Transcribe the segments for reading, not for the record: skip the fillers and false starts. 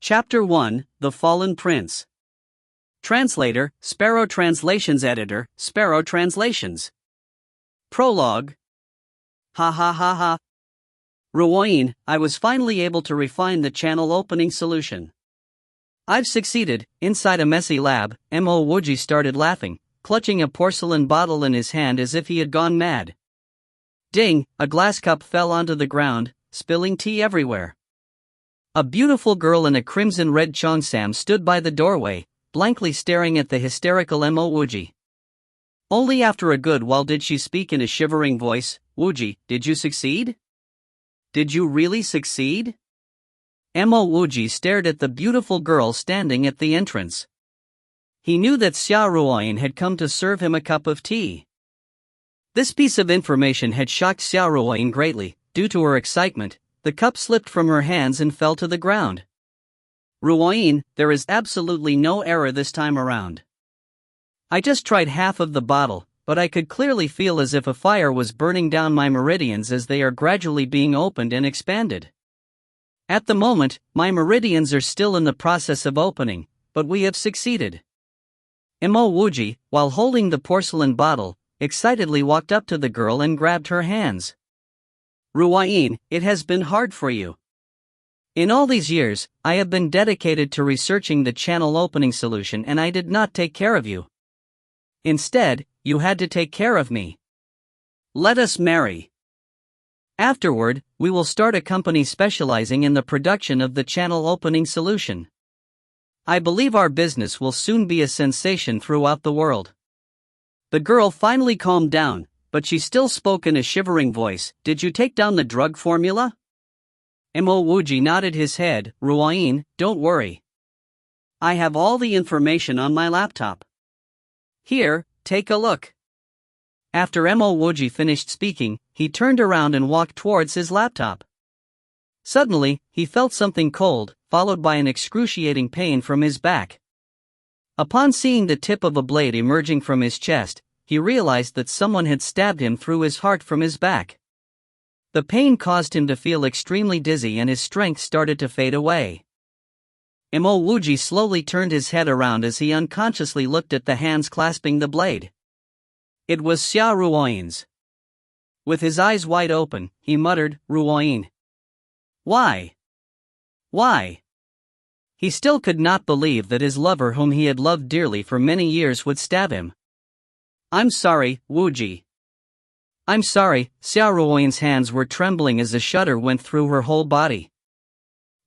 Chapter 1, The Fallen Prince. Translator, Sparrow Translations Editor, Sparrow Translations. Prologue. Ha ha ha ha. Ruoyin, I was finally able to refine the channel opening solution. I've succeeded. Inside a messy lab, Wuji started laughing, clutching a porcelain bottle in his hand as if he had gone mad. Ding, a glass cup fell onto the ground, spilling tea everywhere. A beautiful girl in a crimson-red cheongsam stood by the doorway, blankly staring at the hysterical Wuji. Only after a good while did she speak in a shivering voice. Wuji, did you succeed? Did you really succeed? Wuji stared at the beautiful girl standing at the entrance. He knew that Xia Ruoyin had come to serve him a cup of tea. This piece of information had shocked Xia Ruoyin greatly. Due to her excitement, the cup slipped from her hands and fell to the ground. Ruoyin, there is absolutely no error this time around. I just tried half of the bottle, but I could clearly feel as if a fire was burning down my meridians as they are gradually being opened and expanded. At the moment, my meridians are still in the process of opening, but we have succeeded. Wuji, while holding the porcelain bottle, excitedly walked up to the girl and grabbed her hands. Ruoyin, it has been hard for you. In all these years, I have been dedicated to researching the channel opening solution and I did not take care of you. Instead, you had to take care of me. Let us marry. Afterward, we will start a company specializing in the production of the channel opening solution. I believe our business will soon be a sensation throughout the world. The girl finally calmed down, but she still spoke in a shivering voice. Did you take down the drug formula? Wuji nodded his head. Ruoyin, don't worry. I have all the information on my laptop. Here, take a look. After Wuji finished speaking, he turned around and walked towards his laptop. Suddenly, he felt something cold, followed by an excruciating pain from his back. Upon seeing the tip of a blade emerging from his chest, he realized that someone had stabbed him through his heart from his back. The pain caused him to feel extremely dizzy and his strength started to fade away. Wuji slowly turned his head around as he unconsciously looked at the hands clasping the blade. It was Xia Ruoyin's. With his eyes wide open, he muttered, Ruoyin. Why? Why? He still could not believe that his lover whom he had loved dearly for many years would stab him. I'm sorry, Wuji. I'm sorry. Xia Ruoyin's hands were trembling as a shudder went through her whole body.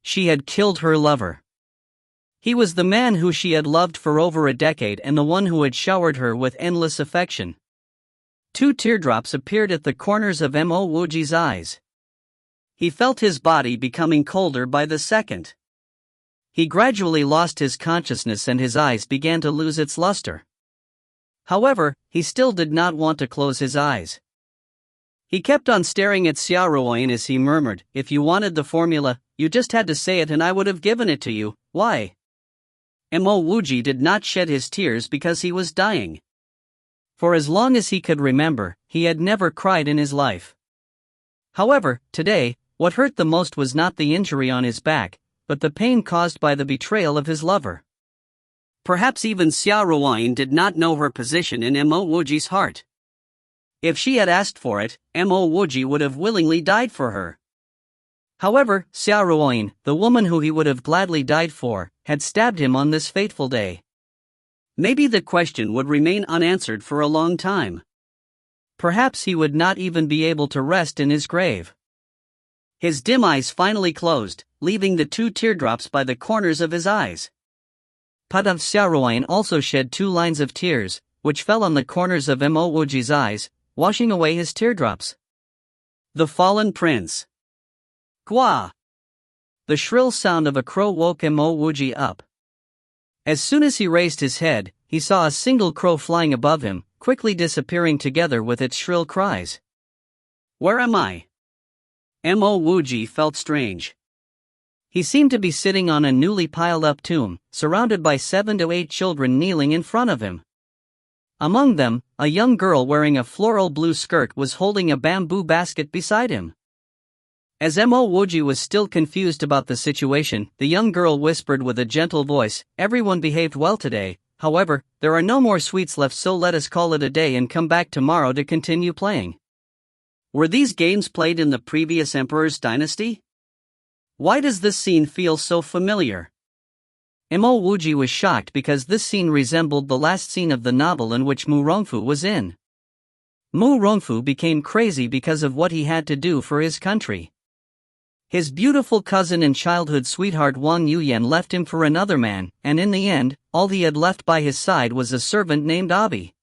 She had killed her lover. He was the man who she had loved for over a decade and the one who had showered her with endless affection. 2 teardrops appeared at the corners of Wuji's eyes. He felt his body becoming colder by the second. He gradually lost his consciousness and his eyes began to lose its luster. However, he still did not want to close his eyes. He kept on staring at Xia Ruoyin as he murmured, if you wanted the formula, you just had to say it and I would have given it to you. Why? Wuji did not shed his tears because he was dying. For as long as he could remember, he had never cried in his life. However, today, what hurt the most was not the injury on his back, but the pain caused by the betrayal of his lover. Perhaps even Xia Ruoyin did not know her position in Wuji's heart. If she had asked for it, Wuji would have willingly died for her. However, Xia Ruoyin, the woman who he would have gladly died for, had stabbed him on this fateful day. Maybe the question would remain unanswered for a long time. Perhaps he would not even be able to rest in his grave. His dim eyes finally closed, leaving the 2 teardrops by the corners of his eyes. Padav Xia Ruoyin also shed 2 lines of tears, which fell on the corners of Wuji's eyes, washing away his teardrops. The Fallen Prince. Gwa! The shrill sound of a crow woke Wuji up. As soon as he raised his head, he saw a single crow flying above him, quickly disappearing together with its shrill cries. Where am I? Wuji felt strange. He seemed to be sitting on a newly piled-up tomb, surrounded by 7 to 8 children kneeling in front of him. Among them, a young girl wearing a floral blue skirt was holding a bamboo basket beside him. As Mo Wuji was still confused about the situation, the young girl whispered with a gentle voice, "Everyone behaved well today, however, there are no more sweets left, so let us call it a day and come back tomorrow to continue playing." Were these games played in the previous emperor's dynasty? Why does this scene feel so familiar? Mo Wuji was shocked because this scene resembled the last scene of the novel in which Mu Rongfu was in. Mu Rongfu became crazy because of what he had to do for his country. His beautiful cousin and childhood sweetheart Wang Yuyan left him for another man, and in the end, all he had left by his side was a servant named Abi.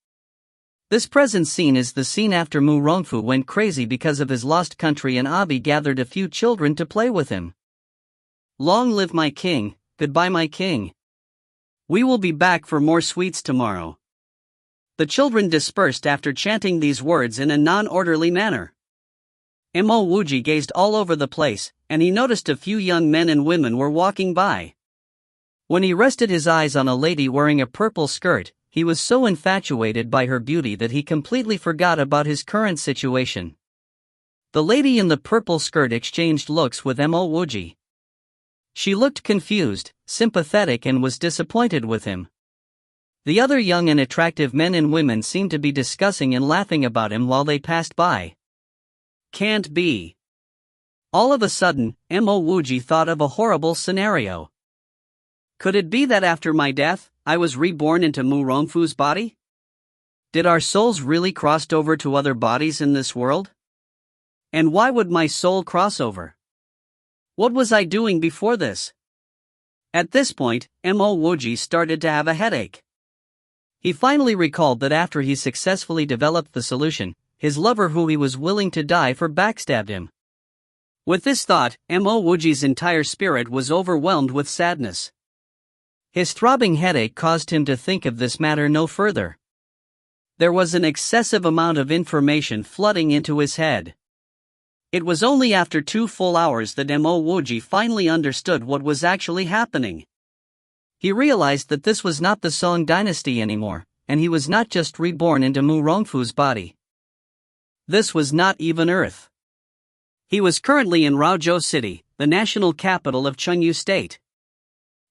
This present scene is the scene after Mu Rongfu went crazy because of his lost country and Abi gathered a few children to play with him. Long live my king, goodbye my king. We will be back for more sweets tomorrow. The children dispersed after chanting these words in a non-orderly manner. Mo Wuji gazed all over the place, and he noticed a few young men and women were walking by. When he rested his eyes on a lady wearing a purple skirt, he was so infatuated by her beauty that he completely forgot about his current situation. The lady in the purple skirt exchanged looks with Mo Wuji. She looked confused, sympathetic, and was disappointed with him. The other young and attractive men and women seemed to be discussing and laughing about him while they passed by. Can't be. All of a sudden, Mo Wuji thought of a horrible scenario. Could it be that after my death, I was reborn into Mu Rongfu's body? Did our souls really cross over to other bodies in this world? And why would my soul cross over? What was I doing before this? At this point, Mo Wuji started to have a headache. He finally recalled that after he successfully developed the solution, his lover who he was willing to die for backstabbed him. With this thought, Mo Wuji's entire spirit was overwhelmed with sadness. His throbbing headache caused him to think of this matter no further. There was an excessive amount of information flooding into his head. It was only after 2 full hours that Mo Wuji finally understood what was actually happening. He realized that this was not the Song dynasty anymore, and he was not just reborn into Mu Rongfu's body. This was not even Earth. He was currently in Raozhou City, the national capital of Chengyu State.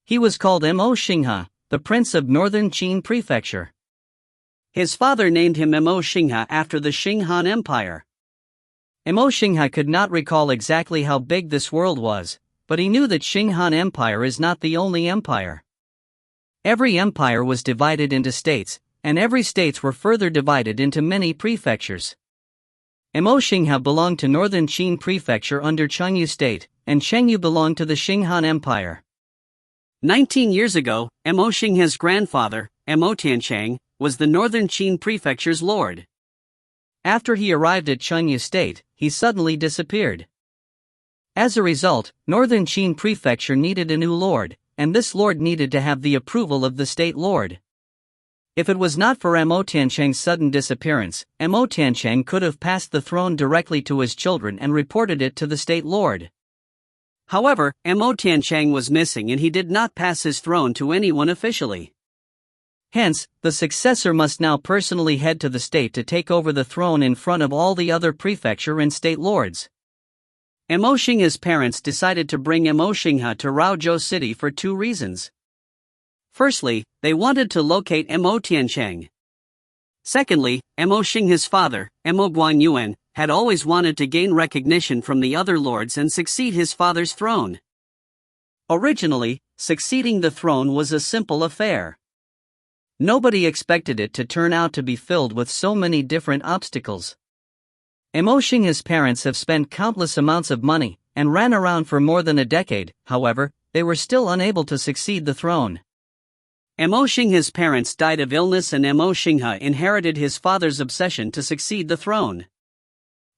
He was called Mo Xinghe, the Prince of Northern Qin Prefecture. His father named him Mo Xinghe after the Qing Han Empire. Mo Xinghe could not recall exactly how big this world was, but he knew that Qing Han Empire is not the only empire. Every empire was divided into states, and every states were further divided into many prefectures. Mo Xinghe belonged to Northern Qin Prefecture under Chengyu State, and Chengyu belonged to the Qing Han Empire. 19 years ago, Mo Xinghe's grandfather, Mo Tianchang, was the Northern Qin Prefecture's lord. After he arrived at Chengyu State, he suddenly disappeared. As a result, Northern Qin Prefecture needed a new lord, and this lord needed to have the approval of the state lord. If it was not for Mo Tianchang's sudden disappearance, Mo Tianchang could have passed the throne directly to his children and reported it to the state lord. However, Mo Tianchang was missing and he did not pass his throne to anyone officially. Hence, the successor must now personally head to the state to take over the throne in front of all the other prefecture and state lords. Mo Xinghe's parents decided to bring Mo Xinghe to Raozhou City for 2 reasons. Firstly, they wanted to locate Mo Tianchang. Secondly, Mo Xinghe's father, Mo Guanyuan, had always wanted to gain recognition from the other lords and succeed his father's throne. Originally, succeeding the throne was a simple affair. Nobody expected it to turn out to be filled with so many different obstacles. Mo Xinghe's parents have spent countless amounts of money, and ran around for more than a decade, however, they were still unable to succeed the throne. Mo Xinghe's parents died of illness and Mo Xinghe inherited his father's obsession to succeed the throne.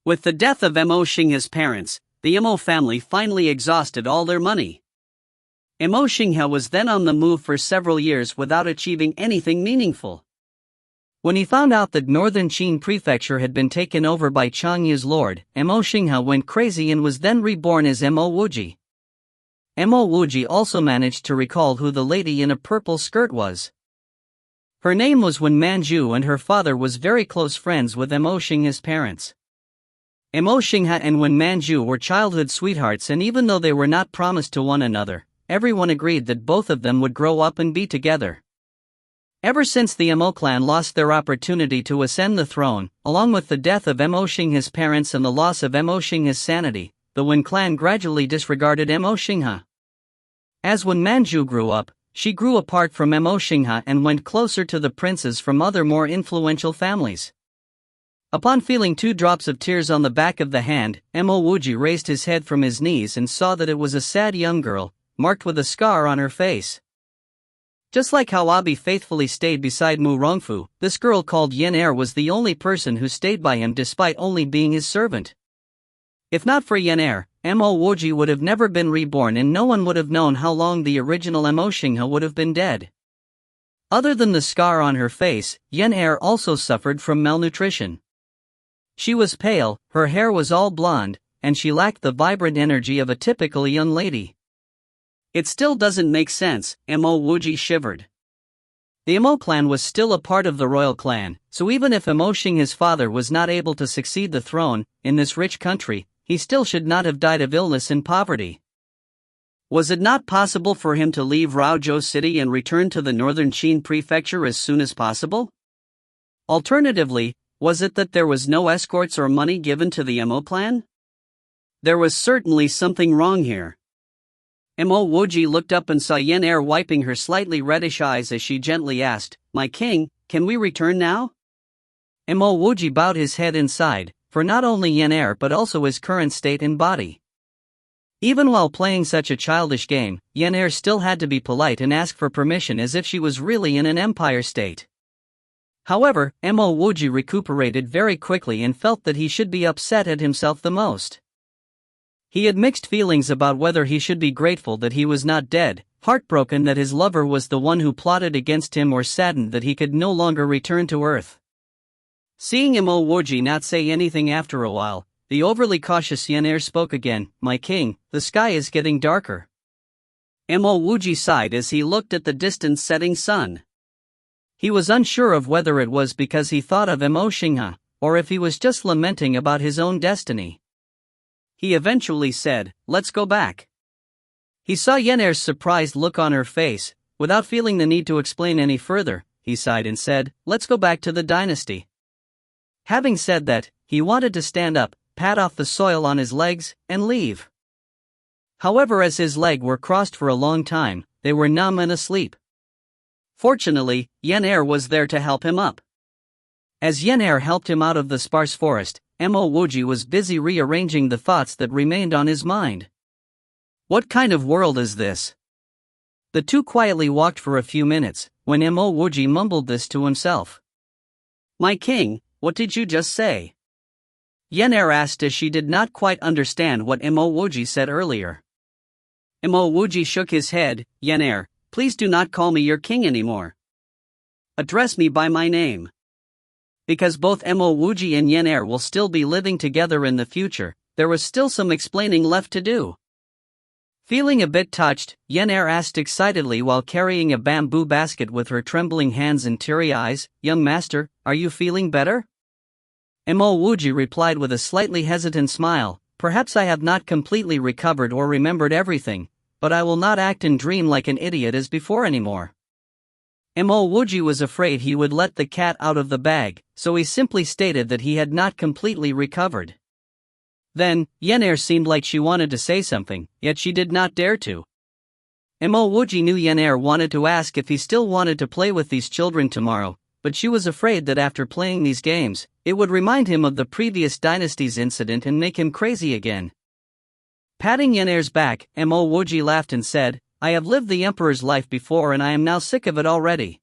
With the death of Mo Xinghe's parents, the Mo family finally exhausted all their money. Mo Xinghe was then on the move for several years without achieving anything meaningful. When he found out that Northern Qin Prefecture had been taken over by Changyu's lord, Mo Xinghe went crazy and was then reborn as Mo Wuji. Mo Wuji also managed to recall who the lady in a purple skirt was. Her name was Wen Manju and her father was very close friends with Mo Xinghe's parents. Mo Xinghe and Wen Manju were childhood sweethearts, and even though they were not promised to one another, everyone agreed that both of them would grow up and be together. Ever since the Mo clan lost their opportunity to ascend the throne, along with the death of Mo Xinghe's parents and the loss of Mo Xinghe's sanity, the Wen clan gradually disregarded Mo Xinghe. As Wen Manju grew up, she grew apart from Mo Xinghe and went closer to the princes from other more influential families. Upon feeling 2 drops of tears on the back of the hand, Mo Wuji raised his head from his knees and saw that it was a sad young girl, marked with a scar on her face. Just like how Abi faithfully stayed beside Mu Rongfu, this girl called Yen Er was the only person who stayed by him despite only being his servant. If not for Yen Er, Mo Wuji would have never been reborn, and no one would have known how long the original Mo Xinghe would have been dead. Other than the scar on her face, Yen Er also suffered from malnutrition. She was pale, her hair was all blonde, and she lacked the vibrant energy of a typical young lady. It still doesn't make sense, Mo Wuji shivered. The Mo clan was still a part of the royal clan, so even if Mo Xinghe's father was not able to succeed the throne, in this rich country, he still should not have died of illness and poverty. Was it not possible for him to leave Raozhou City and return to the northern Qin prefecture as soon as possible? Alternatively, was it that there was no escorts or money given to the Mo clan? There was certainly something wrong here. Mo Wuji looked up and saw Yen Er wiping her slightly reddish eyes as she gently asked, "My king, can we return now?" Mo Wuji bowed his head inside, for not only Yen Er but also his current state and body. Even while playing such a childish game, Yen Er still had to be polite and ask for permission as if she was really in an empire state. However, Mo Wuji recuperated very quickly and felt that he should be upset at himself the most. He had mixed feelings about whether he should be grateful that he was not dead, heartbroken that his lover was the one who plotted against him, or saddened that he could no longer return to Earth. Seeing Mo Wuji not say anything after a while, the overly cautious Yen Er spoke again, "My king, the sky is getting darker." Mo Wuji sighed as he looked at the distant setting sun. He was unsure of whether it was because he thought of Mo Xinghe, or if he was just lamenting about his own destiny. He eventually said, "Let's go back." He saw Yen Er's surprised look on her face. Without feeling the need to explain any further, he sighed and said, "Let's go back to the dynasty." Having said that, he wanted to stand up, pat off the soil on his legs, and leave. However, as his legs were crossed for a long time, they were numb and asleep. Fortunately, Yen Er was there to help him up. As Yen Er helped him out of the sparse forest, Mo Wuji was busy rearranging the thoughts that remained on his mind. What kind of world is this? The two quietly walked for a few minutes, when Mo Wuji mumbled this to himself. "My king, what did you just say?" Yen Er asked as she did not quite understand what Mo Wuji said earlier. Mo Wuji shook his head. "Yen Er, please do not call me your king anymore. Address me by my name." Because both Mo Wuji and Yen Er will still be living together in the future, there was still some explaining left to do. Feeling a bit touched, Yen Er asked excitedly while carrying a bamboo basket with her trembling hands and teary eyes, "Young master, are you feeling better?" Mo Wuji replied with a slightly hesitant smile, "Perhaps I have not completely recovered or remembered everything, but I will not act and dream like an idiot as before anymore." Mo Wuji was afraid he would let the cat out of the bag, so he simply stated that he had not completely recovered. Then, Yen Er seemed like she wanted to say something, yet she did not dare to. Mo Wuji knew Yen Er wanted to ask if he still wanted to play with these children tomorrow, but she was afraid that after playing these games, it would remind him of the previous dynasty's incident and make him crazy again. Patting Yen Er's back, Mo Wuji laughed and said, "I have lived the emperor's life before and I am now sick of it already.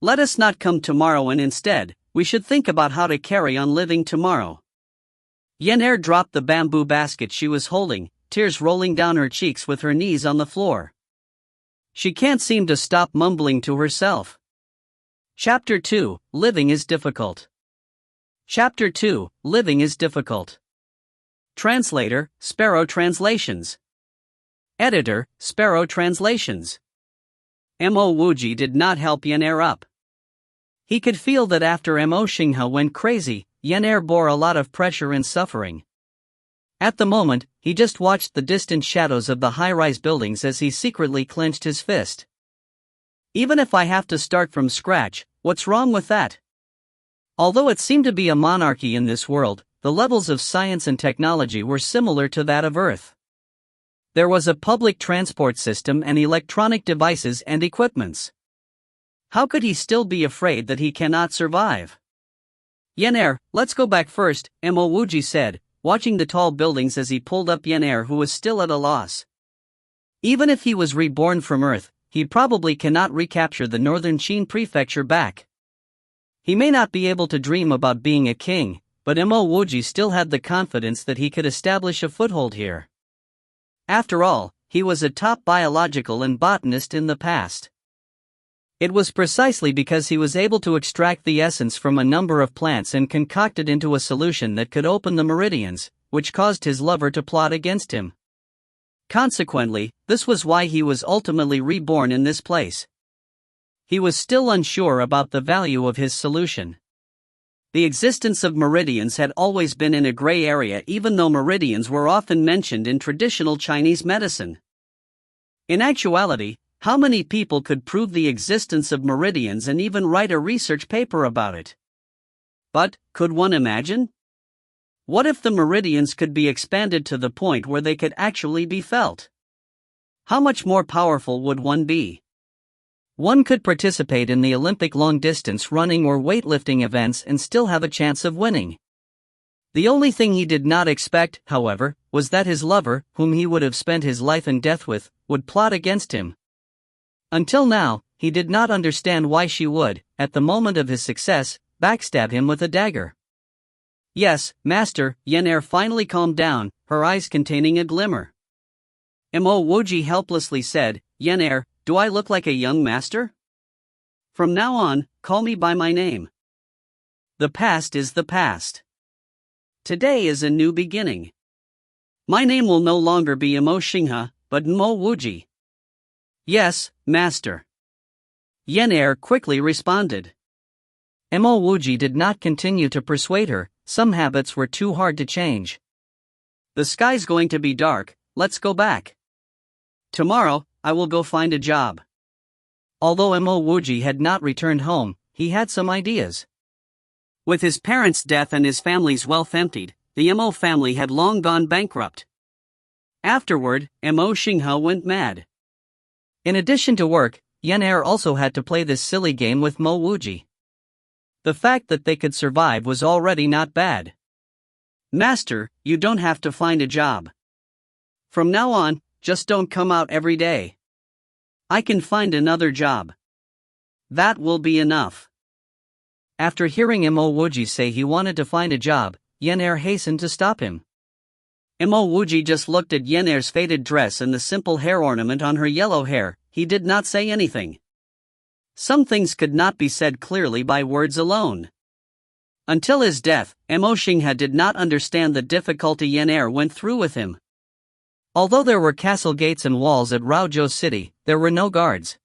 Let us not come tomorrow, and instead, we should think about how to carry on living tomorrow." Yen Er dropped the bamboo basket she was holding, tears rolling down her cheeks with her knees on the floor. She can't seem to stop mumbling to herself. Chapter 2, Living is Difficult. Chapter 2, Living is Difficult. Translator, Sparrow Translations. Editor, Sparrow Translations. Mo Wuji did not help Yen Er up. He could feel that after Mo Xinghe went crazy, Yenair bore a lot of pressure and suffering. At the moment, he just watched the distant shadows of the high-rise buildings as he secretly clenched his fist. Even if I have to start from scratch, what's wrong with that? Although it seemed to be a monarchy in this world, the levels of science and technology were similar to that of Earth. There was a public transport system and electronic devices and equipments. How could he still be afraid that he cannot survive? Yenair, let's go back first, Wuji said, watching the tall buildings as he pulled up Yenair, who was still at a loss. Even if he was reborn from Earth, he probably cannot recapture the northern Qin prefecture back. He may not be able to dream about being a king, but Wuji still had the confidence that he could establish a foothold here. After all, he was a top biological and botanist in the past. It was precisely because he was able to extract the essence from a number of plants and concoct it into a solution that could open the meridians, which caused his lover to plot against him. Consequently, this was why he was ultimately reborn in this place. He was still unsure about the value of his solution. The existence of meridians had always been in a gray area, even though meridians were often mentioned in traditional Chinese medicine. In actuality, how many people could prove the existence of meridians and even write a research paper about it? But, could one imagine? What if the meridians could be expanded to the point where they could actually be felt? How much more powerful would one be? One could participate in the Olympic long-distance running or weightlifting events and still have a chance of winning. The only thing he did not expect, however, was that his lover, whom he would have spent his life and death with, would plot against him. Until now, he did not understand why she would, at the moment of his success, backstab him with a dagger. Yes, master, Yenair finally calmed down, her eyes containing a glimmer. Wuji helplessly said, Yenair, do I look like a young master? From now on, call me by my name. The past is the past. Today is a new beginning. My name will no longer be Shingha, but Wuji. Yes, master. Yenair quickly responded. Wuji did not continue to persuade her, some habits were too hard to change. The sky's going to be dark, let's go back. Tomorrow, I will go find a job. Although Wuji had not returned home, he had some ideas. With his parents' death and his family's wealth emptied, the family had long gone bankrupt. Afterward, Shingha went mad. In addition to work, Yenair also had to play this silly game with Wuji. The fact that they could survive was already not bad. Master, you don't have to find a job. From now on, just don't come out every day. I can find another job. That will be enough. After hearing Wuji say he wanted to find a job, Yenair hastened to stop him. Wuji just looked at Yenair's faded dress and the simple hair ornament on her yellow hair. He did not say anything. Some things could not be said clearly by words alone. Until his death, Shingha did not understand the difficulty Yenair went through with him. Although there were castle gates and walls at Raozhou City, there were no guards.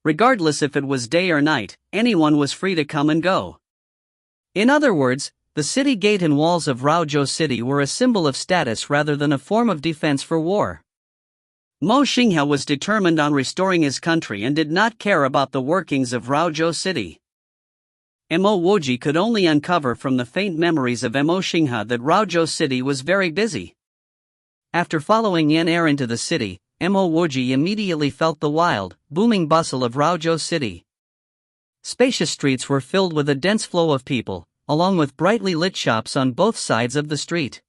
Regardless if it was day or night, anyone was free to come and go. In other words, the city gate and walls of Raozhou City were a symbol of status rather than a form of defense for war. Shingha was determined on restoring his country and did not care about the workings of Raozhou City. Wuji could only uncover from the faint memories of Shingha that Raozhou City was very busy. After following Yenair into the city, Wuji immediately felt the wild, booming bustle of Raozhou City. Spacious streets were filled with a dense flow of people, along with brightly lit shops on both sides of the street.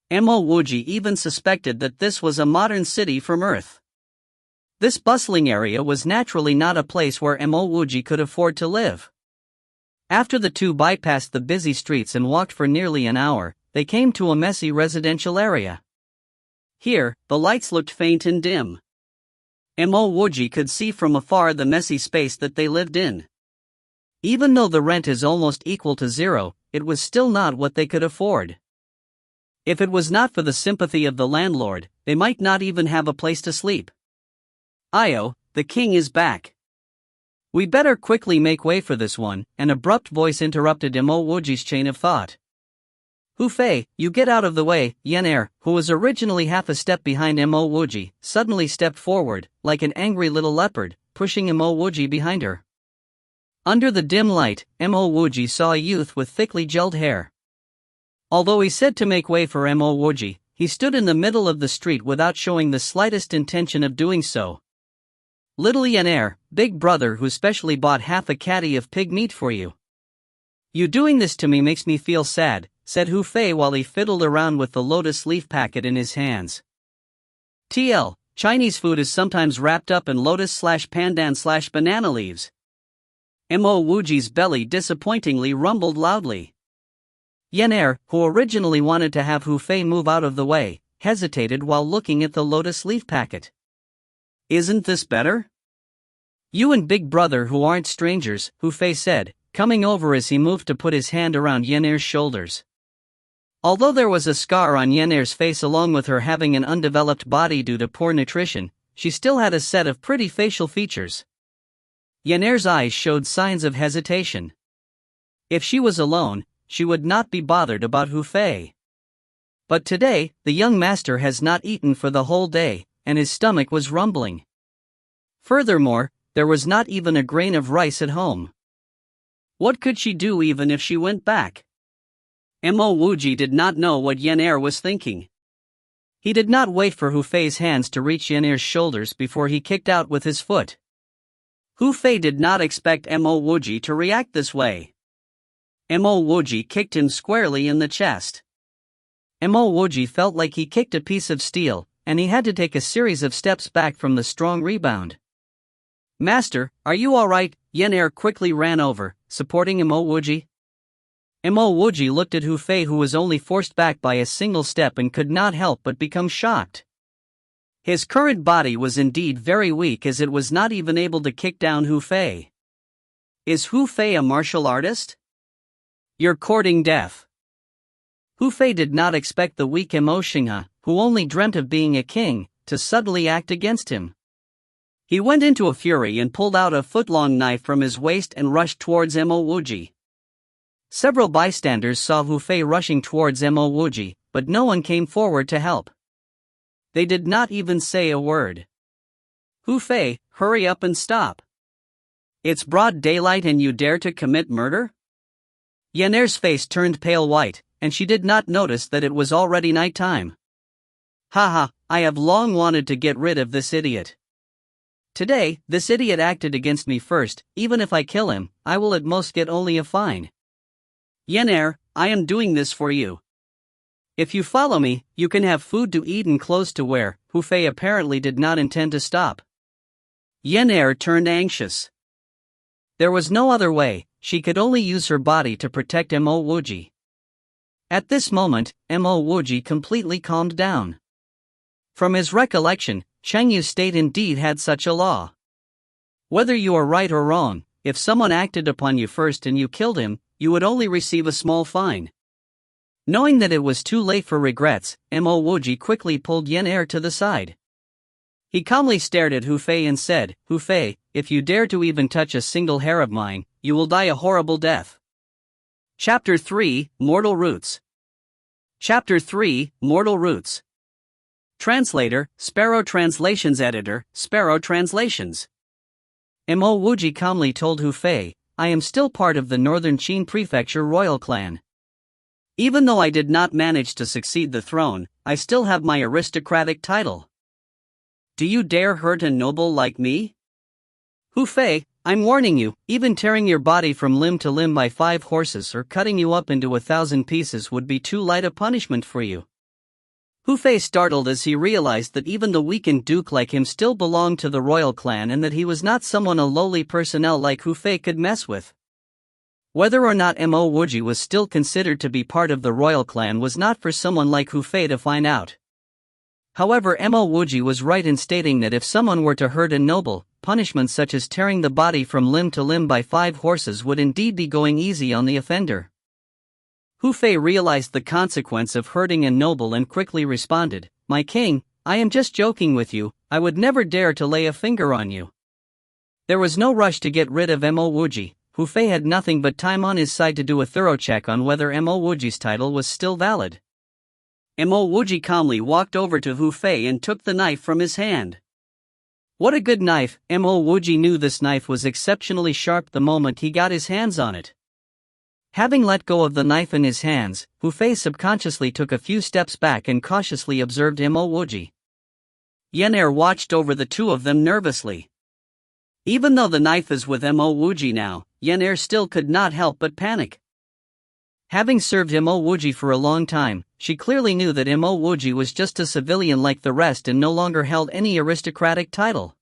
Wuji even suspected that this was a modern city from Earth. This bustling area was naturally not a place where Wuji could afford to live. After the two bypassed the busy streets and walked for nearly an hour, they came to a messy residential area. Here, the lights looked faint and dim. Wuji could see from afar the messy space that they lived in. Even though the rent is almost equal to zero, it was still not what they could afford. If it was not for the sympathy of the landlord, they might not even have a place to sleep. Io, the king is back. We better quickly make way for this one, an abrupt voice interrupted Wuji's chain of thought. Hu Fei, you get out of the way. Yan Er, who was originally half a step behind Wuji, suddenly stepped forward, like an angry little leopard, pushing Wuji behind her. Under the dim light, Wuji saw a youth with thickly gelled hair. Although he said to make way for Wuji, he stood in the middle of the street without showing the slightest intention of doing so. Little Yan Er, big brother who specially bought half a caddy of pig meat for you. You doing this to me makes me feel sad, said Hu Fei while he fiddled around with the lotus leaf packet in his hands. TL, Chinese food is sometimes wrapped up in lotus/pandan/banana leaves. Wuji's belly disappointingly rumbled loudly. Yan Er, who originally wanted to have Hu Fei move out of the way, hesitated while looking at the lotus leaf packet. Isn't this better? You and big brother who aren't strangers, Hu Fei said, coming over as he moved to put his hand around Yan Er's shoulders. Although there was a scar on Yan Er's face along with her having an undeveloped body due to poor nutrition, she still had a set of pretty facial features. Yan Er's eyes showed signs of hesitation. If she was alone, she would not be bothered about Hu Fei. But today, the young master has not eaten for the whole day, and his stomach was rumbling. Furthermore, there was not even a grain of rice at home. What could she do even if she went back? Wuji did not know what Yan Er was thinking. He did not wait for Hu Fei's hands to reach Yan Er's shoulders before he kicked out with his foot. Hu Fei did not expect Wuji to react this way. Wuji kicked him squarely in the chest. Wuji felt like he kicked a piece of steel, and he had to take a series of steps back from the strong rebound. Master, are you alright? Yan Er quickly ran over, supporting Wuji. Wuji looked at Hu Fei, who was only forced back by a single step and could not help but become shocked. His current body was indeed very weak as it was not even able to kick down Hu Fei. Is Hu Fei a martial artist? You're courting death. Hu Fei did not expect the weak Shingha, who only dreamt of being a king, to suddenly act against him. He went into a fury and pulled out a foot-long knife from his waist and rushed towards Wuji. Several bystanders saw Hu Fei rushing towards Wuji, but no one came forward to help. They did not even say a word. Hu Fei, hurry up and stop. It's broad daylight and you dare to commit murder? Yan Er's face turned pale white, and she did not notice that it was already nighttime. Haha, I have long wanted to get rid of this idiot. Today, this idiot acted against me first. Even if I kill him, I will at most get only a fine. Yan Er, I am doing this for you. If you follow me, you can have food to eat and clothes to wear. Hu Fei apparently did not intend to stop. Yan Er turned anxious. There was no other way, she could only use her body to protect Wuji. At this moment, Wuji completely calmed down. From his recollection, Chengyu State indeed had such a law. Whether you are right or wrong, if someone acted upon you first and you killed him, you would only receive a small fine. Knowing that it was too late for regrets, Wuji quickly pulled Yan Er to the side. He calmly stared at Hu Fei and said, Hu Fei, if you dare to even touch a single hair of mine, you will die a horrible death. Chapter 3, Mortal Roots. Chapter 3, Mortal Roots. Translator, Sparrow Translations Editor, Sparrow Translations. Wuji calmly told Hu Fei, I am still part of the Northern Qin Prefecture royal clan. Even though I did not manage to succeed the throne, I still have my aristocratic title. Do you dare hurt a noble like me? Hu Fei, I'm warning you, even tearing your body from limb to limb by 5 horses or cutting you up into 1,000 pieces would be too light a punishment for you. Hu Fei startled as he realized that even the weakened duke like him still belonged to the royal clan and that he was not someone a lowly personnel like Hu Fei could mess with. Whether or not Wuji was still considered to be part of the royal clan was not for someone like Hu Fei to find out. However, Wuji was right in stating that if someone were to hurt a noble, punishments such as tearing the body from limb to limb by 5 horses would indeed be going easy on the offender. Hu Fei realized the consequence of hurting a noble and quickly responded, My king, I am just joking with you, I would never dare to lay a finger on you. There was no rush to get rid of Mo Wuji. Hu Fei had nothing but time on his side to do a thorough check on whether Mo Wuji's title was still valid. Mo Wuji calmly walked over to Hu Fei and took the knife from his hand. What a good knife! Mo Wuji knew this knife was exceptionally sharp the moment he got his hands on it. Having let go of the knife in his hands, Hu Fei subconsciously took a few steps back and cautiously observed Mo Wuji. Yen watched over the two of them nervously. Even though the knife is with Mo Wuji now, Yen still could not help but panic. Having served Mo Wuji for a long time, she clearly knew that Mo Wuji was just a civilian like the rest and no longer held any aristocratic title.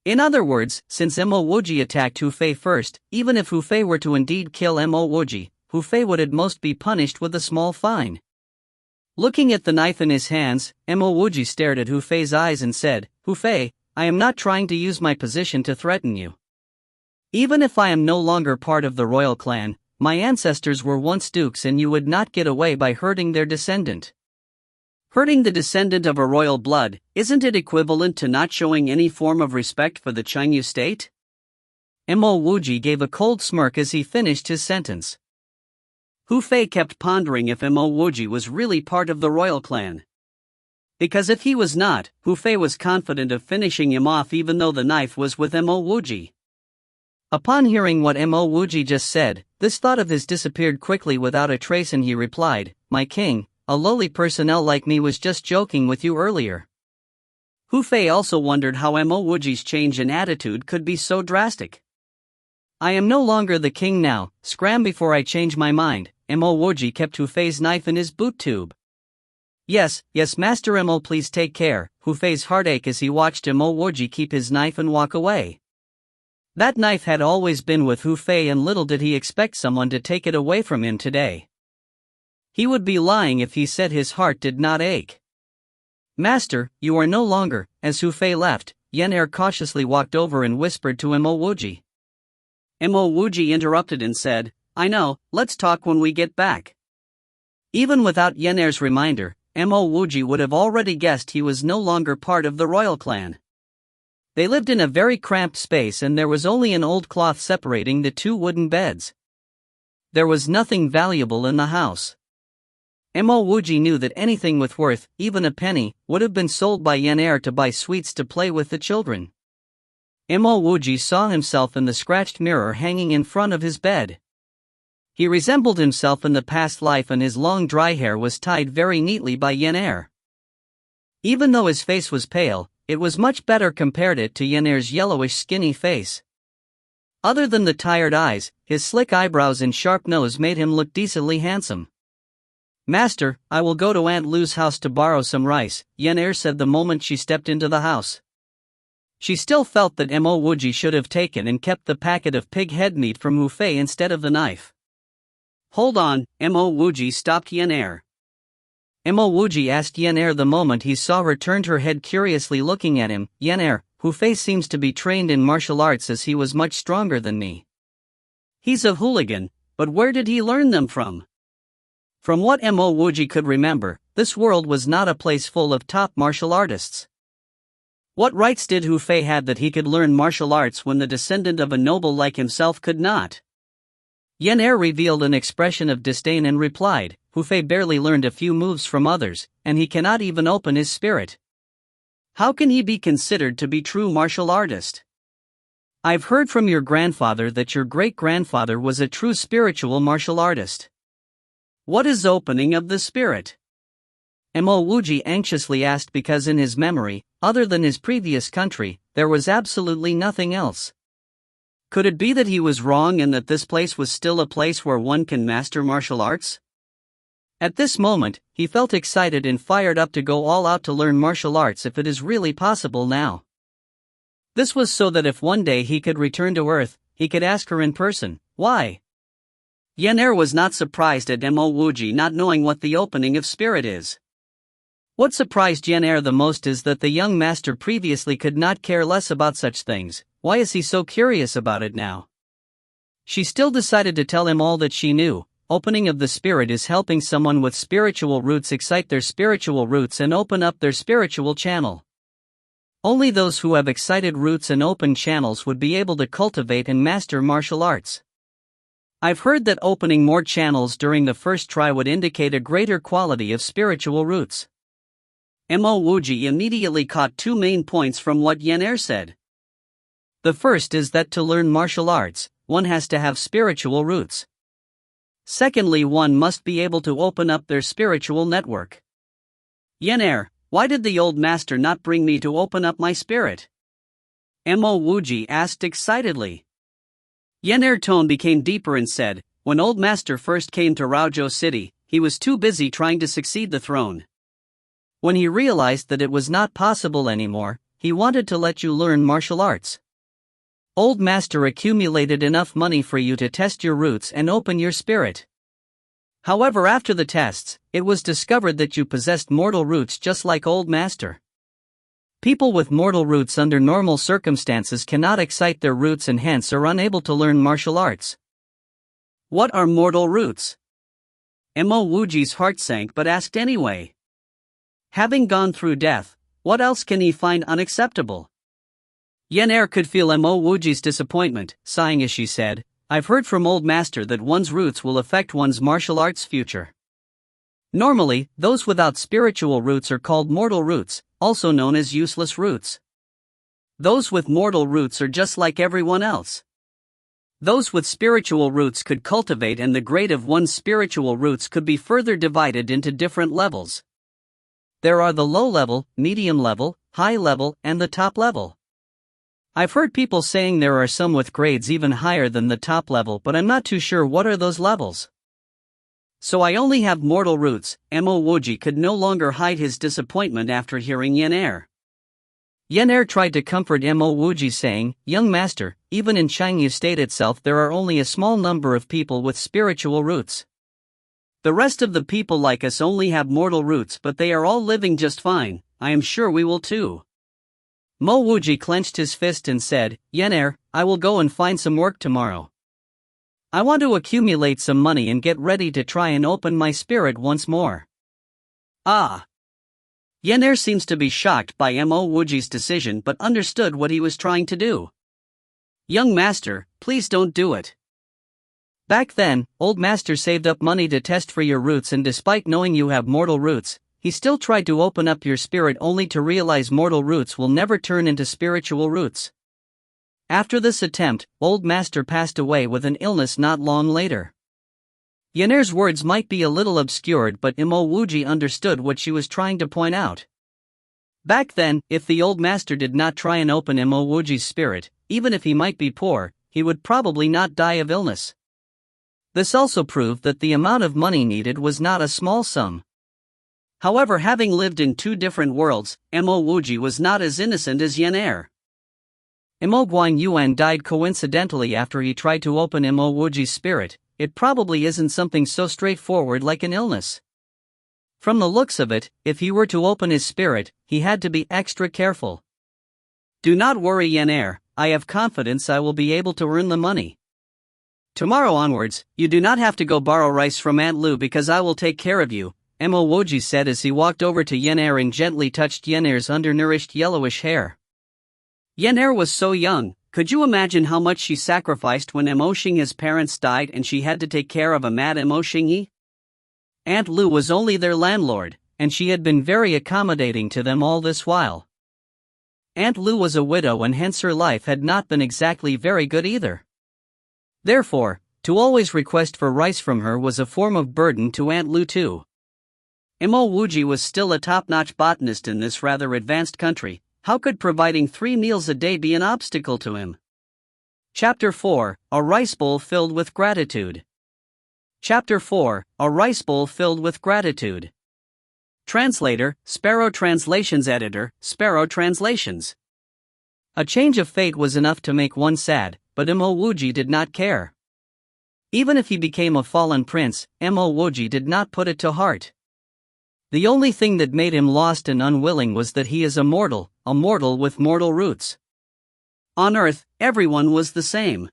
In other words, since Mo Wuji attacked Hu Fei first, even if Hu Fei were to indeed kill Mo Wuji, Hu Fei would at most be punished with a small fine. Looking at the knife in his hands, Mo Wuji stared at Hu Fei's eyes and said, "Hu Fei, I am not trying to use my position to threaten you. Even if I am no longer part of the royal clan, my ancestors were once dukes and you would not get away by hurting their descendant. Hurting the descendant of a royal blood, isn't it equivalent to not showing any form of respect for the Chinese state?" Mo Wuji gave a cold smirk as he finished his sentence. Hu Fei kept pondering if Mo Wuji was really part of the royal clan. Because if he was not, Hu Fei was confident of finishing him off even though the knife was with Mo Wuji. Upon hearing what Mo Wuji just said, this thought of his disappeared quickly without a trace and he replied, "My king, a lowly personnel like me was just joking with you earlier." Hu Fei also wondered how Mo Wuji's change in attitude could be so drastic. "I am no longer the king now, scram before I change my mind." Mo Wuji kept Hu Fei's knife in his boot tube. Yes, Master Mo, please take care," Hu Fei's heart ached as he watched Mo Wuji keep his knife and walk away. That knife had always been with Hu Fei and little did he expect someone to take it away from him today. He would be lying if he said his heart did not ache. "Master, you are no longer." As Hu Fei left, Yen cautiously walked over and whispered to Mo Wuji. Mo Wuji interrupted and said, "I know, let's talk when we get back." Even without Yen's reminder, Mo Wuji would have already guessed he was no longer part of the royal clan. They lived in a very cramped space and there was only an old cloth separating the two wooden beds. There was nothing valuable in the house. Mo Wuji knew that anything with worth, even a penny, would have been sold by Yen to buy sweets to play with the children. Mo Wuji saw himself in the scratched mirror hanging in front of his bed. He resembled himself in the past life and his long dry hair was tied very neatly by Yen. Even though his face was pale, it was much better compared to Yen's yellowish skinny face. Other than the tired eyes, his slick eyebrows and sharp nose made him look decently handsome. "Master, I will go to Aunt Lu's house to borrow some rice," Yen said the moment she stepped into the house. She still felt that Mo Wuji should have taken and kept the packet of pig head meat from Hu Fei instead of the knife. "Hold on," Mo Wuji stopped Yen. Mo Wuji asked Yen the moment he saw her turned her head curiously looking at him. "Yen, Hu Fei seems to be trained in martial arts as he was much stronger than me." "He's a hooligan, but where did he learn them from?" From what Mo Wuji could remember, this world was not a place full of top martial artists. What rights did Hu Fei have that he could learn martial arts when the descendant of a noble like himself could not? Yen revealed an expression of disdain and replied, "Hu Fei barely learned a few moves from others, and he cannot even open his spirit. How can he be considered to be true martial artist? I've heard from your grandfather that your great-grandfather was a true spiritual martial artist. What is opening of the spirit?" Mo Wuji anxiously asked because in his memory, other than his previous country, there was absolutely nothing else. Could it be that he was wrong and that this place was still a place where one can master martial arts? At this moment, he felt excited and fired up to go all out to learn martial arts if it is really possible now. This was so that if one day he could return to Earth, he could ask her in person, why? Yen was not surprised at Mo Wuji not knowing what the opening of spirit is. What surprised Yen the most is that the young master previously could not care less about such things. Why is he so curious about it now? She still decided to tell him all that she knew. Opening of the spirit is helping someone with spiritual roots excite their spiritual roots and open up their spiritual channel. Only those who have excited roots and open channels would be able to cultivate and master martial arts. I've heard that opening more channels during the first try would indicate a greater quality of spiritual roots. Wuji immediately caught two main points from what Yenair said. The first is that to learn martial arts, one has to have spiritual roots. Secondly, one must be able to open up their spiritual network. Yenair, why did the old master not bring me to open up my spirit? Wuji asked excitedly. Yenair's tone became deeper and said, when old master first came to Raojo City, he was too busy trying to succeed the throne. When he realized that it was not possible anymore, he wanted to let you learn martial arts. Old master accumulated enough money for you to test your roots and open your spirit. However, after the tests, it was discovered that you possessed mortal roots just like old master. People with mortal roots under normal circumstances cannot excite their roots and hence are unable to learn martial arts. What are mortal roots? Wuji's heart sank but asked anyway. Having gone through death, what else can he find unacceptable? Yenair could feel Wuji's disappointment, sighing as she said, I've heard from old master that one's roots will affect one's martial arts future. Normally, those without spiritual roots are called mortal roots, also known as useless roots. Those with mortal roots are just like everyone else. Those with spiritual roots could cultivate, and the grade of one's spiritual roots could be further divided into different levels. There are the low level, medium level, high level, and the top level. I've heard people saying there are some with grades even higher than the top level, but I'm not too sure what are those levels. So I only have mortal roots. Wuji could no longer hide his disappointment after hearing Yenair. Yenair tried to comfort Wuji saying, young master, even in Changyu state itself there are only a small number of people with spiritual roots. The rest of the people like us only have mortal roots, but they are all living just fine. I am sure we will too. Wuji clenched his fist and said, Yenair, I will go and find some work tomorrow. I want to accumulate some money and get ready to try and open my spirit once more. Ah! Yenair seems to be shocked by Wuji's decision but understood what he was trying to do. Young master, please don't do it. Back then, old master saved up money to test for your roots, and despite knowing you have mortal roots, he still tried to open up your spirit only to realize mortal roots will never turn into spiritual roots. After this attempt, old master passed away with an illness not long later. Yenair's words might be a little obscured, but Wuji understood what she was trying to point out. Back then, if the old master did not try and open Wuji's spirit, even if he might be poor, he would probably not die of illness. This also proved that the amount of money needed was not a small sum. However, having lived in two different worlds, Wuji was not as innocent as Yenair. Guan Yuan died coincidentally after he tried to open Wuji's spirit. It probably isn't something so straightforward like an illness. From the looks of it, if he were to open his spirit, he had to be extra careful. Do not worry, Yenair, I have confidence I will be able to earn the money. Tomorrow onwards, you do not have to go borrow rice from Aunt Lu because I will take care of you, Wuji said as he walked over to Yenair and gently touched Yenair's undernourished yellowish hair. Yenair was so young, could you imagine how much she sacrificed when Xingyi's parents died and she had to take care of a mad Xingyi? Aunt Lu was only their landlord, and she had been very accommodating to them all this while. Aunt Lu was a widow and hence her life had not been exactly very good either. Therefore, to always request for rice from her was a form of burden to Aunt Lu too. Wuji was still a top-notch botanist in this rather advanced country. How could providing 3 meals a day be an obstacle to him? Chapter 4, A Rice Bowl Filled with Gratitude. Chapter 4, A Rice Bowl Filled with Gratitude. Translator, Sparrow Translations Editor, Sparrow Translations. A change of fate was enough to make one sad, but Wuji did not care. Even if he became a fallen prince, Wuji did not put it to heart. The only thing that made him lost and unwilling was that he is a mortal with mortal roots. On earth, everyone was the same.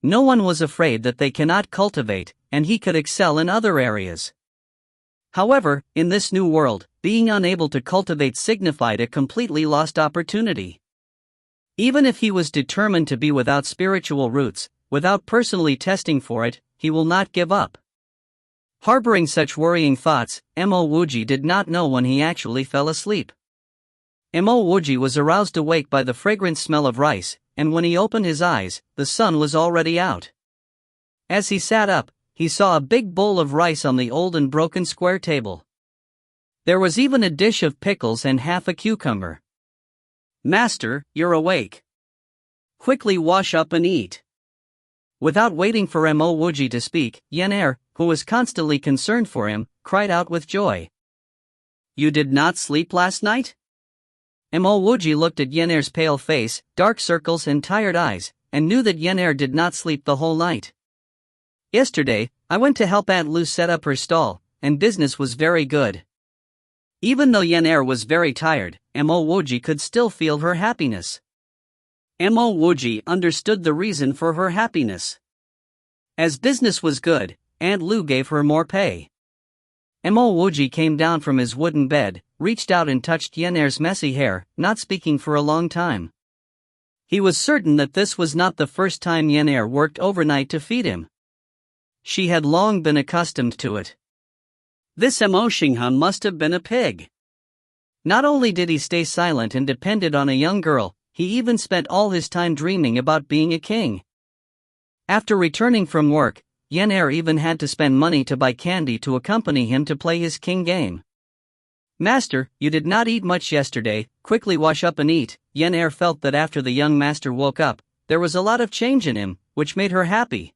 No one was afraid that they cannot cultivate, and he could excel in other areas. However, in this new world, being unable to cultivate signified a completely lost opportunity. Even if he was determined to be without spiritual roots, without personally testing for it, he will not give up. Harboring such worrying thoughts, Wuji did not know when he actually fell asleep. Wuji was aroused awake by the fragrant smell of rice, and when he opened his eyes, the sun was already out. As he sat up, he saw a big bowl of rice on the old and broken square table. There was even a dish of pickles and half a cucumber. "Master, you're awake. Quickly wash up and eat." Without waiting for Wuji to speak, Yener, who was constantly concerned for him, cried out with joy. "You did not sleep last night?" Wuji looked at Yener's pale face, dark circles and tired eyes, and knew that Yener did not sleep the whole night. "Yesterday, I went to help Aunt Lu set up her stall, and business was very good." Even though Yener was very tired, Wuji could still feel her happiness. Wuji understood the reason for her happiness. As business was good, Aunt Lu gave her more pay. Wuji came down from his wooden bed, reached out and touched Yener's messy hair, not speaking for a long time. He was certain that this was not the first time Yener worked overnight to feed him. She had long been accustomed to it. This Shinghan must have been a pig. Not only did he stay silent and depended on a young girl, he even spent all his time dreaming about being a king. After returning from work, Yener even had to spend money to buy candy to accompany him to play his king game. "Master, you did not eat much yesterday, quickly wash up and eat." Yener felt that after the young master woke up, there was a lot of change in him, which made her happy.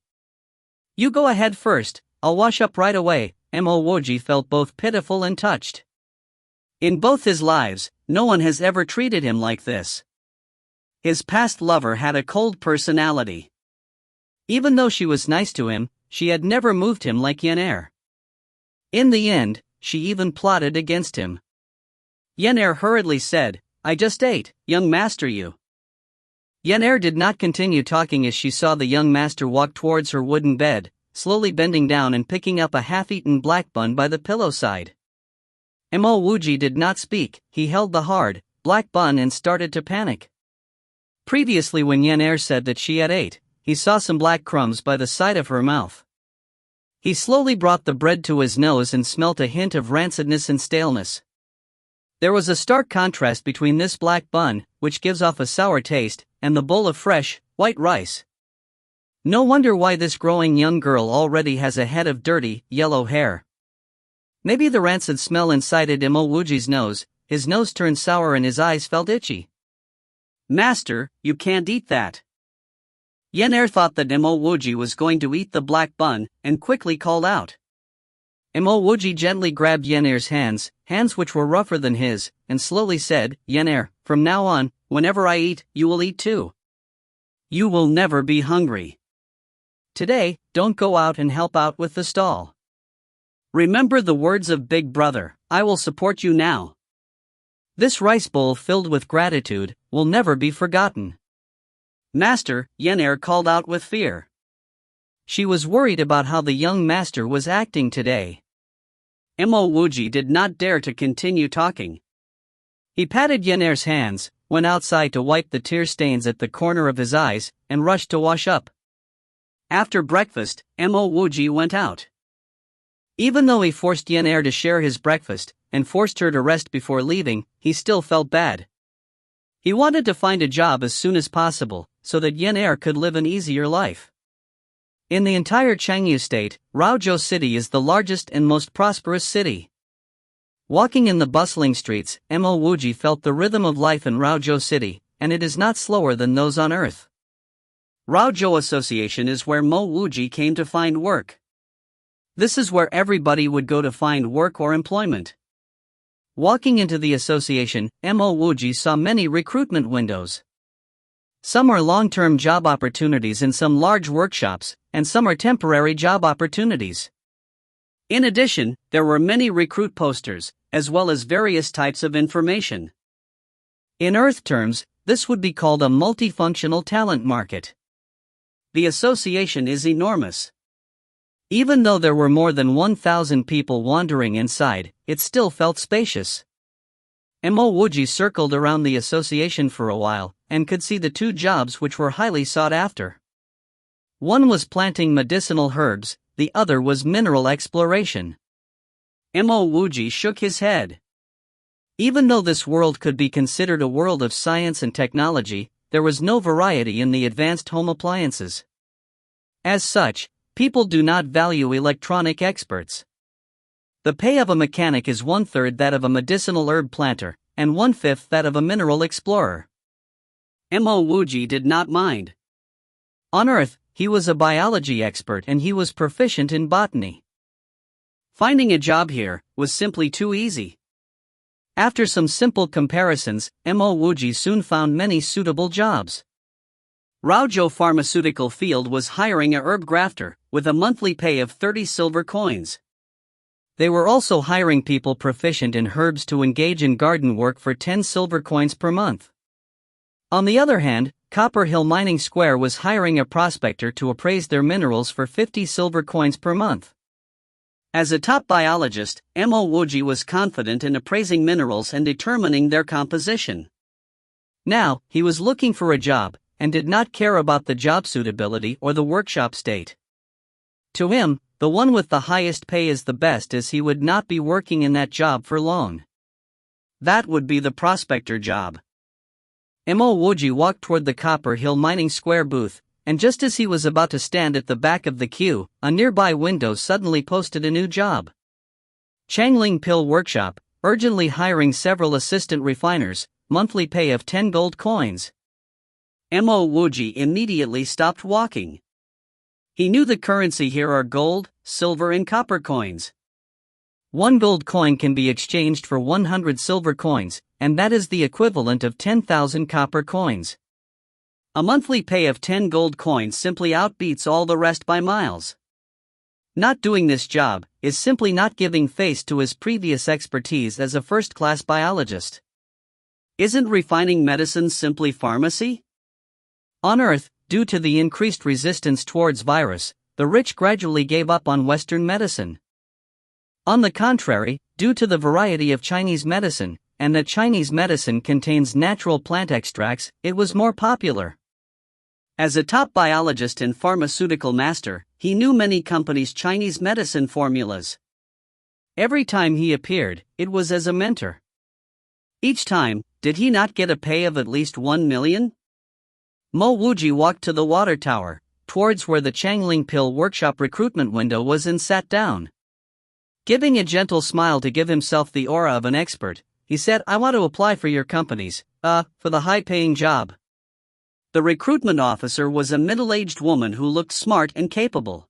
"You go ahead first, I'll wash up right away." Wuji felt both pitiful and touched. In both his lives, no one has ever treated him like this. His past lover had a cold personality. Even though she was nice to him, she had never moved him like Yener. In the end, she even plotted against him. Yener hurriedly said, "I just ate, young master you." Yener did not continue talking as she saw the young master walk towards her wooden bed, slowly bending down and picking up a half-eaten black bun by the pillow side. Wuji did not speak, he held the hard, black bun and started to panic. Previously when Yener said that she had ate, he saw some black crumbs by the side of her mouth. He slowly brought the bread to his nose and smelt a hint of rancidness and staleness. There was a stark contrast between this black bun, which gives off a sour taste, and the bowl of fresh, white rice. No wonder why this growing young girl already has a head of dirty, yellow hair. Maybe the rancid smell incited Wuji's nose, his nose turned sour and his eyes felt itchy. "Master, you can't eat that." Yener thought that Wuji was going to eat the black bun, and quickly called out. Wuji gently grabbed Yener's hands which were rougher than his, and slowly said, "Yener, from now on, whenever I eat, you will eat too. You will never be hungry. Today, don't go out and help out with the stall. Remember the words of Big Brother, I will support you now." This rice bowl filled with gratitude will never be forgotten. "Master," Yener called out with fear. She was worried about how the young master was acting today. Wuji did not dare to continue talking. He patted Yener's hands, went outside to wipe the tear stains at the corner of his eyes, and rushed to wash up. After breakfast, Wuji went out. Even though he forced Yener to share his breakfast, and forced her to rest before leaving, he still felt bad. He wanted to find a job as soon as possible, so that Yener could live an easier life. In the entire Changyu state, Raozhou City is the largest and most prosperous city. Walking in the bustling streets, Wuji felt the rhythm of life in Raozhou City, and it is not slower than those on earth. Raozhou Association is where Wuji came to find work. This is where everybody would go to find work or employment. Walking into the association, Wuji saw many recruitment windows. Some are long-term job opportunities in some large workshops, and some are temporary job opportunities. In addition, there were many recruit posters, as well as various types of information. In Earth terms, this would be called a multifunctional talent market. The association is enormous. Even though there were more than 1,000 people wandering inside, it still felt spacious. Wuji circled around the association for a while, and could see the two jobs which were highly sought after. One was planting medicinal herbs, the other was mineral exploration. Wuji shook his head. Even though this world could be considered a world of science and technology, there was no variety in the advanced home appliances. As such, people do not value electronic experts. The pay of a mechanic is 1/3 that of a medicinal herb planter, and 1/5 that of a mineral explorer. Wuji did not mind. On Earth, he was a biology expert and he was proficient in botany. Finding a job here was simply too easy. After some simple comparisons, Wuji soon found many suitable jobs. Raojo Pharmaceutical Field was hiring a herb grafter, with a monthly pay of 30 silver coins. They were also hiring people proficient in herbs to engage in garden work for 10 silver coins per month. On the other hand, Copper Hill Mining Square was hiring a prospector to appraise their minerals for 50 silver coins per month. As a top biologist, Wuji was confident in appraising minerals and determining their composition. Now, he was looking for a job, and did not care about the job suitability or the workshop state. To him, the one with the highest pay is the best, as he would not be working in that job for long. That would be the prospector job. Wuji walked toward the Copper Hill Mining Square booth, and just as he was about to stand at the back of the queue, a nearby window suddenly posted a new job. Changling Pill Workshop, urgently hiring several assistant refiners, monthly pay of 10 gold coins. Wuji immediately stopped walking. He knew the currency here are gold, silver and copper coins. 1 gold coin can be exchanged for 100 silver coins, and that is the equivalent of 10,000 copper coins. A monthly pay of 10 gold coins simply outbeats all the rest by miles. Not doing this job is simply not giving face to his previous expertise as a first-class biologist. Isn't refining medicine simply pharmacy? On Earth, due to the increased resistance towards virus, the rich gradually gave up on Western medicine. On the contrary, due to the variety of Chinese medicine, and that Chinese medicine contains natural plant extracts, it was more popular. As a top biologist and pharmaceutical master, he knew many companies' Chinese medicine formulas. Every time he appeared, it was as a mentor. Each time, did he not get a pay of at least 1 million? Wuji walked to the water tower, towards where the Changling Pill Workshop recruitment window was, and sat down. Giving a gentle smile to give himself the aura of an expert, he said, "I want to apply for your companies, for the high-paying job." The recruitment officer was a middle-aged woman who looked smart and capable.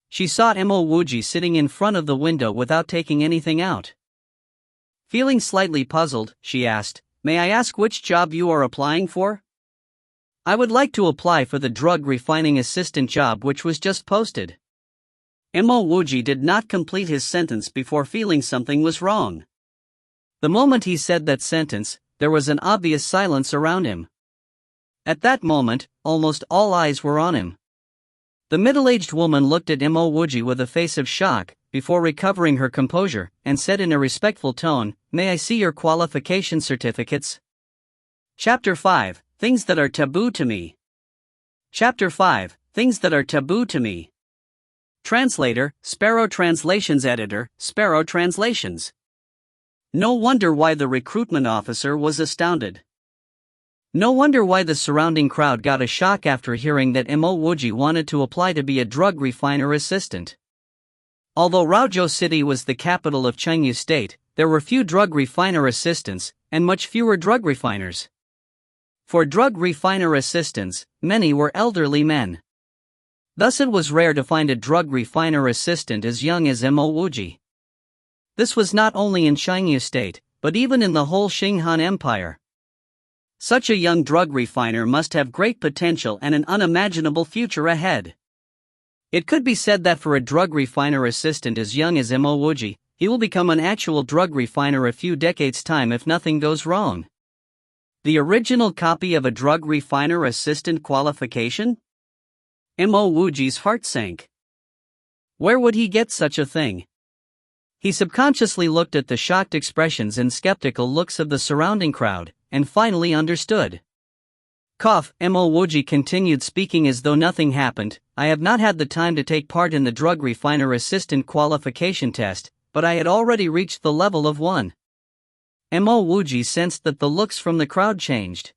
She saw Wuji sitting in front of the window without taking anything out. Feeling slightly puzzled, she asked, "May I ask which job you are applying for?" "I would like to apply for the drug refining assistant job which was just posted." Wuji did not complete his sentence before feeling something was wrong. The moment he said that sentence, there was an obvious silence around him. At that moment, almost all eyes were on him. The middle-aged woman looked at Wuji with a face of shock, before recovering her composure, and said in a respectful tone, "May I see your qualification certificates?" Chapter 5, Things that are taboo to me. Chapter 5, Things that are taboo to me. Translator, Sparrow Translations Editor, Sparrow Translations. No wonder why the recruitment officer was astounded. No wonder why the surrounding crowd got a shock after hearing that Wuji wanted to apply to be a drug refiner assistant. Although Raojo City was the capital of Chengyu State, there were few drug refiner assistants, and much fewer drug refiners. For drug refiner assistants, many were elderly men. Thus it was rare to find a drug refiner assistant as young as Wuji. This was not only in Chengyu State, but even in the whole Xinghan Empire. Such a young drug refiner must have great potential and an unimaginable future ahead. It could be said that for a drug refiner assistant as young as Wuji, he will become an actual drug refiner a few decades' time if nothing goes wrong. The original copy of a drug refiner assistant qualification? Wuji's heart sank. Where would he get such a thing? He subconsciously looked at the shocked expressions and skeptical looks of the surrounding crowd, and finally understood. Cough, Wuji continued, speaking as though nothing happened. I have not had the time to take part in the drug refiner assistant qualification test, but I had already reached the level of 1. Wuji sensed that the looks from the crowd changed.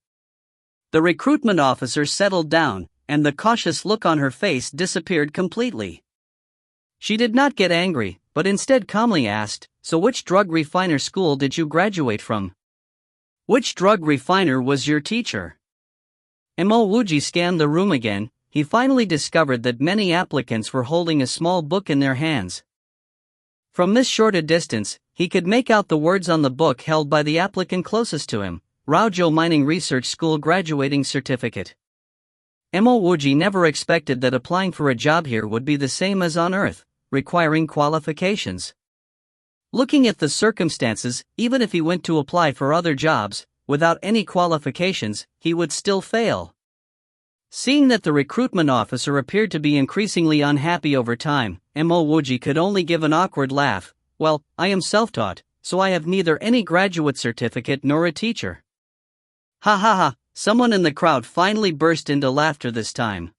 The recruitment officer settled down, and the cautious look on her face disappeared completely. She did not get angry, but instead calmly asked, "So which drug refiner school did you graduate from? Which drug refiner was your teacher?" Wuji scanned the room again. He finally discovered that many applicants were holding a small book in their hands. From this short a distance, he could make out the words on the book held by the applicant closest to him: Raojo Mining Research School Graduating Certificate. Wuji never expected that applying for a job here would be the same as on Earth, requiring qualifications. Looking at the circumstances, even if he went to apply for other jobs, without any qualifications, he would still fail. Seeing that the recruitment officer appeared to be increasingly unhappy over time, Wuji could only give an awkward laugh. "Well, I am self-taught, so I have neither any graduate certificate nor a teacher." Ha ha ha, someone in the crowd finally burst into laughter this time.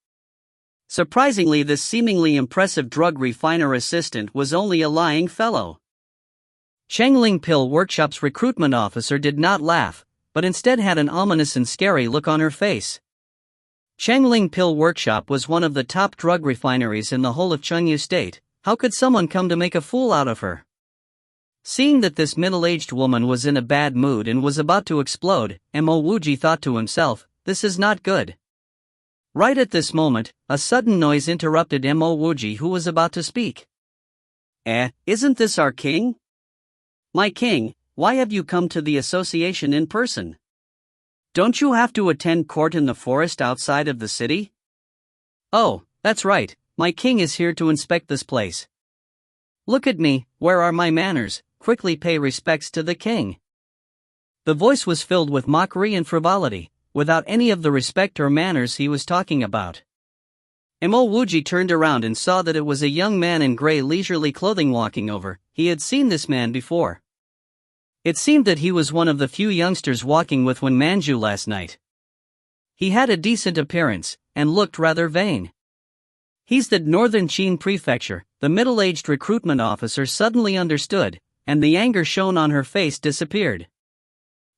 Surprisingly, this seemingly impressive drug refiner assistant was only a lying fellow. Changling Pill Workshop's recruitment officer did not laugh, but instead had an ominous and scary look on her face. Changling Pill Workshop was one of the top drug refineries in the whole of Chengyu State. How could someone come to make a fool out of her? Seeing that this middle-aged woman was in a bad mood and was about to explode, Wuji thought to himself, "This is not good." Right at this moment, a sudden noise interrupted Wuji, who was about to speak. Isn't this our king? My king, why have you come to the association in person? Don't you have to attend court in the forest outside of the city? Oh, that's right, my king is here to inspect this place. Look at me, where are my manners? Quickly pay respects to the king. The voice was filled with mockery and frivolity, without any of the respect or manners he was talking about. Wuji turned around and saw that it was a young man in gray leisurely clothing walking over. He had seen this man before. It seemed that he was one of the few youngsters walking with Wen Manju last night. He had a decent appearance, and looked rather vain. "He's the Northern Qin Prefecture," the middle-aged recruitment officer suddenly understood, and the anger shown on her face disappeared.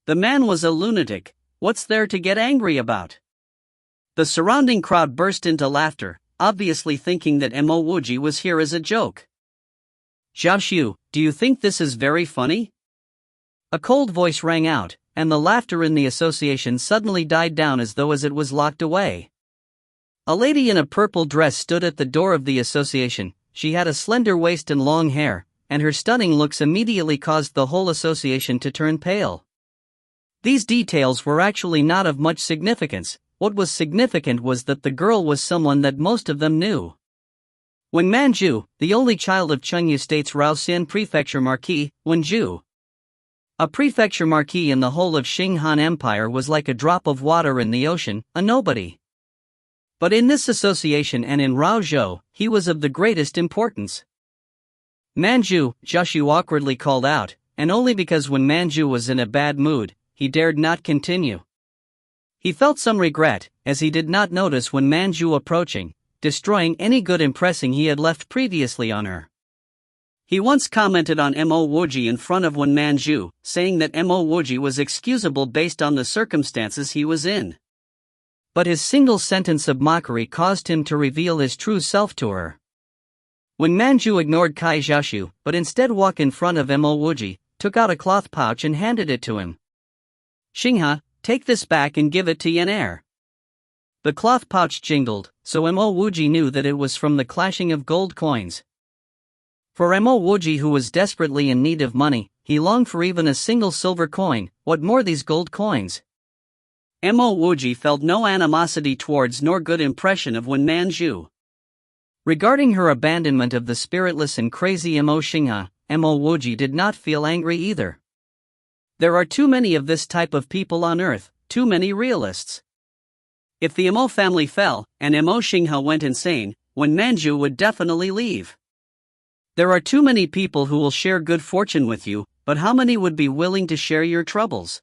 The man was a lunatic. What's there to get angry about? The surrounding crowd burst into laughter, obviously thinking that Wuji was here as a joke. "Xiaoxiu, do you think this is very funny?" A cold voice rang out, and the laughter in the association suddenly died down as though it was locked away. A lady in a purple dress stood at the door of the association. She had a slender waist and long hair, and her stunning looks immediately caused the whole association to turn pale. These details were actually not of much significance. What was significant was that the girl was someone that most of them knew. Wen Manju, the only child of Chengyu State's Raoxian Prefecture Marquis, Wenju. A prefecture marquis in the whole of Xinghan Empire was like a drop of water in the ocean, a nobody. But in this association and in Raozhou, he was of the greatest importance. "Manju," Xiaoxiu awkwardly called out, and only because when Manju was in a bad mood, he dared not continue. He felt some regret, as he did not notice when Manju approaching, destroying any good impression he had left previously on her. He once commented on Wuji in front of Wen Manju, saying that Wuji was excusable based on the circumstances he was in. But his single sentence of mockery caused him to reveal his true self to her. Wen Manju ignored Kai Xiaoxiu, but instead walked in front of Wuji, took out a cloth pouch and handed it to him. "Xingha, take this back and give it to Yan. The cloth pouch jingled, so Wuji knew that it was from the clashing of gold coins. For Wuji, who was desperately in need of money, he longed for even a single silver coin, what more these gold coins. Wuji felt no animosity towards nor good impression of Wen Manju. Regarding her abandonment of the spiritless and crazy Xingha, Wuji did not feel angry either. There are too many of this type of people on Earth, too many realists. If the family fell, and Xingha went insane, Wen Manju would definitely leave. There are too many people who will share good fortune with you, but how many would be willing to share your troubles?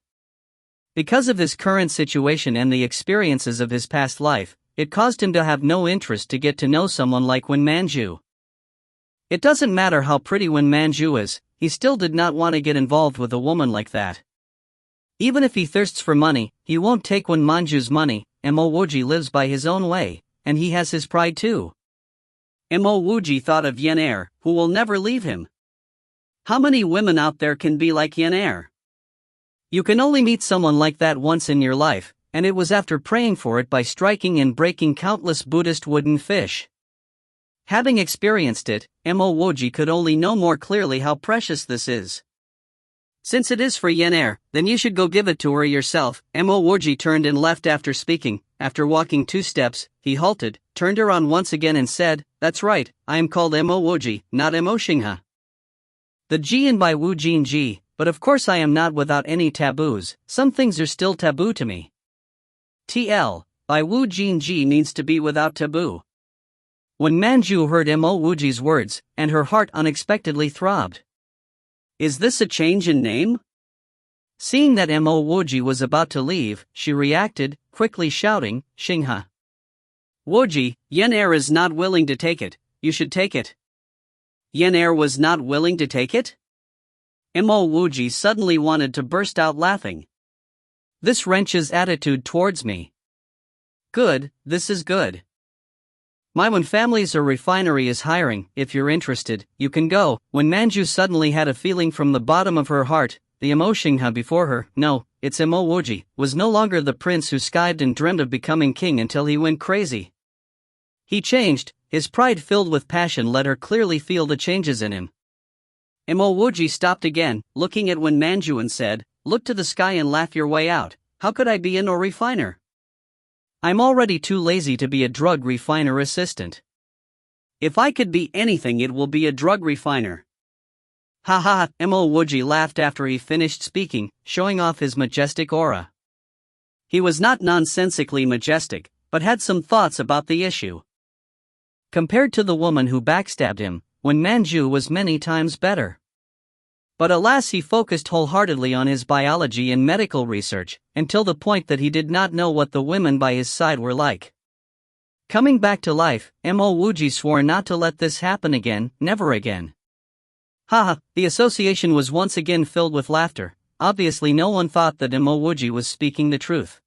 Because of his current situation and the experiences of his past life, it caused him to have no interest to get to know someone like Wen Manju. It doesn't matter how pretty Wen Manju is, he still did not want to get involved with a woman like that. Even if he thirsts for money, he won't take Wen Manju's money. Wuji lives by his own way, and he has his pride too. Wuji thought of Yenair, who will never leave him. How many women out there can be like Yenair? You can only meet someone like that once in your life, and it was after praying for it by striking and breaking countless Buddhist wooden fish. Having experienced it, Wuji could only know more clearly how precious this is. Since it is for Yenair, then you should go give it to her yourself. Wuji turned and left after speaking. After walking 2 steps, he halted, turned around once again and said, "That's right, I am called Wuji, not Shingha. The Ji in by Wu Jin Ji, but of course I am not without any taboos, some things are still taboo to me. TL, by Wu Jin Ji means to be without taboo." When Manju heard Wuji's words, and her heart unexpectedly throbbed. Is this a change in name? Seeing that Wuji was about to leave, she reacted, quickly shouting, "Shingha. Wuji, Yenair is not willing to take it, you should take it." Yenair was not willing to take it? Wuji suddenly wanted to burst out laughing. This wrenches attitude towards me. Good, this is good. My Wen family's refinery is hiring, if you're interested, you can go. When Manju suddenly had a feeling from the bottom of her heart, the Shingha before her, no, it's Wuji, was no longer the prince who skived and dreamed of becoming king until he went crazy. He changed, his pride filled with passion let her clearly feel the changes in him. Wuji stopped again, looking at Wen Manju and said, "Look to the sky and laugh your way out, how could I be a refiner? I'm already too lazy to be a drug refiner assistant. If I could be anything it will be a drug refiner." Ha ha, Wuji laughed after he finished speaking, showing off his majestic aura. He was not nonsensically majestic, but had some thoughts about the issue. Compared to the woman who backstabbed him, Wen Manju was many times better. But alas, he focused wholeheartedly on his biology and medical research, until the point that he did not know what the women by his side were like. Coming back to life, Wuji swore not to let this happen again, never again. Haha, the association was once again filled with laughter. Obviously no one thought that Wuji was speaking the truth.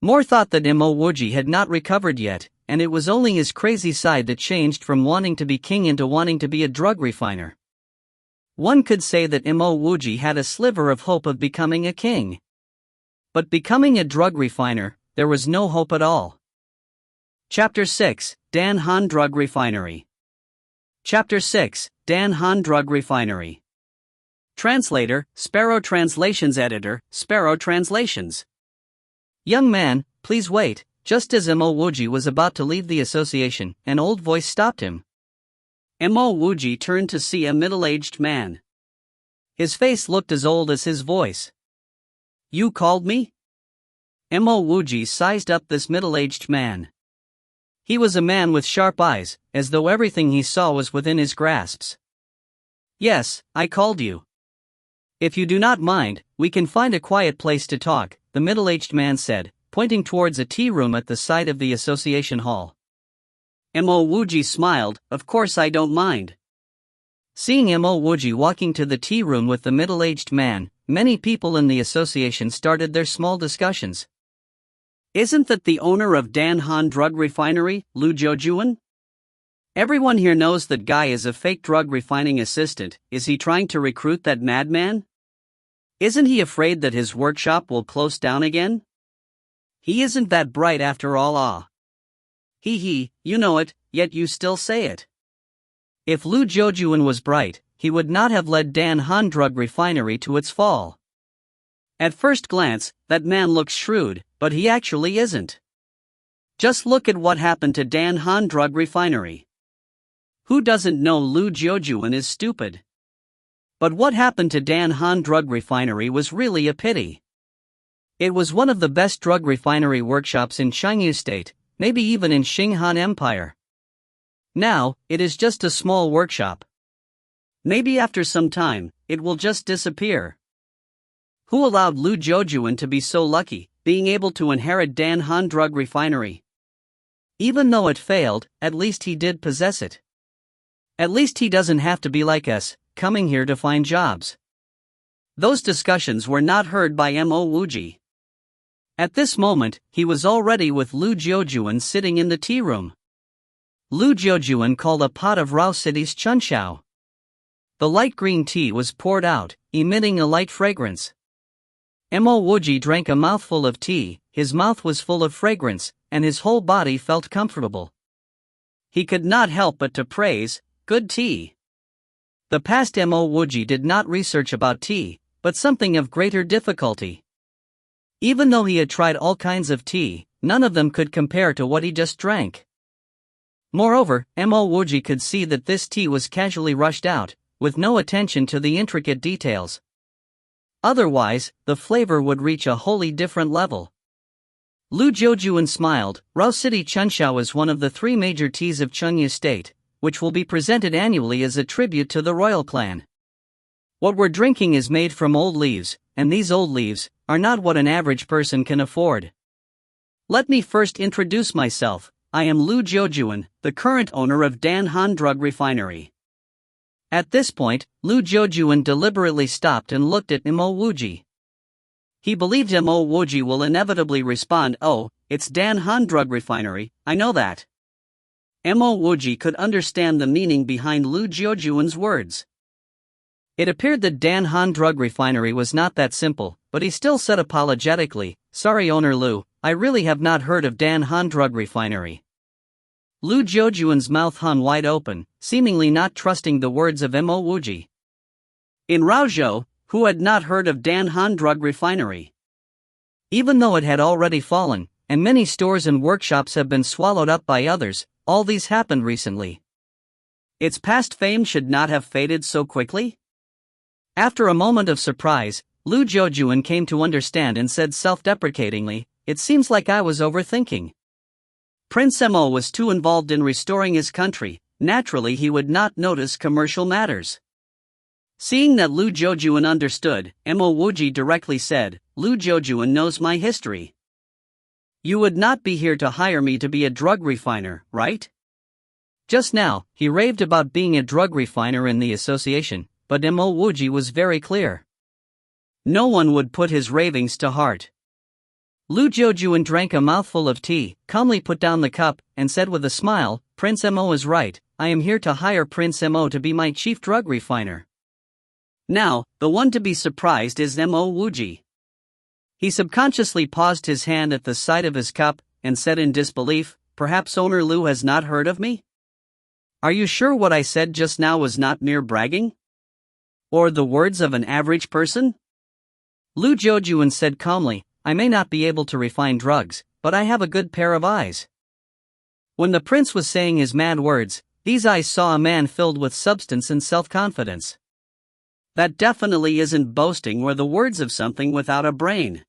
More thought that Wuji had not recovered yet, and it was only his crazy side that changed from wanting to be king into wanting to be a drug refiner. One could say that Wuji had a sliver of hope of becoming a king. But becoming a drug refiner, there was no hope at all. Chapter 6, Dan Han Drug Refinery. Chapter 6, Dan Han Drug Refinery. Translator, Sparrow Translations Editor, Sparrow Translations. Young man, please wait. Just as Wuji was about to leave the association, an old voice stopped him. Wuji turned to see a middle-aged man. His face looked as old as his voice. "You called me?" Wuji sized up this middle-aged man. He was a man with sharp eyes, as though everything he saw was within his grasps. "Yes, I called you. If you do not mind, we can find a quiet place to talk," the middle-aged man said, pointing towards a tea room at the side of the association hall. Wuji smiled, "Of course I don't mind." Seeing Wuji walking to the tea room with the middle-aged man, many people in the association started their small discussions. "Isn't that the owner of Dan Han Drug Refinery, Lu Jojuan? Everyone here knows that guy is a fake drug refining assistant. Is he trying to recruit that madman? Isn't he afraid that his workshop will close down again? He isn't that bright after all, ah. He, you know it, yet you still say it. If Lu Jojuan was bright, he would not have led Dan Han Drug Refinery to its fall. At first glance, that man looks shrewd, but he actually isn't. Just look at what happened to Dan Han Drug Refinery. Who doesn't know Lu Jojuan is stupid? But what happened to Dan Han Drug Refinery was really a pity. It was one of the best drug refinery workshops in Shangyu State, maybe even in Xinghan Empire. Now, it is just a small workshop. Maybe after some time, it will just disappear. Who allowed Lu Jojuan to be so lucky, being able to inherit Dan Han Drug Refinery? Even though it failed, at least he did possess it. At least he doesn't have to be like us, coming here to find jobs. Those discussions were not heard by Mo Wuji. At this moment, he was already with Lu Jojuan sitting in the tea room. Lu Jojuan called a pot of Rao City's chunshao. The light green tea was poured out, emitting a light fragrance. Mo Wuji drank a mouthful of tea, his mouth was full of fragrance, and his whole body felt comfortable. He could not help but to praise, good tea. The past Mo Wuji did not research about tea, but something of greater difficulty. Even though he had tried all kinds of tea, none of them could compare to what he just drank. Moreover, Mo Wuji could see that this tea was casually rushed out, with no attention to the intricate details. Otherwise, the flavor would reach a wholly different level. Lu Jojuan smiled. Rao City Chunshao is one of the 3 major teas of Chunyu State, which will be presented annually as a tribute to the royal clan. What we're drinking is made from old leaves, and these old leaves are not what an average person can afford. Let me first introduce myself. I am Lu Jojuan, the current owner of Dan Han Drug Refinery. At this point, Lu Jojuan deliberately stopped and looked at Mo Wuji. He believed Mo Wuji will inevitably respond, "Oh, it's Dan Han Drug Refinery, I know that." Mo Wuji could understand the meaning behind Lu Jojuan's words. It appeared that Dan Han Drug Refinery was not that simple, but he still said apologetically, "Sorry owner Lu, I really have not heard of Dan Han Drug Refinery." Lu Jojuan's mouth hung wide open, seemingly not trusting the words of Mo Wuji. In Raozhou, who had not heard of Dan Han Drug Refinery? Even though it had already fallen, and many stores and workshops have been swallowed up by others, all these happened recently. Its past fame should not have faded so quickly? After a moment of surprise, Lu Jojuan came to understand and said self-deprecatingly, "It seems like I was overthinking." Prince Mo was too involved in restoring his country, naturally he would not notice commercial matters. Seeing that Lu Jojuan understood, Mo Wuji directly said, "Lu Jojuan knows my history. You would not be here to hire me to be a drug refiner, right?" Just now, he raved about being a drug refiner in the association, but Mo Wuji was very clear. No one would put his ravings to heart. Lu Jojuan drank a mouthful of tea, calmly put down the cup, and said with a smile, "Prince Mo is right, I am here to hire Prince Mo to be my chief drug refiner." Now, the one to be surprised is Mo Wuji. He subconsciously paused his hand at the side of his cup, and said in disbelief, "Perhaps owner Lu has not heard of me? Are you sure what I said just now was not mere bragging? Or the words of an average person?" Lu Jojuan said calmly, "I may not be able to refine drugs, but I have a good pair of eyes." When the prince was saying his mad words, these eyes saw a man filled with substance and self-confidence. That definitely isn't boasting or the words of something without a brain.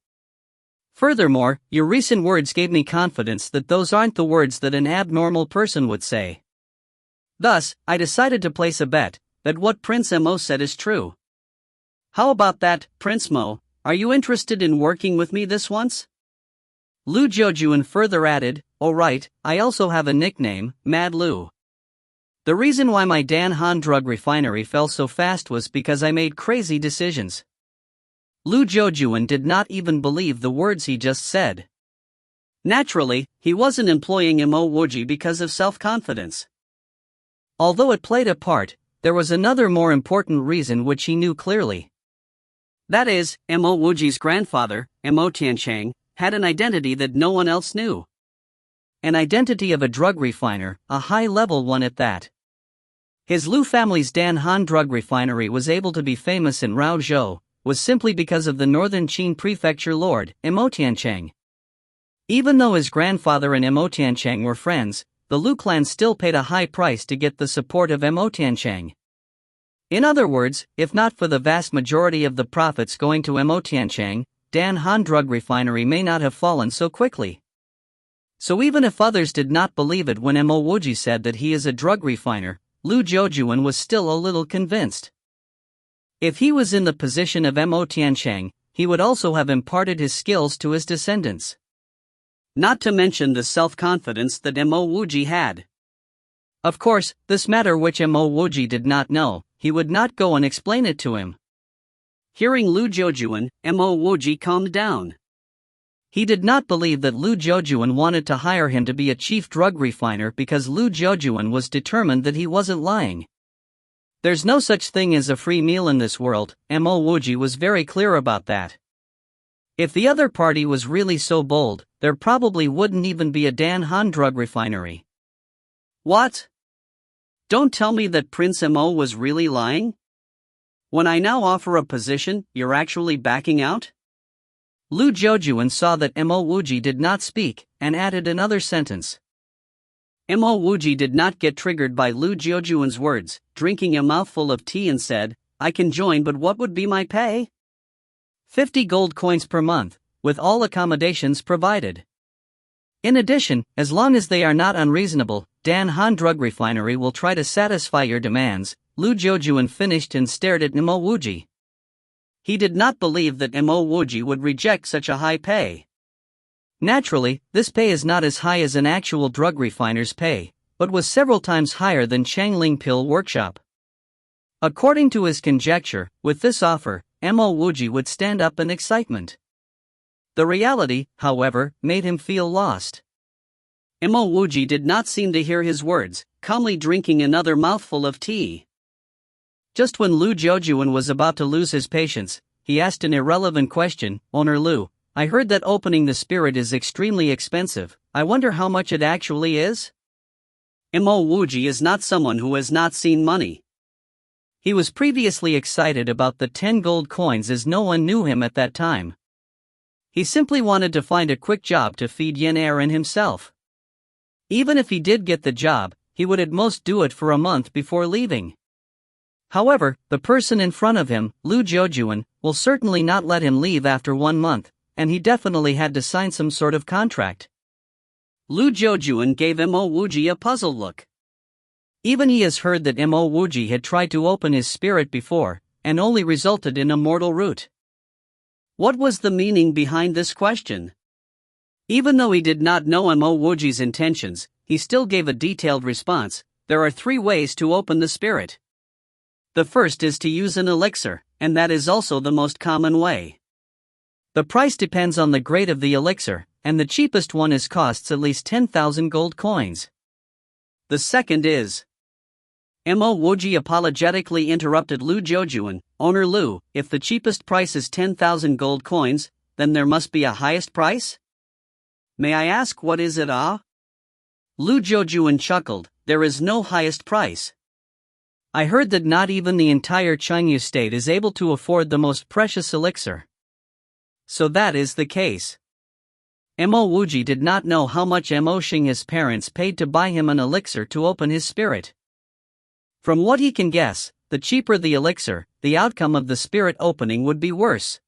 Furthermore, your recent words gave me confidence that those aren't the words that an abnormal person would say. Thus, I decided to place a bet that what Prince Mo said is true. How about that, Prince Mo? Are you interested in working with me this once? Lu Jojuan further added, "Oh right, I also have a nickname, Mad Lu. The reason why my Dan Han Drug Refinery fell so fast was because I made crazy decisions." Lu Jojuan did not even believe the words he just said. Naturally, he wasn't employing Mo Wuji because of self-confidence. Although it played a part, there was another more important reason which he knew clearly. That is, Mo Wuji's grandfather, Mo Tianchang, had an identity that no one else knew. An identity of a drug refiner, a high-level one at that. His Lu family's Dan Han Drug Refinery was able to be famous in Raozhou, was simply because of the northern Qin prefecture lord, Mo Tianchang. Even though his grandfather and Mo Tianchang were friends, the Lu clan still paid a high price to get the support of Mo Tianchang. In other words, if not for the vast majority of the profits going to Mo Tianchang, Dan Han Drug Refinery may not have fallen so quickly. So even if others did not believe it when Mo Wuji said that he is a drug refiner, Lu Zhoujuan was still a little convinced. If he was in the position of Mo Tiancheng, he would also have imparted his skills to his descendants. Not to mention the self-confidence that Mo Wuji had. Of course, this matter which Mo Wuji did not know, he would not go and explain it to him. Hearing Lu Zhoujuan, Mo Wuji calmed down. He did not believe that Lu Zhoujuan wanted to hire him to be a chief drug refiner because Lu Zhoujuan was determined that he wasn't lying. There's no such thing as a free meal in this world, Mo Wuji was very clear about that. If the other party was really so bold, there probably wouldn't even be a Dan Han drug refinery. What? Don't tell me that Prince Mo was really lying? When I now offer a position, you're actually backing out? Lu Zhoujuan saw that Mo Wuji did not speak, and added another sentence. Mo Wuji did not get triggered by Lu Zhoujuan's words, drinking a mouthful of tea and said, I can join, but what would be my pay? 50 gold coins per month, with all accommodations provided. In addition, as long as they are not unreasonable, Dan Han Drug Refinery will try to satisfy your demands. Lu Zhoujuan finished and stared at Mo Wuji. He did not believe that Mo Wuji would reject such a high pay. Naturally, this pay is not as high as an actual drug refiner's pay, but was several times higher than Changling Pill Workshop. According to his conjecture, with this offer, Mo Wuji would stand up in excitement. The reality, however, made him feel lost. Mo Wuji did not seem to hear his words, calmly drinking another mouthful of tea. Just when Lu Zhoujuan was about to lose his patience, he asked an irrelevant question, Owner Lu, I heard that opening the spirit is extremely expensive, I wonder how much it actually is? Mo Wuji is not someone who has not seen money. He was previously excited about the 10 gold coins as no one knew him at that time. He simply wanted to find a quick job to feed Yen Er and himself. Even if he did get the job, he would at most do it for a month before leaving. However, the person in front of him, Lu Zhoujuan, will certainly not let him leave after 1 month, and he definitely had to sign some sort of contract. Lu Zhoujuan gave Mo Wuji a puzzled look. Even he has heard that Mo Wuji had tried to open his spirit before, and only resulted in a mortal root. What was the meaning behind this question? Even though he did not know Mo Wuji's intentions, he still gave a detailed response. There are 3 ways to open the spirit. The first is to use an elixir, and that is also the most common way. The price depends on the grade of the elixir, and the cheapest one costs at least 10,000 gold coins. The second is. Mo Wuji apologetically interrupted Lu Zhoujuan, Owner Lu, if the cheapest price is 10,000 gold coins, then there must be a highest price? May I ask what is it? Lu Zhoujuan chuckled, there is no highest price. I heard that not even the entire Chengyu state is able to afford the most precious elixir. So that is the case. Mo Wuji did not know how much Mo Xing his parents paid to buy him an elixir to open his spirit. From what he can guess, the cheaper the elixir, the outcome of the spirit opening would be worse.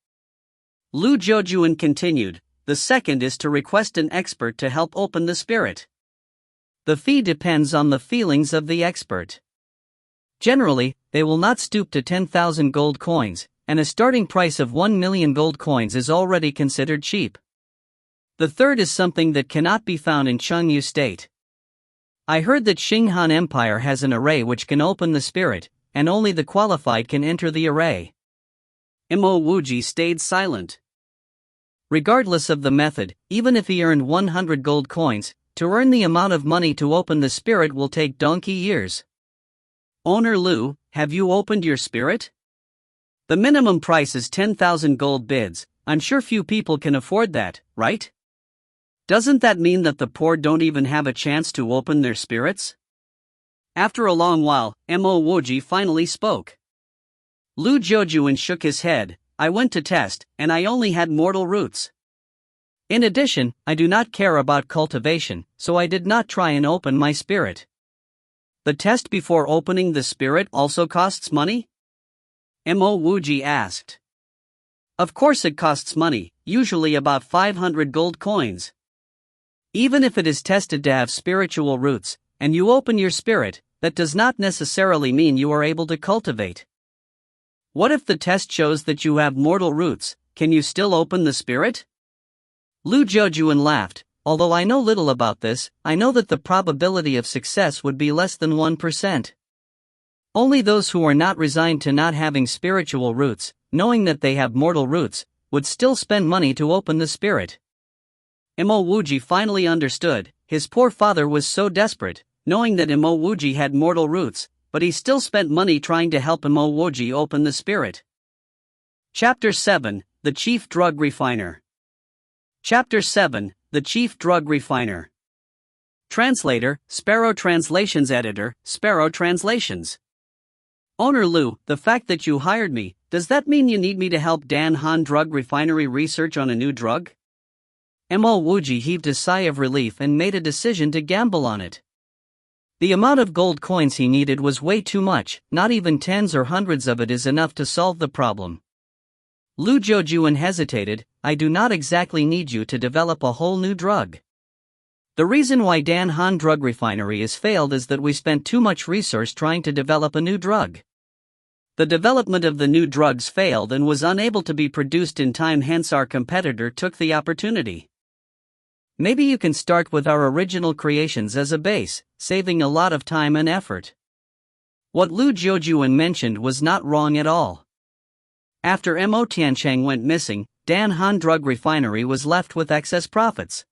Lu Zhoujuan continued, the second is to request an expert to help open the spirit. The fee depends on the feelings of the expert. Generally, they will not stoop to 10,000 gold coins, and a starting price of 1 million gold coins is already considered cheap. The third is something that cannot be found in Chengyu State. I heard that Xinghan Empire has an array which can open the spirit, and only the qualified can enter the array. Mo Wuji stayed silent. Regardless of the method, even if he earned 100 gold coins, to earn the amount of money to open the spirit will take donkey years. Owner Lu, have you opened your spirit? The minimum price is 10,000 gold bids, I'm sure few people can afford that, right? Doesn't that mean that the poor don't even have a chance to open their spirits? After a long while, Mo Wuji finally spoke. Lu Zhoujuan shook his head, I went to test, and I only had mortal roots. In addition, I do not care about cultivation, so I did not try and open my spirit. The test before opening the spirit also costs money? Mo Wuji asked. Of course it costs money, usually about 500 gold coins. Even if it is tested to have spiritual roots, and you open your spirit, that does not necessarily mean you are able to cultivate. What if the test shows that you have mortal roots? Can you still open the spirit? Lu Jojuan laughed. Although I know little about this, I know that the probability of success would be less than 1%. Only those who are not resigned to not having spiritual roots, knowing that they have mortal roots, would still spend money to open the spirit. Wuji finally understood. His poor father was so desperate, knowing that Wuji had mortal roots, but he still spent money trying to help Wuji open the spirit. Chapter 7, The Chief Drug Refiner. Chapter 7, The Chief Drug Refiner. Translator, Sparrow Translations Editor, Sparrow Translations. Owner Lu, the fact that you hired me, does that mean you need me to help Dan Han Drug Refinery research on a new drug? Wuji heaved a sigh of relief and made a decision to gamble on it. The amount of gold coins he needed was way too much, not even tens or hundreds of it is enough to solve the problem. Lu Jojuan hesitated. I do not exactly need you to develop a whole new drug. The reason why Dan Han Drug Refinery has failed is that we spent too much resource trying to develop a new drug. The development of the new drugs failed and was unable to be produced in time, hence our competitor took the opportunity. Maybe you can start with our original creations as a base, saving a lot of time and effort. What Lu Jojuan mentioned was not wrong at all. After Mo Tiancheng went missing, Dan Han Drug Refinery was left with excess profits.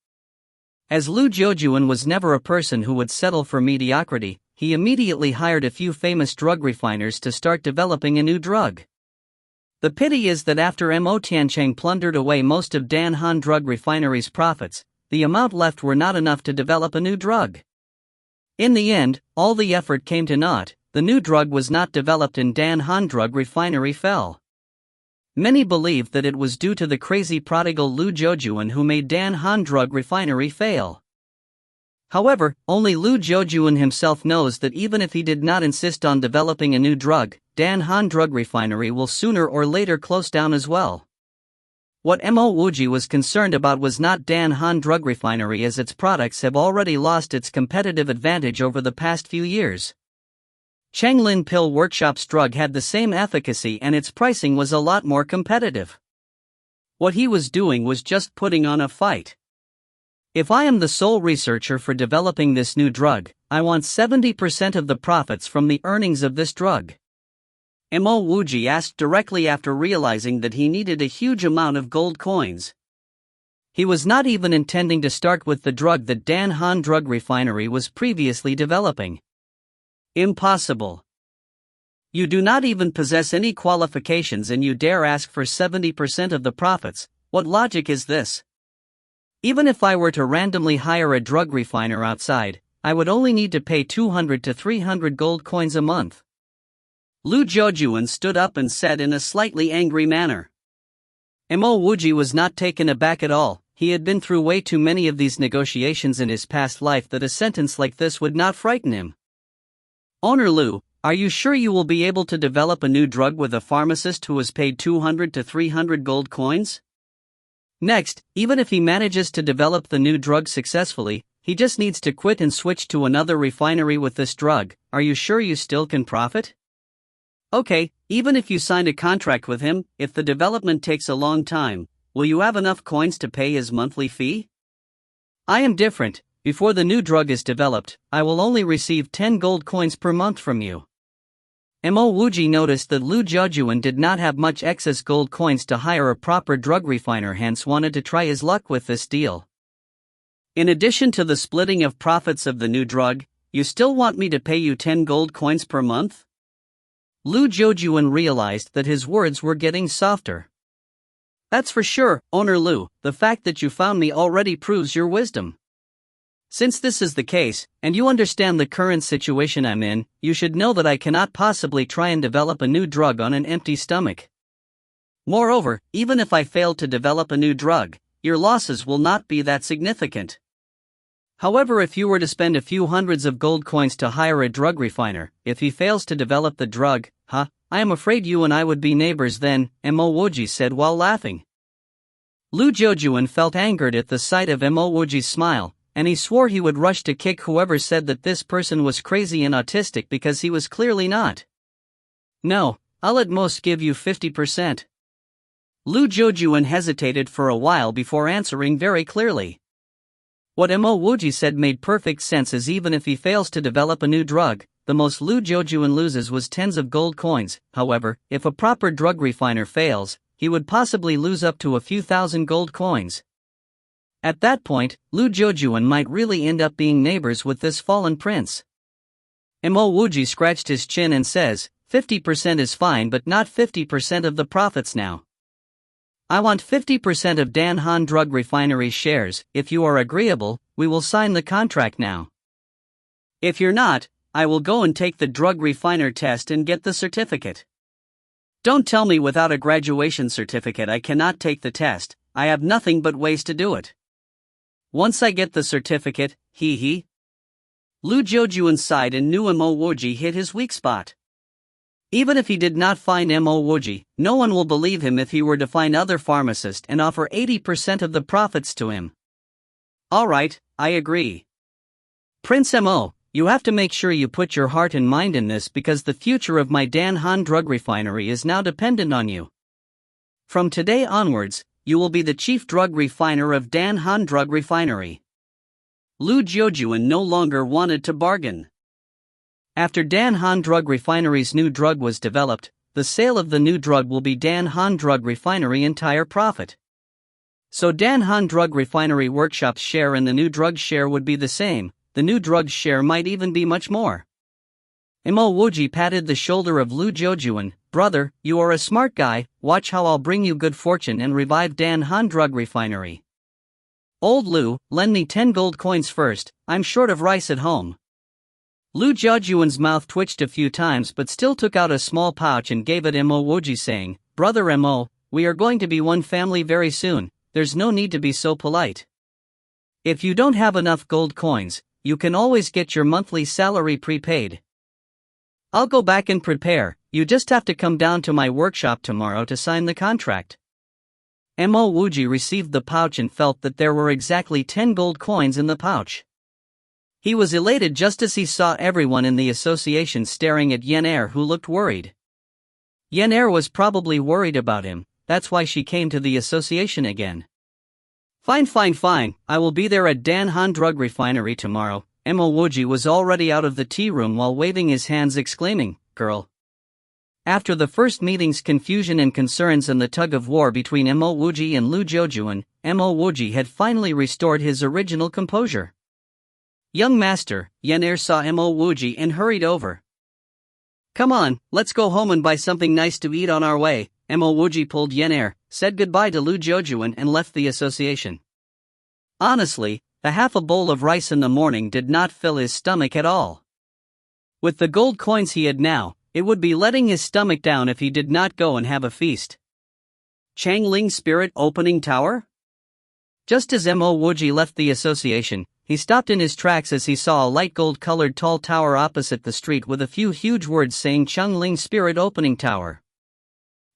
As Lu Jojuan was never a person who would settle for mediocrity, he immediately hired a few famous drug refiners to start developing a new drug. The pity is that after Mo Tiancheng plundered away most of Dan Han Drug Refinery's profits, the amount left were not enough to develop a new drug. In the end, all the effort came to naught. The new drug was not developed and Dan Han Drug Refinery fell. Many believe that it was due to the crazy prodigal Lu Jojuan who made Dan Han Drug Refinery fail. However, only Lu Jojuan himself knows that even if he did not insist on developing a new drug, Dan Han Drug Refinery will sooner or later close down as well. What Wuji was concerned about was not Dan Han Drug Refinery, as its products have already lost its competitive advantage over the past few years. Chenglin Pill Workshop's drug had the same efficacy and its pricing was a lot more competitive. What he was doing was just putting on a fight. If I am the sole researcher for developing this new drug, I want 70% of the profits from the earnings of this drug. Wuji asked directly after realizing that he needed a huge amount of gold coins. He was not even intending to start with the drug that Dan Han Drug Refinery was previously developing. Impossible. You do not even possess any qualifications and you dare ask for 70% of the profits. What logic is this? Even if I were to randomly hire a drug refiner outside, I would only need to pay 200 to 300 gold coins a month. Lu Jojuan stood up and said in a slightly angry manner. Wuji was not taken aback at all. He had been through way too many of these negotiations in his past life that a sentence like this would not frighten him. Owner Lu, are you sure you will be able to develop a new drug with a pharmacist who was paid 200 to 300 gold coins? Next, even if he manages to develop the new drug successfully, he just needs to quit and switch to another refinery with this drug. Are you sure you still can profit? Okay, even if you signed a contract with him, if the development takes a long time, will you have enough coins to pay his monthly fee? I am different. Before the new drug is developed, I will only receive 10 gold coins per month from you. Wuji noticed that Lu Jojuan did not have much excess gold coins to hire a proper drug refiner, hence wanted to try his luck with this deal. In addition to the splitting of profits of the new drug, you still want me to pay you 10 gold coins per month? Lu Jojuan realized that his words were getting softer. That's for sure, Owner Lu. The fact that you found me already proves your wisdom. Since this is the case, and you understand the current situation I'm in, you should know that I cannot possibly try and develop a new drug on an empty stomach. Moreover, even if I fail to develop a new drug, your losses will not be that significant. However, if you were to spend a few hundreds of gold coins to hire a drug refiner, if he fails to develop the drug, I am afraid you and I would be neighbors then, Wuji said while laughing. Lu Jojuan felt angered at the sight of Wuji's smile. and he swore he would rush to kick whoever said that this person was crazy and autistic because he was clearly not. No, I'll at most give you 50%. Lu Jojuan hesitated for a while before answering very clearly. What Wuji said made perfect sense, as even if he fails to develop a new drug, the most Lu Jojuan loses was tens of gold coins. However, if a proper drug refiner fails, he would possibly lose up to a few thousand gold coins. At that point, Lu Jojuan might really end up being neighbors with this fallen prince. Wuji scratched his chin and says, 50% is fine, but not 50% of the profits now. I want 50% of Dan Han Drug Refinery's shares. If you are agreeable, we will sign the contract now. If you're not, I will go and take the drug refiner test and get the certificate. Don't tell me without a graduation certificate I cannot take the test. I have nothing but ways to do it. Once I get the certificate, hee. Lu Jojuan sighed and knew Wuji hit his weak spot. Even if he did not find Wuji, no one will believe him if he were to find other pharmacists and offer 80% of the profits to him. Alright, I agree. Prince Mo, you have to make sure you put your heart and mind in this, because the future of my Dan Han Drug Refinery is now dependent on you. From today onwards, you will be the chief drug refiner of Dan Han Drug Refinery. Lu Jojuan no longer wanted to bargain. After Dan Han Drug Refinery's new drug was developed, the sale of the new drug will be Dan Han Drug Refinery entire profit. So Dan Han Drug Refinery Workshop's share and the new drug's share would be the same. The new drug's share might even be much more. Wuji patted the shoulder of Lu Jojuan. Brother, you are a smart guy, watch how I'll bring you good fortune and revive Dan Han Drug Refinery. Old Lu, lend me 10 gold coins first, I'm short of rice at home. Lu Jojuan's mouth twitched a few times but still took out a small pouch and gave it Wuji, saying, Brother Mo, we are going to be one family very soon, there's no need to be so polite. If you don't have enough gold coins, you can always get your monthly salary prepaid. I'll go back and prepare, you just have to come down to my workshop tomorrow to sign the contract. Wuji received the pouch and felt that there were exactly 10 gold coins in the pouch. He was elated just as he saw everyone in the association staring at Yenair, who looked worried. Yenair was probably worried about him, that's why she came to the association again. Fine, I will be there at Dan Han Drug Refinery tomorrow. Wuji was already out of the tea room while waving his hands, exclaiming, Girl. After the first meeting's confusion and concerns and the tug-of-war between Wuji and Lu Jojuan, Wuji had finally restored his original composure. Young master, Yenair saw Wuji and hurried over. Come on, let's go home and buy something nice to eat on our way. Wuji pulled Yenair, said goodbye to Lu Jojuan and left the association. Honestly, the half a bowl of rice in the morning did not fill his stomach at all. With the gold coins he had now, it would be letting his stomach down if he did not go and have a feast. Changling Spirit Opening Tower? Just as Wuji left the association, he stopped in his tracks as he saw a light gold-colored tall tower opposite the street with a few huge words saying Changling Spirit Opening Tower.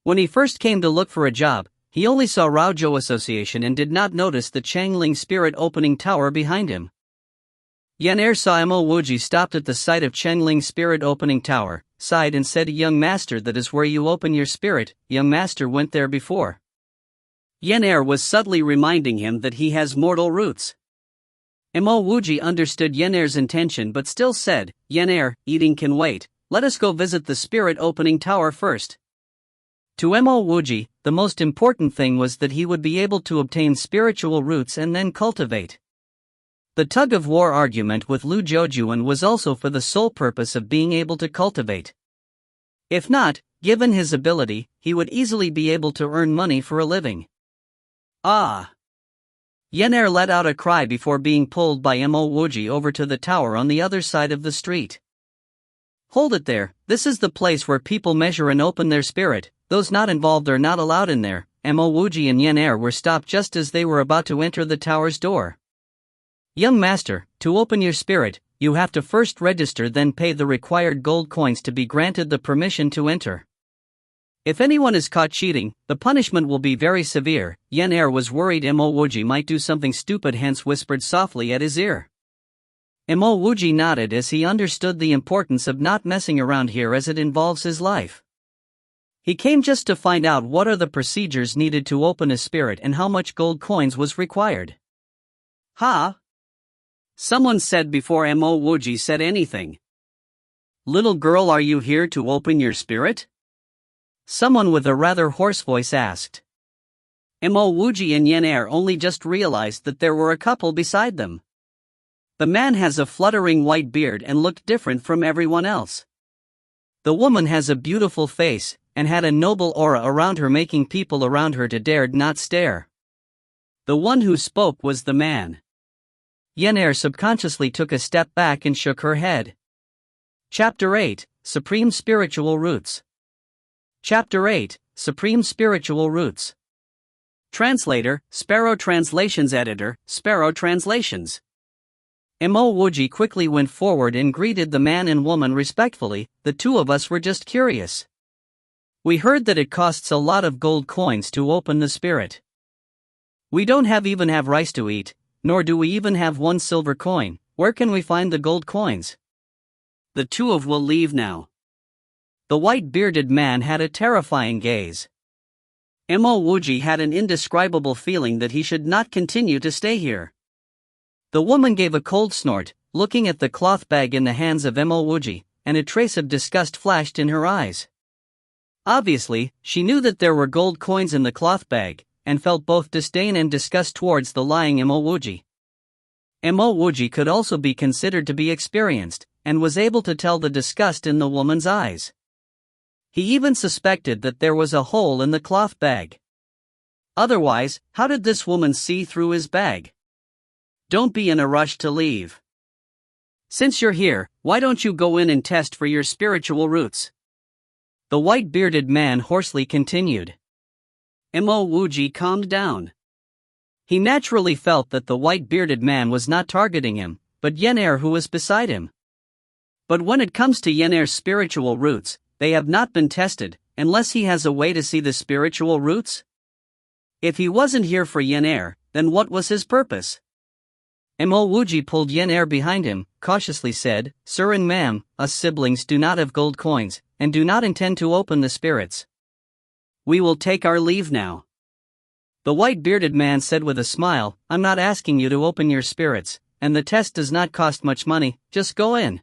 When he first came to look for a job, he only saw Raozhou Association and did not notice the Changling Spirit Opening Tower behind him. Yenair saw Wuji stopped at the sight of Changling Spirit Opening Tower, sighed and said, Young master, that is where you open your spirit. Young master went there before. Yenair was subtly reminding him that he has mortal roots. Wuji understood Yenair's intention but still said, Yenair, eating can wait, let us go visit the spirit opening tower first. To Wuji, the most important thing was that he would be able to obtain spiritual roots and then cultivate. The tug-of-war argument with Lu Jojuan was also for the sole purpose of being able to cultivate. If not, given his ability, he would easily be able to earn money for a living. Ah! Yenair let out a cry before being pulled by Wuji over to the tower on the other side of the street. Hold it there, this is the place where people measure and open their spirit, those not involved are not allowed in there. Wuji and Yenair were stopped just as they were about to enter the tower's door. Young master, to open your spirit, you have to first register, then pay the required gold coins to be granted the permission to enter. If anyone is caught cheating, the punishment will be very severe. Yen Er was worried Imo Wuji might do something stupid, hence whispered softly at his ear. Imo Wuji nodded as he understood the importance of not messing around here as it involves his life. He came just to find out what are the procedures needed to open a spirit and how much gold coins was required. Ha! Someone said before Imo Wuji said anything. Little girl, are you here to open your spirit? Someone with a rather hoarse voice asked. Imo Wuji and Yen Er only just realized that there were a couple beside them. The man has a fluttering white beard and looked different from everyone else. The woman has a beautiful face and had a noble aura around her, making people around her to dare not stare. The one who spoke was the man. Yen Er subconsciously took a step back and shook her head. Chapter 8, Supreme Spiritual Roots. Chapter 8, Supreme Spiritual Roots. Translator, Sparrow Translations. Editor, Sparrow Translations. Imo Wuji quickly went forward and greeted the man and woman respectfully. The two of us were just curious. We heard that it costs a lot of gold coins to open the spirit. We don't even have rice to eat, nor do we even have one silver coin. Where can we find the gold coins? The two of will leave now. The white-bearded man had a terrifying gaze. Imo Wuji had an indescribable feeling that he should not continue to stay here. The woman gave a cold snort, looking at the cloth bag in the hands of Imo Wuji, and a trace of disgust flashed in her eyes. Obviously, she knew that there were gold coins in the cloth bag, and felt both disdain and disgust towards the lying Imo Wuji. Imo Wuji could also be considered to be experienced, and was able to tell the disgust in the woman's eyes. He even suspected that there was a hole in the cloth bag. Otherwise, how did this woman see through his bag? Don't be in a rush to leave. Since you're here, why don't you go in and test for your spiritual roots? The white-bearded man hoarsely continued. Imo Wuji calmed down. He naturally felt that the white-bearded man was not targeting him, but Yen Er, who was beside him. But when it comes to Yen Er's spiritual roots, they have not been tested, unless he has a way to see the spiritual roots. If he wasn't here for Yen Er, then what was his purpose? Imo Wuji pulled Yen Er behind him, cautiously said, Sir and ma'am, us siblings do not have gold coins, and do not intend to open the spirits. We will take our leave now. The white-bearded man said with a smile, I'm not asking you to open your spirits, and the test does not cost much money, just go in.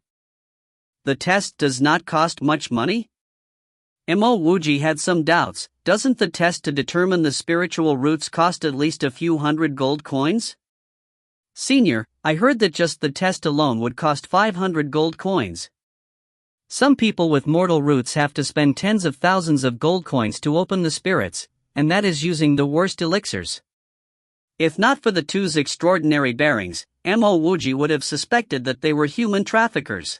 The test does not cost much money? Imo Wuji had some doubts. Doesn't the test to determine the spiritual roots cost at least a few hundred gold coins? Senior, I heard that just the test alone would cost 500 gold coins. Some people with mortal roots have to spend tens of thousands of gold coins to open the spirits, and that is using the worst elixirs. If not for the two's extraordinary bearings, Imo Wuji would have suspected that they were human traffickers.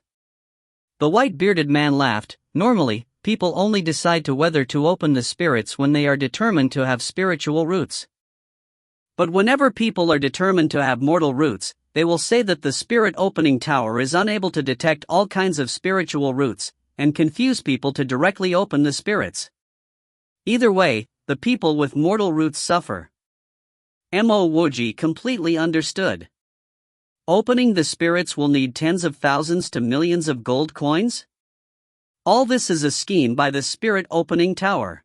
The white-bearded man laughed. Normally, people only decide to whether to open the spirits when they are determined to have spiritual roots. But whenever people are determined to have mortal roots, they will say that the spirit opening tower is unable to detect all kinds of spiritual roots, and confuse people to directly open the spirits. Either way, the people with mortal roots suffer. Imo Wuji completely understood. Opening the spirits will need tens of thousands to millions of gold coins? All this is a scheme by the Spirit Opening Tower.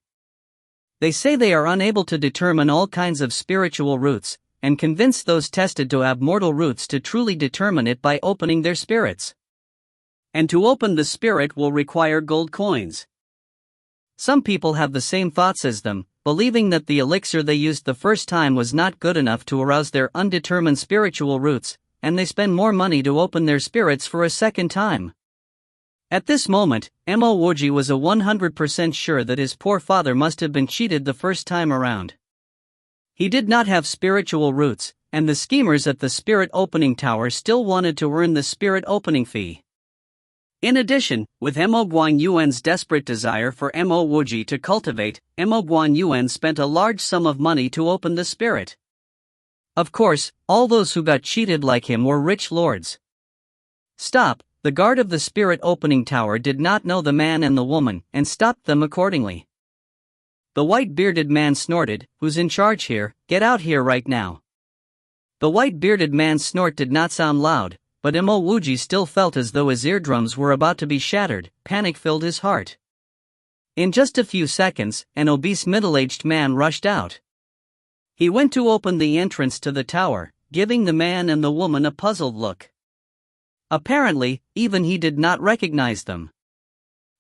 They say they are unable to determine all kinds of spiritual roots, and convince those tested to have mortal roots to truly determine it by opening their spirits. And to open the spirit will require gold coins. Some people have the same thoughts as them, believing that the elixir they used the first time was not good enough to arouse their undetermined spiritual roots, and they spend more money to open their spirits for a second time. At this moment, Imo Wuji was 100% sure that his poor father must have been cheated the first time around. He did not have spiritual roots, and the schemers at the Spirit Opening Tower still wanted to earn the spirit opening fee. In addition, with Imo Guanyuan's desperate desire for Imo Wuji to cultivate, Imo Guanyuan spent a large sum of money to open the spirit. Of course, all those who got cheated like him were rich lords. Stop! The guard of the Spirit Opening Tower did not know the man and the woman, and stopped them accordingly. The white-bearded man snorted, "Who's in charge here? Get out here right now." The white-bearded man's snort did not sound loud, but Wuji still felt as though his eardrums were about to be shattered. Panic filled his heart. In just a few seconds, an obese middle-aged man rushed out. He went to open the entrance to the tower, giving the man and the woman a puzzled look. Apparently, even he did not recognize them.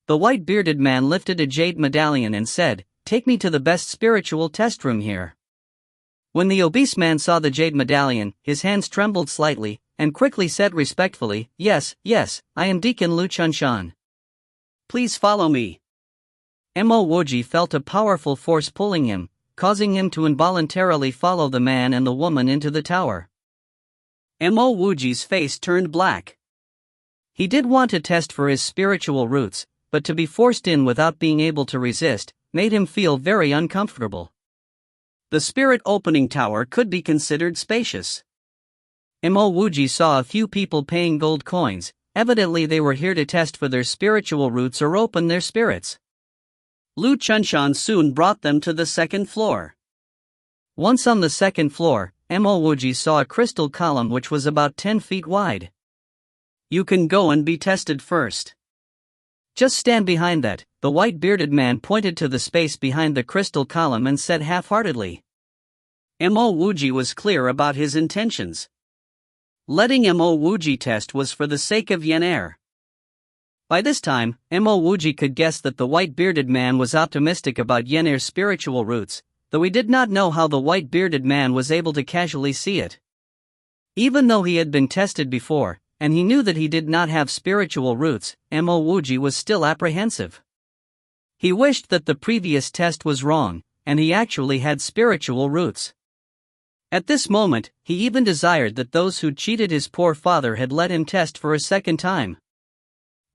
The white-bearded man lifted a jade medallion and said, "Take me to the best spiritual test room here." When the obese man saw the jade medallion, his hands trembled slightly, and quickly said respectfully, "Yes, I am Deacon Lu Chunshan. Please follow me." Wuji felt a powerful force pulling him, causing him to involuntarily follow the man and the woman into the tower. Wuji's face turned black. He did want to test for his spiritual roots, but to be forced in without being able to resist made him feel very uncomfortable. The spirit opening tower could be considered spacious. Wuji saw a few people paying gold coins. Evidently they were here to test for their spiritual roots or open their spirits. Lu Chunshan soon brought them to the second floor. Once on the second floor, Wuji saw a crystal column which was about 10 feet wide. "You can go and be tested first. Just stand behind that," the white-bearded man pointed to the space behind the crystal column and said half-heartedly. Wuji was clear about his intentions. Letting Wuji test was for the sake of Yenair. By this time, Wuji could guess that the white-bearded man was optimistic about Yenair's spiritual roots, though he did not know how the white-bearded man was able to casually see it. Even though he had been tested before, and he knew that he did not have spiritual roots, Wuji was still apprehensive. He wished that the previous test was wrong, and he actually had spiritual roots. At this moment, he even desired that those who cheated his poor father had let him test for a second time.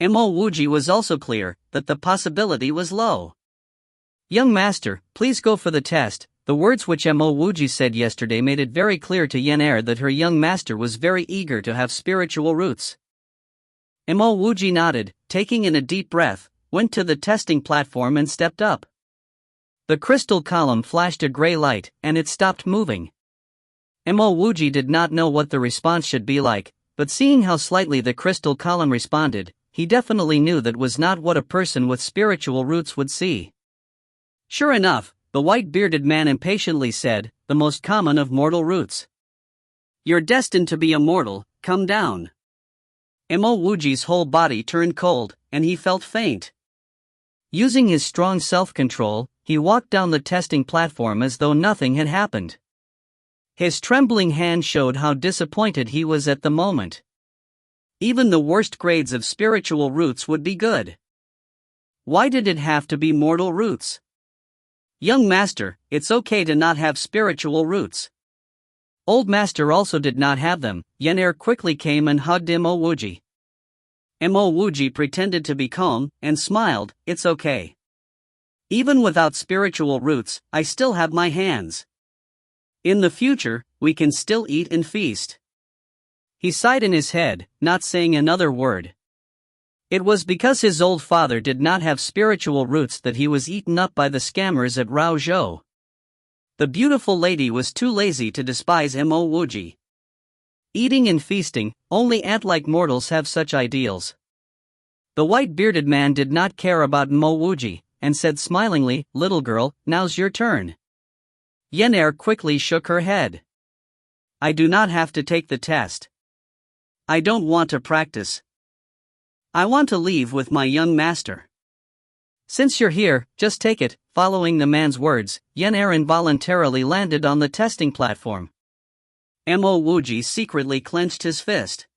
Wuji was also clear that the possibility was low. "Young master, please go for the test." The words which Wuji said yesterday made it very clear to Yenair that her young master was very eager to have spiritual roots. Wuji nodded, taking in a deep breath, went to the testing platform and stepped up. The crystal column flashed a gray light, and it stopped moving. Wuji did not know what the response should be like, but seeing how slightly the crystal column responded, he definitely knew that was not what a person with spiritual roots would see. Sure enough, the white-bearded man impatiently said, "The most common of mortal roots. You're destined to be immortal, come down." Wuji's whole body turned cold, and he felt faint. Using his strong self-control, he walked down the testing platform as though nothing had happened. His trembling hand showed how disappointed he was at the moment. Even the worst grades of spiritual roots would be good. Why did it have to be mortal roots? "Young master, it's okay to not have spiritual roots." Old master also did not have them. Yenair quickly came and hugged Wuji. Wuji pretended to be calm and smiled, "It's okay. Even without spiritual roots, I still have my hands. In the future, we can still eat and feast." He sighed in his head, not saying another word. It was because his old father did not have spiritual roots that he was eaten up by the scammers at Rao Zhou. The beautiful lady was too lazy to despise Wuji. Eating and feasting, only ant-like mortals have such ideals. The white-bearded man did not care about Wuji, and said smilingly, "Little girl, now's your turn." Yenair quickly shook her head. "I do not have to take the test. I don't want to practice. I want to leave with my young master." "Since you're here, just take it." Following the man's words, Yenair involuntarily landed on the testing platform. Wuji secretly clenched his fist.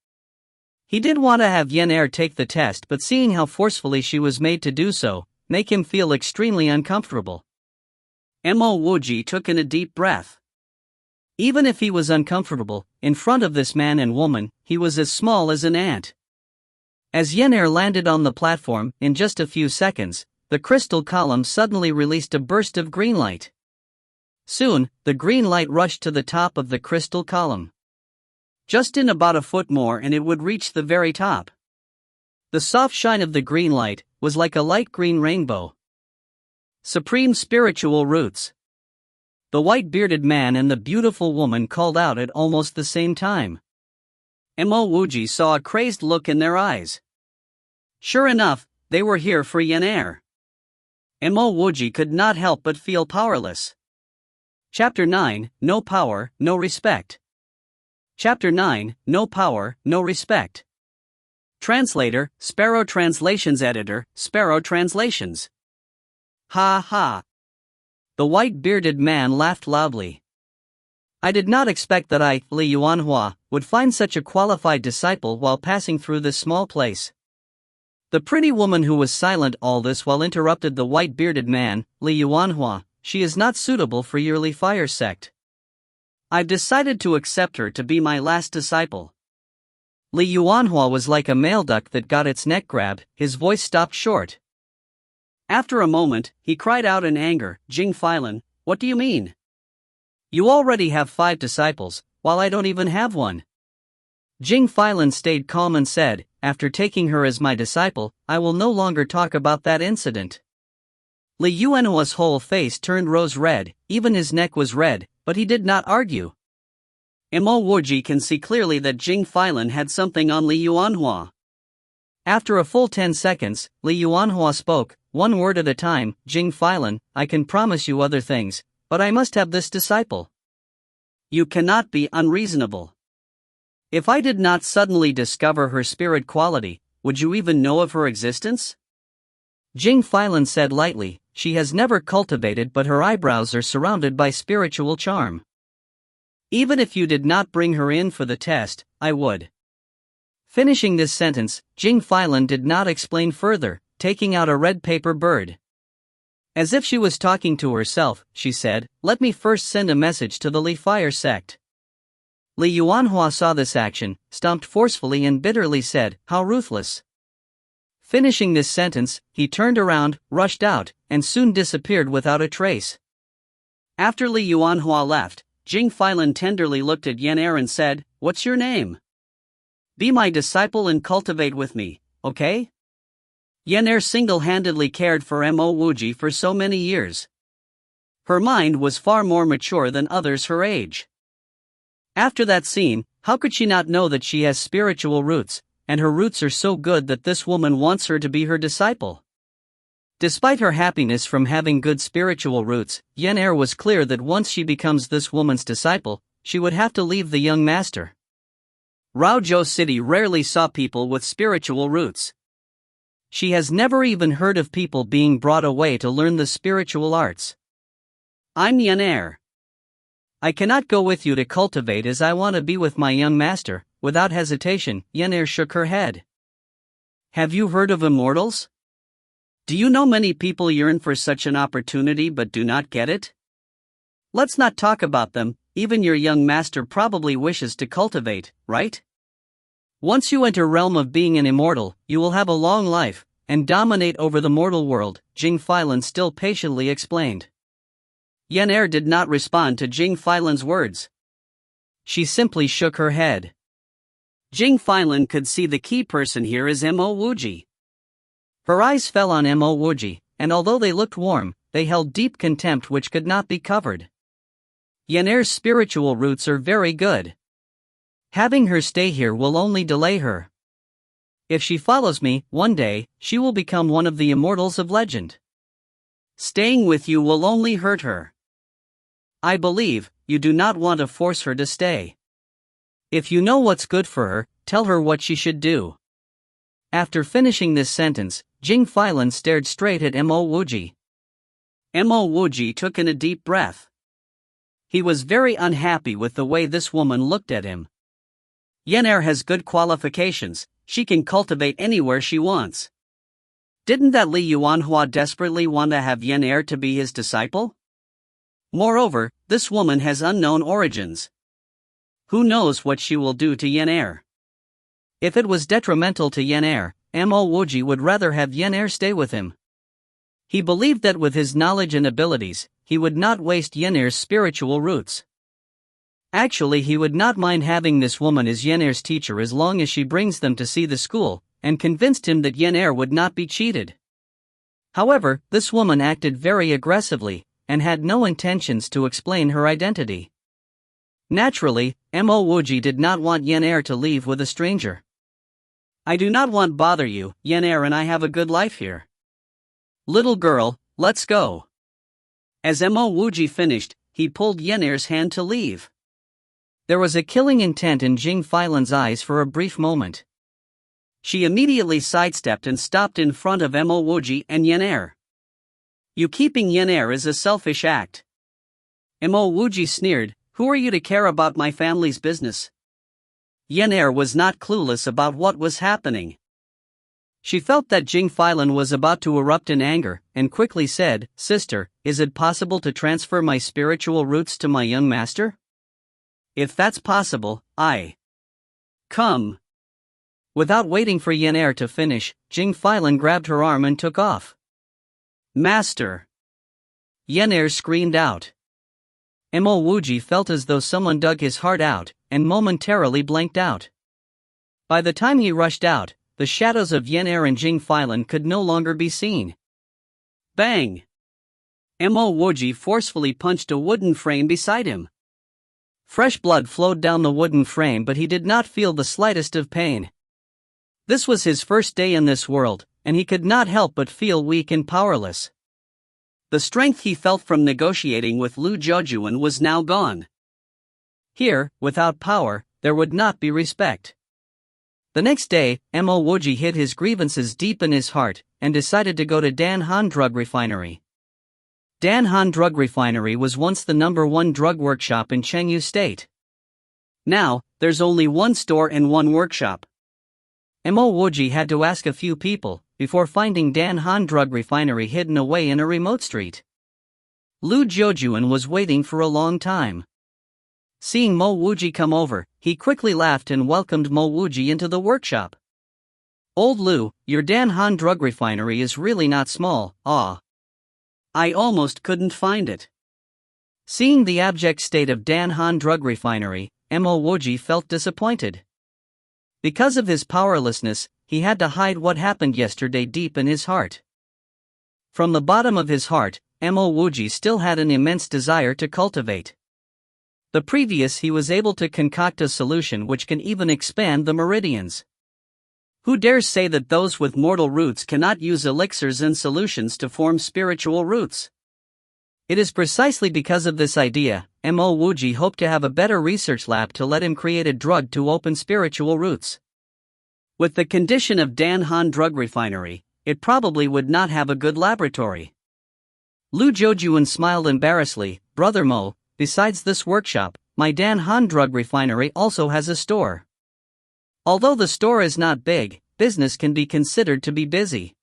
He did want to have Yenair take the test, but seeing how forcefully she was made to do so, make him feel extremely uncomfortable. Wuji took in a deep breath. Even if he was uncomfortable, in front of this man and woman, he was as small as an ant. As Yenair landed on the platform, in just a few seconds, the crystal column suddenly released a burst of green light. Soon, the green light rushed to the top of the crystal column. Just in about a foot more and it would reach the very top. The soft shine of the green light was like a light green rainbow. Supreme spiritual roots. The white-bearded man and the beautiful woman called out at almost the same time. Wuji saw a crazed look in their eyes. Sure enough, they were here for Yenair. Wuji could not help but feel powerless. Chapter 9, No Power, No Respect. Chapter 9, No Power, No Respect. Translator, Sparrow Translations Editor, Sparrow Translations. Ha ha. The white-bearded man laughed loudly. I did not expect that I, Li Yuanhua, would find such a qualified disciple while passing through this small place. The pretty woman who was silent all this while interrupted the white-bearded man, Li Yuanhua, she is not suitable for your Li Fire sect. I've decided to accept her to be my last disciple. Li Yuanhua was like a male duck that got its neck grabbed, his voice stopped short. After a moment, he cried out in anger, Jing Filan, what do you mean? You already have 5 disciples, while I don't even have one. Jing Filan stayed calm and said, after taking her as my disciple, I will no longer talk about that incident. Li Yuanhua's whole face turned rose red, even his neck was red, but he did not argue. Wuji can see clearly that Jing Filan had something on Li Yuanhua. After a full 10 seconds, Li Yuanhua spoke, one word at a time, Jing Filan, I can promise you other things, but I must have this disciple. You cannot be unreasonable. If I did not suddenly discover her spirit quality, would you even know of her existence? Jing Filan said lightly, she has never cultivated but her eyebrows are surrounded by spiritual charm. Even if you did not bring her in for the test, I would. Finishing this sentence, Jing Filan did not explain further, taking out a red paper bird. As if she was talking to herself, she said, let me first send a message to the Li Fire sect. Li Yuanhua saw this action, stomped forcefully and bitterly said, how ruthless. Finishing this sentence, he turned around, rushed out, and soon disappeared without a trace. After Li Yuanhua left, Jing Filan tenderly looked at Yenair and said, what's your name? Be my disciple and cultivate with me, okay? Yenair single-handedly cared for Wuji for so many years. Her mind was far more mature than others her age. After that scene, how could she not know that she has spiritual roots, and her roots are so good that this woman wants her to be her disciple? Despite her happiness from having good spiritual roots, Yenair was clear that once she becomes this woman's disciple, she would have to leave the young master. Raozhou City rarely saw people with spiritual roots. She has never even heard of people being brought away to learn the spiritual arts. I'm Yenair. I cannot go with you to cultivate as I want to be with my young master. Without hesitation, Yenair shook her head. Have you heard of immortals? Do you know many people yearn for such an opportunity but do not get it? Let's not talk about them, even your young master probably wishes to cultivate, right? Once you enter realm of being an immortal, you will have a long life, and dominate over the mortal world, Jing Filan still patiently explained. Yenair did not respond to Jing Filan's words. She simply shook her head. Jing Filan could see the key person here is Wuji. Her eyes fell on Wuji, and although they looked warm, they held deep contempt which could not be covered. Yenair's spiritual roots are very good. Having her stay here will only delay her. If she follows me, one day, she will become one of the immortals of legend. Staying with you will only hurt her. I believe, you do not want to force her to stay. If you know what's good for her, tell her what she should do. After finishing this sentence, Jing Filan stared straight at Wuji. Wuji took in a deep breath. He was very unhappy with the way this woman looked at him. Yenair has good qualifications, she can cultivate anywhere she wants. Didn't that Li Yuanhua desperately want to have Yenair to be his disciple? Moreover, this woman has unknown origins. Who knows what she will do to Yenair? If it was detrimental to Yenair, Wuji would rather have Yenair stay with him. He believed that with his knowledge and abilities, he would not waste Yenair's spiritual roots. Actually, he would not mind having this woman as Yenair's teacher as long as she brings them to see the school, and convinced him that Yenair would not be cheated. However, this woman acted very aggressively, and had no intentions to explain her identity. Naturally, Mo Wuji did not want Yen to leave with a stranger. "I do not want bother you, Yen and I have a good life here. Little girl, let's go." As Mo Wuji finished, he pulled Yen's hand to leave. There was a killing intent in Jing Feilan's eyes for a brief moment. She immediately sidestepped and stopped in front of Mo Wuji and Yen. "You keeping Yen is a selfish act." Mo Wuji sneered, "Who are you to care about my family's business?" Yen was not clueless about what was happening. She felt that Jing Feilan was about to erupt in anger, and quickly said, "Sister, is it possible to transfer my spiritual roots to my young master? If that's possible, I come." Without waiting for Yen to finish, Jing Feilan grabbed her arm and took off. "Master!" Yen screamed out. Mo Wuji felt as though someone dug his heart out, and momentarily blanked out. By the time he rushed out, the shadows of Yen and Jing Feilan could no longer be seen. Bang! Mo Wuji forcefully punched a wooden frame beside him. Fresh blood flowed down the wooden frame, but he did not feel the slightest of pain. This was his first day in this world, and he could not help but feel weak and powerless. The strength he felt from negotiating with Lu Zhoujuan was now gone. Here, without power, there would not be respect. The next day, Mo Wuji hid his grievances deep in his heart, and decided to go to Danhan Drug Refinery. Danhan Drug Refinery was once the #1 drug workshop in Chengdu State. Now, there's only one store and one workshop. Mo Wuji had to ask a few people, before finding Danhan Drug Refinery hidden away in a remote street. Lu Zhoujuan was waiting for a long time. Seeing Mo Wuji come over, he quickly laughed and welcomed Mo Wuji into the workshop. "Old Lu, your Danhan Drug Refinery is really not small, ah. I almost couldn't find it." Seeing the abject state of Danhan Drug Refinery, Mo Wuji felt disappointed. Because of his powerlessness, he had to hide what happened yesterday deep in his heart. From the bottom of his heart, Mo Wuji still had an immense desire to cultivate. The previous he was able to concoct a solution which can even expand the meridians. Who dares say that those with mortal roots cannot use elixirs and solutions to form spiritual roots? It is precisely because of this idea, Mo Wuji hoped to have a better research lab to let him create a drug to open spiritual roots. With the condition of Danhan Drug Refinery, it probably would not have a good laboratory. Lu Zhoujuan smiled embarrassedly, "Brother Mo, besides this workshop, my Danhan Drug Refinery also has a store. Although the store is not big, business can be considered to be busy.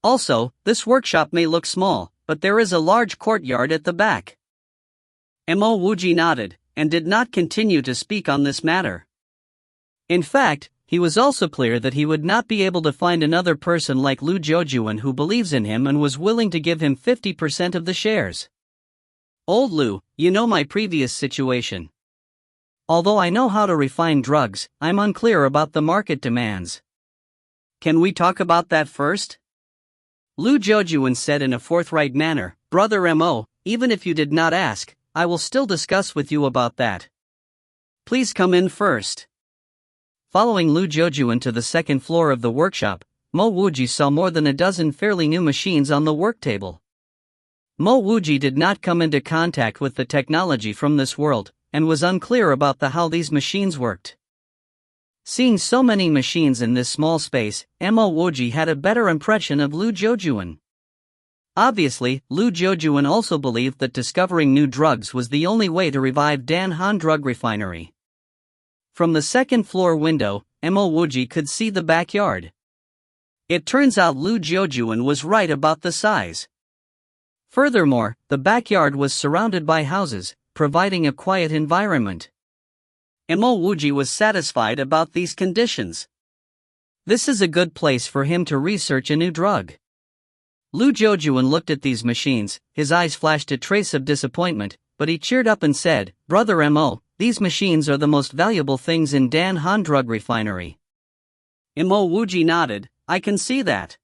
Also, this workshop may look small, but there is a large courtyard at the back." Mo Wuji nodded, and did not continue to speak on this matter. In fact, he was also clear that he would not be able to find another person like Lu Zhoujuan who believes in him and was willing to give him 50% of the shares. "Old Lu, you know my previous situation. Although I know how to refine drugs, I'm unclear about the market demands. Can we talk about that first?" Lu Zhoujuan said in a forthright manner, "Brother Mo, even if you did not ask, I will still discuss with you about that. Please come in first." Following Lu Zhoujuan to the second floor of the workshop, Mo Wuji saw more than a dozen fairly new machines on the work table. Mo Wuji did not come into contact with the technology from this world, and was unclear about how these machines worked. Seeing so many machines in this small space, Mo Wuji had a better impression of Lu Zhoujuan. Obviously, Lu Zhoujuan also believed that discovering new drugs was the only way to revive Danhan Drug Refinery. From the second floor window, Mo Wuji could see the backyard. It turns out Lu Zhoujuan was right about the size. Furthermore, the backyard was surrounded by houses, providing a quiet environment. Mo Wuji was satisfied about these conditions. This is a good place for him to research a new drug. Lu Zhoujuan looked at these machines, his eyes flashed a trace of disappointment, but he cheered up and said, "Brother Mo, these machines are the most valuable things in Danhan Drug Refinery." Mo Wuji nodded, "I can see that.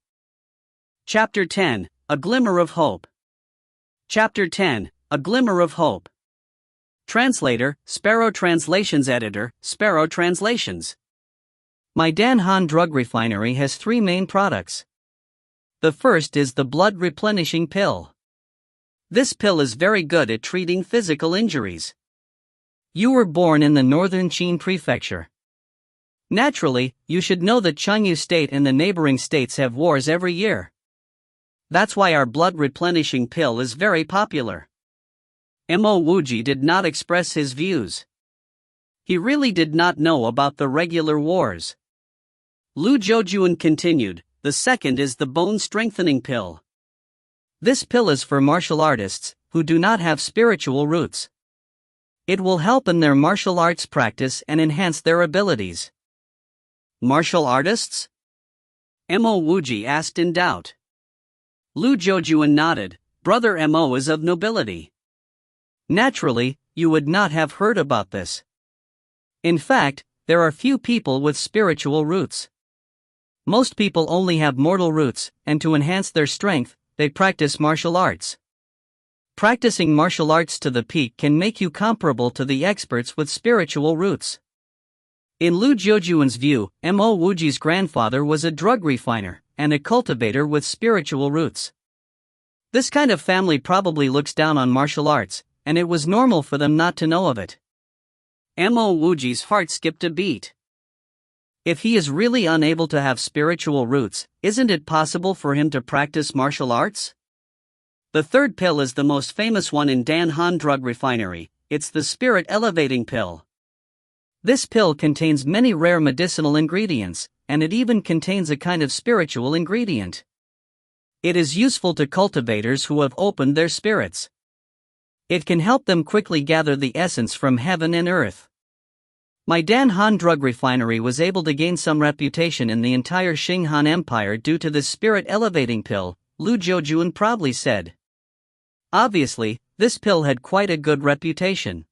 Chapter 10, A Glimmer of Hope. Chapter 10, A Glimmer of Hope. Translator, Sparrow Translations Editor, Sparrow Translations. My Dan Han drug refinery has 3 main products. The first is the blood replenishing pill. This pill is very good at treating physical injuries. You were born in the northern Qin prefecture. Naturally, you should know that Chengyu State and the neighboring states have wars every year. That's why our blood replenishing pill is very popular. Mo Wuji did not express his views. He really did not know about the regular wars. Lu Zhoujuan continued, the second is the bone strengthening pill. This pill is for martial artists who do not have spiritual roots. It will help in their martial arts practice and enhance their abilities. Martial artists? Mo Wuji asked in doubt. Lu Zhoujuan nodded. Brother Mo is of nobility. Naturally, you would not have heard about this. In fact, there are few people with spiritual roots. Most people only have mortal roots, and to enhance their strength, they practice martial arts. Practicing martial arts to the peak can make you comparable to the experts with spiritual roots. In Lu Zhoujuan's view, Mo Wuji's grandfather was a drug refiner and a cultivator with spiritual roots. This kind of family probably looks down on martial arts, and it was normal for them not to know of it. Mo Wuji's heart skipped a beat. If he is really unable to have spiritual roots, isn't it possible for him to practice martial arts? The third pill is the most famous one in Dan Han Drug Refinery. It's the Spirit Elevating Pill. This pill contains many rare medicinal ingredients, and it even contains a kind of spiritual ingredient. It is useful to cultivators who have opened their spirits. It can help them quickly gather the essence from heaven and earth. My Dan Han Drug Refinery was able to gain some reputation in the entire Qing Han Empire due to this Spirit Elevating Pill, Lu Zhoujuan proudly said. Obviously, this pill had quite a good reputation.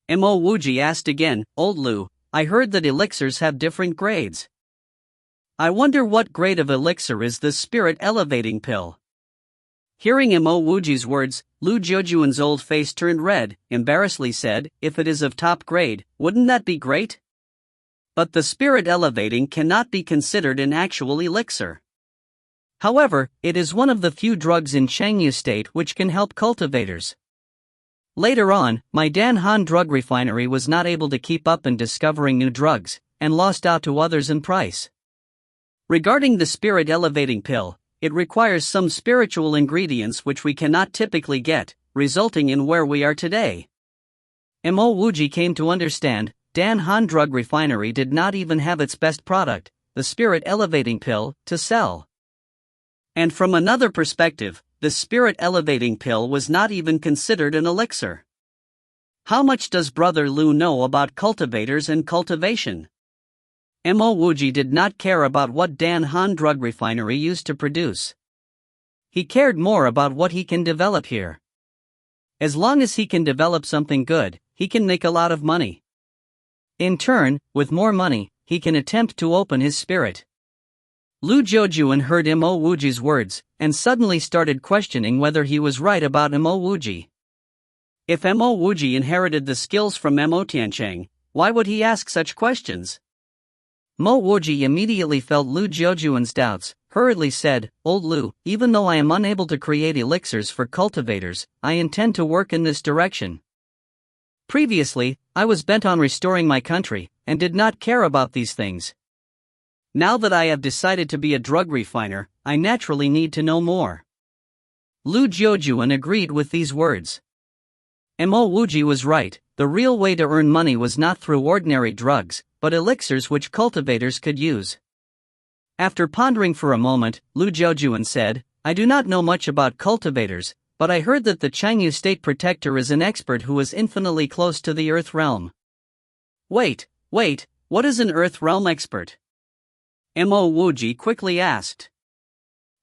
Mo Wuji asked again, Old Lu, I heard that elixirs have different grades. I wonder what grade of elixir is the Spirit Elevating Pill. Hearing Mo Wuji's words, Lu Zhoujuan's old face turned red, embarrassedly said, if it is of top grade, wouldn't that be great? But the Spirit Elevating cannot be considered an actual elixir. However, it is one of the few drugs in Chengyu State which can help cultivators. Later on, my Dan Han Drug Refinery was not able to keep up in discovering new drugs, and lost out to others in price. Regarding the Spirit Elevating Pill, it requires some spiritual ingredients which we cannot typically get, resulting in where we are today. Mo Wuji came to understand, Dan Han Drug Refinery did not even have its best product, the Spirit Elevating Pill, to sell. And from another perspective, the Spirit Elevating Pill was not even considered an elixir. How much does Brother Lu know about cultivators and cultivation? Mo Wuji did not care about what Dan Han Drug Refinery used to produce. He cared more about what he can develop here. As long as he can develop something good, he can make a lot of money. In turn, with more money, he can attempt to open his spirit. Lu Zhoujuan heard Mo Wuji's words, and suddenly started questioning whether he was right about Mo Wuji. If Mo Wuji inherited the skills from Mo Tiancheng, why would he ask such questions? Mo Wuji immediately felt Lu Zhoujuan's doubts, hurriedly said, Old Lu, even though I am unable to create elixirs for cultivators, I intend to work in this direction. Previously, I was bent on restoring my country, and did not care about these things. Now that I have decided to be a drug refiner, I naturally need to know more. Lu Zhoujuan agreed with these words. Mo Wuji was right, the real way to earn money was not through ordinary drugs, but elixirs which cultivators could use. After pondering for a moment, Lu Zhoujuan said, I do not know much about cultivators, but I heard that the Chengyu State Protector is an expert who is infinitely close to the Earth Realm. Wait, what is an Earth Realm expert? Mo Wuji quickly asked.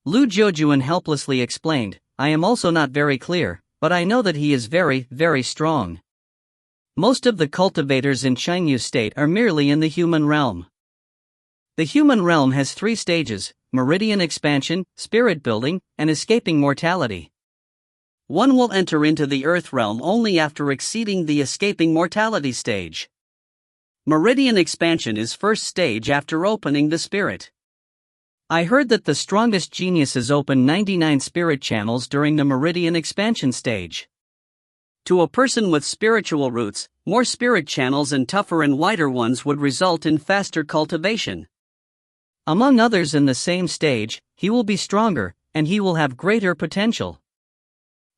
Lu Zhoujuan helplessly explained, I am also not very clear, but I know that he is very, very strong. Most of the cultivators in Chengyu State are merely in the human realm. The human realm has 3 stages: meridian expansion, spirit building, and escaping mortality. One will enter into the earth realm only after exceeding the escaping mortality stage. Meridian expansion is first stage after opening the spirit. I heard that the strongest geniuses open 99 spirit channels during the meridian expansion stage. To a person with spiritual roots, more spirit channels and tougher and wider ones would result in faster cultivation. Among others in the same stage, he will be stronger, and he will have greater potential.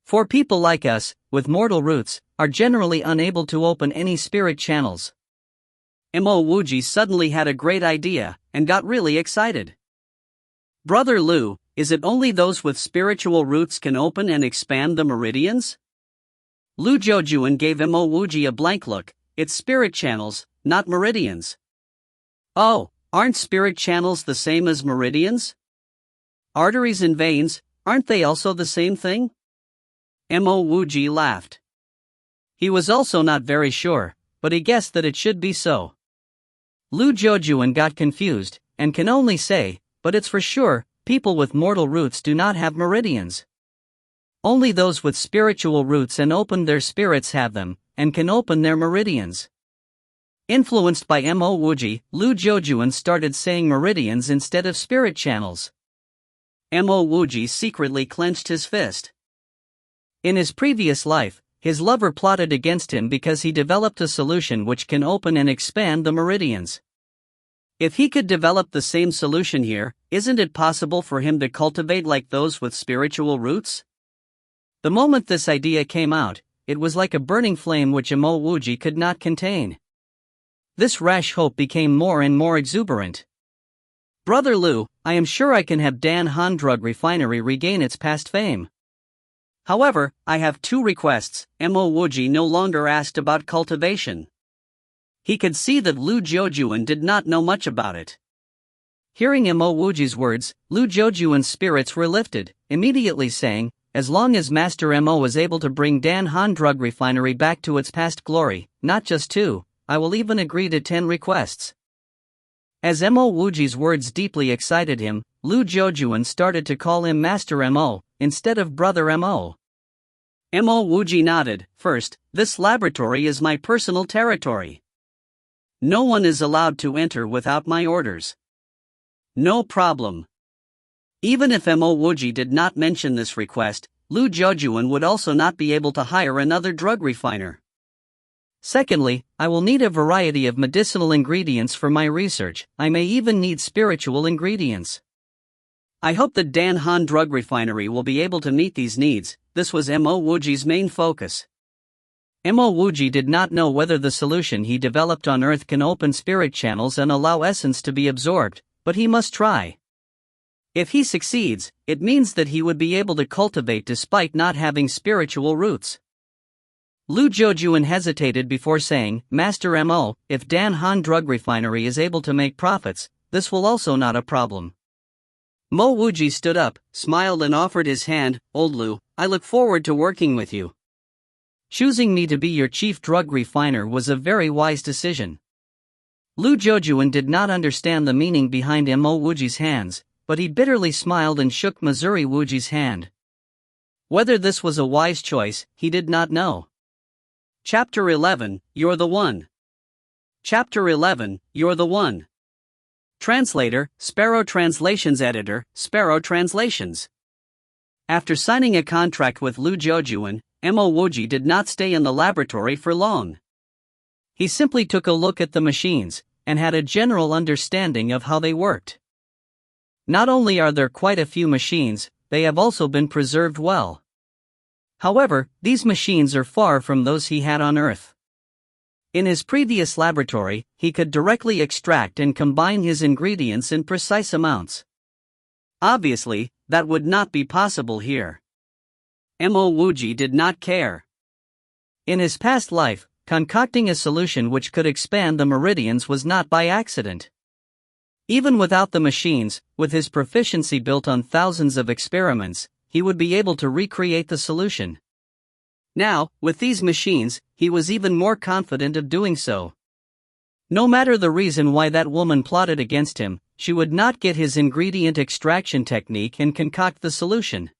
For people like us, with mortal roots, are generally unable to open any spirit channels. Wuji suddenly had a great idea, and got really excited. Brother Lu, is it only those with spiritual roots can open and expand the meridians? Lu Jojuan gave Wuji a blank look. It's spirit channels, not meridians. Oh, aren't spirit channels the same as meridians? Arteries and veins, aren't they also the same thing? Wuji laughed. He was also not very sure, but he guessed that it should be so. Lu Jojuan got confused, and can only say, but it's for sure, people with mortal roots do not have meridians. Only those with spiritual roots and opened their spirits have them, and can open their meridians. Influenced by Wuji, Lu Jojuan started saying meridians instead of spirit channels. Wuji secretly clenched his fist. In his previous life, his lover plotted against him because he developed a solution which can open and expand the meridians. If he could develop the same solution here, isn't it possible for him to cultivate like those with spiritual roots? The moment this idea came out, it was like a burning flame which Wuji could not contain. This rash hope became more and more exuberant. Brother Lu, I am sure I can have Dan Han Drug Refinery regain its past fame. However, I have 2 requests. Wuji no longer asked about cultivation. He could see that Lu Jojuan did not know much about it. Hearing Wuji's words, Lu Jojuan's spirits were lifted, immediately saying, as long as Master was able to bring Dan Han Drug Refinery back to its past glory, not just 2, I will even agree to 10 requests. As Wuji's words deeply excited him, Lu Jojuan started to call him Master instead of Brother Wuji nodded. First, this laboratory is my personal territory. No one is allowed to enter without my orders. No problem. Even if Wuji did not mention this request, Lu Jojuan would also not be able to hire another drug refiner. Secondly, I will need a variety of medicinal ingredients for my research. I may even need spiritual ingredients. I hope that Dan Han Drug Refinery will be able to meet these needs. This was Wuji's main focus. Wuji did not know whether the solution he developed on Earth can open spirit channels and allow essence to be absorbed, but he must try. If he succeeds, it means that he would be able to cultivate despite not having spiritual roots. Lu Jojuan hesitated before saying, Master if Dan Han Drug Refinery is able to make profits, this will also not a problem. Wuji stood up, smiled and offered his hand. Old Lu, I look forward to working with you. Choosing me to be your chief drug refiner was a very wise decision. Lu Jojuan did not understand the meaning behind Wuji's hands, but he bitterly smiled and shook Missouri Wuji's hand. Whether this was a wise choice, he did not know. Chapter 11, You're the One. Chapter 11, You're the One. Translator, Sparrow Translations Editor, Sparrow Translations. After signing a contract with Lu Jojuan, Wuji did not stay in the laboratory for long. He simply took a look at the machines, and had a general understanding of how they worked. Not only are there quite a few machines, they have also been preserved well. However, these machines are far from those he had on Earth. In his previous laboratory, he could directly extract and combine his ingredients in precise amounts. Obviously, that would not be possible here. Wuji did not care. In his past life, concocting a solution which could expand the meridians was not by accident. Even without the machines, with his proficiency built on thousands of experiments, he would be able to recreate the solution. Now, with these machines, he was even more confident of doing so. No matter the reason why that woman plotted against him, she would not get his ingredient extraction technique and concoct the solution.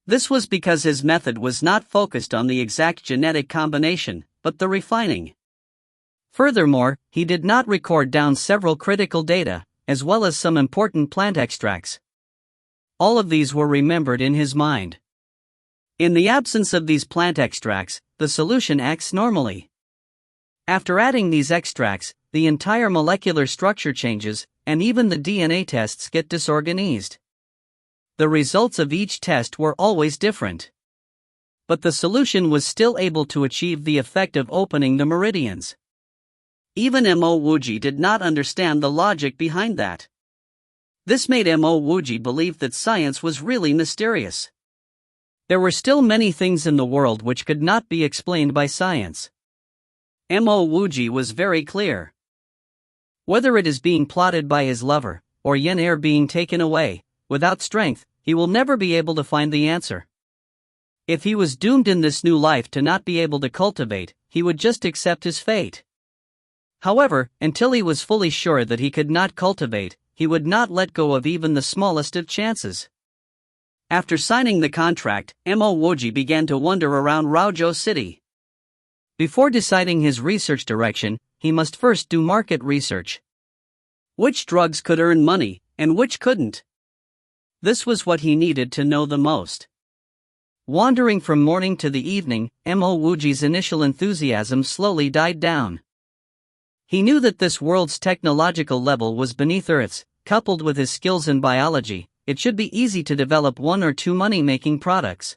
This was because his method was not focused on the exact genetic combination, but the refining. Furthermore, he did not record down several critical data, as well as some important plant extracts. All of these were remembered in his mind. In the absence of these plant extracts, the solution acts normally. After adding these extracts, the entire molecular structure changes, and even the DNA tests get disorganized. The results of each test were always different. But the solution was still able to achieve the effect of opening the meridians. Even Mo Wuji did not understand the logic behind that. This made Mo Wuji believe that science was really mysterious. There were still many things in the world which could not be explained by science. Mo Wuji was very clear. Whether it is being plotted by his lover, or yen air being taken away, without strength, he will never be able to find the answer. If he was doomed in this new life to not be able to cultivate, he would just accept his fate. However, until he was fully sure that he could not cultivate, he would not let go of even the smallest of chances. After signing the contract, Mo Wuji began to wander around Raozhou City. Before deciding his research direction, he must first do market research. Which drugs could earn money, and which couldn't? This was what he needed to know the most. Wandering from morning to the evening, Mo Wuji's initial enthusiasm slowly died down. He knew that this world's technological level was beneath Earth's. Coupled with his skills in biology, it should be easy to develop one or two money-making products.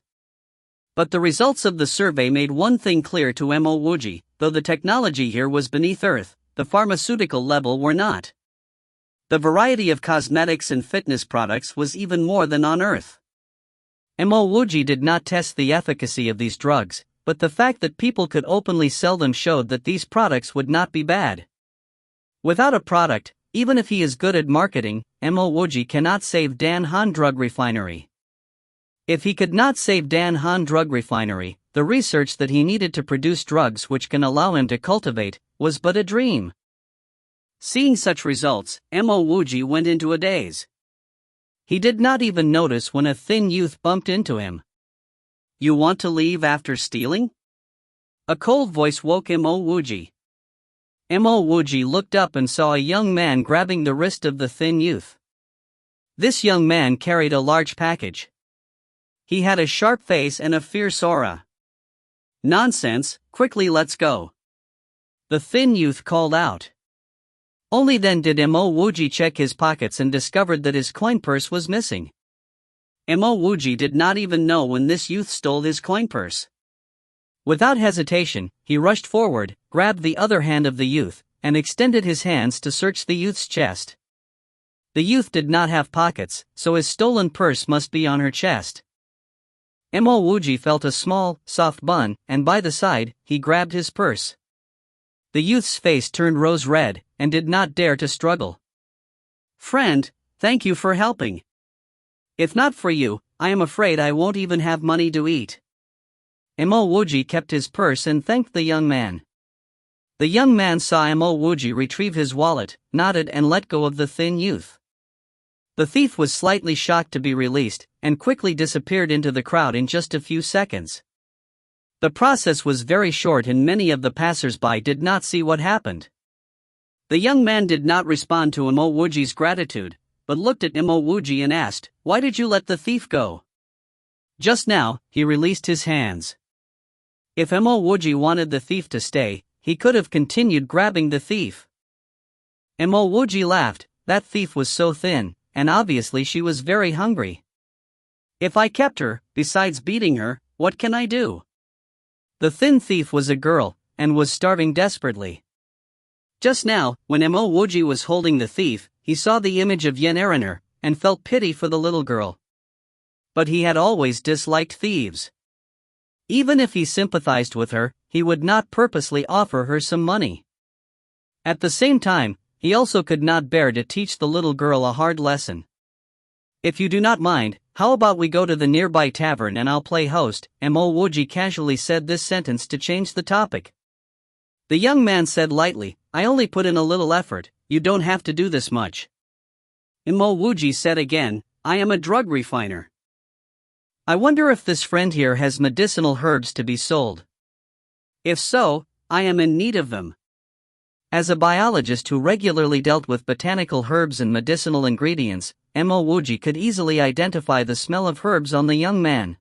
But the results of the survey made one thing clear to Mo Wuji: though the technology here was beneath Earth, the pharmaceutical level were not. The variety of cosmetics and fitness products was even more than on Earth. Mo Wuji did not test the efficacy of these drugs, but the fact that people could openly sell them showed that these products would not be bad. Without a product, even if he is good at marketing, Mo Wuji cannot save Dan Han Drug Refinery. If he could not save Dan Han Drug Refinery, the research that he needed to produce drugs which can allow him to cultivate was but a dream. Seeing such results, Mo Wuji went into a daze. He did not even notice when a thin youth bumped into him. "You want to leave after stealing?" A cold voice woke Mo Wuji. Mo Wuji looked up and saw a young man grabbing the wrist of the thin youth. This young man carried a large package. He had a sharp face and a fierce aura. "Nonsense, quickly let's go," the thin youth called out. Only then did Mo Wuji check his pockets and discovered that his coin purse was missing. Mo Wuji did not even know when this youth stole his coin purse. Without hesitation, he rushed forward, grabbed the other hand of the youth, and extended his hands to search the youth's chest. The youth did not have pockets, so his stolen purse must be on her chest. Mo Wuji felt a small, soft bun, and by the side, he grabbed his purse. The youth's face turned rose red, and did not dare to struggle. "Friend, thank you for helping. If not for you, I am afraid I won't even have money to eat." Mo Wuji kept his purse and thanked the young man. The young man saw Mo Wuji retrieve his wallet, nodded and let go of the thin youth. The thief was slightly shocked to be released, and quickly disappeared into the crowd in just a few seconds. The process was very short and many of the passers-by did not see what happened. The young man did not respond to Mo Wuji's gratitude, but looked at Mo Wuji and asked, "Why did you let the thief go?" Just now, he released his hands. If Mo Wuji wanted the thief to stay, he could have continued grabbing the thief. Mo Wuji laughed. That thief was so thin, and obviously she was very hungry. "If I kept her, besides beating her, what can I do?" The thin thief was a girl, and was starving desperately. Just now, when Mo Wuji was holding the thief, he saw the image of Yen Eriner, and felt pity for the little girl. But he had always disliked thieves. Even if he sympathized with her, he would not purposely offer her some money. At the same time, he also could not bear to teach the little girl a hard lesson. "If you do not mind, how about we go to the nearby tavern and I'll play host?" Mo Wuji casually said this sentence to change the topic. The young man said lightly, I only put in a little effort, you don't have to do this much. Wuji said again, I am a drug refiner. I wonder if this friend here has medicinal herbs to be sold. If so, I am in need of them. As a biologist who regularly dealt with botanical herbs and medicinal ingredients, Wuji could easily identify the smell of herbs on the young man.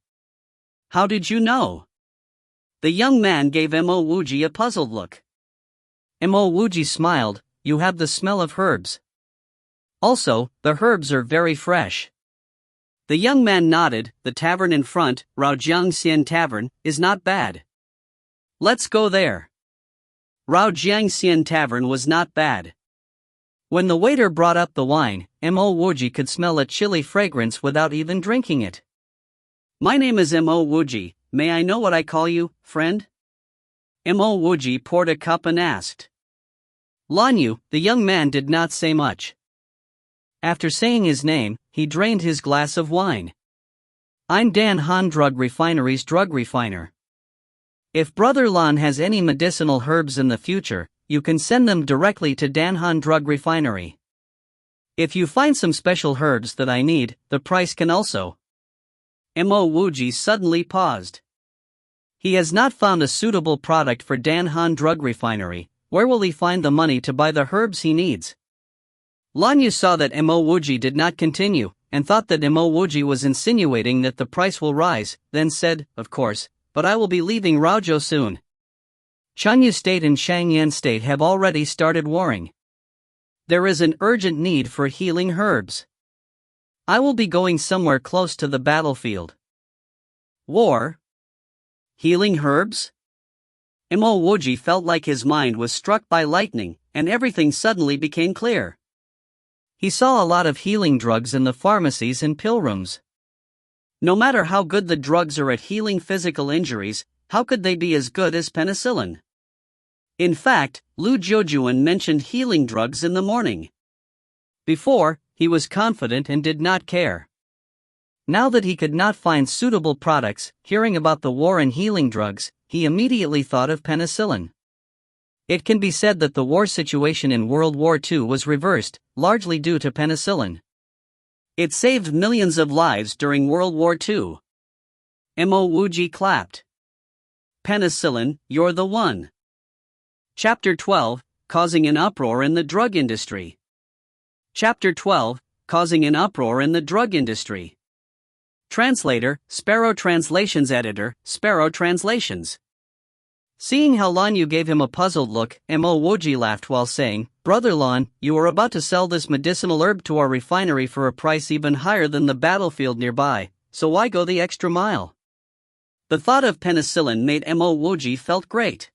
How did you know? The young man gave Wuji a puzzled look. Wuji smiled, you have the smell of herbs. Also, the herbs are very fresh. The young man nodded, the tavern in front, Raojiangxian Tavern, is not bad. Let's go there. Raojiangxian Tavern was not bad. When the waiter brought up the wine, Wuji could smell a chilly fragrance without even drinking it. My name is Wuji, may I know what I call you, friend? Wuji poured a cup and asked. Lanyu, the young man did not say much. After saying his name, he drained his glass of wine. I'm Dan Han Drug Refinery's drug refiner. If Brother Lan has any medicinal herbs in the future, you can send them directly to Dan Han Drug Refinery. If you find some special herbs that I need, the price can also. Wuji suddenly paused. He has not found a suitable product for Dan Han Drug Refinery. Where will he find the money to buy the herbs he needs? Lanyu saw that Wuji did not continue, and thought that Wuji was insinuating that the price will rise, then said, of course, but I will be leaving Raozhou soon. Chanyu State and Shangyan State have already started warring. There is an urgent need for healing herbs. I will be going somewhere close to the battlefield. War? Healing herbs? Wuji felt like his mind was struck by lightning, and everything suddenly became clear. He saw a lot of healing drugs in the pharmacies and pill rooms. No matter how good the drugs are at healing physical injuries, how could they be as good as penicillin? In fact, Lu Jiujuan mentioned healing drugs in the morning. Before, he was confident and did not care. Now that he could not find suitable products, hearing about the war and healing drugs, he immediately thought of penicillin. It can be said that the war situation in World War II was reversed, largely due to penicillin. It saved millions of lives during World War II. Wuji clapped. Penicillin, you're the one. Chapter 12, Causing an Uproar in the Drug Industry. Chapter 12, Causing an Uproar in the Drug Industry. Translator, Sparrow Translations Editor, Sparrow Translations. Seeing how Lanyu gave him a puzzled look, Wuji laughed while saying, Brother Lan, you are about to sell this medicinal herb to our refinery for a price even higher than the battlefield nearby, so why go the extra mile? The thought of penicillin made Wuji felt great.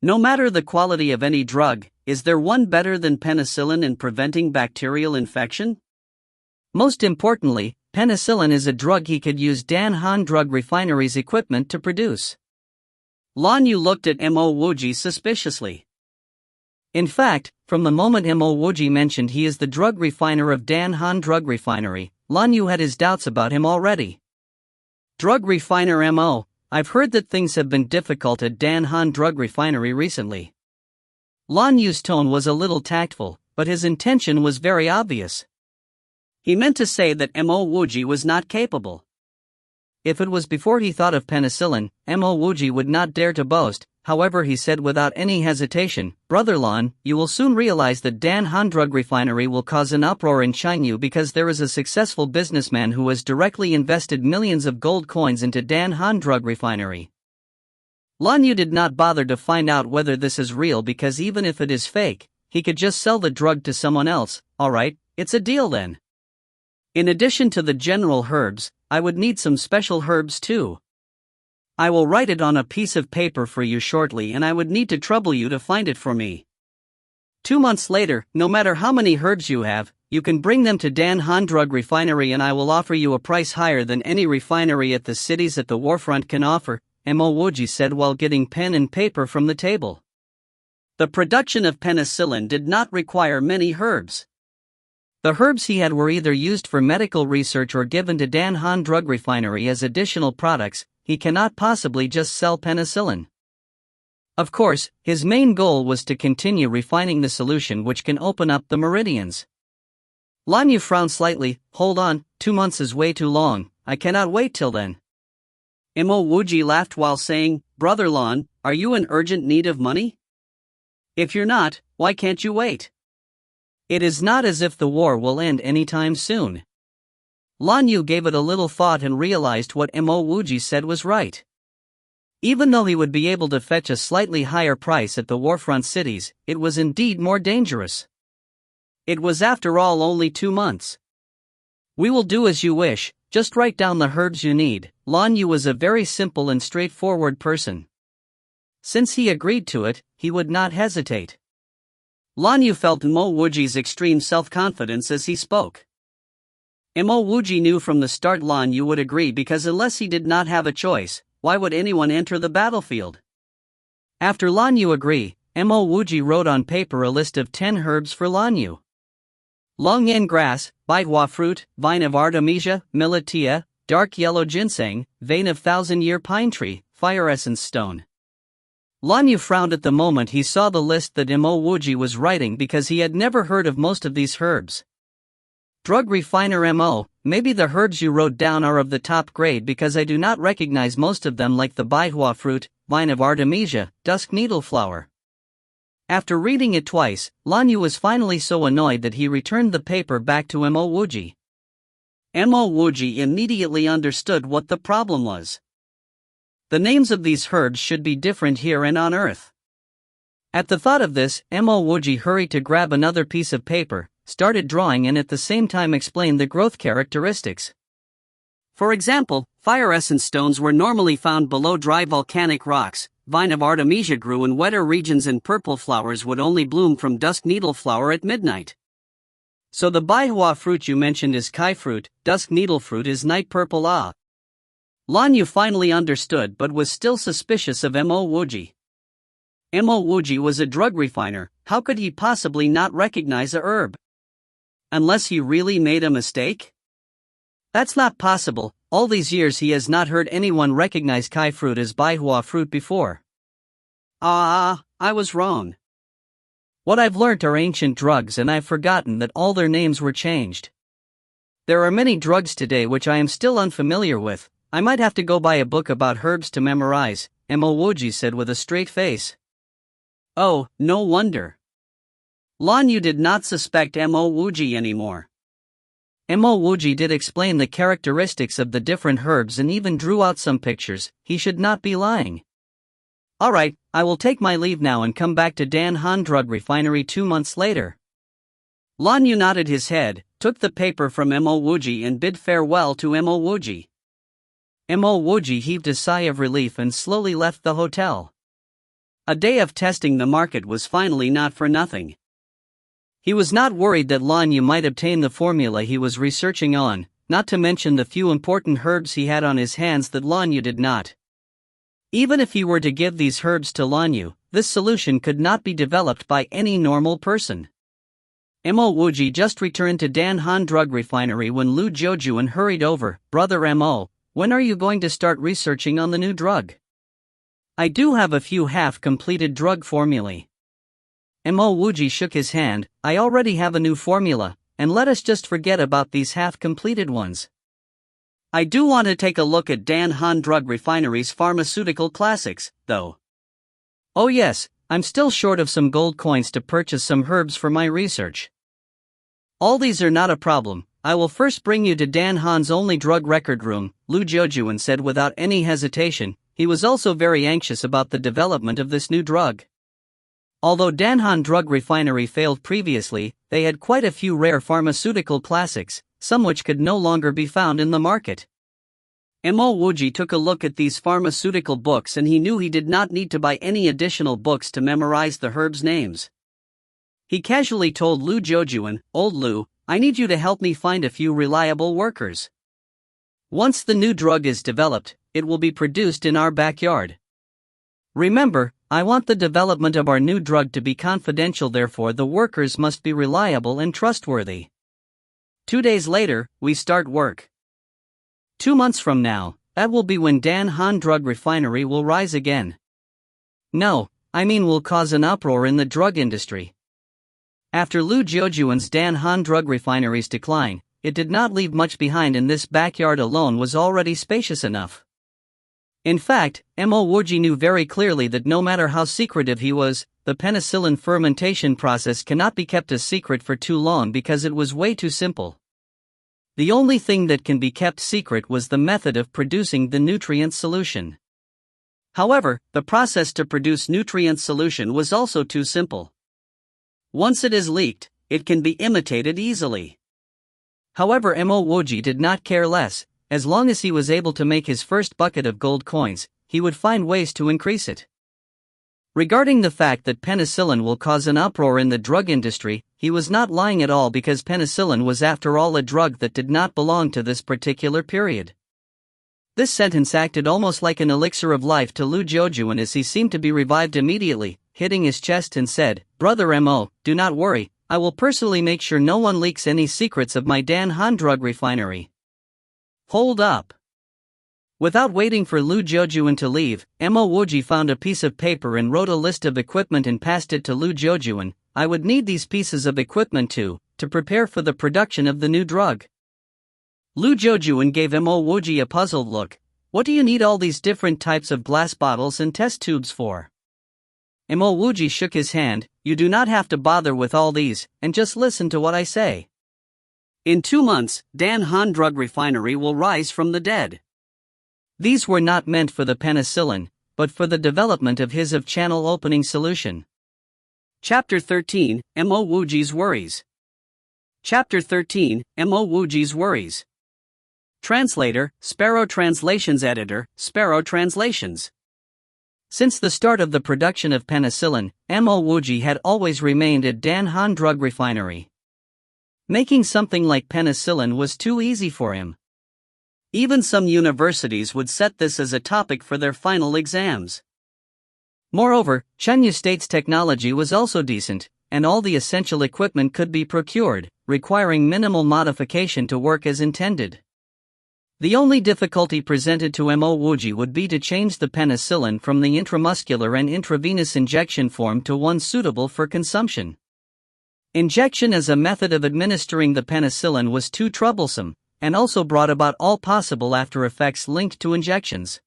No matter the quality of any drug, is there one better than penicillin in preventing bacterial infection? Most importantly, penicillin is a drug he could use Dan Han Drug Refinery's equipment to produce. Lanyu looked at Wuji suspiciously. In fact, from the moment Wuji mentioned he is the drug refiner of Dan Han Drug Refinery, Lanyu had his doubts about him already. Drug refiner I've heard that things have been difficult at Dan Han Drug Refinery recently. Lanyu's tone was a little tactful, but his intention was very obvious. He meant to say that Wuji was not capable. If it was before he thought of penicillin, Wuji would not dare to boast. However, he said without any hesitation, Brother Lan, you will soon realize that Dan Han Drug Refinery will cause an uproar in China because there is a successful businessman who has directly invested millions of gold coins into Dan Han Drug Refinery. Lanyu did not bother to find out whether this is real because even if it is fake, he could just sell the drug to someone else. Alright, it's a deal then. In addition to the general herbs, I would need some special herbs too. I will write it on a piece of paper for you shortly and I would need to trouble you to find it for me. 2 months later, no matter how many herbs you have, you can bring them to Dan Han Drug Refinery and I will offer you a price higher than any refinery at the cities at the warfront can offer, Wuji said while getting pen and paper from the table. The production of penicillin did not require many herbs. The herbs he had were either used for medical research or given to Dan Han Drug Refinery as additional products. He cannot possibly just sell penicillin. Of course, his main goal was to continue refining the solution which can open up the meridians. Lan Yu frowned slightly. Hold on, 2 months is way too long, I cannot wait till then. Wuji laughed while saying, Brother Lan, are you in urgent need of money? If you're not, why can't you wait? It is not as if the war will end anytime soon. Lan Yu gave it a little thought and realized what Wuji said was right. Even though he would be able to fetch a slightly higher price at the warfront cities, it was indeed more dangerous. It was after all only 2 months. We will do as you wish, just write down the herbs you need. Lan Yu was a very simple and straightforward person. Since he agreed to it, he would not hesitate. Lan Yu felt Wuji's extreme self-confidence as he spoke. Wuji knew from the start Lan Yu would agree because unless he did not have a choice, why would anyone enter the battlefield? After Lan Yu agreed, Wuji wrote on paper a list of 10 herbs for Lan Yu. Long yen grass, Beihua fruit, vine of artemisia, militia, dark yellow ginseng, vein of thousand-year pine tree, fire essence stone. Lan Yu frowned at the moment he saw the list that Wuji was writing because he had never heard of most of these herbs. Drug refiner maybe the herbs you wrote down are of the top grade because I do not recognize most of them like the Beihua fruit, vine of artemisia, dusk needle flower. After reading it twice, Lan Yu was finally so annoyed that he returned the paper back to Wuji. Wuji immediately understood what the problem was. The names of these herbs should be different here and on Earth. At the thought of this, Wuji hurried to grab another piece of paper, started drawing and at the same time explained the growth characteristics. For example, fire essence stones were normally found below dry volcanic rocks, vine of artemisia grew in wetter regions and purple flowers would only bloom from dusk needle flower at midnight. So the Beihua fruit you mentioned is kai fruit, dusk needle fruit is night purple Lan Yu finally understood but was still suspicious of Wuji. Wuji was a drug refiner, how could he possibly not recognize a herb? Unless he really made a mistake? That's not possible, all these years he has not heard anyone recognize kai fruit as Beihua fruit before. I was wrong. What I've learnt are ancient drugs and I've forgotten that all their names were changed. There are many drugs today which I am still unfamiliar with, I might have to go buy a book about herbs to memorize, Wuji said with a straight face. Oh, no wonder. Lan Yu did not suspect Wuji anymore. Wuji did explain the characteristics of the different herbs and even drew out some pictures, he should not be lying. Alright, I will take my leave now and come back to Dan Han Drug Refinery 2 months later. Lan Yu nodded his head, took the paper from Wuji and bid farewell to Wuji. Wuji heaved a sigh of relief and slowly left the hotel. A day of testing the market was finally not for nothing. He was not worried that Lan Yu might obtain the formula he was researching on, not to mention the few important herbs he had on his hands that Lan Yu did not. Even if he were to give these herbs to Lan Yu, this solution could not be developed by any normal person. Wuji just returned to Dan Han Drug Refinery when Lu Jiujuan hurried over. Brother when are you going to start researching on the new drug? I do have a few half-completed drug formulae. Wuji shook his hand. I already have a new formula, and let us just forget about these half-completed ones. I do want to take a look at Dan Han Drug Refinery's pharmaceutical classics, though. Oh yes, I'm still short of some gold coins to purchase some herbs for my research. All these are not a problem, I will first bring you to Dan Han's only drug record room, Lu Jiujuan said without any hesitation. He was also very anxious about the development of this new drug. Although Dan Han Drug Refinery failed previously, they had quite a few rare pharmaceutical classics, some which could no longer be found in the market. Wuji took a look at these pharmaceutical books and he knew he did not need to buy any additional books to memorize the herbs' names. He casually told Lu Jiujuan, Old Lu, I need you to help me find a few reliable workers. Once the new drug is developed, it will be produced in our backyard. Remember, I want the development of our new drug to be confidential, therefore the workers must be reliable and trustworthy. 2 days later, we start work. 2 months from now, that will be when Dan Han Drug Refinery will rise again. No, will cause an uproar in the drug industry. After Lu Jiujuan's Dan Han drug refinery's decline, it did not leave much behind, and this backyard alone was already spacious enough. In fact, Mo Wuji knew very clearly that no matter how secretive he was, the penicillin fermentation process cannot be kept a secret for too long because it was way too simple. The only thing that can be kept secret was the method of producing the nutrient solution. However, the process to produce nutrient solution was also too simple. Once it is leaked, it can be imitated easily. However, Mo Wuji did not care less. As long as he was able to make his first bucket of gold coins, he would find ways to increase it. Regarding the fact that penicillin will cause an uproar in the drug industry, he was not lying at all, because penicillin was after all a drug that did not belong to this particular period. This sentence acted almost like an elixir of life to Lu Jiujuan, as he seemed to be revived immediately, hitting his chest and said, "Brother Mo, do not worry, I will personally make sure no one leaks any secrets of my Dan Han drug refinery." Hold up. Without waiting for Lu Jiujuan to leave, Mo Wuji found a piece of paper and wrote a list of equipment and passed it to Lu Jiujuan. "I would need these pieces of equipment to prepare for the production of the new drug." Lu Jiujuan gave Mo Wuji a puzzled look. "What do you need all these different types of glass bottles and test tubes for?" Mo Wuji shook his hand. "You do not have to bother with all these, and just listen to what I say. In 2 months, Dan Han drug refinery will rise from the dead." These were not meant for the penicillin, but for the development of his channel opening solution. Chapter 13, Mo Wuji's Worries. Chapter 13, Mo Wuji's Worries. Translator, Sparrow Translations Editor, Sparrow Translations. Since the start of the production of penicillin, Mo Wuji had always remained at Dan Han drug refinery. Making something like penicillin was too easy for him. Even some universities would set this as a topic for their final exams. Moreover, Chenyu State's technology was also decent, and all the essential equipment could be procured, requiring minimal modification to work as intended. The only difficulty presented to Mo Wuji would be to change the penicillin from the intramuscular and intravenous injection form to one suitable for consumption. Injection as a method of administering the penicillin was too troublesome, and also brought about all possible after effects linked to injections.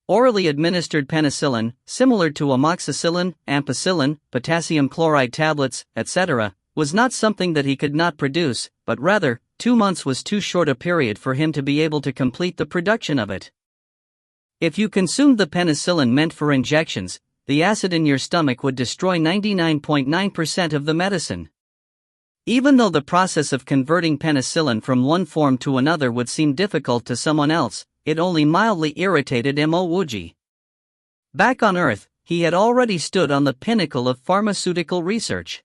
Orally administered penicillin, similar to amoxicillin, ampicillin, potassium chloride tablets, etc., was not something that he could not produce, but rather, 2 months was too short a period for him to be able to complete the production of it. If you consumed the penicillin meant for injections, the acid in your stomach would destroy 99.9% of the medicine. Even though the process of converting penicillin from one form to another would seem difficult to someone else, it only mildly irritated Mo Wuji. Back on Earth, he had already stood on the pinnacle of pharmaceutical research.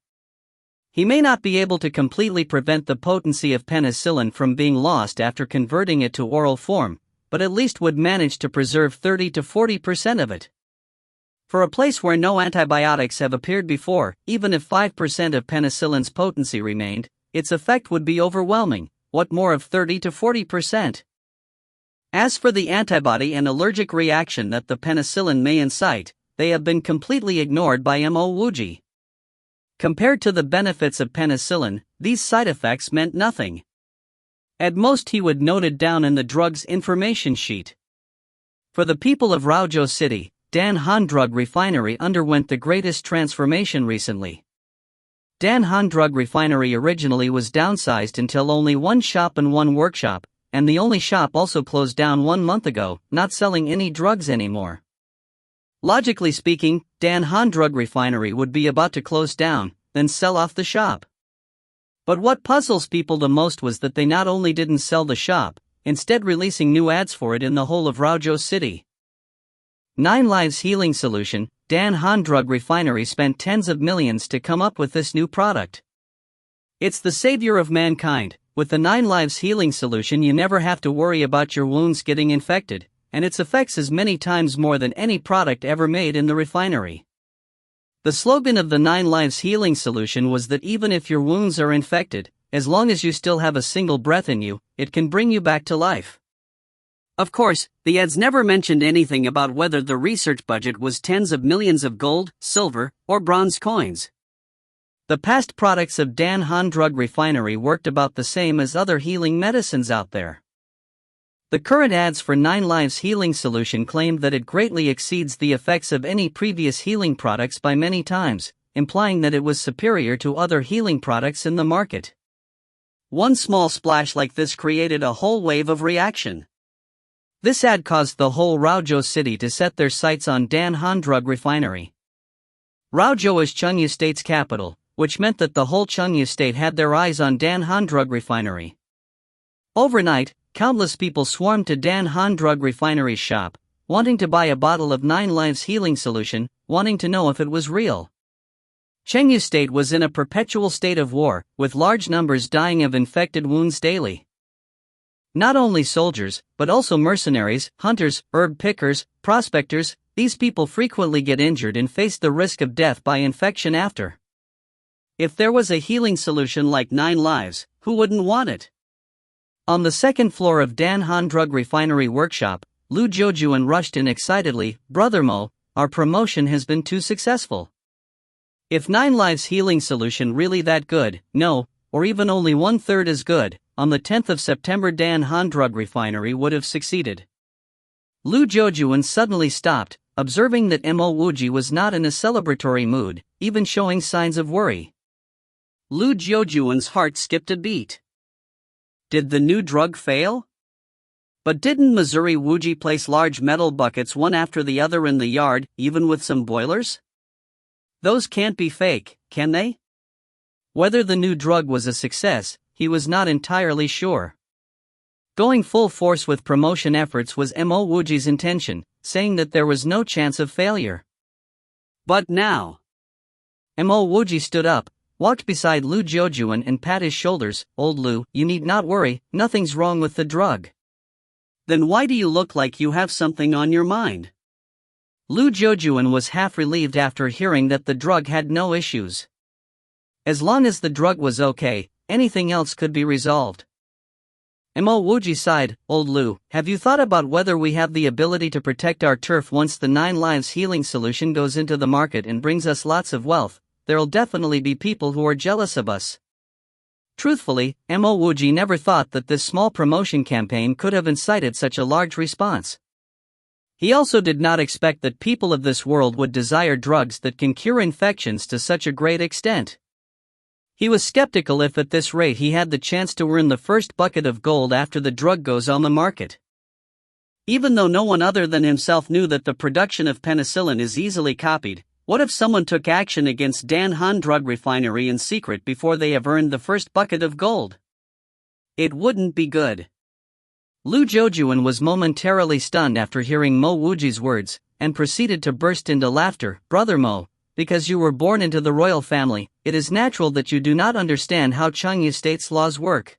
He may not be able to completely prevent the potency of penicillin from being lost after converting it to oral form, but at least would manage to preserve 30 to 40% of it. For a place where no antibiotics have appeared before, even if 5% of penicillin's potency remained, its effect would be overwhelming. What more of 30 to 40%? As for the antibody and allergic reaction that the penicillin may incite, they have been completely ignored by Mo Wuji. Compared to the benefits of penicillin, these side effects meant nothing. At most, he would note it down in the drug's information sheet. For the people of Raozhou City, Dan Han drug refinery underwent the greatest transformation recently. Dan Han drug refinery originally was downsized until only one shop and one workshop, and the only shop also closed down 1 month ago, not selling any drugs anymore. Logically speaking, Dan Han drug refinery would be about to close down, then sell off the shop. But what puzzles people the most was that they not only didn't sell the shop, instead releasing new ads for it in the whole of Raozhou City. 9 Lives Healing Solution, Dan Han drug refinery spent tens of millions to come up with this new product. It's the savior of mankind. With the 9 Lives Healing Solution, you never have to worry about your wounds getting infected, and its effects is many times more than any product ever made in the refinery. The slogan of the 9 Lives Healing Solution was that even if your wounds are infected, as long as you still have a single breath in you, it can bring you back to life. Of course, the ads never mentioned anything about whether the research budget was tens of millions of gold, silver, or bronze coins. The past products of Dan Han Drug Refinery worked about the same as other healing medicines out there. The current ads for 9 Lives Healing Solution claim that it greatly exceeds the effects of any previous healing products by many times, implying that it was superior to other healing products in the market. One small splash like this created a whole wave of reaction. This ad caused the whole Raozhou city to set their sights on Dan Han Drug Refinery. Raozhou is Chengyu State's capital, which meant that the whole Chengyu State had their eyes on Dan Han Drug Refinery. Overnight, countless people swarmed to Dan Han Drug Refinery's shop, wanting to buy a bottle of 9 Lives Healing Solution, wanting to know if it was real. Chengyu State was in a perpetual state of war, with large numbers dying of infected wounds daily. Not only soldiers, but also mercenaries, hunters, herb pickers, prospectors, these people frequently get injured and face the risk of death by infection after. If there was a healing solution like 9 Lives, who wouldn't want it? On the second floor of Dan Han Drug Refinery workshop, Lu Jiujuan rushed in excitedly, "Brother Mo, our promotion has been too successful. If 9 Lives Healing Solution really that good, no, or even only 1/3 as good, on the 10th of September Dan Han Drug Refinery would have succeeded." Lu Jiujuan suddenly stopped, observing that Mo Wuji was not in a celebratory mood, even showing signs of worry. Lu Jiujuan's heart skipped a beat. Did the new drug fail? But didn't Missouri Wuji place large metal buckets one after the other in the yard, even with some boilers? Those can't be fake, can they? Whether the new drug was a success, he was not entirely sure. Going full force with promotion efforts was Mo Wuji's intention, saying that there was no chance of failure. But now, Mo Wuji stood up, walked beside Lu Jiujuan and pat his shoulders. "Old Lu, you need not worry, nothing's wrong with the drug." "Then why do you look like you have something on your mind?" Lu Jiujuan was half relieved after hearing that the drug had no issues. As long as the drug was okay, anything else could be resolved. Mo Wuji sighed. "Old Lu, have you thought about whether we have the ability to protect our turf once the 9 Lives Healing Solution goes into the market and brings us lots of wealth? There'll definitely be people who are jealous of us." Truthfully, Mo Wuji never thought that this small promotion campaign could have incited such a large response. He also did not expect that people of this world would desire drugs that can cure infections to such a great extent. He was skeptical if at this rate he had the chance to earn the first bucket of gold after the drug goes on the market. Even though no one other than himself knew that the production of penicillin is easily copied, what if someone took action against Dan Han Drug Refinery in secret before they have earned the first bucket of gold? It wouldn't be good. Lu Jiujuan was momentarily stunned after hearing Mo Wuji's words, and proceeded to burst into laughter. "Brother Mo, because you were born into the royal family, it is natural that you do not understand how Chengyu State's laws work.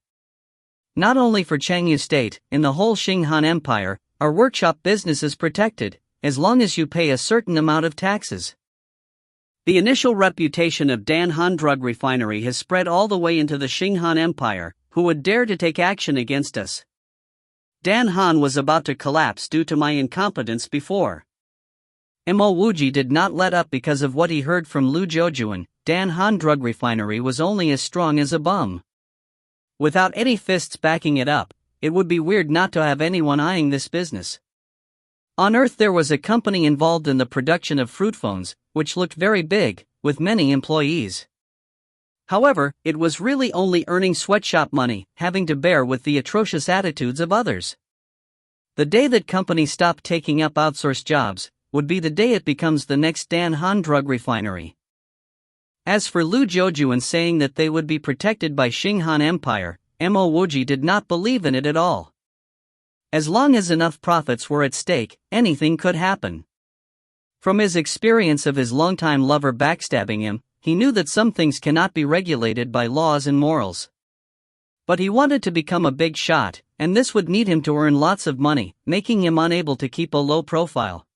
Not only for Chengyu State, in the whole Xinghan Empire, our workshop business is protected, as long as you pay a certain amount of taxes. The initial reputation of Dan Han Drug Refinery has spread all the way into the Xinghan Empire, who would dare to take action against us? Dan Han was about to collapse due to my incompetence before." Mo Wuji did not let up because of what he heard from Lu Jiujuan. Dan Han Drug Refinery was only as strong as a bum. Without any fists backing it up, it would be weird not to have anyone eyeing this business. On Earth there was a company involved in the production of fruit phones, which looked very big, with many employees. However, it was really only earning sweatshop money, having to bear with the atrocious attitudes of others. The day that company stopped taking up outsourced jobs would be the day it becomes the next Dan Han Drug Refinery. As for Lu Jiujuan saying that they would be protected by Xinghan Empire, Mo Wuji did not believe in it at all. As long as enough profits were at stake, anything could happen. From his experience of his longtime lover backstabbing him, he knew that some things cannot be regulated by laws and morals. But he wanted to become a big shot, and this would need him to earn lots of money, making him unable to keep a low profile.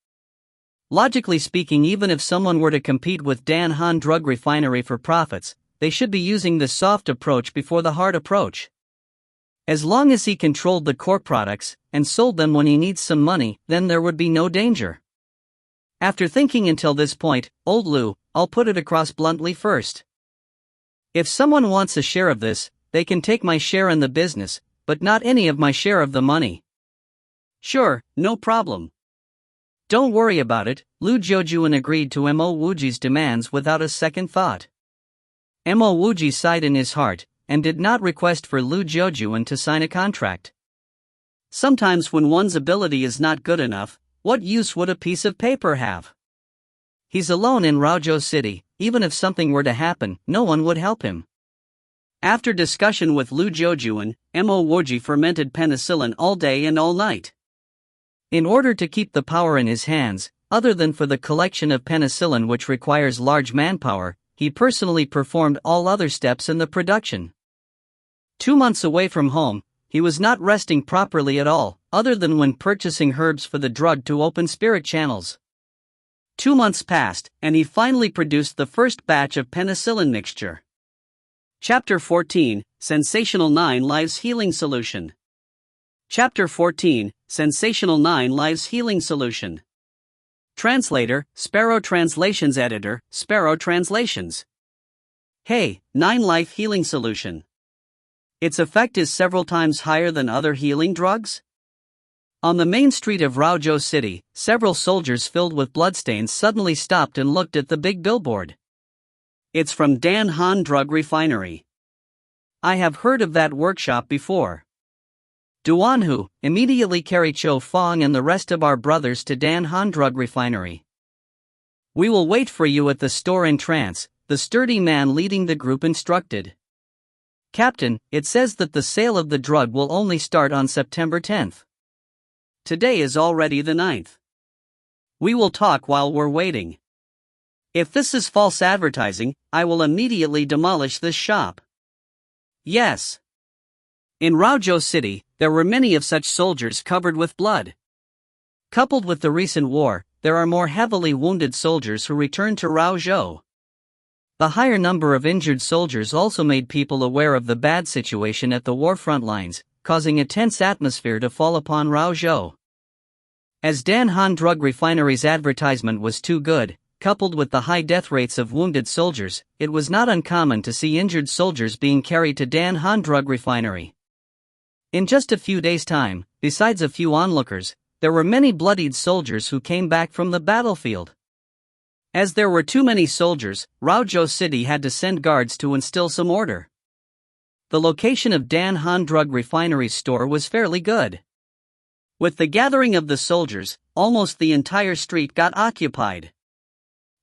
Logically speaking, even if someone were to compete with Dan Han Drug Refinery for profits, they should be using the soft approach before the hard approach. As long as he controlled the core products and sold them when he needs some money, then there would be no danger. After thinking until this point, old Lu, I'll put it across bluntly first. If someone wants a share of this, they can take my share in the business, but not any of my share of the money. Sure, no problem. Don't worry about it. Lu Jiujuan agreed to Mo Wuji's demands without a second thought. Mo Wuji sighed in his heart, and did not request for Lu Jiujuan to sign a contract. Sometimes when one's ability is not good enough, what use would a piece of paper have? He's alone in Raozhou City. Even if something were to happen, no one would help him. After discussion with Lu Jiujuan, Mo Wuji fermented penicillin all day and all night. In order to keep the power in his hands, other than for the collection of penicillin which requires large manpower, he personally performed all other steps in the production. 2 months away from home, he was not resting properly at all, other than when purchasing herbs for the drug to open spirit channels. 2 months passed, and he finally produced the first batch of penicillin mixture. Chapter 14, Sensational 9 Lives Healing Solution. Chapter 14, Sensational 9 Lives Healing Solution. Translator, Sparrow Translations Editor, Sparrow Translations. Hey, 9 Life Healing Solution. Its effect is several times higher than other healing drugs? On the main street of Raozhou City, several soldiers filled with bloodstains suddenly stopped and looked at the big billboard. It's from Dan Han Drug Refinery. I have heard of that workshop before. Duanhu, immediately carry Cho Fong and the rest of our brothers to Dan Han Drug Refinery. We will wait for you at the store in trance, the sturdy man leading the group instructed. Captain, it says that the sale of the drug will only start on September 10th. Today is already the 9th. We will talk while we're waiting. If this is false advertising, I will immediately demolish this shop. Yes. In Raozhou City, there were many of such soldiers covered with blood. Coupled with the recent war, there are more heavily wounded soldiers who returned to Raozhou. The higher number of injured soldiers also made people aware of the bad situation at the war front lines, causing a tense atmosphere to fall upon Raozhou. As Dan Han Drug Refinery's advertisement was too good, coupled with the high death rates of wounded soldiers, it was not uncommon to see injured soldiers being carried to Dan Han Drug Refinery. In just a few days' time, besides a few onlookers, there were many bloodied soldiers who came back from the battlefield. As there were too many soldiers, Raozhou City had to send guards to instill some order. The location of Dan Han Drug Refinery's store was fairly good. With the gathering of the soldiers, almost the entire street got occupied.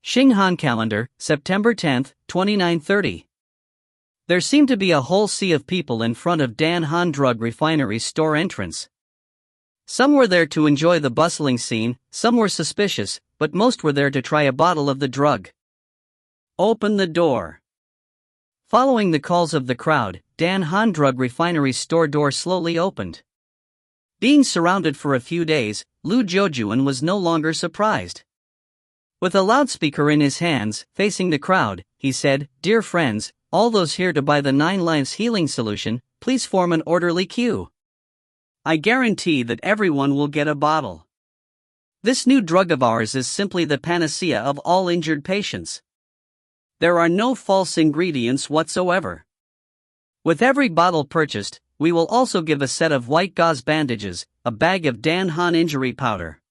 Xinghan Calendar, September 10, 2930. There seemed to be a whole sea of people in front of Dan Han Drug Refinery's store entrance. Some were there to enjoy the bustling scene, some were suspicious, but most were there to try a bottle of the drug. Open the door. Following the calls of the crowd, Dan Han Drug Refinery's store door slowly opened. Being surrounded for a few days, Lu Jiujuan was no longer surprised. With a loudspeaker in his hands, facing the crowd, he said, "Dear friends, all those here to buy the 9 Lives Healing Solution, please form an orderly queue. I guarantee that everyone will get a bottle. This new drug of ours is simply the panacea of all injured patients. There are no false ingredients whatsoever. With every bottle purchased, we will also give a set of white gauze bandages, a bag of Dan Han injury powder."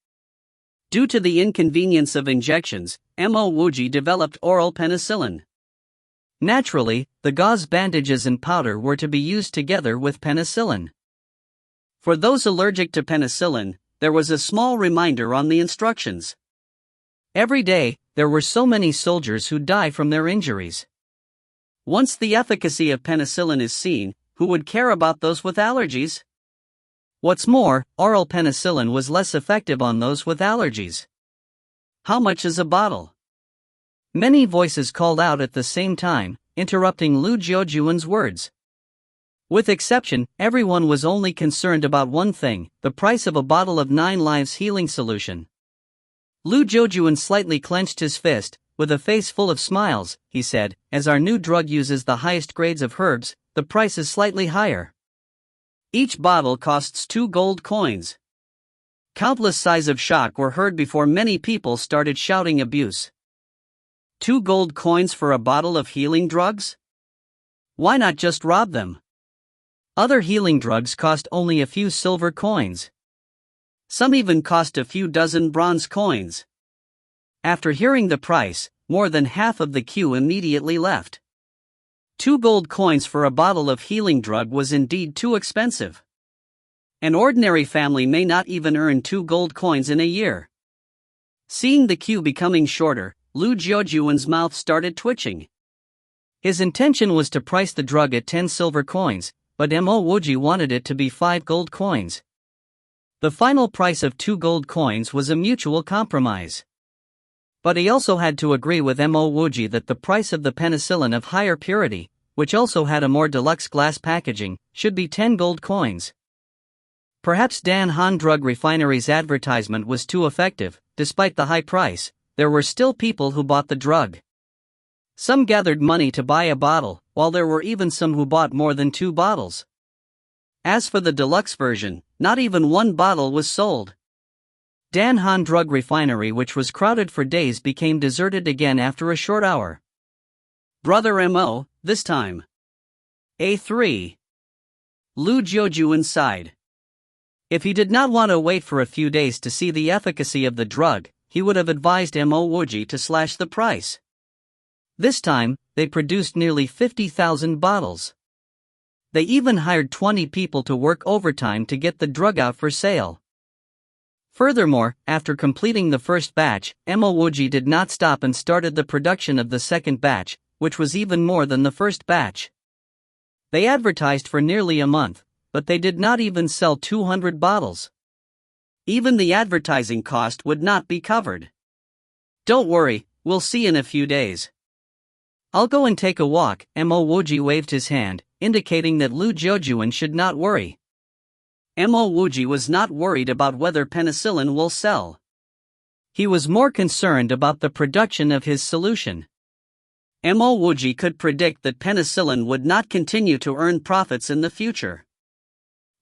Due to the inconvenience of injections, Mo Wuji developed oral penicillin. Naturally, the gauze bandages and powder were to be used together with penicillin. For those allergic to penicillin, there was a small reminder on the instructions. Every day, there were so many soldiers who die from their injuries. Once the efficacy of penicillin is seen, who would care about those with allergies? What's more, oral penicillin was less effective on those with allergies. How much is a bottle? Many voices called out at the same time, interrupting Lu Jiujuan's words. With exception, everyone was only concerned about one thing, the price of a bottle of 9 Lives Healing Solution. Lu Jiujuan slightly clenched his fist. With a face full of smiles, he said, "As our new drug uses the highest grades of herbs, the price is slightly higher. Each bottle costs 2 gold coins. Countless sighs of shock were heard before many people started shouting abuse. 2 gold coins for a bottle of healing drugs? Why not just rob them? Other healing drugs cost only a few silver coins. Some even cost a few dozen bronze coins. After hearing the price, more than half of the queue immediately left. 2 gold coins for a bottle of healing drug was indeed too expensive. An ordinary family may not even earn 2 gold coins in a year. Seeing the queue becoming shorter, Lu Jiujuan's mouth started twitching. His intention was to price the drug at 10 silver coins, but Mo Wuji wanted it to be 5 gold coins. The final price of 2 gold coins was a mutual compromise. But he also had to agree with Mo Wuji that the price of the penicillin of higher purity, which also had a more deluxe glass packaging, should be 10 gold coins. Perhaps Dan Han Drug Refinery's advertisement was too effective. Despite the high price, there were still people who bought the drug. Some gathered money to buy a bottle, while there were even some who bought more than 2 bottles. As for the deluxe version, not even 1 bottle was sold. Dan Han Drug Refinery, which was crowded for days, became deserted again after a short hour. Brother Mo, this time. A3. Lu Jiujuan sighed. If he did not want to wait for a few days to see the efficacy of the drug, he would have advised Mo Wuji to slash the price. This time, they produced nearly 50,000 bottles. They even hired 20 people to work overtime to get the drug out for sale. Furthermore, after completing the first batch, Mo Wuji did not stop and started the production of the second batch, which was even more than the first batch. They advertised for nearly a month, but they did not even sell 200 bottles. Even the advertising cost would not be covered. Don't worry, we'll see in a few days. I'll go and take a walk. Mo Wuji waved his hand, indicating that Lu Jiujuan should not worry. Mo Wuji was not worried about whether penicillin will sell. He was more concerned about the production of his solution. Mo Wuji could predict that penicillin would not continue to earn profits in the future.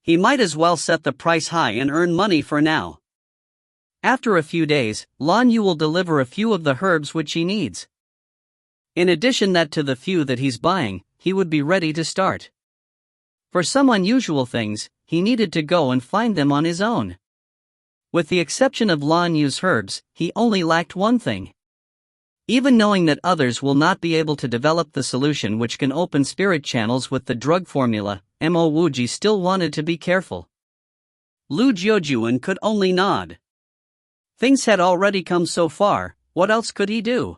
He might as well set the price high and earn money for now. After a few days, Lan Yu will deliver a few of the herbs which he needs. In addition to the few that he's buying, he would be ready to start. For some unusual things, he needed to go and find them on his own. With the exception of Lan Yu's herbs, he only lacked one thing. Even knowing that others will not be able to develop the solution which can open spirit channels with the drug formula, Mo Wuji still wanted to be careful. Lu Jiujuan could only nod. Things had already come so far, what else could he do?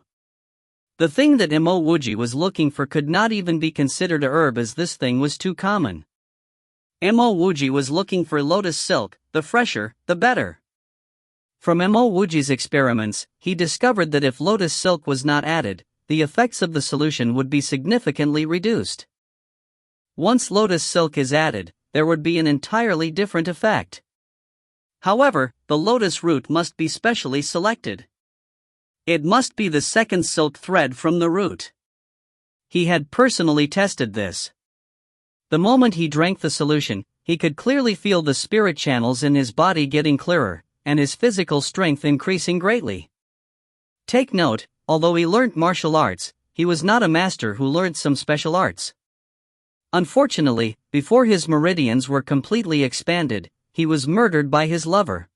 The thing that Mo Wuji was looking for could not even be considered a herb, as this thing was too common. Mo Wuji was looking for lotus silk, the fresher, the better. From Mo Wuji's experiments, he discovered that if lotus silk was not added, the effects of the solution would be significantly reduced. Once lotus silk is added, there would be an entirely different effect. However, the lotus root must be specially selected. It must be the second silk thread from the root. He had personally tested this. The moment he drank the solution, he could clearly feel the spirit channels in his body getting clearer, and his physical strength increasing greatly. Take note, although he learnt martial arts, he was not a master who learned some special arts. Unfortunately, before his meridians were completely expanded, he was murdered by his lover.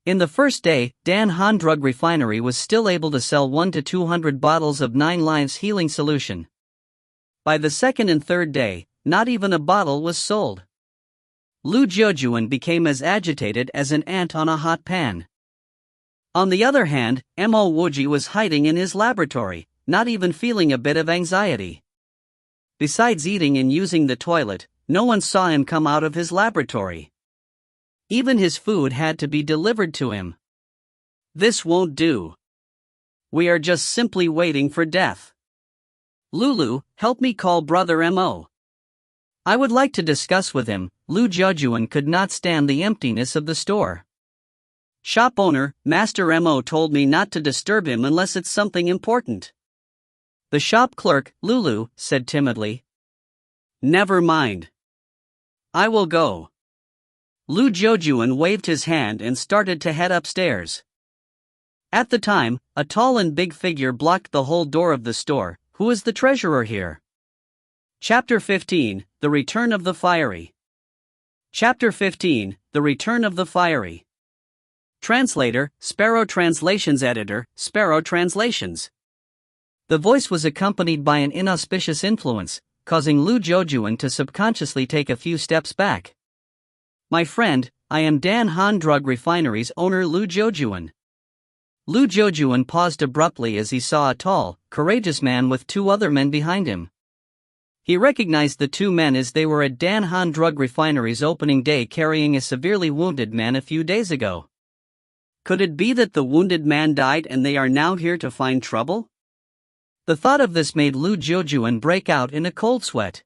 In the first day, Dan Han Drug Refinery was still able to sell 1 to 200 bottles of 9 Lives healing solution. By the second and third day, not even a bottle was sold. Lu Jiujuan became as agitated as an ant on a hot pan. On the other hand, Mo Wuji was hiding in his laboratory, not even feeling a bit of anxiety. Besides eating and using the toilet, no one saw him come out of his laboratory. Even his food had to be delivered to him. This won't do. We are just simply waiting for death. Lulu, help me call Brother Mo. I would like to discuss with him. Lu Jiujuan could not stand the emptiness of the store. Shop owner, Master Mo told me not to disturb him unless it's something important. The shop clerk, Lulu, said timidly. Never mind. I will go. Lu Jojuan waved his hand and started to head upstairs. At the time, a tall and big figure blocked the whole door of the store. Who is the treasurer here? Chapter 15, The Return of the Fiery. Chapter 15, The Return of the Fiery. Translator, Sparrow Translations Editor, Sparrow Translations. The voice was accompanied by an inauspicious influence, causing Lu Jojuan to subconsciously take a few steps back. My friend, I am Dan Han Drug Refinery's owner Lu Jojuan. Lu Jojuan paused abruptly as he saw a tall, courageous man with two other men behind him. He recognized the two men as they were at Dan Han Drug Refinery's opening day carrying a severely wounded man a few days ago. Could it be that the wounded man died and they are now here to find trouble? The thought of this made Lu Jojuan break out in a cold sweat.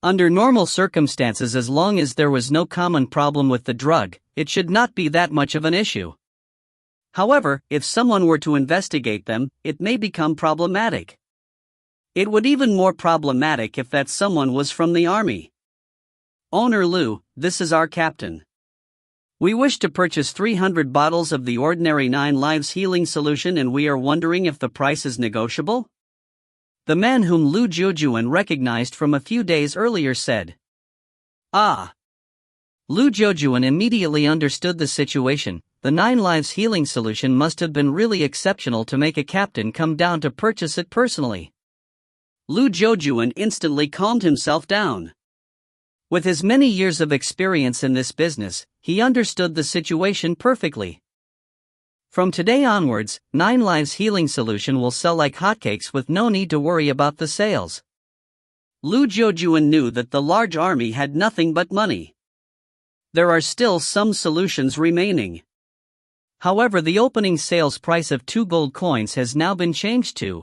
Under normal circumstances, as long as there was no common problem with the drug, it should not be that much of an issue. However, if someone were to investigate them, it may become problematic. It would even more problematic if that someone was from the army. Owner Lu, this is our captain. We wish to purchase 300 bottles of the ordinary 9 lives healing solution and we are wondering if the price is negotiable? The man whom Lu Jojuan recognized from a few days earlier said. Ah! Lu Jojuan immediately understood the situation. The 9 lives healing solution must have been really exceptional to make a captain come down to purchase it personally. Lu Jojuan instantly calmed himself down. With his many years of experience in this business, he understood the situation perfectly. From today onwards, 9 lives healing solution will sell like hotcakes with no need to worry about the sales. Lu Jojuan knew that the large army had nothing but money. There are still some solutions remaining. However, the opening sales price of 2 gold coins has now been changed to.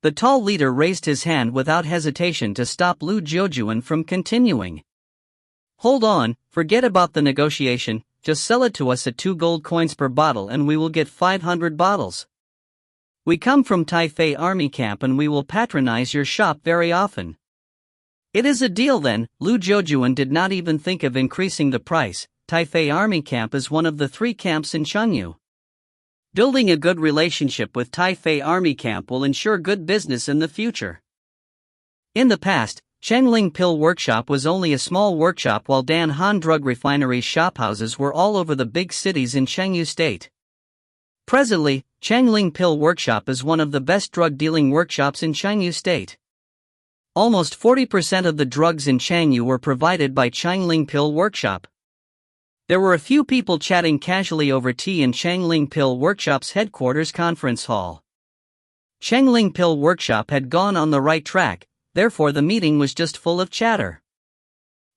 The tall leader raised his hand without hesitation to stop Lu Jojuan from continuing. Hold on, forget about the negotiation, just sell it to us at 2 gold coins per bottle and we will get 500 bottles. We come from Taifei Army Camp and we will patronize your shop very often. It is a deal then. Lu Jojuan did not even think of increasing the price. Taifei Army Camp is one of the 3 camps in Chengyu. Building a good relationship with Taifei Army Camp will ensure good business in the future. In the past, Chengling Pill Workshop was only a small workshop while Dan Han Drug Refinery's shophouses were all over the big cities in Chengyu State. Presently, Chengling Pill Workshop is one of the best drug-dealing workshops in Chengyu State. Almost 40% of the drugs in Chengyu were provided by Chengling Pill Workshop. There were a few people chatting casually over tea in Chengling Pill Workshop's headquarters conference hall. Chengling Pill Workshop had gone on the right track, therefore the meeting was just full of chatter.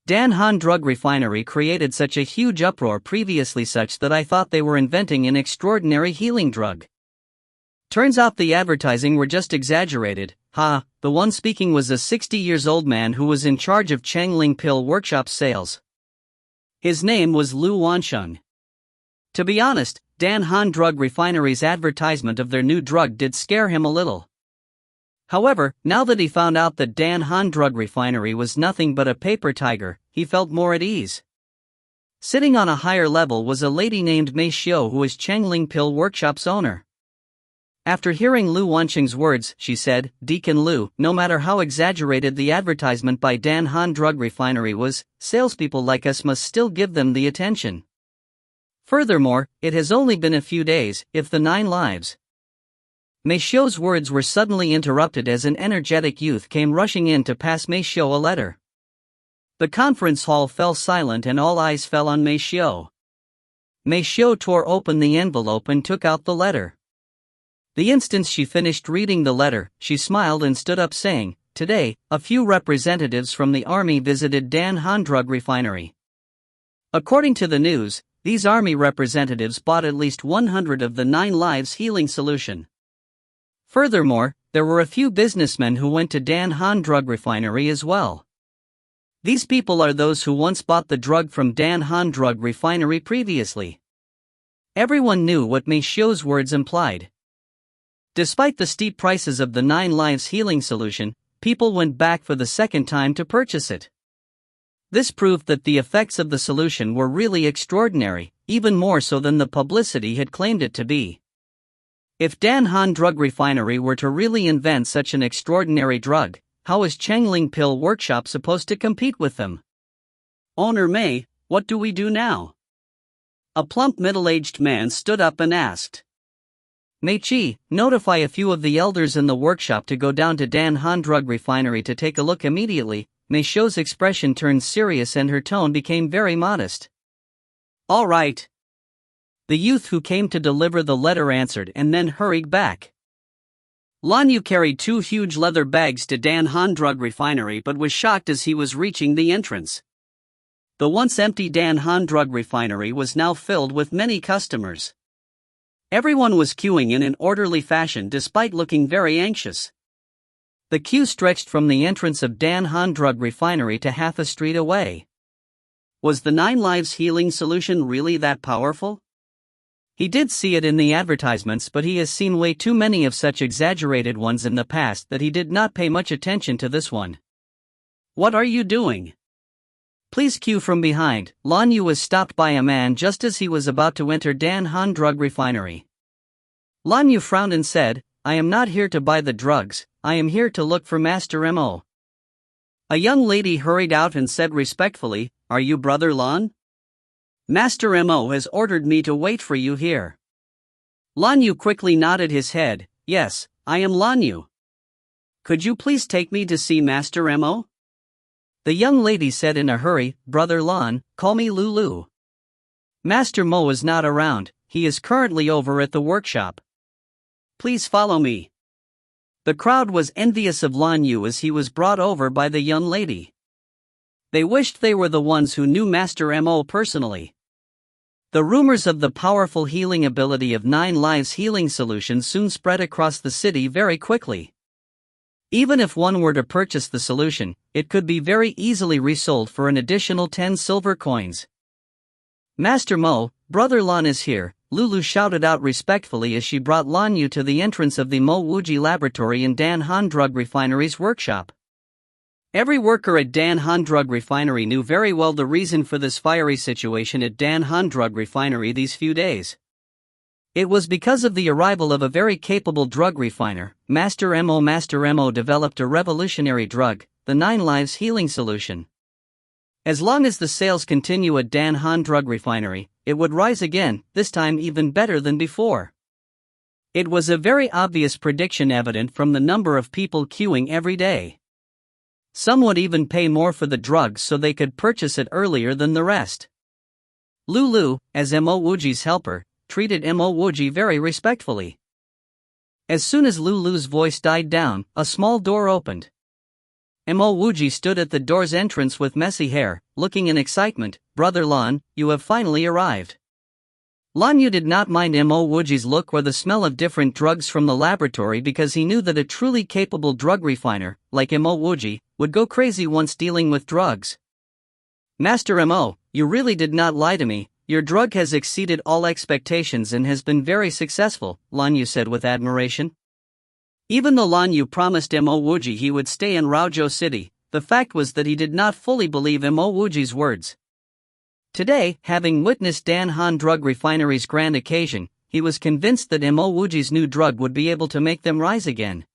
Dan Han Drug Refinery created such a huge uproar previously such that I thought they were inventing an extraordinary healing drug. Turns out the advertising were just exaggerated. The one speaking was a 60-years-old man who was in charge of Chengling Pill Workshop's sales. His name was Lu Wansheng. To be honest, Dan Han Drug Refinery's advertisement of their new drug did scare him a little. However, now that he found out that Dan Han Drug Refinery was nothing but a paper tiger, he felt more at ease. Sitting on a higher level was a lady named Mei Xiu who is Chengling Pill Workshop's owner. After hearing Lu Wansheng's words, she said, Deacon Lu, no matter how exaggerated the advertisement by Dan Han Drug Refinery was, salespeople like us must still give them the attention. Furthermore, it has only been a few days, if the 9 lives. Mei Xiu's words were suddenly interrupted as an energetic youth came rushing in to pass Mei Xiu a letter. The conference hall fell silent and all eyes fell on Mei Xiu. Mei Xiu tore open the envelope and took out the letter. The instant she finished reading the letter, she smiled and stood up saying, Today, a few representatives from the army visited Dan Han Drug Refinery. According to the news, these army representatives bought at least 100 of the 9 lives healing solution. Furthermore, there were a few businessmen who went to Dan Han Drug Refinery as well. These people are those who once bought the drug from Dan Han Drug Refinery previously. Everyone knew what Mei Xiu's words implied. Despite the steep prices of the 9 lives healing solution, people went back for the second time to purchase it. This proved that the effects of the solution were really extraordinary, even more so than the publicity had claimed it to be. If Danhan Drug Refinery were to really invent such an extraordinary drug, how is Changling Pill Workshop supposed to compete with them? Owner Mei, what do we do now? A plump middle-aged man stood up and asked. Mei Chi, notify a few of the elders in the workshop to go down to Danhan Drug Refinery to take a look immediately. Mei Shou's expression turned serious and her tone became very modest. All right. The youth who came to deliver the letter answered and then hurried back. Lan Yu carried 2 huge leather bags to Danhan Drug Refinery but was shocked as he was reaching the entrance. The once empty Danhan Drug Refinery was now filled with many customers. Everyone was queuing in an orderly fashion despite looking very anxious. The queue stretched from the entrance of Danhan Drug Refinery to half a street away. Was the 9 Lives healing solution really that powerful? He did see it in the advertisements, but he has seen way too many of such exaggerated ones in the past that he did not pay much attention to this one. What are you doing? Please queue from behind. Lan Yu was stopped by a man just as he was about to enter Danhan Drug Refinery. Lan Yu frowned and said, I am not here to buy the drugs, I am here to look for Master Mo. A young lady hurried out and said respectfully, Are you Brother Lan? Master Mo has ordered me to wait for you here. Lan Yu quickly nodded his head, Yes, I am Lan Yu. Could you please take me to see Master Mo? The young lady said in a hurry, Brother Lan, call me Lulu. Master Mo is not around, he is currently over at the workshop. Please follow me. The crowd was envious of Lan Yu as he was brought over by the young lady. They wished they were the ones who knew Master Mo personally. The rumors of the powerful healing ability of 9 Lives healing solution soon spread across the city very quickly. Even if one were to purchase the solution, it could be very easily resold for an additional 10 silver coins. Master Mo, Brother Lan is here, Lulu shouted out respectfully as she brought Lan Yu to the entrance of the Mo Wuji laboratory in Danhan Drug Refinery's workshop. Every worker at Danhan Drug Refinery knew very well the reason for this fiery situation at Danhan Drug Refinery these few days. It was because of the arrival of a very capable drug refiner. Master Mo developed a revolutionary drug, the 9 Lives healing solution. As long as the sales continue at Danhan Drug Refinery, it would rise again, this time even better than before. It was a very obvious prediction evident from the number of people queuing every day. Some would even pay more for the drugs so they could purchase it earlier than the rest. Lulu, as Mo Wuji's helper, treated Mo Wuji very respectfully. As soon as Lulu's voice died down, a small door opened. Mo Wuji stood at the door's entrance with messy hair, looking in excitement. Brother Lan, you have finally arrived. Lan Yu did not mind Mo Wuji's look or the smell of different drugs from the laboratory because he knew that a truly capable drug refiner, like Mo Wuji, would go crazy once dealing with drugs. Master Mo, you really did not lie to me, your drug has exceeded all expectations and has been very successful, Lan Yu said with admiration. Even though Lan Yu promised Mo Wuji he would stay in Raozhou City, the fact was that he did not fully believe Mo Wuji's words. Today, having witnessed Danhan Drug Refinery's grand occasion, he was convinced that Mo Wuji's new drug would be able to make them rise again.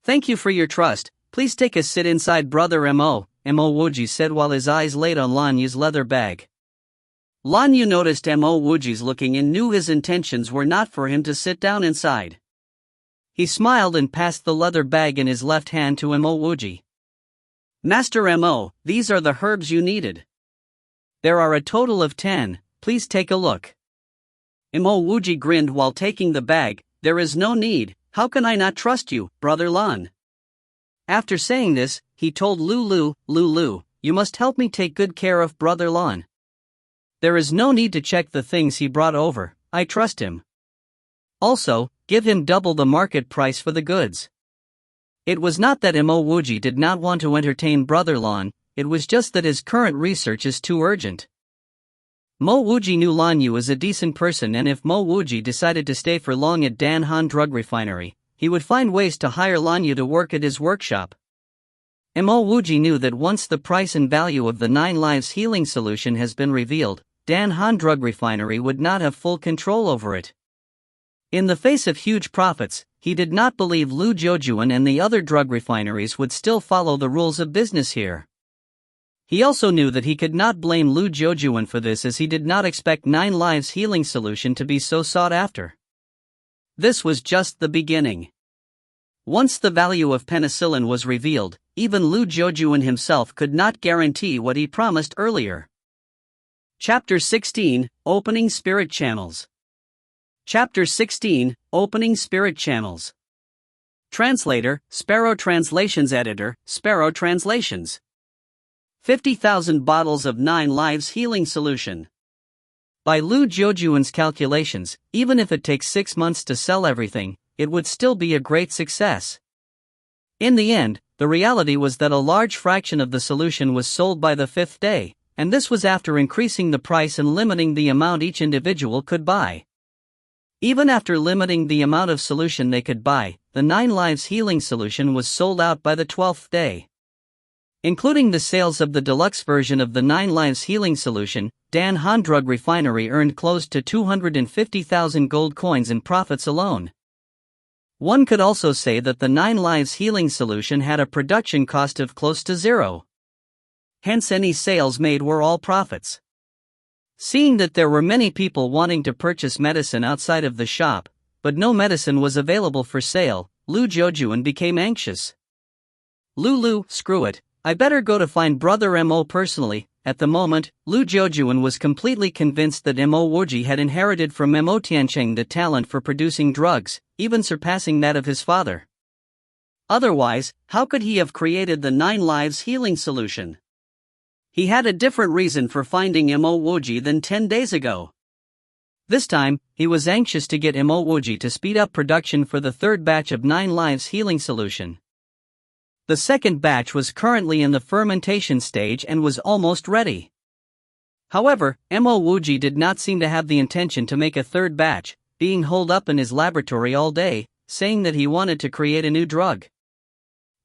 Thank you for your trust, please take a sit inside Brother Mo Wuji said while his eyes laid on Lan Yu's leather bag. Lan Yu noticed Mo Wuji's looking and knew his intentions were not for him to sit down inside. He smiled and passed the leather bag in his left hand to Mo Wuji. Master Mo, these are the herbs you needed. There are a total of 10, please take a look. Mo Wuji grinned while taking the bag. There is no need, how can I not trust you, Brother Lan? After saying this, he told Lulu, you must help me take good care of Brother Lan. There is no need to check the things he brought over, I trust him. Also, give him double the market price for the goods. It was not that Mo Wuji did not want to entertain Brother Lan, it was just that his current research is too urgent. Mo Wuji knew Lan Yu was a decent person, and if Mo Wuji decided to stay for long at Danhan Drug Refinery, he would find ways to hire Lan Yu to work at his workshop. Mo Wuji knew that once the price and value of the 9 Lives healing solution has been revealed, Dan Han Drug Refinery would not have full control over it. In the face of huge profits, he did not believe Lu Jojuan and the other drug refineries would still follow the rules of business here. He also knew that he could not blame Lu Jojuan for this, as he did not expect 9 Lives healing solution to be so sought after. This was just the beginning. Once the value of penicillin was revealed, even Lu Jojuan himself could not guarantee what he promised earlier. Chapter 16, Opening Spirit Channels. Chapter 16, Opening Spirit Channels. Translator, Sparrow Translations Editor, Sparrow Translations. 50,000 bottles of 9 Lives healing solution. By Lu Jojuan's calculations, even if it takes 6 months to sell everything, it would still be a great success. In the end, the reality was that a large fraction of the solution was sold by the 5th day, and this was after increasing the price and limiting the amount each individual could buy. Even after limiting the amount of solution they could buy, the 9 Lives healing solution was sold out by the 12th day. Including the sales of the deluxe version of the 9 Lives healing solution, Dan Han Drug Refinery earned close to 250,000 gold coins in profits alone. One could also say that the 9 Lives healing solution had a production cost of close to zero. Hence any sales made were all profits. Seeing that there were many people wanting to purchase medicine outside of the shop, but no medicine was available for sale, Lu Jojuan became anxious. Lu, screw it, I better go to find Brother Mo personally. At the moment, Lu Jojuan was completely convinced that Mo Wuji had inherited from Mo Tiancheng the talent for producing drugs, even surpassing that of his father. Otherwise, how could he have created the 9 Lives healing solution? He had a different reason for finding Mo Wuji than 10 days ago. This time, he was anxious to get Mo Wuji to speed up production for the 3rd batch of 9 Lives healing solution. The 2nd batch was currently in the fermentation stage and was almost ready. However, Mo Wuji did not seem to have the intention to make a 3rd batch, being holed up in his laboratory all day, saying that he wanted to create a new drug.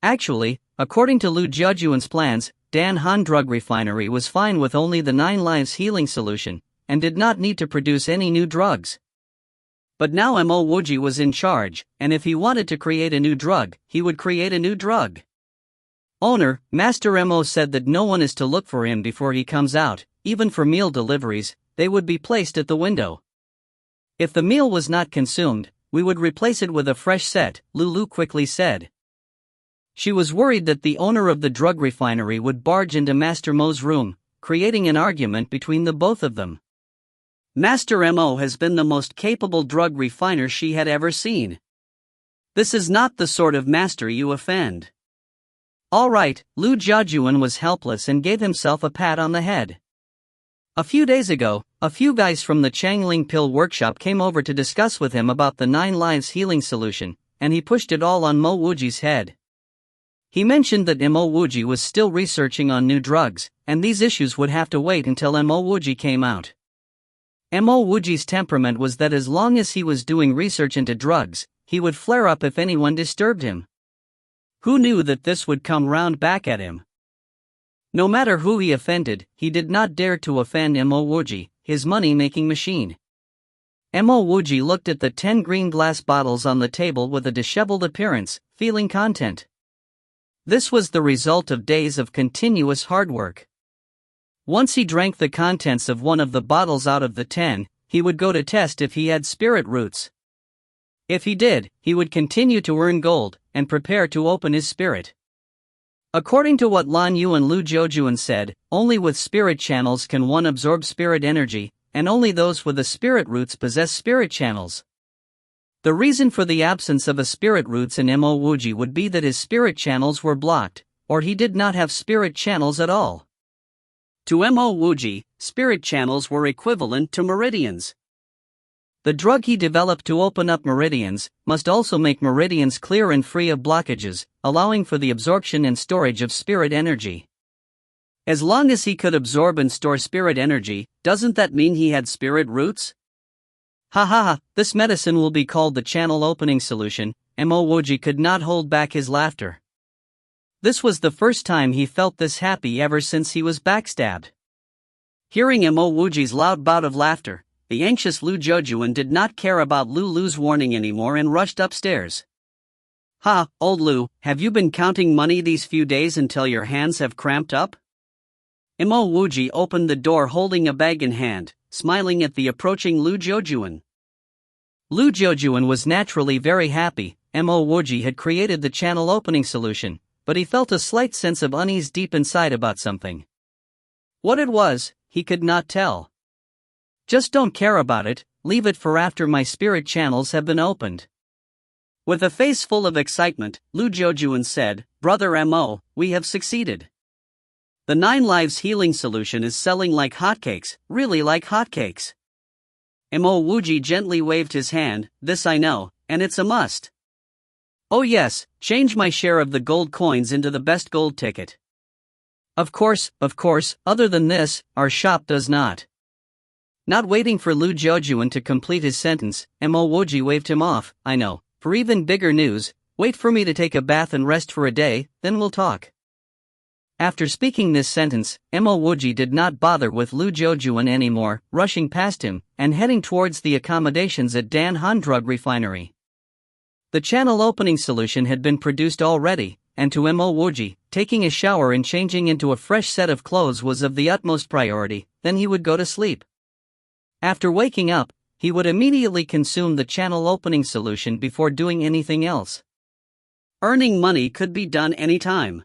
Actually, according to Lu Jojuan's plans, Dan Han Drug Refinery was fine with only the 9 Lives healing solution, and did not need to produce any new drugs. But now Mo Wuji was in charge, and if he wanted to create a new drug, he would create a new drug. Owner, Master Mo said that no one is to look for him before he comes out, even for meal deliveries, they would be placed at the window. If the meal was not consumed, we would replace it with a fresh set, Lulu quickly said. She was worried that the owner of the drug refinery would barge into Master Mo's room, creating an argument between the both of them. Master Mo has been the most capable drug refiner she had ever seen. This is not the sort of master you offend. All right, Lu Jojuan was helpless and gave himself a pat on the head. A few days ago, a few guys from the Changling Pill workshop came over to discuss with him about the 9 Lives healing solution, and he pushed it all on Mo Wuji's head. He mentioned that Mo Wuji was still researching on new drugs, and these issues would have to wait until Mo Wuji came out. Mo Wuji's temperament was that as long as he was doing research into drugs, he would flare up if anyone disturbed him. Who knew that this would come round back at him? No matter who he offended, he did not dare to offend Mo Wuji, his money-making machine. Mo Wuji looked at the 10 green glass bottles on the table with a disheveled appearance, feeling content. This was the result of days of continuous hard work. Once he drank the contents of one of the bottles out of the 10, he would go to test if he had spirit roots. If he did, he would continue to earn gold, and prepare to open his spirit. According to what Lan Yu and Lu Jojuan said, only with spirit channels can one absorb spirit energy, and only those with the spirit roots possess spirit channels. The reason for the absence of a spirit roots in Mo Wuji would be that his spirit channels were blocked, or he did not have spirit channels at all. To Mo Wuji, spirit channels were equivalent to meridians. The drug he developed to open up meridians must also make meridians clear and free of blockages, allowing for the absorption and storage of spirit energy. As long as he could absorb and store spirit energy, doesn't that mean he had spirit roots? This medicine will be called the channel opening solution. Mo Wuji could not hold back his laughter. This was the first time he felt this happy ever since he was backstabbed. Hearing Wuji's loud bout of laughter, the anxious Lu Jojuan did not care about Lu's warning anymore and rushed upstairs. "Ha, old Lu, have you been counting money these few days until your hands have cramped up?" Wuji opened the door holding a bag in hand, smiling at the approaching Lu Jojuan. Lu Jojuan was naturally very happy. Wuji had created the channel opening solution, but he felt a slight sense of unease deep inside about something. What it was, he could not tell. "Just don't care about it, leave it for after my spirit channels have been opened." With a face full of excitement, Lu Jojuan said, "Brother Mo, we have succeeded. The 9 Lives healing solution is selling like hotcakes, really like hotcakes." Wuji gently waved his hand, "This I know, and it's a must. Oh yes, change my share of the gold coins into the best gold ticket. Of course, other than this, our shop does not." Not waiting for Lu Jojuan to complete his sentence, Wuji waved him off. "I know, for even bigger news, wait for me to take a bath and rest for a day, then we'll talk." After speaking this sentence, Wuji did not bother with Lu Jojuan anymore, rushing past him, and heading towards the accommodations at Dan Han Drug Refinery. The channel opening solution had been produced already, and to Wuji, taking a shower and changing into a fresh set of clothes was of the utmost priority. Then he would go to sleep. After waking up, he would immediately consume the channel opening solution before doing anything else. Earning money could be done anytime.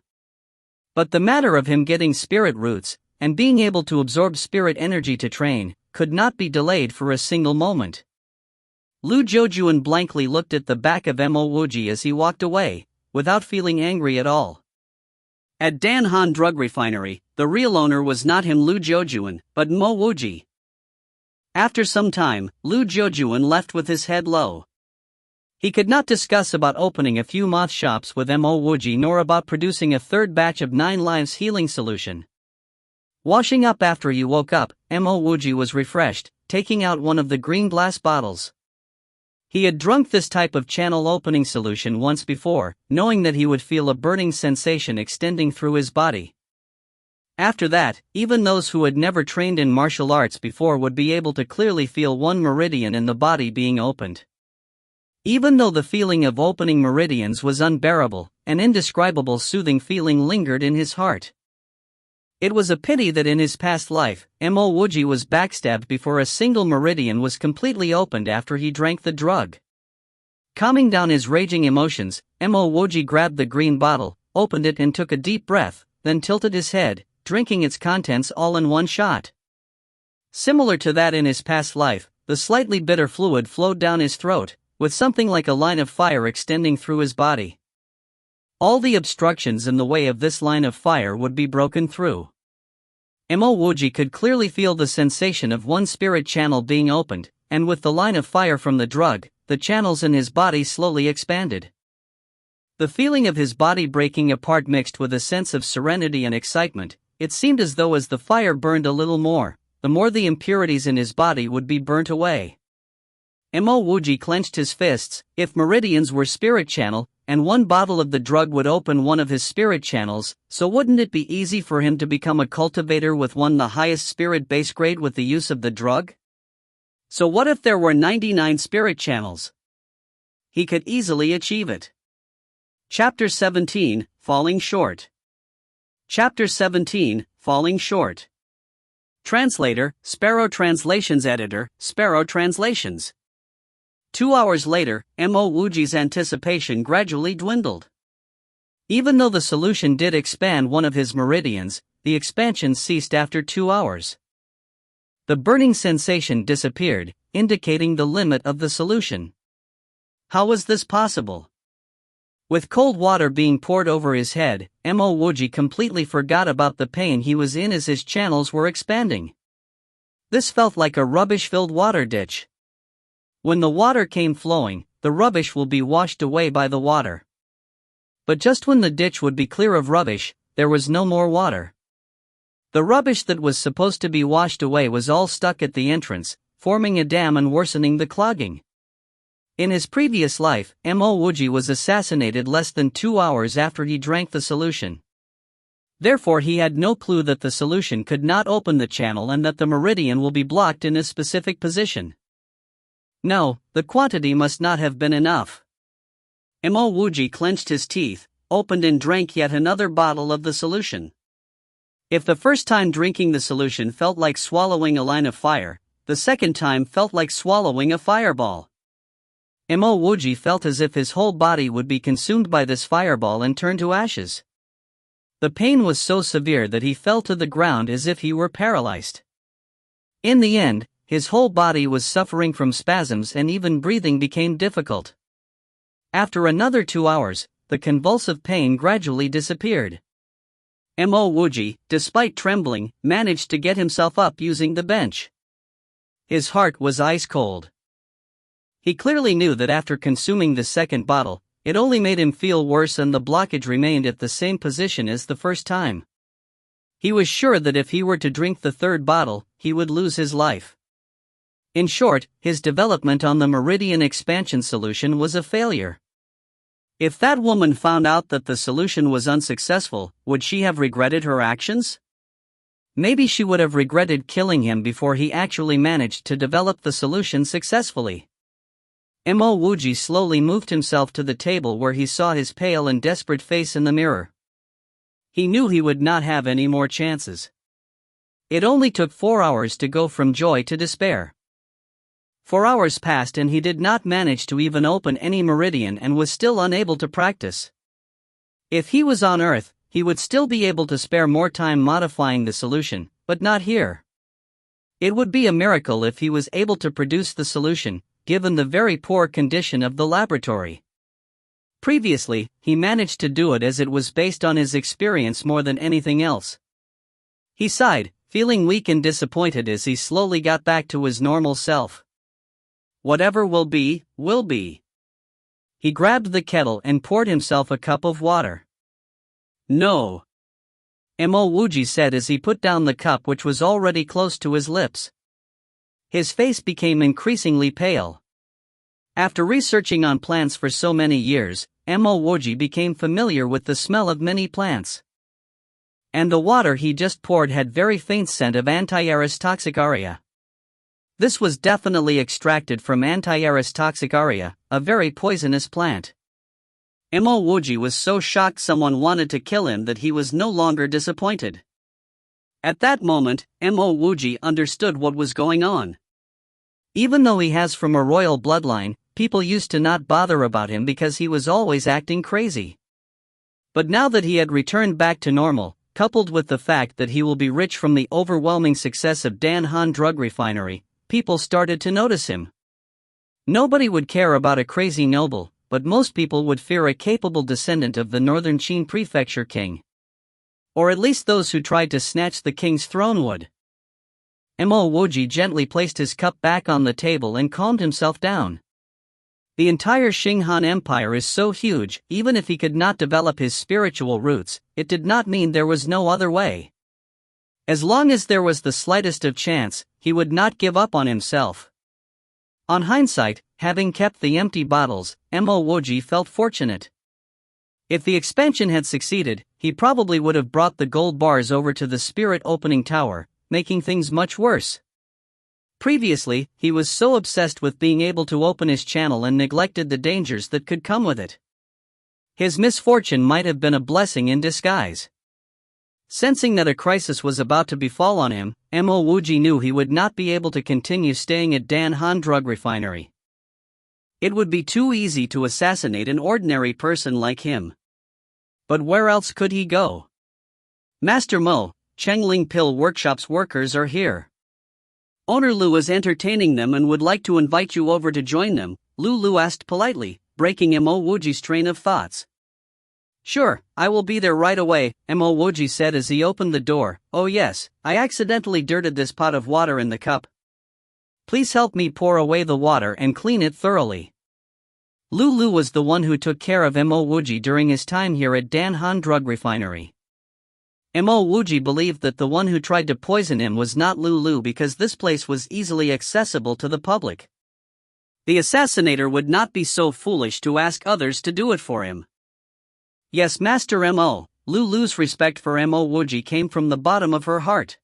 But the matter of him getting spirit roots, and being able to absorb spirit energy to train, could not be delayed for a single moment. Lu Jojuan blankly looked at the back of Wuji as he walked away, without feeling angry at all. At Dan Han Drug Refinery, the real owner was not him Lu Jojuan, but Wuji. After some time, Lu Jojuan left with his head low. He could not discuss about opening a few moth shops with Wuji nor about producing a third batch of 9 Lives healing solution. Washing up after he woke up, Wuji was refreshed, taking out one of the green glass bottles. He had drunk this type of channel opening solution once before, knowing that he would feel a burning sensation extending through his body. After that, even those who had never trained in martial arts before would be able to clearly feel one meridian in the body being opened. Even though the feeling of opening meridians was unbearable, an indescribable soothing feeling lingered in his heart. It was a pity that in his past life, Wuji was backstabbed before a single meridian was completely opened after he drank the drug. Calming down his raging emotions, Wuji grabbed the green bottle, opened it and took a deep breath, then tilted his head, drinking its contents all in one shot. Similar to that in his past life, the slightly bitter fluid flowed down his throat, with something like a line of fire extending through his body. All the obstructions in the way of this line of fire would be broken through. Wuji could clearly feel the sensation of one spirit channel being opened, and with the line of fire from the drug, the channels in his body slowly expanded. The feeling of his body breaking apart mixed with a sense of serenity and excitement. It seemed as though as the fire burned a little more, the more the impurities in his body would be burnt away. Wuji clenched his fists. If meridians were spirit channel, and one bottle of the drug would open one of his spirit channels, so wouldn't it be easy for him to become a cultivator with the highest spirit base grade with the use of the drug? So what if there were 99 spirit channels? He could easily achieve it. Chapter 17, Falling Short. Chapter 17, Falling Short. Translator, Sparrow Translations Editor, Sparrow Translations. 2 hours later, Wuji's anticipation gradually dwindled. Even though the solution did expand one of his meridians, the expansion ceased after 2 hours. The burning sensation disappeared, indicating the limit of the solution. How was this possible? With cold water being poured over his head, Wuji completely forgot about the pain he was in as his channels were expanding. This felt like a rubbish-filled water ditch. When the water came flowing, the rubbish will be washed away by the water. But just when the ditch would be clear of rubbish, there was no more water. The rubbish that was supposed to be washed away was all stuck at the entrance, forming a dam and worsening the clogging. In his previous life, Mo Wuji was assassinated less than 2 hours after he drank the solution. Therefore he had no clue that the solution could not open the channel and that the meridian will be blocked in a specific position. No, the quantity must not have been enough. Mo Wuji clenched his teeth, opened and drank yet another bottle of the solution. If the first time drinking the solution felt like swallowing a line of fire, the second time felt like swallowing a fireball. Mo Wuji felt as if his whole body would be consumed by this fireball and turn to ashes. The pain was so severe that he fell to the ground as if he were paralyzed. In the end, his whole body was suffering from spasms and even breathing became difficult. After another 2 hours, the convulsive pain gradually disappeared. Mo Wuji, despite trembling, managed to get himself up using the bench. His heart was ice cold. He clearly knew that after consuming the second bottle, it only made him feel worse and the blockage remained at the same position as the first time. He was sure that if he were to drink the third bottle, he would lose his life. In short, his development on the meridian expansion solution was a failure. If that woman found out that the solution was unsuccessful, would she have regretted her actions? Maybe she would have regretted killing him before he actually managed to develop the solution successfully. Mo Wuji slowly moved himself to the table where he saw his pale and desperate face in the mirror. He knew he would not have any more chances. It only took 4 hours to go from joy to despair. 4 hours passed and he did not manage to even open any meridian and was still unable to practice. If he was on Earth, he would still be able to spare more time modifying the solution, but not here. It would be a miracle if he was able to produce the solution, given the very poor condition of the laboratory. Previously, he managed to do it as it was based on his experience more than anything else. He sighed, feeling weak and disappointed as he slowly got back to his normal self. Whatever will be, will be. He grabbed the kettle and poured himself a cup of water. No. Mo Wuji said as he put down the cup which was already close to his lips. His face became increasingly pale. After researching on plants for so many years, Mo Wuji became familiar with the smell of many plants. And the water he just poured had very faint scent of Antiaris toxicaria. This was definitely extracted from Antiaris toxicaria, a very poisonous plant. Mo Wuji was so shocked someone wanted to kill him that he was no longer disappointed. At that moment, Mo Wuji understood what was going on. Even though he has from a royal bloodline, people used to not bother about him because he was always acting crazy. But now that he had returned back to normal, coupled with the fact that he will be rich from the overwhelming success of Danhan drug refinery, people started to notice him. Nobody would care about a crazy noble, but most people would fear a capable descendant of the northern Qin prefecture king. Or at least those who tried to snatch the king's throne would. Mo Wuji gently placed his cup back on the table and calmed himself down. The entire Xinghan Empire is so huge, even if he could not develop his spiritual roots, it did not mean there was no other way. As long as there was the slightest of chance, he would not give up on himself. On hindsight, having kept the empty bottles, Mo Wuji felt fortunate. If the expansion had succeeded, he probably would have brought the gold bars over to the spirit opening tower, making things much worse. Previously, he was so obsessed with being able to open his channel and neglected the dangers that could come with it. His misfortune might have been a blessing in disguise. Sensing that a crisis was about to befall on him, Mo Wuji knew he would not be able to continue staying at Danhan drug refinery. It would be too easy to assassinate an ordinary person like him. But where else could he go? Master Mo, Chengling Pill Workshop's workers are here. Owner Lu is entertaining them and would like to invite you over to join them, Lu asked politely, breaking Mo Wuji's train of thoughts. Sure, I will be there right away, Mo Wuji said as he opened the door. Oh yes, I accidentally dirted this pot of water in the cup. Please help me pour away the water and clean it thoroughly. Lu was the one who took care of Mo Wuji during his time here at Danhan drug refinery. Mo Wuji believed that the one who tried to poison him was not Lu because this place was easily accessible to the public. The assassinator would not be so foolish to ask others to do it for him. Yes, Master Mo. Lulu's respect for Mo Wuji came from the bottom of her heart.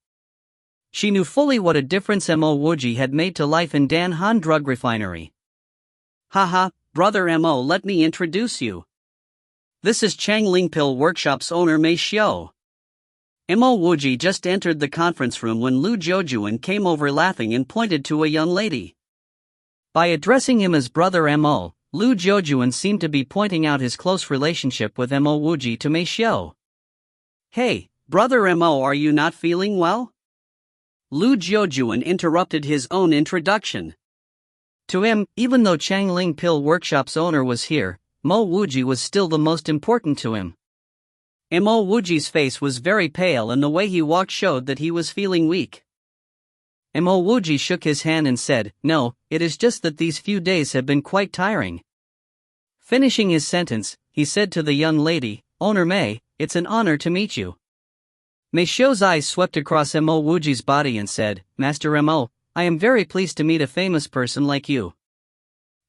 She knew fully what a difference Mo Wuji had made to life in Dan Han Drug Refinery. Haha, brother Mo, let me introduce you. This is Changling Pill Workshop's owner Mei Xiao. Mo Wuji just entered the conference room when Lu Jojuan came over laughing and pointed to a young lady. By addressing him as brother Mo, Lu Jojuan seemed to be pointing out his close relationship with Mo Wuji to Mei Xiao. Hey, brother Mo, are you not feeling well? Lu Jojuan interrupted his own introduction. To him, even though Changling Pill Workshop's owner was here, Mo Wuji was still the most important to him. Mo Wuji's face was very pale and the way he walked showed that he was feeling weak. Mo Wuji shook his hand and said, "No, it is just that these few days have been quite tiring." Finishing his sentence, he said to the young lady, "Owner Mei, it's an honor to meet you." Mei Xiao's eyes swept across Mo Wuji's body and said, "Master Mo, I am very pleased to meet a famous person like you."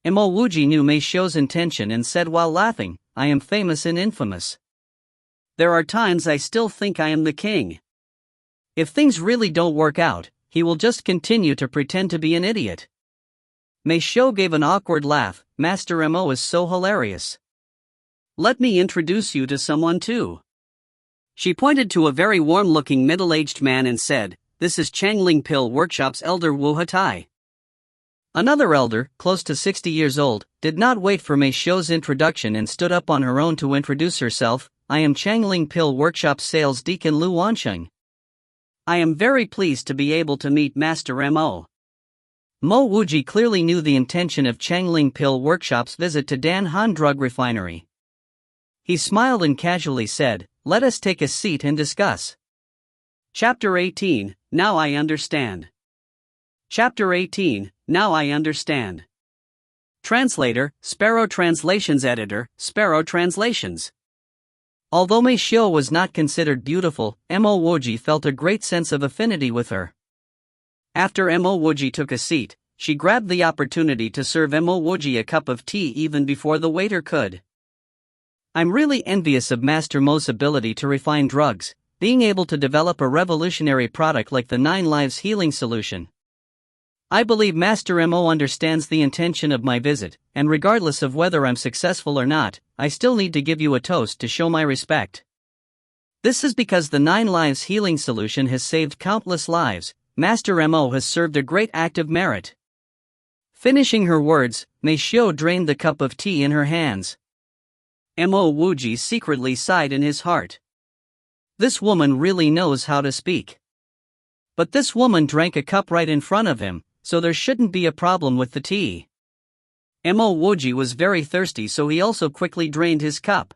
Mo Wuji knew Mei Xiao's intention and said while laughing, "I am famous and infamous. There are times I still think I am the king. If things really don't work out, he will just continue to pretend to be an idiot." Mei Xiao gave an awkward laugh. "Master Mo is so hilarious. Let me introduce you to someone too." She pointed to a very warm-looking middle-aged man and said, "This is Changling Pill Workshop's elder Wu Hatai." Another elder, close to 60 years old, did not wait for Mei Xiao's introduction and stood up on her own to introduce herself. "I am Changling Pill Workshop Sales Deacon Lu Wansheng. I am very pleased to be able to meet Master Mo." Mo Wuji clearly knew the intention of Changling Pill Workshop's visit to Dan Han Drug Refinery. He smiled and casually said, "Let us take a seat and discuss." Chapter 18, Now I Understand. Chapter 18, Now I Understand. Translator, Sparrow Translations Editor, Sparrow Translations. Although Mei Xiao was not considered beautiful, Mo Wuji felt a great sense of affinity with her. After Mo Wuji took a seat, she grabbed the opportunity to serve Mo Wuji a cup of tea even before the waiter could. "I'm really envious of Master Mo's ability to refine drugs, being able to develop a revolutionary product like the 9 Lives Healing Solution. I believe Master Mo understands the intention of my visit, and regardless of whether I'm successful or not, I still need to give you a toast to show my respect. This is because the 9 Lives Healing Solution has saved countless lives. Master Mo has served a great act of merit." Finishing her words, Mei Xiao drained the cup of tea in her hands. Mo Wuji secretly sighed in his heart. This woman really knows how to speak. But this woman drank a cup right in front of him, so there shouldn't be a problem with the tea. Mo Wuji was very thirsty, so he also quickly drained his cup.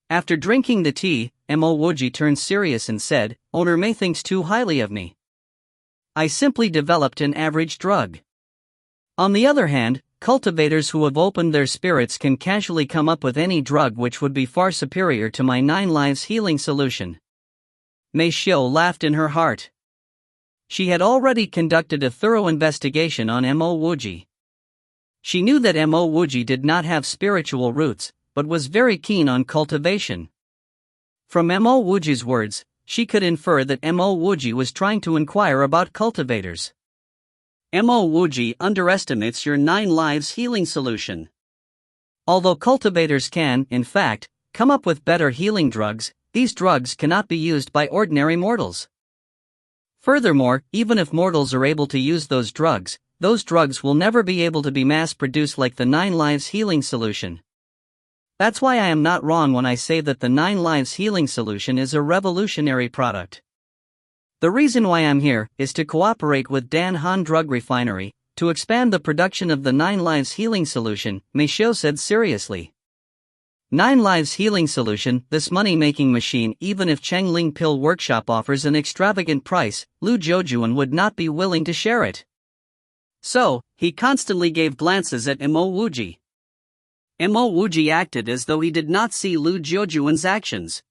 After drinking the tea, Mo Wuji turned serious and said, "Owner Mei thinks too highly of me. I simply developed an average drug. On the other hand, cultivators who have opened their spirits can casually come up with any drug which would be far superior to my 9 Lives Healing Solution." Mei Xiao laughed in her heart. She had already conducted a thorough investigation on Mo Wuji. She knew that Mo Wuji did not have spiritual roots, but was very keen on cultivation. From Mo Wuji's words, she could infer that Mo Wuji was trying to inquire about cultivators. Mo Wuji underestimates your 9 Lives Healing Solution. Although cultivators can, in fact, come up with better healing drugs, these drugs cannot be used by ordinary mortals. Furthermore, even if mortals are able to use those drugs will never be able to be mass-produced like the 9 Lives Healing Solution. That's why I am not wrong when I say that the 9 Lives Healing Solution is a revolutionary product. The reason why I'm here is to cooperate with Dan Han Drug Refinery to expand the production of the 9 Lives Healing Solution, Mei Xiao said seriously. 9 Lives Healing Solution, this money-making machine. Even if Changling Pill Workshop offers an extravagant price, Lu Jojuan would not be willing to share it. So, he constantly gave glances at Mo Wuji. Mo Wuji acted as though he did not see Lu Jojuan's actions.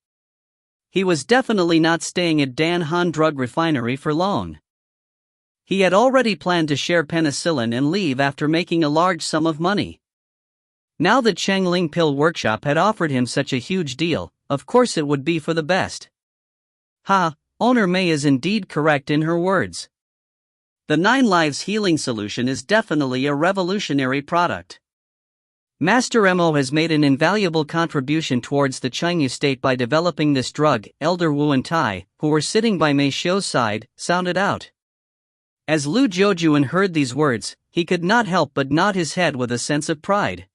He was definitely not staying at Dan Han Drug Refinery for long. He had already planned to share penicillin and leave after making a large sum of money. Now that Changling Pill Workshop had offered him such a huge deal, of course it would be for the best. Ha, owner May is indeed correct in her words. The 9 Lives Healing Solution is definitely a revolutionary product. Master Mo has made an invaluable contribution towards the Chinese state by developing this drug. Elder Wu and Tai, who were sitting by Mei Xiu's side, sounded out. As Lu Jiujuan heard these words, he could not help but nod his head with a sense of pride.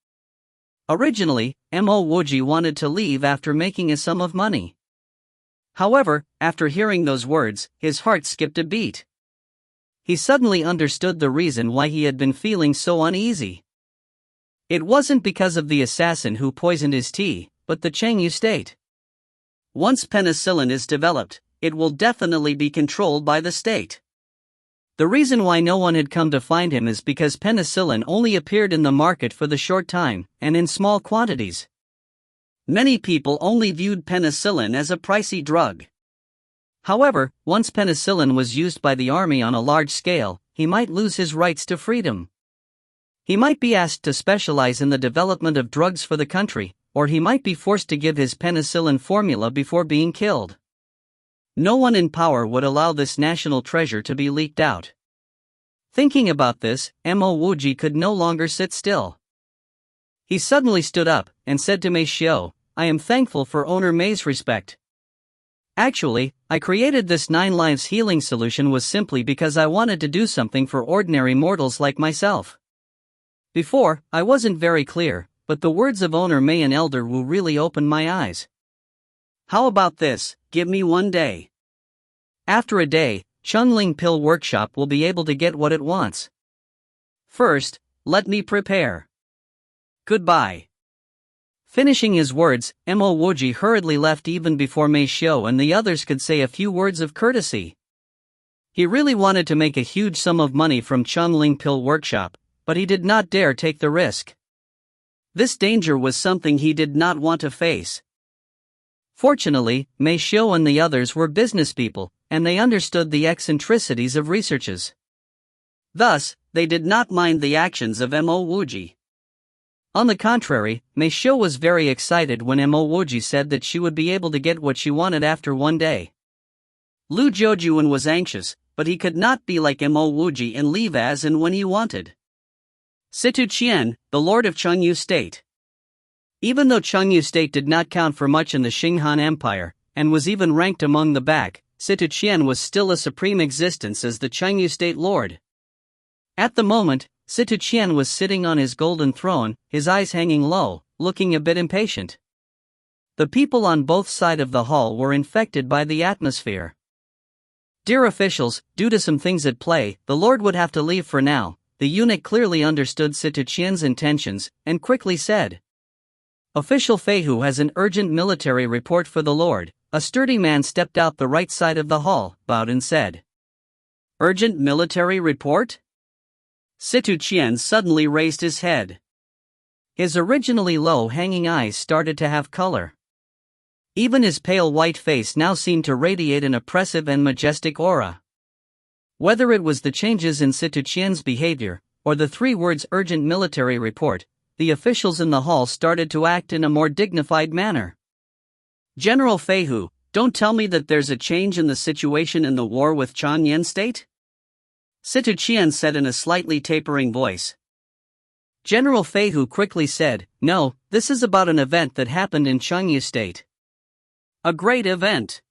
Originally, Mo Wuji wanted to leave after making a sum of money. However, after hearing those words, his heart skipped a beat. He suddenly understood the reason why he had been feeling so uneasy. It wasn't because of the assassin who poisoned his tea, but the Chengyu state. Once penicillin is developed, it will definitely be controlled by the state. The reason why no one had come to find him is because penicillin only appeared in the market for the short time, and in small quantities. Many people only viewed penicillin as a pricey drug. However, once penicillin was used by the army on a large scale, he might lose his rights to freedom. He might be asked to specialize in the development of drugs for the country, or he might be forced to give his penicillin formula before being killed. No one in power would allow this national treasure to be leaked out. Thinking about this, Mo Wuji could no longer sit still. He suddenly stood up and said to Mei Xiu, "I am thankful for owner Mei's respect. Actually, I created this 9 Lives Healing Solution was simply because I wanted to do something for ordinary mortals like myself. Before, I wasn't very clear, but the words of owner Mei and Elder Wu really opened my eyes. How about this, give me 1 day. After a day, Chungling Pill Workshop will be able to get what it wants. First, let me prepare. Goodbye." Finishing his words, Mo Wuji hurriedly left even before Mei Xiu and the others could say a few words of courtesy. He really wanted to make a huge sum of money from Chungling Pill Workshop, but he did not dare take the risk. This danger was something he did not want to face. Fortunately, Mei Xiu and the others were business people, and they understood the eccentricities of researches. Thus, they did not mind the actions of Mo Wuji. On the contrary, Mei Xiu was very excited when Mo Wuji said that she would be able to get what she wanted after 1 day. Lu Jiujuan was anxious, but he could not be like Mo Wuji and leave as and when he wanted. Situ Qian, the lord of Chengyu State. Even though Chengyu State did not count for much in the Xinghan Empire, and was even ranked among the back, Situ Qian was still a supreme existence as the Chengyu State lord. At the moment, Situ Qian was sitting on his golden throne, his eyes hanging low, looking a bit impatient. The people on both sides of the hall were infected by the atmosphere. "Dear officials, due to some things at play, the lord would have to leave for now." The eunuch clearly understood Situ Qian's intentions, and quickly said, "Official Feihu has an urgent military report for the lord." A sturdy man stepped out the right side of the hall, bowed and said, "Urgent military report?" Situ Qian suddenly raised his head. His originally low-hanging eyes started to have color. Even his pale white face now seemed to radiate an oppressive and majestic aura. Whether it was the changes in Situ Qian's behavior, or the 3 words urgent military report, the officials in the hall started to act in a more dignified manner. "General Feihu, don't tell me that there's a change in the situation in the war with Changyan State?" Situ Qian said in a slightly tapering voice. General Feihu quickly said, "No, this is about an event that happened in Chengyu State. A great event.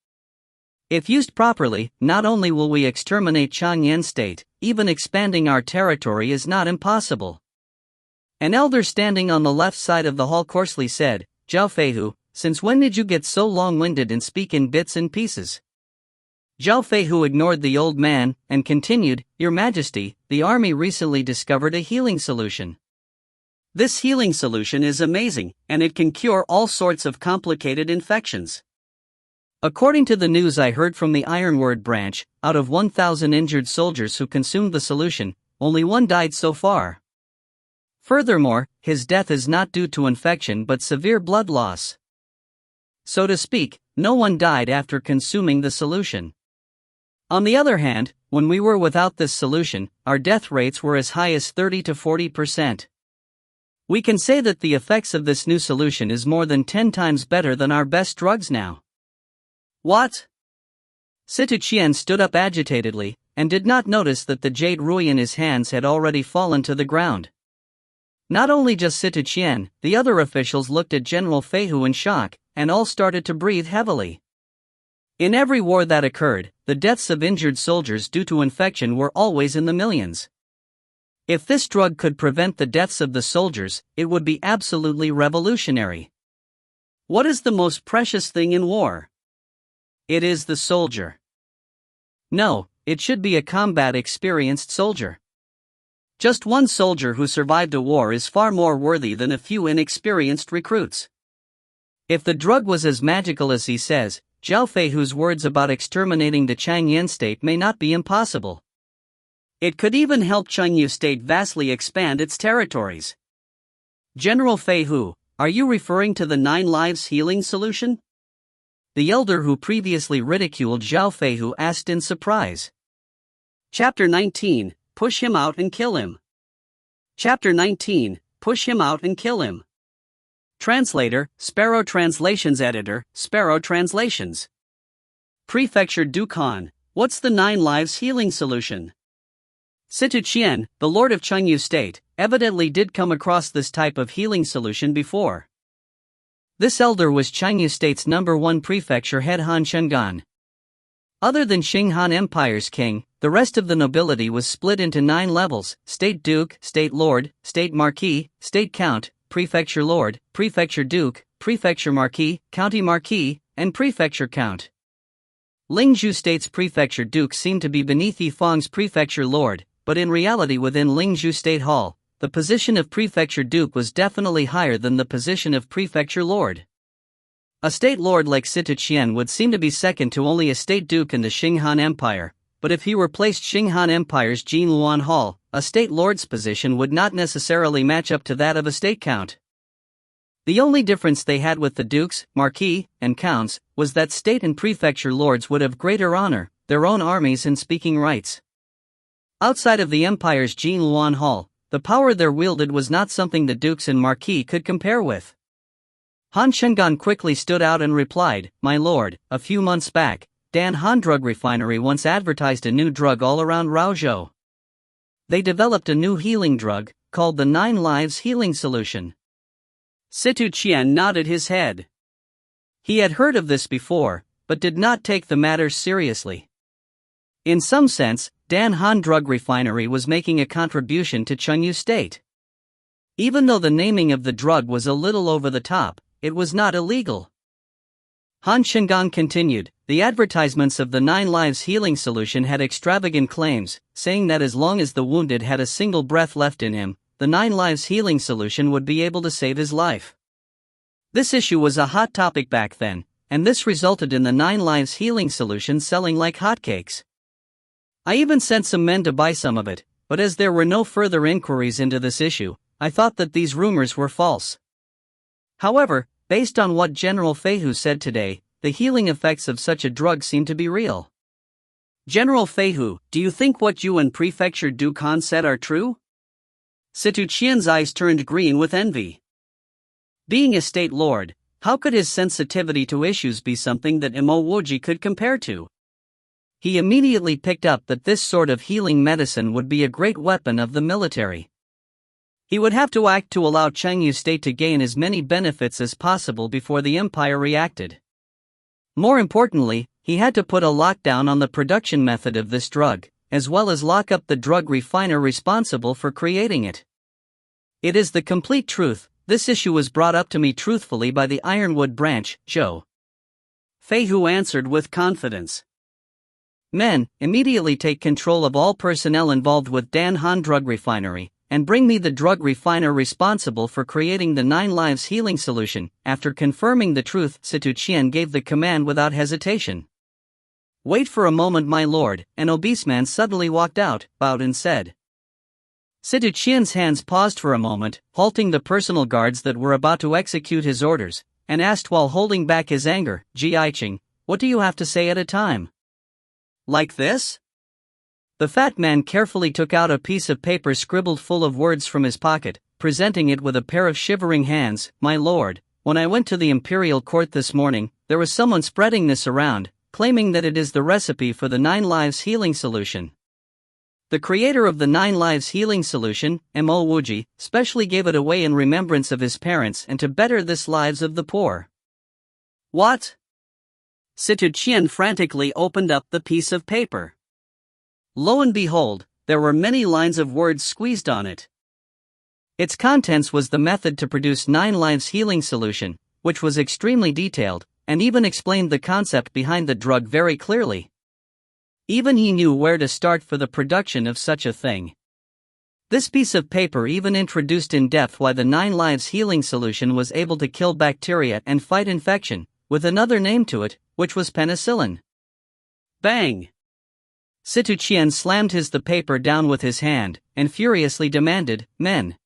If used properly, not only will we exterminate Changyan State, even expanding our territory is not impossible." An elder standing on the left side of the hall coarsely said, "Zhao Feihu, since when did you get so long-winded and speak in bits and pieces?" Zhao Feihu ignored the old man, and continued, "Your Majesty, the army recently discovered a healing solution. This healing solution is amazing, and it can cure all sorts of complicated infections. According to the news I heard from the Ironword branch, out of 1,000 injured soldiers who consumed the solution, only 1 died so far. Furthermore, his death is not due to infection but severe blood loss. So to speak, no one died after consuming the solution. On the other hand, when we were without this solution, our death rates were as high as 30 to 40%. We can say that the effects of this new solution is more than 10 times better than our best drugs now. What? Situ Qian stood up agitatedly, and did not notice that the jade rui in his hands had already fallen to the ground. Not only just Situ Qian, the other officials looked at General Fei Hu in shock, and all started to breathe heavily. In every war that occurred, the deaths of injured soldiers due to infection were always in the millions. If this drug could prevent the deaths of the soldiers, it would be absolutely revolutionary. What is the most precious thing in war? It is the soldier. No, it should be a combat-experienced soldier. Just one soldier who survived a war is far more worthy than a few inexperienced recruits. If the drug was as magical as he says, Zhao Feihu's words about exterminating the Changyan state may not be impossible. It could even help Chengyu state vastly expand its territories. General Feihu, are you referring to the 9 lives healing solution? The elder who previously ridiculed Zhao Feihu asked in surprise. Chapter 19, Push him out and kill him. Chapter 19, Push him out and kill him. Translator, Sparrow Translations Editor, Sparrow Translations. Prefecture Dukan, what's the 9 lives healing solution? Situ Qian, the lord of Chengyu state, evidently did come across this type of healing solution before. This elder was Chengyu state's #1 prefecture head Han Shengan. Other than Xinghan Empire's king, the rest of the nobility was split into 9 levels: state duke, state lord, state marquis, state count, prefecture lord, prefecture duke, prefecture marquis, county marquis, and prefecture count. Lingzhou state's prefecture duke seemed to be beneath Yifang's prefecture lord, but in reality within Lingzhou State Hall, the position of prefecture duke was definitely higher than the position of prefecture lord. A state lord like Situ Qian would seem to be second to only a state duke in the Xinghan Empire, but if he replaced Xinghan Empire's Jinluan Hall, a state lord's position would not necessarily match up to that of a state count. The only difference they had with the dukes, marquis, and counts was that state and prefecture lords would have greater honor, their own armies and speaking rights. Outside of the empire's Jinluan Hall, the power there wielded was not something the dukes and marquis could compare with. Han Shengan quickly stood out and replied, "My lord, a few months back, Dan Han Drug Refinery once advertised a new drug all around Raozhou. They developed a new healing drug, called the 9 Lives Healing Solution." Situ Qian nodded his head. He had heard of this before, but did not take the matter seriously. In some sense, Dan Han Drug Refinery was making a contribution to Chengyu State. Even though the naming of the drug was a little over the top, it was not illegal. Han Shengang continued, the advertisements of the 9 Lives Healing Solution had extravagant claims, saying that as long as the wounded had a single breath left in him, the 9 Lives Healing Solution would be able to save his life. This issue was a hot topic back then, and this resulted in the 9 Lives Healing Solution selling like hotcakes. I even sent some men to buy some of it, but as there were no further inquiries into this issue, I thought that these rumors were false. However, based on what General Feihu said today, the healing effects of such a drug seem to be real. General Feihu, do you think what you and Prefecture Dukan said are true? Situ Qian's eyes turned green with envy. Being a state lord, how could his sensitivity to issues be something that Wuji could compare to? He immediately picked up that this sort of healing medicine would be a great weapon of the military. He would have to act to allow Chengyu State to gain as many benefits as possible before the empire reacted. More importantly, he had to put a lockdown on the production method of this drug, as well as lock up the drug refiner responsible for creating it. It is the complete truth. This issue was brought up to me truthfully by the Ironwood branch, Zhou. Feihu answered with confidence. Men, immediately take control of all personnel involved with Dan Han Drug Refinery, and bring me the drug refiner responsible for creating the 9 Lives Healing Solution. After confirming the truth, Situ Qian gave the command without hesitation. Wait for a moment, my lord. An obese man suddenly walked out, bowed and said. Situ Qian's hands paused for a moment, halting the personal guards that were about to execute his orders, and asked while holding back his anger, Ji Aiqing, what do you have to say at a time? Like this? The fat man carefully took out a piece of paper scribbled full of words from his pocket, presenting it with a pair of shivering hands. My lord, when I went to the imperial court this morning, there was someone spreading this around, claiming that it is the recipe for the 9 lives healing solution. The creator of the 9 lives healing solution, Wuji, specially gave it away in remembrance of his parents and to better the lives of the poor. What? Situ Qian frantically opened up the piece of paper. Lo and behold, there were many lines of words squeezed on it. Its contents was the method to produce 9 lives healing solution, which was extremely detailed, and even explained the concept behind the drug very clearly. Even he knew where to start for the production of such a thing. This piece of paper even introduced in depth why the 9 lives healing solution was able to kill bacteria and fight infection, with another name to it, which was penicillin. Bang! Situ Qian slammed the paper down with his hand, and furiously demanded, Men!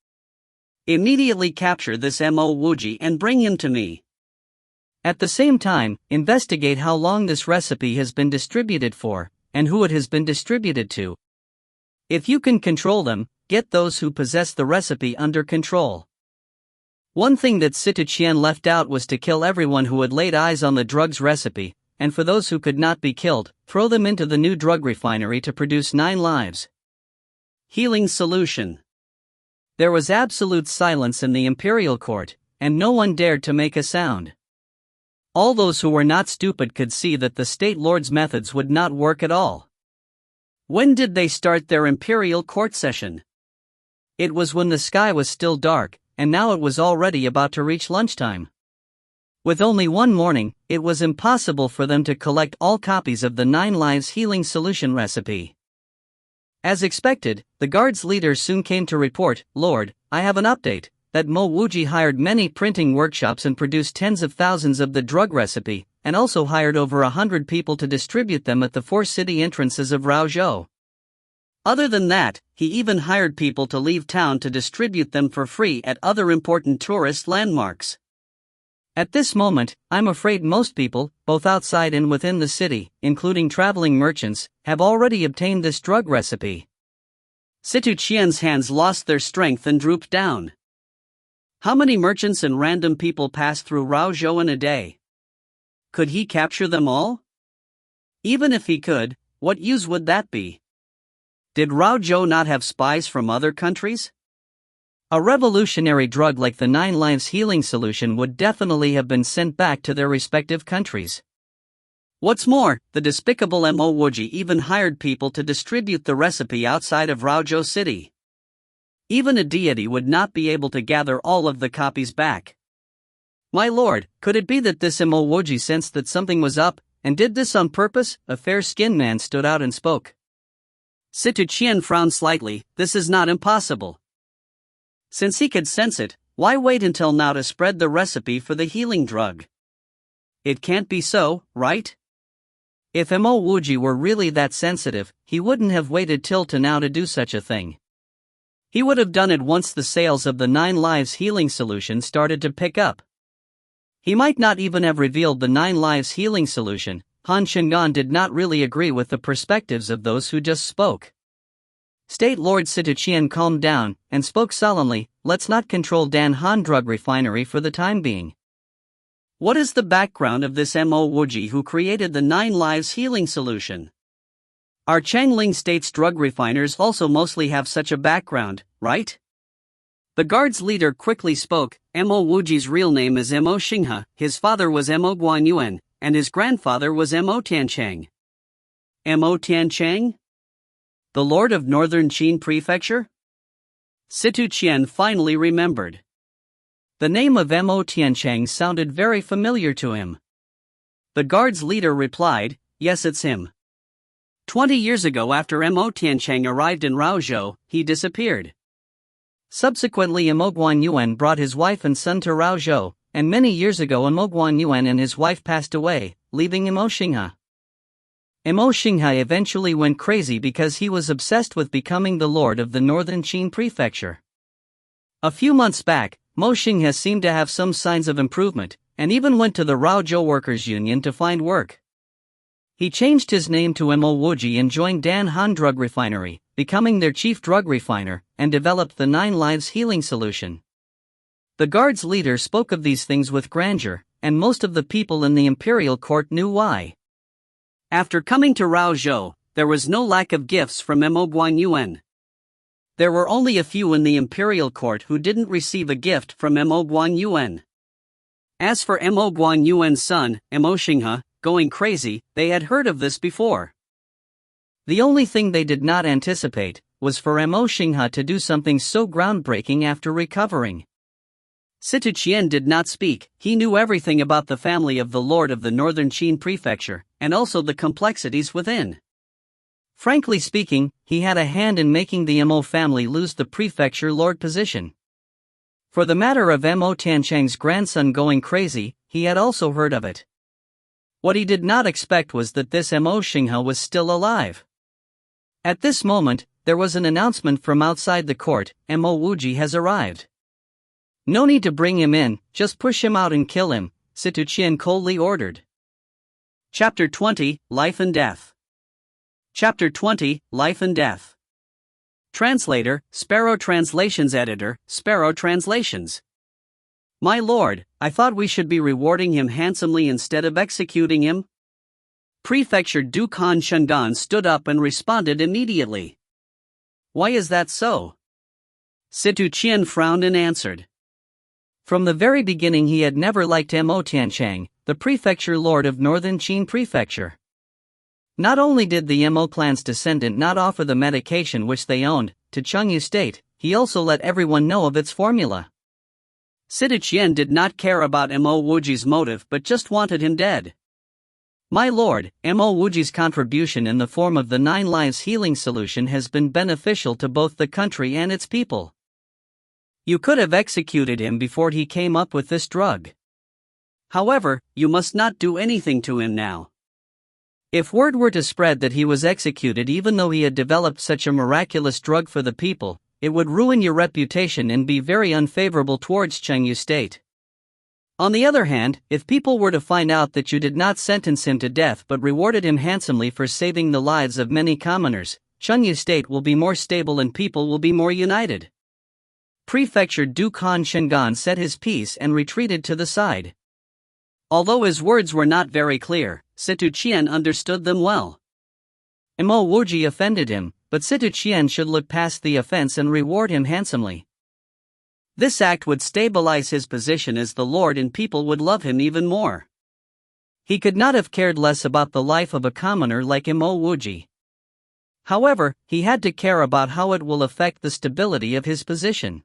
Immediately capture this Wuji and bring him to me. At the same time, investigate how long this recipe has been distributed for, and who it has been distributed to. If you can control them, get those who possess the recipe under control. One thing that Situ Qian left out was to kill everyone who had laid eyes on the drug's recipe, and for those who could not be killed, throw them into the new drug refinery to produce 9 lives healing solution. There was absolute silence in the imperial court, and no one dared to make a sound. All those who were not stupid could see that the state lord's methods would not work at all. When did they start their imperial court session? It was when the sky was still dark, and now it was already about to reach lunchtime. With only one morning, it was impossible for them to collect all copies of the 9 lives healing solution recipe. As expected, the guard's leader soon came to report, Lord, I have an update, that Wuji hired many printing workshops and produced tens of thousands of the drug recipe, and also hired over 100 people to distribute them at the 4 city entrances of Raozhou. Other than that, he even hired people to leave town to distribute them for free at other important tourist landmarks. At this moment, I'm afraid most people, both outside and within the city, including traveling merchants, have already obtained this drug recipe. Situ Qian's hands lost their strength and drooped down. How many merchants and random people pass through Raozhou in a day? Could he capture them all? Even if he could, what use would that be? Did Raozhou not have spies from other countries? A revolutionary drug like the 9 lives healing solution would definitely have been sent back to their respective countries. What's more, the despicable Wuji even hired people to distribute the recipe outside of Raozhou City. Even a deity would not be able to gather all of the copies back. My lord, could it be that this Wuji sensed that something was up, and did this on purpose? A fair-skinned man stood out and spoke. Situ Qian frowned slightly. This is not impossible. Since he could sense it, why wait until now to spread the recipe for the healing drug? It can't be so, right? If Wuji were really that sensitive, he wouldn't have waited till now to do such a thing. He would have done it once the sales of the 9 lives healing solution started to pick up. He might not even have revealed the 9 lives healing solution. Han Shengan did not really agree with the perspectives of those who just spoke. State Lord Situ Qian calmed down and spoke solemnly, let's not control Dan Han drug refinery for the time being. What is the background of this Wuji who created the 9 lives healing solution? Our Changling State's drug refiners also mostly have such a background, right? The guard's leader quickly spoke. Wuji's real name is Xinghe, his father was Guanyuan, and his grandfather was Tianchang. Tianchang? The lord of northern Qin prefecture? Situ Qian finally remembered. The name of Tianchang sounded very familiar to him. The guard's leader replied, yes, it's him. 20 years ago, after Tianchang arrived in Raozhou, he disappeared. Subsequently, Guanyuan brought his wife and son to Raozhou, and many years ago Guanyuan and his wife passed away, leaving Xinghe. Xinghe eventually went crazy because he was obsessed with becoming the lord of the northern Qin prefecture. A few months back, Xinghe seemed to have some signs of improvement, and even went to the Raozhou Workers' Union to find work. He changed his name to Wuji and joined Dan Han Drug Refinery, becoming their chief drug refiner, and developed the 9 Lives healing solution. The guard's leader spoke of these things with grandeur, and most of the people in the imperial court knew why. After coming to Raozhou, there was no lack of gifts from Mo Guanyuan. There were only a few in the imperial court who didn't receive a gift from Mo Guanyuan. As for Mo Guanyuan's son, Mo Xinghe, going crazy, they had heard of this before. The only thing they did not anticipate was for Mo Xinghe to do something so groundbreaking after recovering. Situ Qian did not speak. He knew everything about the family of the Lord of the Northern Qin Prefecture, and also the complexities within. Frankly speaking, he had a hand in making the Mo family lose the prefecture lord position. For the matter of Mo Tiancheng's grandson going crazy, he had also heard of it. What he did not expect was that this Mo Xinghe was still alive. At this moment, there was an announcement from outside the court: Mo Wuji has arrived. No need to bring him in, just push him out and kill him, Situ Qian coldly ordered. Chapter 20, Life and Death. Chapter 20, Life and Death. Translator, Sparrow Translations Editor, Sparrow Translations. My lord, I thought we should be rewarding him handsomely instead of executing him. Prefecture Dukan Shengan stood up and responded immediately. Why is that so? Situ Qian frowned and answered. From the very beginning he had never liked Mo Tiancheng, the prefecture lord of Northern Qin Prefecture. Not only did the Mo clan's descendant not offer the medication which they owned to Chengyu State, he also let everyone know of its formula. Situ Qian did not care about Mo Wuji's motive but just wanted him dead. My lord, Mo Wuji's contribution in the form of the 9 Lives healing solution has been beneficial to both the country and its people. You could have executed him before he came up with this drug. However, you must not do anything to him now. If word were to spread that he was executed even though he had developed such a miraculous drug for the people, it would ruin your reputation and be very unfavorable towards Chengyu State. On the other hand, if people were to find out that you did not sentence him to death but rewarded him handsomely for saving the lives of many commoners, Chengyu State will be more stable and people will be more united. Prefecture Dukan Shengan said his piece and retreated to the side. Although his words were not very clear, Situ Qian understood them well. Mo Wuji offended him, but Situ Qian should look past the offense and reward him handsomely. This act would stabilize his position as the lord and people would love him even more. He could not have cared less about the life of a commoner like Mo Wuji. However, he had to care about how it will affect the stability of his position.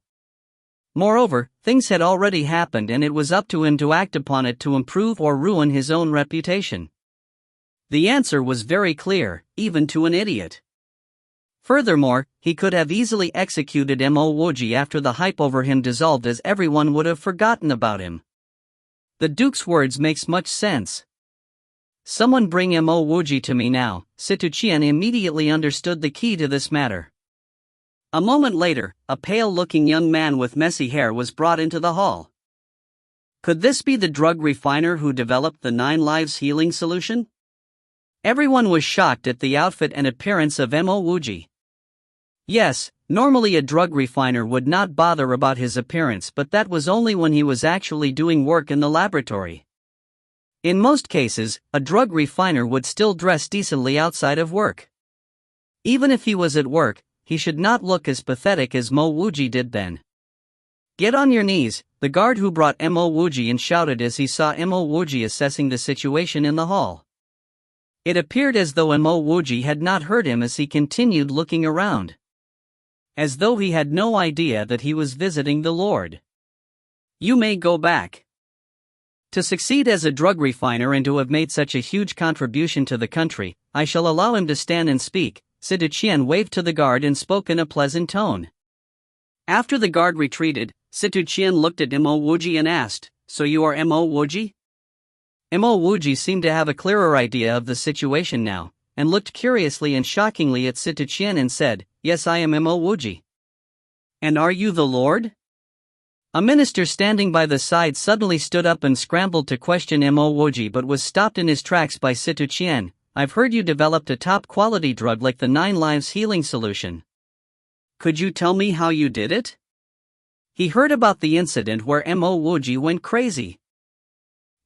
Moreover, things had already happened and it was up to him to act upon it to improve or ruin his own reputation. The answer was very clear, even to an idiot. Furthermore, he could have easily executed Mo Wuji after the hype over him dissolved as everyone would have forgotten about him. The Duke's words makes much sense. Someone bring Mo Wuji to me now. Situ Qian immediately understood the key to this matter. A moment later, a pale-looking young man with messy hair was brought into the hall. Could this be the drug refiner who developed the 9 Lives healing solution? Everyone was shocked at the outfit and appearance of Mo Wuji. Yes, normally a drug refiner would not bother about his appearance, but that was only when he was actually doing work in the laboratory. In most cases, a drug refiner would still dress decently outside of work. Even if he was at work, he should not look as pathetic as Mo Wuji did then. Get on your knees, the guard who brought Mo Wuji in shouted as he saw Mo Wuji assessing the situation in the hall. It appeared as though Mo Wuji had not heard him as he continued looking around. As though he had no idea that he was visiting the Lord. You may go back. To succeed as a drug refiner and to have made such a huge contribution to the country, I shall allow him to stand and speak. Situ Qian waved to the guard and spoke in a pleasant tone. After the guard retreated, Situ Qian looked at Mo Wuji and asked, So you are Mo Wuji? Mo Wuji seemed to have a clearer idea of the situation now, and looked curiously and shockingly at Situ Qian and said, Yes, I am Mo Wuji. And are you the Lord? A minister standing by the side suddenly stood up and scrambled to question Mo Wuji but was stopped in his tracks by Situ Qian. I've heard you developed a top-quality drug like the 9 Lives healing solution. Could you tell me how you did it? He heard about the incident where Mo Wuji went crazy.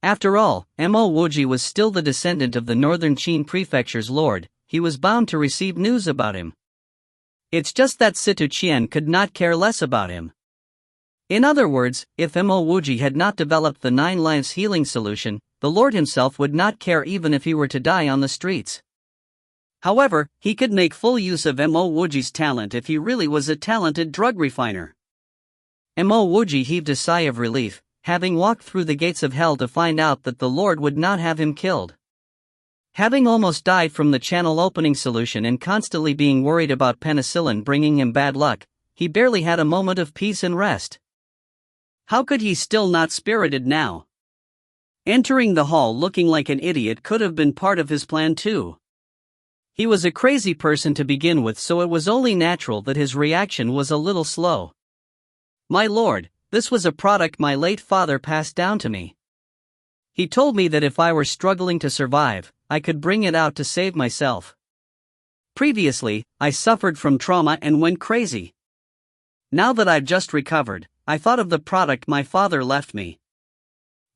After all, Mo Wuji was still the descendant of the Northern Qin Prefecture's lord. He was bound to receive news about him. It's just that Situ Qian could not care less about him. In other words, if Mo Wuji had not developed the 9 Lives healing solution, the lord himself would not care even if he were to die on the streets. However, he could make full use of Mo Wuji's talent if he really was a talented drug refiner. Mo Wuji heaved a sigh of relief, having walked through the gates of hell to find out that the Lord would not have him killed. Having almost died from the channel opening solution and constantly being worried about penicillin bringing him bad luck, he barely had a moment of peace and rest. How could he still not spirited now? Entering the hall looking like an idiot could have been part of his plan too. He was a crazy person to begin with, so it was only natural that his reaction was a little slow. My lord, this was a product my late father passed down to me. He told me that if I were struggling to survive, I could bring it out to save myself. Previously, I suffered from trauma and went crazy. Now that I've just recovered, I thought of the product my father left me.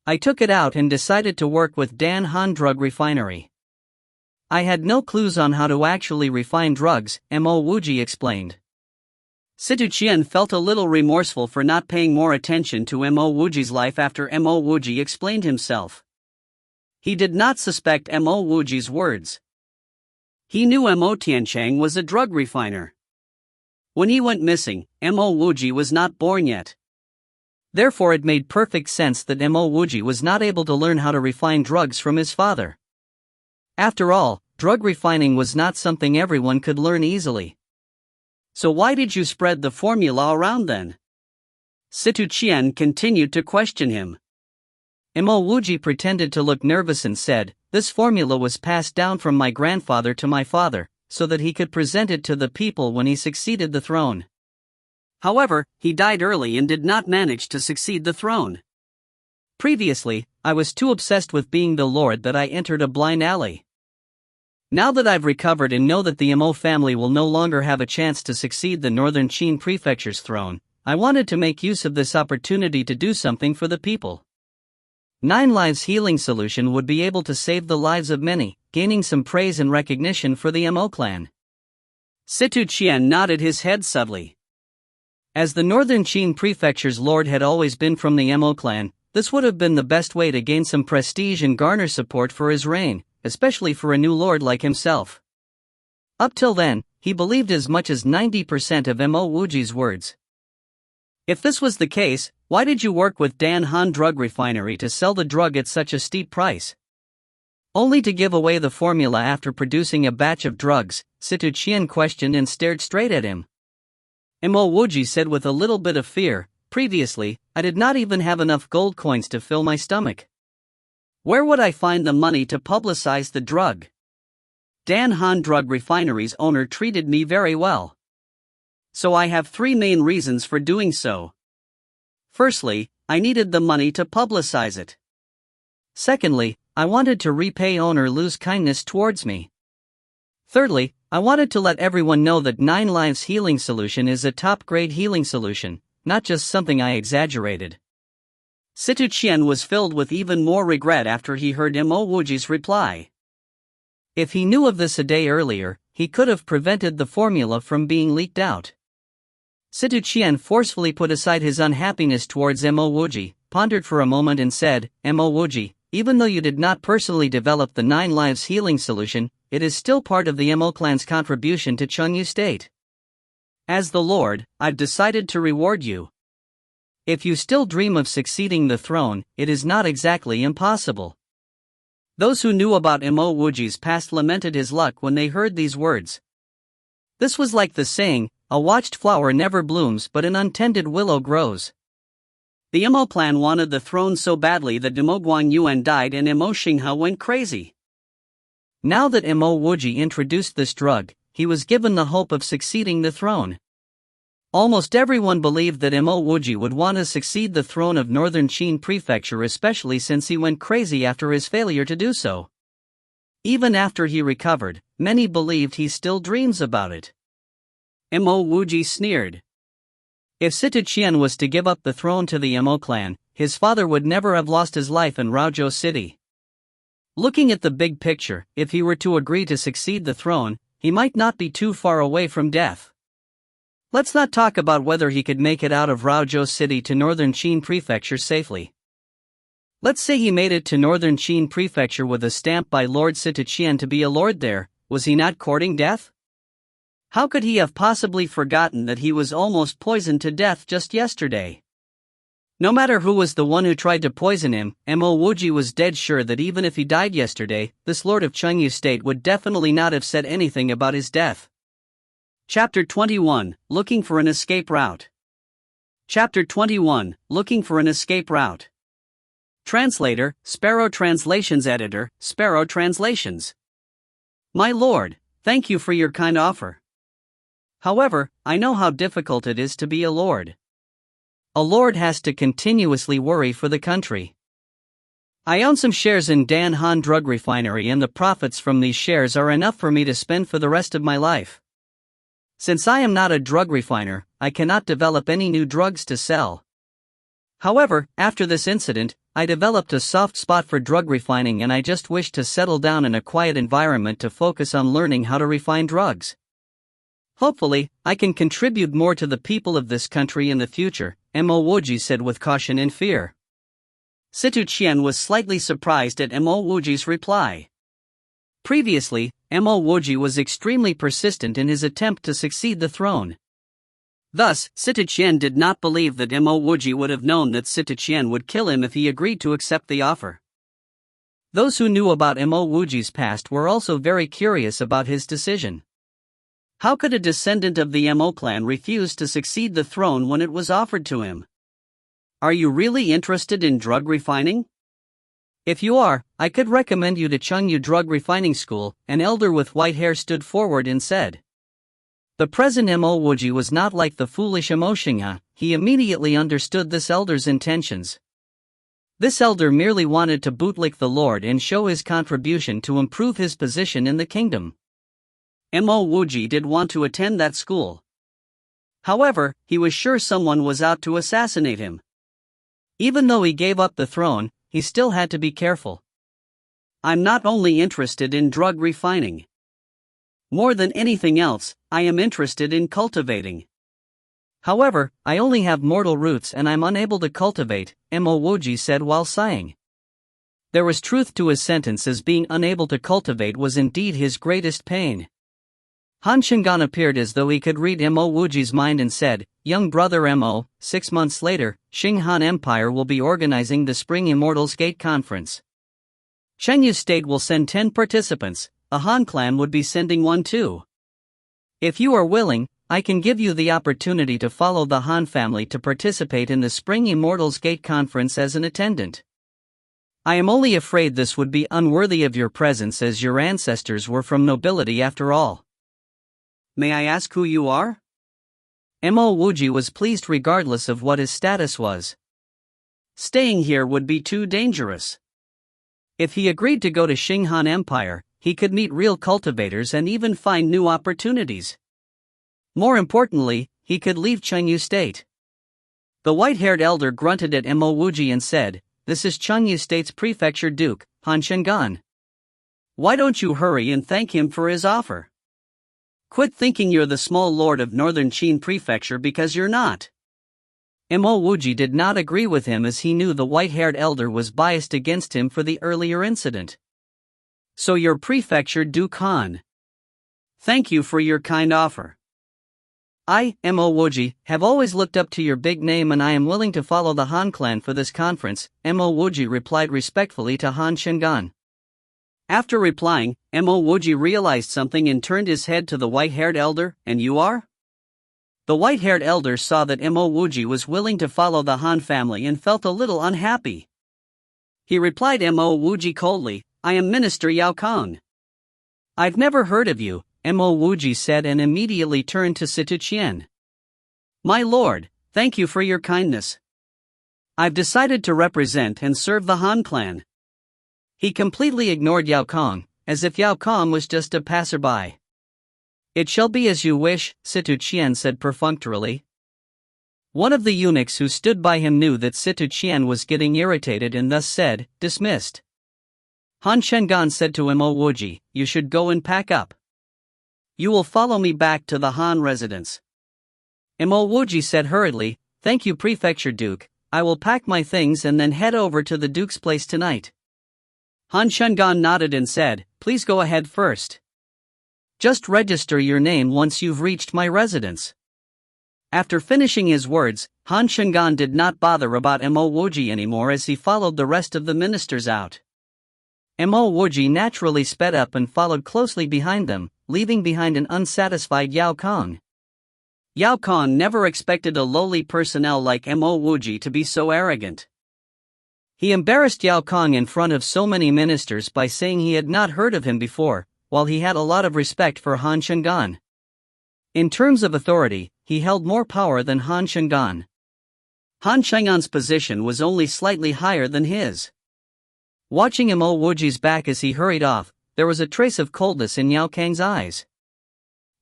I took it out and decided to work with Dan Han Drug Refinery. I had no clues on how to actually refine drugs, Mo Wuji explained. Situ Qian felt a little remorseful for not paying more attention to Mo Wuji's life after Mo Wuji explained himself. He did not suspect Mo Wuji's words. He knew Mo Tianchang was a drug refiner. When he went missing, Mo Wuji was not born yet. Therefore it made perfect sense that Mo Wuji was not able to learn how to refine drugs from his father. After all, drug refining was not something everyone could learn easily. So why did you spread the formula around then? Situ Qian continued to question him. Mo Wuji pretended to look nervous and said, "This formula was passed down from my grandfather to my father, so that he could present it to the people when he succeeded the throne. However, he died early and did not manage to succeed the throne. Previously, I was too obsessed with being the lord that I entered a blind alley. Now that I've recovered and know that the Mo family will no longer have a chance to succeed the Northern Qin Prefecture's throne, I wanted to make use of this opportunity to do something for the people. 9 Lives healing solution would be able to save the lives of many, gaining some praise and recognition for the Mo clan." Situ Qian nodded his head subtly. As the Northern Qin Prefecture's lord had always been from the Mo clan, this would have been the best way to gain some prestige and garner support for his reign, especially for a new lord like himself. Up till then, he believed as much as 90% of Mo Wuji's words. If this was the case, why did you work with Dan Han Drug Refinery to sell the drug at such a steep price? Only to give away the formula after producing a batch of drugs, Situ Qian questioned and stared straight at him. Mo Wuji said with a little bit of fear, "Previously, I did not even have enough gold coins to fill my stomach. Where would I find the money to publicize the drug? Dan Han Drug Refinery's owner treated me very well. So I have 3 main reasons for doing so. Firstly, I needed the money to publicize it. Secondly, I wanted to repay owner Lu's kindness towards me. Thirdly, I wanted to let everyone know that 9 Lives healing solution is a top-grade healing solution, not just something I exaggerated." Situ Qian was filled with even more regret after he heard Mo Wuji's reply. If he knew of this a day earlier, he could have prevented the formula from being leaked out. Situ Qian forcefully put aside his unhappiness towards Mo Wuji, pondered for a moment and said, "Mo Wuji, even though you did not personally develop the 9 Lives healing solution, it is still part of the Mo clan's contribution to Chengyu State. As the lord, I've decided to reward you. If you still dream of succeeding the throne, it is not exactly impossible." Those who knew about Mo Wuji's past lamented his luck when they heard these words. This was like the saying, "A watched flower never blooms but an untended willow grows." The Mo clan wanted the throne so badly that Mo Guangyuan died and Mo Xinghe went crazy. Now that Mo Wuji introduced this drug, he was given the hope of succeeding the throne. Almost everyone believed that Mo Wuji would want to succeed the throne of Northern Qin Prefecture, especially since he went crazy after his failure to do so. Even after he recovered, many believed he still dreams about it. Mo Wuji sneered. If Sita Qian was to give up the throne to the Mo clan, his father would never have lost his life in Raozhou City. Looking at the big picture, if he were to agree to succeed the throne, he might not be too far away from death. Let's not talk about whether he could make it out of Raozhou City to northern Qin Prefecture safely. Let's say he made it to northern Qin Prefecture with a stamp by Lord Sita Qian to be a lord there. Was he not courting death? How could he have possibly forgotten that he was almost poisoned to death just yesterday? No matter who was the one who tried to poison him, Mo Wuji was dead sure that even if he died yesterday, this lord of Chengyu State would definitely not have said anything about his death. Chapter 21, Looking for an Escape Route. Chapter 21, Looking for an Escape Route. Translator, Sparrow Translations Editor, Sparrow Translations. My lord, thank you for your kind offer. However, I know how difficult it is to be a lord. A lord has to continuously worry for the country. I own some shares in Dan Han Drug Refinery and the profits from these shares are enough for me to spend for the rest of my life. Since I am not a drug refiner, I cannot develop any new drugs to sell. However, after this incident, I developed a soft spot for drug refining and I just wish to settle down in a quiet environment to focus on learning how to refine drugs. Hopefully, I can contribute more to the people of this country in the future, Mo Wuji said with caution and fear. Sita Qian was slightly surprised at Mo Wuji's reply. Previously, Mo Wuji was extremely persistent in his attempt to succeed the throne. Thus, Sita Qian did not believe that Mo Wuji would have known that Sita Qian would kill him if he agreed to accept the offer. Those who knew about Mo Wuji's past were also very curious about his decision. How could a descendant of the Mo clan refuse to succeed the throne when it was offered to him? Are you really interested in drug refining? If you are, I could recommend you to Chengyu Drug Refining School. An elder with white hair stood forward and said. The present Mo Wuji was not like the foolish Mo Xingha, he immediately understood this elder's intentions. This elder merely wanted to bootlick the Lord and show his contribution to improve his position in the kingdom. Mo Wuji did want to attend that school. However, he was sure someone was out to assassinate him. Even though he gave up the throne, he still had to be careful. I'm not only interested in drug refining. More than anything else, I am interested in cultivating. However, I only have mortal roots and I'm unable to cultivate, Mo Wuji said while sighing. There was truth to his sentence as being unable to cultivate was indeed his greatest pain. Han Shingan appeared as though he could read Mo Wuji's mind and said, Young brother Mo, 6 months later, Xinghan Empire will be organizing the Spring Immortals Gate Conference. Chengyu State will send 10 participants, the Han clan would be sending one too. If you are willing, I can give you the opportunity to follow the Han family to participate in the Spring Immortals Gate Conference as an attendant. I am only afraid this would be unworthy of your presence as your ancestors were from nobility after all. May I ask who you are? Mo Wuji was pleased regardless of what his status was. Staying here would be too dangerous. If he agreed to go to Xinghan Empire, he could meet real cultivators and even find new opportunities. More importantly, he could leave Chengyu State. The white-haired elder grunted at Mo Wuji and said, This is Chengyu State's prefecture duke, Han Shingan. Why don't you hurry and thank him for his offer? Quit thinking you're the small lord of northern Qin Prefecture because you're not. Mo Wuji did not agree with him as he knew the white-haired elder was biased against him for the earlier incident. So you're Prefecture Duke Han. Thank you for your kind offer. I, Mo Wuji, have always looked up to your big name and I am willing to follow the Han clan for this conference, Mo Wuji replied respectfully to Han Shingan. After replying, Mo Wuji realized something and turned his head to the white-haired elder, and you are? The white-haired elder saw that Mo Wuji was willing to follow the Han family and felt a little unhappy. He replied Mo Wuji coldly, I am Minister Yao Kong. I've never heard of you, Mo Wuji said and immediately turned to Sita Qian. My lord, thank you for your kindness. I've decided to represent and serve the Han clan. He completely ignored Yao Kong, as if Yao Kong was just a passerby. "It shall be as you wish," Situ Qian said perfunctorily. One of the eunuchs who stood by him knew that Situ Qian was getting irritated and thus said, "Dismissed." Han Shengan said to him, "O Wuji, you should go and pack up. You will follow me back to the Han residence." Mo Wuji said hurriedly, "Thank you, Prefecture Duke, I will pack my things and then head over to the Duke's place tonight." Han Shengan nodded and said, "Please go ahead first. Just register your name once you've reached my residence." After finishing his words, Han Shengan did not bother about Mo Wuji anymore as he followed the rest of the ministers out. Mo Wuji naturally sped up and followed closely behind them, leaving behind an unsatisfied Yao Kong. Yao Kong never expected a lowly personnel like Mo Wuji to be so arrogant. He embarrassed Yao Kong in front of so many ministers by saying he had not heard of him before, while he had a lot of respect for Han Shengan. In terms of authority, he held more power than Han Shengan. Han Shengan's position was only slightly higher than his. Watching Mo Wuji's back as he hurried off, there was a trace of coldness in Yao Kang's eyes.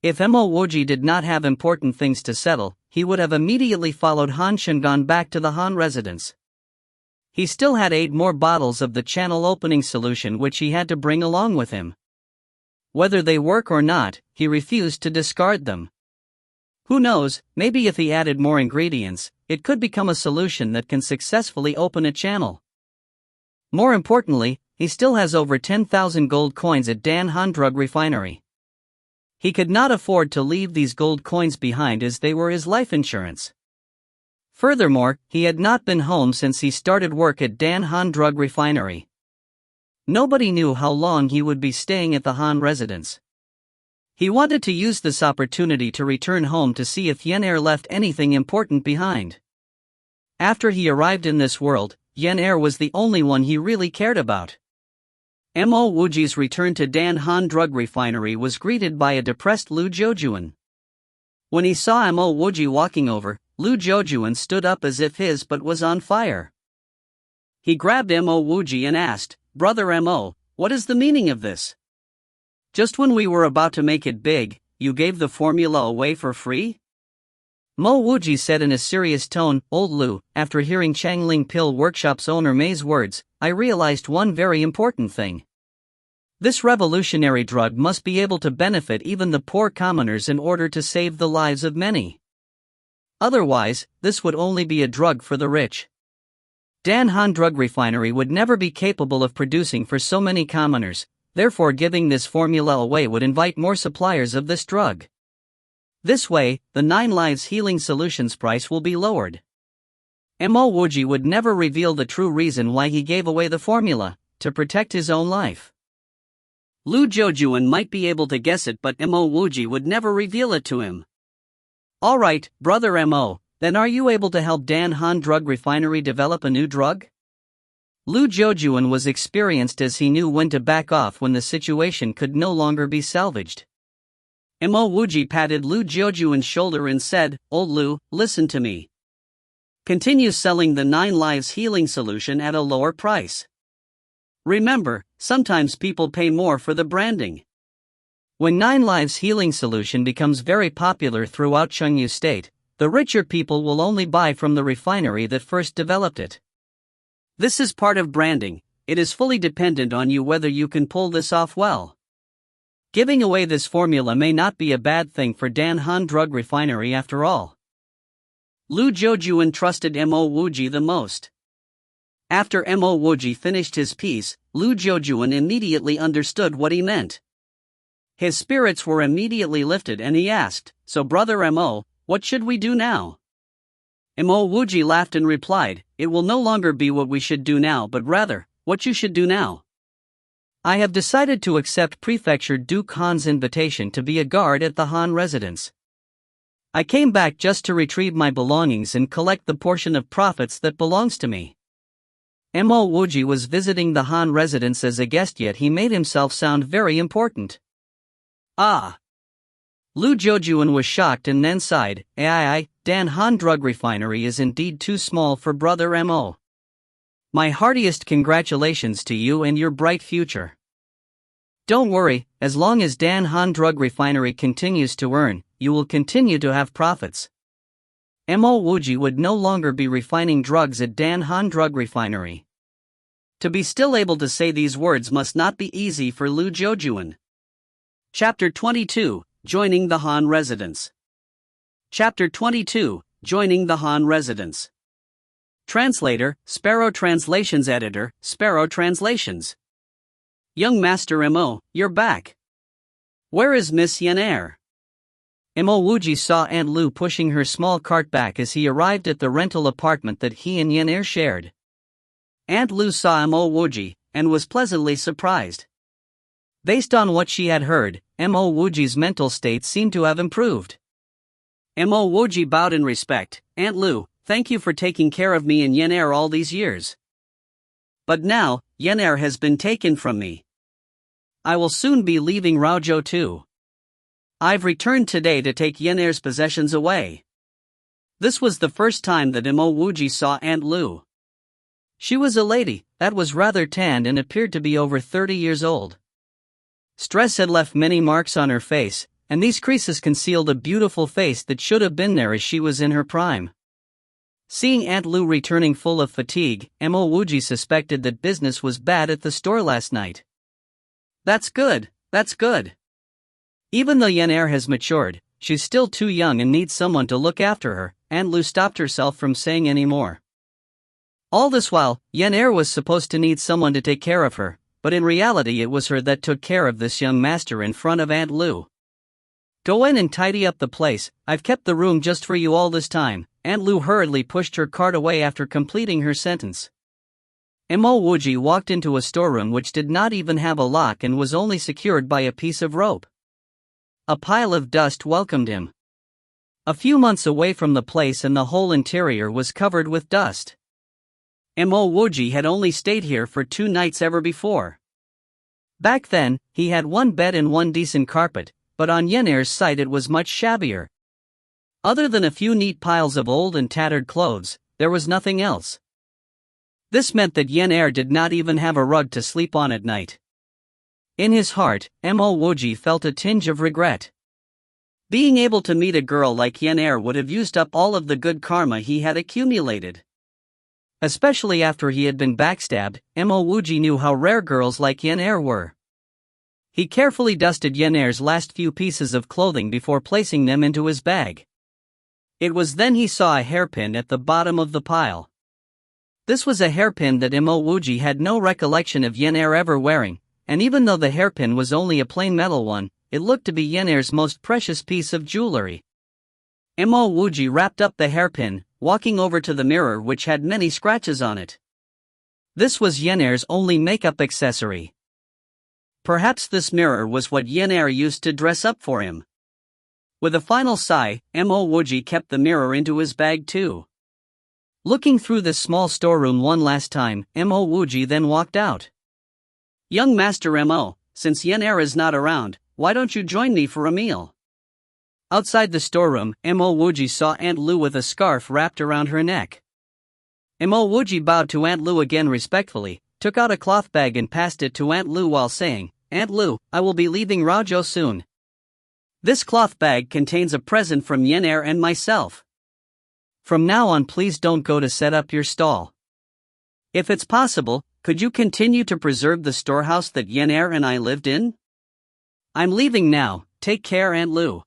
If Mo Wuji did not have important things to settle, he would have immediately followed Han Shengan back to the Han residence. He still had 8 more bottles of the channel opening solution which he had to bring along with him. Whether they work or not, he refused to discard them. Who knows, maybe if he added more ingredients, it could become a solution that can successfully open a channel. More importantly, he still has over 10,000 gold coins at Dan Han Drug Refinery. He could not afford to leave these gold coins behind as they were his life insurance. Furthermore, he had not been home since he started work at Dan Han Drug Refinery. Nobody knew how long he would be staying at the Han residence. He wanted to use this opportunity to return home to see if Yen Er left anything important behind. After he arrived in this world, Yen Er was the only one he really cared about. Mo Wuji's return to Dan Han Drug Refinery was greeted by a depressed Lu Zhoujuan. When he saw Mo Wuji walking over, Lu Zhoujuan stood up as if his butt was on fire. He grabbed Mo Wuji and asked, "Brother Mo, what is the meaning of this? Just when we were about to make it big, you gave the formula away for free?" Mo Wuji said in a serious tone, "Old Lu, after hearing Changling Pill Workshop's owner Mei's words, I realized one very important thing. This revolutionary drug must be able to benefit even the poor commoners in order to save the lives of many. Otherwise, this would only be a drug for the rich. Dan Han Drug Refinery would never be capable of producing for so many commoners, therefore giving this formula away would invite more suppliers of this drug. This way, the 9 Lives Healing Solutions price will be lowered." Mo Wuji would never reveal the true reason why he gave away the formula, to protect his own life. Lu Zhoujuan might be able to guess it, but Mo Wuji would never reveal it to him. "Alright, Brother Mo, then are you able to help Dan Han Drug Refinery develop a new drug?" Lu Zhoujuan was experienced as he knew when to back off when the situation could no longer be salvaged. Mo Wuji patted Lu Zhoujuan's shoulder and said, "Old Lu, listen to me. Continue selling the 9 Lives Healing Solution at a lower price. Remember, sometimes people pay more for the branding. When 9 Lives Healing Solution becomes very popular throughout Chengyu State, the richer people will only buy from the refinery that first developed it. This is part of branding, it is fully dependent on you whether you can pull this off well. Giving away this formula may not be a bad thing for Dan Han Drug Refinery after all." Lu Zhoujuan trusted Mo Wuji the most. After Mo Wuji finished his piece, Lu Zhoujuan immediately understood what he meant. His spirits were immediately lifted and he asked, "So Brother Mo, what should we do now?" Mo Wuji laughed and replied, "It will no longer be what we should do now but rather, what you should do now. I have decided to accept Prefecture Duke Han's invitation to be a guard at the Han residence. I came back just to retrieve my belongings and collect the portion of profits that belongs to me." Mo Wuji was visiting the Han residence as a guest, yet he made himself sound very important. "Ah." Lu Zhoujuan was shocked and then sighed, Dan Han Drug Refinery is indeed too small for Brother Mo. My heartiest congratulations to you and your bright future. Don't worry, as long as Dan Han Drug Refinery continues to earn, you will continue to have profits. Wuji would no longer be refining drugs at Dan Han Drug Refinery. To be still able to say these words must not be easy for Lu Jiujuan. Chapter 22, Joining the Han Residence. Chapter 22, Joining the Han Residence. Translator, Sparrow Translations Editor, Sparrow Translations. Young Master Mo, you're back. Where is Miss Yenair? Wuji saw Aunt Lu pushing her small cart back as he arrived at the rental apartment that he and Yenair shared. Aunt Lu saw Wuji and was pleasantly surprised. Based on what she had heard, Wuji's mental state seemed to have improved. Wuji bowed in respect. Aunt Lu, thank you for taking care of me and Yenair all these years. But now, Yenair has been taken from me. I will soon be leaving Raozhou too. I've returned today to take Yenair's possessions away. This was the first time that Wuji saw Aunt Lu. She was a lady that was rather tanned and appeared to be over 30 years old. Stress had left many marks on her face, and these creases concealed a beautiful face that should have been there as she was in her prime. Seeing Aunt Lu returning full of fatigue, Wuji suspected that business was bad at the store last night. That's good, that's good. Even though Yenair has matured, she's still too young and needs someone to look after her. Aunt Lu stopped herself from saying any more. All this while, Yenair was supposed to need someone to take care of her, but in reality it was her that took care of this young master in front of Aunt Lu. Go in and tidy up the place, I've kept the room just for you all this time. Aunt Lu hurriedly pushed her cart away after completing her sentence. Wuji walked into a storeroom which did not even have a lock and was only secured by a piece of rope. A pile of dust welcomed him. A few months away from the place and the whole interior was covered with dust. Wuji had only stayed here for 2 nights ever before. Back then, he had 1 bed and 1 decent carpet, but on Yenair's site it was much shabbier. Other than a few neat piles of old and tattered clothes, there was nothing else. This meant that Yenair did not even have a rug to sleep on at night. In his heart, Wuji felt a tinge of regret. Being able to meet a girl like Yenair would have used up all of the good karma he had accumulated. Especially after he had been backstabbed, Wuji knew how rare girls like Yenair were. He carefully dusted Yenair's last few pieces of clothing before placing them into his bag. It was then he saw a hairpin at the bottom of the pile. This was a hairpin that Wuji had no recollection of Yenair ever wearing, and even though the hairpin was only a plain metal one, it looked to be Yenair's most precious piece of jewelry. Wuji wrapped up the hairpin, walking over to the mirror which had many scratches on it. This was Yenair's only makeup accessory. Perhaps this mirror was what Yenair used to dress up for him. With a final sigh, Wuji kept the mirror into his bag too. Looking through this small storeroom one last time, Wuji then walked out. Young Master Mo, since Yenair is not around, why don't you join me for a meal? Outside the storeroom, Wuji saw Aunt Lu with a scarf wrapped around her neck. Wuji bowed to Aunt Lu again respectfully, took out a cloth bag and passed it to Aunt Lu while saying, Aunt Lu, I will be leaving Raozhou soon. This cloth bag contains a present from Yenair and myself. From now on please don't go to set up your stall. If it's possible, could you continue to preserve the storehouse that Yenair and I lived in? I'm leaving now, take care Aunt Lu.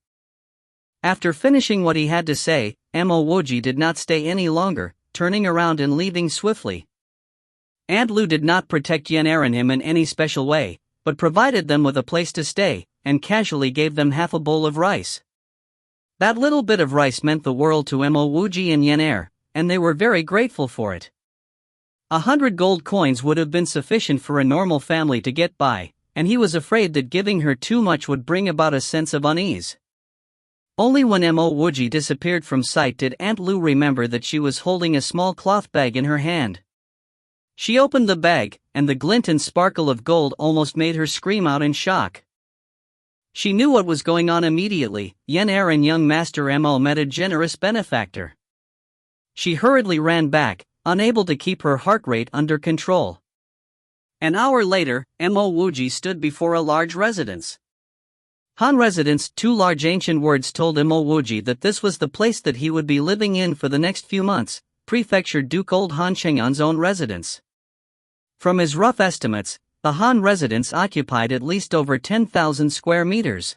After finishing what he had to say, Wuji did not stay any longer, turning around and leaving swiftly. Aunt Lu did not protect Yenair and him in any special way, but provided them with a place to stay, and casually gave them half a bowl of rice. That little bit of rice meant the world to Wuji and Yenair, and they were very grateful for it. 100 gold coins would have been sufficient for a normal family to get by, and he was afraid that giving her too much would bring about a sense of unease. Only when Wuji disappeared from sight did Aunt Lu remember that she was holding a small cloth bag in her hand. She opened the bag, and the glint and sparkle of gold almost made her scream out in shock. She knew what was going on immediately. Yenair and young Master Mo met a generous benefactor. She hurriedly ran back, unable to keep her heart rate under control. An hour later, Mo Wuji stood before a large residence. Han residence. Two large ancient words told Mo Wuji that this was the place that he would be living in for the next few months, Prefecture Duke Old Han Cheng'an's own residence. From his rough estimates, the Han residence occupied at least over 10,000 square meters.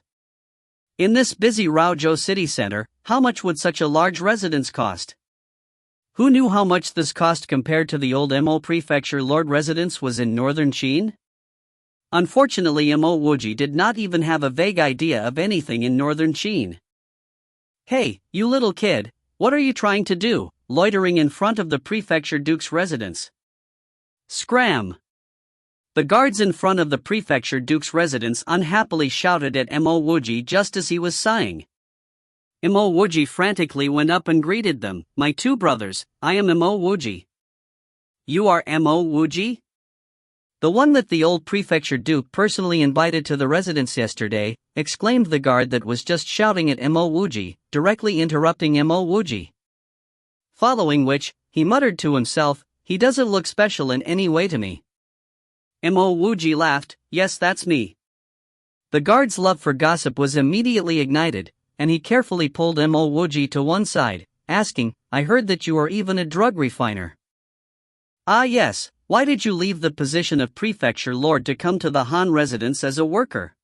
In this busy Raozhou city center, how much would such a large residence cost? Who knew how much this cost compared to the old Mo Prefecture Lord residence was in northern Qin? Unfortunately, Mo Wuji did not even have a vague idea of anything in northern Qin. Hey, you little kid, what are you trying to do, loitering in front of the Prefecture Duke's residence? Scram! The guards in front of the Prefecture Duke's residence unhappily shouted at Mo Wuji just as he was sighing. Mo Wuji frantically went up and greeted them. "My two brothers, I am Mo Wuji." "You are Mo Wuji? The one that the old Prefecture Duke personally invited to the residence yesterday," exclaimed the guard that was just shouting at Mo Wuji, directly interrupting Mo Wuji. Following which, he muttered to himself, "He doesn't look special in any way to me." Mo Wuji laughed, "Yes, that's me." The guard's love for gossip was immediately ignited, and he carefully pulled Mo Wuji to one side, asking, "I heard that you are even a drug refiner." "Ah yes, why did you leave the position of Prefecture Lord to come to the Han residence as a worker?"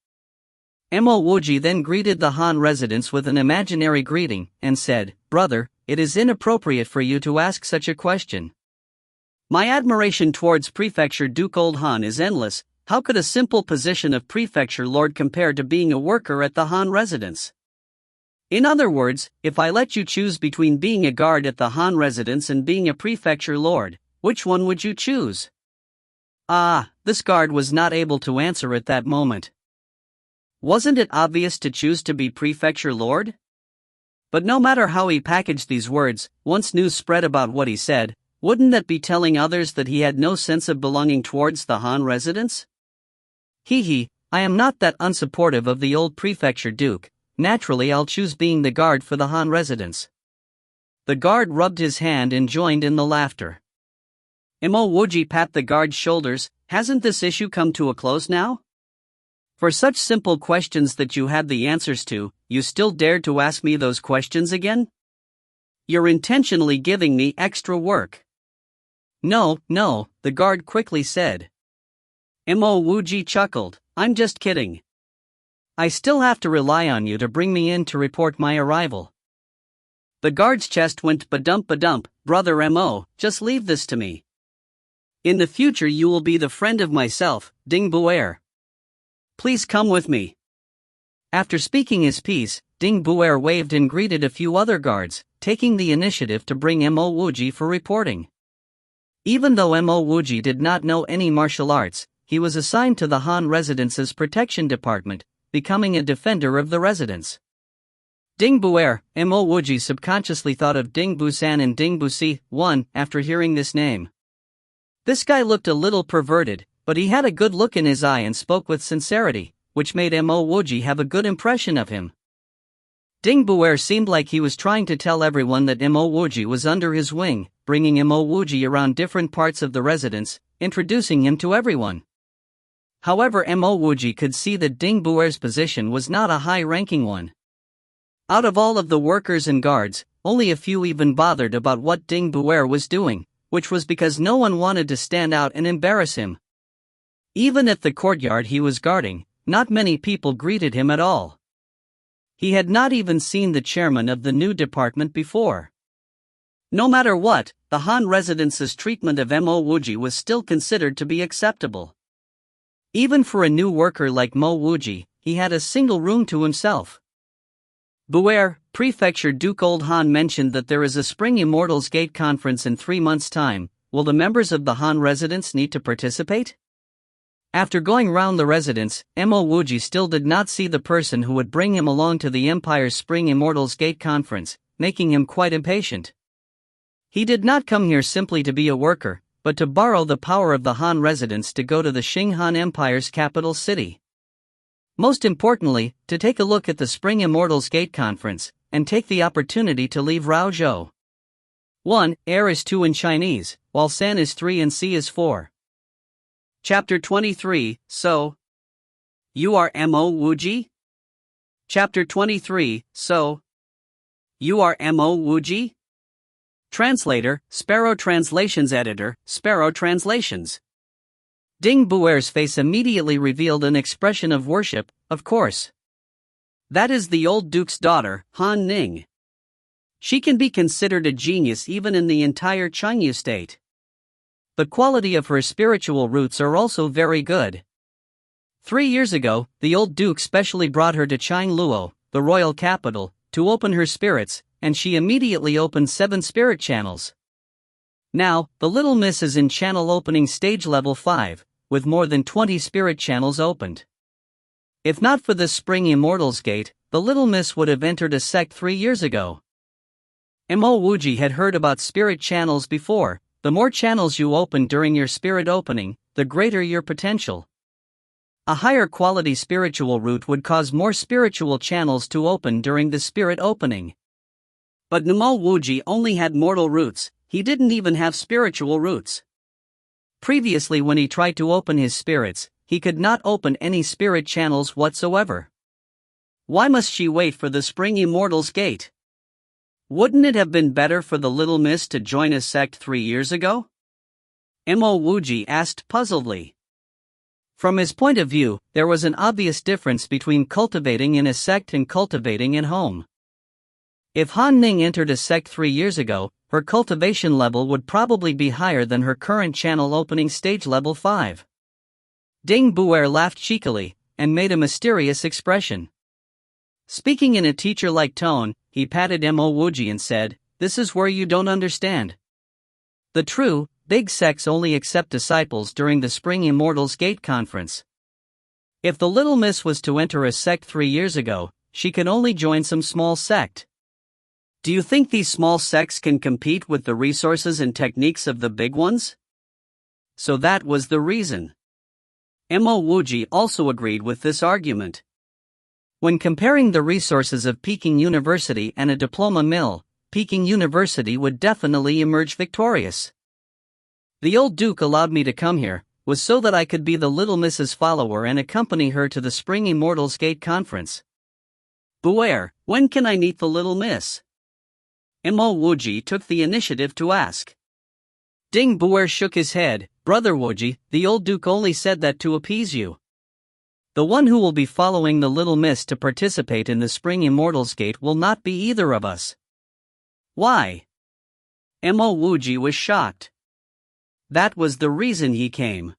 Mo Wuji then greeted the Han residence with an imaginary greeting, and said, "Brother, it is inappropriate for you to ask such a question. My admiration towards Prefecture Duke Old Han is endless. How could a simple position of Prefecture Lord compare to being a worker at the Han residence? In other words, if I let you choose between being a guard at the Han residence and being a Prefecture Lord, which one would you choose?" This guard was not able to answer at that moment. Wasn't it obvious to choose to be Prefecture Lord? But no matter how he packaged these words, once news spread about what he said, wouldn't that be telling others that he had no sense of belonging towards the Han residence? I am not that unsupportive of the old Prefecture Duke. Naturally I'll choose being the guard for the Han residence. The guard rubbed his hand and joined in the laughter. Mo Wuji pat the guard's shoulders. "Hasn't this issue come to a close now? For such simple questions that you had the answers to, you still dared to ask me those questions again? You're intentionally giving me extra work." No, the guard quickly said. Mo Wuji chuckled, "I'm just kidding. I still have to rely on you to bring me in to report my arrival." The guard's chest went ba-dump, "Brother Mo, just leave this to me. In the future you will be the friend of myself, Ding Buer. Please come with me." After speaking his piece, Ding Buer waved and greeted a few other guards, taking the initiative to bring Mo Wuji for reporting. Even though Mo Wuji did not know any martial arts, he was assigned to the Han residence's protection department, becoming a defender of the residence. Ding Buer. Mo Wuji subconsciously thought of Ding Busan and Ding Busi, after hearing this name. This guy looked a little perverted, but he had a good look in his eye and spoke with sincerity, which made Mo Wuji have a good impression of him. Ding Buer seemed like he was trying to tell everyone that Mo Wuji was under his wing, bringing Mo Wuji around different parts of the residence, introducing him to everyone. However, Mo Wuji could see that Ding Buer's position was not a high-ranking one. Out of all of the workers and guards, only a few even bothered about what Ding Buer was doing, which was because no one wanted to stand out and embarrass him. Even at the courtyard he was guarding, not many people greeted him at all. He had not even seen the chairman of the new department before. No matter what, the Han residence's treatment of Mo Wuji was still considered to be acceptable. Even for a new worker like Mo Wuji, he had a single room to himself. Buer, Prefecture Duke Old Han mentioned that there is a Spring Immortals Gate conference in 3 months' time. Will the members of the Han residence need to participate? After going round the residence, Mo Wuji still did not see the person who would bring him along to the Empire's Spring Immortals Gate conference, making him quite impatient. He did not come here simply to be a worker, but to borrow the power of the Han residence to go to the Qing Han Empire's capital city. Most importantly, to take a look at the Spring Immortals Gate conference, and take the opportunity to leave Raozhou. 1. Air is 2 in Chinese, while San is 3 and C is 4. Chapter 23, So. You are Mo Wuji? Chapter 23, So. You are Mo Wuji? Translator, Sparrow Translations Editor, Sparrow Translations. Ding Buer's face immediately revealed an expression of worship, of course. That is the old duke's daughter, Han Ning. She can be considered a genius even in the entire Qingyu state. The quality of her spiritual roots are also very good. 3 years ago, the old duke specially brought her to Qingluo, the royal capital, to open her spirits, and she immediately opened 7 spirit channels. Now, the little miss is in channel opening stage level 5, with more than 20 spirit channels opened. If not for the Spring Immortals Gate, the little miss would have entered a sect 3 years ago. Mo Wuji had heard about spirit channels before. The more channels you open during your spirit opening, the greater your potential. A higher quality spiritual root would cause more spiritual channels to open during the spirit opening. But Mo Wuji only had mortal roots, he didn't even have spiritual roots. Previously, when he tried to open his spirits, he could not open any spirit channels whatsoever. Why must she wait for the Spring Immortals Gate? Wouldn't it have been better for the little miss to join a sect 3 years ago? Mo Wuji asked puzzledly. From his point of view, there was an obvious difference between cultivating in a sect and cultivating at home. If Han Ning entered a sect 3 years ago, her cultivation level would probably be higher than her current channel opening stage level 5. Ding Buer laughed cheekily, and made a mysterious expression. Speaking in a teacher-like tone, he patted Mo Wuji and said, "This is where you don't understand. The true, big sects only accept disciples during the Spring Immortals Gate conference. If the little miss was to enter a sect 3 years ago, she can only join some small sect. Do you think these small sects can compete with the resources and techniques of the big ones?" So that was the reason. Mo Wuji also agreed with this argument. When comparing the resources of Peking University and a diploma mill, Peking University would definitely emerge victorious. The old duke allowed me to come here, was so that I could be the little miss's follower and accompany her to the Spring Immortals Gate conference. Buer, when can I meet the little miss? Mo Wuji took the initiative to ask. Ding Buer shook his head. Brother Wuji, the old duke only said that to appease you. The one who will be following the little miss to participate in the Spring Immortals Gate will not be either of us. Why? Mo Wuji was shocked. That was the reason he came.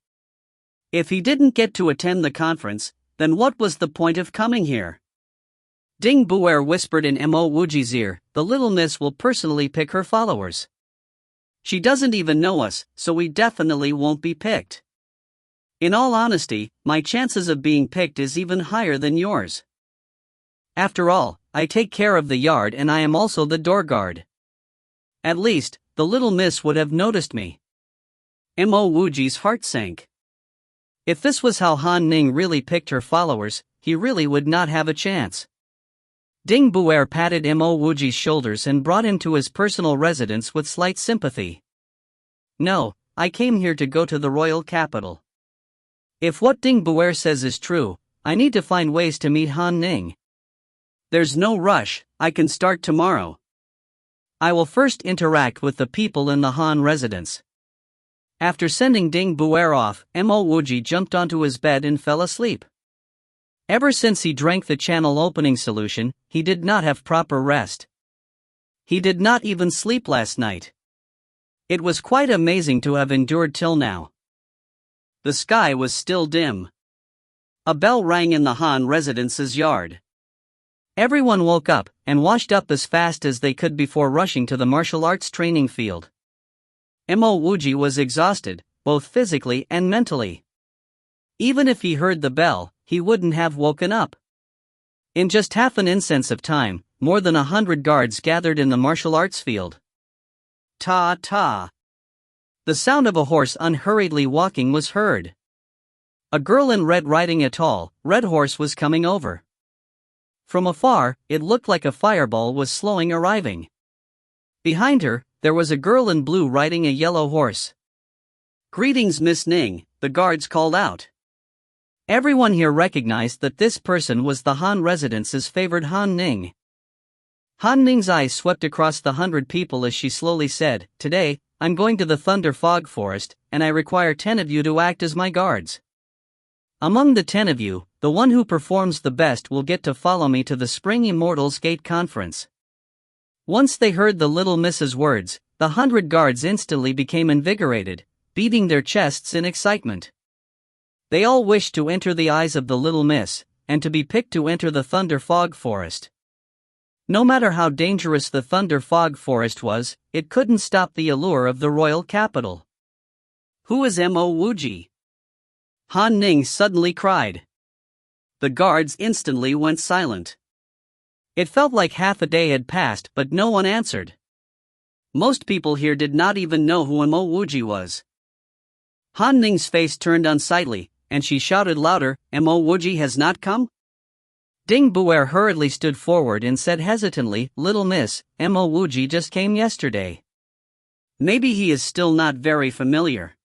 If he didn't get to attend the conference, then what was the point of coming here? Ding Buer whispered in Mo Wuji's ear, "The little miss will personally pick her followers. She doesn't even know us, so we definitely won't be picked. In all honesty, my chances of being picked is even higher than yours. After all, I take care of the yard and I am also the door guard. At least, the little miss would have noticed me." Mo Wuji's heart sank. If this was how Han Ning really picked her followers, he really would not have a chance. Ding Buer patted Mo Wuji's shoulders and brought him to his personal residence with slight sympathy. "No, I came here to go to the royal capital. If what Ding Buer says is true, I need to find ways to meet Han Ning. There's no rush, I can start tomorrow. I will first interact with the people in the Han residence." After sending Ding Buer off, Mo Wuji jumped onto his bed and fell asleep. Ever since he drank the channel opening solution, he did not have proper rest. He did not even sleep last night. It was quite amazing to have endured till now. The sky was still dim. A bell rang in the Han residence's yard. Everyone woke up and washed up as fast as they could before rushing to the martial arts training field. Mo Wuji was exhausted, both physically and mentally. Even if he heard the bell, he wouldn't have woken up. In just half an instant of time, more than 100 guards gathered in the martial arts field. Ta-ta. The sound of a horse unhurriedly walking was heard. A girl in red riding a tall, red horse was coming over. From afar, it looked like a fireball was slowing arriving. Behind her, there was a girl in blue riding a yellow horse. Greetings, Miss Ning, the guards called out. Everyone here recognized that this person was the Han residence's favored Han Ning. Han Ning's eyes swept across the 100 people as she slowly said, "Today, I'm going to the Thunder Fog Forest, and I require 10 of you to act as my guards. Among the 10 of you, the one who performs the best will get to follow me to the Spring Immortals Gate Conference." Once they heard the little miss's words, the 100 guards instantly became invigorated, beating their chests in excitement. They all wished to enter the eyes of the little miss, and to be picked to enter the Thunder Fog Forest. No matter how dangerous the Thunder Fog Forest was, it couldn't stop the allure of the royal capital. "Who is Mo Wuji?" Han Ning suddenly cried. The guards instantly went silent. It felt like half a day had passed, but no one answered. Most people here did not even know who Mo Wuji was. Han Ning's face turned unsightly, and she shouted louder, "Mo Wuji has not come?" Ding Buer hurriedly stood forward and said hesitantly, "Little miss, Mo Wuji just came yesterday. Maybe he is still not very familiar."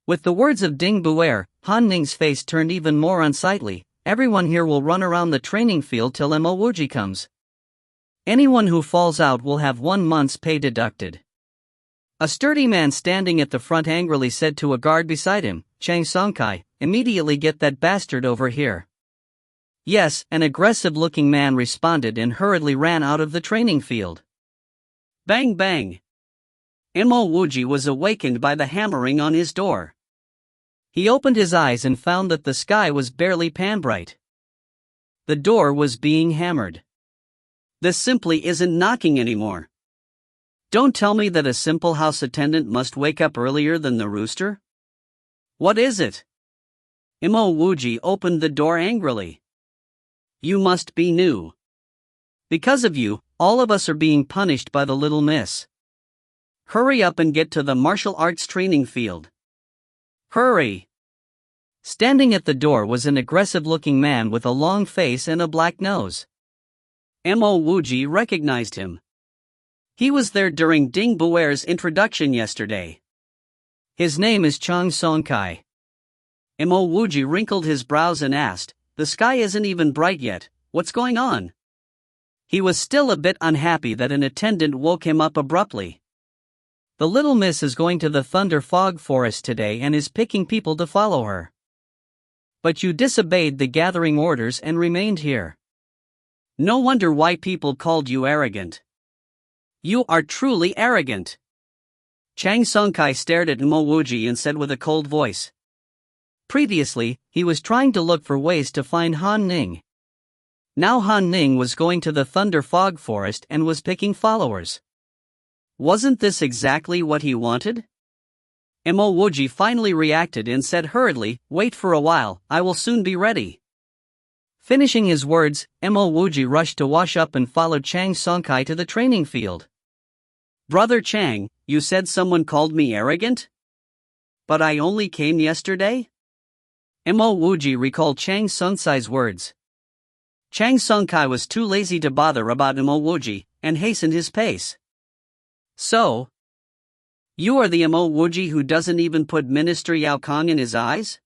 With the words of Ding Buer, Han Ning's face turned even more unsightly. "Everyone here will run around the training field till Mo Wuji comes. Anyone who falls out will have 1 month's pay deducted." A sturdy man standing at the front angrily said to a guard beside him, "Chang Songkai, immediately get that bastard over here." "Yes," an aggressive-looking man responded and hurriedly ran out of the training field. Bang bang! Mo Wuji was awakened by the hammering on his door. He opened his eyes and found that the sky was barely pan-bright. The door was being hammered. This simply isn't knocking anymore. Don't tell me that a simple house attendant must wake up earlier than the rooster. What is it? Mo Wuji opened the door angrily. "You must be new. Because of you, all of us are being punished by the little miss. Hurry up and get to the martial arts training field. Hurry!" Standing at the door was an aggressive-looking man with a long face and a black nose. Mo Wuji recognized him. He was there during Ding Buer's introduction yesterday. "His name is Chang Songkai." Mo Wuji wrinkled his brows and asked, "The sky isn't even bright yet, what's going on?" He was still a bit unhappy that an attendant woke him up abruptly. "The little miss is going to the Thunder Fog Forest today and is picking people to follow her. But you disobeyed the gathering orders and remained here. No wonder why people called you arrogant. You are truly arrogant." Chang Songkai stared at Mo Wuji and said with a cold voice. Previously, he was trying to look for ways to find Han Ning. Now Han Ning was going to the Thunder Fog Forest and was picking followers. Wasn't this exactly what he wanted? Mo Wuji finally reacted and said hurriedly, "Wait for a while, I will soon be ready." Finishing his words, Mo Wuji rushed to wash up and followed Chang Songkai to the training field. "Brother Chang, you said someone called me arrogant? But I only came yesterday?" Mo Wuji recalled Chang Songkai's words. Chang Songkai was too lazy to bother about Mo Wuji, and hastened his pace. "So? You are the Mo Wuji who doesn't even put Ministry Yao Kong in his eyes?"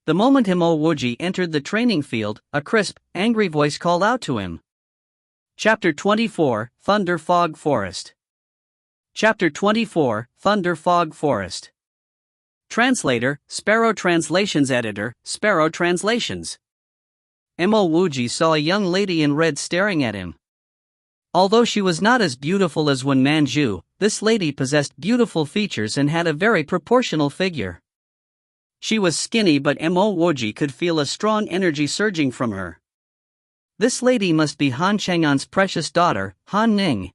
The moment Mo Wuji entered the training field, a crisp, angry voice called out to him. Chapter 24, Thunder Fog Forest. Chapter 24, Thunder Fog Forest. Translator, Sparrow Translations Editor, Sparrow Translations. Mo Wuji saw a young lady in red staring at him. Although she was not as beautiful as Wen Manju, this lady possessed beautiful features and had a very proportional figure. She was skinny, but Mo Wuji could feel a strong energy surging from her. This lady must be Han Chang'an's precious daughter, Han Ning.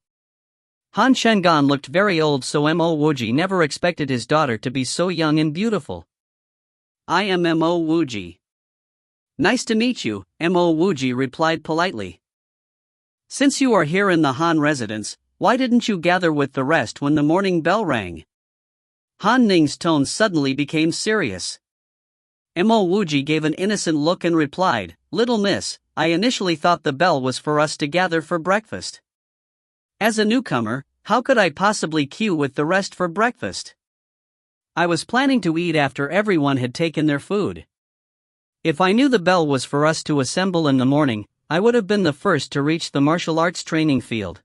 Han Chang'an looked very old, so Mo Wuji never expected his daughter to be so young and beautiful. "I am Mo Wuji." "Nice to meet you," Mo Wuji replied politely. "Since you are here in the Han residence, why didn't you gather with the rest when the morning bell rang?" Han Ning's tone suddenly became serious. Mo Wuji gave an innocent look and replied, "Little miss, I initially thought the bell was for us to gather for breakfast. As a newcomer, how could I possibly queue with the rest for breakfast?" I was planning to eat after everyone had taken their food. If I knew the bell was for us to assemble in the morning, I would have been the first to reach the martial arts training field.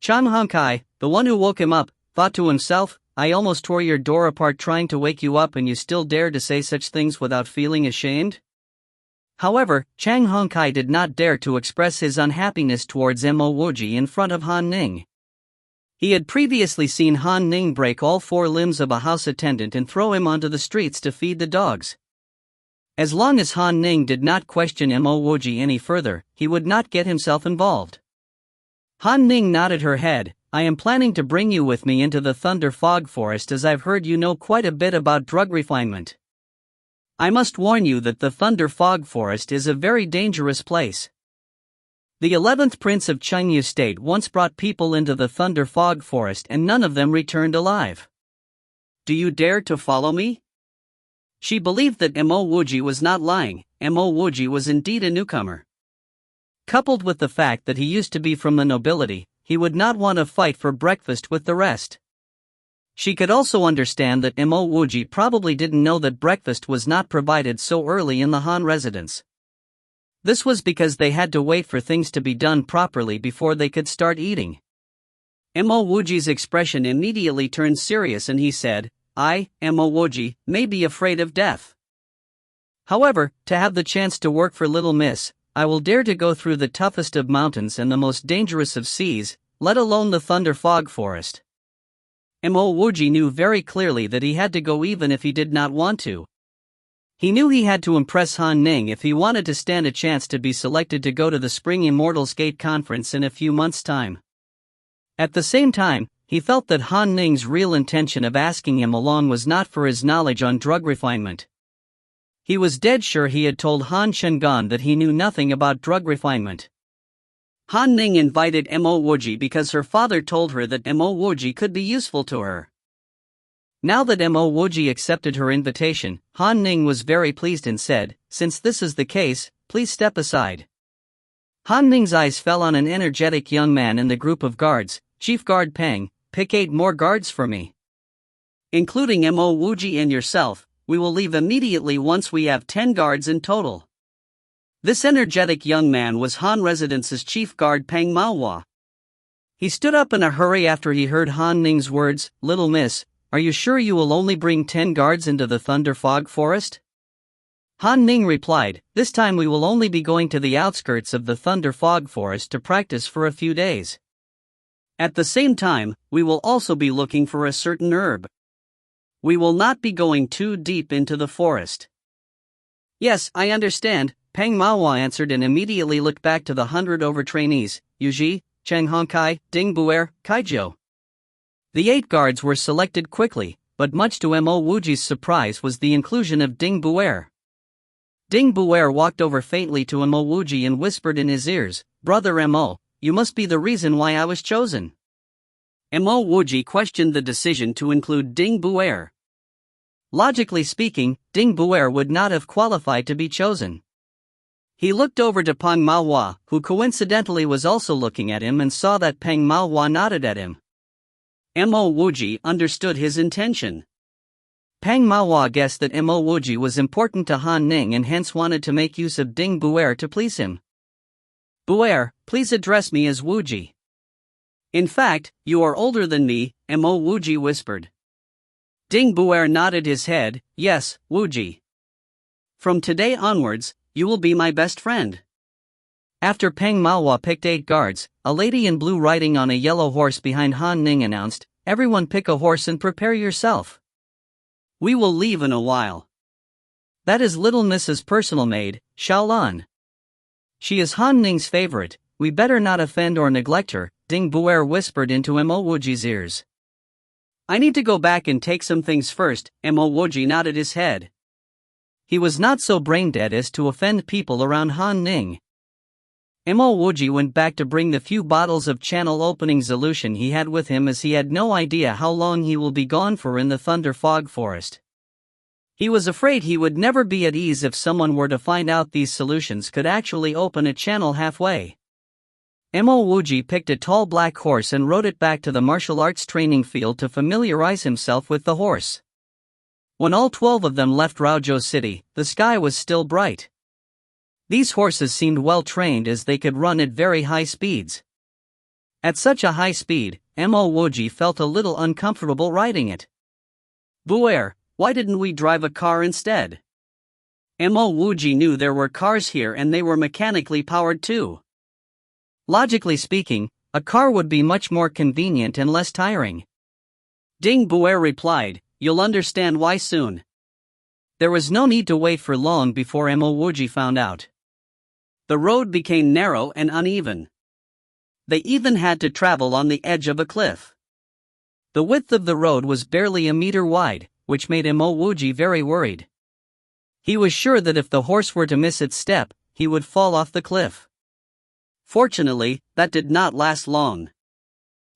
Chan Honkai, the one who woke him up, thought to himself, I almost tore your door apart trying to wake you up and you still dare to say such things without feeling ashamed? However, Chang Honkai did not dare to express his unhappiness towards Mo Wuji in front of Han Ning. He had previously seen Han Ning break all 4 limbs of a house attendant and throw him onto the streets to feed the dogs. As long as Han Ning did not question Mo Wuji any further, he would not get himself involved. Han Ning nodded her head. I am planning to bring you with me into the Thunder Fog Forest as I've heard you know quite a bit about drug refinement. I must warn you that the Thunder Fog Forest is a very dangerous place. The 11th Prince of Chengyu State once brought people into the Thunder Fog Forest and none of them returned alive. Do you dare to follow me? She believed that Mo Wuji was not lying. Mo Wuji was indeed a newcomer. Coupled with the fact that he used to be from the nobility, he would not want to fight for breakfast with the rest. She could also understand that Mo Wuji probably didn't know that breakfast was not provided so early in the Han residence. This was because they had to wait for things to be done properly before they could start eating. Mo Wuji's expression immediately turned serious and he said, I, Mo Wuji, may be afraid of death. However, to have the chance to work for Little Miss, I will dare to go through the toughest of mountains and the most dangerous of seas, let alone the Thunder Fog Forest. Mo Wuji knew very clearly that he had to go even if he did not want to. He knew he had to impress Han Ning if he wanted to stand a chance to be selected to go to the Spring Immortals Gate Conference in a few months' time. At the same time, he felt that Han Ning's real intention of asking him along was not for his knowledge on drug refinement. He was dead sure he had told Han Shengan that he knew nothing about drug refinement. Han Ning invited Mo Wuji because her father told her that Mo Wuji could be useful to her. Now that Mo Wuji accepted her invitation, Han Ning was very pleased and said, since this is the case, please step aside. Han Ning's eyes fell on an energetic young man in the group of guards. Chief Guard Peng, pick 8 more guards for me. Including Mo Wuji and yourself, we will leave immediately once we have 10 guards in total. This energetic young man was Han Residence's chief guard Peng Manhwa. He stood up in a hurry after he heard Han Ning's words, Little Miss, are you sure you will only bring 10 guards into the Thunder Fog Forest? Han Ning replied, this time we will only be going to the outskirts of the Thunder Fog Forest to practice for a few days. At the same time, we will also be looking for a certain herb. We will not be going too deep into the forest. Yes, I understand, Peng Manhwa answered and immediately looked back to the 100 over trainees, Wuji, Cheng Honkai, Ding Buer, Kaijo. The 8 guards were selected quickly, but much to Mo Wuji's surprise was the inclusion of Ding Buer. Ding Buer walked over faintly to Mo Wuji and whispered in his ears, Brother Mo, you must be the reason why I was chosen. Mo Wuji questioned the decision to include Ding Buer. Logically speaking, Ding Buer would not have qualified to be chosen. He looked over to Peng Manhwa, who coincidentally was also looking at him and saw that Peng Manhwa nodded at him. Mo Wuji understood his intention. Peng Manhwa guessed that Mo Wuji was important to Han Ning and hence wanted to make use of Ding Buer to please him. Buer, please address me as Wuji. In fact, you are older than me, Mo Wuji whispered. Ding Buer nodded his head, yes, Wuji. From today onwards, you will be my best friend. After Peng Manhwa picked 8 guards, a lady in blue riding on a yellow horse behind Han Ning announced, everyone pick a horse and prepare yourself. We will leave in a while. That is Little Miss's personal maid, Xiaolan. She is Han Ning's favorite, we better not offend or neglect her, Ding Buer whispered into Mo Wuji's ears. I need to go back and take some things first, Mo Wuji nodded his head. He was not so brain-dead as to offend people around Han Ning. Mo Wuji went back to bring the few bottles of channel opening solution he had with him as he had no idea how long he will be gone for in the Thunder Fog Forest. He was afraid he would never be at ease if someone were to find out these solutions could actually open a channel halfway. Mo Wuji picked a tall black horse and rode it back to the martial arts training field to familiarize himself with the horse. When all 12 of them left Raozhou City, the sky was still bright. These horses seemed well trained as they could run at very high speeds. At such a high speed, Mo Wuji felt a little uncomfortable riding it. "Buer, why didn't we drive a car instead?" Mo Wuji knew there were cars here and they were mechanically powered too. Logically speaking, a car would be much more convenient and less tiring. Ding Buer replied, "You'll understand why soon." There was no need to wait for long before Mo Wuji found out. The road became narrow and uneven. They even had to travel on the edge of a cliff. The width of the road was barely a meter wide, which made Mo Wuji very worried. He was sure that if the horse were to miss its step, he would fall off the cliff. Fortunately, that did not last long.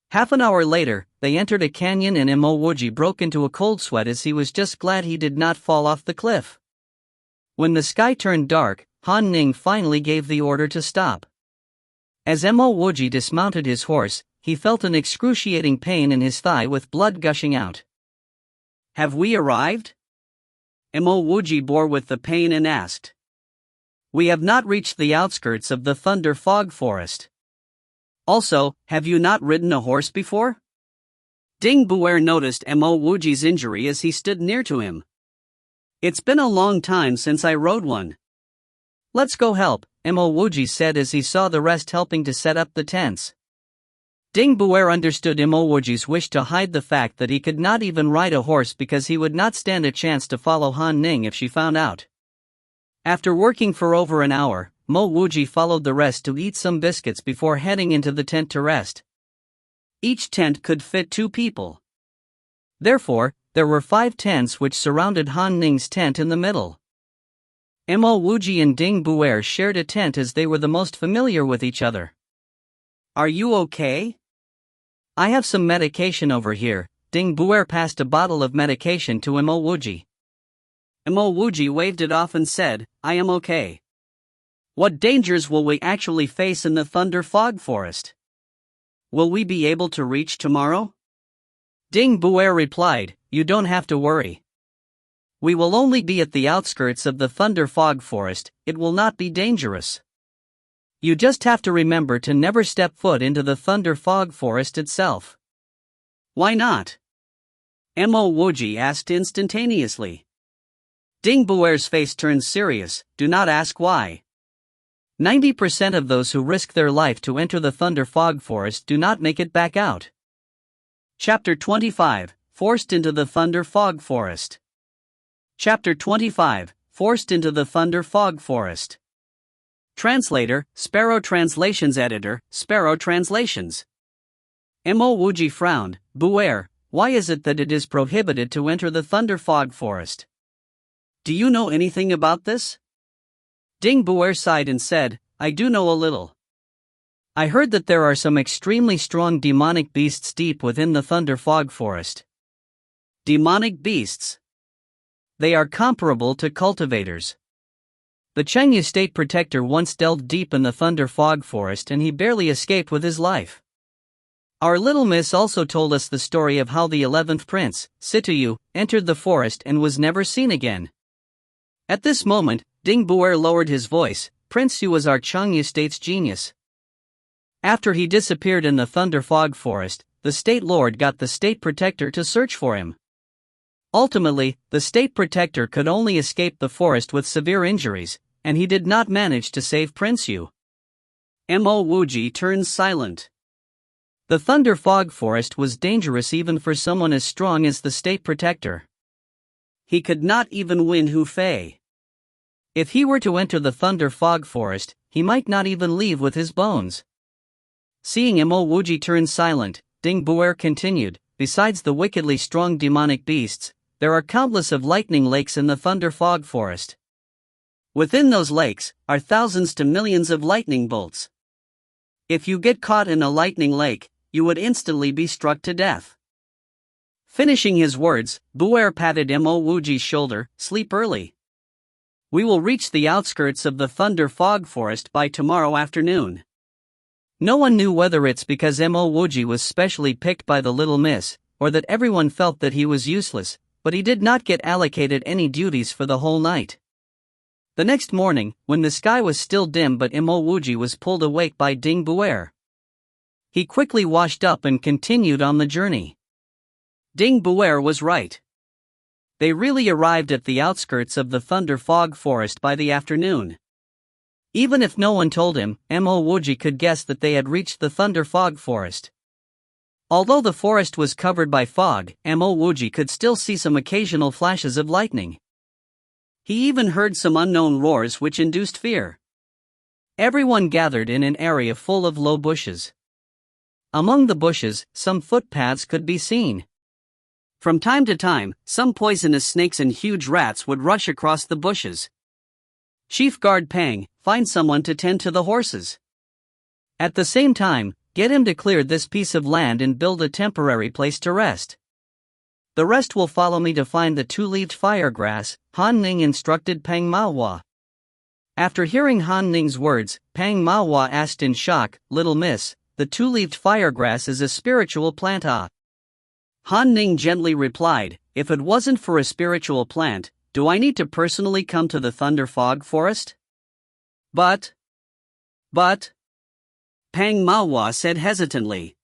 Half an hour later, they entered a canyon and Mo Wuji broke into a cold sweat as he was just glad he did not fall off the cliff. When the sky turned dark, Han Ning finally gave the order to stop. As Mo Wuji dismounted his horse, he felt an excruciating pain in his thigh with blood gushing out. "Have we arrived?" Mo Wuji bore with the pain and asked. "We have not reached the outskirts of the Thunder Fog Forest. Also, have you not ridden a horse before?" Ding Buer noticed Mo Wuji's injury as he stood near to him. "It's been a long time since I rode one." "Let's go help," Mo Wuji said as he saw the rest helping to set up the tents. Ding Buer understood Mo Wuji's wish to hide the fact that he could not even ride a horse because he would not stand a chance to follow Han Ning if she found out. After working for over an hour, Mo Wuji followed the rest to eat some biscuits before heading into the tent to rest. Each tent could fit 2 people. Therefore, there were 5 tents which surrounded Han Ning's tent in the middle. Mo Wuji and Ding Buer shared a tent as they were the most familiar with each other. "Are you okay?" "I have some medication over here." Ding Buer passed a bottle of medication to Mo Wuji. Mo Wuji waved it off and said, "I am okay." "What dangers will we actually face in the Thunder Fog Forest? Will we be able to reach tomorrow?" Ding Buer replied, "You don't have to worry. We will only be at the outskirts of the Thunder Fog Forest, it will not be dangerous. You just have to remember to never step foot into the Thunder Fog Forest itself." "Why not?" Mo Wuji asked instantaneously. Ding Buer's face turned serious. "Do not ask why. 90% of those who risk their life to enter the Thunder Fog Forest do not make it back out." Chapter 25, Forced into the Thunder Fog Forest. Chapter 25, Forced into the Thunder Fog Forest. Translator, Sparrow Translations Editor, Sparrow Translations. Mo Wuji frowned. "Buer, why is it that it is prohibited to enter the Thunder Fog Forest? Do you know anything about this?" Ding Buer sighed and said, "I do know a little. I heard that there are some extremely strong demonic beasts deep within the Thunder Fog Forest." Demonic beasts? They are comparable to cultivators. The Chengyu State Protector once delved deep in the Thunder Fog Forest and he barely escaped with his life. Our little miss also told us the story of how the 11th prince, Situyu, entered the forest and was never seen again. At this moment, Ding Buer lowered his voice. "Prince Yu was our Chengyu State's genius. After he disappeared in the Thunder Fog Forest, the State Lord got the State Protector to search for him. Ultimately, the State Protector could only escape the forest with severe injuries, and he did not manage to save Prince Yu." Mo Wuji turned silent. The Thunder Fog Forest was dangerous even for someone as strong as the State Protector. He could not even win Hu Fei. If he were to enter the Thunder Fog Forest, he might not even leave with his bones. Seeing Mo Wuji turn silent, Ding Buer continued, "Besides the wickedly strong demonic beasts, there are countless of lightning lakes in the Thunder Fog Forest. Within those lakes are thousands to millions of lightning bolts. If you get caught in a lightning lake, you would instantly be struck to death." Finishing his words, Buer patted Mo Wuji's shoulder. "Sleep early. We will reach the outskirts of the Thunder Fog Forest by tomorrow afternoon. No one knew whether it's because Wuji was specially picked by the little miss, or that everyone felt that he was useless, but he did not get allocated any duties for the whole night. The next morning, when the sky was still dim but Wuji was pulled awake by Ding Buer. He quickly washed up and continued on the journey. Ding Buer was right. They really arrived at the outskirts of the Thunder Fog Forest by the afternoon. Even if no one told him, Wuji could guess that they had reached the Thunder Fog Forest. Although the forest was covered by fog, Wuji could still see some occasional flashes of lightning. He even heard some unknown roars which induced fear. Everyone gathered in an area full of low bushes. Among the bushes, some footpaths could be seen. From time to time, some poisonous snakes and huge rats would rush across the bushes. Chief Guard Pang, find someone to tend to the horses. At the same time, get him to clear this piece of land and build a temporary place to rest. The rest will follow me to find the two-leaved firegrass, Han Ning instructed Pang Manhwa. After hearing Han Ning's words, Pang Manhwa asked in shock, "Little miss, the two-leaved firegrass is a spiritual plant ah?" Han Ning gently replied, "If it wasn't for a spiritual plant, do I need to personally come to the Thunder Fog Forest?" But, Pang Manhwa said hesitantly.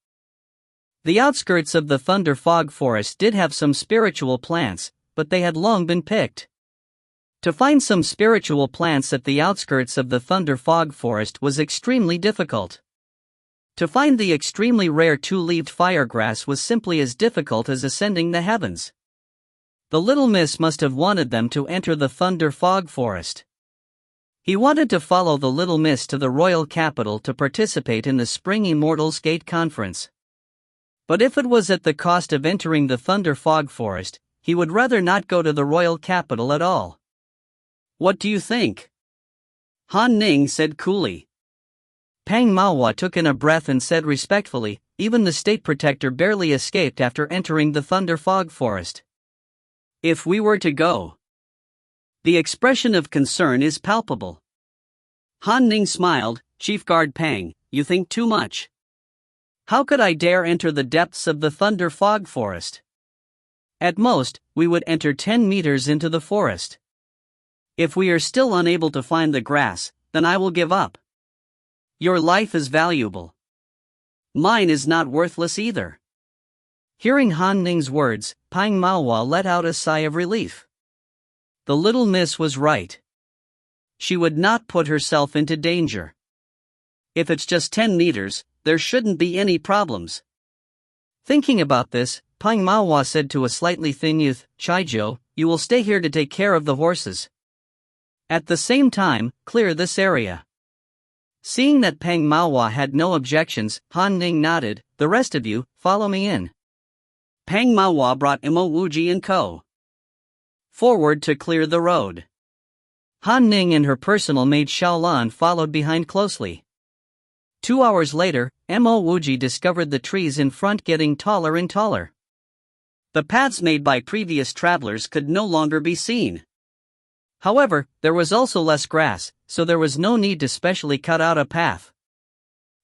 The outskirts of the Thunder Fog Forest did have some spiritual plants, but they had long been picked. To find some spiritual plants at the outskirts of the Thunder Fog Forest was extremely difficult. To find the extremely rare two-leaved firegrass was simply as difficult as ascending the heavens. The little miss must have wanted them to enter the Thunder Fog Forest. He wanted to follow the little miss to the royal capital to participate in the Spring Immortals Gate Conference. But if it was at the cost of entering the Thunder Fog Forest, he would rather not go to the royal capital at all. "What do you think?" Han Ning said coolly. Pang Manhwa took in a breath and said respectfully, "Even the state protector barely escaped after entering the Thunder Fog Forest. If we were to go." The expression of concern is palpable. Han Ning smiled, "Chief Guard Pang, you think too much. How could I dare enter the depths of the Thunder Fog Forest? At most, we would enter 10 meters into the forest. If we are still unable to find the grass, then I will give up. Your life is valuable. Mine is not worthless either." Hearing Han Ning's words, Pang Manhwa let out a sigh of relief. The little miss was right. She would not put herself into danger. If it's just 10 meters, there shouldn't be any problems. Thinking about this, Pang Manhwa said to a slightly thin youth, "Chaijo, you will stay here to take care of the horses. At the same time, clear this area." Seeing that Pang Manhwa had no objections, Han Ning nodded, "The rest of you, follow me in." Pang Manhwa brought Wuji and Co. forward to clear the road. Han Ning and her personal maid Xiaolan followed behind closely. 2 hours later, Wuji discovered the trees in front getting taller and taller. The paths made by previous travelers could no longer be seen. However, there was also less grass, so there was no need to specially cut out a path.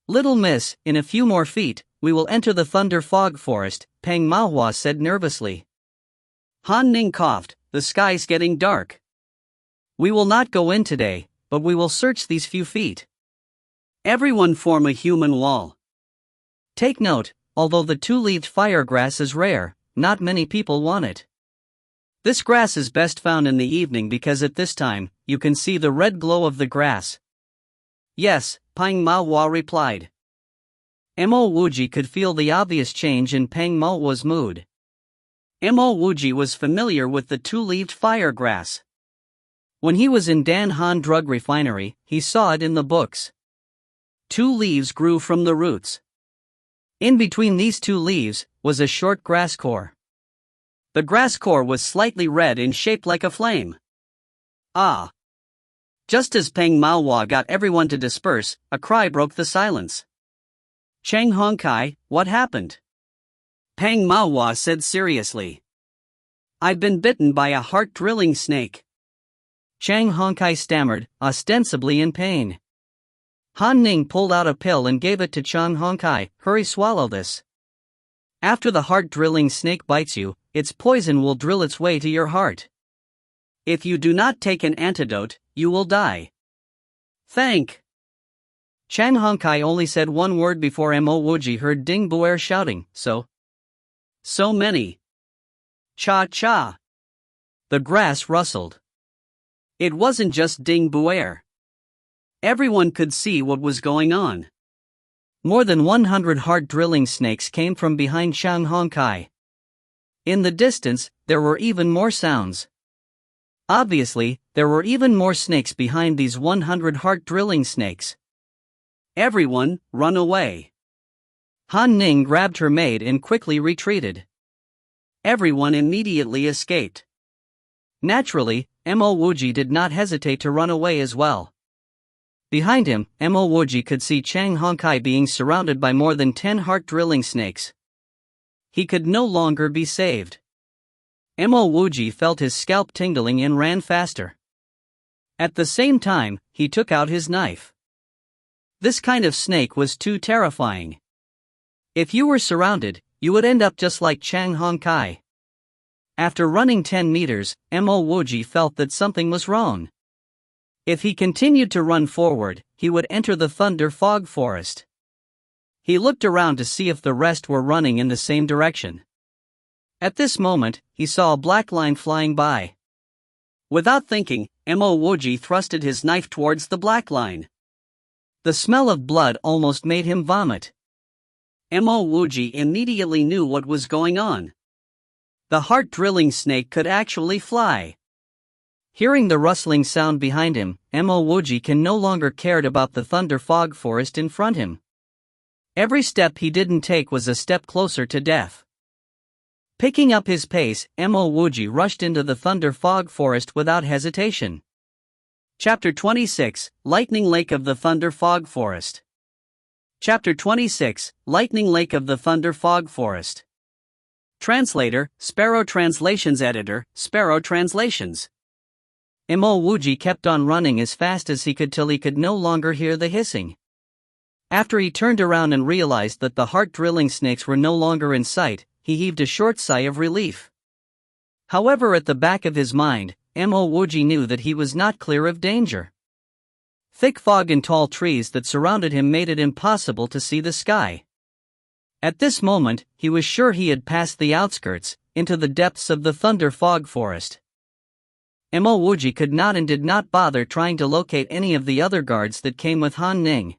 "Little miss, in a few more feet, we will enter the Thunder Fog Forest," Pang Manhwa said nervously. Han Ning coughed, "The sky's getting dark. We will not go in today, but we will search these few feet. Everyone form a human wall. Take note, although the two-leaved firegrass is rare, not many people want it. This grass is best found in the evening because at this time, you can see the red glow of the grass." "Yes," Pang Manhwa replied. Wuji could feel the obvious change in Pang Manhwa's mood. Wuji was familiar with the two-leaved firegrass. When he was in Dan Han Drug Refinery, he saw it in the books. 2 leaves grew from the roots. In between these 2 leaves was a short grass core. The grass core was slightly red and shaped like a flame. Ah! Just as Pang Manhwa got everyone to disperse, a cry broke the silence. "Chang Hongkai, what happened?" Pang Manhwa said seriously. "I've been bitten by a heart-drilling snake." Chang Hongkai stammered, ostensibly in pain. Han Ning pulled out a pill and gave it to Chang Hongkai. Hurry, swallow this. After the heart-drilling snake bites you, its poison will drill its way to your heart. If you do not take an antidote, you will die. Thank. Chang Hongkai only said one word before Mo Wuji heard Ding Buer shouting, So many. Cha-cha. The grass rustled. It wasn't just Ding Buer. Everyone could see what was going on. More than 100 heart-drilling snakes came from behind Chang Hongkai. In the distance, there were even more sounds. Obviously, there were even more snakes behind these 100 heart-drilling snakes. Everyone, run away. Han Ning grabbed her maid and quickly retreated. Everyone immediately escaped. Naturally, Mo Wuji did not hesitate to run away as well. Behind him, Mo Wuji could see Chang Hongkai being surrounded by more than 10 heart-drilling snakes. He could no longer be saved. Mo Wuji felt his scalp tingling and ran faster. At the same time, he took out his knife. This kind of snake was too terrifying. If you were surrounded, you would end up just like Chang Hongkai. After running 10 meters, Mo Wuji felt that something was wrong. If he continued to run forward, he would enter the thunder fog forest. He looked around to see if the rest were running in the same direction. At this moment, he saw a black line flying by. Without thinking, Mo Wuji thrusted his knife towards the black line. The smell of blood almost made him vomit. Mo Wuji immediately knew what was going on. The heart-drilling snake could actually fly. Hearing the rustling sound behind him, Mo Wuji can no longer cared about the thunder fog forest in front him. Every step he didn't take was a step closer to death. Picking up his pace, Mo Wuji rushed into the thunder fog forest without hesitation. Chapter 26, Lightning Lake of the Thunder Fog Forest. Chapter 26, Lightning Lake of the Thunder Fog Forest. Translator, Sparrow Translations Editor, Sparrow Translations. Mo Wuji kept on running as fast as he could till he could no longer hear the hissing. After he turned around and realized that the heart-drilling snakes were no longer in sight, he heaved a short sigh of relief. However, at the back of his mind, Mo Wuji knew that he was not clear of danger. Thick fog and tall trees that surrounded him made it impossible to see the sky. At this moment, he was sure he had passed the outskirts, into the depths of the thunder fog forest. Mo Wuji could not and did not bother trying to locate any of the other guards that came with Han Ning.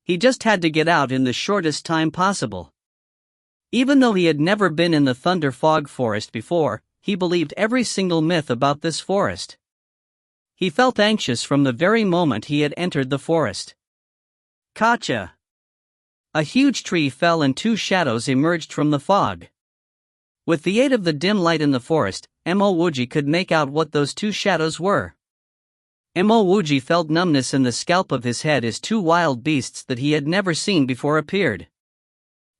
He just had to get out in the shortest time possible. Even though he had never been in the thunder fog forest before, he believed every single myth about this forest. He felt anxious from the very moment he had entered the forest. Gotcha! A huge tree fell and two shadows emerged from the fog. With the aid of the dim light in the forest, Mo Wuji could make out what those two shadows were. Mo Wuji felt numbness in the scalp of his head as two wild beasts that he had never seen before appeared.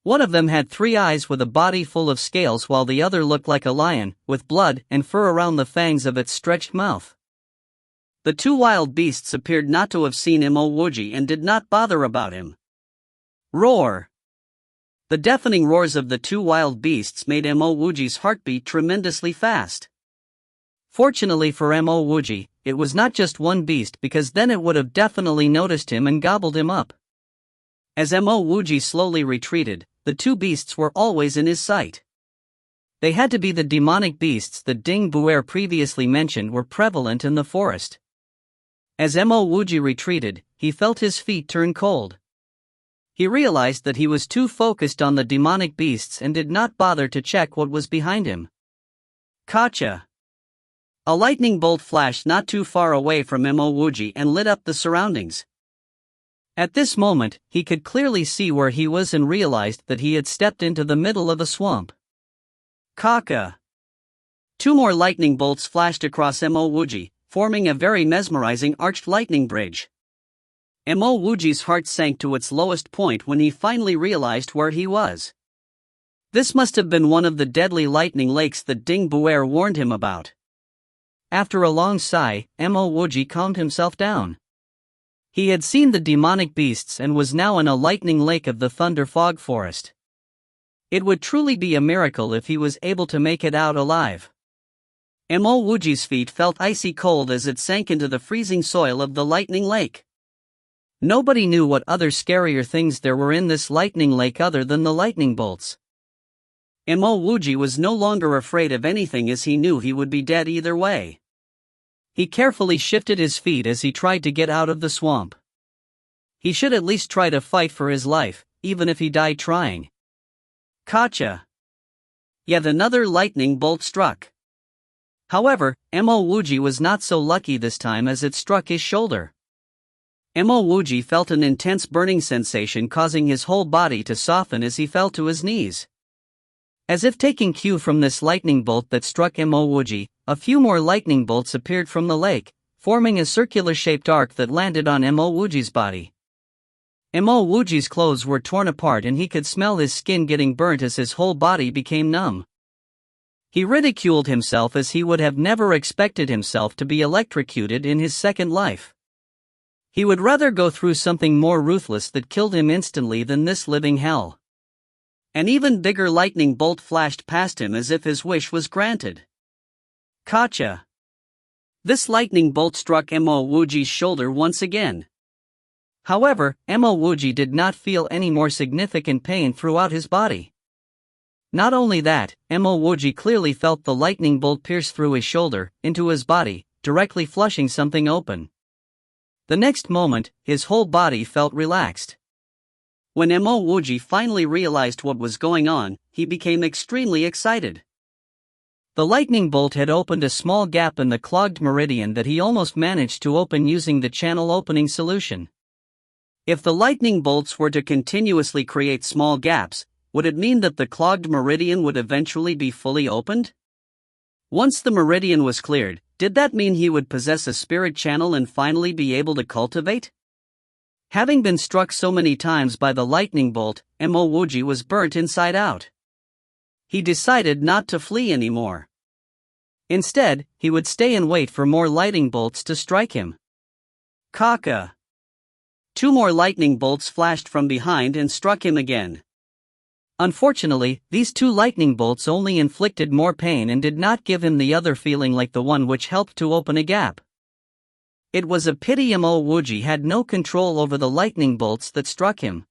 One of them had 3 eyes with a body full of scales, while the other looked like a lion, with blood and fur around the fangs of its stretched mouth. The two wild beasts appeared not to have seen Mo Wuji and did not bother about him. Roar! The deafening roars of the two wild beasts made Mo Wuji's heartbeat tremendously fast. Fortunately for Mo Wuji, it was not just one beast, because then it would have definitely noticed him and gobbled him up. As Mo Wuji slowly retreated, the two beasts were always in his sight. They had to be the demonic beasts that Ding Buer previously mentioned were prevalent in the forest. As Mo Wuji retreated, he felt his feet turn cold. He realized that he was too focused on the demonic beasts and did not bother to check what was behind him. Gotcha! A lightning bolt flashed not too far away from Mo Wuji and lit up the surroundings. At this moment, he could clearly see where he was and realized that he had stepped into the middle of a swamp. Kaka! 2 more lightning bolts flashed across Mo Wuji, forming a very mesmerizing arched lightning bridge. Mo Wuji's heart sank to its lowest point when he finally realized where he was. This must have been one of the deadly lightning lakes that Ding Buer warned him about. After a long sigh, Mo Wuji calmed himself down. He had seen the demonic beasts and was now in a lightning lake of the thunder fog forest. It would truly be a miracle if he was able to make it out alive. Wuji's feet felt icy cold as it sank into the freezing soil of the lightning lake. Nobody knew what other scarier things there were in this lightning lake other than the lightning bolts. Wuji was no longer afraid of anything as he knew he would be dead either way. He carefully shifted his feet as he tried to get out of the swamp. He should at least try to fight for his life, even if he died trying. Gotcha! Yet another lightning bolt struck. However, Wuji was not so lucky this time as it struck his shoulder. Wuji felt an intense burning sensation causing his whole body to soften as he fell to his knees. As if taking cue from this lightning bolt that struck Wuji, a few more lightning bolts appeared from the lake, forming a circular-shaped arc that landed on Wuji's body. Wuji's clothes were torn apart and he could smell his skin getting burnt as his whole body became numb. He ridiculed himself as he would have never expected himself to be electrocuted in his second life. He would rather go through something more ruthless that killed him instantly than this living hell. An even bigger lightning bolt flashed past him as if his wish was granted. Gotcha! This lightning bolt struck Wuji's shoulder once again. However, Wuji did not feel any more significant pain throughout his body. Not only that, Wuji clearly felt the lightning bolt pierce through his shoulder, into his body, directly flushing something open. The next moment, his whole body felt relaxed. When Wuji finally realized what was going on, he became extremely excited. The lightning bolt had opened a small gap in the clogged meridian that he almost managed to open using the channel opening solution. If the lightning bolts were to continuously create small gaps, would it mean that the clogged meridian would eventually be fully opened? Once the meridian was cleared, did that mean he would possess a spirit channel and finally be able to cultivate? Having been struck so many times by the lightning bolt, Wuji was burnt inside out. He decided not to flee anymore. Instead, he would stay and wait for more lightning bolts to strike him. Kaka! 2 more lightning bolts flashed from behind and struck him again. Unfortunately, these 2 lightning bolts only inflicted more pain and did not give him the other feeling like the one which helped to open a gap. It was a pity Wuji had no control over the lightning bolts that struck him.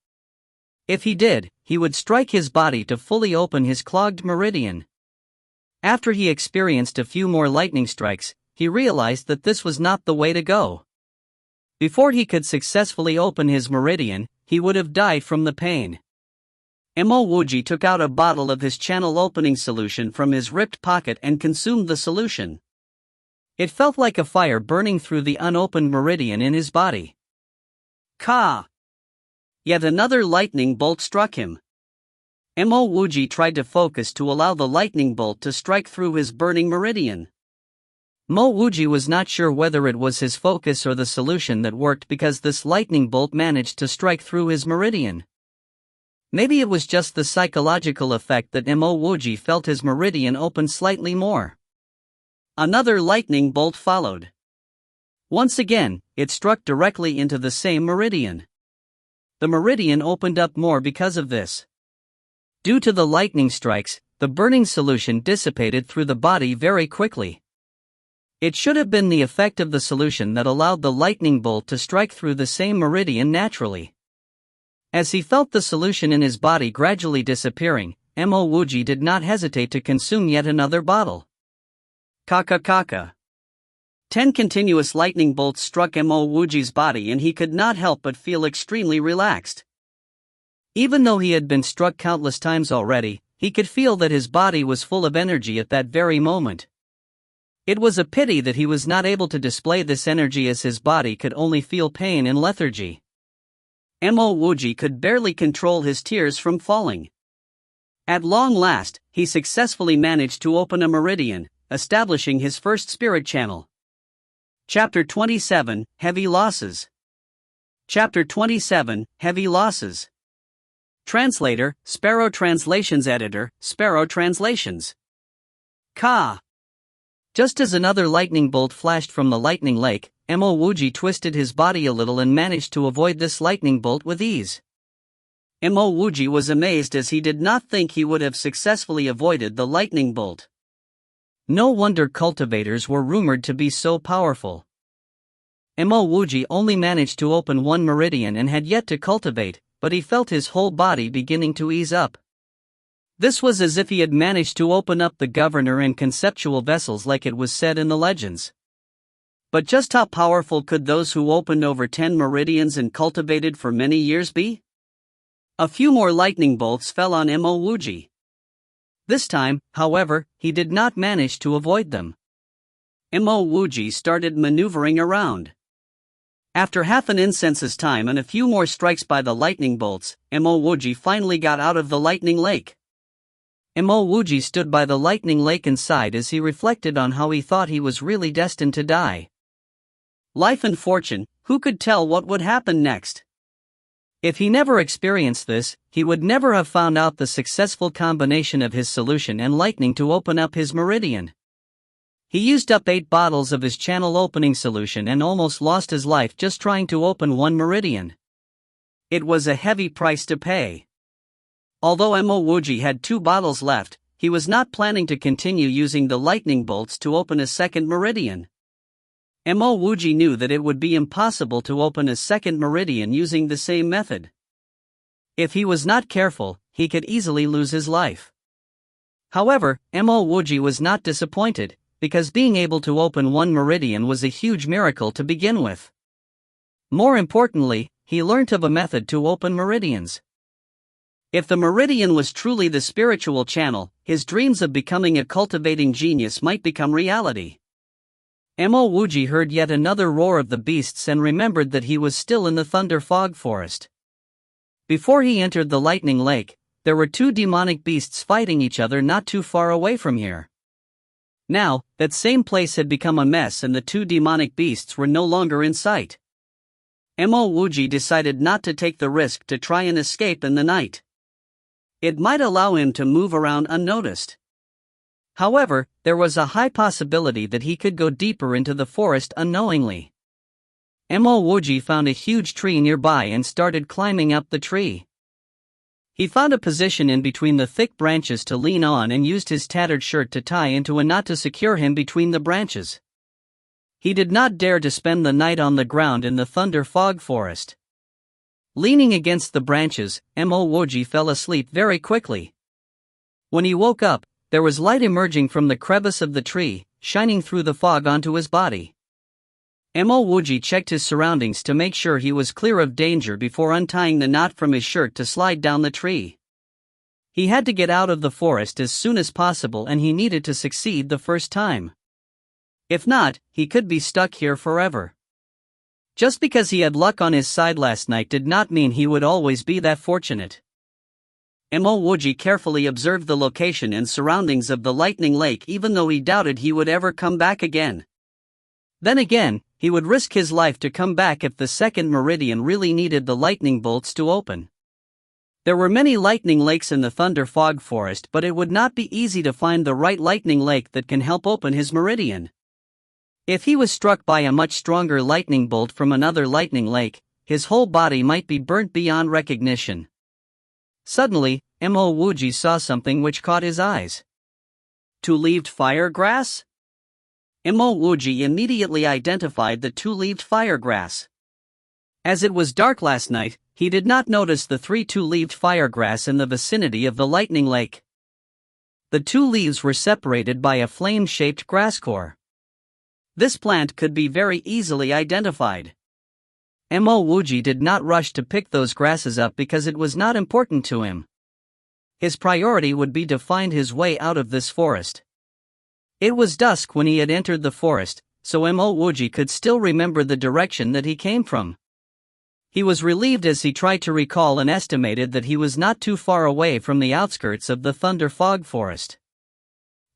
If he did, he would strike his body to fully open his clogged meridian. After he experienced a few more lightning strikes, he realized that this was not the way to go. Before he could successfully open his meridian, he would have died from the pain. Wuji took out a bottle of his channel opening solution from his ripped pocket and consumed the solution. It felt like a fire burning through the unopened meridian in his body. Ka! Yet another lightning bolt struck him. Wuji tried to focus to allow the lightning bolt to strike through his burning meridian. Wuji was not sure whether it was his focus or the solution that worked because this lightning bolt managed to strike through his meridian. Maybe it was just the psychological effect that Wuji felt his meridian open slightly more. Another lightning bolt followed. Once again, it struck directly into the same meridian. The meridian opened up more because of this. Due to the lightning strikes, the burning solution dissipated through the body very quickly. It should have been the effect of the solution that allowed the lightning bolt to strike through the same meridian naturally. As he felt the solution in his body gradually disappearing, Wuji did not hesitate to consume yet another bottle. Kaka. 10 continuous lightning bolts struck Wuji's body and he could not help but feel extremely relaxed. Even though he had been struck countless times already, he could feel that his body was full of energy at that very moment. It was a pity that he was not able to display this energy as his body could only feel pain and lethargy. Wuji could barely control his tears from falling. At long last, he successfully managed to open a meridian, establishing his first spirit channel. Chapter 27, Heavy Losses. Chapter 27, Heavy Losses. Translator, Sparrow Translations Editor, Sparrow Translations. Ka! Just as another lightning bolt flashed from the lightning lake, Wuji twisted his body a little and managed to avoid this lightning bolt with ease. Wuji was amazed as he did not think he would have successfully avoided the lightning bolt. No wonder cultivators were rumored to be so powerful. Wuji only managed to open one meridian and had yet to cultivate, but he felt his whole body beginning to ease up. This was as if he had managed to open up the governor and conceptual vessels like it was said in the legends. But just how powerful could those who opened over 10 meridians and cultivated for many years be? A few more lightning bolts fell on Wuji. This time, however, he did not manage to avoid them. Wuji started maneuvering around. After half an incense's time and a few more strikes by the lightning bolts, Wuji finally got out of the lightning lake. Wuji stood by the lightning lake and sighed as he reflected on how he thought he was really destined to die. Life and fortune, who could tell what would happen next? If he never experienced this, he would never have found out the successful combination of his solution and lightning to open up his meridian. He used up 8 bottles of his channel opening solution and almost lost his life just trying to open one meridian. It was a heavy price to pay. Although Wuji had 2 bottles left, he was not planning to continue using the lightning bolts to open a second meridian. Wuji knew that it would be impossible to open a second meridian using the same method. If he was not careful, he could easily lose his life. However, Wuji was not disappointed, because being able to open one meridian was a huge miracle to begin with. More importantly, he learnt of a method to open meridians. If the meridian was truly the spiritual channel, his dreams of becoming a cultivating genius might become reality. Wuji heard yet another roar of the beasts and remembered that he was still in the thunder fog forest. Before he entered the lightning lake, there were 2 demonic beasts fighting each other not too far away from here. Now, that same place had become a mess and the 2 demonic beasts were no longer in sight. Wuji decided not to take the risk to try and escape in the night. It might allow him to move around unnoticed. However, there was a high possibility that he could go deeper into the forest unknowingly. Wuji found a huge tree nearby and started climbing up the tree. He found a position in between the thick branches to lean on and used his tattered shirt to tie into a knot to secure him between the branches. He did not dare to spend the night on the ground in the thunder fog forest. Leaning against the branches, Wuji fell asleep very quickly. When he woke up, there was light emerging from the crevice of the tree, shining through the fog onto his body. Wuji checked his surroundings to make sure he was clear of danger before untying the knot from his shirt to slide down the tree. He had to get out of the forest as soon as possible and he needed to succeed the first time. If not, he could be stuck here forever. Just because he had luck on his side last night did not mean he would always be that fortunate. Wuji carefully observed the location and surroundings of the lightning lake even though he doubted he would ever come back again. Then again, he would risk his life to come back if the second meridian really needed the lightning bolts to open. There were many lightning lakes in the thunder fog forest, but it would not be easy to find the right lightning lake that can help open his meridian. If he was struck by a much stronger lightning bolt from another lightning lake, his whole body might be burnt beyond recognition. Suddenly, Wuji saw something which caught his eyes. 2-leaved firegrass? Wuji immediately identified the 2-leaved firegrass. As it was dark last night, he did not notice the 3 2-leaved firegrass in the vicinity of the lightning lake. The 2 leaves were separated by a flame-shaped grass core. This plant could be very easily identified. Wuji did not rush to pick those grasses up because it was not important to him. His priority would be to find his way out of this forest. It was dusk when he had entered the forest, so Wuji could still remember the direction that he came from. He was relieved as he tried to recall and estimated that he was not too far away from the outskirts of the thunder fog forest.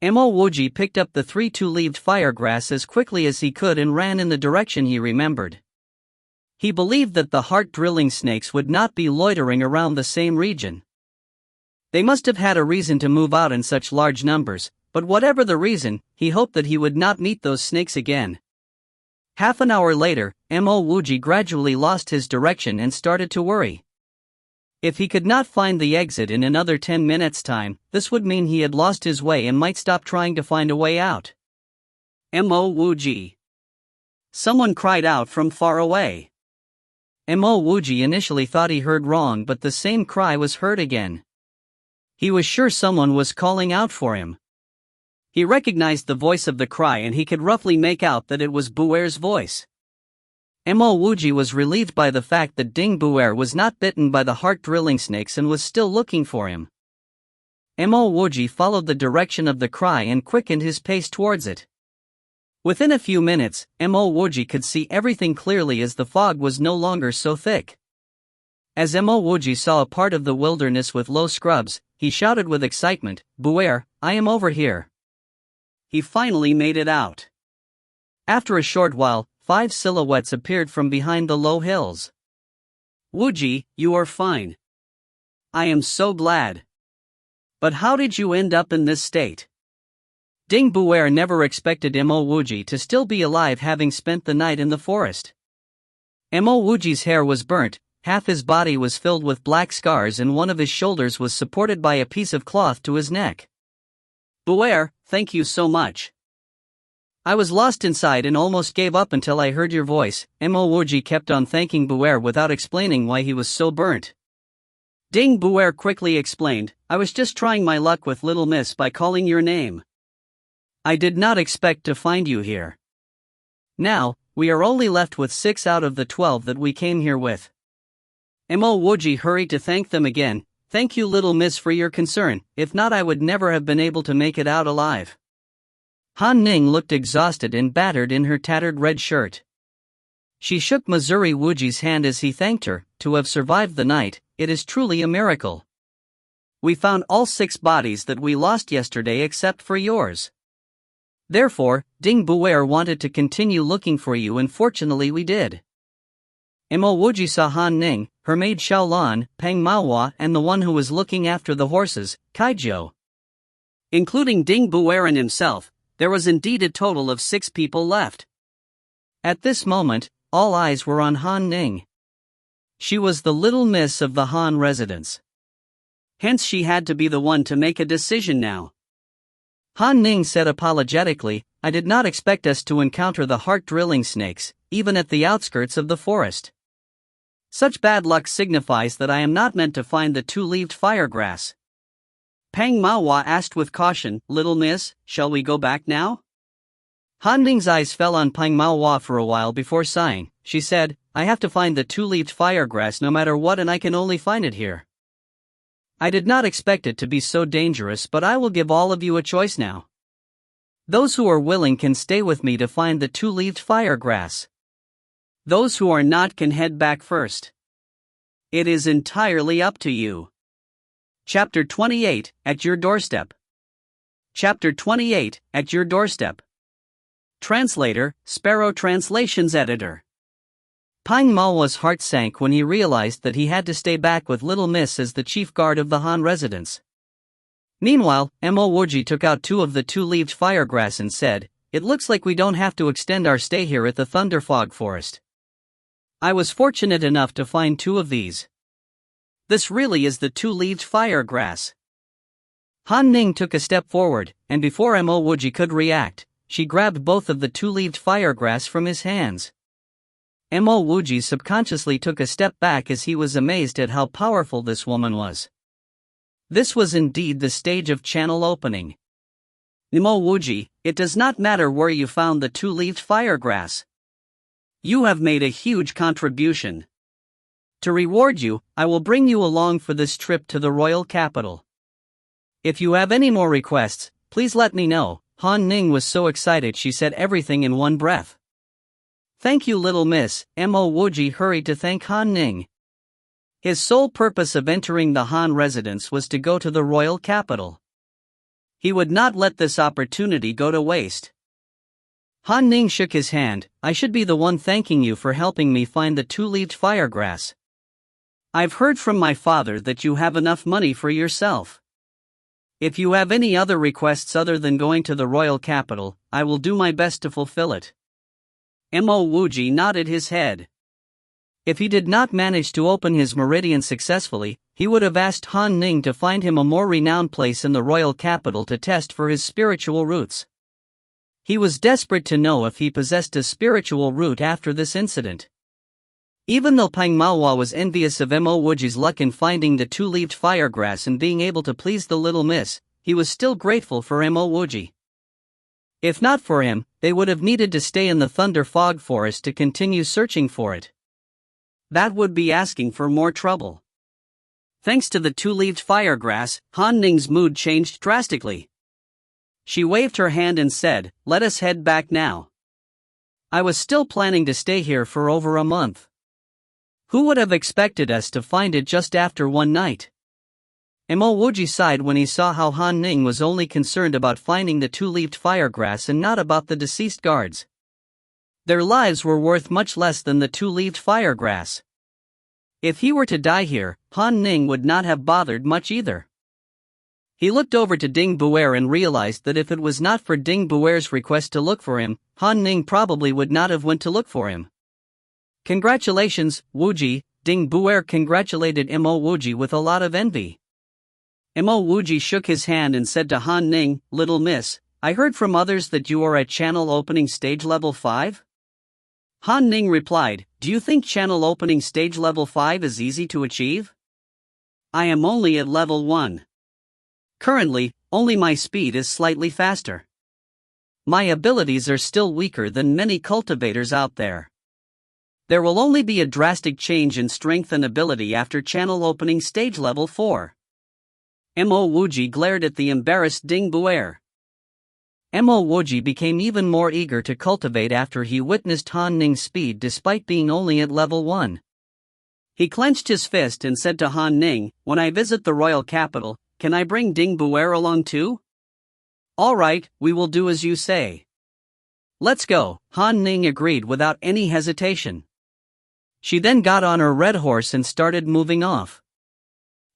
Wuji picked up the 3 2-leaved firegrass as quickly as he could and ran in the direction he remembered. He believed that the heart-drilling snakes would not be loitering around the same region. They must have had a reason to move out in such large numbers, but whatever the reason, he hoped that he would not meet those snakes again. Half an hour later, Mo Wuji gradually lost his direction and started to worry. If he could not find the exit in another 10 minutes' time, this would mean he had lost his way and might stop trying to find a way out. Mo Wuji. Someone cried out from far away. Mo Wuji initially thought he heard wrong, but the same cry was heard again. He was sure someone was calling out for him. He recognized the voice of the cry and he could roughly make out that it was Buer's voice. Mo Wuji was relieved by the fact that Ding Buer was not bitten by the heart-drilling snakes and was still looking for him. Mo Wuji followed the direction of the cry and quickened his pace towards it. Within a few minutes, Mo Wuji could see everything clearly as the fog was no longer so thick. As Mo Wuji saw a part of the wilderness with low scrubs, he shouted with excitement, "Buer, I am over here." He finally made it out. After a short while, 5 silhouettes appeared from behind the low hills. "Wuji, you are fine. I am so glad. But how did you end up in this state?" Ding Buer never expected Mo Wuji to still be alive, having spent the night in the forest. Mo Wuji's hair was burnt, half his body was filled with black scars and one of his shoulders was supported by a piece of cloth to his neck. "Buer, thank you so much. I was lost inside and almost gave up until I heard your voice." Mo Wuji kept on thanking Buer without explaining why he was so burnt. Ding Buer quickly explained, "I was just trying my luck with Little Miss by calling your name. I did not expect to find you here. Now, we are only left with 6 out of the 12 that we came here with." Mo Wuji hurried to thank them again. "Thank you, Little Miss, for your concern. If not, I would never have been able to make it out alive." Han Ning looked exhausted and battered in her tattered red shirt. She shook Missouri Wuji's hand as he thanked her. "To have survived the night, it is truly a miracle. We found all 6 bodies that we lost yesterday except for yours. Therefore, Ding Buer wanted to continue looking for you and fortunately we did." Mo Wuji saw Han Ning, her maid Xiaolan, Peng Manhwa and the one who was looking after the horses, Kaijiu. Including Ding Buer and himself, there was indeed a total of 6 people left. At this moment, all eyes were on Han Ning. She was the Little Miss of the Han residence. Hence she had to be the one to make a decision now. Han Ning said apologetically, "I did not expect us to encounter the heart-drilling snakes, even at the outskirts of the forest. Such bad luck signifies that I am not meant to find the 2-leaved firegrass." Peng Manhwa asked with caution, "Little Miss, shall we go back now?" Han Ning's eyes fell on Peng Manhwa for a while before sighing. She said, "I have to find the 2-leaved firegrass no matter what and I can only find it here. I did not expect it to be so dangerous, but I will give all of you a choice now. Those who are willing can stay with me to find the 2-leaved firegrass. Those who are not can head back first. It is entirely up to you." Chapter 28, At Your Doorstep. Chapter 28, At Your Doorstep. Translator, Sparrow Translations Editor. Peng Manhwa's heart sank when he realized that he had to stay back with Little Miss as the chief guard of the Han residence. Meanwhile, Mo Wuji took out 2 of the 2-leaved firegrass and said, "It looks like we don't have to extend our stay here at the Thunderfog Forest. I was fortunate enough to find 2 of these. This really is the 2-leaved firegrass." Han Ning took a step forward, and before Mo Wuji could react, she grabbed both of the 2-leaved firegrass from his hands. Mo Wuji subconsciously took a step back as he was amazed at how powerful this woman was. This was indeed the stage of channel opening. "Mo Wuji, it does not matter where you found the 2-leaved firegrass. You have made a huge contribution. To reward you, I will bring you along for this trip to the royal capital. If you have any more requests, please let me know." Han Ning was so excited she said everything in one breath. "Thank you, Little Miss." Mo Wuji hurried to thank Han Ning. His sole purpose of entering the Han residence was to go to the royal capital. He would not let this opportunity go to waste. Han Ning shook his hand. "I should be the one thanking you for helping me find the 2-leaved firegrass. I've heard from my father that you have enough money for yourself. If you have any other requests other than going to the royal capital, I will do my best to fulfill it." Mo Wuji nodded his head. If he did not manage to open his meridian successfully, he would have asked Han Ning to find him a more renowned place in the royal capital to test for his spiritual roots. He was desperate to know if he possessed a spiritual root after this incident. Even though Manhwa was envious of Mo Wuji's luck in finding the two-leaved firegrass and being able to please the little miss, he was still grateful for Mo Wuji. If not for him, they would have needed to stay in the Thunder Fog Forest to continue searching for it. That would be asking for more trouble. Thanks to the two-leaved firegrass, Han Ning's mood changed drastically. She waved her hand and said, "Let us head back now. I was still planning to stay here for over a month. Who would have expected us to find it just after one night?" Mo Wuji sighed when he saw how Han Ning was only concerned about finding the two-leaved firegrass and not about the deceased guards. Their lives were worth much less than the two-leaved firegrass. If he were to die here, Han Ning would not have bothered much either. He looked over to Ding Buer and realized that if it was not for Ding Buer's request to look for him, Han Ning probably would not have went to look for him. "Congratulations, Wuji," Ding Buer congratulated Mo Wuji with a lot of envy. Mo Wuji shook his hand and said to Han Ning, "Little miss, I heard from others that you are at channel opening stage level 5? Han Ning replied, "Do you think channel opening stage level 5 is easy to achieve? I am only at level 1. Currently, only my speed is slightly faster. My abilities are still weaker than many cultivators out there. There will only be a drastic change in strength and ability after channel opening stage level 4. Mo Wuji glared at the embarrassed Ding Buer. Mo Wuji became even more eager to cultivate after he witnessed Han Ning's speed despite being only at level 1. He clenched his fist and said to Han Ning, "When I visit the royal capital, can I bring Ding Buer along too?" "All right, we will do as you say." "Let's go," Han Ning agreed without any hesitation. She then got on her red horse and started moving off.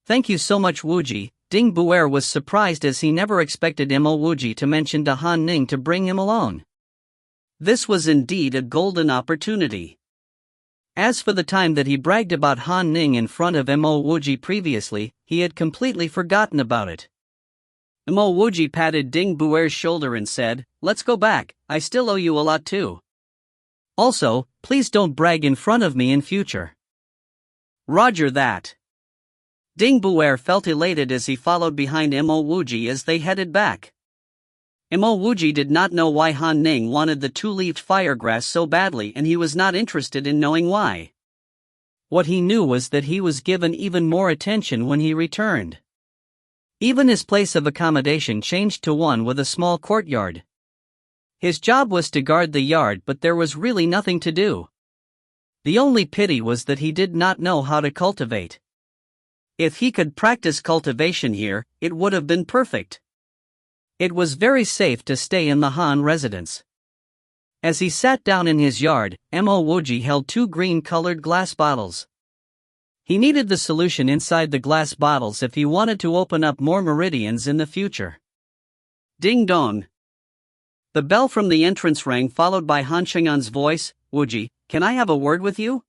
"Thank you so much, Wuji." Ding Buer was surprised as he never expected Mo Wuji to mention to Han Ning to bring him along. This was indeed a golden opportunity. As for the time that he bragged about Han Ning in front of Mo Wuji previously, he had completely forgotten about it. Mo Wuji patted Ding Buer's shoulder and said, "Let's go back, I still owe you a lot too. Also, please don't brag in front of me in future." "Roger that." Ding Buer felt elated as he followed behind Mo Wuji as they headed back. Mo Wuji did not know why Han Ning wanted the two-leaved firegrass so badly, and he was not interested in knowing why. What he knew was that he was given even more attention when he returned. Even his place of accommodation changed to one with a small courtyard. His job was to guard the yard, but there was really nothing to do. The only pity was that he did not know how to cultivate. If he could practice cultivation here, it would have been perfect. It was very safe to stay in the Han residence. As he sat down in his yard, Mo Wuji held 2 green-colored glass bottles. He needed the solution inside the glass bottles if he wanted to open up more meridians in the future. Ding dong. The bell from the entrance rang, followed by Han Shengan's voice, "Wuji, can I have a word with you?"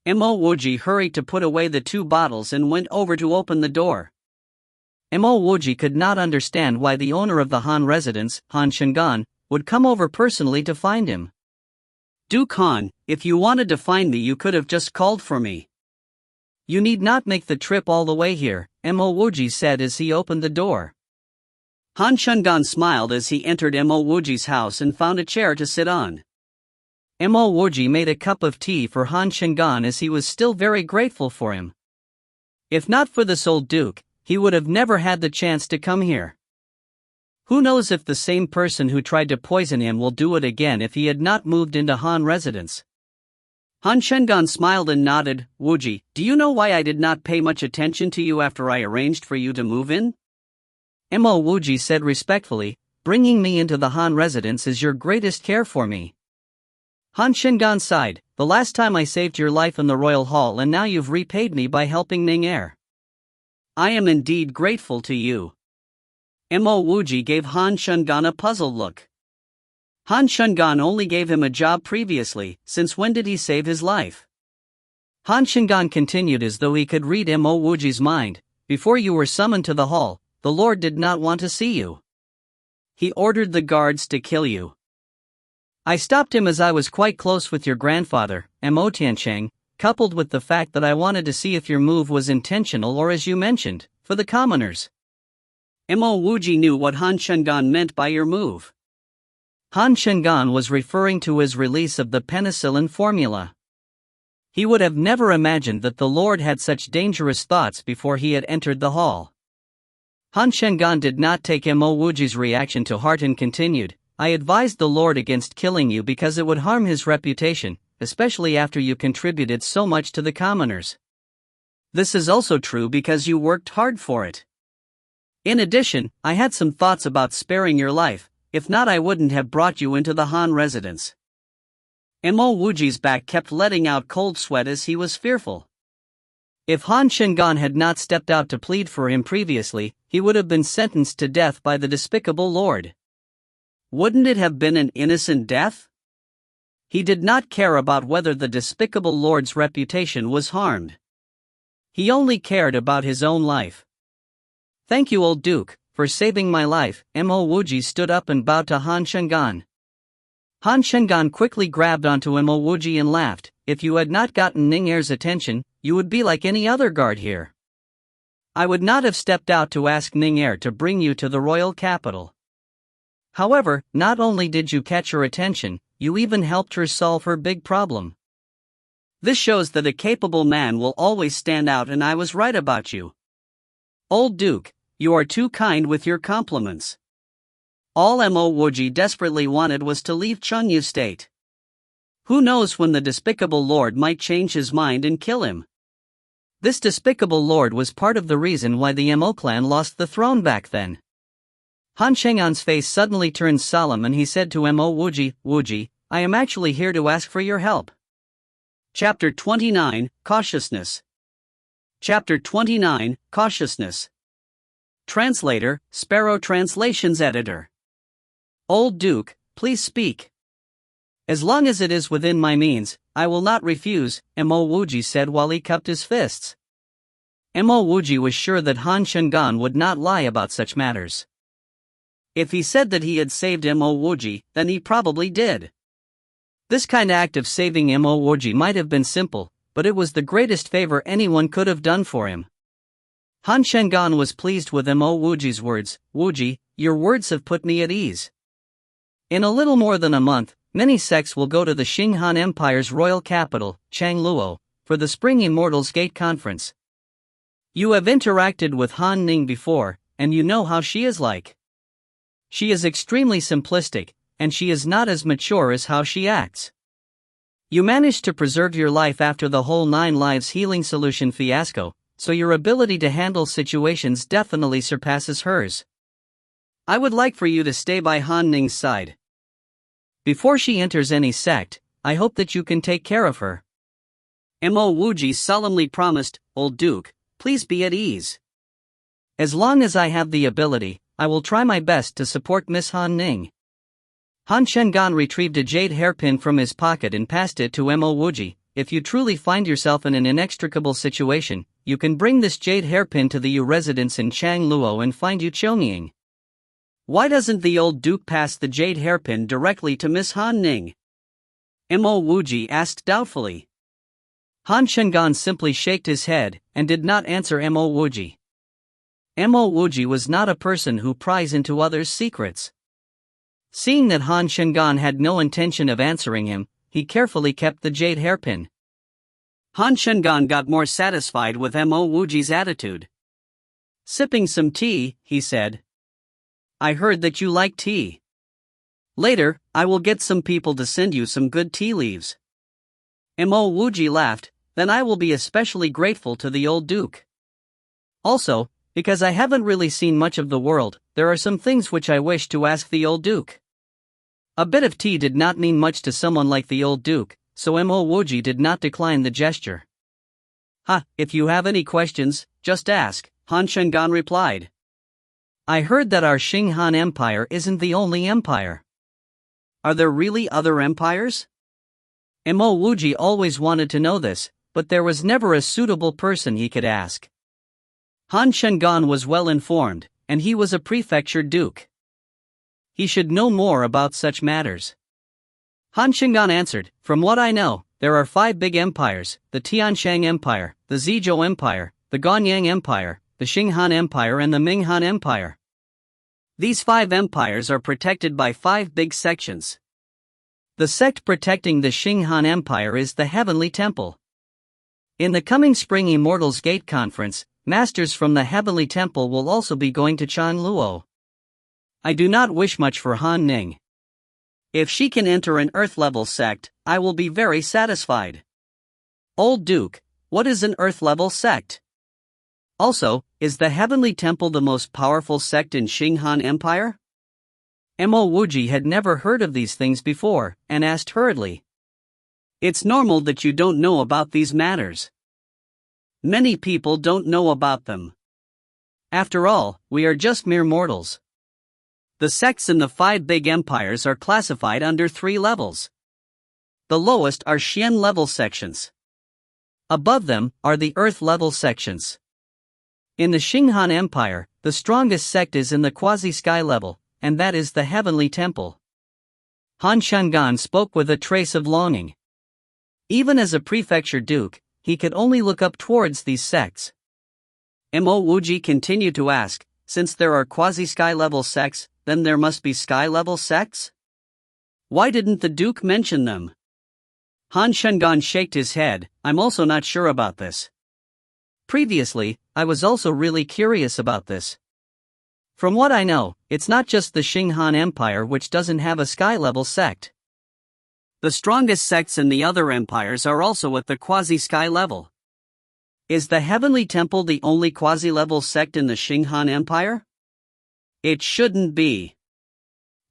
Mo Wuji hurried to put away the 2 bottles and went over to open the door. Mo Wuji could not understand why the owner of the Han residence, Han Shengan, would come over personally to find him. "Duke Han, if you wanted to find me you could have just called for me. You need not make the trip all the way here," Mo Wuji said as he opened the door. Han Shengan smiled as he entered Mo Wuji's house and found a chair to sit on. Mo Wuji made a cup of tea for Han Shengan as he was still very grateful for him. If not for this old duke, he would have never had the chance to come here. Who knows if the same person who tried to poison him will do it again if he had not moved into Han residence. Han Shengan smiled and nodded. "Wuji, do you know why I did not pay much attention to you after I arranged for you to move in?" Mo Wuji said respectfully, "Bringing me into the Han residence is your greatest care for me." Han Shengan sighed, "The last time I saved your life in the royal hall, and now you've repaid me by helping Ning Er. I am indeed grateful to you." Mo Wuji gave Han Shengan a puzzled look. Han Shungan only gave him a job previously, since when did he save his life? Han Shungan continued as though he could read Mo Wuji's mind. Before you were summoned to the hall, the Lord did not want to see you. He ordered the guards to kill you. I stopped him as I was quite close with your grandfather, Mo Tiancheng, coupled with the fact that I wanted to see if your move was intentional or, as you mentioned, for the commoners. Mo Wuji knew what Han Shungan meant by your move. Han Shungan was referring to his release of the penicillin formula. He would have never imagined that the Lord had such dangerous thoughts before he had entered the hall. Han Shungan did not take Mo Wuji's reaction to heart and continued, I advised the Lord against killing you because it would harm his reputation, especially after you contributed so much to the commoners. This is also true because you worked hard for it. In addition, I had some thoughts about sparing your life. If not, I wouldn't have brought you into the Han residence. Mo Wuji's back kept letting out cold sweat as he was fearful. If Han Shungan had not stepped out to plead for him previously, he would have been sentenced to death by the despicable Lord. Wouldn't it have been an innocent death? He did not care about whether the despicable Lord's reputation was harmed. He only cared about his own life. Thank you, old Duke, for saving my life. Mo Wuji stood up and bowed to Han Shungan. Han Shungan quickly grabbed onto Mo Wuji and laughed. If you had not gotten Ning Er's attention, you would be like any other guard here. I would not have stepped out to ask Ning Er to bring you to the royal capital. However, not only did you catch her attention, you even helped her solve her big problem. This shows that a capable man will always stand out, and I was right about you. Old Duke, you are too kind with your compliments. All Mo Wuji desperately wanted was to leave Chengyu State. Who knows when the despicable Lord might change his mind and kill him? This despicable Lord was part of the reason why the Mo clan lost the throne back then. Han Shungan's face suddenly turned solemn and he said to Mo Wuji, Wuji, I am actually here to ask for your help. Chapter 29, Cautiousness. Chapter 29, Cautiousness. Translator, Sparrow Translations Editor. Old Duke, please speak. As long as it is within my means, I will not refuse, Mo Wuji said while he cupped his fists. Mo Wuji was sure that Han Shungan would not lie about such matters. If he said that he had saved Mo Wuji, then he probably did. This kind of act of saving Mo Wuji might have been simple, but it was the greatest favor anyone could have done for him. Han Shungan was pleased with Mo Wuji's words. Wuji, your words have put me at ease. In a little more than a month, many sects will go to the Qing Han Empire's royal capital, Changluo, for the Spring Immortals Gate Conference. You have interacted with Han Ning before, and you know how she is like. She is extremely simplistic, and she is not as mature as how she acts. You managed to preserve your life after the whole 9 lives healing solution fiasco, so your ability to handle situations definitely surpasses hers. I would like for you to stay by Han Ning's side. Before she enters any sect, I hope that you can take care of her. Mo Wuji solemnly promised, Old Duke, please be at ease. As long as I have the ability, I will try my best to support Miss Han Ning. Han Shungan retrieved a jade hairpin from his pocket and passed it to Mo Wuji. If you truly find yourself in an inextricable situation, you can bring this jade hairpin to the Yu residence in Changluo and find Yu Chongying. Why doesn't the old duke pass the jade hairpin directly to Miss Han Ning? Mo Wuji asked doubtfully. Han Shungan simply shook his head and did not answer Mo Wuji. Mo Wuji was not a person who pries into others' secrets. Seeing that Han Shungan had no intention of answering him, he carefully kept the jade hairpin. Han Shungan got more satisfied with Mo Wuji's attitude. Sipping some tea, he said. I heard that you like tea. Later, I will get some people to send you some good tea leaves. Mo Wuji laughed, then I will be especially grateful to the old duke. Also, because I haven't really seen much of the world, there are some things which I wish to ask the old duke. A bit of tea did not mean much to someone like the old duke, so Mo Wuji did not decline the gesture. If you have any questions, just ask, Han Shungan replied. I heard that our Qing Han Empire isn't the only empire. Are there really other empires? Wuji always wanted to know this, but there was never a suitable person he could ask. Han Shengan was well informed, and he was a prefecture duke. He should know more about such matters. Han Shengan answered, "From what I know, there are 5 big empires: the Tianshang Empire, the Zizhou Empire, the Gonyang Empire, the Xinghan Empire and the Minghan Empire. These 5 empires are protected by 5 big sections. The sect protecting the Xinghan Empire is the Heavenly Temple. In the coming spring Immortals Gate Conference, masters from the Heavenly Temple will also be going to Chanluo. I do not wish much for Han Ning. If she can enter an Earth-level sect, I will be very satisfied." "Old Duke, what is an Earth-level sect? Also, is the Heavenly Temple the most powerful sect in Xinghan Empire?" Wuji had never heard of these things before, and asked hurriedly. "It's normal that you don't know about these matters. Many people don't know about them. After all, we are just mere mortals. The sects in the 5 big empires are classified under 3 levels. The lowest are Xian-level sections. Above them are the Earth-level sections. In the Xinghan Empire, the strongest sect is in the quasi-sky level, and that is the Heavenly Temple." Han Shengan spoke with a trace of longing. Even as a prefecture duke, he could only look up towards these sects. Wuji continued to ask, "Since there are quasi-sky level sects, then there must be sky-level sects? Why didn't the Duke mention them?" Han Shengan shook his head. "I'm also not sure about this. Previously, I was also really curious about this. From what I know, it's not just the Xinghan Empire which doesn't have a sky-level sect. The strongest sects in the other empires are also at the quasi-sky level. Is the Heavenly Temple the only quasi-level sect in the Xinghan Empire? It shouldn't be.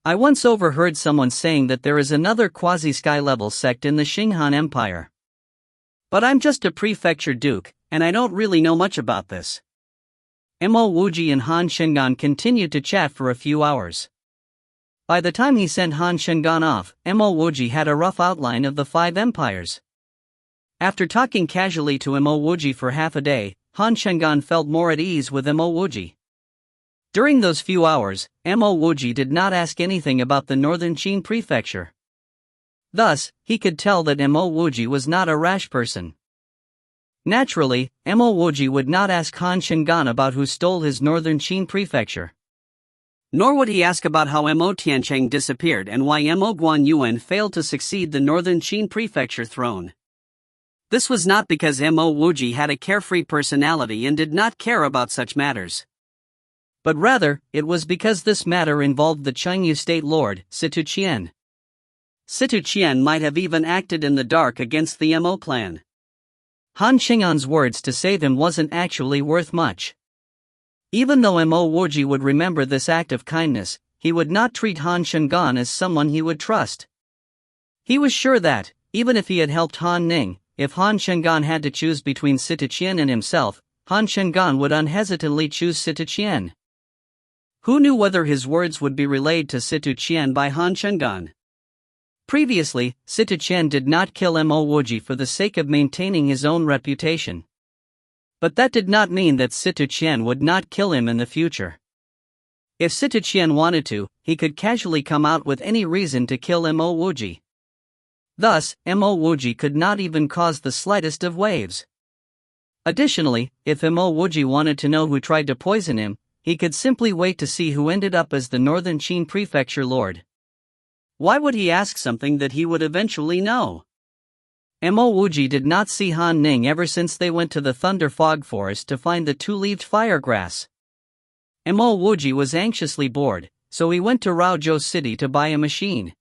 I once overheard someone saying that there is another quasi-sky level sect in the Xinghan Empire. But I'm just a prefecture duke, and I don't really know much about this." Wuji and Han Shengan continued to chat for a few hours. By the time he sent Han Shengan off, Wuji had a rough outline of the 5 empires. After talking casually to Wuji for half a day, Han Shengan felt more at ease with Wuji. During those few hours, Wuji did not ask anything about the northern Qin prefecture. Thus, he could tell that Wuji was not a rash person. Naturally, Wuji would not ask Han Shengan about who stole his northern Qin prefecture. Nor would he ask about how Tiancheng disappeared and why Guan Yuan failed to succeed the northern Qin prefecture throne. This was not because Wuji had a carefree personality and did not care about such matters. But rather, it was because this matter involved the Chengyu state lord, Situ Qian. Situ Qian might have even acted in the dark against the plan. Han Shengan's words to save him wasn't actually worth much. Even though Wuji would remember this act of kindness, he would not treat Han Shengan as someone he would trust. He was sure that, even if he had helped Han Ning, if Han Shengan had to choose between Situ Qian and himself, Han Shengan would unhesitantly choose Situ Qian. Who knew whether his words would be relayed to Situ Qian by Han Shengan? Previously, Situ Qian did not kill Wuji for the sake of maintaining his own reputation. But that did not mean that Situ Qian would not kill him in the future. If Situ Qian wanted to, he could casually come out with any reason to kill Wuji. Thus, Wuji could not even cause the slightest of waves. Additionally, if Wuji wanted to know who tried to poison him, he could simply wait to see who ended up as the northern Qin prefecture lord. Why would he ask something that he would eventually know? Wuji did not see Han Ning ever since they went to the Thunder Fog Forest to find the 2-leaved firegrass. Wuji was anxiously bored, so he went to Raozhou City to buy a machine.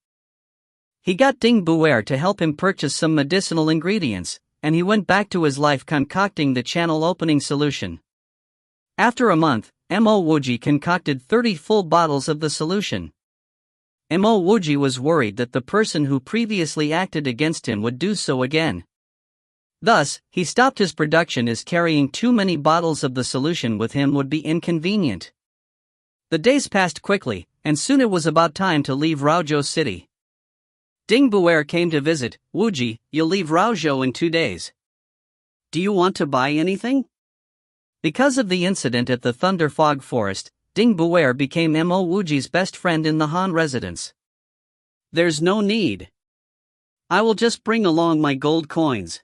He got Ding Buer to help him purchase some medicinal ingredients, and he went back to his life concocting the channel opening solution. After a month, Wuji concocted 30 full bottles of the solution. Wuji was worried that the person who previously acted against him would do so again. Thus, he stopped his production as carrying too many bottles of the solution with him would be inconvenient. The days passed quickly, and soon it was about time to leave Raozhou City. Ding Buer came to visit. Wuji, you'll leave Raozhou in 2 days. Do you want to buy anything? Because of the incident at the Thunder Fog Forest, Ding Buer became Mo Wuji's best friend in the Han residence. There's no need. I will just bring along my gold coins.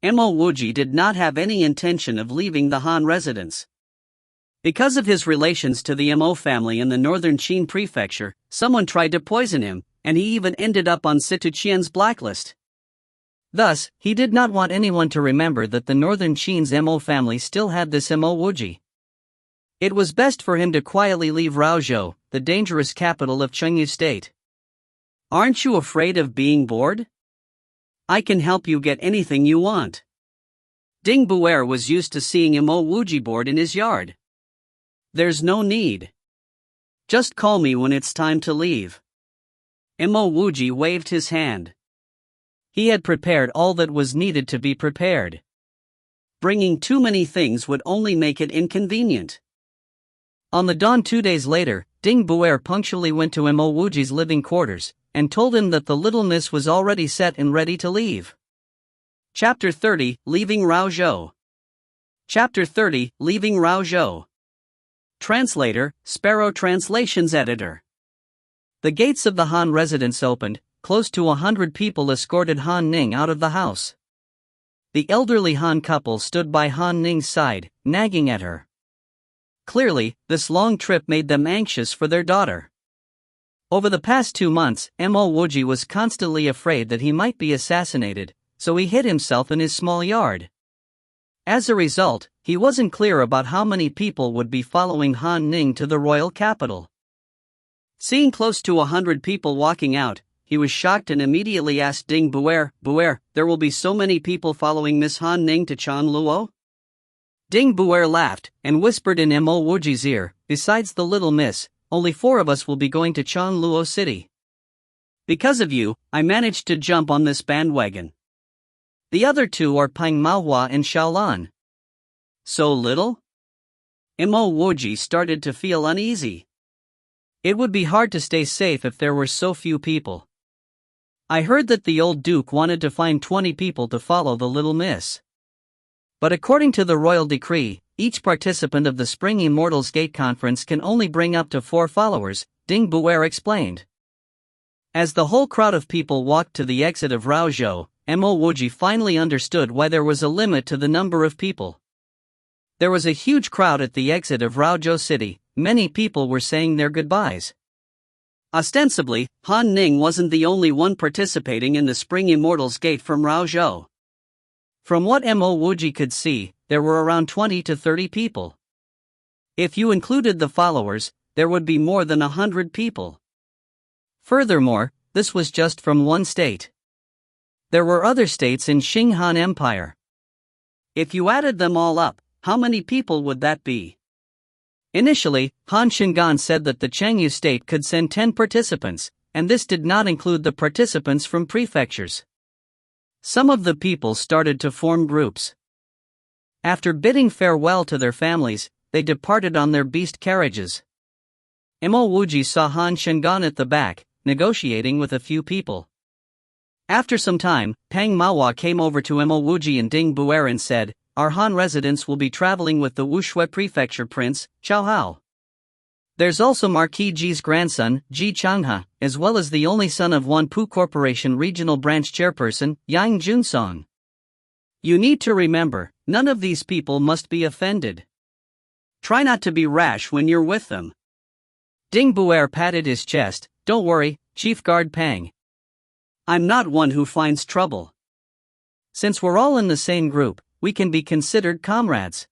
Mo Wuji did not have any intention of leaving the Han residence. Because of his relations to the Mo family in the northern Qin prefecture, someone tried to poison him, and he even ended up on Situ Qian's blacklist. Thus, he did not want anyone to remember that the northern Qin's Mo family still had this Mo Wuji. It was best for him to quietly leave Raozhou, the dangerous capital of Chengyu State. Aren't you afraid of being bored? I can help you get anything you want. Ding Buer was used to seeing Mo Wuji bored in his yard. There's no need. Just call me when it's time to leave. Mo Wuji waved his hand. He had prepared all that was needed to be prepared. Bringing too many things would only make it inconvenient. On the dawn 2 days later, Ding Buer punctually went to Mo Wuji's living quarters, and told him that the little miss was already set and ready to leave. Chapter 30, Leaving Raozhou. Chapter 30, Leaving Raozhou. Translator, Sparrow Translations Editor. The gates of the Han residence opened. Close to 100 people escorted Han Ning out of the house. The elderly Han couple stood by Han Ning's side, nagging at her. Clearly, this long trip made them anxious for their daughter. Over the past 2 months, Mo Wuji was constantly afraid that he might be assassinated, so he hid himself in his small yard. As a result, he wasn't clear about how many people would be following Han Ning to the royal capital. Seeing close to 100 people walking out, he was shocked and immediately asked Ding Buer, there will be so many people following Miss Han Ning to Chanluo? Ding Buer laughed, and whispered in Mo Wuji's ear, besides the little miss, only 4 of us will be going to Chanluo City. Because of you, I managed to jump on this bandwagon. The other 2 are Pang Manhwa and Shaolan. So little? Mo Wuji started to feel uneasy. It would be hard to stay safe if there were so few people. I heard that the old duke wanted to find 20 people to follow the little miss. But according to the royal decree, each participant of the Spring Immortals Gate Conference can only bring up to 4 followers, Ding Buer explained. As the whole crowd of people walked to the exit of Raozhou, Mo Wuji finally understood why there was a limit to the number of people. There was a huge crowd at the exit of Raozhou City. Many people were saying their goodbyes. Ostensibly, Han Ning wasn't the only one participating in the Spring Immortals Gate from Raozhou. From what Mo Wuji could see, there were around 20 to 30 people. If you included the followers, there would be more than 100 people. Furthermore, this was just from one state. There were other states in Qing Han Empire. If you added them all up, how many people would that be? Initially, Han Shingan said that the Chengyu state could send 10 participants, and this did not include the participants from prefectures. Some of the people started to form groups. After bidding farewell to their families, they departed on their beast carriages. Mo Wuji saw Han Shingan at the back, negotiating with a few people. After some time, Pang Manhwa came over to Mo Wuji and Ding Buer and said, "Our Han residents will be traveling with the Wushui Prefecture Prince, Chao Hao. There's also Marquis Ji's grandson, Ji Changhe, as well as the only son of Wanpu Corporation Regional Branch Chairperson, Yang Junsong. You need to remember, none of these people must be offended. Try not to be rash when you're with them." Ding Buer patted his chest. "Don't worry, Chief Guard Pang. I'm not one who finds trouble. Since we're all in the same group, we can be considered comrades.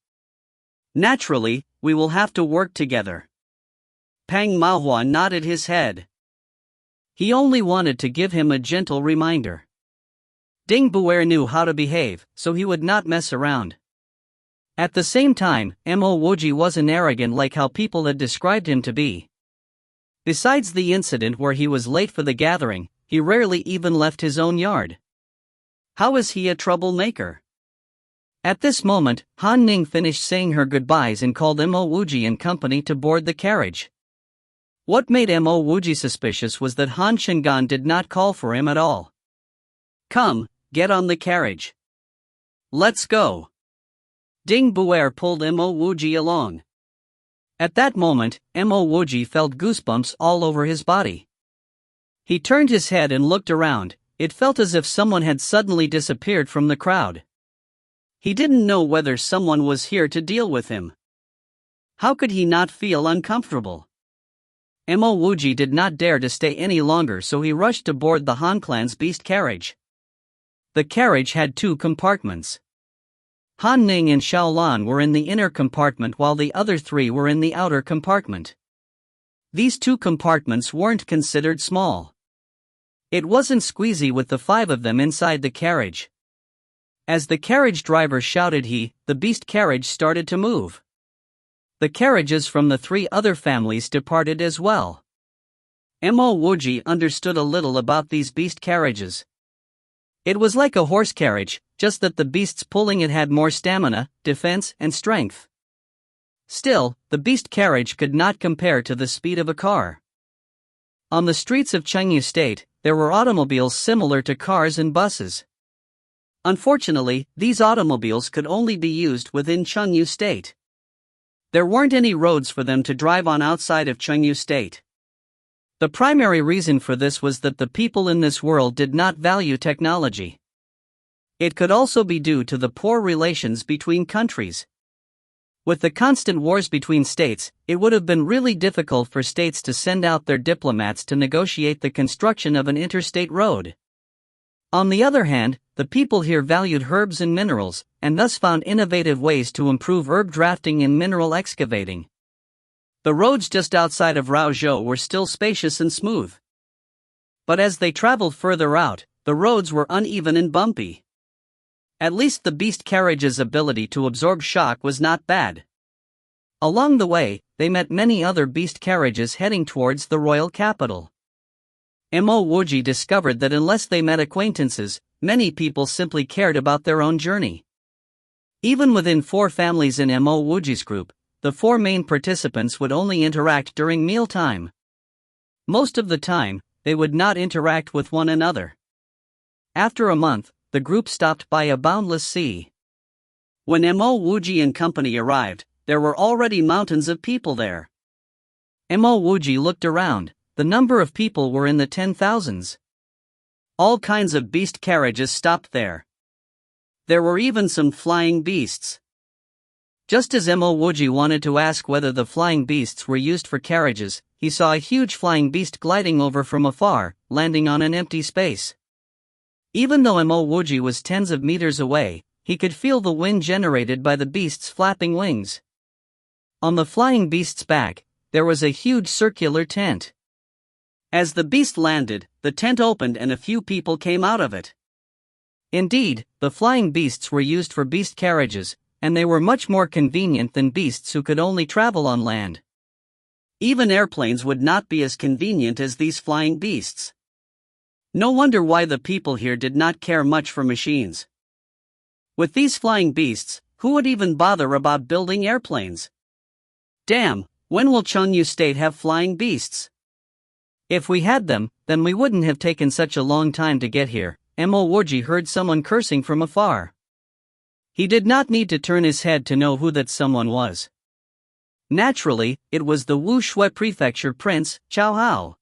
Naturally, we will have to work together." Pang Manhwa nodded his head. He only wanted to give him a gentle reminder. Ding Buer knew how to behave, so he would not mess around. At the same time, Mo Wuji wasn't arrogant like how people had described him to be. Besides the incident where he was late for the gathering, he rarely even left his own yard. How is he a troublemaker? At this moment, Han Ning finished saying her goodbyes and called Mo Wuji and company to board the carriage. What made Mo Wuji suspicious was that Han Shingan did not call for him at all. "Come, get on the carriage. Let's go." Ding Buer pulled Mo Wuji along. At that moment, Mo Wuji felt goosebumps all over his body. He turned his head and looked around. It felt as if someone had suddenly disappeared from the crowd. He didn't know whether someone was here to deal with him. How could he not feel uncomfortable? Mo Wuji did not dare to stay any longer, so he rushed to board the Han clan's beast carriage. The carriage had 2 compartments. Han Ning and Xiaolan were in the inner compartment while the other 3 were in the outer compartment. These 2 compartments weren't considered small. It wasn't squeezy with the 5 of them inside the carriage. As the carriage driver shouted the beast carriage started to move. The carriages from the 3 other families departed as well. Mo Wuji understood a little about these beast carriages. It was like a horse carriage, just that the beasts pulling it had more stamina, defense, and strength. Still, the beast carriage could not compare to the speed of a car. On the streets of Chengyu State, there were automobiles similar to cars and buses. Unfortunately, these automobiles could only be used within Chengyu State. There weren't any roads for them to drive on outside of Chengyu State. The primary reason for this was that the people in this world did not value technology. It could also be due to the poor relations between countries. With the constant wars between states, it would have been really difficult for states to send out their diplomats to negotiate the construction of an interstate road. On the other hand, the people here valued herbs and minerals, and thus found innovative ways to improve herb drafting and mineral excavating. The roads just outside of Raozhou were still spacious and smooth. But as they traveled further out, the roads were uneven and bumpy. At least the beast carriage's ability to absorb shock was not bad. Along the way, they met many other beast carriages heading towards the royal capital. Mo Wuji discovered that unless they met acquaintances, many people simply cared about their own journey. Even within 4 families in Mo Wuji's group, the 4 main participants would only interact during mealtime. Most of the time, they would not interact with one another. After a month, the group stopped by a boundless sea. When Mo Wuji and company arrived, there were already mountains of people there. Mo Wuji looked around. The number of people were in the 10,000s. All kinds of beast carriages stopped there. There were even some flying beasts. Just as Mo Wuji wanted to ask whether the flying beasts were used for carriages, he saw a huge flying beast gliding over from afar, landing on an empty space. Even though Mo Wuji was tens of meters away, he could feel the wind generated by the beast's flapping wings. On the flying beast's back, there was a huge circular tent. As the beast landed, the tent opened and a few people came out of it. Indeed, the flying beasts were used for beast carriages, and they were much more convenient than beasts who could only travel on land. Even airplanes would not be as convenient as these flying beasts. No wonder why the people here did not care much for machines. With these flying beasts, who would even bother about building airplanes? Damn, when will Chengyu State have flying beasts? If we had them, then we wouldn't have taken such a long time to get here. Mo Wuji heard someone cursing from afar. He did not need to turn his head to know who that someone was. Naturally, it was the Wu Shui Prefecture Prince, Cao Hao.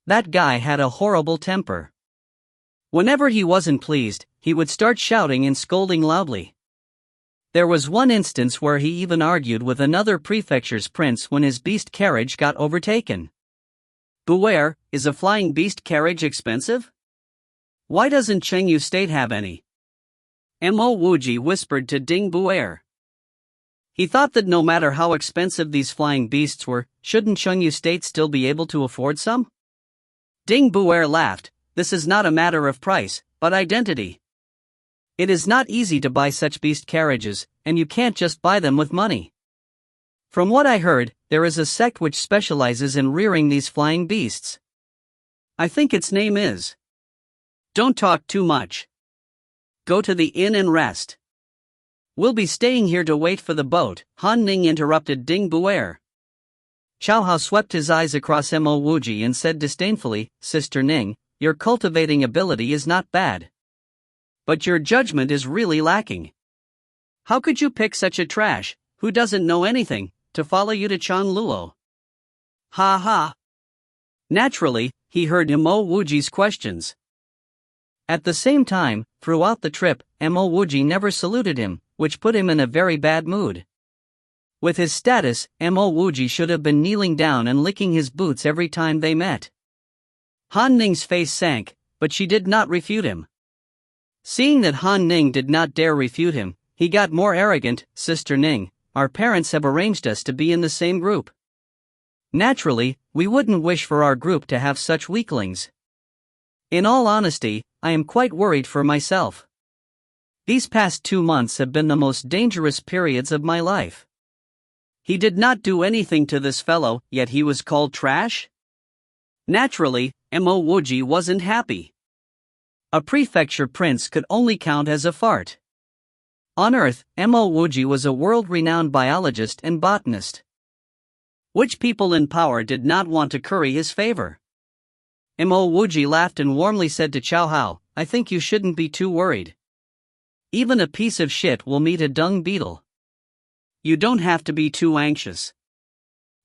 That guy had a horrible temper. Whenever he wasn't pleased, he would start shouting and scolding loudly. There was one instance where he even argued with another prefecture's prince when his beast carriage got overtaken. Beware, is a flying beast carriage expensive? Why doesn't Chengyu State have any? Mo Wuji whispered to Ding Buer. He thought that no matter how expensive these flying beasts were, shouldn't Chengyu State still be able to afford some? Ding Buer laughed. This is not a matter of price, but identity. It is not easy to buy such beast carriages, and you can't just buy them with money. From what I heard, there is a sect which specializes in rearing these flying beasts. I think its name is. Don't talk too much. Go to the inn and rest. We'll be staying here to wait for the boat, Han Ning interrupted Ding Buer. Chao Hao swept his eyes across Mo Wuji and said disdainfully, Sister Ning, your cultivating ability is not bad. But your judgment is really lacking. How could you pick such a trash, who doesn't know anything, to follow you to Chanluo? Ha ha. Naturally, he heard Mo Wuji's questions. At the same time, throughout the trip, Mo Wuji never saluted him, which put him in a very bad mood. With his status, Mo Wuji should have been kneeling down and licking his boots every time they met. Han Ning's face sank, but she did not refute him. Seeing that Han Ning did not dare refute him, he got more arrogant. Sister Ning, our parents have arranged us to be in the same group. Naturally, we wouldn't wish for our group to have such weaklings. In all honesty, I am quite worried for myself. These past 2 months have been the most dangerous periods of my life. He did not do anything to this fellow, yet he was called trash? Naturally, Mo Wuji wasn't happy. A prefecture prince could only count as a fart. On Earth, Mo Wuji was a world-renowned biologist and botanist. Which people in power did not want to curry his favor? Mo Wuji laughed and warmly said to Chao Hao, I think you shouldn't be too worried. Even a piece of shit will meet a dung beetle. You don't have to be too anxious.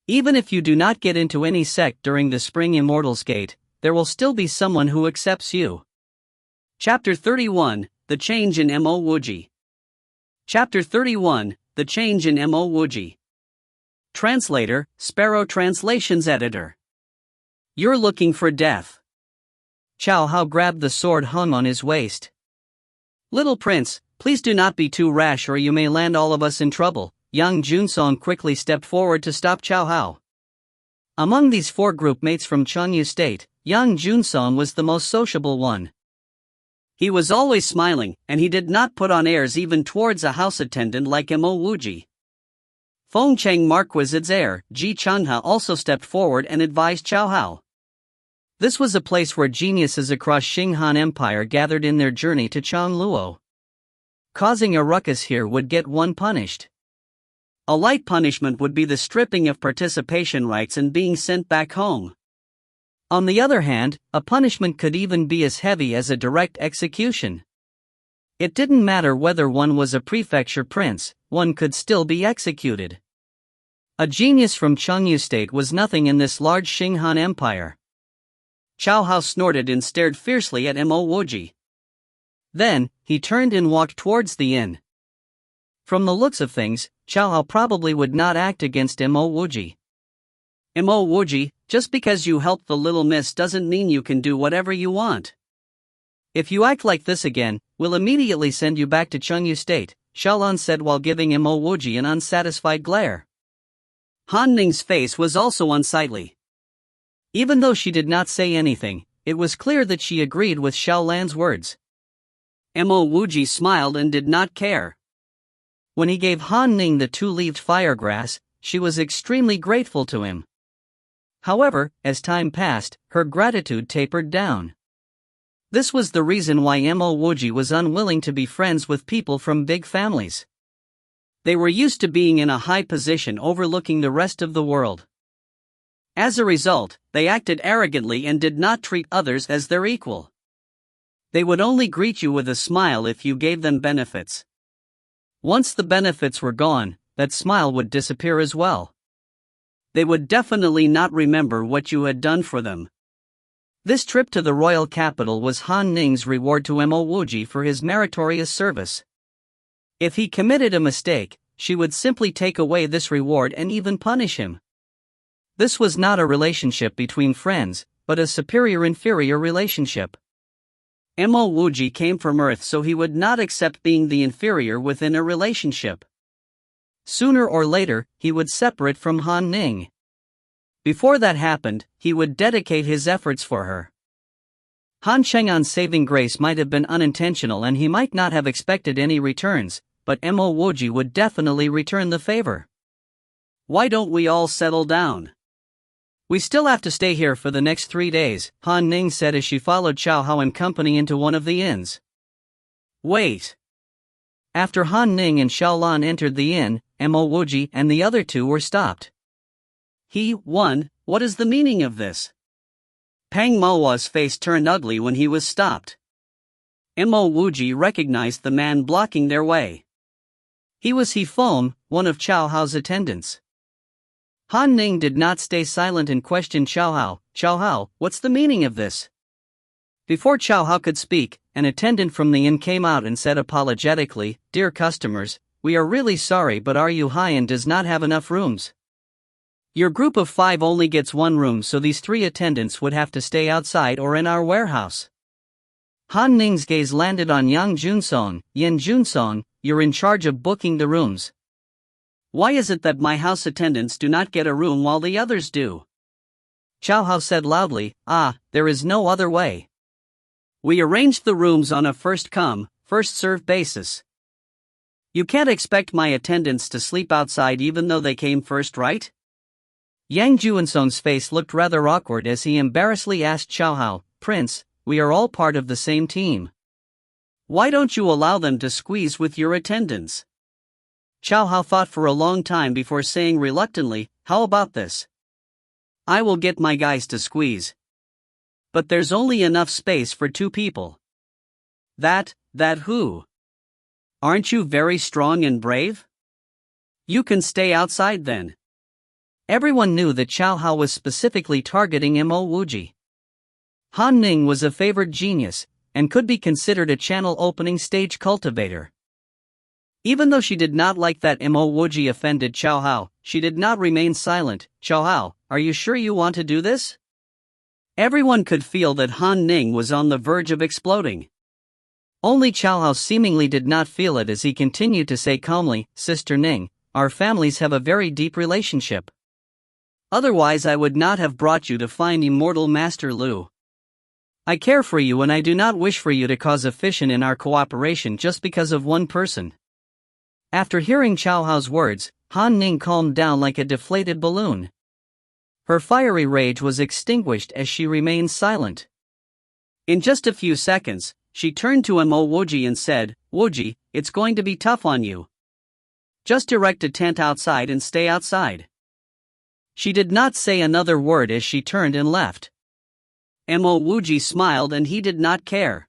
Even if you do not get into any sect during the Spring Immortals Gate, there will still be someone who accepts you. Chapter 31, The Change in Mo Wuji. Chapter 31, The Change in Mo Wuji. Translator, Sparrow Translations Editor. You're looking for death. Chao Hao grabbed the sword hung on his waist. Little prince, please do not be too rash or you may land all of us in trouble. Yang Junsong quickly stepped forward to stop Chao Hao. Among these 4 group mates from Chengyu State, Yang Junsong was the most sociable one. He was always smiling, and he did not put on airs even towards a house attendant like Mo Wuji. Fengcheng Marquise's heir, Ji Changha also stepped forward and advised Chao Hao. This was a place where geniuses across Xinghan Empire gathered in their journey to Chanluo. Causing a ruckus here would get one punished. A light punishment would be the stripping of participation rights and being sent back home. On the other hand, a punishment could even be as heavy as a direct execution. It didn't matter whether one was a prefecture prince, one could still be executed. A genius from Chengyu State was nothing in this large Xinghan Empire. Chao Hao snorted and stared fiercely at Mo Wuji. Then, he turned and walked towards the inn. From the looks of things, Chao Hao probably would not act against Mo Wuji. Mo Wuji, just because you helped the little miss doesn't mean you can do whatever you want. If you act like this again, we'll immediately send you back to Chengyu State, Xiaolan said while giving Mo Wuji an unsatisfied glare. Han Ning's face was also unsightly. Even though she did not say anything, it was clear that she agreed with Xiaolan's words. Mo Wuji smiled and did not care. When he gave Han Ning the 2-leaved firegrass, she was extremely grateful to him. However, as time passed, her gratitude tapered down. This was the reason why Mo Wuji was unwilling to be friends with people from big families. They were used to being in a high position overlooking the rest of the world. As a result, they acted arrogantly and did not treat others as their equal. They would only greet you with a smile if you gave them benefits. Once the benefits were gone, that smile would disappear as well. They would definitely not remember what you had done for them. This trip to the royal capital was Han Ning's reward to Mo Wuji for his meritorious service. If he committed a mistake, she would simply take away this reward and even punish him. This was not a relationship between friends, but a superior-inferior relationship. Mo Wuji came from Earth, so he would not accept being the inferior within a relationship. Sooner or later, he would separate from Han Ning. Before that happened, he would dedicate his efforts for her. Han Cheng'an's saving grace might have been unintentional and he might not have expected any returns, but Mo Wuji would definitely return the favor. Why don't we all settle down? We still have to stay here for the next 3 days, Han Ning said as she followed Chao Hao and company into one of the inns. Wait. After Han Ning and Xiaolan entered the inn, Mo Wuji and the other 2 were stopped. What is the meaning of this? Pang Manhwa's face turned ugly when he was stopped. Wuji recognized the man blocking their way. He was Phone, one of Chao Hao's attendants. Han Ning did not stay silent and questioned Chao Hao. Chao Hao, what's the meaning of this? Before Chao Hao could speak, an attendant from the inn came out and said apologetically, "Dear customers, we are really sorry, but our Yuhaian does not have enough rooms. Your group of 5 only gets 1 room, so these 3 attendants would have to stay outside or in our warehouse." Han Ning's gaze landed on Yang Junsong. "Yan Junsong, you're in charge of booking the rooms. Why is it that my house attendants do not get a room while the others do?" Chao Hao said loudly, "There is no other way. We arranged the rooms on a first-come, first-served basis. You can't expect my attendants to sleep outside even though they came first, right?" Yang Junsong's face looked rather awkward as he embarrassedly asked Chao Hao, "Prince, we are all part of the same team. Why don't you allow them to squeeze with your attendants?" Chao Hao thought for a long time before saying reluctantly, "How about this? I will get my guys to squeeze. But there's only enough space for 2 people. That who? Aren't you very strong and brave? You can stay outside then." Everyone knew that Chao Hao was specifically targeting Wuji. Han Ning was a favored genius, and could be considered a channel opening stage cultivator. Even though she did not like that Wuji offended Chao Hao, she did not remain silent. "Chao Hao, are you sure you want to do this?" Everyone could feel that Han Ning was on the verge of exploding. Only Chao Hao seemingly did not feel it as he continued to say calmly, "Sister Ning, our families have a very deep relationship. Otherwise I would not have brought you to find Immortal Master Lu. I care for you and I do not wish for you to cause a fission in our cooperation just because of one person." After hearing Chao Hao's words, Han Ning calmed down like a deflated balloon. Her fiery rage was extinguished as she remained silent. In just a few seconds, she turned to Wuji and said, "Wuji, it's going to be tough on you. Just erect a tent outside and stay outside." She did not say another word as she turned and left. Wuji smiled and he did not care.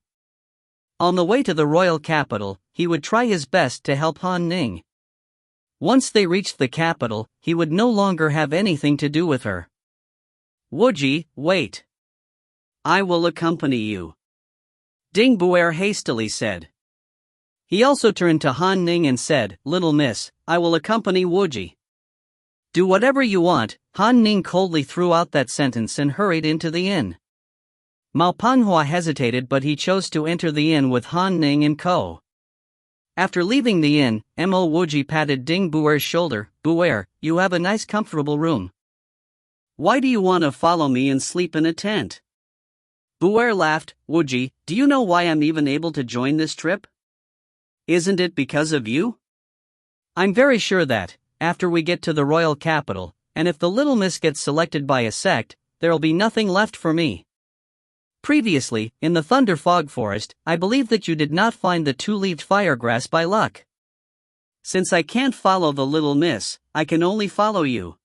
On the way to the royal capital, he would try his best to help Han Ning. Once they reached the capital, he would no longer have anything to do with her. "Wuji, wait. I will accompany you," Ding Buer hastily said. He also turned to Han Ning and said, "Little miss, I will accompany Wuji." "Do whatever you want," Han Ning coldly threw out that sentence and hurried into the inn. Manhwa hesitated, but he chose to enter the inn with Han Ning and co. After leaving the inn, Wuji patted Ding Buer's shoulder. "Buer, you have a nice comfortable room. Why do you want to follow me and sleep in a tent?" Buer laughed. "Wuji, do you know why I'm even able to join this trip? Isn't it because of you? I'm very sure that, after we get to the royal capital, and if the little miss gets selected by a sect, there'll be nothing left for me. Previously, in the Thunder Fog Forest, I believe that you did not find the 2-leaved firegrass by luck. Since I can't follow the little miss, I can only follow you.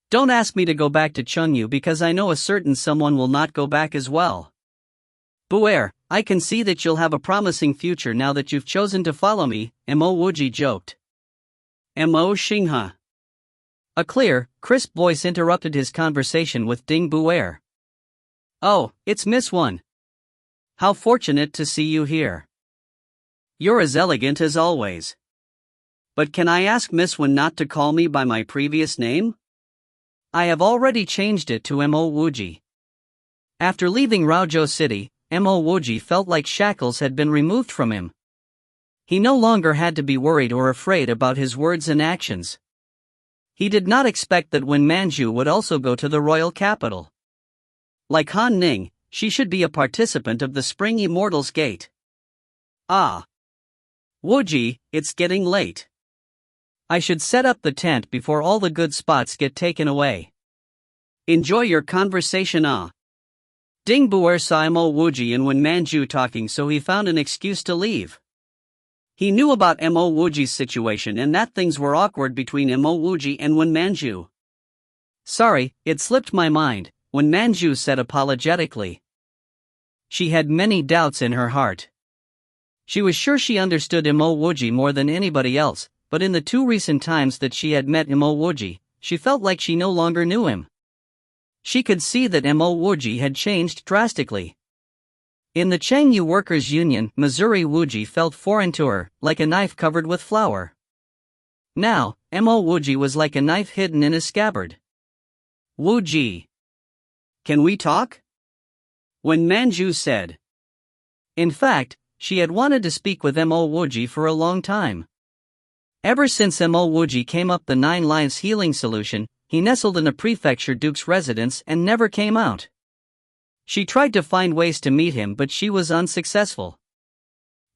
Don't ask me to go back to Chengyu because I know a certain someone will not go back as well. Buer, I can see that you'll have a promising future now that you've chosen to follow me," Wuji joked. Xingha. A clear, crisp voice interrupted his conversation with Ding Buer. "Oh, it's Miss One. How fortunate to see you here. You're as elegant as always. But can I ask Miss One not to call me by my previous name? I have already changed it to Wuji." After leaving Raozhou City, Wuji felt like shackles had been removed from him. He no longer had to be worried or afraid about his words and actions. He did not expect that Wen Manju would also go to the royal capital. Like Han Ning, she should be a participant of the Spring Immortals Gate. Wuji, it's getting late. I should set up the tent before all the good spots get taken away. Enjoy your conversation. Ding Buer saw Wuji and Wen Manju talking, so he found an excuse to leave. He knew about Wuji's situation and that things were awkward between Wuji and Wen Manju. Sorry, it slipped my mind, Wen Manju said apologetically. She had many doubts in her heart. She was sure she understood Wuji more than anybody else, but in the 2 recent times that she had met Wuji, she felt like she no longer knew him. She could see that Wuji had changed drastically. In the Changyu Workers' Union, Missouri, Wuji felt foreign to her, like a knife covered with flour. Now, Wuji was like a knife hidden in a scabbard. Wuji. Can we talk? Wen Manju said. In fact, she had wanted to speak with Wuji for a long time. Ever since Wuji came up the 9 lives healing solution, he nestled in a prefecture duke's residence and never came out. She tried to find ways to meet him, but she was unsuccessful.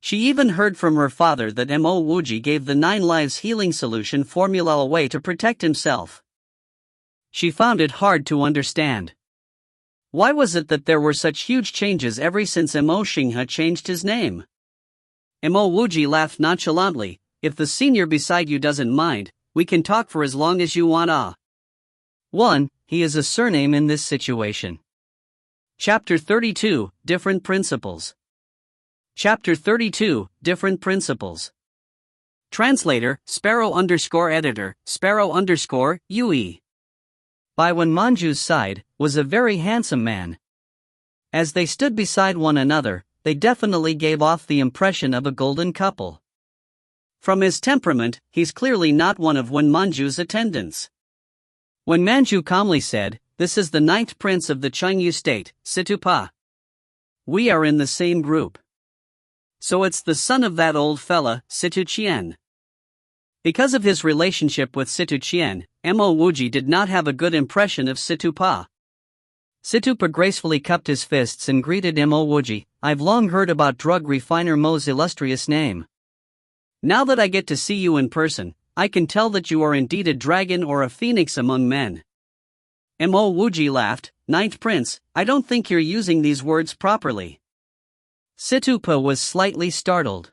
She even heard from her father that Wuji gave the 9 lives healing solution formula away to protect himself. She found it hard to understand. Why was it that there were such huge changes ever since Shingha changed his name? Wuji laughed nonchalantly. If the senior beside you doesn't mind, we can talk for as long as you want. 1. He is a surname in this situation. Chapter 32, Different Principles. Chapter 32, Different Principles. Translator, Sparrow_editor, Sparrow_UE. By Wen Manju's side, was a very handsome man. As they stood beside one another, they definitely gave off the impression of a golden couple. From his temperament, he's clearly not one of Wen Manju's attendants. Wen Manju calmly said, "This is the 9th prince of the Changyu state, Situpa. We are in the same group. So it's the son of that old fella, Situqian." Because of his relationship with Situqian, Wuji did not have a good impression of Situpa. Situpa gracefully cupped his fists and greeted Wuji. "I've long heard about drug refiner Mo's illustrious name. Now that I get to see you in person, I can tell that you are indeed a dragon or a phoenix among men." Wuji laughed. "9th prince, I don't think you're using these words properly." Situpa was slightly startled.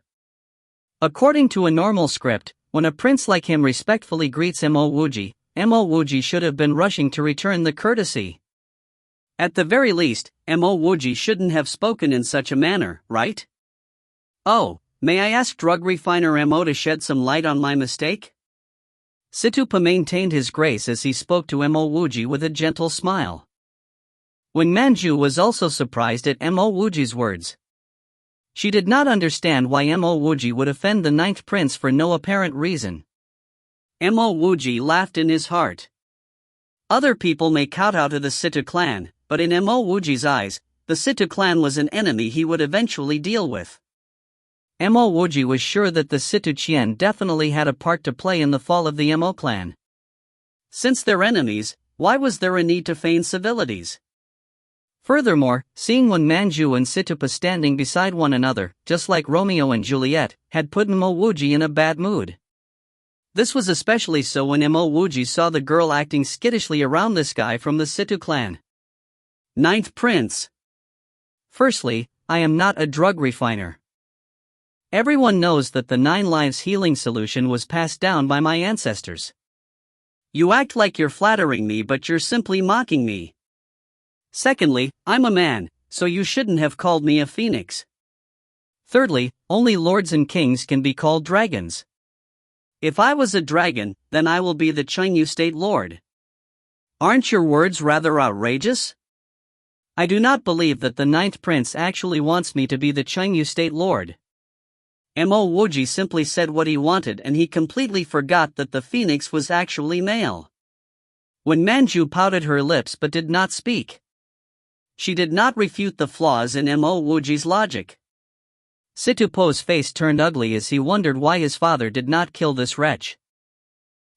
According to a normal script, when a prince like him respectfully greets Wuji should have been rushing to return the courtesy. At the very least, Wuji shouldn't have spoken in such a manner, right? "Oh, may I ask drug refiner to shed some light on my mistake?" Situpa maintained his grace as he spoke to Wuji with a gentle smile. Wen Manju was also surprised at Wuji's words. She did not understand why Wuji would offend the 9th prince for no apparent reason. Wuji laughed in his heart. Other people may kowtow to the Situ clan, but in Wuji's eyes, the Situ clan was an enemy he would eventually deal with. Wuji was sure that the Situqian definitely had a part to play in the fall of the clan. Since they're enemies, why was there a need to feign civilities? Furthermore, seeing Wen Manju and Situpa standing beside one another, just like Romeo and Juliet, had put Wuji in a bad mood. This was especially so when Wuji saw the girl acting skittishly around this guy from the Situ clan. 9th prince. Firstly, I am not a drug refiner. Everyone knows that the 9 lives healing solution was passed down by my ancestors. You act like you're flattering me, but you're simply mocking me. Secondly, I'm a man, so you shouldn't have called me a phoenix. Thirdly, only lords and kings can be called dragons. If I was a dragon, then I will be the Changyu state lord. Aren't your words rather outrageous? I do not believe that the 9th prince actually wants me to be the Changyu state lord. Wuji simply said what he wanted, and he completely forgot that the phoenix was actually male. Wen Manju pouted her lips but did not speak. She did not refute the flaws in Wuji's logic. Situpa's face turned ugly as he wondered why his father did not kill this wretch.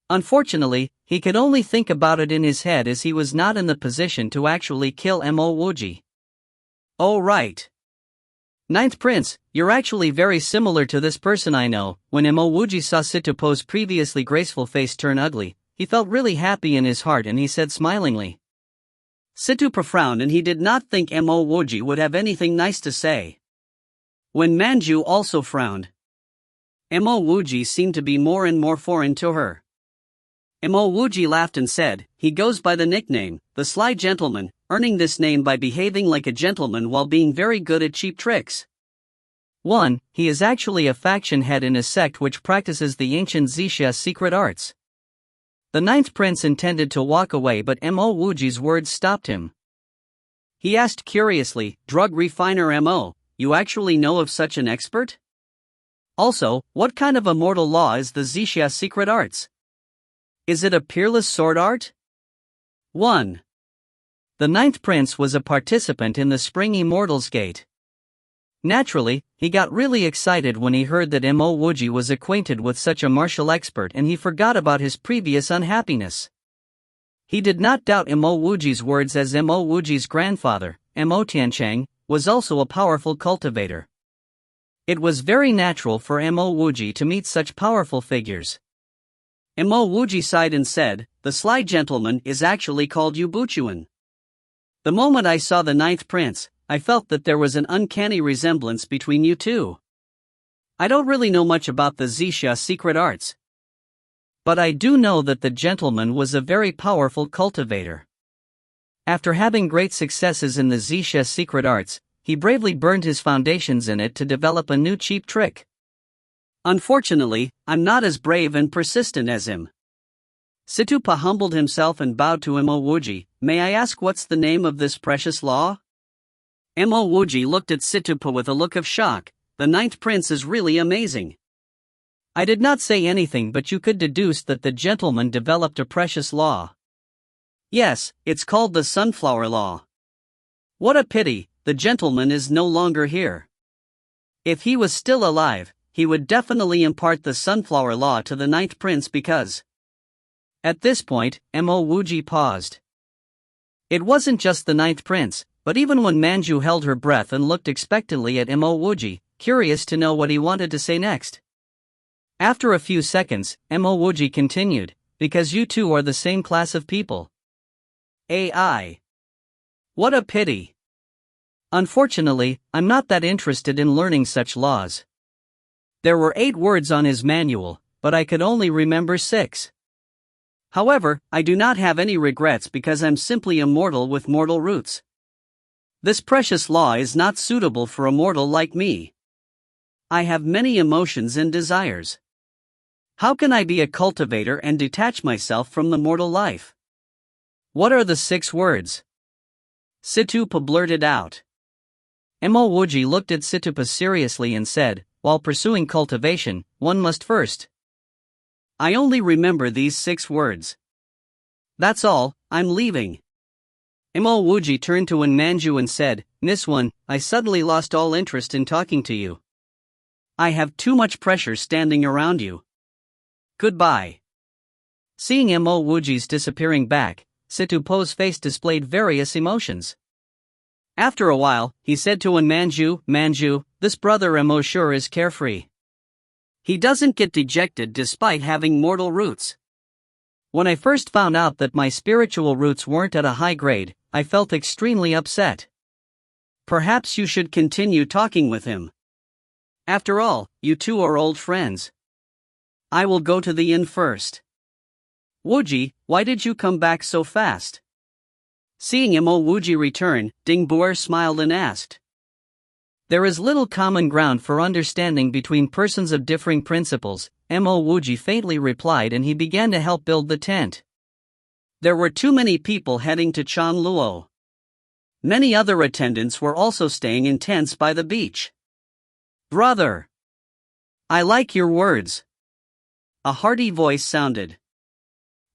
Unfortunately, he could only think about it in his head as he was not in the position to actually kill Wuji. Oh right. 9th prince, you're actually very similar to this person I know. When Wuji saw Situpa's previously graceful face turn ugly, he felt really happy in his heart and he said smilingly. Situpa frowned and he did not think Wuji would have anything nice to say. Wen Manju also frowned. Wuji seemed to be more and more foreign to her. Mo Wuji laughed and said, "He goes by the nickname, the Sly Gentleman, earning this name by behaving like a gentleman while being very good at cheap tricks." 1. He is actually a faction head in a sect which practices the ancient Zixia secret arts. The ninth prince intended to walk away, but Mo Wuji's words stopped him. He asked curiously, "Drug refiner Mo, you actually know of such an expert? Also, what kind of immortal law is the Zixia secret arts? Is it a peerless sword art?" 1. The ninth prince was a participant in the Spring Immortals Gate. Naturally, he got really excited when he heard that Mo Wuji was acquainted with such a martial expert, and he forgot about his previous unhappiness. He did not doubt Mo Wuji's words, as Mo Wuji's grandfather, Mo Tiancheng, was also a powerful cultivator. It was very natural for Mo Wuji to meet such powerful figures. Mo Wuji sighed and said, "The Sly Gentleman is actually called Yubuchuan." The moment I saw the ninth prince, I felt that there was an uncanny resemblance between you two. I don't really know much about the Zixia secret arts, but I do know that the gentleman was a very powerful cultivator. After having great successes in the Zixia secret arts, he bravely burned his foundations in it to develop a new cheap trick. Unfortunately, I'm not as brave and persistent as him. Situpa humbled himself and bowed to Mo Wuji. "May I ask what's the name of this precious law?" Mo Wuji looked at Situpa with a look of shock. "The ninth prince is really amazing. I did not say anything, but you could deduce that the gentleman developed a precious law." "Yes, it's called the Sunflower Law." "What a pity, the gentleman is no longer here. If he was still alive, he would definitely impart the Sunflower Law to the ninth prince because..." At this point, Mo Wuji paused. It wasn't just the ninth prince, but even when Manju held her breath and looked expectantly at Mo Wuji, curious to know what he wanted to say next. After a few seconds, Mo Wuji continued, "Because you two are the same class of people." AI. What a pity. Unfortunately, I'm not that interested in learning such laws. There were 8 words on his manual, but I could only remember 6. However, I do not have any regrets because I'm simply a mortal with mortal roots. This precious law is not suitable for a mortal like me. I have many emotions and desires. How can I be a cultivator and detach myself from the mortal life? What are the 6 words? Situpa blurted out. Mo Wuji looked at Situpa seriously and said, "While pursuing cultivation, one must first." I only remember these 6 words. That's all, I'm leaving. Mo Wuji turned to Manju and said, "Niswan, I suddenly lost all interest in talking to you. I have too much pressure standing around you. Goodbye." Seeing Mo Wuji's disappearing back, Situpa's face displayed various emotions. After a while, he said to Manju, "Manju, this brother Mo sure is carefree. He doesn't get dejected despite having mortal roots. When I first found out that my spiritual roots weren't at a high grade, I felt extremely upset. Perhaps you should continue talking with him. After all, you two are old friends. I will go to the inn first." "Wuji, why did you come back so fast?" Seeing Mo Wuji return, Dingbuer smiled and asked. There is little common ground for understanding between persons of differing principles, Mo Wuji faintly replied, and he began to help build the tent. There were too many people heading to Chanluo. Many other attendants were also staying in tents by the beach. "Brother! I like your words." A hearty voice sounded.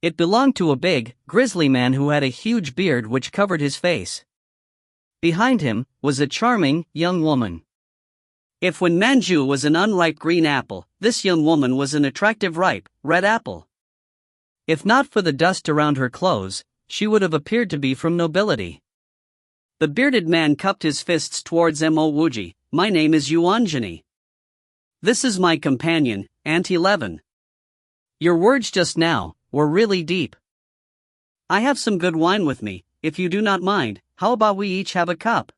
It belonged to a big, grizzly man who had a huge beard which covered his face. Behind him was a charming, young woman. If when Manju was an unripe green apple, this young woman was an attractive ripe, red apple. If not for the dust around her clothes, she would have appeared to be from nobility. The bearded man cupped his fists towards Mo Wuji. "My name is Yuanjani. This is my companion, Aunt 11. Your words just now were really deep. I have some good wine with me, if you do not mind. How about we each have a cup?"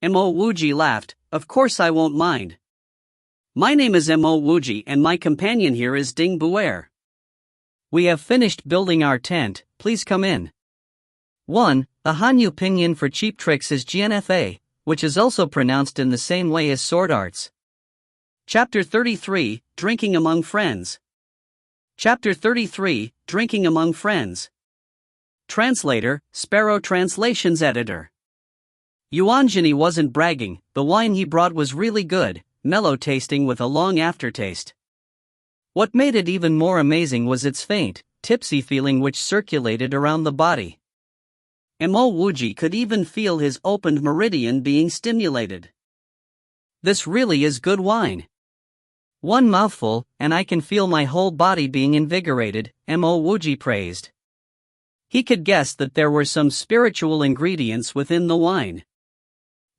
Mo Wuji laughed. "Of course I won't mind. My name is Mo Wuji and my companion here is Ding Buer." We have finished building our tent, please come in. 1. A Hanyu pinyin for cheap tricks is GNFA, which is also pronounced in the same way as sword arts. Chapter 33, Drinking Among Friends. Chapter 33, Drinking Among Friends. Translator, Sparrow Translations Editor. Yuanjini wasn't bragging, the wine he brought was really good, mellow tasting with a long aftertaste. What made it even more amazing was its faint, tipsy feeling which circulated around the body. Wuji could even feel his opened meridian being stimulated. This really is good wine. One mouthful, and I can feel my whole body being invigorated, Wuji praised. He could guess that there were some spiritual ingredients within the wine.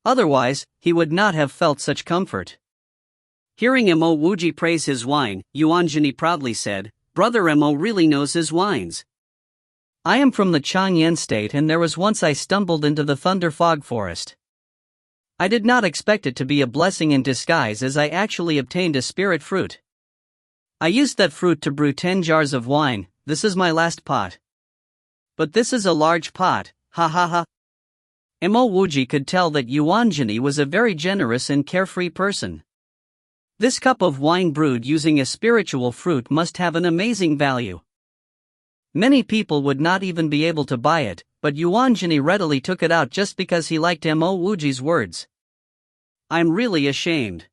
Otherwise, he would not have felt such comfort. Hearing Wuji praise his wine, Yuanjini proudly said, "Brother Mo really knows his wines. I am from the Changyan state and there was once I stumbled into the Thunder Fog Forest. I did not expect it to be a blessing in disguise as I actually obtained a spirit fruit. I used that fruit to brew 10 jars of wine, this is my last pot. But this is a large pot, ha ha ha." Wuji could tell that Yuanjini was a very generous and carefree person. This cup of wine brewed using a spiritual fruit must have an amazing value. Many people would not even be able to buy it, but Yuanjini readily took it out just because he liked Wuji's words. "I'm really ashamed.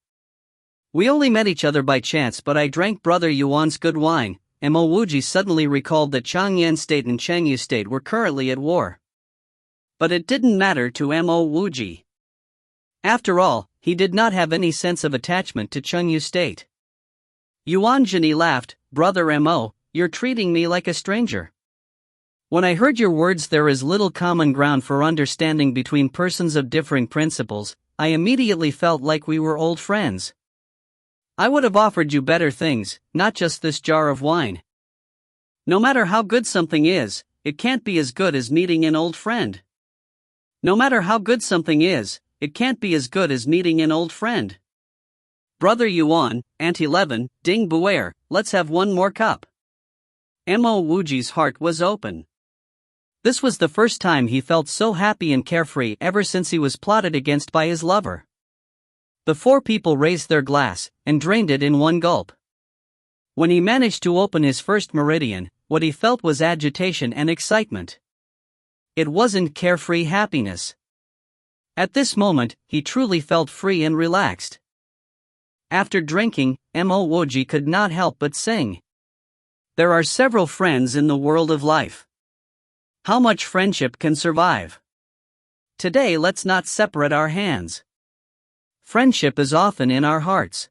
We only met each other by chance but I drank Brother Yuan's good wine." Wuji suddenly recalled that Changyan state and Chengyu state were currently at war. But it didn't matter to Wuji. After all, he did not have any sense of attachment to Chengyu state. Yuanjini laughed, "Brother Mo, you're treating me like a stranger. When I heard your words there is little common ground for understanding between persons of differing principles, I immediately felt like we were old friends. I would have offered you better things, not just this jar of wine. No matter how good something is, it can't be as good as meeting an old friend. No matter how good something is, it can't be as good as meeting an old friend. Brother Yuan, Aunt 11, Ding Buer, let's have one more cup." Wuji's heart was open. This was the first time he felt so happy and carefree ever since he was plotted against by his lover. The 4 people raised their glass and drained it in one gulp. When he managed to open his first meridian, what he felt was agitation and excitement. It wasn't carefree happiness. At this moment, he truly felt free and relaxed. After drinking, Wuji could not help but sing. There are several friends in the world of life. How much friendship can survive? Today let's not separate our hands. Friendship is often in our hearts.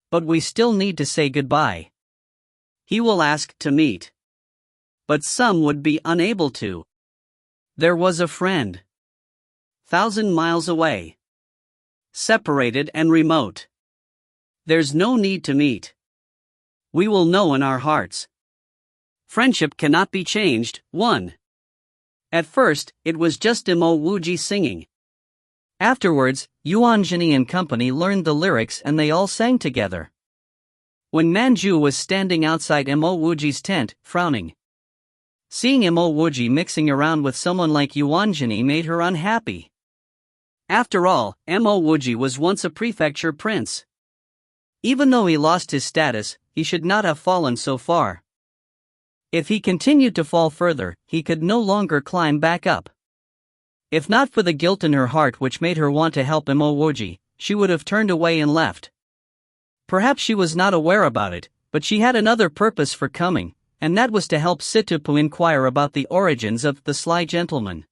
But we still need to say goodbye. He will ask to meet. But some would be unable to. There was a friend. 1,000 miles away. Separated and remote. There's no need to meet. We will know in our hearts. Friendship cannot be changed. 1. At first, it was just Wuji singing. Afterwards, Yuanjini and company learned the lyrics and they all sang together. When Manju was standing outside Wuji's tent, frowning. Seeing Wuji mixing around with someone like Yuanjini made her unhappy. After all, Wuji was once a prefecture prince. Even though he lost his status, he should not have fallen so far. If he continued to fall further, he could no longer climb back up. If not for the guilt in her heart which made her want to help Wuji, she would have turned away and left. Perhaps she was not aware about it, but she had another purpose for coming, and that was to help Situpu inquire about the origins of the sly gentleman.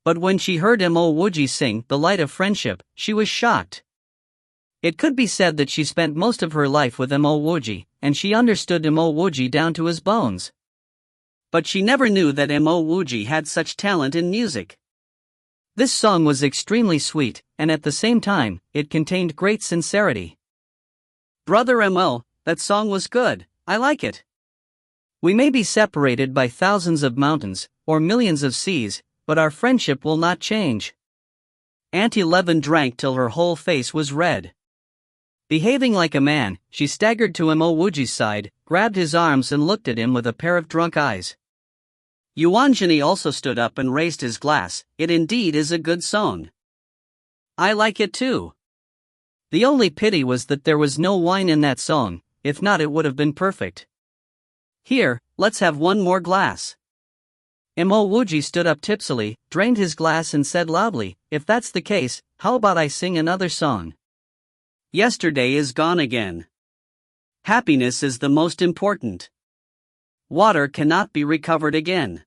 But when she heard Wuji sing The Light of Friendship, she was shocked. It could be said that she spent most of her life with Wuji, and she understood Wuji down to his bones. But she never knew that Wuji had such talent in music. This song was extremely sweet, and at the same time, it contained great sincerity. Brother Mo, that song was good, I like it. We may be separated by thousands of mountains, or millions of seas, but our friendship will not change. Aunt 11 drank till her whole face was red. Behaving like a man, she staggered to Wuji's side, grabbed his arms and looked at him with a pair of drunk eyes. Yuanjini also stood up and raised his glass. It indeed is a good song. I like it too. The only pity was that there was no wine in that song, if not it would have been perfect. Here, let's have one more glass. Wuji stood up tipsily, drained his glass and said loudly, if that's the case, how about I sing another song? Yesterday is gone again. Happiness is the most important. Water cannot be recovered again.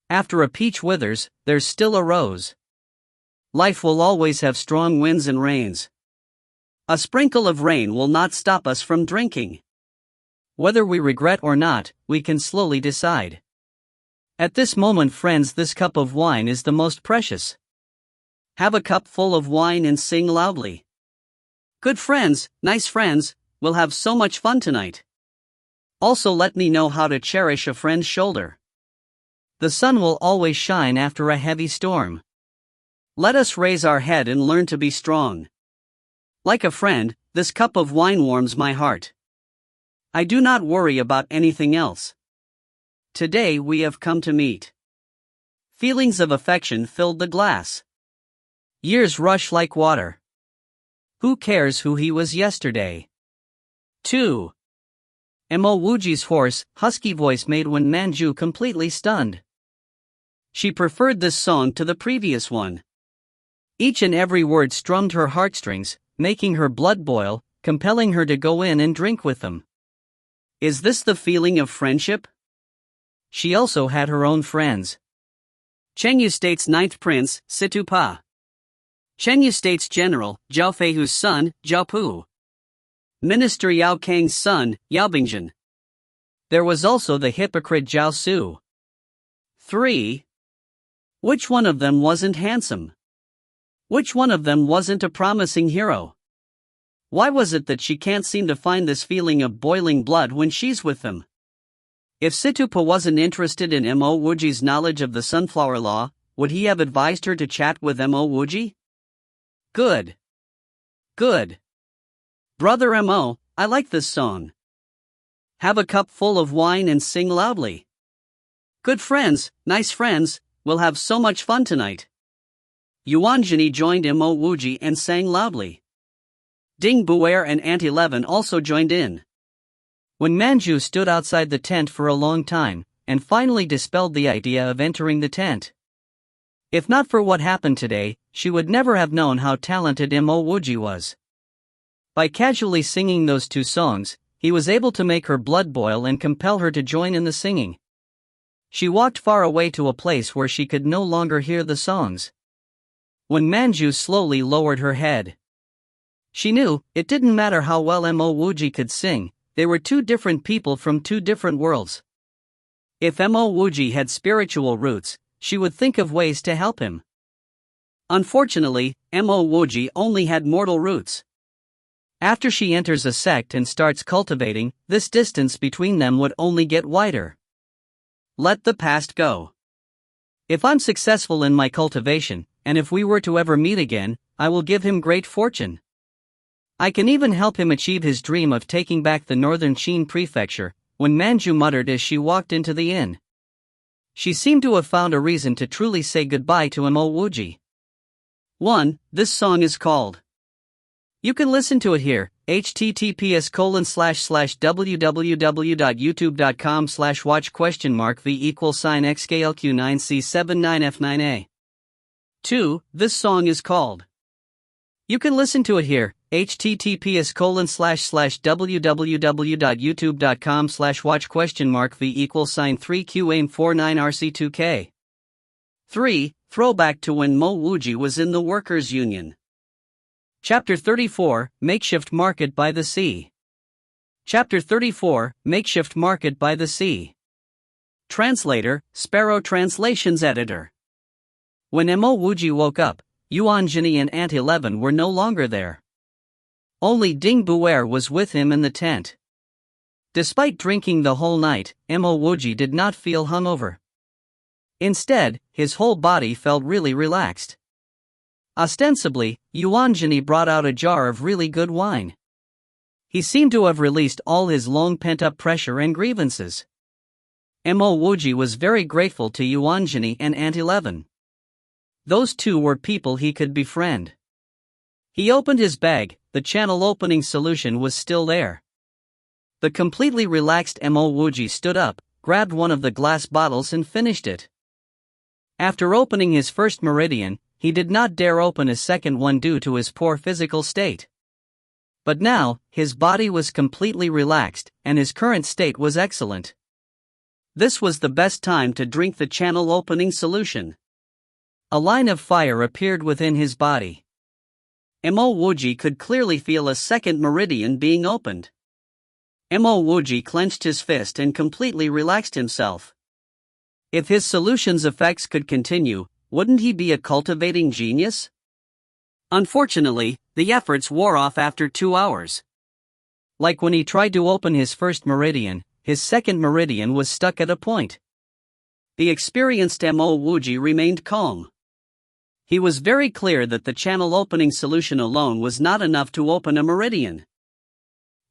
After a peach withers, there's still a rose. Life will always have strong winds and rains. A sprinkle of rain will not stop us from drinking. Whether we regret or not, we can slowly decide. At this moment, friends, this cup of wine is the most precious. Have a cup full of wine and sing loudly. Good friends, nice friends, we'll have so much fun tonight. Also let me know how to cherish a friend's shoulder. The sun will always shine after a heavy storm. Let us raise our head and learn to be strong. Like a friend, this cup of wine warms my heart. I do not worry about anything else. Today we have come to meet. Feelings of affection filled the glass. Years rush like water. Who cares who he was yesterday? 2. Wuji's hoarse, husky voice made Wen Manju completely stunned. She preferred this song to the previous one. Each and every word strummed her heartstrings, making her blood boil, compelling her to go in and drink with them. Is this the feeling of friendship? She also had her own friends. Chengyu State's 9th Prince, Situ Pa. Chengyu State's General, Zhao Feihu's son, Zhao Pu. Minister Yao Kang's son, Yao Bingjin. There was also the hypocrite Zhao Su. 3. Which one of them wasn't handsome? Which one of them wasn't a promising hero? Why was it that she can't seem to find this feeling of boiling blood when she's with them? If Situpa wasn't interested in Mo Wuji's knowledge of the sunflower law, would he have advised her to chat with Mo Wuji? Good. Good. Brother Mo, I like this song. Have a cup full of wine and sing loudly. Good friends, nice friends, we'll have so much fun tonight. Yuanjini joined Mo Wuji and sang loudly. Ding Buer and Aunt 11 also joined in. When Manju stood outside the tent for a long time, and finally dispelled the idea of entering the tent. If not for what happened today, she would never have known how talented Mo Wuji was. By casually singing those two songs, he was able to make her blood boil and compel her to join in the singing. She walked far away to a place where she could no longer hear the songs. When Manju slowly lowered her head, she knew it didn't matter how well Mo Wuji could sing, they were two different people from two different worlds. If Mo Wuji had spiritual roots, she would think of ways to help him. Unfortunately, Mo Wuji only had mortal roots. After she enters a sect and starts cultivating, this distance between them would only get wider. Let the past go. If I'm successful in my cultivation, and if we were to ever meet again, I will give him great fortune. I can even help him achieve his dream of taking back the northern Qin prefecture, when Manju muttered as she walked into the inn. She seemed to have found a reason to truly say goodbye to Mo Wuji. 1. This song is called. You can listen to it here, https://www.youtube.com/watch?v=xklq9c79f9a. 2. This song is called. You can listen to it here, https://www.youtube.com/watch?v=3qaim49rc2k. 3. Throwback to when Mo Wuji was in the Workers' Union. Chapter 34, Makeshift Market by the Sea. Chapter 34, Makeshift Market by the Sea. Translator, Sparrow Translations Editor. When Mo Wuji woke up, Yuanjini and Aunt 11 were no longer there. Only Ding Buer was with him in the tent. Despite drinking the whole night, Mo Wuji did not feel hungover. Instead, his whole body felt really relaxed. Ostensibly, Yuanjini brought out a jar of really good wine. He seemed to have released all his long pent-up pressure and grievances. Wuji was very grateful to Yuanjini and Aunt 11. Those two were people he could befriend. He opened his bag, the channel opening solution was still there. The completely relaxed Wuji stood up, grabbed one of the glass bottles and finished it. After opening his first meridian, he did not dare open a second one due to his poor physical state. But now, his body was completely relaxed, and his current state was excellent. This was the best time to drink the channel opening solution. A line of fire appeared within his body. Wuji could clearly feel a second meridian being opened. Wuji clenched his fist and completely relaxed himself. If his solution's effects could continue, wouldn't he be a cultivating genius? Unfortunately, the efforts wore off after 2 hours. Like when he tried to open his first meridian, his second meridian was stuck at a point. The experienced Wuji remained calm. He was very clear that the channel opening solution alone was not enough to open a meridian.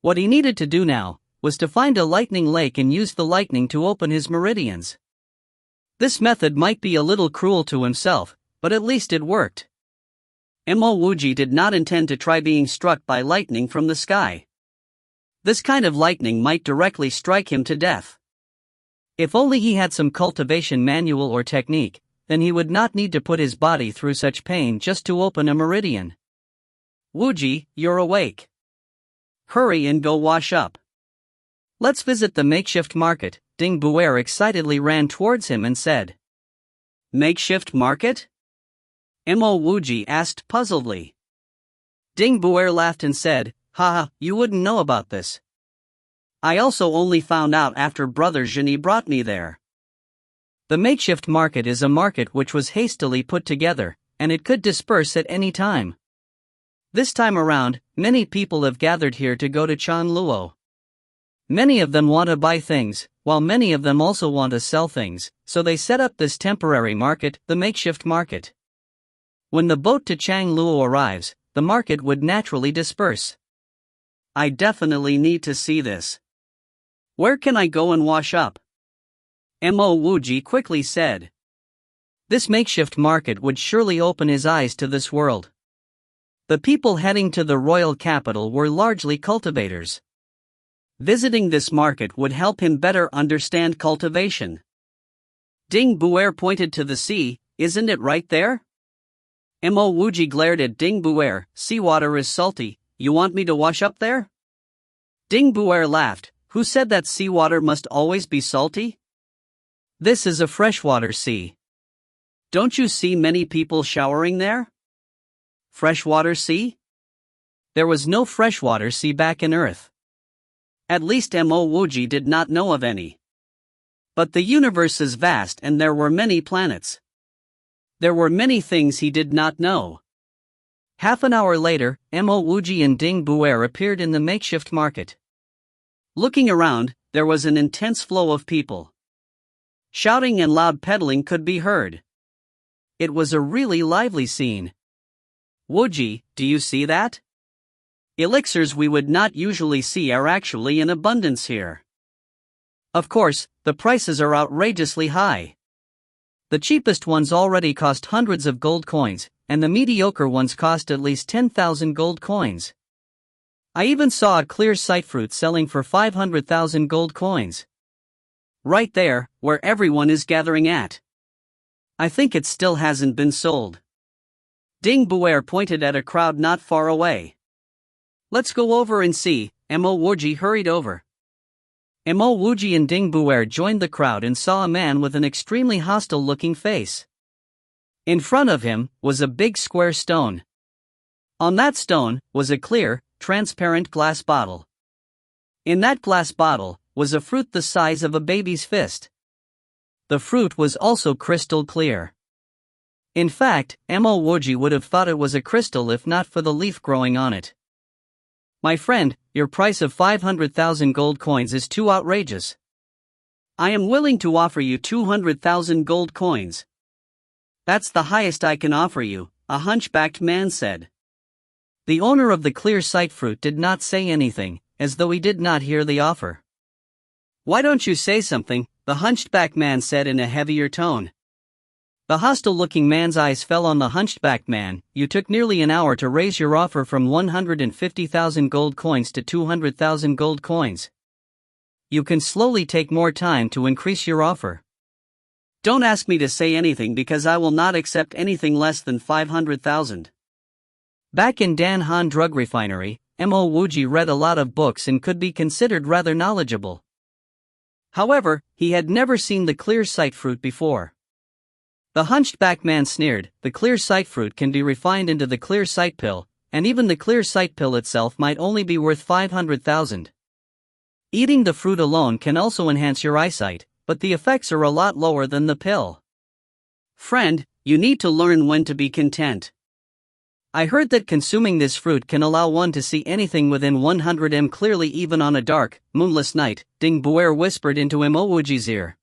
What he needed to do now was to find a lightning lake and use the lightning to open his meridians. This method might be a little cruel to himself, but at least it worked. Wuji did not intend to try being struck by lightning from the sky. This kind of lightning might directly strike him to death. If only he had some cultivation manual or technique, then he would not need to put his body through such pain just to open a meridian. Wuji, you're awake. Hurry and go wash up. Let's visit the makeshift market. Ding Buer excitedly ran towards him and said. Makeshift market? Wuji asked puzzledly. Ding Buer laughed and said, Haha, you wouldn't know about this. I also only found out after Brother Zhini brought me there. The makeshift market is a market which was hastily put together, and it could disperse at any time. This time around, many people have gathered here to go to Chanluo. Many of them want to buy things, while many of them also want to sell things, so they set up this temporary market, the makeshift market. When the boat to Changluo arrives, the market would naturally disperse. I definitely need to see this. Where can I go and wash up? Wuji quickly said. This makeshift market would surely open his eyes to this world. The people heading to the royal capital were largely cultivators. Visiting this market would help him better understand cultivation. Ding Buer pointed to the sea, isn't it right there? Wuji glared at Ding Buer, seawater is salty, you want me to wash up there? Ding Buer laughed, who said that seawater must always be salty? This is a freshwater sea. Don't you see many people showering there? Freshwater sea? There was no freshwater sea back in Earth. At least Wuji did not know of any. But the universe is vast and there were many planets. There were many things he did not know. Half an hour later, Wuji and Ding Buer appeared in the makeshift market. Looking around, there was an intense flow of people. Shouting and loud peddling could be heard. It was a really lively scene. Wuji, do you see that? Elixirs we would not usually see are actually in abundance here. Of course, the prices are outrageously high. The cheapest ones already cost hundreds of gold coins, and the mediocre ones cost at least 10,000 gold coins. I even saw a clear sight fruit selling for 500,000 gold coins. Right there, where everyone is gathering at. I think it still hasn't been sold. Ding Buer pointed at a crowd not far away. Let's go over and see. Wuji hurried over. Wuji and Ding Buer joined the crowd and saw a man with an extremely hostile-looking face. In front of him was a big square stone. On that stone was a clear, transparent glass bottle. In that glass bottle was a fruit the size of a baby's fist. The fruit was also crystal clear. In fact, Wuji would have thought it was a crystal if not for the leaf growing on it. My friend, your price of 500,000 gold coins is too outrageous. I am willing to offer you 200,000 gold coins. That's the highest I can offer you, a hunchbacked man said. The owner of the clear sight fruit did not say anything, as though he did not hear the offer. "Why don't you say something?" the hunchback man said in a heavier tone. The hostile-looking man's eyes fell on the hunchback man. "You took nearly an hour to raise your offer from 150,000 gold coins to 200,000 gold coins. You can slowly take more time to increase your offer. Don't ask me to say anything because I will not accept anything less than 500,000. Back in Dan Han Drug Refinery, Wuji read a lot of books and could be considered rather knowledgeable. However, he had never seen the clear sight fruit before. The hunchback man sneered. "The clear sight fruit can be refined into the clear sight pill, and even the clear sight pill itself might only be worth 500,000. Eating the fruit alone can also enhance your eyesight, but the effects are a lot lower than the pill. Friend, you need to learn when to be content. I heard that consuming this fruit can allow one to see anything within 100 m clearly even on a dark, moonless night," Grimoire whispered into Wuji's ear.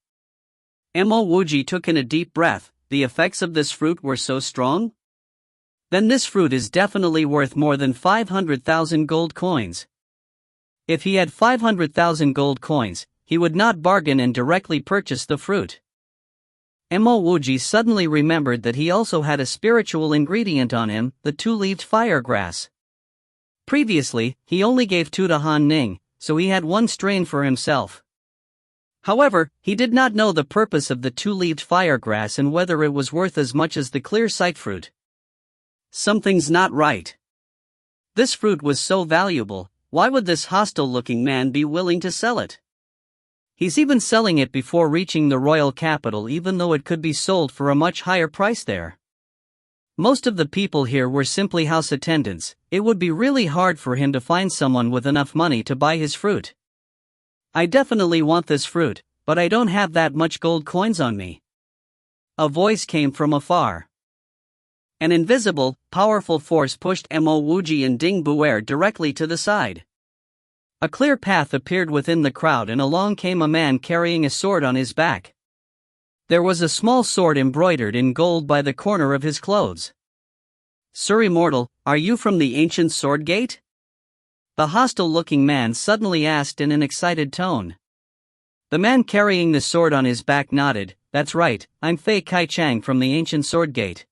Wuji took in a deep breath. The effects of this fruit were so strong? Then this fruit is definitely worth more than 500,000 gold coins. If he had 500,000 gold coins, he would not bargain and directly purchase the fruit. Wuji suddenly remembered that he also had a spiritual ingredient on him, the two-leaved firegrass. Previously, he only gave 2 to Han Ning, so he had 1 strain for himself. However, he did not know the purpose of the two-leaved firegrass and whether it was worth as much as the clear sight fruit. Something's not right. This fruit was so valuable, why would this hostile-looking man be willing to sell it? He's even selling it before reaching the royal capital even though it could be sold for a much higher price there. Most of the people here were simply house attendants. It would be really hard for him to find someone with enough money to buy his fruit. "I definitely want this fruit, but I don't have that much gold coins on me." A voice came from afar. An invisible, powerful force pushed Wuji and Grimoire directly to the side. A clear path appeared within the crowd and along came a man carrying a sword on his back. There was a small sword embroidered in gold by the corner of his clothes. "Sir Immortal, are you from the ancient sword gate?" The hostile-looking man suddenly asked in an excited tone. The man carrying the sword on his back nodded. "That's right, I'm Fei Kai-Chang from the ancient sword gate."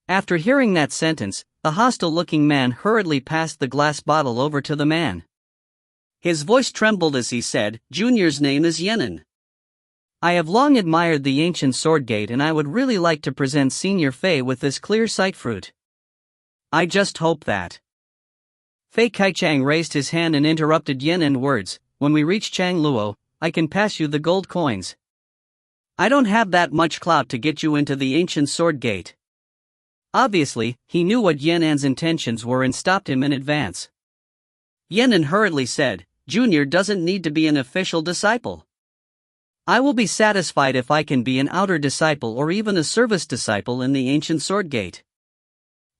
After hearing that sentence, the hostile-looking man hurriedly passed the glass bottle over to the man. His voice trembled as he said, "Junior's name is Yenin. I have long admired the ancient sword gate and I would really like to present Senior Fei with this clear sight fruit. I just hope that." Fei Kai-Chang raised his hand and interrupted Yenin words. "When we reach Changluo, I can pass you the gold coins. I don't have that much clout to get you into the ancient sword gate." Obviously, he knew what Yenin's intentions were and stopped him in advance. Yenin hurriedly said, "Junior doesn't need to be an official disciple. I will be satisfied if I can be an outer disciple or even a service disciple in the ancient sword gate."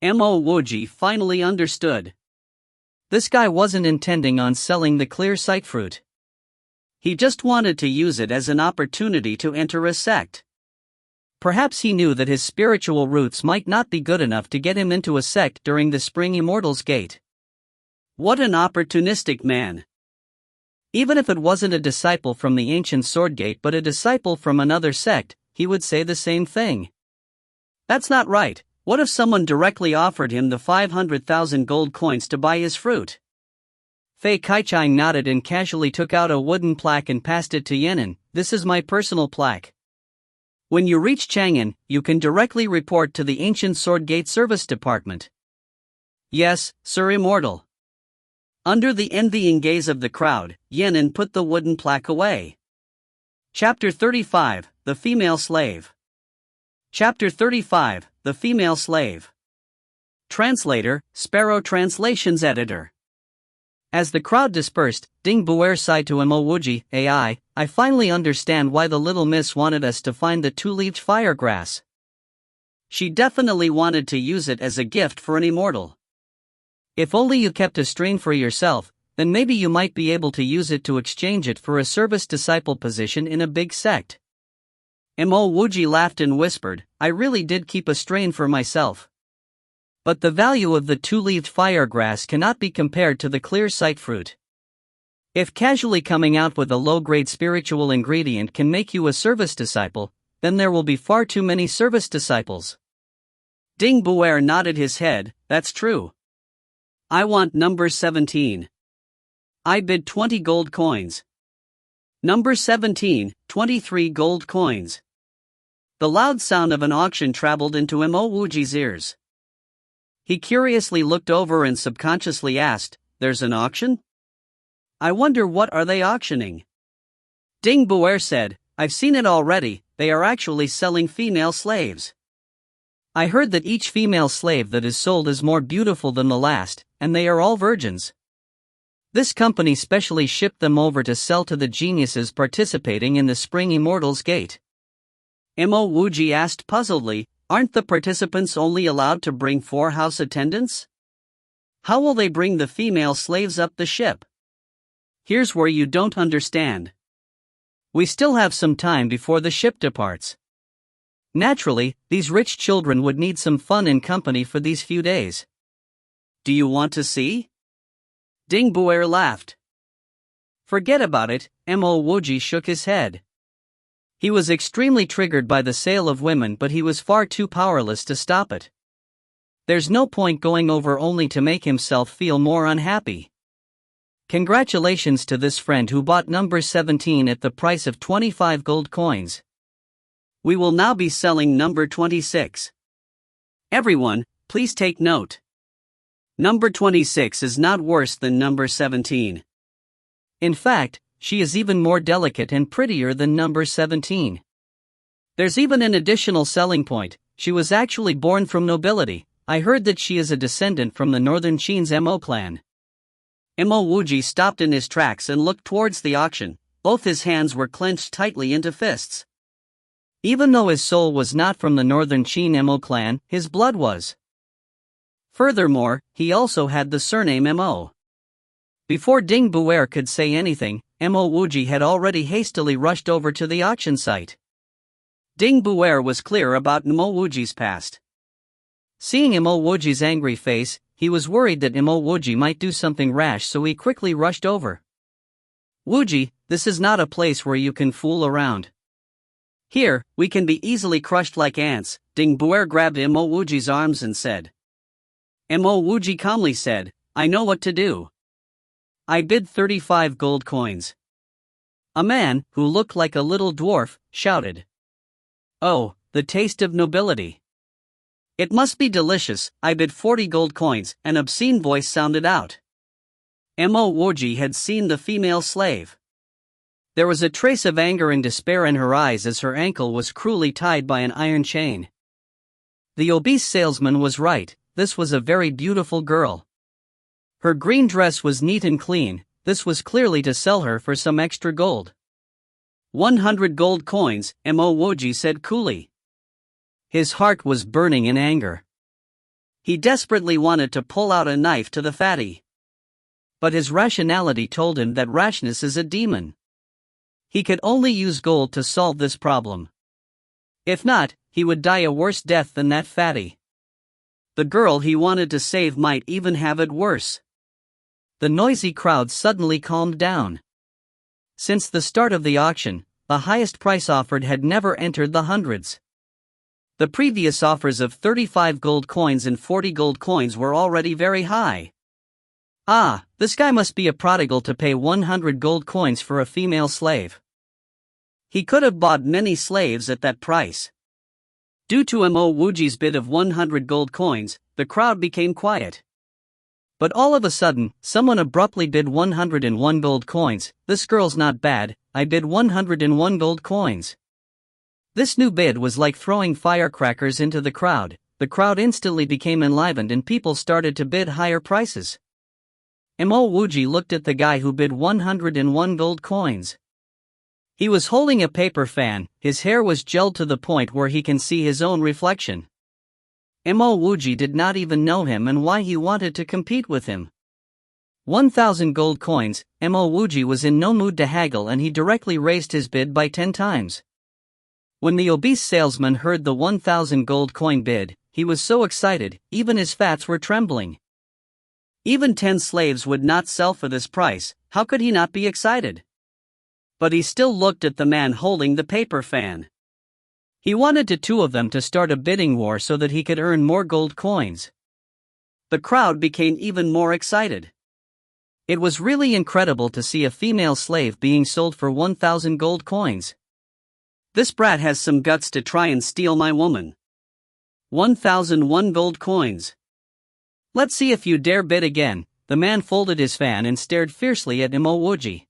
Wuji finally understood. This guy wasn't intending on selling the clear sight fruit. He just wanted to use it as an opportunity to enter a sect. Perhaps he knew that his spiritual roots might not be good enough to get him into a sect during the Spring Immortals Gate. What an opportunistic man. Even if it wasn't a disciple from the ancient sword gate but a disciple from another sect, he would say the same thing. That's not right. What if someone directly offered him the 500,000 gold coins to buy his fruit? Fei Kai-Chang nodded and casually took out a wooden plaque and passed it to Yenin. "This is my personal plaque. When you reach Chang'an, you can directly report to the Ancient Sword Gate Service Department." "Yes, Sir Immortal." Under the envying gaze of the crowd, Yenin put the wooden plaque away. Chapter 35, The Female Slave. Chapter 35, The Female Slave. Translator, Sparrow Translations Editor. As the crowd dispersed, Grimoire sighed to Wuji, I finally understand why the little miss wanted us to find the two-leaved firegrass. She definitely wanted to use it as a gift for an immortal. If only you kept a strain for yourself, then maybe you might be able to use it to exchange it for a service disciple position in a big sect. Wuji laughed and whispered, I really did keep a strain for myself. But the value of the two-leaved firegrass cannot be compared to the clear sight fruit. If casually coming out with a low-grade spiritual ingredient can make you a service disciple, then there will be far too many service disciples. Ding Buer nodded his head, that's true. I want number 17. I bid 20 gold coins. Number 17, 23 gold coins. The loud sound of an auction traveled into Mo Wuji's ears. He curiously looked over and subconsciously asked, there's an auction? I wonder what are they auctioning? Ding Buer said, I've seen it already, they are actually selling female slaves. I heard that each female slave that is sold is more beautiful than the last, and they are all virgins. This company specially shipped them over to sell to the geniuses participating in the Spring Immortals Gate. Mo Wuji asked puzzledly, aren't the participants only allowed to bring 4 house attendants? How will they bring the female slaves up the ship? Here's where you don't understand. We still have some time before the ship departs. Naturally, these rich children would need some fun and company for these few days. Do you want to see? Ding Buer laughed. Forget about it, Mo Wuji shook his head. He was extremely triggered by the sale of women, but he was far too powerless to stop it. There's no point going over only to make himself feel more unhappy. Congratulations to this friend who bought number 17 at the price of 25 gold coins. We will now be selling number 26. Everyone, please take note. Number 26 is not worse than number 17. In fact, she is even more delicate and prettier than number 17. There's even an additional selling point, she was actually born from nobility. I heard that she is a descendant from the Northern Qin's Mo clan. Mo Wuji stopped in his tracks and looked towards the auction, both his hands were clenched tightly into fists. Even though his soul was not from the Northern Qin Mo clan, his blood was. Furthermore, he also had the surname Mo. Before Ding Buer could say anything, Mo Wuji had already hastily rushed over to the auction site. Ding Buer was clear about Mo Wuji's past. Seeing Mo Wuji's angry face, he was worried that Mo Wuji might do something rash, so he quickly rushed over. Wuji, this is not a place where you can fool around. Here, we can be easily crushed like ants. Ding Buer grabbed Mo Wuji's arms and said. Mo Wuji calmly said, I know what to do. I bid 35 gold coins. A man, who looked like a little dwarf, shouted. Oh, the taste of nobility. It must be delicious. I bid 40 gold coins, an obscene voice sounded out. Mo Wuji had seen the female slave. There was a trace of anger and despair in her eyes as her ankle was cruelly tied by an iron chain. The obese salesman was right, this was a very beautiful girl. Her green dress was neat and clean, this was clearly to sell her for some extra gold. 100 gold coins, Mo Wuji said coolly. His heart was burning in anger. He desperately wanted to pull out a knife to the fatty. But his rationality told him that rashness is a demon. He could only use gold to solve this problem. If not, he would die a worse death than that fatty. The girl he wanted to save might even have it worse. The noisy crowd suddenly calmed down. Since the start of the auction, the highest price offered had never entered the hundreds. The previous offers of 35 gold coins and 40 gold coins were already very high. Ah, this guy must be a prodigal to pay 100 gold coins for a female slave. He could have bought many slaves at that price. Due to Mo Wuji's bid of 100 gold coins, the crowd became quiet. But all of a sudden, someone abruptly bid 101 gold coins. This girl's not bad, I bid 101 gold coins. This new bid was like throwing firecrackers into the crowd. The crowd instantly became enlivened and people started to bid higher prices. Mo Wuji looked at the guy who bid 101 gold coins. He was holding a paper fan, his hair was gelled to the point where he can see his own reflection. Mo Wuji did not even know him and why he wanted to compete with him. 1,000 gold coins, Mo Wuji was in no mood to haggle and he directly raised his bid by 10 times. When the obese salesman heard the 1,000 gold coin bid, he was so excited, even his fats were trembling. Even 10 slaves would not sell for this price. How could he not be excited? But he still looked at the man holding the paper fan. He wanted the two of them to start a bidding war so that he could earn more gold coins. The crowd became even more excited. It was really incredible to see a female slave being sold for 1,000 gold coins. This brat has some guts to try and steal my woman. 1,001 gold coins. Let's see if you dare bid again. The man folded his fan and stared fiercely at Wuji.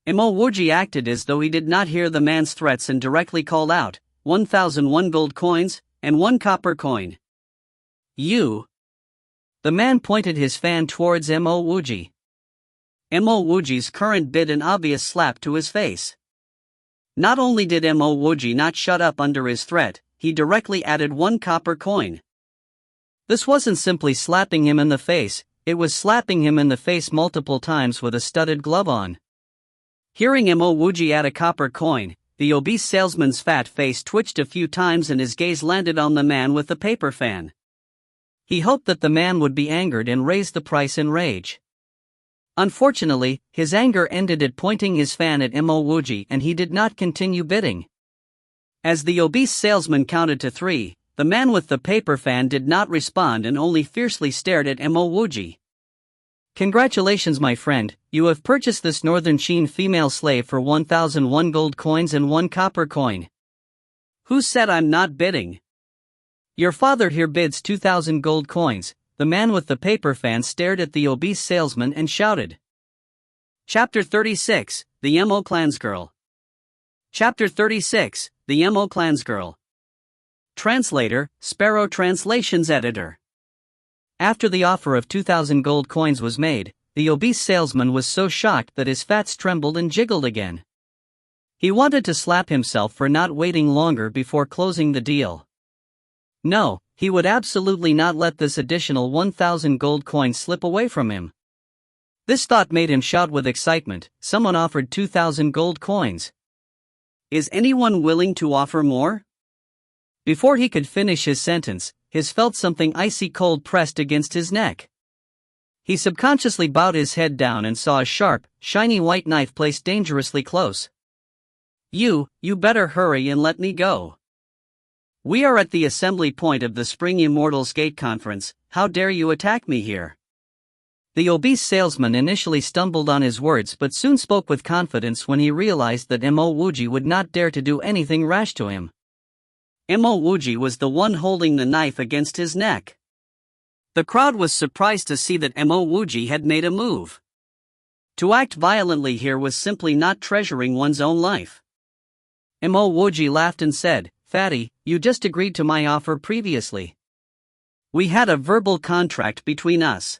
Wuji acted as though he did not hear the man's threats and directly called out, 1,001 gold coins, and 1 copper coin. You. The man pointed his fan towards Wuji. Wuji's current bid an obvious slap to his face. Not only did Wuji not shut up under his threat, he directly added 1 copper coin. This wasn't simply slapping him in the face, it was slapping him in the face multiple times with a studded glove on. Hearing Wuji add a copper coin, the obese salesman's fat face twitched a few times and his gaze landed on the man with the paper fan. He hoped that the man would be angered and raise the price in rage. Unfortunately, his anger ended at pointing his fan at Wuji and he did not continue bidding. As the obese salesman counted to 3, the man with the paper fan did not respond and only fiercely stared at Wuji. Congratulations, my friend, you have purchased this northern Shin female slave for 1,001 gold coins and 1 copper coin. Who said I'm not bidding? Your father here bids 2,000 gold coins. The man with the paper fan stared at the obese salesman and shouted. Chapter 36, The Mo Clan's Girl. Chapter 36, The Mo Clan's Girl. Translator, Sparrow Translations Editor. After the offer of 2,000 gold coins was made, the obese salesman was so shocked that his fats trembled and jiggled again. He wanted to slap himself for not waiting longer before closing the deal. No, he would absolutely not let this additional 1,000 gold coins slip away from him. This thought made him shout with excitement. Someone offered 2,000 gold coins. Is anyone willing to offer more? Before he could finish his sentence, he felt something icy cold pressed against his neck. He subconsciously bowed his head down and saw a sharp, shiny white knife placed dangerously close. You better hurry and let me go. We are at the assembly point of the Spring Immortals Gate Conference. How dare you attack me here? The obese salesman initially stumbled on his words but soon spoke with confidence when he realized that Wuji would not dare to do anything rash to him. Wuji was the one holding the knife against his neck. The crowd was surprised to see that Wuji had made a move. To act violently here was simply not treasuring one's own life. Wuji laughed and said, "Fatty, you just agreed to my offer previously. We had a verbal contract between us.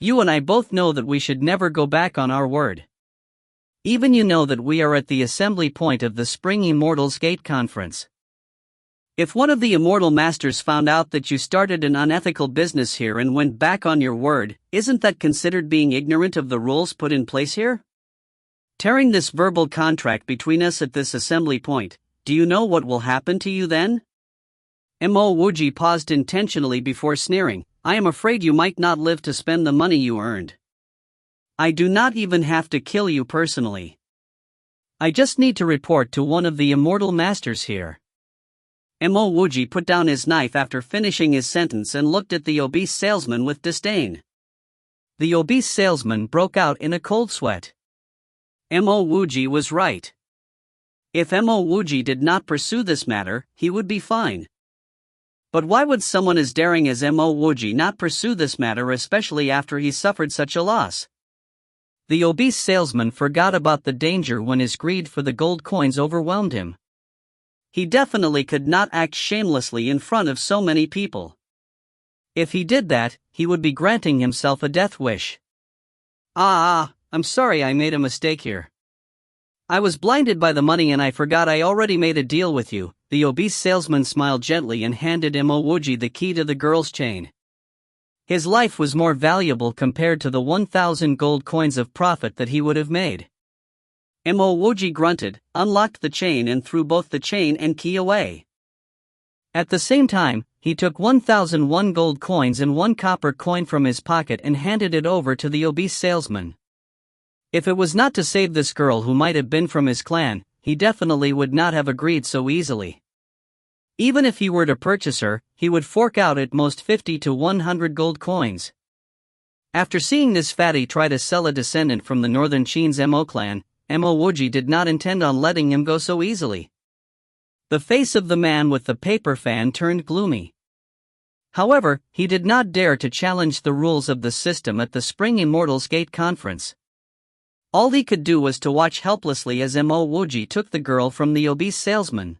You and I both know that we should never go back on our word. Even you know that we are at the assembly point of the Spring Immortals Gate Conference. If one of the Immortal Masters found out that you started an unethical business here and went back on your word, isn't that considered being ignorant of the rules put in place here? Tearing this verbal contract between us at this assembly point, do you know what will happen to you then?" Wuji paused intentionally before sneering. "I am afraid you might not live to spend the money you earned. I do not even have to kill you personally. I just need to report to one of the Immortal Masters here." Wuji put down his knife after finishing his sentence and looked at the obese salesman with disdain. The obese salesman broke out in a cold sweat. Wuji was right. If Wuji did not pursue this matter, he would be fine. But why would someone as daring as Wuji not pursue this matter, especially after he suffered such a loss? The obese salesman forgot about the danger when his greed for the gold coins overwhelmed him. He definitely could not act shamelessly in front of so many people. If he did that, he would be granting himself a death wish. I'm sorry, I made a mistake here. I was blinded by the money and I forgot I already made a deal with you. The obese salesman smiled gently and handed Wuji the key to the girl's chain. His life was more valuable compared to the 1,000 gold coins of profit that he would have made. Wuji grunted, unlocked the chain and threw both the chain and key away. At the same time, he took 1,001 gold coins and 1 copper coin from his pocket and handed it over to the obese salesman. If it was not to save this girl who might have been from his clan, he definitely would not have agreed so easily. Even if he were to purchase her, he would fork out at most 50 to 100 gold coins. After seeing this fatty try to sell a descendant from the northern Qin's Mo clan, Mo Wuji did not intend on letting him go so easily. The face of the man with the paper fan turned gloomy. However, he did not dare to challenge the rules of the system at the Spring Immortals Gate conference. All he could do was to watch helplessly as Mo Wuji took the girl from the obese salesman.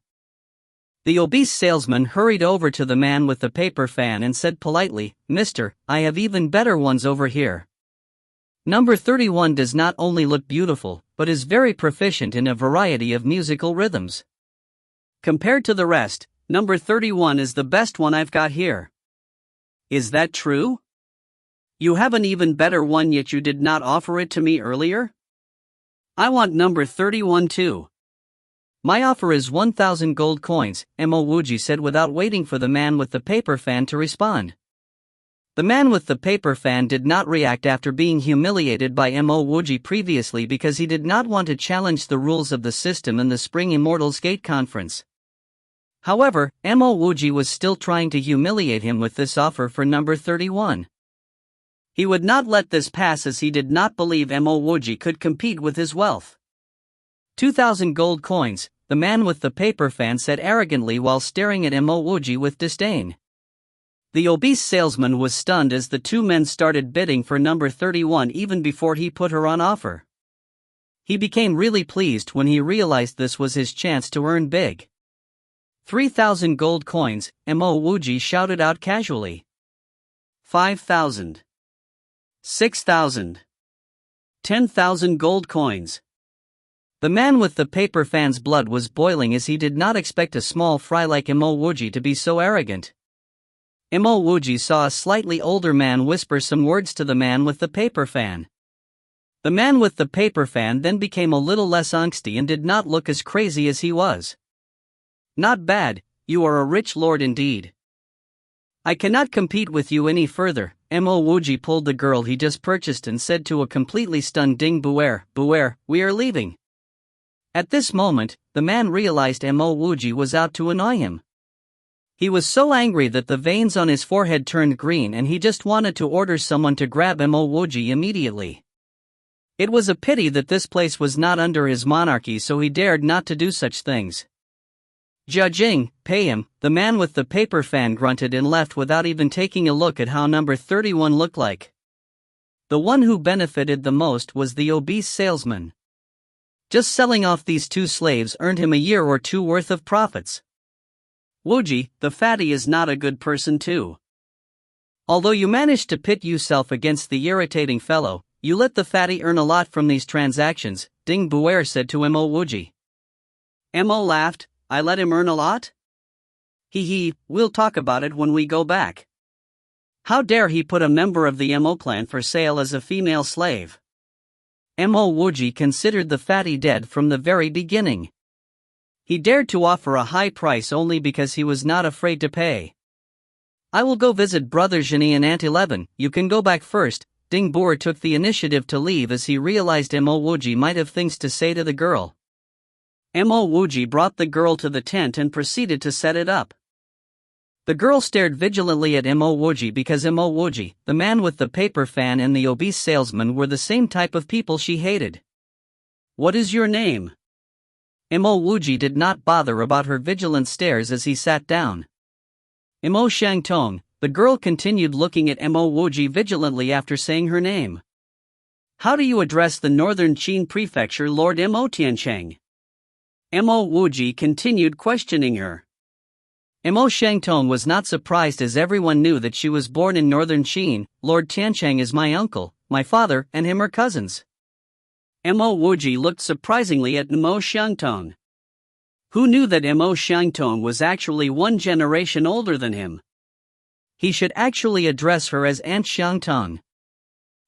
The obese salesman hurried over to the man with the paper fan and said politely, "Mister, I have even better ones over here. Number 31 does not only look beautiful, but is very proficient in a variety of musical rhythms. Compared to the rest, number 31 is the best one I've got here." "Is that true? You have an even better one yet you did not offer it to me earlier? I want number 31 too." "My offer is 1,000 gold coins," Mo Wuji said without waiting for the man with the paper fan to respond. The man with the paper fan did not react after being humiliated by Mo Wuji previously because he did not want to challenge the rules of the system in the Spring Immortals Gate conference. However, Mo Wuji was still trying to humiliate him with this offer for number 31. He would not let this pass as he did not believe Mo Wuji could compete with his wealth. 2,000 gold coins, the man with the paper fan said arrogantly while staring at Mo Wuji with disdain. The obese salesman was stunned as the two men started bidding for number 31 even before he put her on offer. He became really pleased when he realized this was his chance to earn big. 3,000 gold coins, Mo Wuji shouted out casually. 5,000. 6,000. 10,000 gold coins. The man with the paper fan's blood was boiling as he did not expect a small fry like Mo Wuji to be so arrogant. Mo Wuji saw a slightly older man whisper some words to the man with the paper fan. The man with the paper fan then became a little less angsty and did not look as crazy as he was. "Not bad, you are a rich lord indeed. I cannot compete with you any further." Mo Wuji pulled the girl he just purchased and said to a completely stunned Ding Buer, "Buer, we are leaving." At this moment, the man realized Mo Wuji was out to annoy him. He was so angry that the veins on his forehead turned green and he just wanted to order someone to grab Mo Wuji immediately. It was a pity that this place was not under his monarchy, so he dared not to do such things. "Jia Jing, pay him," the man with the paper fan grunted and left without even taking a look at how number 31 looked like. The one who benefited the most was the obese salesman. Just selling off these two slaves earned him a year or two worth of profits. Wuji, the fatty, is not a good person too. Although you managed to pit yourself against the irritating fellow, you let the fatty earn a lot from these transactions, Ding Buer said to Mo Wuji. Mo laughed. "I let him earn a lot? Hee, we'll talk about it when we go back. How dare he put a member of the Mo clan for sale as a female slave?" Mo Wuji considered the fatty dead from the very beginning. He dared to offer a high price only because he was not afraid to pay. "I will go visit Brother Zhini and Aunt 11, you can go back first." Ding Buer took the initiative to leave as he realized Mo Wuji might have things to say to the girl. Mo Wuji brought the girl to the tent and proceeded to set it up. The girl stared vigilantly at Mo Wuji because Mo Wuji, the man with the paper fan, and the obese salesman were the same type of people she hated. "What is your name?" Mo Wuji did not bother about her vigilant stares as he sat down. Mo Shangtong, the girl continued looking at Mo Wuji vigilantly after saying her name. "How do you address the Northern Qin Prefecture Lord Mo Tiancheng?" Mo Wuji continued questioning her. Mo Shangtong was not surprised as everyone knew that she was born in Northern Qin. "Lord Tiancheng is my uncle, my father and him are cousins." Mo Wuji looked surprisingly at Mo Shangtong. Who knew that Mo Shangtong was actually one generation older than him? He should actually address her as Aunt Shangtong.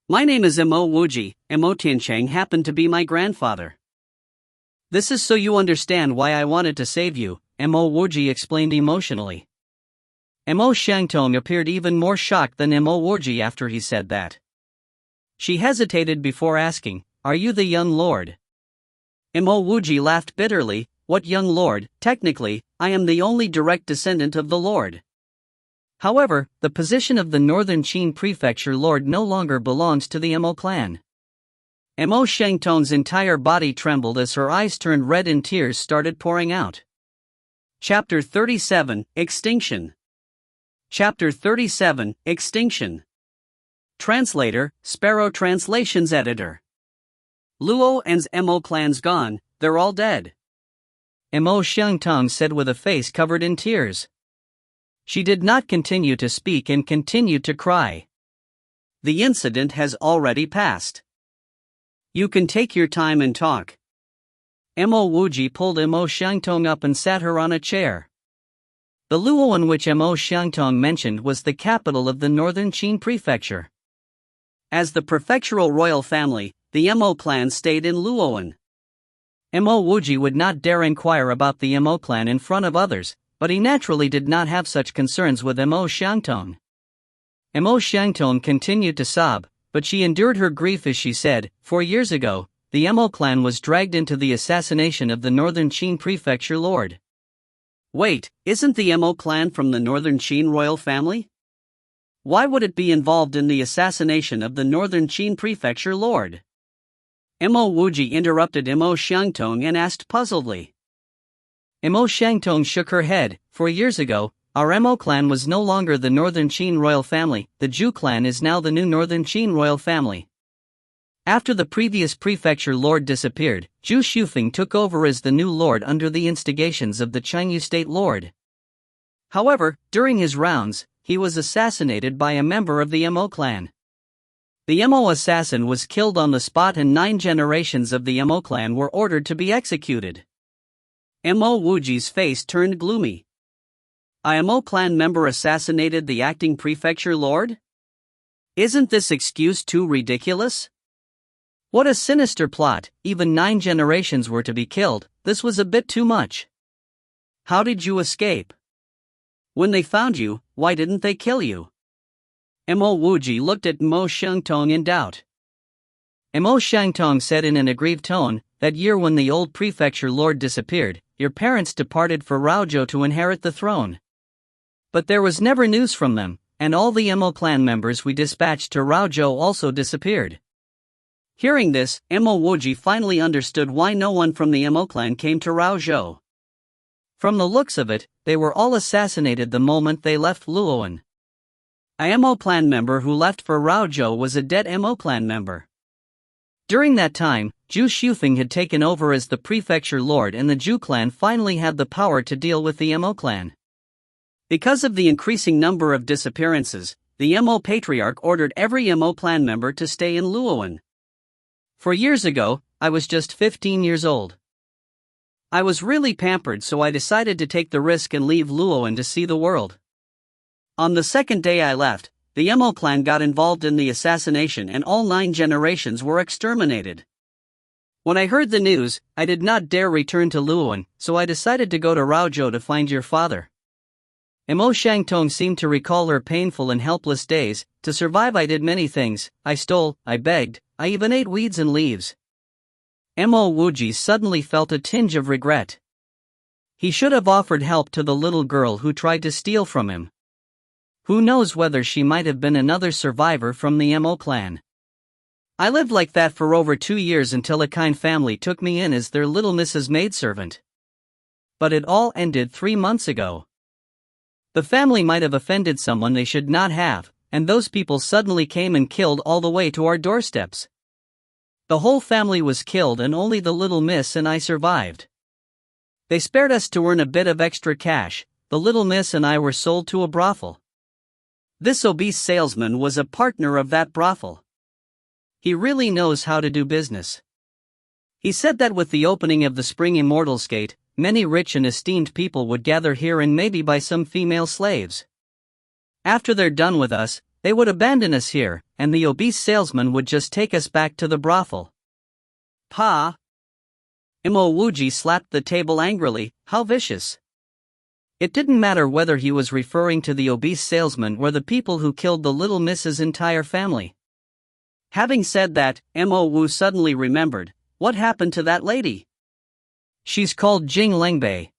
"My name is Mo Wuji, Mo Tiancheng happened to be my grandfather. This is so you understand why I wanted to save you," Mo Wuji explained emotionally. Mo Xiangtong appeared even more shocked than Mo Wuji after he said that. She hesitated before asking, "Are you the young lord?" Mo Wuji laughed bitterly, "What young lord? Technically, I am the only direct descendant of the lord. However, the position of the Northern Qin Prefecture lord no longer belongs to the Mo clan." Mo Xiangtong's entire body trembled as her eyes turned red and tears started pouring out. Chapter 37, Extinction. Chapter 37, Extinction. Translator, Sparrow Translations Editor. Luo and's Mo clan's gone, they're all dead. Mo Xiangtong said with a face covered in tears. She did not continue to speak and continued to cry. The incident has already passed. You can take your time and talk. Mo Wuji pulled Mo Xiangtong up and sat her on a chair. The Luoan which Mo Xiangtong mentioned was the capital of the Northern Qin Prefecture. As the prefectural royal family, the Mo clan stayed in Luoan. Mo Wuji would not dare inquire about the Mo clan in front of others, but he naturally did not have such concerns with Mo Xiangtong. Mo Xiangtong continued to sob, but she endured her grief as she said, 4 years ago, the Mo clan was dragged into the assassination of the Northern Qin Prefecture lord. Wait, isn't the Mo clan from the Northern Qin royal family? Why would it be involved in the assassination of the Northern Qin Prefecture lord? Mo Wuji interrupted Mo Xiangtong and asked puzzledly. Mo Xiangtong shook her head. 4 years ago, our Mo clan was no longer the Northern Qin royal family, the Zhu clan is now the new Northern Qin royal family. After the previous prefecture lord disappeared, Zhu Shufeng took over as the new lord under the instigations of the Chinese state lord. However, during his rounds, he was assassinated by a member of the Mo clan. The Mo assassin was killed on the spot and 9 generations of the Mo clan were ordered to be executed. Mo Wuji's face turned gloomy. A Mo clan member assassinated the acting prefecture lord? Isn't this excuse too ridiculous? What a sinister plot, even 9 generations were to be killed, this was a bit too much. How did you escape? When they found you, why didn't they kill you? Mo Wuji looked at Mo Xiangtong in doubt. Mo Xiangtong said in an aggrieved tone, that year when the old prefecture lord disappeared, your parents departed for Raozhou to inherit the throne. But there was never news from them, and all the Mo clan members we dispatched to Raozhou also disappeared. Hearing this, Mo Wuji finally understood why no one from the Mo clan came to Raozhou. From the looks of it, they were all assassinated the moment they left Luoan. A Mo clan member who left for Raozhou was a dead Mo clan member. During that time, Zhu Shufeng had taken over as the prefecture lord and the Zhu clan finally had the power to deal with the Mo clan. Because of the increasing number of disappearances, the Mo patriarch ordered every Mo clan member to stay in Luoan. 4 years ago, I was just 15 years old. I was really pampered, so I decided to take the risk and leave Luoan to see the world. On the second day I left, the Mo clan got involved in the assassination and all 9 generations were exterminated. When I heard the news, I did not dare return to Luoan, so I decided to go to Raozhou to find your father. Mo Xiangtong seemed to recall her painful and helpless days. To survive I did many things, I stole, I begged, I even ate weeds and leaves. Mo Wuji suddenly felt a tinge of regret. He should have offered help to the little girl who tried to steal from him. Who knows whether she might have been another survivor from the Mo clan. I lived like that for over 2 years until a kind family took me in as their little Mrs. maidservant. But it all ended 3 months ago. The family might have offended someone they should not have, and those people suddenly came and killed all the way to our doorsteps. The whole family was killed and only the little miss and I survived. They spared us to earn a bit of extra cash. The little miss and I were sold to a brothel. This obese salesman was a partner of that brothel. He really knows how to do business. He said that with the opening of the spring Immortals Gate, many rich and esteemed people would gather here and maybe buy some female slaves. After they're done with us, they would abandon us here, and the obese salesman would just take us back to the brothel. Pa! Mo Wuji slapped the table angrily, how vicious. It didn't matter whether he was referring to the obese salesman or the people who killed the little Miss's entire family. Having said that, Mo Wu suddenly remembered, what happened to that lady? She's called Jing Lengbei.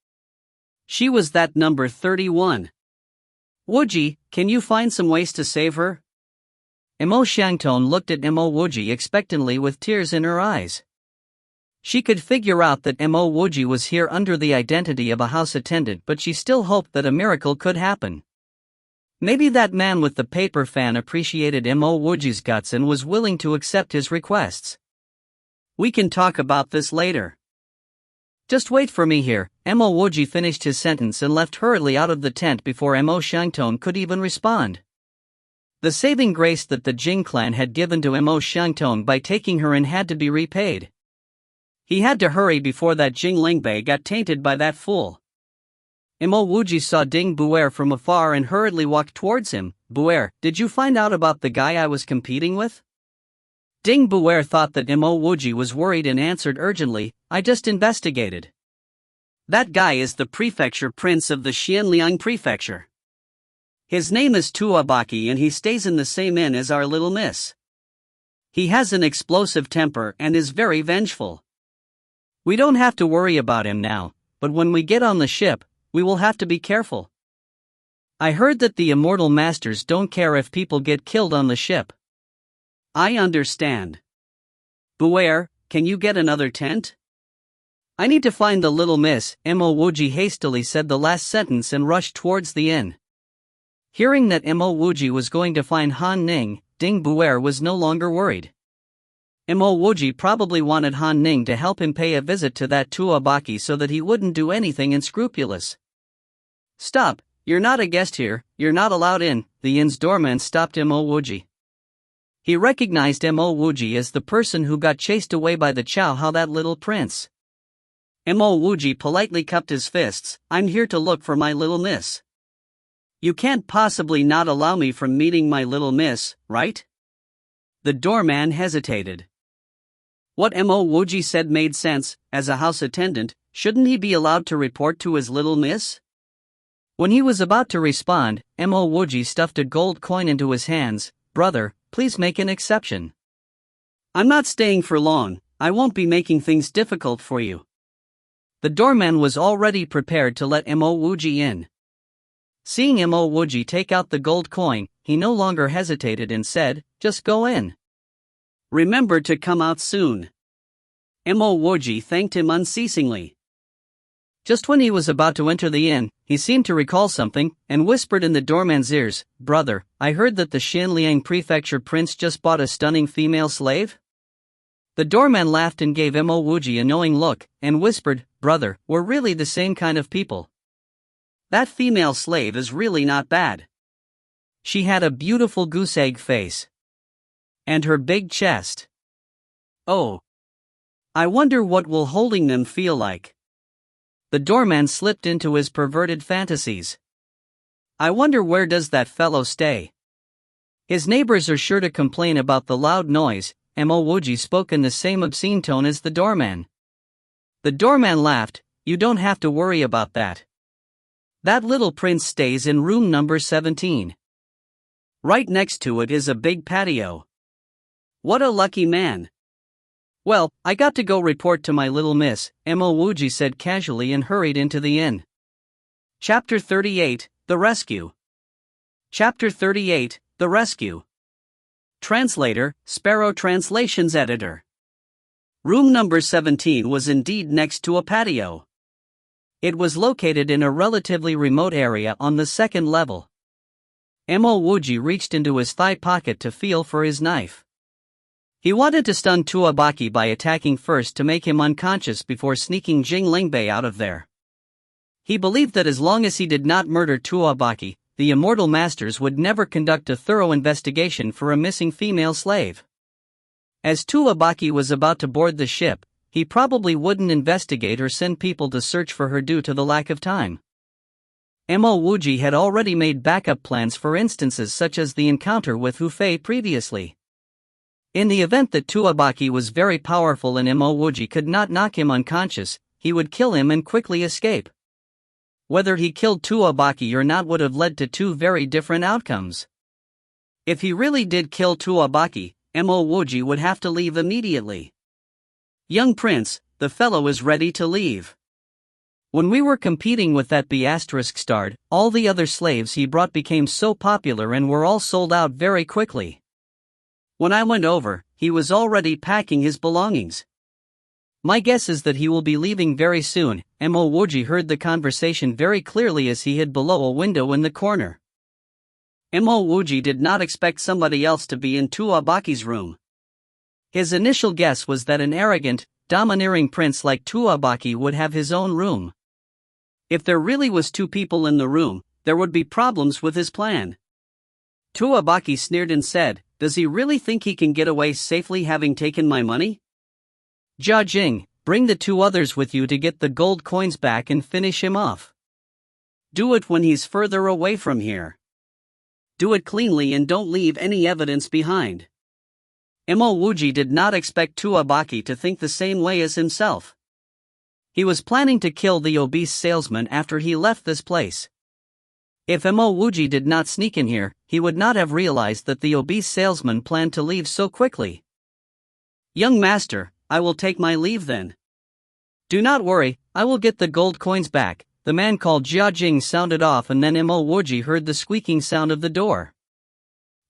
She was that number 31. Wuji, can you find some ways to save her? Mo Shangtong looked at Mo Wuji expectantly with tears in her eyes. She could figure out that Mo Wuji was here under the identity of a house attendant, but she still hoped that a miracle could happen. Maybe that man with the paper fan appreciated Mo Wuji's guts and was willing to accept his requests. We can talk about this later. Just wait for me here. Mo Wuji finished his sentence and left hurriedly out of the tent before Mo Shangtong could even respond. The saving grace that the Jing clan had given to Mo Shangtong by taking her in had to be repaid. He had to hurry before that Jing Lingbei got tainted by that fool. Mo Wuji saw Ding Buer from afar and hurriedly walked towards him. Buer, did you find out about the guy I was competing with? Ding Buer thought that Mo Wuji was worried and answered urgently, I just investigated. That guy is the prefecture prince of the Xianliang prefecture. His name is Tuabaki and he stays in the same inn as our little miss. He has an explosive temper and is very vengeful. We don't have to worry about him now, but when we get on the ship, we will have to be careful. I heard that the immortal masters don't care if people get killed on the ship. I understand. Buer, can you get another tent? I need to find the little miss. Mo Wuji hastily said the last sentence and rushed towards the inn. Hearing that Mo Wuji was going to find Han Ning, Ding Buer was no longer worried. Mo Wuji probably wanted Han Ning to help him pay a visit to that Tuabaki so that he wouldn't do anything unscrupulous. Stop, you're not a guest here, you're not allowed in. The inn's doorman stopped Mo Wuji. He recognized Mo Wuji as the person who got chased away by the Chow How that little prince. Mo Wuji politely cupped his fists, I'm here to look for my little miss. You can't possibly not allow me from meeting my little miss, right? The doorman hesitated. What Mo Wuji said made sense. As a house attendant, shouldn't he be allowed to report to his little miss? When he was about to respond, Mo Wuji stuffed a gold coin into his hands. Brother, please make an exception. I'm not staying for long, I won't be making things difficult for you. The doorman was already prepared to let Mo Wuji in. Seeing Mo Wuji take out the gold coin, he no longer hesitated and said, just go in. Remember to come out soon. Mo Wuji thanked him unceasingly. Just when he was about to enter the inn, he seemed to recall something, and whispered in the doorman's ears, Brother, I heard that the Xianliang prefecture prince just bought a stunning female slave? The doorman laughed and gave Mo Wuji a knowing look, and whispered, Brother, we're really the same kind of people. That female slave is really not bad. She had a beautiful goose egg face. And her big chest. Oh. I wonder what will holding them feel like. The doorman slipped into his perverted fantasies. I wonder where does that fellow stay? His neighbors are sure to complain about the loud noise. Mo Wuji spoke in the same obscene tone as the doorman. The doorman laughed, you don't have to worry about that. That little prince stays in room number 17. Right next to it is a big patio. What a lucky man. Well, I got to go report to my little miss, Mo Wuji said casually and hurried into the inn. Chapter 38, The Rescue. Chapter 38, The Rescue. Translator, Sparrow Translations Editor. Room number 17 was indeed next to a patio. It was located in a relatively remote area on the second level. Mo Wuji reached into his thigh pocket to feel for his knife. He wanted to stun Tuabaki by attacking first to make him unconscious before sneaking Jing Lingbei out of there. He believed that as long as he did not murder Tuabaki, the immortal masters would never conduct a thorough investigation for a missing female slave. As Tuabaki was about to board the ship, he probably wouldn't investigate or send people to search for her due to the lack of time. Mo Wuji had already made backup plans for instances such as the encounter with Hu Fei previously. In the event that Tuabaki was very powerful and Mo Wuji could not knock him unconscious, he would kill him and quickly escape. Whether he killed Tuabaki or not would have led to two very different outcomes. If he really did kill Tuabaki, Wuji would have to leave immediately. Young prince, the fellow is ready to leave. When we were competing with that B***starred, all the other slaves he brought became so popular and were all sold out very quickly. When I went over, he was already packing his belongings. My guess is that he will be leaving very soon. Wuji heard the conversation very clearly as he hid below a window in the corner. Wuji did not expect somebody else to be in Tuabaki's room. His initial guess was that an arrogant, domineering prince like Tuabaki would have his own room. If there really was two people in the room, there would be problems with his plan. Tuabaki sneered and said, "Does he really think he can get away safely having taken my money? Jia Jing, bring the two others with you to get the gold coins back and finish him off. Do it when he's further away from here. Do it cleanly and don't leave any evidence behind." Wuji did not expect Tuabaki to think the same way as himself. He was planning to kill the obese salesman after he left this place. If Wuji did not sneak in here, he would not have realized that the obese salesman planned to leave so quickly. "Young master, I will take my leave then." "Do not worry, I will get the gold coins back," the man called Jia Jing sounded off, and then Wuji heard the squeaking sound of the door.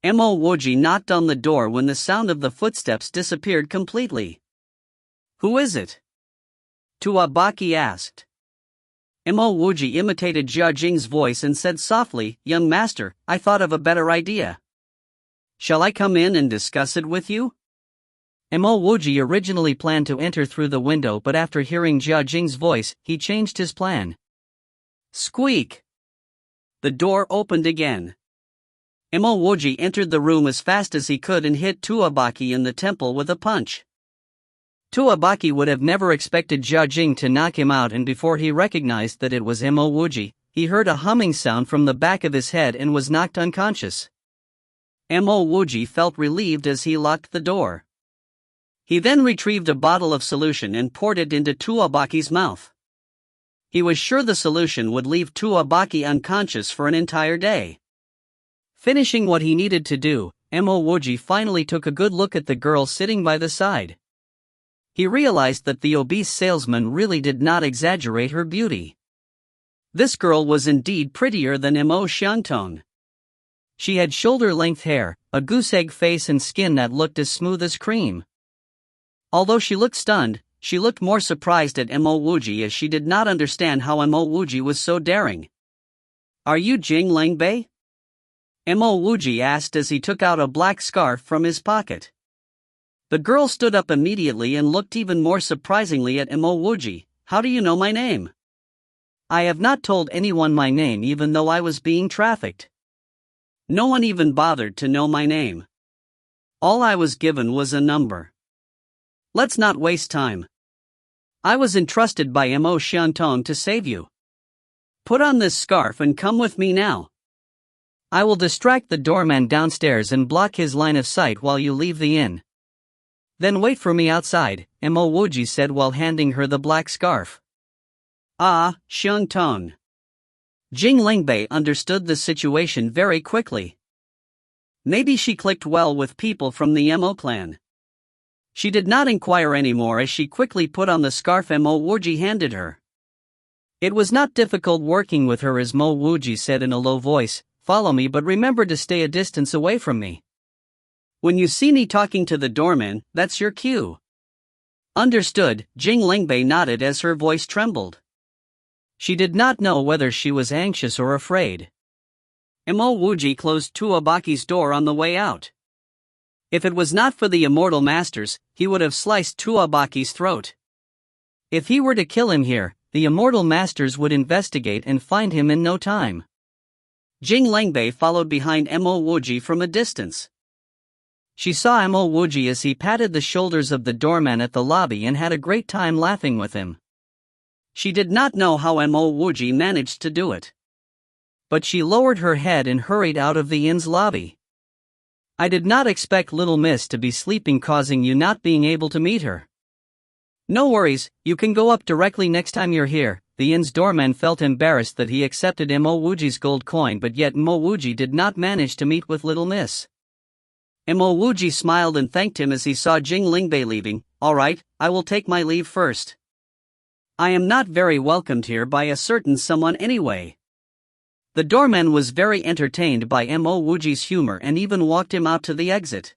Wuji knocked on the door when the sound of the footsteps disappeared completely. "Who is it?" Tuabaki asked. Wuji imitated Jia Jing's voice and said softly, "Young master, I thought of a better idea. Shall I come in and discuss it with you?" Wuji originally planned to enter through the window, but after hearing Jia Jing's voice, he changed his plan. Squeak! The door opened again. Wuji entered the room as fast as he could and hit Tuabaki in the temple with a punch. Tuabaki would have never expected Jia Jing to knock him out, and before he recognized that it was Wuji, he heard a humming sound from the back of his head and was knocked unconscious. Wuji felt relieved as he locked the door. He then retrieved a bottle of solution and poured it into Tuabaki's mouth. He was sure the solution would leave Tuabaki unconscious for an entire day. Finishing what he needed to do, Wuji finally took a good look at the girl sitting by the side. He realized that the obese salesman really did not exaggerate her beauty. This girl was indeed prettier than Xiangtong. She had shoulder-length hair, a goose-egg face and skin that looked as smooth as cream. Although she looked stunned, she looked more surprised at Wuji as she did not understand how Wuji was so daring. "Are you Jing Lengbei?" Wuji asked as he took out a black scarf from his pocket. The girl stood up immediately and looked even more surprisingly at Wuji. "How do you know my name?" "I have not told anyone my name even though I was being trafficked. No one even bothered to know my name. All I was given was a number. Let's not waste time. I was entrusted by Xiangtong to save you. Put on this scarf and come with me now. I will distract the doorman downstairs and block his line of sight while you leave the inn. Then wait for me outside," Wuji said while handing her the black scarf. "Ah, Xiangtong." Jing Lengbei understood the situation very quickly. Maybe she clicked well with people from the Mo clan. She did not inquire anymore as she quickly put on the scarf Wuji handed her. It was not difficult working with her, as Wuji said in a low voice. "Follow me, but remember to stay a distance away from me. When you see me talking to the doorman, that's your cue." "Understood," Jing Lengbei nodded as her voice trembled. She did not know whether she was anxious or afraid. Wuji closed Tuabaki's door on the way out. If it was not for the immortal masters, he would have sliced Tuabaki's throat. If he were to kill him here, the immortal masters would investigate and find him in no time. Jing Lengbei followed behind Wuji from a distance. She saw Wuji as he patted the shoulders of the doorman at the lobby and had a great time laughing with him. She did not know how Wuji managed to do it. But she lowered her head and hurried out of the inn's lobby. "I did not expect little miss to be sleeping, causing you not being able to meet her." "No worries, you can go up directly next time you're here," the inn's doorman felt embarrassed that he accepted Mo Wuji's gold coin, but yet Mo Wuji did not manage to meet with Little Miss. Mo Wuji smiled and thanked him as he saw Jing Lingbei leaving. Alright, I will take my leave first. I am not very welcomed here by a certain someone anyway. The doorman was very entertained by Mo Wuji's humor and even walked him out to the exit.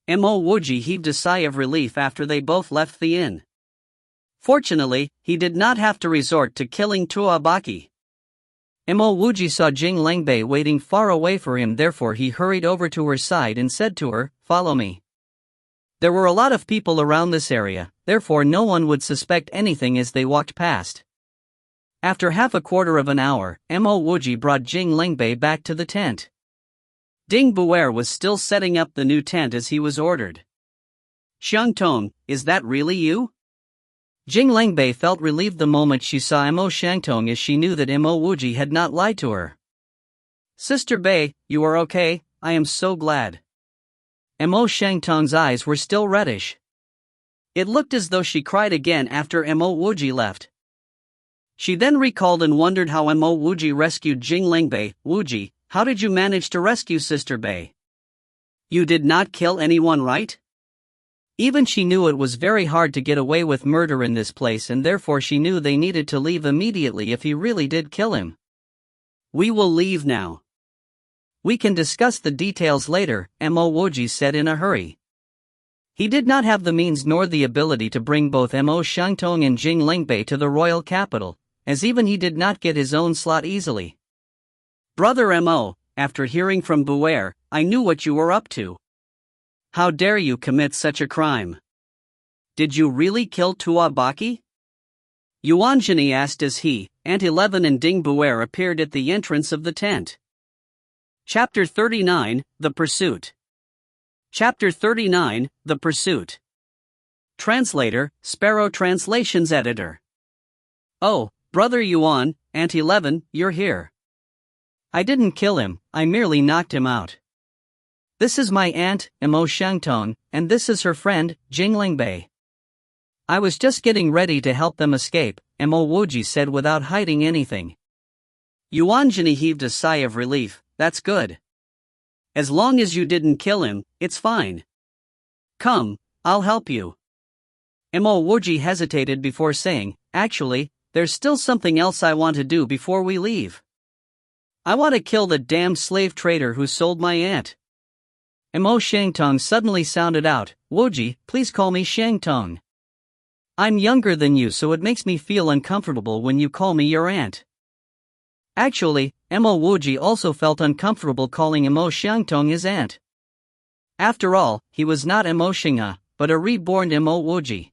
Mo Wuji heaved a sigh of relief after they both left the inn. Fortunately, he did not have to resort to killing Tuabaki. Mo Wuji saw Jing Lingbei waiting far away for him, therefore he hurried over to her side and said to her, "Follow me." There were a lot of people around this area, therefore no one would suspect anything as they walked past. After half a quarter of an hour, Mo Wuji brought Jing Lingbei back to the tent. Ding Buer was still setting up the new tent as he was ordered. "Xiang Tong, is that really you?" Jing Lingbei felt relieved the moment she saw Mo Shangtong, as she knew that Mo Wuji had not lied to her. "Sister Bei, you are okay, I am so glad." Mo Shangtong's eyes were still reddish. It looked as though she cried again after Mo Wuji left. She then recalled and wondered how Mo Wuji rescued Jing Lingbei. "Wuji, how did you manage to rescue Sister Bei? You did not kill anyone, right?" Even she knew it was very hard to get away with murder in this place, and therefore she knew they needed to leave immediately if he really did kill him. "We will leave now. We can discuss the details later," Mo Wuji said in a hurry. He did not have the means nor the ability to bring both Mo Shangtong and Jing Lingbei to the royal capital, as even he did not get his own slot easily. "Brother Mo, after hearing from Buer, I knew what you were up to. How dare you commit such a crime? Did you really kill Tuabaki?" Yuanjini asked as he, Aunt 11 and Ding Buer appeared at the entrance of the tent. Chapter 39, The Pursuit. Chapter 39, The Pursuit. Translator, Sparrow Translations Editor. "Oh, Brother Yuan, Aunt 11, you're here. I didn't kill him, I merely knocked him out. This is my aunt, Mo Shangtong, and this is her friend, Jing Lingbei. I was just getting ready to help them escape," Mo Wuji said without hiding anything. Yuanjini heaved a sigh of relief. "That's good. As long as you didn't kill him, it's fine. Come, I'll help you." Mo Wuji hesitated before saying, "Actually, there's still something else I want to do before we leave. I want to kill the damned slave trader who sold my aunt." Mo Shangtong suddenly sounded out, "Wuji, please call me Shangtong. I'm younger than you, so it makes me feel uncomfortable when you call me your aunt." Actually, Mo Wuji also felt uncomfortable calling Mo Shangtong his aunt. After all, he was not Mo Shinga, but a reborn Mo Wuji.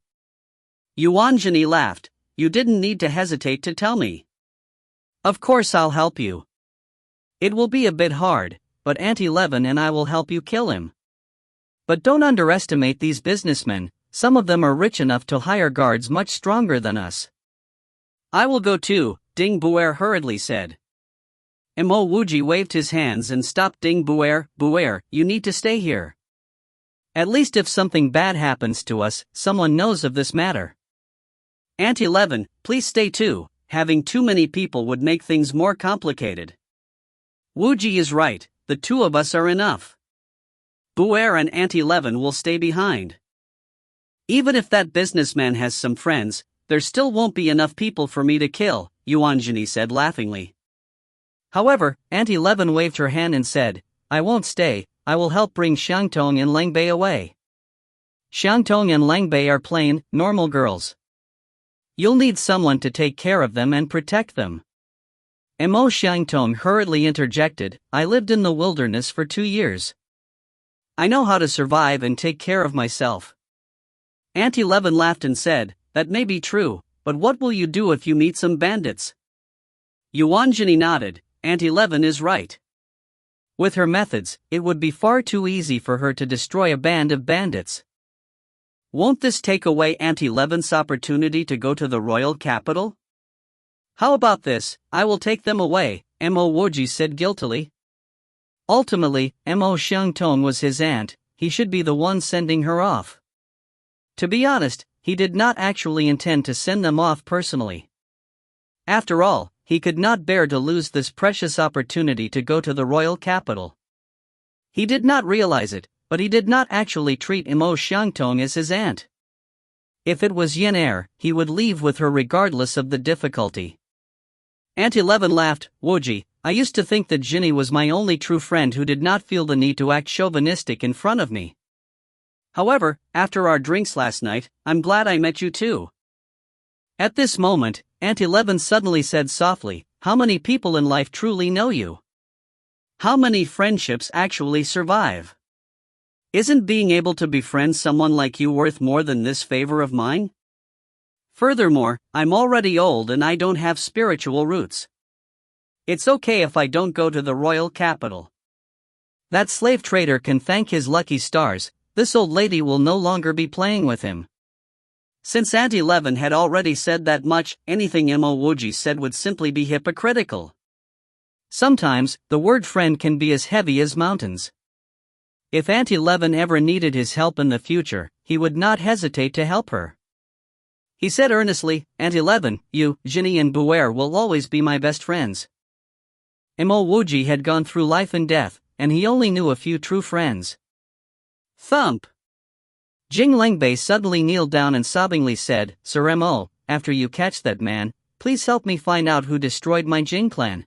Yuanjini laughed. "You didn't need to hesitate to tell me. Of course I'll help you. It will be a bit hard, but Aunt 11 and I will help you kill him. But don't underestimate these businessmen, some of them are rich enough to hire guards much stronger than us." "I will go too," Ding Buer hurriedly said. Mo Wuji waved his hands and stopped Ding Buer. "Buer, you need to stay here. At least if something bad happens to us, someone knows of this matter. Aunt 11, please stay too, having too many people would make things more complicated." Wuji is right, the two of us are enough. Buer and Aunt 11 will stay behind. Even if that businessman has some friends, there still won't be enough people for me to kill, Yuanjini said laughingly. However, Aunt 11 waved her hand and said, "I won't stay, I will help bring Shangtong and Lingbei away. Shangtong and Lingbei are plain, normal girls. You'll need someone to take care of them and protect them." Mo Shangtong hurriedly interjected, "I lived in the wilderness for 2 years. I know how to survive and take care of myself." Aunt 11 laughed and said, "That may be true, but what will you do if you meet some bandits?" Yuanjini nodded. Aunt 11 is right. With her methods, it would be far too easy for her to destroy a band of bandits. Won't this take away Aunt 11's opportunity to go to the royal capital? How about this, I will take them away, Mo Wuji said guiltily. Ultimately, Mo Shangtong was his aunt, he should be the one sending her off. To be honest, he did not actually intend to send them off personally. After all, he could not bear to lose this precious opportunity to go to the royal capital. He did not realize it, but he did not actually treat Imo Xiangtong as his aunt. If it was Yin Er, he would leave with her regardless of the difficulty. Aunt 11 laughed. Wuji, I used to think that Ginny was my only true friend who did not feel the need to act chauvinistic in front of me. However, after our drinks last night, I'm glad I met you too. At this moment, Aunt 11 suddenly said softly, how many people in life truly know you? How many friendships actually survive? Isn't being able to befriend someone like you worth more than this favor of mine? Furthermore, I'm already old and I don't have spiritual roots. It's okay if I don't go to the royal capital. That slave trader can thank his lucky stars, this old lady will no longer be playing with him. Since Aunt 11 had already said that much, anything Imo Wuji said would simply be hypocritical. Sometimes, the word friend can be as heavy as mountains. If Aunt 11 ever needed his help in the future, he would not hesitate to help her. He said earnestly, Aunt 11, you, Ginny and Buer will always be my best friends. Imo Wuji had gone through life and death, and he only knew a few true friends. Thump! Jing Lengbei suddenly kneeled down and sobbingly said, Sir Mo, after you catch that man, please help me find out who destroyed my Jing clan.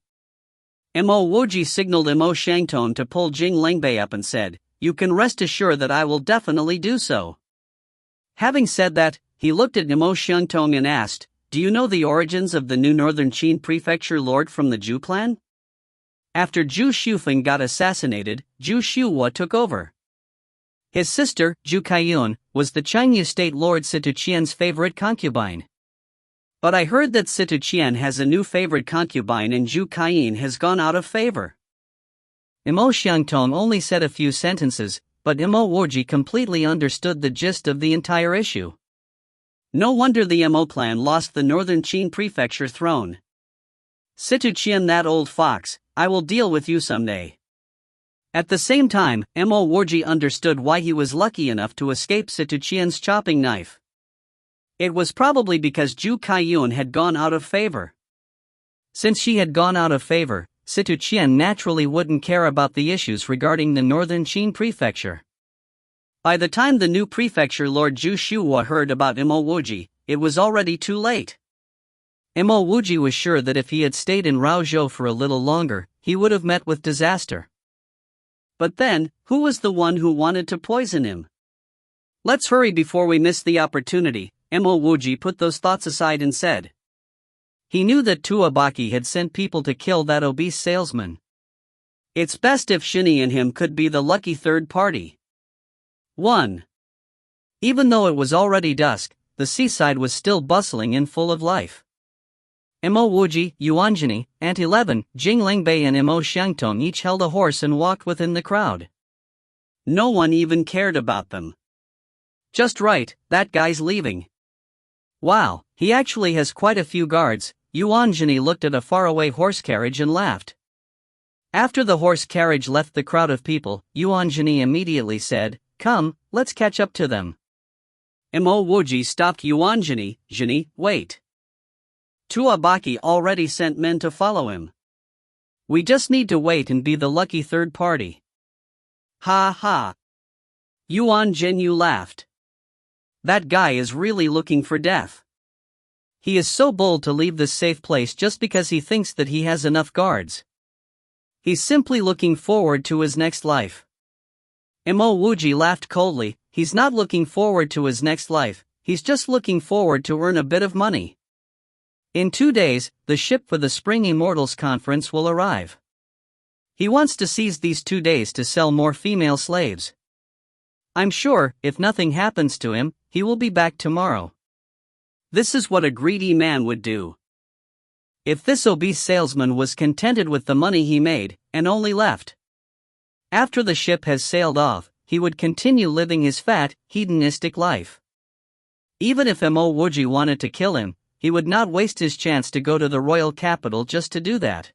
Imo Wuji signaled Imo Xiangtong to pull Jing Lengbei up and said, you can rest assured that I will definitely do so. Having said that, he looked at Imo Xiangtong and asked, do you know the origins of the new Northern Qin Prefecture lord from the Zhu clan? After Zhu Shufeng got assassinated, Zhu Shuhua took over. His sister, Zhu Kaiyun, was the Chinese state lord Situ Qian's favorite concubine. But I heard that Situ Qian has a new favorite concubine and Zhu Kaiyun has gone out of favor. Imo Xiangtong only said a few sentences, but Imo Wuji completely understood the gist of the entire issue. No wonder the Imo clan lost the Northern Qin Prefecture throne. Situ Qian, that old fox, I will deal with you someday. At the same time, Imo Wuji understood why he was lucky enough to escape Situ Qian's chopping knife. It was probably because Zhu Kaiyun had gone out of favor. Since she had gone out of favor, Situ Qian naturally wouldn't care about the issues regarding the Northern Qin Prefecture. By the time the new prefecture lord Zhu Shuhua heard about Imo Wuji, it was already too late. Imo Wuji was sure that if he had stayed in Raozhou for a little longer, he would have met with disaster. But then, who was the one who wanted to poison him? Let's hurry before we miss the opportunity, Imo Wuji put those thoughts aside and said. He knew that Tuabaki had sent people to kill that obese salesman. It's best if Shinny and him could be the lucky third party. 1. Even though it was already dusk, the seaside was still bustling and full of life. Imo Wuji, Yuanjini, Aunt 11, Jing Lengbei and Imo Xiangtong each held a horse and walked within the crowd. No one even cared about them. Just right, that guy's leaving. Wow, he actually has quite a few guards. Yuanjini looked at a faraway horse carriage and laughed. After the horse carriage left the crowd of people, Yuanjini immediately said, come, let's catch up to them. Imo Wuji stopped Yuanjini, Jini, wait. Tuabaki already sent men to follow him. We just need to wait and be the lucky third party. Ha ha. Yuan Zhenyu laughed. That guy is really looking for death. He is so bold to leave this safe place just because he thinks that he has enough guards. He's simply looking forward to his next life. Imo Wuji laughed coldly. He's not looking forward to his next life, he's just looking forward to earn a bit of money. In 2 days, the ship for the Spring Immortals Conference will arrive. He wants to seize these 2 days to sell more female slaves. I'm sure, if nothing happens to him, he will be back tomorrow. This is what a greedy man would do. If this obese salesman was contented with the money he made, and only left after the ship has sailed off, he would continue living his fat, hedonistic life. Even if Imo Wuji wanted to kill him, he would not waste his chance to go to the royal capital just to do that.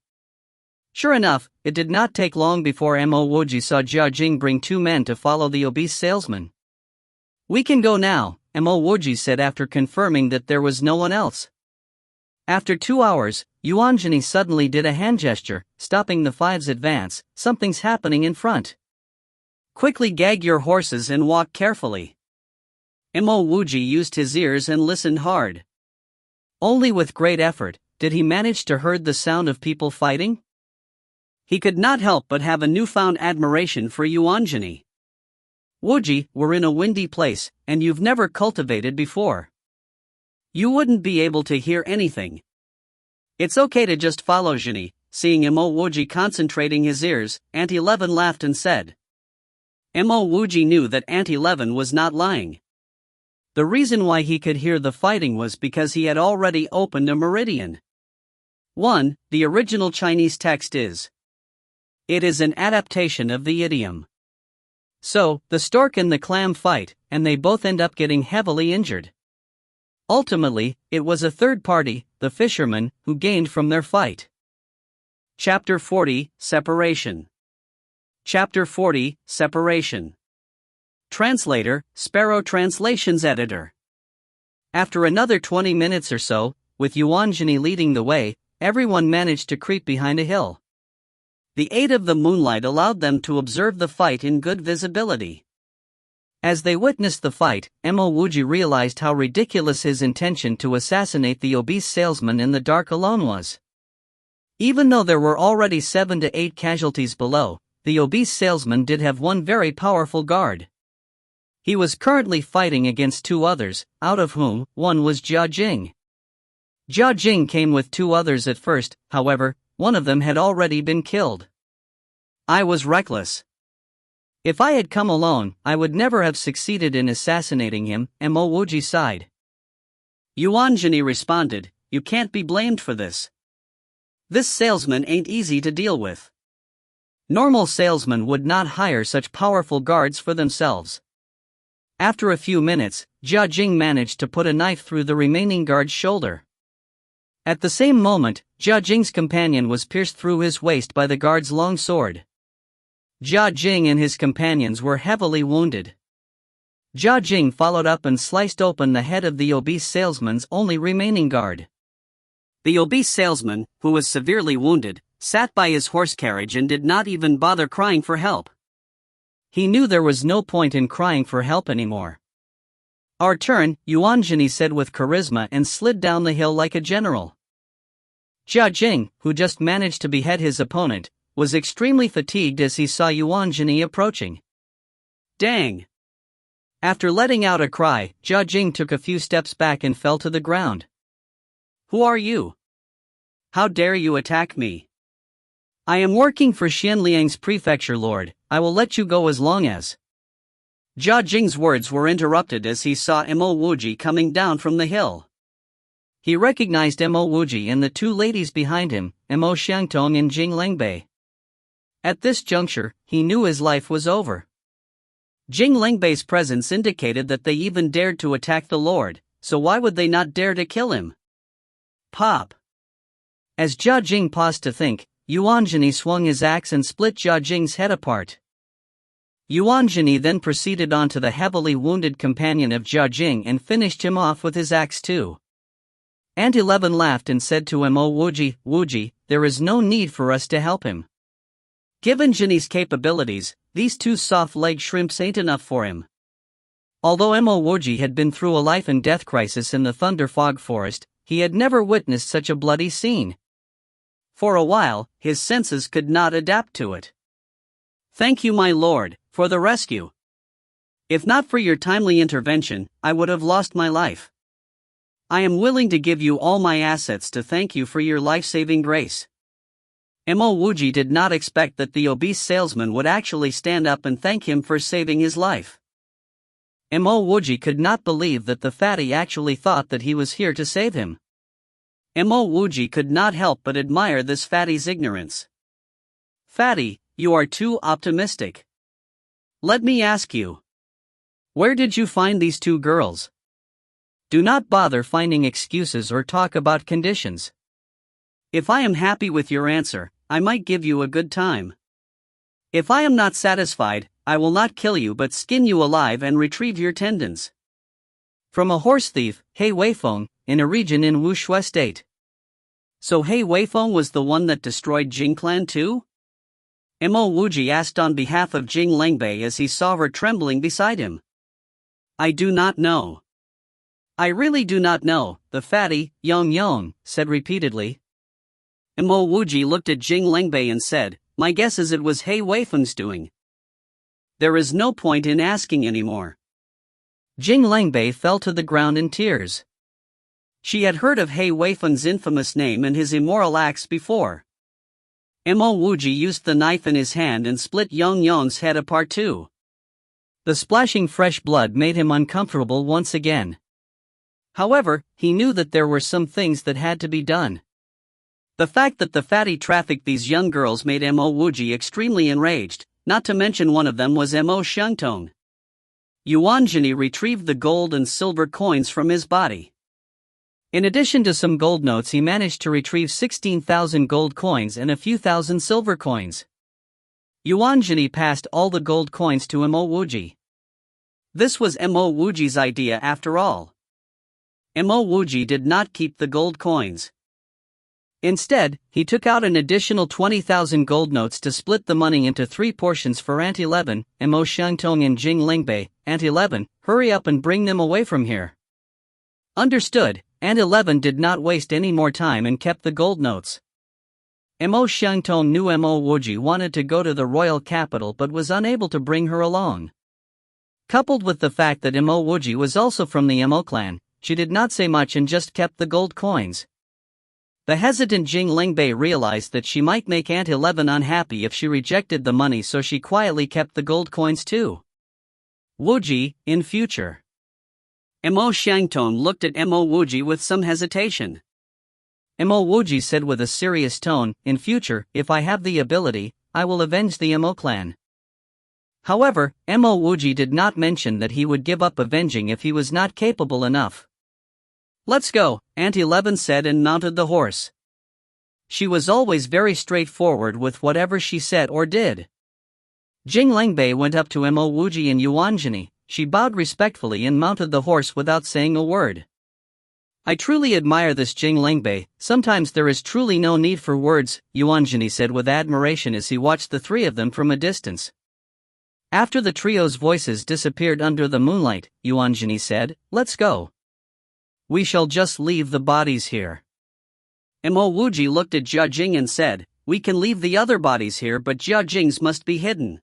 Sure enough, it did not take long before Imo Wuji saw Jia Jing bring 2 men to follow the obese salesman. We can go now, Imo Wuji said after confirming that there was no one else. After 2 hours, Yuanjini suddenly did a hand gesture, stopping the five's advance. Something's happening in front. Quickly gag your horses and walk carefully. Wuji used his ears and listened hard. Only with great effort did he manage to heard the sound of people fighting. He could not help but have a newfound admiration for Yuanjini. Wuji, we're in a windy place, and you've never cultivated before. You wouldn't be able to hear anything. It's okay to just follow Jini. Seeing Wuji concentrating his ears, Aunt Eleven laughed and said. Wuji knew that Aunt Eleven was not lying. The reason why he could hear the fighting was because he had already opened a meridian. 1. The original Chinese text is. It is an adaptation of the idiom. So, the stork and the clam fight, and they both end up getting heavily injured. Ultimately, it was a third party, the fisherman, who gained from their fight. Chapter 40, Separation. Chapter 40, Separation. Translator, Sparrow Translations Editor. After another 20 minutes or so, with Yuanjini leading the way, everyone managed to creep behind a hill. The aid of the moonlight allowed them to observe the fight in good visibility. As they witnessed the fight, Wuji realized how ridiculous his intention to assassinate the obese salesman in the dark alone was. Even though there were already 7 to 8 casualties below, the obese salesman did have one very powerful guard. He was currently fighting against 2 others, out of whom one was Jia Jing. Jia Jing came with 2 others at first, however, one of them had already been killed. I was reckless. If I had come alone, I would never have succeeded in assassinating him, Wuji sighed. Yuanjini responded, you can't be blamed for this. This salesman ain't easy to deal with. Normal salesmen would not hire such powerful guards for themselves. After a few minutes, Jia Jing managed to put a knife through the remaining guard's shoulder. At the same moment, Jia Jing's companion was pierced through his waist by the guard's long sword. Jia Jing and his companions were heavily wounded. Jia Jing followed up and sliced open the head of the obese salesman's only remaining guard. The obese salesman, who was severely wounded, sat by his horse carriage and did not even bother crying for help. He knew there was no point in crying for help anymore. Our turn, Yuanjini said with charisma and slid down the hill like a general. Jia Jing, who just managed to behead his opponent, was extremely fatigued as he saw Yuanjini approaching. Dang! After letting out a cry, Jia Jing took a few steps back and fell to the ground. Who are you? How dare you attack me? I am working for Xianliang's prefecture lord, I will let you go as long as. Jia Jing's words were interrupted as he saw Wuji coming down from the hill. He recognized Wuji and the 2 ladies behind him, Xiangtong and Jing Lengbei. At this juncture, he knew his life was over. Jing Lengbei's presence indicated that they even dared to attack the lord, so why would they not dare to kill him? Pop! As Jia Jing paused to think, Yuanjini swung his axe and split Jia Jing's head apart. Yuanjini then proceeded on to the heavily wounded companion of Jia Jing and finished him off with his axe too. Aunt Eleven laughed and said to Wuji, there is no need for us to help him. Given Jini's capabilities, these 2 soft-legged shrimps ain't enough for him. Although Wuji had been through a life and death crisis in the Thunder Fog Forest, he had never witnessed such a bloody scene. For a while, his senses could not adapt to it. Thank you, my lord, for the rescue. If not for your timely intervention, I would have lost my life. I am willing to give you all my assets to thank you for your life-saving grace. Wuji did not expect that the obese salesman would actually stand up and thank him for saving his life. Wuji could not believe that the fatty actually thought that he was here to save him. Wuji could not help but admire this fatty's ignorance. Fatty, you are too optimistic. Let me ask you. Where did you find these 2 girls? Do not bother finding excuses or talk about conditions. If I am happy with your answer, I might give you a good time. If I am not satisfied, I will not kill you but skin you alive and retrieve your tendons. From a horse thief, He Weifeng, in a region in Wuxue State. So Hei Weifeng was the one that destroyed Jing clan too? Mo Wuji asked on behalf of Jing Lengbei as he saw her trembling beside him. I do not know. I really do not know, the fatty, Yong, said repeatedly. Mo Wuji looked at Jing Lengbei and said, my guess is it was Hei Weifeng's doing. There is no point in asking anymore. Jing Lengbei fell to the ground in tears. She had heard of Hei Weifeng's infamous name and his immoral acts before. Mo Wuji used the knife in his hand and split Yong's head apart too. The splashing fresh blood made him uncomfortable once again. However, he knew that there were some things that had to be done. The fact that the fatty trafficked these young girls made Mo Wuji extremely enraged, not to mention one of them was Mo Xiangtong. Yuanjini retrieved the gold and silver coins from his body. In addition to some gold notes, he managed to retrieve 16,000 gold coins and a few thousand silver coins. Yuanjini passed all the gold coins to Mo Wuji. This was Mo Wuji's idea after all. Mo Wuji did not keep the gold coins. Instead, he took out an additional 20,000 gold notes to split the money into 3 portions for Aunt 11, Mo Xiangtong and Jing Lengbei. Aunt 11, hurry up and bring them away from here. Understood, Aunt 11 did not waste any more time and kept the gold notes. Mo Xiangtong knew Mo Wuji wanted to go to the royal capital but was unable to bring her along. Coupled with the fact that Mo Wuji was also from the Mo clan, she did not say much and just kept the gold coins. The hesitant Jing Lengbei realized that she might make Aunt 11 unhappy if she rejected the money, so she quietly kept the gold coins too. Wuji, in future. Mo Xiangtong looked at Mo Wuji with some hesitation. Mo Wuji said with a serious tone, in future, if I have the ability, I will avenge the Mo clan. However, Mo Wuji did not mention that he would give up avenging if he was not capable enough. Let's go, Aunt 11 said and mounted the horse. She was always very straightforward with whatever she said or did. Jing Lengbei went up to Mo Wuji and Yuanjini. She bowed respectfully and mounted the horse without saying a word. I truly admire this Jing Lengbei, sometimes there is truly no need for words, Yuanjini said with admiration as he watched the 3 of them from a distance. After the trio's voices disappeared under the moonlight, Yuanjini said, let's go. We shall just leave the bodies here. Mo Wuji looked at Jia Jing and said, we can leave the other bodies here but Jia Jing's must be hidden.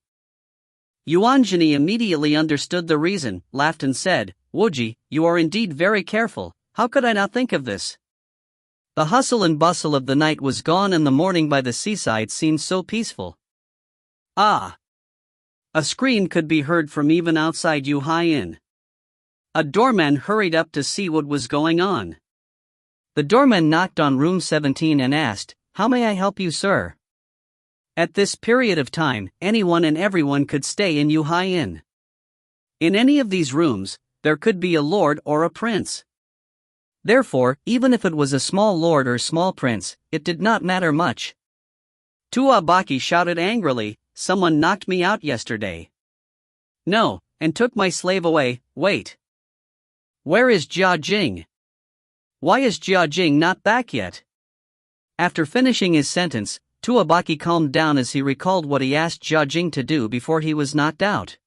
Yuanjini immediately understood the reason, laughed and said, Wuji, you are indeed very careful, how could I not think of this? The hustle and bustle of the night was gone and the morning by the seaside seemed so peaceful. Ah! A scream could be heard from even outside Yuhai Inn. A doorman hurried up to see what was going on. The doorman knocked on room 17 and asked, how may I help you, sir? At this period of time, anyone and everyone could stay in Yuhai Inn. In any of these rooms, there could be a lord or a prince. Therefore, even if it was a small lord or small prince, it did not matter much. Tuabaki shouted angrily, someone knocked me out yesterday. No, and took my slave away, wait. Where is Jia Jing? Why is Jia Jing not back yet? After finishing his sentence, Tuabaki calmed down as he recalled what he asked Jia Jing to do before he was knocked out.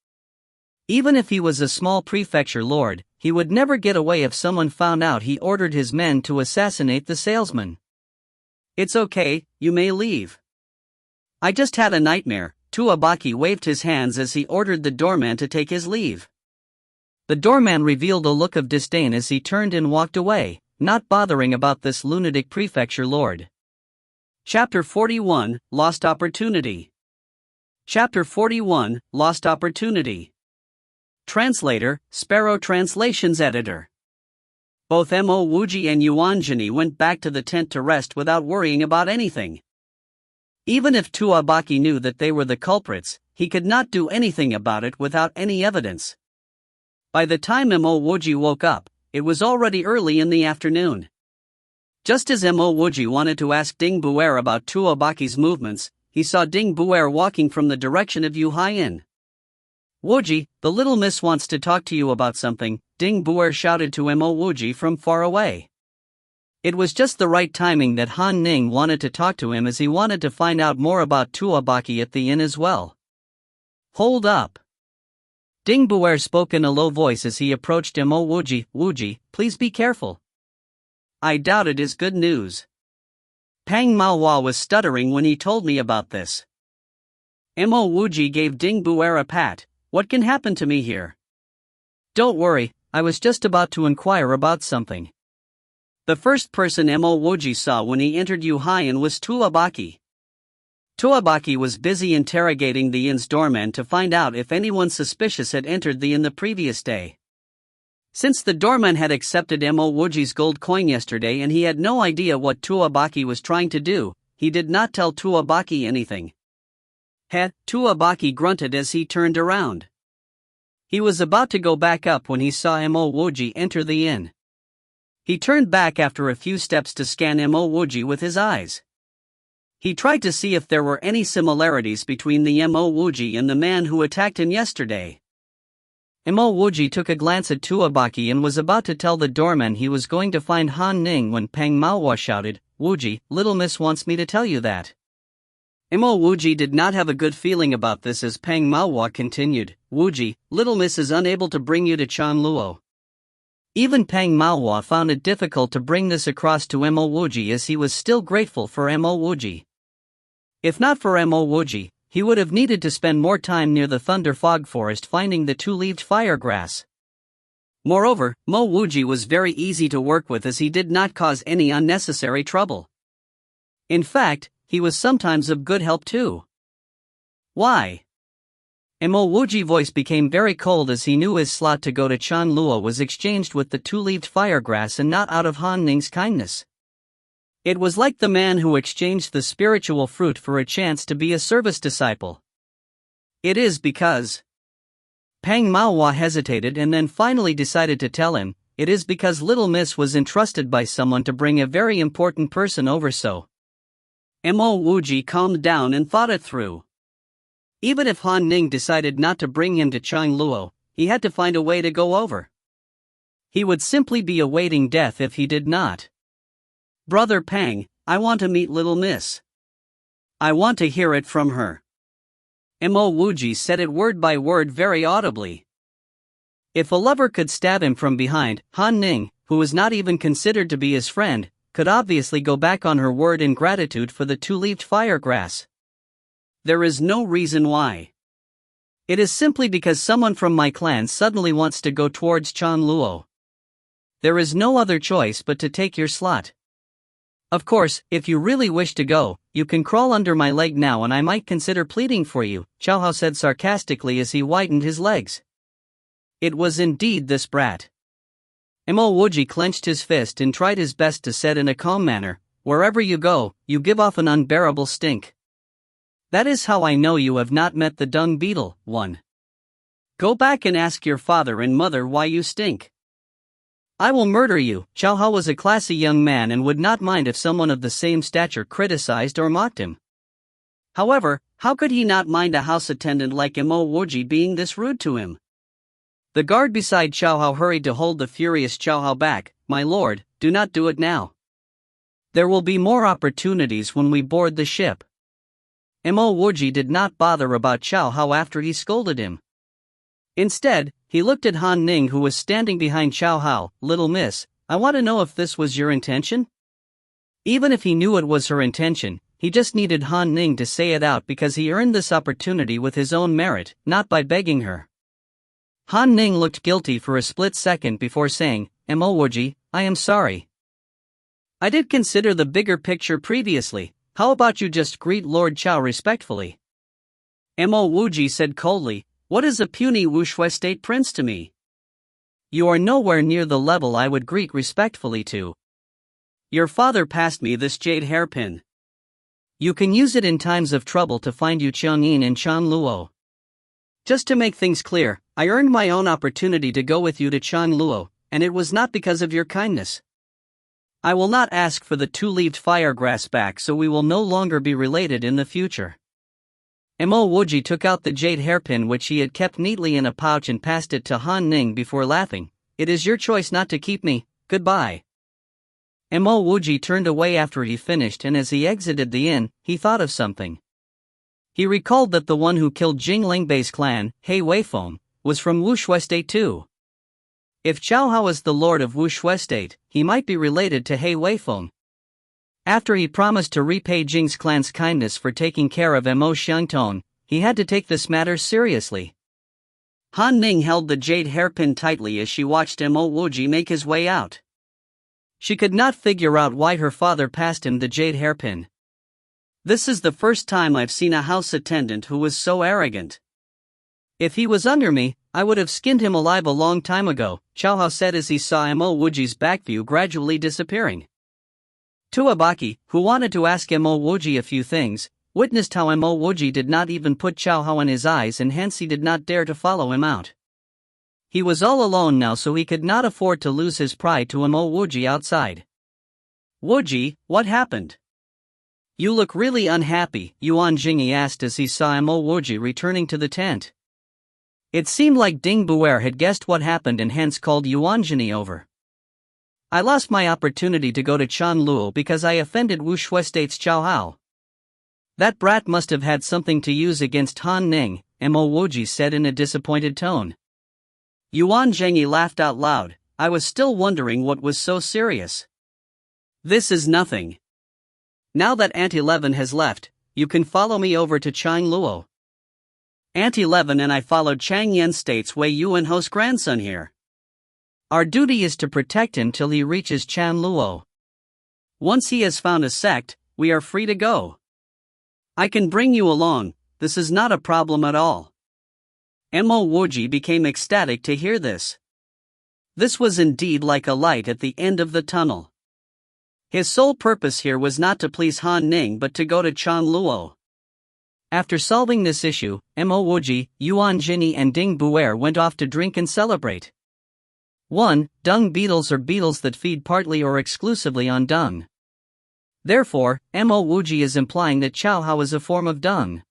Even if he was a small prefecture lord, he would never get away if someone found out he ordered his men to assassinate the salesman. It's okay, you may leave. I just had a nightmare. Tuabaki waved his hands as he ordered the doorman to take his leave. The doorman revealed a look of disdain as he turned and walked away, not bothering about this lunatic prefecture lord. Chapter 41, Lost Opportunity. Chapter 41, Lost Opportunity. Translator, Sparrow Translations Editor. Both Mo Wuji and Yuanjini went back to the tent to rest without worrying about anything. Even if Tuabaki knew that they were the culprits, he could not do anything about it without any evidence. By the time Mo Wuji woke up, it was already early in the afternoon. Just as Mo Wuji wanted to ask Ding Buer about Tuabaki's movements, he saw Ding Buer walking from the direction of Yuhai Inn. Wuji, the little miss wants to talk to you about something, Ding Buer shouted to Mo Wuji from far away. It was just the right timing that Han Ning wanted to talk to him, as he wanted to find out more about Tuabaki at the inn as well. Hold up. Ding Buer spoke in a low voice as he approached him. Oh Wuji, Wuji, please be careful. I doubt it is good news. Pang Manhwa was stuttering when he told me about this. Mo Wuji gave Ding Buer a pat. What can happen to me here? Don't worry, I was just about to inquire about something. The first person Mo Wuji saw when he entered Yuhaian was Tuabaki. Tuabaki was busy interrogating the inn's doorman to find out if anyone suspicious had entered the inn the previous day. Since the doorman had accepted Mo Wuji's gold coin yesterday and he had no idea what Tuabaki was trying to do, he did not tell Tuabaki anything. Tuabaki grunted as he turned around. He was about to go back up when he saw Mo Wuji enter the inn. He turned back after a few steps to scan Mo Wuji with his eyes. He tried to see if there were any similarities between the Mo Wuji and the man who attacked him yesterday. Mo Wuji took a glance at Tuabaki and was about to tell the doorman he was going to find Han Ning when Pang Manhwa shouted, "Wuji, little miss wants me to tell you that." Mo Wuji did not have a good feeling about this as Pang Manhwa continued, "Wuji, little miss is unable to bring you to Chanluo." Even Pang Manhwa found it difficult to bring this across to Mo Wuji, as he was still grateful for Mo Wuji. If not for Mo Wuji, he would have needed to spend more time near the Thunder Fog Forest finding the two-leaved firegrass. Moreover, Mo Wuji was very easy to work with, as he did not cause any unnecessary trouble. In fact, he was sometimes of good help too. Why? Mo Wuji's voice became very cold as he knew his slot to go to Chanluo was exchanged with the two-leaved firegrass and not out of Han Ning's kindness. It was like the man who exchanged the spiritual fruit for a chance to be a service disciple. It is because... Pang Manhwa hesitated and then finally decided to tell him, it is because Little Miss was entrusted by someone to bring a very important person over, so... Mo Wuji calmed down and thought it through. Even if Han Ning decided not to bring him to Chanluo, he had to find a way to go over. He would simply be awaiting death if he did not. Brother Pang, I want to meet Little Miss. I want to hear it from her. Mo Wuji said it word by word very audibly. If a lover could stab him from behind, Han Ning, who was not even considered to be his friend, could obviously go back on her word in gratitude for the two-leaved firegrass. There is no reason why. It is simply because someone from my clan suddenly wants to go towards Chanluo. There is no other choice but to take your slot. Of course, if you really wish to go, you can crawl under my leg now and I might consider pleading for you, Xiao Hao said sarcastically as he whitened his legs. It was indeed this brat. Mo Wuji clenched his fist and tried his best to said in a calm manner, wherever you go, you give off an unbearable stink. That is how I know you have not met the dung beetle, one. Go back and ask your father and mother why you stink. I will murder you. Xiao Hao was a classy young man and would not mind if someone of the same stature criticized or mocked him. However, how could he not mind a house attendant like Mo Wuji being this rude to him? The guard beside Xiao Hao hurried to hold the furious Xiao Hao back. My lord, do not do it now. There will be more opportunities when we board the ship. Mo Wuji did not bother about Xiao Hao after he scolded him. Instead, he looked at Han Ning, who was standing behind Xiao Hao. Little miss, I want to know if this was your intention? Even if he knew it was her intention, he just needed Han Ning to say it out because he earned this opportunity with his own merit, not by begging her. Han Ning looked guilty for a split second before saying, Mo Wuji, I am sorry. I did consider the bigger picture previously. How about you just greet Lord Chao respectfully? Mo Wuji said coldly, what is a puny Wuxue state prince to me? You are nowhere near the level I would greet respectfully to. Your father passed me this jade hairpin. You can use it in times of trouble to find you Chang'in and Chanluo. Just to make things clear, I earned my own opportunity to go with you to Chanluo, and it was not because of your kindness. I will not ask for the two-leaved firegrass back, so we will no longer be related in the future. Mo Wuji took out the jade hairpin which he had kept neatly in a pouch and passed it to Han Ning before laughing. It is your choice not to keep me, goodbye. Mo Wuji turned away after he finished, and as he exited the inn, he thought of something. He recalled that the one who killed Jing Lingbei's clan, He Weifeng, was from Wuxue State too. If Cao Hao is the lord of Wuxue State, he might be related to He Weifeng. After he promised to repay Jing's clan's kindness for taking care of Mo Xiangtong, he had to take this matter seriously. Han Ning held the jade hairpin tightly as she watched Mo Wuji make his way out. She could not figure out why her father passed him the jade hairpin. This is the first time I've seen a house attendant who was so arrogant. If he was under me, I would have skinned him alive a long time ago, Cao Hao said as he saw Mo Wuji's back view gradually disappearing. Tuabaki, who wanted to ask Mo Wuji a few things, witnessed how Mo Wuji did not even put Cao Hao in his eyes, and hence he did not dare to follow him out. He was all alone now, so he could not afford to lose his pride to Mo Wuji outside. Wuji, what happened? You look really unhappy, Yuan Jingyi asked as he saw Mo Wuji returning to the tent. It seemed like Ding Buer had guessed what happened and hence called Yuan Jingyi over. I lost my opportunity to go to Chanluo because I offended Wuxue State's Cao Hao. That brat must have had something to use against Han Ning, Mo Wuji said in a disappointed tone. Yuan Jingyi laughed out loud. I was still wondering what was so serious. This is nothing. Now that Aunt Eleven has left, you can follow me over to Chanluo. Aunt Eleven and I followed Chang Yen State's Wei Yuanho's grandson here. Our duty is to protect him till he reaches Chanluo. Once he has found a sect, we are free to go. I can bring you along, this is not a problem at all. Mo Wuji became ecstatic to hear this. This was indeed like a light at the end of the tunnel. His sole purpose here was not to please Han Ning but to go to Chanluo. After solving this issue, Mo Wuji, Yuan Jingyi and Ding Buer went off to drink and celebrate. 1. Dung beetles are beetles that feed partly or exclusively on dung. Therefore, Mo Wuji is implying that Cao Hao is a form of dung.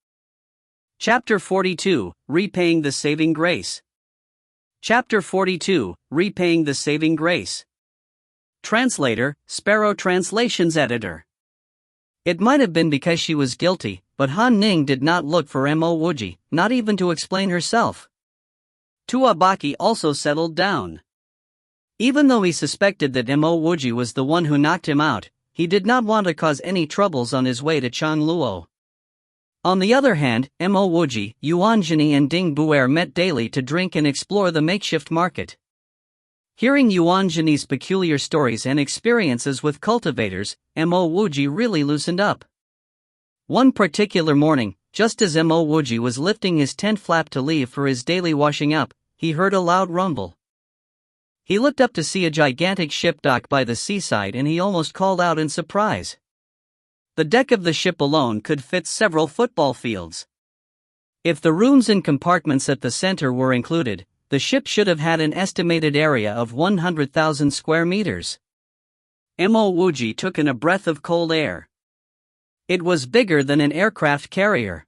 Chapter 42, Repaying the Saving Grace. Chapter 42, Repaying the Saving Grace. Translator, Sparrow Translations Editor. It might have been because she was guilty, but Han Ning did not look for Mo Wuji, not even to explain herself. Tuabaki also settled down. Even though he suspected that Mo Wuji was the one who knocked him out, he did not want to cause any troubles on his way to Chanluo. On the other hand, Mo Wuji, Yuan Jingyi and Ding Buer met daily to drink and explore the makeshift market. Hearing Yuan Jingyi's peculiar stories and experiences with cultivators, Mo Wuji really loosened up. One particular morning, just as Mo Wuji was lifting his tent flap to leave for his daily washing up, he heard a loud rumble. He looked up to see a gigantic ship dock by the seaside and he almost called out in surprise. The deck of the ship alone could fit several football fields. If the rooms and compartments at the center were included, the ship should have had an estimated area of 100,000 square meters. Mo Wuji took in a breath of cold air. It was bigger than an aircraft carrier.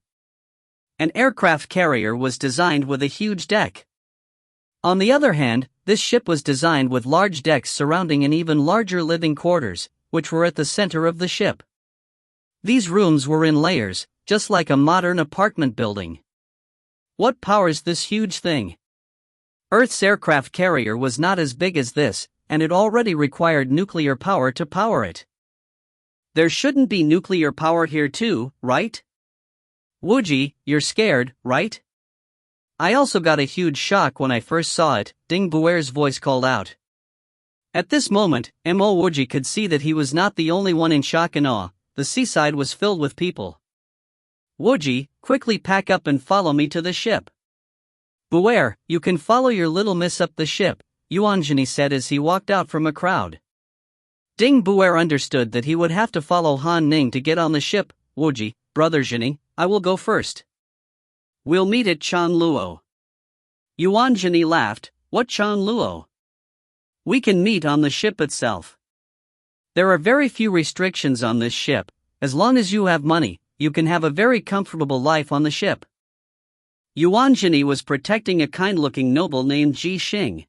An aircraft carrier was designed with a huge deck. On the other hand, this ship was designed with large decks surrounding an even larger living quarters, which were at the center of the ship. These rooms were in layers, just like a modern apartment building. What powers this huge thing? Earth's aircraft carrier was not as big as this, and it already required nuclear power to power it. There shouldn't be nuclear power here too, right? Wuji, you're scared, right? I also got a huge shock when I first saw it, Ding Buer's voice called out. At this moment, Mo Wuji could see that he was not the only one in shock and awe. The seaside was filled with people. Wuji, quickly pack up and follow me to the ship. Buer, you can follow your little miss up the ship, Yuan Jingyi said as he walked out from a crowd. Ding Buer understood that he would have to follow Han Ning to get on the ship. Wuji, brother Jingyi, I will go first. We'll meet at Chanluo. Yuan Jingyi laughed. What Chanluo? We can meet on the ship itself. There are very few restrictions on this ship. As long as you have money, you can have a very comfortable life on the ship. Yuan Jingyi was protecting a kind-looking noble named Ji Xing.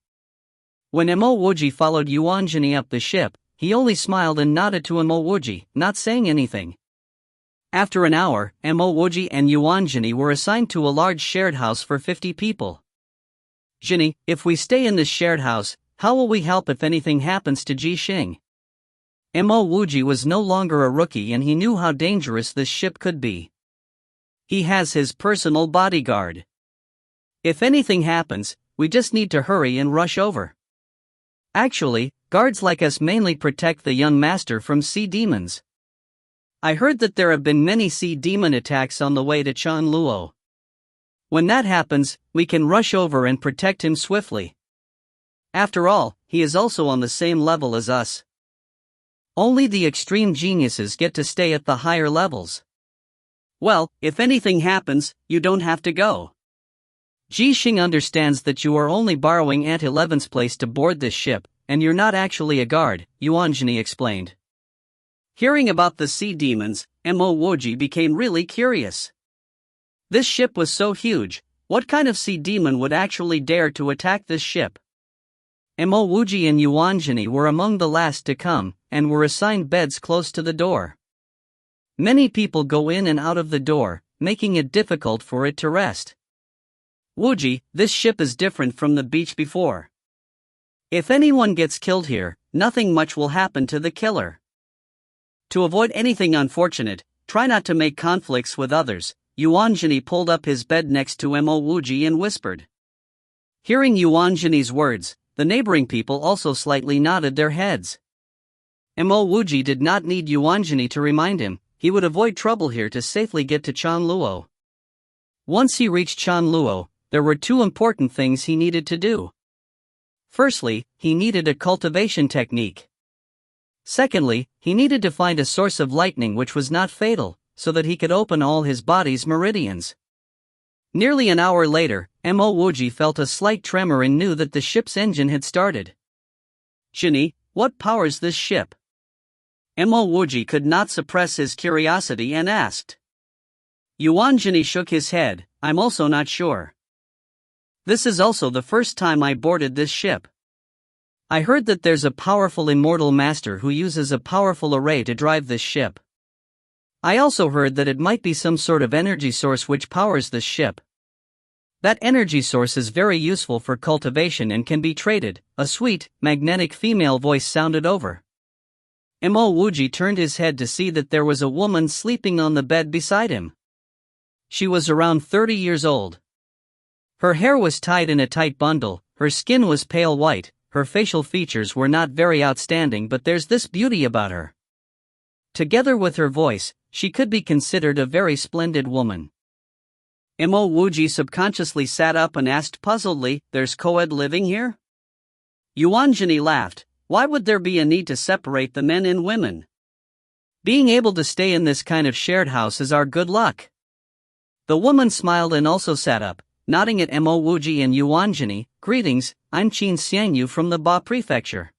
When Mo Wuji followed Yuan Jingyi up the ship, he only smiled and nodded to Wuji, not saying anything. After an hour, Wuji and Yuanjini were assigned to a large shared house for 50 people. Jinny, if we stay in this shared house, how will we help if anything happens to Ji Xing? Wuji was no longer a rookie and he knew how dangerous this ship could be. He has his personal bodyguard. If anything happens, we just need to hurry and rush over. Actually, guards like us mainly protect the young master from sea demons. I heard that there have been many sea demon attacks on the way to Chanluo. When that happens, we can rush over and protect him swiftly. After all, he is also on the same level as us. Only the extreme geniuses get to stay at the higher levels. Well, if anything happens, you don't have to go. Ji Xing understands that you are only borrowing Aunt Eleven's place to board this ship, and you're not actually a guard, Yuanjini explained. Hearing about the sea demons, Wuji became really curious. This ship was so huge, what kind of sea demon would actually dare to attack this ship? Wuji and Yuanjini were among the last to come, and were assigned beds close to the door. Many people go in and out of the door, making it difficult for it to rest. Wuji, this ship is different from the beach before. If anyone gets killed here, nothing much will happen to the killer. To avoid anything unfortunate, try not to make conflicts with others. Yuanjini pulled up his bed next to Wuji and whispered. Hearing Yuanjini's words, the neighboring people also slightly nodded their heads. Wuji did not need Yuanjini to remind him, he would avoid trouble here to safely get to Chanluo. Once he reached Chanluo, there were two important things he needed to do. Firstly, he needed a cultivation technique. Secondly, he needed to find a source of lightning which was not fatal, so that he could open all his body's meridians. Nearly an hour later, Wuji felt a slight tremor and knew that the ship's engine had started. Jinny, what powers this ship? Wuji could not suppress his curiosity and asked. Yuanjini shook his head, I'm also not sure. This is also the first time I boarded this ship. I heard that there's a powerful immortal master who uses a powerful array to drive this ship. I also heard that it might be some sort of energy source which powers this ship. That energy source is very useful for cultivation and can be traded, a sweet, magnetic female voice sounded over. Wuji turned his head to see that there was a woman sleeping on the bed beside him. She was around 30 years old. Her hair was tied in a tight bundle, her skin was pale white, her facial features were not very outstanding, but there's this beauty about her. Together with her voice, she could be considered a very splendid woman. Wuji subconsciously sat up and asked puzzledly, there's co-ed living here? Yuanjini laughed, why would there be a need to separate the men and women? Being able to stay in this kind of shared house is our good luck. The woman smiled and also sat up, nodding at Wuji and Yuanjini, greetings, I'm Qin Xiangyu from the Ba Prefecture.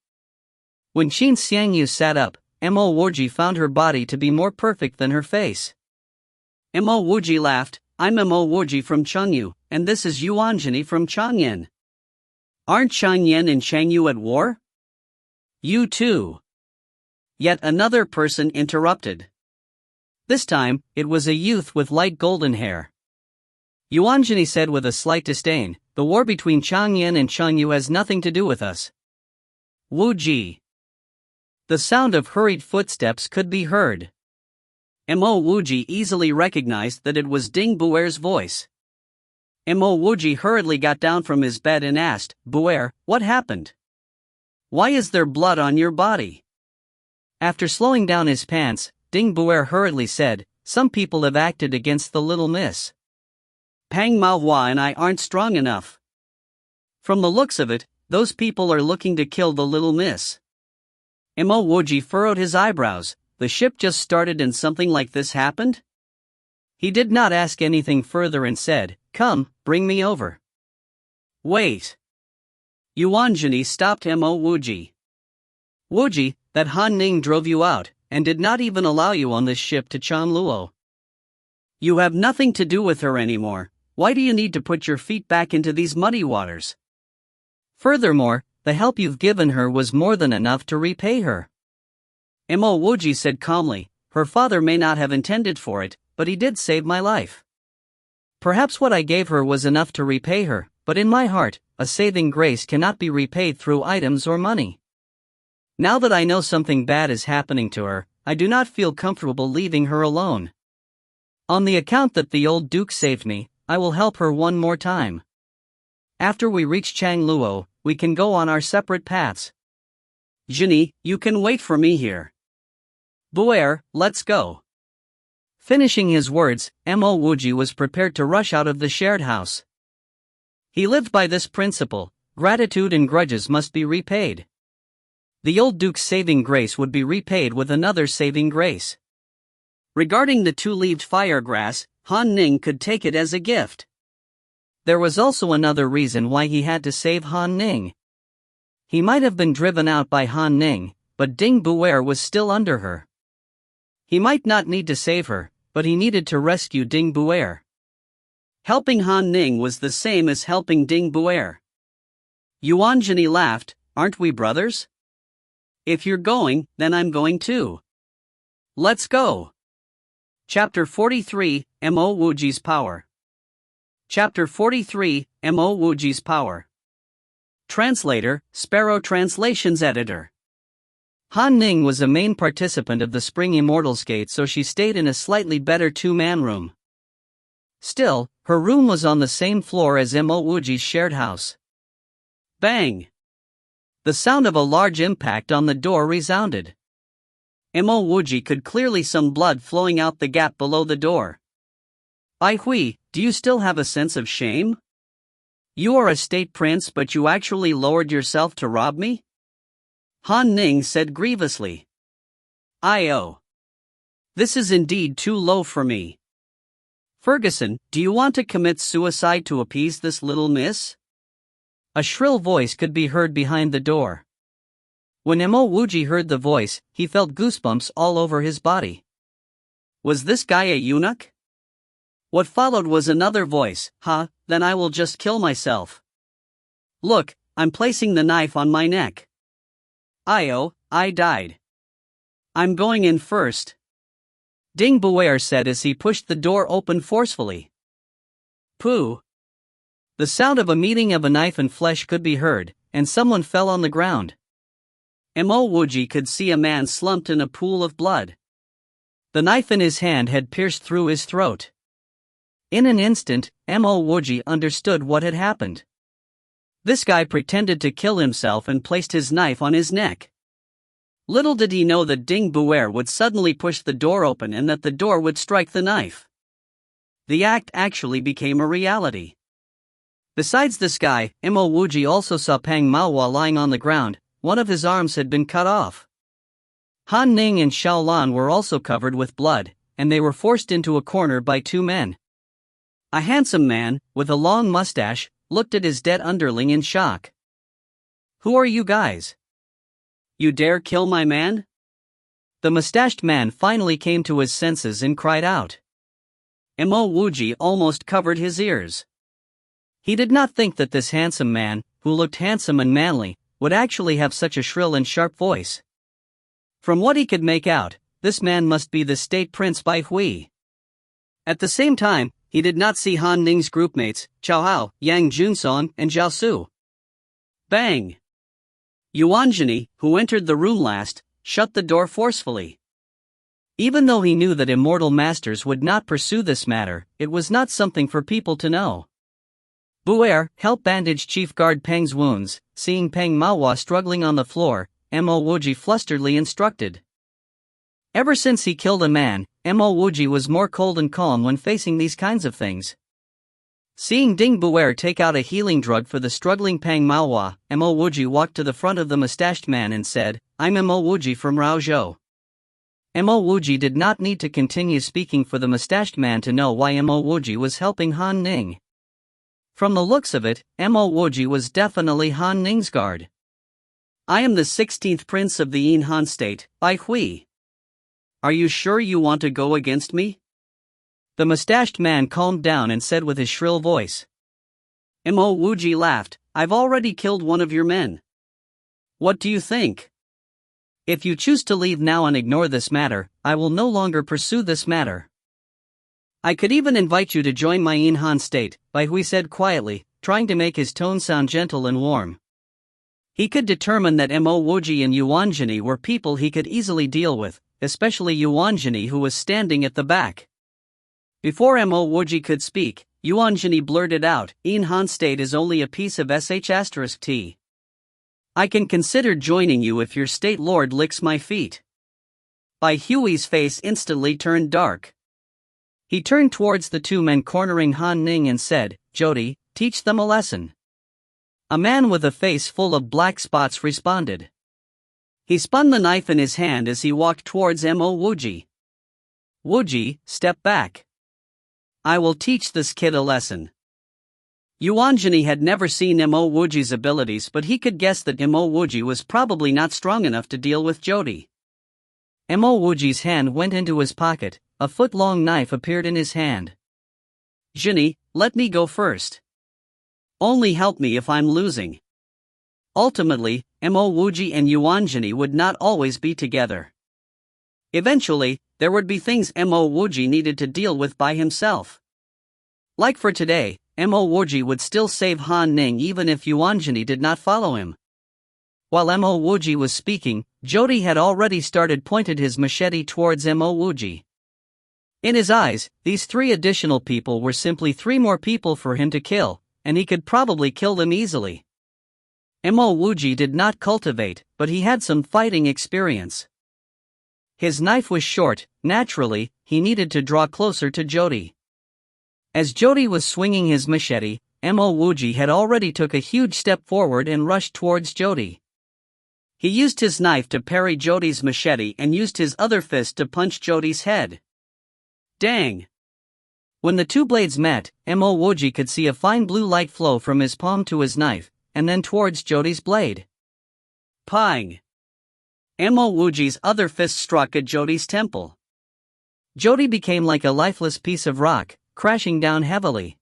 When Qin Xiangyu sat up, Wuji found her body to be more perfect than her face. Wuji laughed, I'm Wuji from Chengyu, and this is Yuanjini from Changyan. Aren't Changyan and Chengyu at war? You too. Yet another person interrupted. This time, it was a youth with light golden hair. Yuanjini said with a slight disdain, the war between Changyan and Chengyu has nothing to do with us. Wuji. The sound of hurried footsteps could be heard. Wuji easily recognized that it was Ding Buer's voice. Wuji hurriedly got down from his bed and asked, Buer, what happened? Why is there blood on your body? After slowing down his pants, Ding Buer hurriedly said, some people have acted against the little miss. Pang Manhwa and I aren't strong enough. From the looks of it, those people are looking to kill the little miss. Wuji furrowed his eyebrows, the ship just started and something like this happened? He did not ask anything further and said, come, bring me over. Wait. Yuanjini stopped Wuji. Wuji, that Han Ning drove you out, and did not even allow you on this ship to Chanluo. You have nothing to do with her anymore, why do you need to put your feet back into these muddy waters? Furthermore, the help you've given her was more than enough to repay her. Mo Wuji said calmly. Her father may not have intended for it, but he did save my life. Perhaps what I gave her was enough to repay her, but in my heart, a saving grace cannot be repaid through items or money. Now that I know something bad is happening to her, I do not feel comfortable leaving her alone. On the account that the old duke saved me, I will help her one more time. After we reach Changluo, we can go on our separate paths. Jinny, you can wait for me here. Buer, let's go. Finishing his words, Mo Wuji was prepared to rush out of the shared house. He lived by this principle: gratitude and grudges must be repaid. The old duke's saving grace would be repaid with another saving grace. Regarding the two-leaved firegrass, Han Ning could take it as a gift. There was also another reason why he had to save Han Ning. He might have been driven out by Han Ning, but Ding Buer was still under her. He might not need to save her, but he needed to rescue Ding Buer. Helping Han Ning was the same as helping Ding Buer. Yuan Jinny laughed. Aren't we brothers? If you're going, then I'm going too. Let's go. Chapter 43, Mo Wuji's Power. Chapter 43, Mo Wuji's Power. Translator, Sparrow Translations Editor. Han Ning was a main participant of the Spring Immortals Gate, so she stayed in a slightly better two-man room. Still, her room was on the same floor as Mo Wuji's shared house. Bang! The sound of a large impact on the door resounded. Mo Wuji could clearly see some blood flowing out the gap below the door. Bai Hui, do you still have a sense of shame? You are a state prince, but you actually lowered yourself to rob me? Han Ning said grievously. I.O. This is indeed too low for me. Ferguson, do you want to commit suicide to appease this little miss? A shrill voice could be heard behind the door. When Mo Wuji heard the voice, he felt goosebumps all over his body. Was this guy a eunuch? What followed was another voice. Then I will just kill myself. Look, I'm placing the knife on my neck. I died. I'm going in first. Ding Buer said as he pushed the door open forcefully. Pooh. The sound of a meeting of a knife and flesh could be heard, and someone fell on the ground. Mo Wuji could see a man slumped in a pool of blood. The knife in his hand had pierced through his throat. In an instant, Mo Wuji understood what had happened. This guy pretended to kill himself and placed his knife on his neck. Little did he know that Ding Buer would suddenly push the door open and that the door would strike the knife. The act actually became a reality. Besides this guy, Mo Wuji also saw Pang Manhwa lying on the ground. One of his arms had been cut off. Han Ning and Xiaolan were also covered with blood, and they were forced into a corner by two men. A handsome man, with a long mustache, looked at his dead underling in shock. Who are you guys? You dare kill my man? The mustached man finally came to his senses and cried out. Mo Wuji almost covered his ears. He did not think that this handsome man, who looked handsome and manly, would actually have such a shrill and sharp voice. From what he could make out, this man must be the state prince Bai Hui. At the same time, he did not see Han Ning's groupmates, Chao Hao, Yang Junsong, and Zhao Su. Bang! Yuan Jinny, who entered the room last, shut the door forcefully. Even though he knew that immortal masters would not pursue this matter, it was not something for people to know. Buer, help bandage Chief Guard Peng's wounds. Seeing Pang Manhwa struggling on the floor, Mo Wuji flusteredly instructed. Ever since he killed a man, Mo Wuji was more cold and calm when facing these kinds of things. Seeing Ding Buer take out a healing drug for the struggling Pang Manhwa, Mo Wuji walked to the front of the mustached man and said, I'm Mo Wuji from Raozhou. Mo Wuji did not need to continue speaking for the mustached man to know why Mo Wuji was helping Han Ning. From the looks of it, Mo Wuji was definitely Han Ning's guard. I am the 16th prince of the Yin Han state, Bai Hui. Are you sure you want to go against me? The mustached man calmed down and said with his shrill voice. Mo Wuji laughed. I've already killed one of your men. What do you think? If you choose to leave now and ignore this matter, I will no longer pursue this matter. I could even invite you to join my Inhan state, Bai Hui said quietly, trying to make his tone sound gentle and warm. He could determine that Mo Wuji and Yuanjini were people he could easily deal with, especially Yuanjini who was standing at the back. Before Mo Wuji could speak, Yuanjini blurted out, Inhan state is only a piece of sh*t. I can consider joining you if your state lord licks my feet. Bai Hui's face instantly turned dark. He turned towards the two men cornering Han Ning and said, Jody, teach them a lesson. A man with a face full of black spots responded. He spun the knife in his hand as he walked towards Mo Wuji. Wuji, step back. I will teach this kid a lesson. Yuanjini had never seen Mo Wuji's abilities, but he could guess that Mo Wuji was probably not strong enough to deal with Jody. Mo Wuji's hand went into his pocket, a foot-long knife appeared in his hand. Jini, let me go first. Only help me if I'm losing. Ultimately, Mo Wuji and Yuanjini would not always be together. Eventually, there would be things Mo Wuji needed to deal with by himself. Like for today, Mo Wuji would still save Han Ning even if Yuanjini did not follow him. While Mo Wuji was speaking, Jody had already started pointed his machete towards Mo Wuji. In his eyes, these three additional people were simply three more people for him to kill, and he could probably kill them easily. Mo Wuji did not cultivate, but he had some fighting experience. His knife was short, naturally, he needed to draw closer to Jody. As Jody was swinging his machete, Mo Wuji had already took a huge step forward and rushed towards Jody. He used his knife to parry Jody's machete and used his other fist to punch Jody's head. Dang! When the two blades met, Mo Wuji could see a fine blue light flow from his palm to his knife, and then towards Jody's blade. Pang! Mo Wuji's other fist struck at Jody's temple. Jody became like a lifeless piece of rock, crashing down heavily.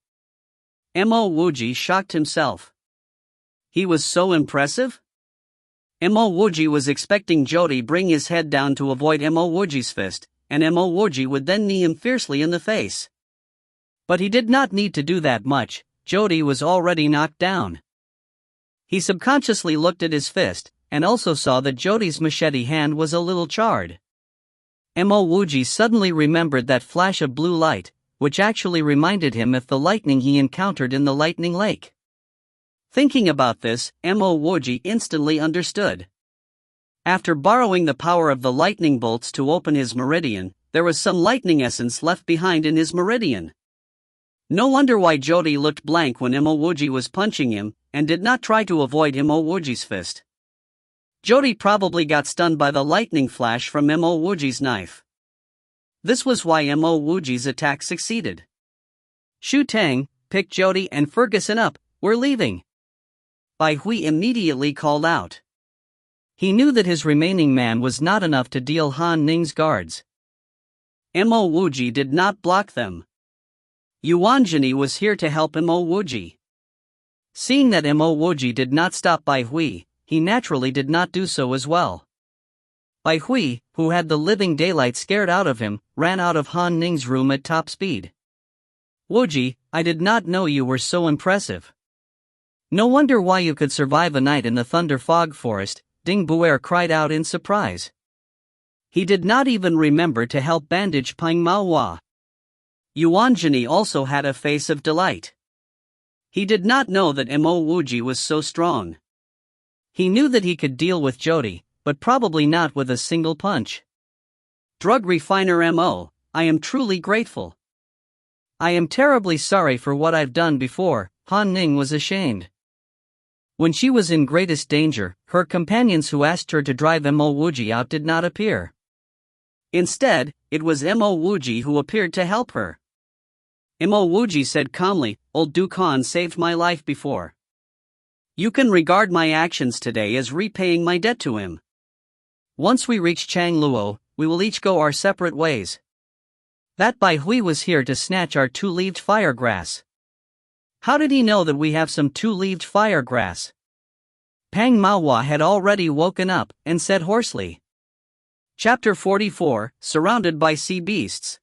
Mo Wuji shocked himself. He was so impressive? Mo Wuji was expecting Jody bring his head down to avoid Mo Wuji's fist, and Mo Wuji would then knee him fiercely in the face. But he did not need to do that much, Jody was already knocked down. He subconsciously looked at his fist, and also saw that Jody's machete hand was a little charred. Mo Wuji suddenly remembered that flash of blue light, which actually reminded him of the lightning he encountered in the lightning lake. Thinking about this, Mo Wuji instantly understood. After borrowing the power of the lightning bolts to open his meridian, there was some lightning essence left behind in his meridian. No wonder why Jody looked blank when Mo Wuji was punching him, and did not try to avoid Mo Wuji's fist. Jody probably got stunned by the lightning flash from Mo Wuji's knife. This was why Mo Wuji's attack succeeded. Shu Tang, pick Jody and Ferguson up, we're leaving. Bai Hui immediately called out. He knew that his remaining man was not enough to deal Han Ning's guards. Mo Wuji did not block them. Yuanjini was here to help Mo Wuji. Seeing that Mo Wuji did not stop Bai Hui, he naturally did not do so as well. Bai Hui, who had the living daylight scared out of him, ran out of Han Ning's room at top speed. Wuji, I did not know you were so impressive. No wonder why you could survive a night in the Thunder Fog Forest, Ding Buer cried out in surprise. He did not even remember to help bandage Pang Manhwa. Yuanjini also had a face of delight. He did not know that Mo Wuji was so strong. He knew that he could deal with Jody, but probably not with a single punch. Drug refiner Mo, I am truly grateful. I am terribly sorry for what I've done before, Han Ning was ashamed. When she was in greatest danger, her companions who asked her to drive Mo Wuji out did not appear. Instead, it was Mo Wuji who appeared to help her. Mo Wuji said calmly, Old Dukan saved my life before. You can regard my actions today as repaying my debt to him. Once we reach Changluo, we will each go our separate ways. That Bai Hui was here to snatch our two-leaved firegrass. How did he know that we have some two-leaved firegrass? Pang Manhwa had already woken up and said hoarsely. Chapter 44, Surrounded by Sea Beasts.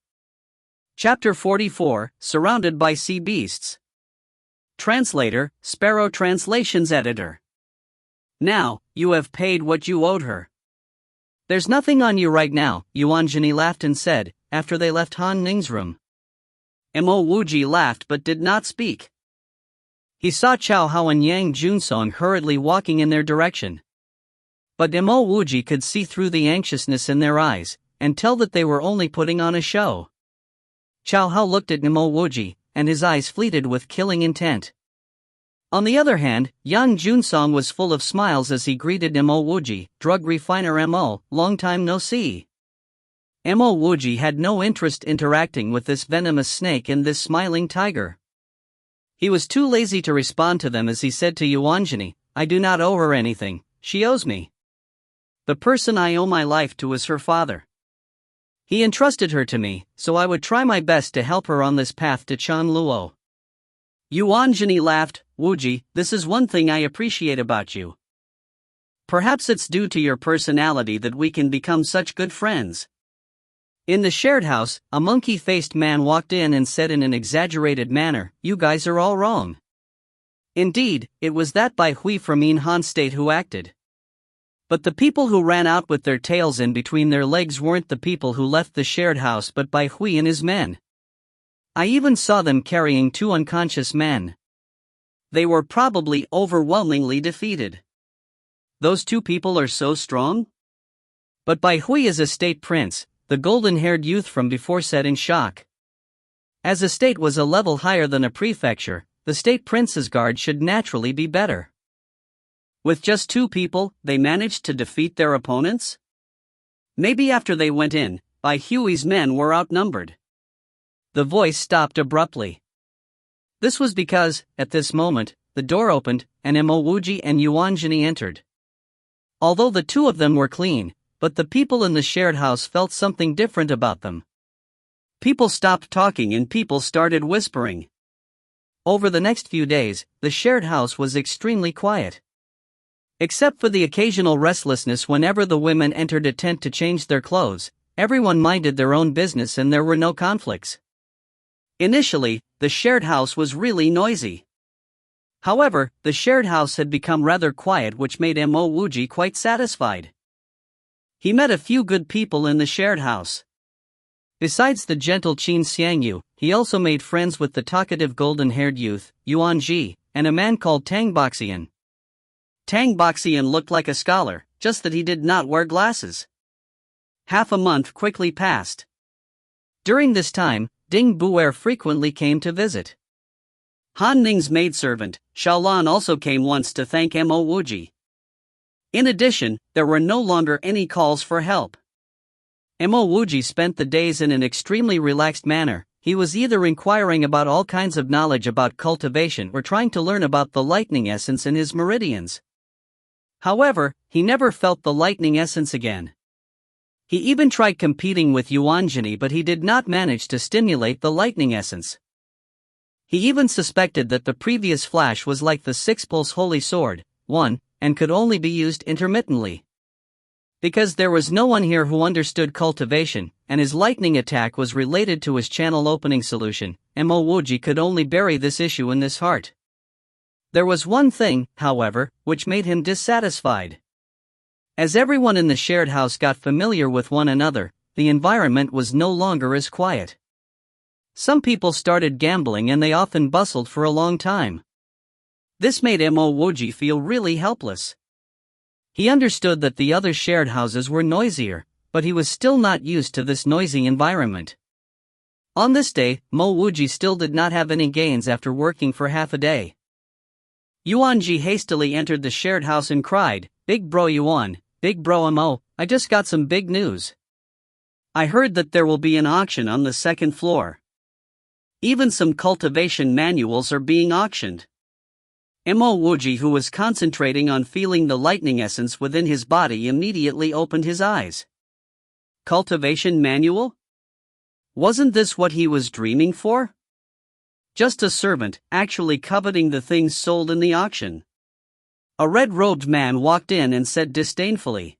Chapter 44, Surrounded by Sea Beasts. Translator, Sparrow Translations Editor. Now, you have paid what you owed her. There's nothing on you right now, Yuanjini laughed and said, after they left Han Ning's room. Mo Wuji laughed but did not speak. He saw Chao Hao and Yang Junsong hurriedly walking in their direction. But Mo Wuji could see through the anxiousness in their eyes, and tell that they were only putting on a show. Chao Hao looked at Mo Wuji, and his eyes fleeted with killing intent. On the other hand, Yang Junsong was full of smiles as he greeted Mo Wuji, drug refiner Mo, long time no see. Mo Wuji had no interest interacting with this venomous snake and this smiling tiger. He was too lazy to respond to them as he said to Yuanjini, I do not owe her anything, she owes me. The person I owe my life to is her father. He entrusted her to me, so I would try my best to help her on this path to Chan Luo. Yuanjini laughed, Wuji, this is one thing I appreciate about you. Perhaps it's due to your personality that we can become such good friends. In the shared house, a monkey-faced man walked in and said in an exaggerated manner, you guys are all wrong. Indeed, it was that Bai Hui from In Han State who acted. But the people who ran out with their tails in between their legs weren't the people who left the shared house but Bai Hui and his men. I even saw them carrying 2 unconscious men. They were probably overwhelmingly defeated. Those 2 people are so strong? But Bai Hui is a state prince, the golden-haired youth from before said in shock. As a state was a level higher than a prefecture, the state prince's guard should naturally be better. With just 2 people, they managed to defeat their opponents? Maybe after they went in, Bai Hui's men were outnumbered. The voice stopped abruptly. This was because, at this moment, the door opened, and Mo Wuji and Yuanjini entered. Although the 2 of them were clean, but the people in the shared house felt something different about them. People stopped talking and people started whispering. Over the next few days, the shared house was extremely quiet. Except for the occasional restlessness whenever the women entered a tent to change their clothes, everyone minded their own business and there were no conflicts. Initially, the shared house was really noisy. However, the shared house had become rather quiet, which made Mo Wuji quite satisfied. He met a few good people in the shared house. Besides the gentle Qin Xiangyu, he also made friends with the talkative golden-haired youth, Yuan Ji, and a man called Tang Boxian. Tang Boxian looked like a scholar, just that he did not wear glasses. Half a month quickly passed. During this time, Ding Buer frequently came to visit. Han Ning's maidservant, Xiaolan, also came once to thank Mo Wuji. In addition, there were no longer any calls for help. Mo Wuji spent the days in an extremely relaxed manner. He was either inquiring about all kinds of knowledge about cultivation or trying to learn about the lightning essence in his meridians. However, he never felt the lightning essence again. He even tried competing with Yuanjini, but he did not manage to stimulate the lightning essence. He even suspected that the previous flash was like the 6-pulse holy sword, 1, and could only be used intermittently. Because there was no one here who understood cultivation, and his lightning attack was related to his channel opening solution, Mo Wuji could only bury this issue in his heart. There was one thing, however, which made him dissatisfied. As everyone in the shared house got familiar with one another, the environment was no longer as quiet. Some people started gambling and they often bustled for a long time. This made Mo Wuji feel really helpless. He understood that the other shared houses were noisier, but he was still not used to this noisy environment. On this day, Mo Wuji still did not have any gains after working for half a day. Yuanji hastily entered the shared house and cried, Big bro Yuan, big bro Mo, I just got some big news. I heard that there will be an auction on the 2nd floor. Even some cultivation manuals are being auctioned. Mo Wuji, who was concentrating on feeling the lightning essence within his body, immediately opened his eyes. Cultivation manual? Wasn't this what he was dreaming for? Just a servant, actually coveting the things sold in the auction. A red-robed man walked in and said disdainfully,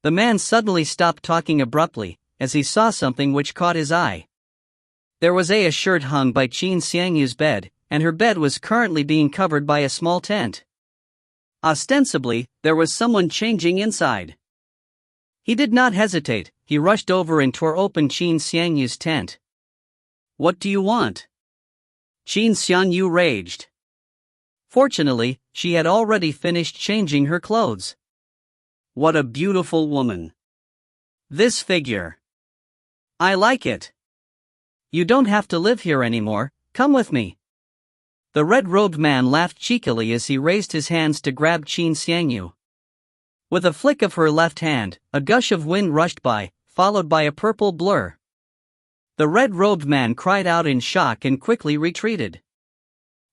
The man suddenly stopped talking abruptly, as he saw something which caught his eye. There was a shirt hung by Qin Xiangyu's bed, and her bed was currently being covered by a small tent. Ostensibly, there was someone changing inside. He did not hesitate, he rushed over and tore open Qin Xiangyu's tent. "What do you want?" Qin Xiangyu raged. Fortunately, she had already finished changing her clothes. "What a beautiful woman. This figure. I like it. You don't have to live here anymore, come with me." The red-robed man laughed cheekily as he raised his hands to grab Qin Xiangyu. With a flick of her left hand, a gush of wind rushed by, followed by a purple blur. The red-robed man cried out in shock and quickly retreated.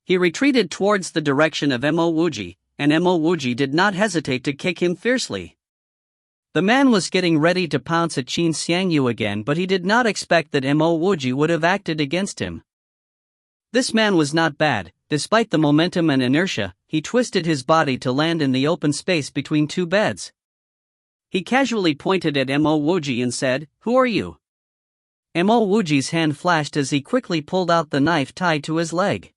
He retreated towards the direction of Mo Wuji, and Mo Wuji did not hesitate to kick him fiercely. The man was getting ready to pounce at Qin Xiangyu again, but he did not expect that Mo Wuji would have acted against him. This man was not bad. Despite the momentum and inertia, he twisted his body to land in the open space between two beds. He casually pointed at Mo Wuji and said, "Who are you?" Mo Wuji's hand flashed as he quickly pulled out the knife tied to his leg.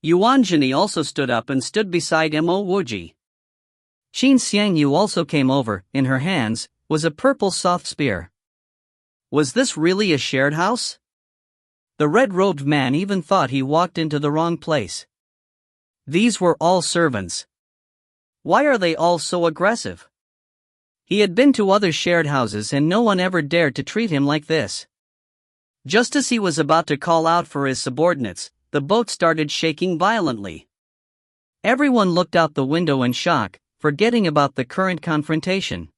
Yuanjini also stood up and stood beside Mo Wuji. Qin Xiangyu also came over. In her hands was a purple soft spear. Was this really a shared house? The red-robed man even thought he walked into the wrong place. These were all servants. Why are they all so aggressive? He had been to other shared houses and no one ever dared to treat him like this. Just as he was about to call out for his subordinates, the boat started shaking violently. Everyone looked out the window in shock, forgetting about the current confrontation.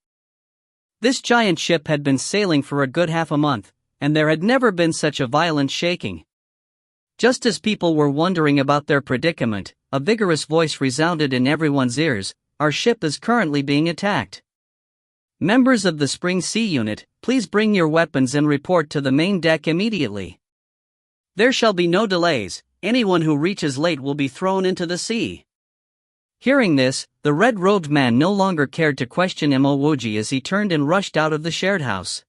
This giant ship had been sailing for a good half a month, and there had never been such a violent shaking. Just as people were wondering about their predicament, a vigorous voice resounded in everyone's ears: "Our ship is currently being attacked. Members of the Spring Sea Unit, please bring your weapons and report to the main deck immediately. There shall be no delays, anyone who reaches late will be thrown into the sea." Hearing this, the red-robed man no longer cared to question Mo Wuji as he turned and rushed out of the shared house.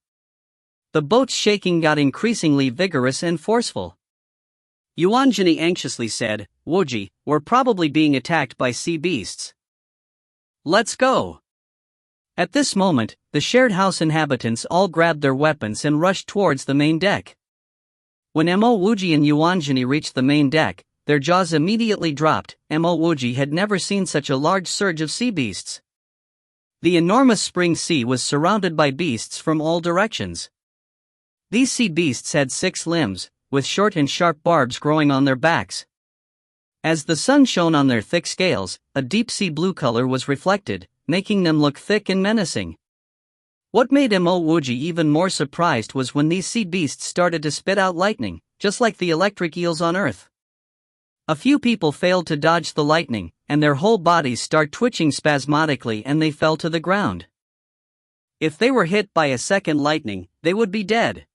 The boat's shaking got increasingly vigorous and forceful. Yuanjini anxiously said, "Wuji, we're probably being attacked by sea beasts. Let's go." At this moment, the shared house inhabitants all grabbed their weapons and rushed towards the main deck. When Mo Wuji and Yuanjini reached the main deck, their jaws immediately dropped. Mo Wuji had never seen such a large surge of sea beasts. The enormous spring sea was surrounded by beasts from all directions. These sea beasts had 6 limbs, with short and sharp barbs growing on their backs. As the sun shone on their thick scales, a deep sea blue color was reflected, making them look thick and menacing. What made Mo Wuji even more surprised was when these sea beasts started to spit out lightning, just like the electric eels on Earth. A few people failed to dodge the lightning, and their whole bodies started twitching spasmodically and they fell to the ground. If they were hit by a second lightning, they would be dead.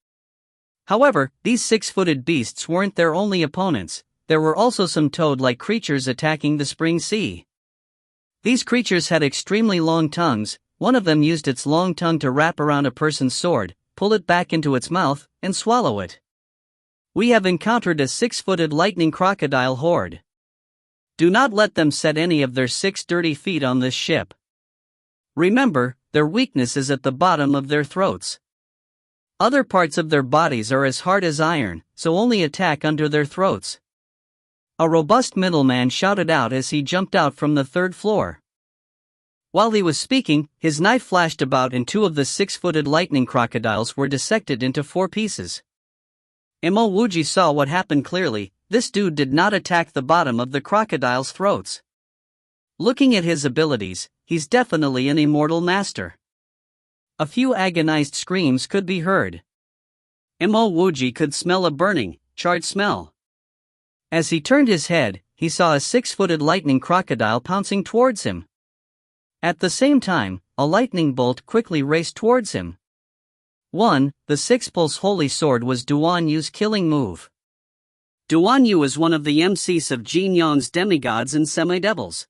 However, these 6-footed beasts weren't their only opponents. There were also some toad-like creatures attacking the spring sea. These creatures had extremely long tongues. One of them used its long tongue to wrap around a person's sword, pull it back into its mouth, and swallow it. We have encountered a 6-footed lightning crocodile horde. Do not let them set any of their 6 dirty feet on this ship. Remember, their weakness is at the bottom of their throats. Other parts of their bodies are as hard as iron, so only attack under their throats. A robust middleman shouted out as he jumped out from the 3rd floor. While he was speaking, his knife flashed about and 2 of the 6-footed lightning crocodiles were dissected into 4 pieces. Mo Wuji saw what happened clearly. This dude did not attack the bottom of the crocodile's throats. Looking at his abilities, he's definitely an immortal master. A few agonized screams could be heard. Mo Wuji could smell a burning, charred smell. As he turned his head, he saw a 6-footed lightning crocodile pouncing towards him. At the same time, a lightning bolt quickly raced towards him. The 6-pulse holy sword was Duan Yu's killing move. Duan Yu is one of the MCs of Jin Yong's demigods and semi-devils.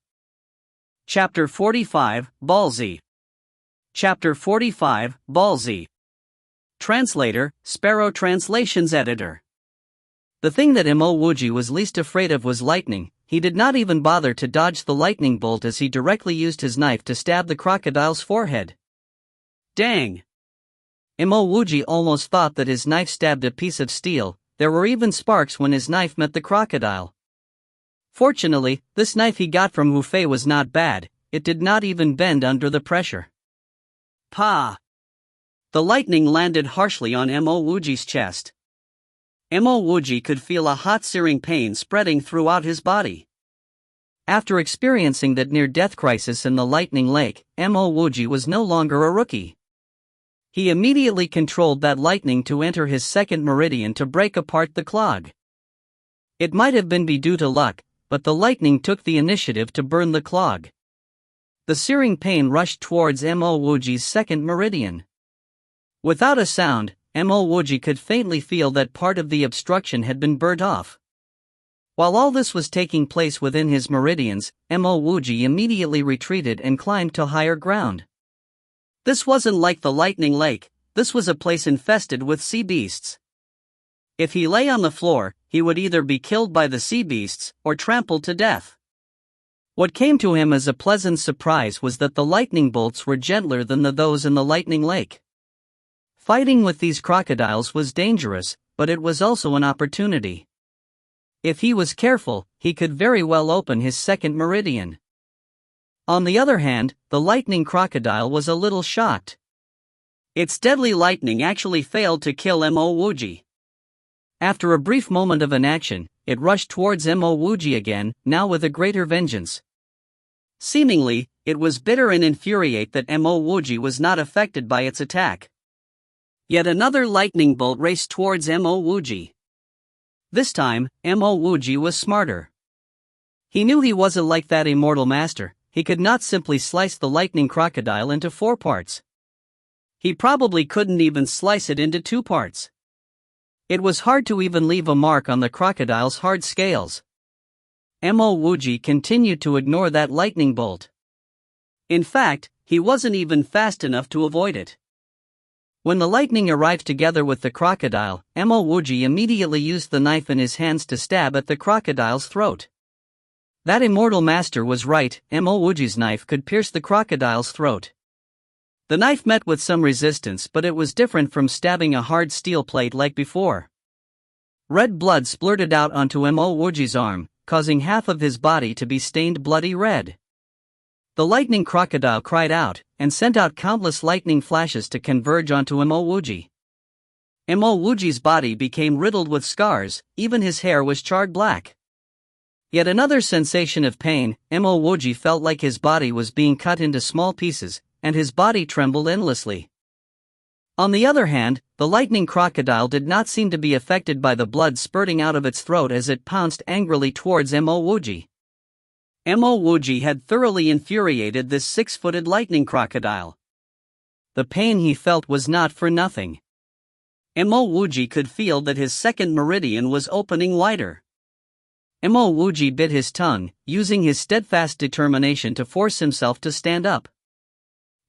Chapter 45, Ballsy. Chapter 45, Ballsy. Translator, Sparrow Translations Editor. The thing that Wuji was least afraid of was lightning. He did not even bother to dodge the lightning bolt as he directly used his knife to stab the crocodile's forehead. Dang! Wuji almost thought that his knife stabbed a piece of steel. There were even sparks when his knife met the crocodile. Fortunately, this knife he got from Wu Fei was not bad. It did not even bend under the pressure. Pa! The lightning landed harshly on Wuji's chest. Wuji could feel a hot searing pain spreading throughout his body. After experiencing that near-death crisis in the lightning lake, Wuji was no longer a rookie. He immediately controlled that lightning to enter his second meridian to break apart the clog. It might have been due to luck, but the lightning took the initiative to burn the clog. The searing pain rushed towards Wuji's second meridian. Without a sound, Wuji could faintly feel that part of the obstruction had been burnt off. While all this was taking place within his meridians, Wuji immediately retreated and climbed to higher ground. This wasn't like the lightning lake. This was a place infested with sea beasts. If he lay on the floor, he would either be killed by the sea beasts or trampled to death. What came to him as a pleasant surprise was that the lightning bolts were gentler than those in the lightning lake. Fighting with these crocodiles was dangerous, but it was also an opportunity. If he was careful, he could very well open his second meridian. On the other hand, the lightning crocodile was a little shocked. Its deadly lightning actually failed to kill Wuji. After a brief moment of inaction, it rushed towards Wuji again, now with a greater vengeance. Seemingly, it was bitter and infuriate that Wuji was not affected by its attack. Yet another lightning bolt raced towards Wuji. This time, Wuji was smarter. He knew he wasn't like that immortal master. He could not simply slice the lightning crocodile into 4 parts. He probably couldn't even slice it into 2 parts. It was hard to even leave a mark on the crocodile's hard scales. Wuji continued to ignore that lightning bolt. In fact, he wasn't even fast enough to avoid it. When the lightning arrived together with the crocodile, Wuji immediately used the knife in his hands to stab at the crocodile's throat. That immortal master was right. Wuji's knife could pierce the crocodile's throat. The knife met with some resistance, but it was different from stabbing a hard steel plate like before. Red blood splurted out onto Wuji's arm, causing half of his body to be stained bloody red. The lightning crocodile cried out, and sent out countless lightning flashes to converge onto Wuji. Wuji's body became riddled with scars, even his hair was charred black. Yet another sensation of pain. Wuji felt like his body was being cut into small pieces, and his body trembled endlessly. On the other hand, the lightning crocodile did not seem to be affected by the blood spurting out of its throat as it pounced angrily towards Wuji. Wuji had thoroughly infuriated this 6-footed lightning crocodile. The pain he felt was not for nothing. Wuji could feel that his second meridian was opening wider. Wuji bit his tongue, using his steadfast determination to force himself to stand up.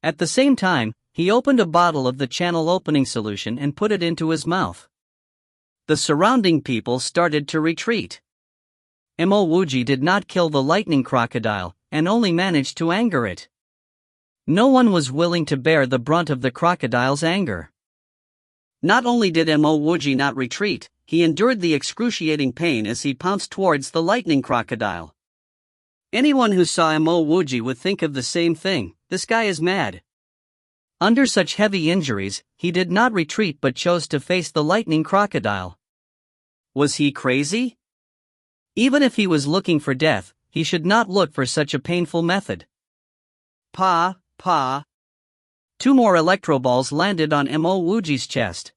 At the same time, he opened a bottle of the channel opening solution and put it into his mouth. The surrounding people started to retreat. Wuji did not kill the lightning crocodile, and only managed to anger it. No one was willing to bear the brunt of the crocodile's anger. Not only did Wuji not retreat, he endured the excruciating pain as he pounced towards the lightning crocodile. Anyone who saw Wuji would think of the same thing: this guy is mad. Under such heavy injuries, he did not retreat but chose to face the lightning crocodile. Was he crazy? Even if he was looking for death, he should not look for such a painful method. Pa. 2 more electro balls landed on Wuji's chest.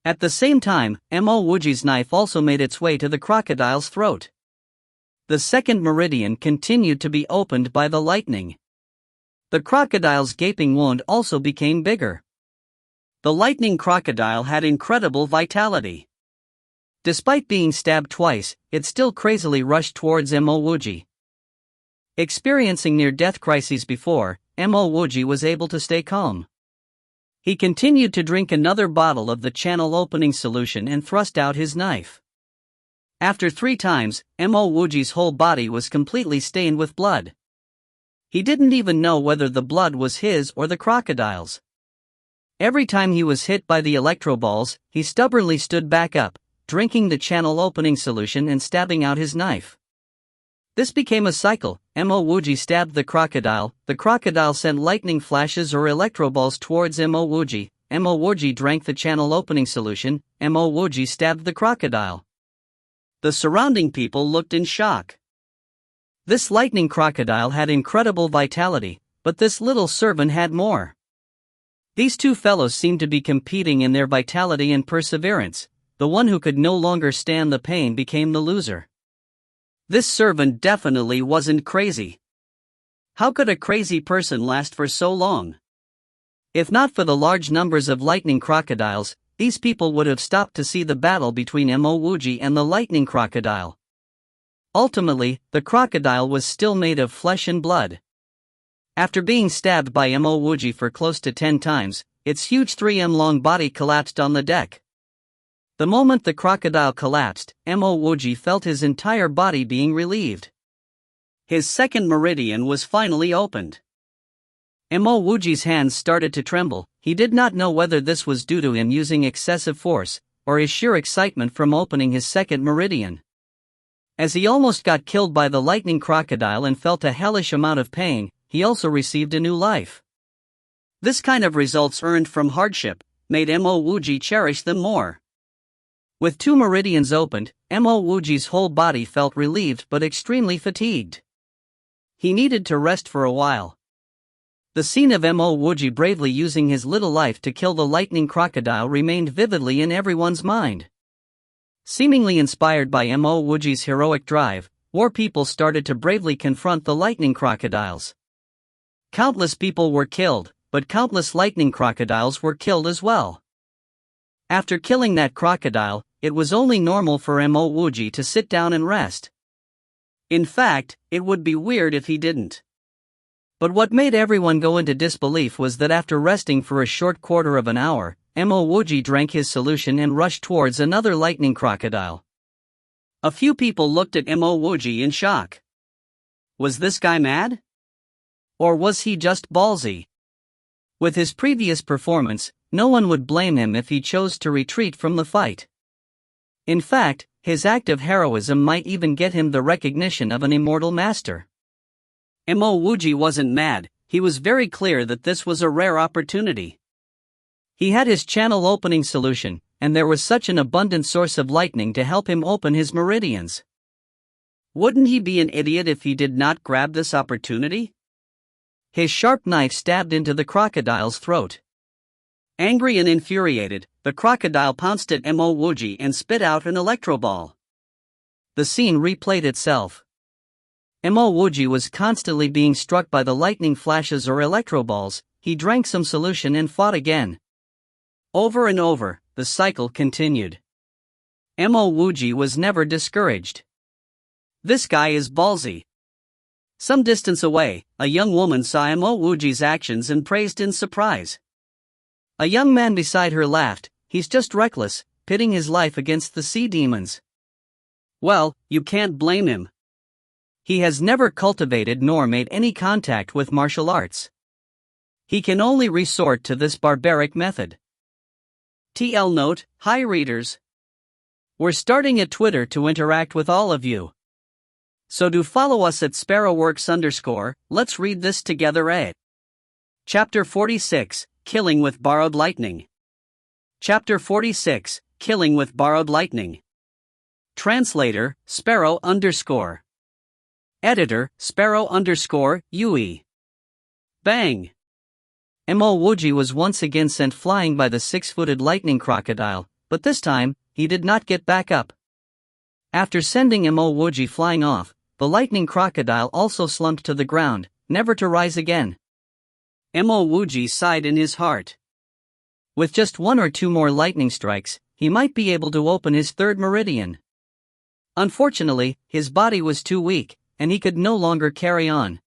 At the same time, Wuji's knife also made its way to the crocodile's throat. The second meridian continued to be opened by the lightning. The crocodile's gaping wound also became bigger. The lightning crocodile had incredible vitality. Despite being stabbed twice, it still crazily rushed towards Wuji. Experiencing near-death crises before, Wuji was able to stay calm. He continued to drink another bottle of the channel opening solution and thrust out his knife. After 3 times, Wuji's whole body was completely stained with blood. He didn't even know whether the blood was his or the crocodile's. Every time he was hit by the electro balls, he stubbornly stood back up, drinking the channel opening solution and stabbing out his knife. This became a cycle. Wuji stabbed the crocodile sent lightning flashes or electro balls towards Wuji. Wuji drank the channel opening solution. Wuji stabbed the crocodile. The surrounding people looked in shock. This lightning crocodile had incredible vitality, but this little servant had more. These two fellows seemed to be competing in their vitality and perseverance. The one who could no longer stand the pain became the loser. This servant definitely wasn't crazy. How could a crazy person last for so long? If not for the large numbers of lightning crocodiles, these people would have stopped to see the battle between Wuji and the lightning crocodile. Ultimately, the crocodile was still made of flesh and blood. After being stabbed by Wuji for close to 10 times, its huge 3 m long body collapsed on the deck. The moment the crocodile collapsed, Wuji felt his entire body being relieved. His second meridian was finally opened. Wuji's hands started to tremble. He did not know whether this was due to him using excessive force, or his sheer excitement from opening his second meridian. As he almost got killed by the lightning crocodile and felt a hellish amount of pain, he also received a new life. This kind of results earned from hardship made Wuji cherish them more. With 2 meridians opened, Wuji's whole body felt relieved but extremely fatigued. He needed to rest for a while. The scene of Wuji bravely using his little life to kill the lightning crocodile remained vividly in everyone's mind. Seemingly inspired by Wuji's heroic drive, war people started to bravely confront the lightning crocodiles. Countless people were killed, but countless lightning crocodiles were killed as well. After killing that crocodile, it was only normal for Wuji to sit down and rest. In fact, it would be weird if he didn't. But what made everyone go into disbelief was that after resting for a short quarter of an hour, Wuji drank his solution and rushed towards another lightning crocodile. A few people looked at Wuji in shock. Was this guy mad? Or was he just ballsy? With his previous performance, no one would blame him if he chose to retreat from the fight. In fact, his act of heroism might even get him the recognition of an immortal master. Wuji wasn't mad. He was very clear that this was a rare opportunity. He had his channel opening solution, and there was such an abundant source of lightning to help him open his meridians. Wouldn't he be an idiot if he did not grab this opportunity? His sharp knife stabbed into the crocodile's throat. Angry and infuriated, the crocodile pounced at Wuji and spit out an electro ball. The scene replayed itself. Wuji was constantly being struck by the lightning flashes or electro balls. He drank some solution and fought again. Over and over, the cycle continued. Wuji was never discouraged. This guy is ballsy. Some distance away, a young woman saw Wuji's actions and praised in surprise. A young man beside her laughed. He's just reckless, pitting his life against the sea demons. Well, you can't blame him. He has never cultivated nor made any contact with martial arts. He can only resort to this barbaric method. TL note: hi readers. We're starting a Twitter to interact with all of you. So do follow us at sparrowworks_. Let's read this together. Chapter 46, Killing with Borrowed Lightning. Chapter 46, Killing with Borrowed Lightning. Translator, Sparrow_. Editor, Sparrow_UE. Bang! Wuji was once again sent flying by the 6-footed lightning crocodile, but this time, he did not get back up. After sending Wuji flying off, the lightning crocodile also slumped to the ground, never to rise again. Wuji sighed in his heart. With just 1 or 2 more lightning strikes, he might be able to open his 3rd meridian. Unfortunately, his body was too weak, and he could no longer carry on.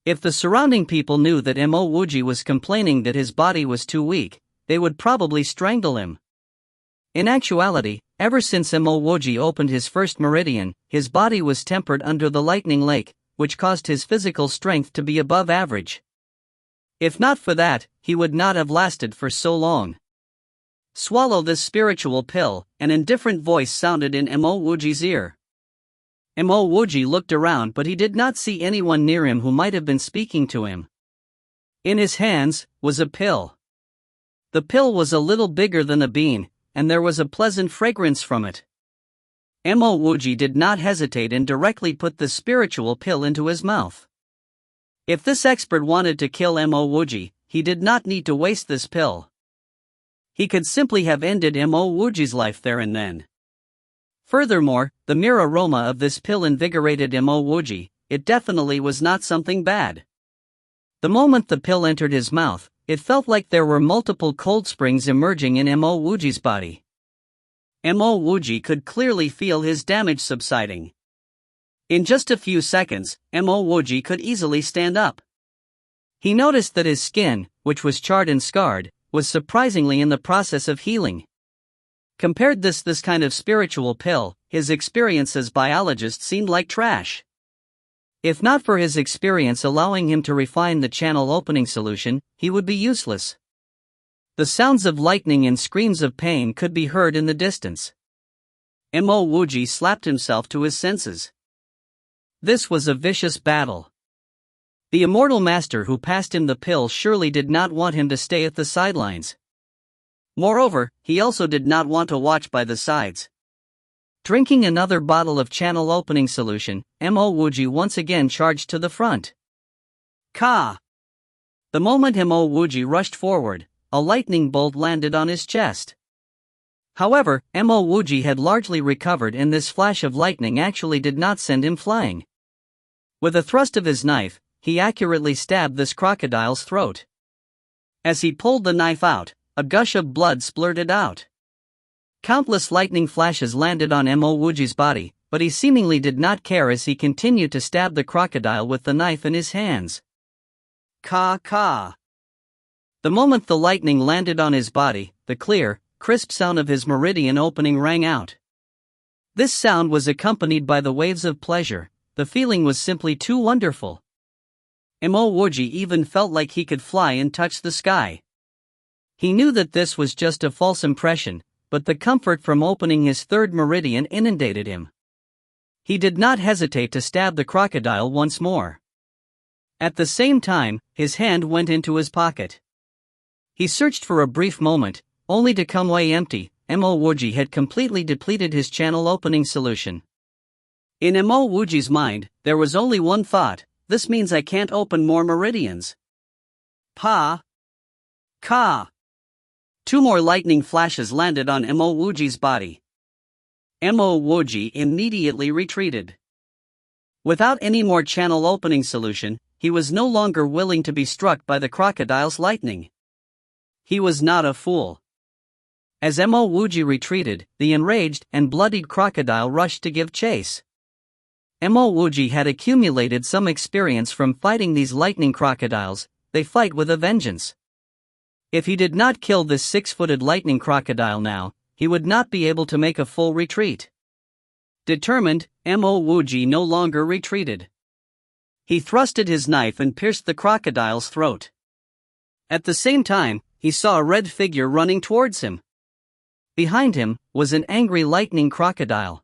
If the surrounding people knew that Mo Wuji was complaining that his body was too weak, they would probably strangle him. In actuality, ever since Mo Wuji opened his first meridian, his body was tempered under the lightning lake, which caused his physical strength to be above average. If not for that, he would not have lasted for so long. Swallow this spiritual pill, an indifferent voice sounded in Mo Wuji's ear. Mo Wuji looked around, but he did not see anyone near him who might have been speaking to him. In his hands was a pill. The pill was a little bigger than a bean, and there was a pleasant fragrance from it. Mo Wuji did not hesitate and directly put the spiritual pill into his mouth. If this expert wanted to kill Mo Wuji, he did not need to waste this pill. He could simply have ended Mo Wuji's life there and then. Furthermore, the mere aroma of this pill invigorated Mo Wuji. It definitely was not something bad. The moment the pill entered his mouth, it felt like there were multiple cold springs emerging in Mo Wuji's body. Mo Wuji could clearly feel his damage subsiding. In just a few seconds, Mo Wuji could easily stand up. He noticed that his skin, which was charred and scarred, was surprisingly in the process of healing. Compared this kind of spiritual pill, his experience as biologist seemed like trash. If not for his experience allowing him to refine the channel opening solution, he would be useless. The sounds of lightning and screams of pain could be heard in the distance. Mo Wuji slapped himself to his senses. This was a vicious battle. The immortal master who passed him the pill surely did not want him to stay at the sidelines. Moreover, he also did not want to watch by the sides. Drinking another bottle of channel opening solution, Mo Wuji once again charged to the front. Ka! The moment Mo Wuji rushed forward, a lightning bolt landed on his chest. However, Mo Wuji had largely recovered, and this flash of lightning actually did not send him flying. With a thrust of his knife, he accurately stabbed this crocodile's throat. As he pulled the knife out, a gush of blood splurted out. Countless lightning flashes landed on Mo Wuji's body, but he seemingly did not care as he continued to stab the crocodile with the knife in his hands. Ka! The moment the lightning landed on his body, the clear, crisp sound of his meridian opening rang out. This sound was accompanied by the waves of pleasure. The feeling was simply too wonderful. Mo Wuji even felt like he could fly and touch the sky. He knew that this was just a false impression, but the comfort from opening his third meridian inundated him. He did not hesitate to stab the crocodile once more. At the same time, his hand went into his pocket. He searched for a brief moment, only to come away empty. Mo Wuji had completely depleted his channel opening solution. In Mo Wuji's mind, there was only one thought: this means I can't open more meridians. Ka! Two more lightning flashes landed on Mo Wuji's body. Mo Wuji immediately retreated. Without any more channel opening solution, he was no longer willing to be struck by the crocodile's lightning. He was not a fool. As Mo Wuji retreated, the enraged and bloodied crocodile rushed to give chase. Mo Wuji had accumulated some experience from fighting these lightning crocodiles. They fight with a vengeance. If he did not kill this 6-footed lightning crocodile now, he would not be able to make a full retreat. Determined, Mo Wuji no longer retreated. He thrusted his knife and pierced the crocodile's throat. At the same time, he saw a red figure running towards him. Behind him was an angry lightning crocodile.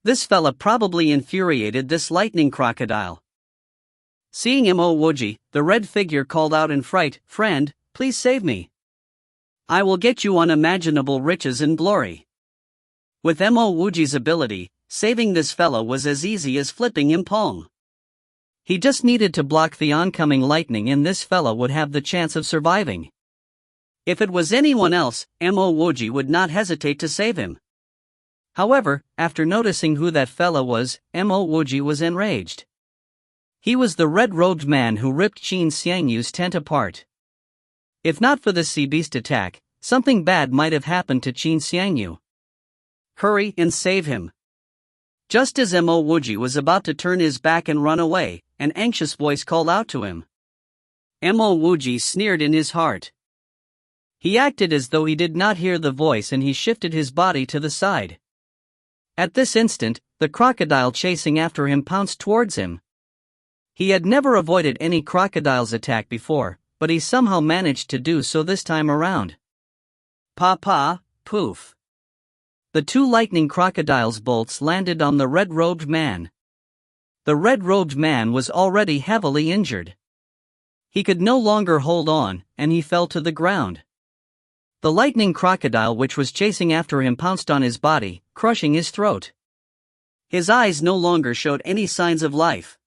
This fella probably infuriated this lightning crocodile. Seeing Mo Wuji, the red figure called out in fright, "Friend, please save me. I will get you unimaginable riches and glory." With Mo Wuji's ability, saving this fella was as easy as flipping him pong. He just needed to block the oncoming lightning and this fella would have the chance of surviving. If it was anyone else, Mo Wuji would not hesitate to save him. However, after noticing who that fella was, Mo Wuji was enraged. He was the red-robed man who ripped Qin Xiangyu's tent apart. If not for the sea beast attack, something bad might have happened to Qin Xiangyu. Hurry and save him. Just as Mo Wuji was about to turn his back and run away, an anxious voice called out to him. Mo Wuji sneered in his heart. He acted as though he did not hear the voice and he shifted his body to the side. At this instant, the crocodile chasing after him pounced towards him. He had never avoided any crocodile's attack before, but he somehow managed to do so this time around. Pa, poof. The two lightning crocodile's bolts landed on the red-robed man. The red-robed man was already heavily injured. He could no longer hold on, and he fell to the ground. The lightning crocodile which was chasing after him pounced on his body, crushing his throat. His eyes no longer showed any signs of life.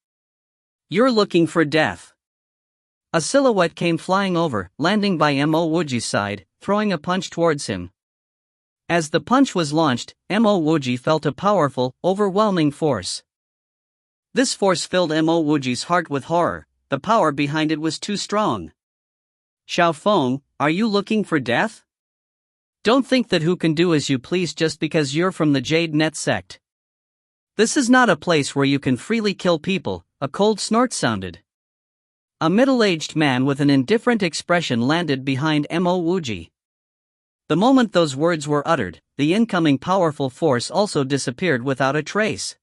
You're looking for death. A silhouette came flying over, landing by Mo Wuji's side, throwing a punch towards him. As the punch was launched, Mo Wuji felt a powerful, overwhelming force. This force filled Mo Wuji's heart with horror. The power behind it was too strong. Xiaofeng, are you looking for death? Don't think that who can do as you please just because you're from the Jade Net sect. This is not a place where you can freely kill people, a cold snort sounded. A middle-aged man with an indifferent expression landed behind Mo Wuji. The moment those words were uttered, the incoming powerful force also disappeared without a trace.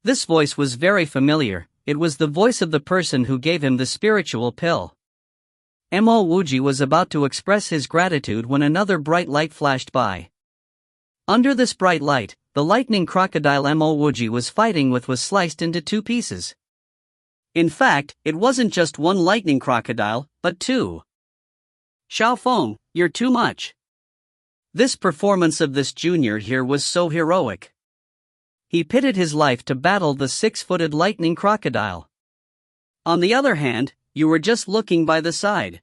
This voice was very familiar. It was the voice of the person who gave him the spiritual pill. Mo Wuji was about to express his gratitude when another bright light flashed by. Under this bright light, the lightning crocodile Mo Wuji was fighting with was sliced into two pieces. In fact, it wasn't just one lightning crocodile, but two. Xiaofeng, you're too much. This performance of this junior here was so heroic. He pitted his life to battle the 6-footed lightning crocodile. On the other hand, you were just looking by the side.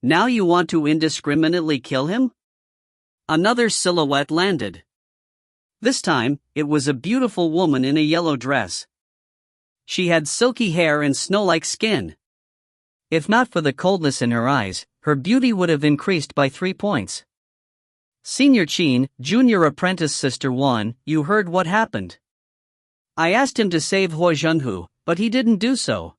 Now you want to indiscriminately kill him? Another silhouette landed. This time, it was a beautiful woman in a yellow dress. She had silky hair and snow-like skin. If not for the coldness in her eyes, her beauty would have increased by 3 points. Senior Qin, Junior Apprentice Sister 1, you heard what happened. I asked him to save Huo Zhenhu, but he didn't do so.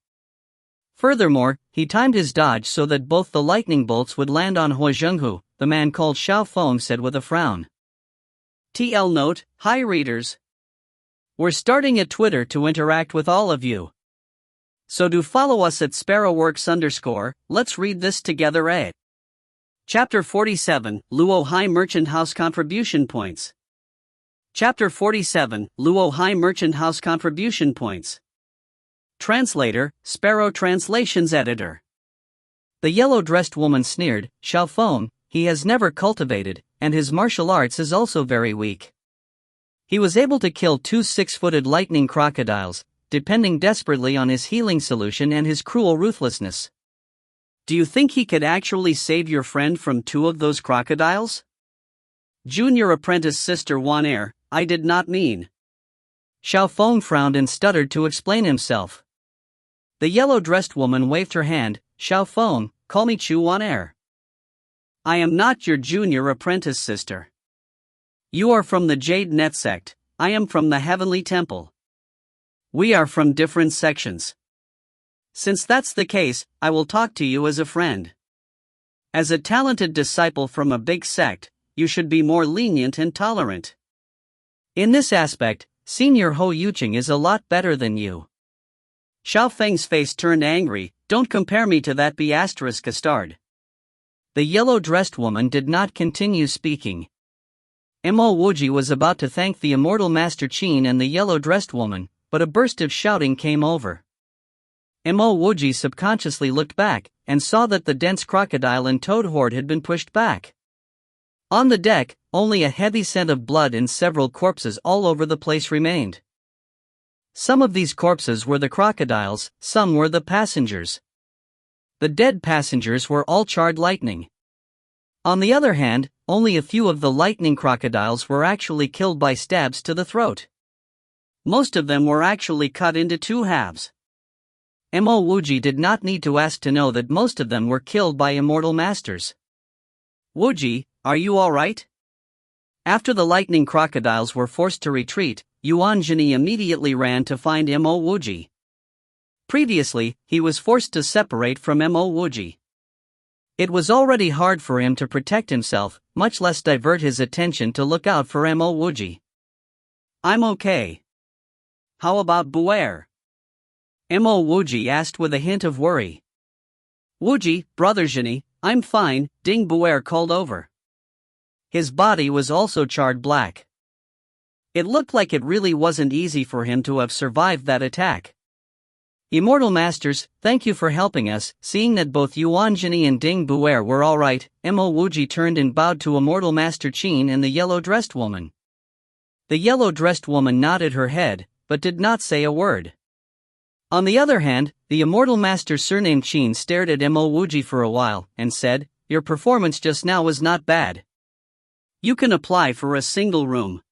Furthermore, he timed his dodge so that both the lightning bolts would land on Huo Zhenhu, the man called Xiaofeng said with a frown. TL note, hi readers. We're starting a Twitter to interact with all of you. So do follow us at sparrowworks_, let's read this together. Chapter 47, Luo High Merchant House Contribution Points. Chapter 47, Luo High Merchant House Contribution Points. Translator, Sparrow Translations Editor. The yellow-dressed woman sneered, Xiaofeng, he has never cultivated, and his martial arts is also very weak. He was able to kill 2 6-footed lightning crocodiles, depending desperately on his healing solution and his cruel ruthlessness. Do you think he could actually save your friend from 2 of those crocodiles? Junior Apprentice Sister Wan, I did not mean. Xiaofeng frowned and stuttered to explain himself. The yellow-dressed woman waved her hand, Xiaofeng, call me Chu Wan. I am not your junior apprentice sister. You are from the Jade Net sect, I am from the Heavenly Temple. We are from different sections. Since that's the case, I will talk to you as a friend. As a talented disciple from a big sect, you should be more lenient and tolerant. In this aspect, Senior Ho Yuqing is a lot better than you. Xiaofeng's face turned angry, don't compare me to that B*****. The yellow-dressed woman did not continue speaking. Mo Wuji was about to thank the immortal Master Qin and the yellow-dressed woman, but a burst of shouting came over. Mo Wuji subconsciously looked back, and saw that the dense crocodile and toad horde had been pushed back. On the deck, only a heavy scent of blood and several corpses all over the place remained. Some of these corpses were the crocodiles, some were the passengers. The dead passengers were all charred lightning. On the other hand, only a few of the lightning crocodiles were actually killed by stabs to the throat. Most of them were actually cut into 2 halves. Mo Wuji did not need to ask to know that most of them were killed by immortal masters. Wuji, are you alright? After the lightning crocodiles were forced to retreat, Yuan Zhini immediately ran to find Mo Wuji. Previously, he was forced to separate from Wuji. It was already hard for him to protect himself, much less divert his attention to look out for Wuji. I'm okay. How about Buer? Wuji asked with a hint of worry. Wuji, brother Zhini, I'm fine, Ding Buer called over. His body was also charred black. It looked like it really wasn't easy for him to have survived that attack. Immortal Masters, thank you for helping us. Seeing that both Yuan Zhini and Ding Buer were alright, Wuji turned and bowed to Immortal Master Qin and the yellow-dressed woman. The yellow-dressed woman nodded her head, but did not say a word. On the other hand, the Immortal Master surnamed Qin stared at Wuji for a while, and said, your performance just now was not bad. You can apply for a single room.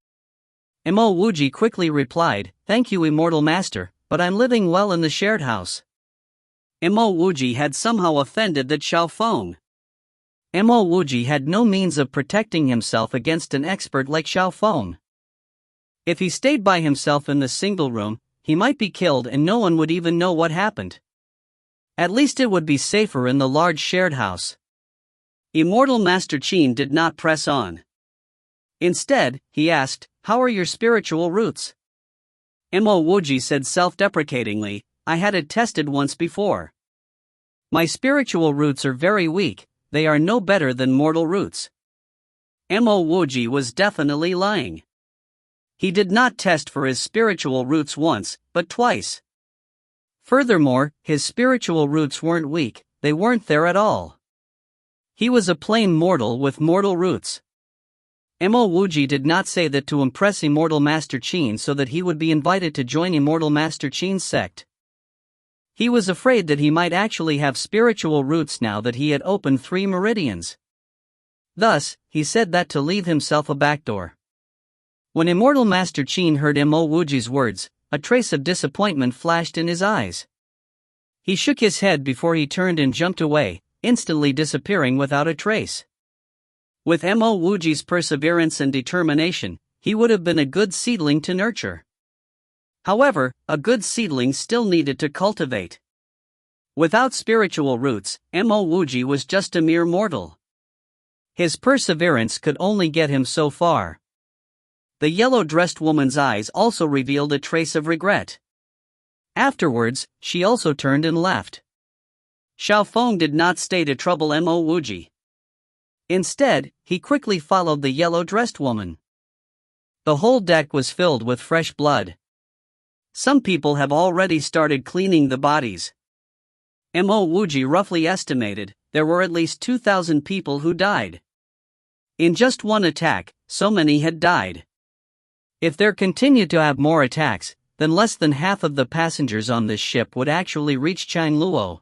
Wuji quickly replied, thank you Immortal Master, but I'm living well in the shared house. Wuji had somehow offended that Xiaofeng. Wuji had no means of protecting himself against an expert like Xiaofeng. If he stayed by himself in the single room, he might be killed and no one would even know what happened. At least it would be safer in the large shared house. Immortal Master Qin did not press on. Instead, he asked, how are your spiritual roots? Wuji said self-deprecatingly, I had it tested once before. My spiritual roots are very weak, they are no better than mortal roots. Wuji was definitely lying. He did not test for his spiritual roots once, but twice. Furthermore, his spiritual roots weren't weak, they weren't there at all. He was a plain mortal with mortal roots. Wuji did not say that to impress Immortal Master Qin so that he would be invited to join Immortal Master Qin's sect. He was afraid that he might actually have spiritual roots now that he had opened 3 meridians. Thus, he said that to leave himself a backdoor. When Immortal Master Qin heard Wuji's words, a trace of disappointment flashed in his eyes. He shook his head before he turned and jumped away, instantly disappearing without a trace. With Wuji's perseverance and determination, he would have been a good seedling to nurture. However, a good seedling still needed to cultivate. Without spiritual roots, Wuji was just a mere mortal. His perseverance could only get him so far. The yellow-dressed woman's eyes also revealed a trace of regret. Afterwards, she also turned and left. Xiaofeng did not stay to trouble Wuji. Instead, he quickly followed the yellow-dressed woman. The whole deck was filled with fresh blood. Some people have already started cleaning the bodies. Wuji roughly estimated there were at least 2,000 people who died. In just one attack, so many had died. If there continued to have more attacks, then less than half of the passengers on this ship would actually reach Changluo.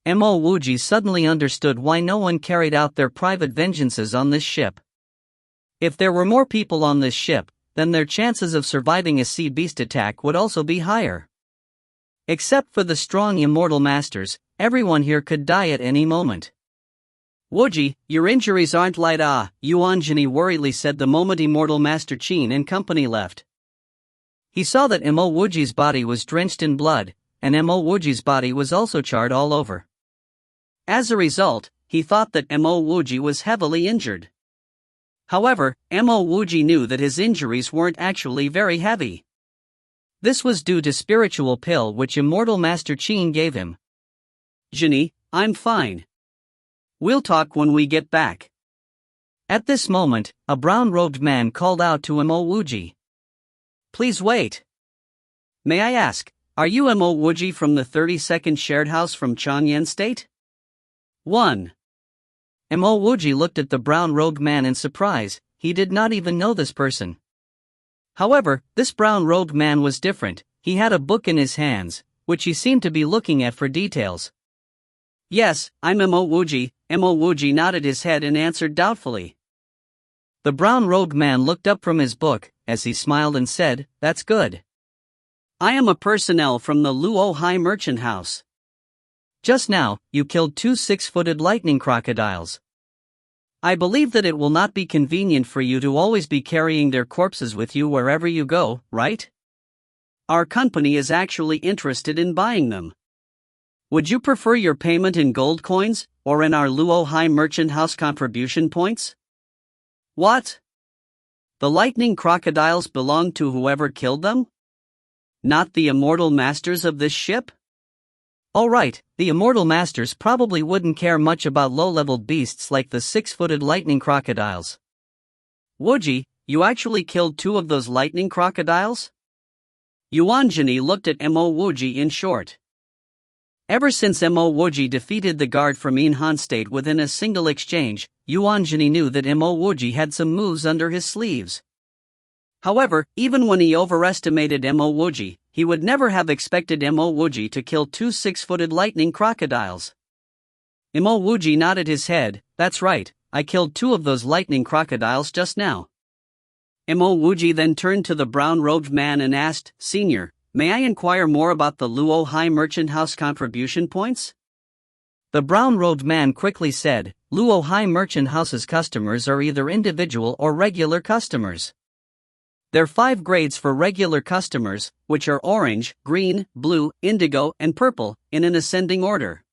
Wuji suddenly understood why no one carried out their private vengeances on this ship. If there were more people on this ship, then their chances of surviving a sea beast attack would also be higher. Except for the strong immortal masters, everyone here could die at any moment. Wuji, your injuries aren't light, Yuan Zhini worriedly said the moment Immortal Master Qin and company left. He saw that Wuji's body was drenched in blood, and Wuji's body was also charred all over. As a result, he thought that Wuji was heavily injured. However, Wuji knew that his injuries weren't actually very heavy. This was due to spiritual pill which Immortal Master Qin gave him. Zhini, I'm fine. We'll talk when we get back. At this moment, a brown-robed man called out to Wuji. Please wait. May I ask, are you Wuji from the 32nd shared house from Changyan State? 1. Wuji looked at the brown-robed man in surprise, he did not even know this person. However, this brown-robed man was different, he had a book in his hands, which he seemed to be looking at for details. Yes, I'm Wuji. Wuji nodded his head and answered doubtfully. The brown-robed man looked up from his book, as he smiled and said, that's good. I am a personnel from the Luo High Merchant House. Just now, you killed 2 6-footed lightning crocodiles. I believe that it will not be convenient for you to always be carrying their corpses with you wherever you go, right? Our company is actually interested in buying them. Would you prefer your payment in gold coins, or in our Luo High Merchant House contribution points? What? The lightning crocodiles belong to whoever killed them? Not the immortal masters of this ship? Oh right, the immortal masters probably wouldn't care much about low-level beasts like the 6-footed lightning crocodiles. Wuji, you actually killed 2 of those lightning crocodiles? Yuanjini looked at Mo Wuji in short. Ever since Mo Wuji defeated the guard from Inhan State within a single exchange, Yuanjini knew that Mo Wuji had some moves under his sleeves. However, even when he overestimated Mo Wuji, he would never have expected Mo Wuji to kill 2 6-footed lightning crocodiles. Mo Wuji nodded his head. That's right, I killed 2 of those lightning crocodiles just now. Mo Wuji then turned to the brown-robed man and asked, Senior, may I inquire more about the Luo High Merchant House contribution points? The brown-robed man quickly said, Luo High Merchant House's customers are either individual or regular customers. There are 5 grades for regular customers, which are orange, green, blue, indigo, and purple, in an ascending order.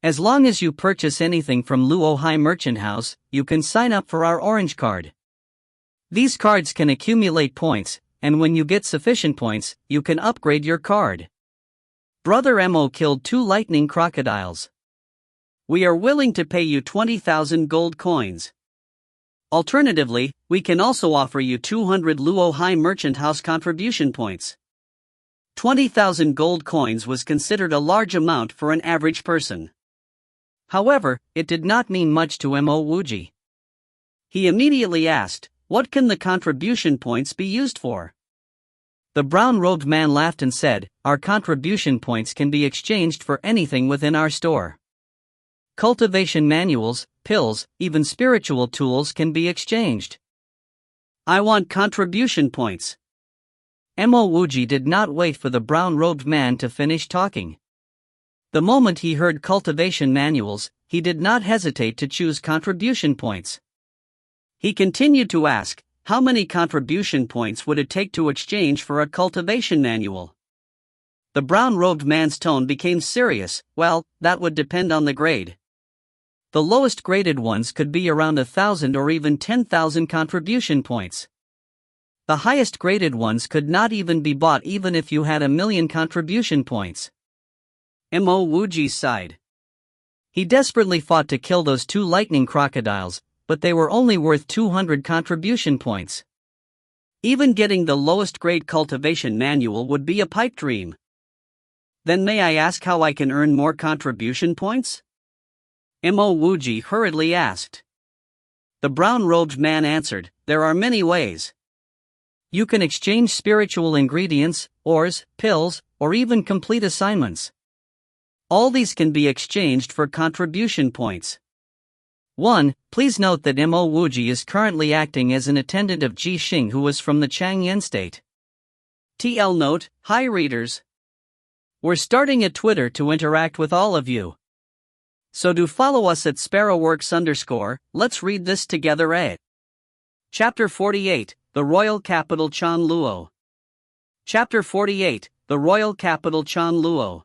As long as you purchase anything from Luo High Merchant House, you can sign up for our orange card. These cards can accumulate points, and when you get sufficient points, you can upgrade your card. Brother Mo killed 2 lightning crocodiles. We are willing to pay you 20,000 gold coins. Alternatively, we can also offer you 200 Luo High Merchant House contribution points. 20,000 gold coins was considered a large amount for an average person. However, it did not mean much to Mo Wuji. He immediately asked, what can the contribution points be used for? The brown-robed man laughed and said, our contribution points can be exchanged for anything within our store. Cultivation manuals, pills, even spiritual tools can be exchanged. I want contribution points. Mo Wuji did not wait for the brown-robed man to finish talking. The moment he heard cultivation manuals, he did not hesitate to choose contribution points. He continued to ask, how many contribution points would it take to exchange for a cultivation manual? The brown-robed man's tone became serious. Well, that would depend on the grade. The lowest graded ones could be around 1,000 or even 10,000 contribution points. The highest graded ones could not even be bought even if you had 1,000,000 contribution points. Mo Wuji sighed. He desperately fought to kill those 2 lightning crocodiles, but they were only worth 200 contribution points. Even getting the lowest grade cultivation manual would be a pipe dream. Then may I ask how I can earn more contribution points? Mo Wuji hurriedly asked. The brown-robed man answered, there are many ways. You can exchange spiritual ingredients, ores, pills, or even complete assignments. All these can be exchanged for contribution points. 1. Please note that Mo Wuji is currently acting as an attendant of Ji Xing, who was from the Changyan state. TL note, hi readers. We're starting a Twitter to interact with all of you. So do follow us at sparrowworks_. Let's read this together at Chapter 48, The Royal Capital Chan Luo. Chapter 48, The Royal Capital Chan Luo.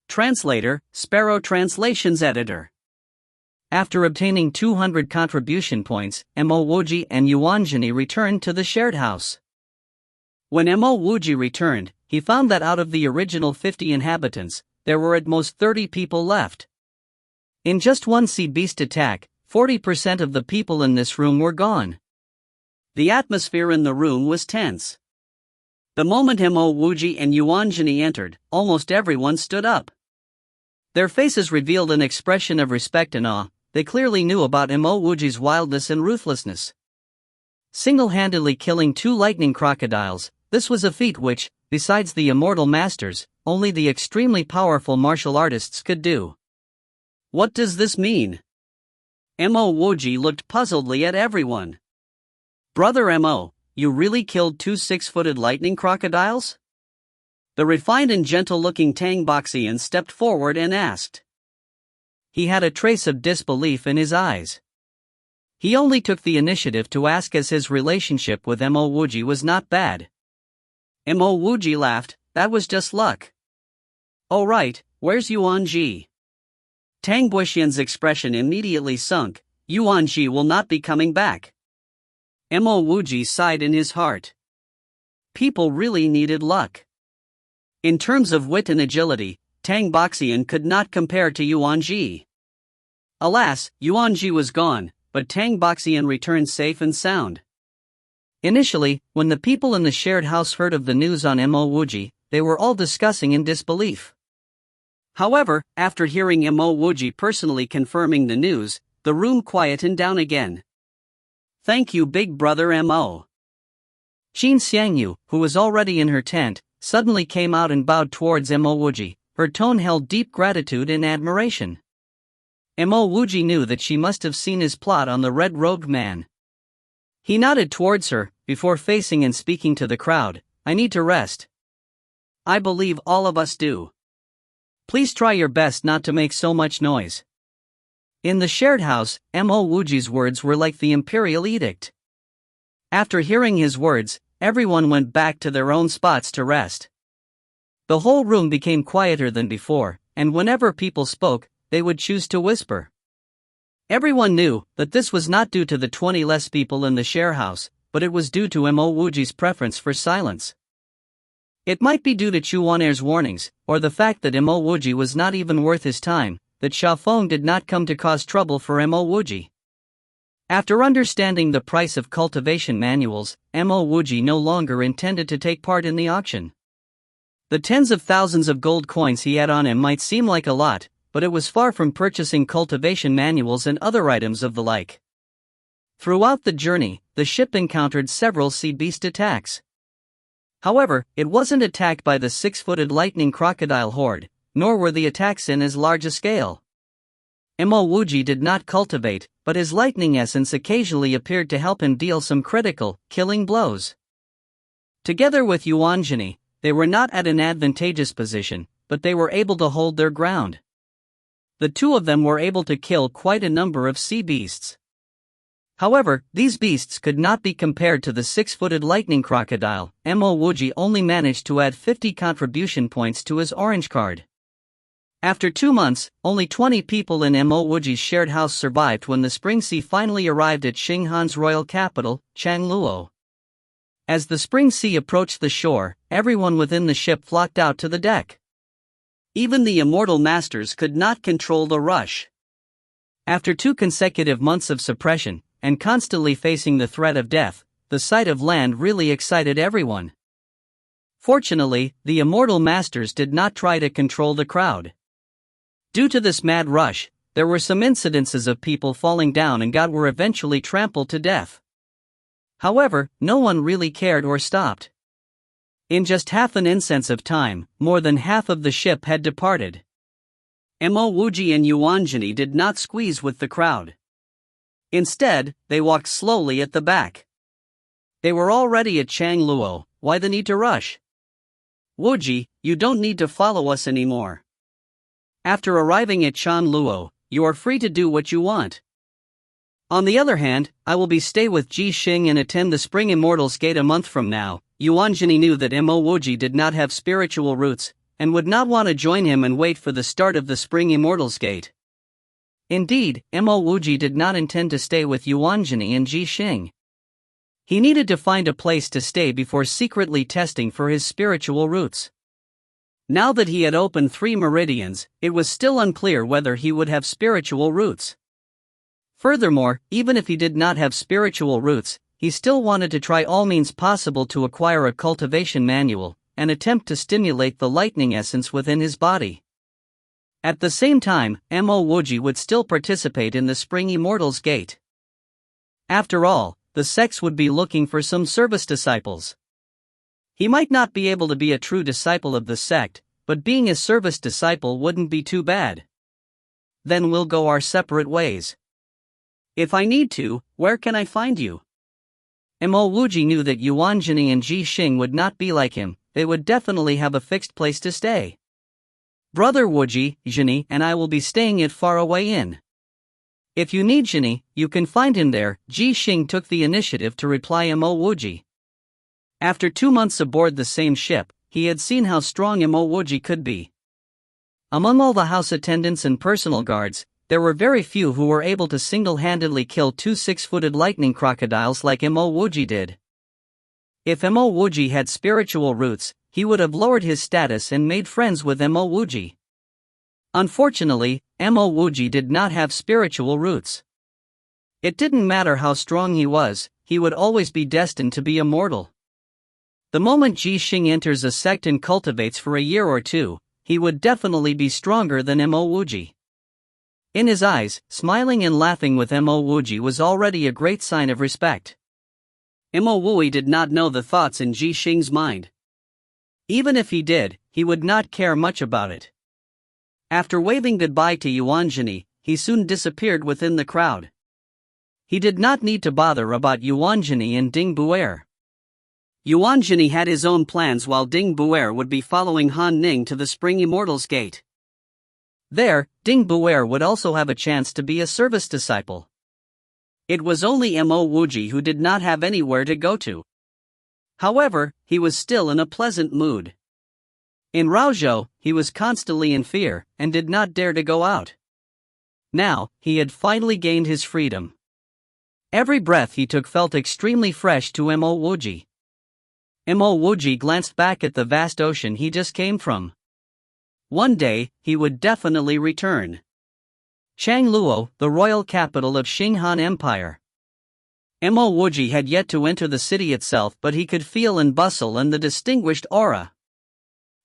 Translator, Sparrow Translations Editor. After obtaining 200 contribution points, Mo Wuji and Yuanjini returned to the shared house. When Mo Wuji returned, he found that out of the original 50 inhabitants, there were at most 30 people left. In just one sea beast attack, 40% of the people in this room were gone. The atmosphere in the room was tense. The moment Mo Wuji and Yuanjini entered, almost everyone stood up. Their faces revealed an expression of respect and awe. They clearly knew about Mo Wuji's wildness and ruthlessness. Single-handedly killing 2 lightning crocodiles, this was a feat which, besides the immortal masters, only the extremely powerful martial artists could do. What does this mean? Mo Wuji looked puzzledly at everyone. Brother Mo, you really killed 2 6-footed lightning crocodiles? The refined and gentle-looking Tangboxian stepped forward and asked. He had a trace of disbelief in his eyes. He only took the initiative to ask as his relationship with Mo Wuji was not bad. Mo Wuji laughed, that was just luck. Oh right, where's Yuan Ji? Tang Buxian's expression immediately sunk, Yuan Ji will not be coming back. Mo Wuji sighed in his heart. People really needed luck. In terms of wit and agility, Tang Buxian could not compare to Yuan Ji. Alas, Yuan Ji was gone, but Tang Buxian returned safe and sound. Initially, when the people in the shared house heard of the news on Mo Wuji, they were all discussing in disbelief. However, after hearing Mo Wuji personally confirming the news, the room quietened down again. Thank you, big brother Mo. Jin Xiangyu, who was already in her tent, suddenly came out and bowed towards Mo Wuji. Her tone held deep gratitude and admiration. Mo Wuji knew that she must have seen his plot on the red-robed man. He nodded towards her, before facing and speaking to the crowd, I need to rest. I believe all of us do. Please try your best not to make so much noise. In the shared house, Mo Wuji's words were like the imperial edict. After hearing his words, everyone went back to their own spots to rest. The whole room became quieter than before, and whenever people spoke, they would choose to whisper. Everyone knew that this was not due to the 20 less people in the share house, but it was due to Mo Wuji's preference for silence. It might be due to Chu Waner's warnings, or the fact that Mo Wuji was not even worth his time, that Xiaofeng did not come to cause trouble for Mo Wuji. After understanding the price of cultivation manuals, Mo Wuji no longer intended to take part in the auction. The tens of thousands of gold coins he had on him might seem like a lot, but it was far from purchasing cultivation manuals and other items of the like. Throughout the journey, the ship encountered several sea beast attacks. However, it wasn't attacked by the six-footed lightning crocodile horde, nor were the attacks in as large a scale. Mo Wuji did not cultivate, but his lightning essence occasionally appeared to help him deal some critical, killing blows. Together with Yuan Jini, they were not at an advantageous position, but they were able to hold their ground. The two of them were able to kill quite a number of sea beasts. However, these beasts could not be compared to the six-footed lightning crocodile. Mo Wuji only managed to add 50 contribution points to his orange card. After 2 months, only 20 people in Mo Wuji's shared house survived when the Spring Sea finally arrived at Xinghan's royal capital, Changluo. As the Spring Sea approached the shore, everyone within the ship flocked out to the deck. Even the immortal masters could not control the rush. After 2 consecutive months of suppression, and constantly facing the threat of death, the sight of land really excited everyone. Fortunately, the immortal masters did not try to control the crowd. Due to this mad rush, there were some incidences of people falling down and were eventually trampled to death. However, no one really cared or stopped. In just half an instant of time, more than half of the ship had departed. Mo Wuji and Yuan Jini did not squeeze with the crowd. Instead, they walked slowly at the back. They were already at Changluo, why the need to rush? Wuji, you don't need to follow us anymore. After arriving at Changluo, you are free to do what you want. On the other hand, I will stay with Ji Xing and attend the Spring Immortals Gate a month from now. Yuan Jini knew that Mo Wuji did not have spiritual roots, and would not want to join him and wait for the start of the Spring Immortals Gate. Indeed, Mo Wuji did not intend to stay with Yuan Jini and Ji Xing. He needed to find a place to stay before secretly testing for his spiritual roots. Now that he had opened 3 meridians, it was still unclear whether he would have spiritual roots. Furthermore, even if he did not have spiritual roots, he still wanted to try all means possible to acquire a cultivation manual, and attempt to stimulate the lightning essence within his body. At the same time, Mo Wuji would still participate in the Spring Immortals Gate. After all, the sects would be looking for some service disciples. He might not be able to be a true disciple of the sect, but being a service disciple wouldn't be too bad. Then we'll go our separate ways. If I need to, where can I find you? Mo Wuji knew that Yuan Jini and Ji Xing would not be like him, they would definitely have a fixed place to stay. Brother Wuji, Jini and I will be staying at Faraway Inn. If you need Jini, you can find him there. Ji Xing took the initiative to reply Mo Wuji. After 2 months aboard the same ship, he had seen how strong Wuji could be. Among all the house attendants and personal guards, there were very few who were able to single-handedly kill 2 6-footed lightning crocodiles like Wuji did. If Wuji had spiritual roots, he would have lowered his status and made friends with Wuji. Unfortunately, Wuji did not have spiritual roots. It didn't matter how strong he was, he would always be destined to be immortal. The moment Ji Xing enters a sect and cultivates for a year or two, he would definitely be stronger than Wuji. In his eyes, smiling and laughing with Wuji was already a great sign of respect. Wuji did not know the thoughts in Ji Xing's mind. Even if he did, he would not care much about it. After waving goodbye to Yuanjini, he soon disappeared within the crowd. He did not need to bother about Yuanjini and Ding Buer. Yuanjini had his own plans while Ding Buer would be following Han Ning to the Spring Immortals Gate. There, Ding Buer would also have a chance to be a service disciple. It was only Wuji who did not have anywhere to go to. However, he was still in a pleasant mood. In Raozhou, he was constantly in fear, and did not dare to go out. Now, he had finally gained his freedom. Every breath he took felt extremely fresh to Wuji. Wuji glanced back at the vast ocean he just came from. One day, he would definitely return. Changluo, the royal capital of Qing Han Empire. Wuji had yet to enter the city itself, but he could feel and bustle and the distinguished aura.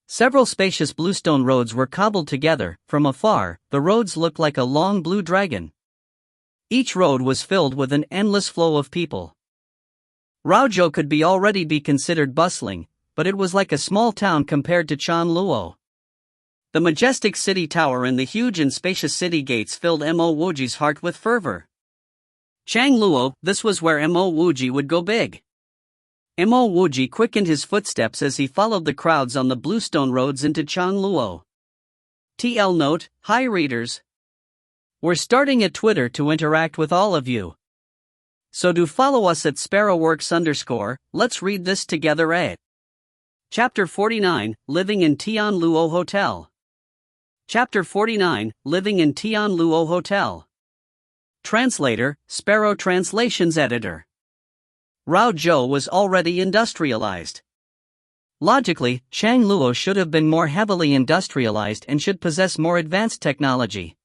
Several spacious bluestone roads were cobbled together. From afar, the roads looked like a long blue dragon. Each road was filled with an endless flow of people. Raozhou could already be considered bustling, but it was like a small town compared to Changluo. The majestic city tower and the huge and spacious city gates filled Wuji's heart with fervor. Changluo, this was where Wuji would go big. Wuji quickened his footsteps as he followed the crowds on the bluestone roads into Changluo. TL note: hi readers. We're starting a Twitter to interact with all of you. So do follow us at sparrowworks_, let's read this together. Chapter 49, Living in Tianluo Hotel. Chapter 49, Living in Tianluo Hotel. Translator, Sparrow Translations Editor. Raozhou was already industrialized. Logically, Changluo should have been more heavily industrialized and should possess more advanced technology.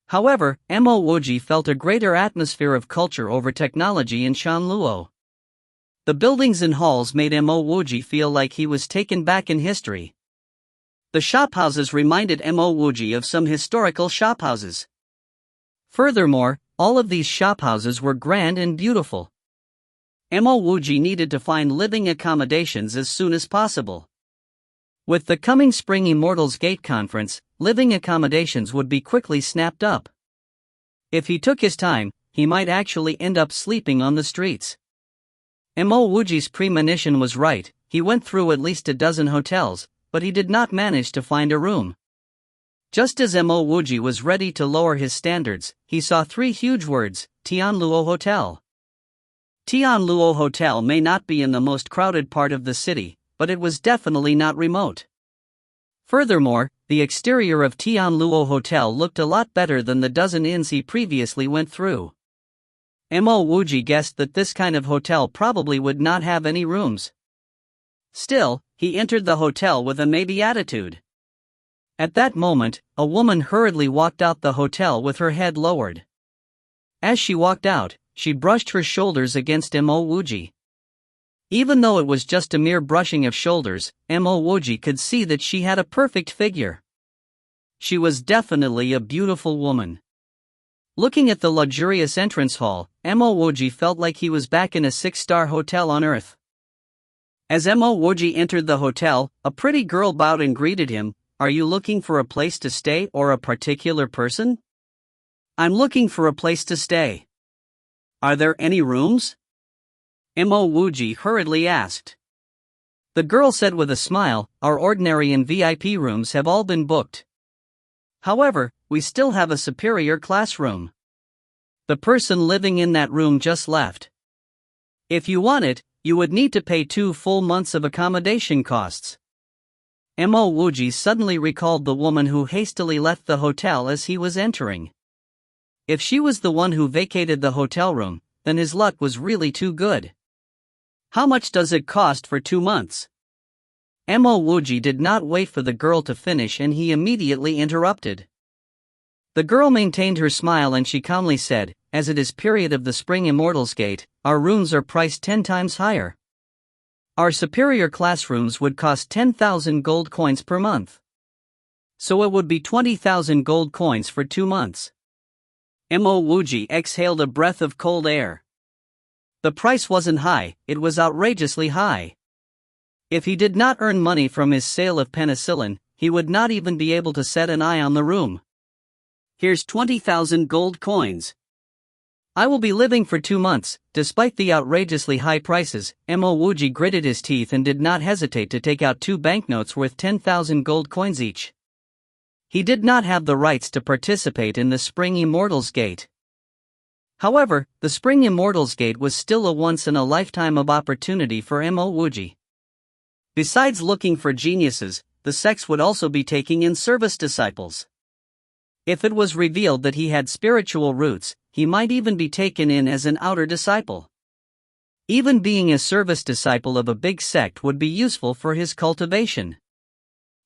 However, Wuji felt a greater atmosphere of culture over technology in Changluo. The buildings and halls made Wuji feel like he was taken back in history. The shophouses reminded Wuji of some historical shophouses. Furthermore, all of these shophouses were grand and beautiful. Wuji needed to find living accommodations as soon as possible. With the coming Spring Immortals Gate conference, living accommodations would be quickly snapped up. If he took his time, he might actually end up sleeping on the streets. Wuji's premonition was right. He went through at least a dozen hotels, but he did not manage to find a room. Just as Wuji was ready to lower his standards, he saw 3 huge words: Tianluo Hotel. Tianluo Hotel may not be in the most crowded part of the city, but it was definitely not remote. Furthermore, the exterior of Tianluo Hotel looked a lot better than the dozen inns he previously went through. Wuji guessed that this kind of hotel probably would not have any rooms. Still, he entered the hotel with a maybe attitude. At that moment, a woman hurriedly walked out the hotel with her head lowered. As she walked out, she brushed her shoulders against Wuji. Even though it was just a mere brushing of shoulders, Wuji could see that she had a perfect figure. She was definitely a beautiful woman. Looking at the luxurious entrance hall, Wuji felt like he was back in a 6-star hotel on Earth. As Wuji entered the hotel, a pretty girl bowed and greeted him. Are you looking for a place to stay or a particular person? I'm looking for a place to stay. Are there any rooms? Wuji hurriedly asked. The girl said with a smile, our ordinary and VIP rooms have all been booked. However, we still have a superior classroom. The person living in that room just left. If you want it, You would need to pay 2 full months of accommodation costs. Mo Wuji suddenly recalled the woman who hastily left the hotel as he was entering. If she was the one who vacated the hotel room, then his luck was really too good. How much does it cost for 2 months? Mo Wuji did not wait for the girl to finish and he immediately interrupted. The girl maintained her smile and she calmly said, as it is period of the Spring Immortals Gate, our rooms are priced 10 times higher. Our superior classrooms would cost 10,000 gold coins per month. So it would be 20,000 gold coins for 2 months. Mo Wuji exhaled a breath of cold air. The price wasn't high, it was outrageously high. If he did not earn money from his sale of penicillin, he would not even be able to set an eye on the room. Here's 20,000 gold coins. I will be living for 2 months. Despite the outrageously high prices, Mo Wuji gritted his teeth and did not hesitate to take out 2 banknotes worth 10,000 gold coins each. He did not have the rights to participate in the Spring Immortals Gate. However, the Spring Immortals Gate was still a once-in-a-lifetime opportunity for Mo Wuji. Besides looking for geniuses, the sects would also be taking in service disciples. If it was revealed that he had spiritual roots, he might even be taken in as an outer disciple. Even being a service disciple of a big sect would be useful for his cultivation.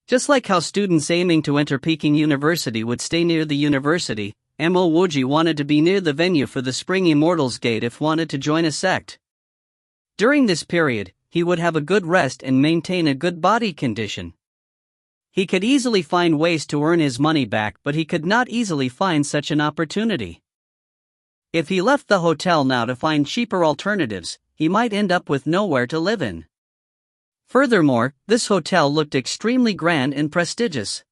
Just like how students aiming to enter Peking University would stay near the university, Mo Wuji wanted to be near the venue for the Spring Immortals Gate if wanted to join a sect. During this period, he would have a good rest and maintain a good body condition. He could easily find ways to earn his money back, but he could not easily find such an opportunity. If he left the hotel now to find cheaper alternatives, he might end up with nowhere to live in. Furthermore, this hotel looked extremely grand and prestigious.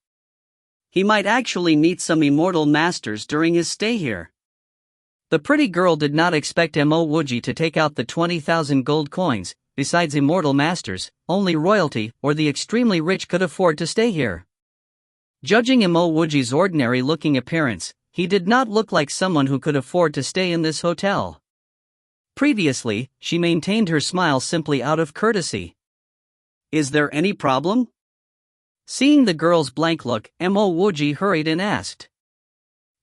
He might actually meet some immortal masters during his stay here. The pretty girl did not expect Mo Wuji to take out the 20,000 gold coins. Besides immortal masters, only royalty or the extremely rich could afford to stay here. Judging Mo Wuji's ordinary-looking appearance, he did not look like someone who could afford to stay in this hotel. Previously, she maintained her smile simply out of courtesy. Is there any problem? Seeing the girl's blank look, Mo Wuji hurried and asked.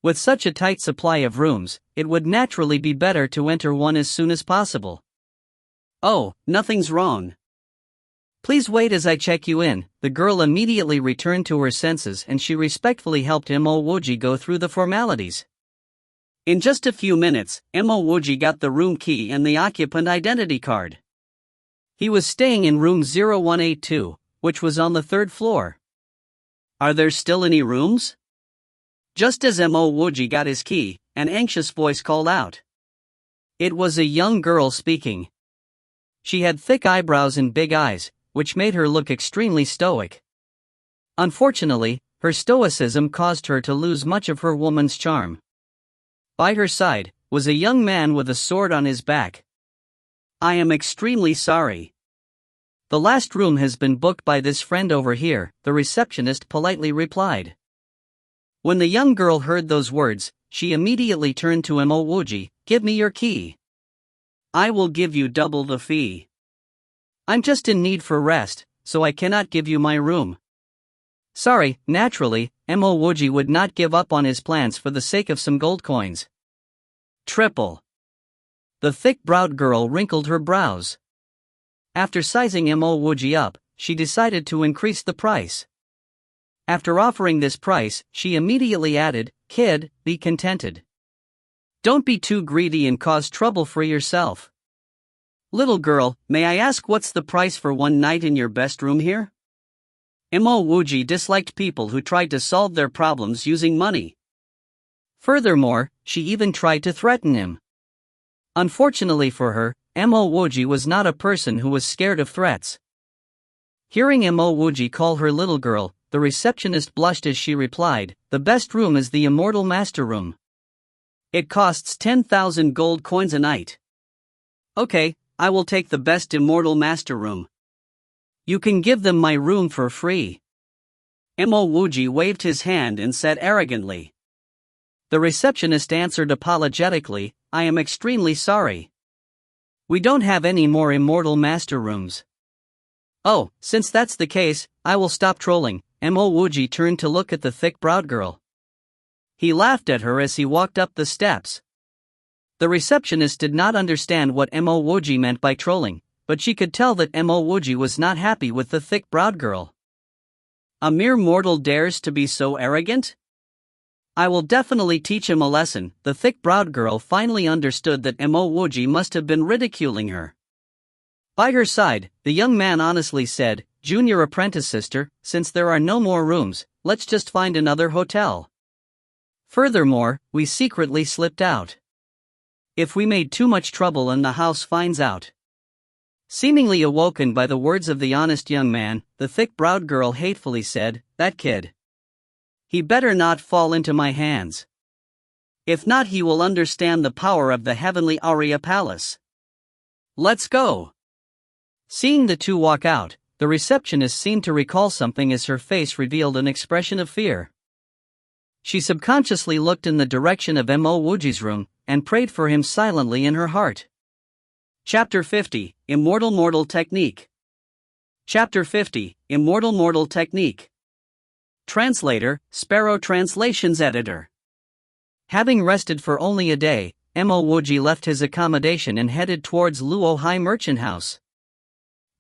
With such a tight supply of rooms, it would naturally be better to enter one as soon as possible. Oh, nothing's wrong. Please wait as I check you in. The girl immediately returned to her senses and she respectfully helped Mo Wuji go through the formalities. In just a few minutes, Mo Wuji got the room key and the occupant identity card. He was staying in room 0182, which was on the 3rd floor. Are there still any rooms? Just as Mo Wuji got his key, an anxious voice called out. It was a young girl speaking. She had thick eyebrows and big eyes, which made her look extremely stoic. Unfortunately, her stoicism caused her to lose much of her woman's charm. By her side was a young man with a sword on his back. I am extremely sorry. The last room has been booked by this friend over here, the receptionist politely replied. When the young girl heard those words, she immediately turned to Mo Wuji. Give me your key. I will give you double the fee. I'm just in need for rest, so I cannot give you my room. Sorry, naturally, Mo Wuji would not give up on his plans for the sake of some gold coins. Triple. The thick-browed girl wrinkled her brows. After sizing Mo Wuji up, she decided to increase the price. After offering this price, she immediately added, Kid, be contented. Don't be too greedy and cause trouble for yourself. Little girl, may I ask what's the price for one night in your best room here? Mo Wuji disliked people who tried to solve their problems using money. Furthermore, she even tried to threaten him. Unfortunately for her, Mo Wuji was not a person who was scared of threats. Hearing Mo Wuji call her little girl, the receptionist blushed as she replied, The best room is the Immortal Master Room. It costs 10,000 gold coins a night. Okay, I will take the best Immortal Master Room. You can give them my room for free. Mo Wuji waved his hand and said arrogantly. The receptionist answered apologetically, I am extremely sorry. We don't have any more immortal master rooms. Oh, since that's the case, I will stop trolling. Wuji turned to look at the thick-browed girl. He laughed at her as he walked up the steps. The receptionist did not understand what Wuji meant by trolling, but she could tell that Wuji was not happy with the thick-browed girl. A mere mortal dares to be so arrogant? I will definitely teach him a lesson. The thick-browed girl finally understood that Wuji must have been ridiculing her. By her side, the young man honestly said, "Junior apprentice sister, since there are no more rooms, let's just find another hotel. Furthermore, we secretly slipped out. If we made too much trouble and the house finds out." Seemingly awoken by the words of the honest young man, the thick-browed girl hatefully said, "That kid. He better not fall into my hands. If not, he will understand the power of the heavenly Arya Palace. Let's go." Seeing the two walk out, the receptionist seemed to recall something as her face revealed an expression of fear. She subconsciously looked in the direction of Wuji's room, and prayed for him silently in her heart. Chapter 50, Immortal Mortal Technique. Chapter 50, Immortal Mortal Technique. Translator, Sparrow Translations Editor. Having rested for only a day, Wuji left his accommodation and headed towards Luo High Merchant House.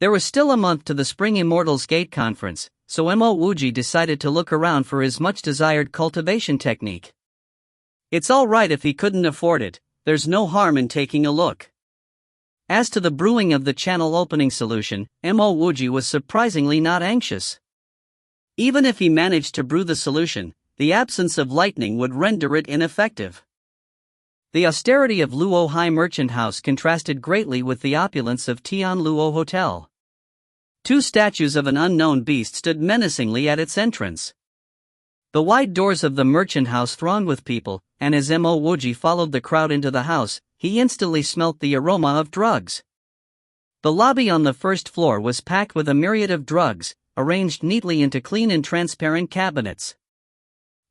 There was still a month to the Spring Immortals Gate Conference, so Wuji decided to look around for his much-desired cultivation technique. It's alright if he couldn't afford it, there's no harm in taking a look. As to the brewing of the channel opening solution, Wuji was surprisingly not anxious. Even if he managed to brew the solution, the absence of lightning would render it ineffective. The austerity of Luo High Merchant House contrasted greatly with the opulence of Tian Luo Hotel. Two statues of an unknown beast stood menacingly at its entrance. The wide doors of the merchant house thronged with people, and as Wuji followed the crowd into the house, he instantly smelt the aroma of drugs. The lobby on the first floor was packed with a myriad of drugs, arranged neatly into clean and transparent cabinets.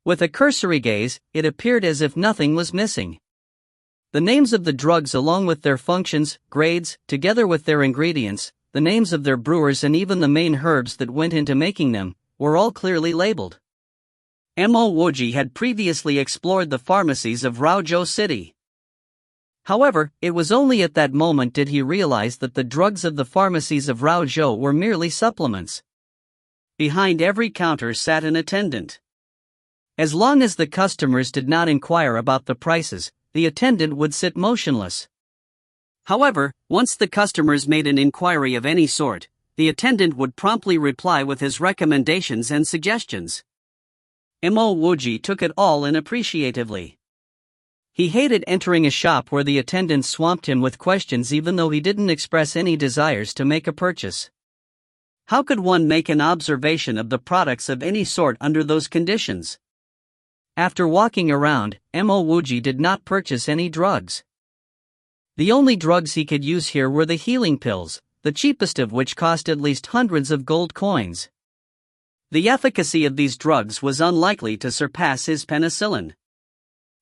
With a cursory gaze, it appeared as if nothing was missing. The names of the drugs along with their functions, grades, together with their ingredients, the names of their brewers and even the main herbs that went into making them, were all clearly labeled. Wuji had previously explored the pharmacies of Raozhou City. However, it was only at that moment did he realize that the drugs of the pharmacies of Raozhou were merely supplements. Behind every counter sat an attendant. As long as the customers did not inquire about the prices, the attendant would sit motionless. However, once the customers made an inquiry of any sort, the attendant would promptly reply with his recommendations and suggestions. Wuji took it all in appreciatively. He hated entering a shop where the attendant swamped him with questions even though he didn't express any desires to make a purchase. How could one make an observation of the products of any sort under those conditions? After walking around, Wuji did not purchase any drugs. The only drugs he could use here were the healing pills, the cheapest of which cost at least hundreds of gold coins. The efficacy of these drugs was unlikely to surpass his penicillin.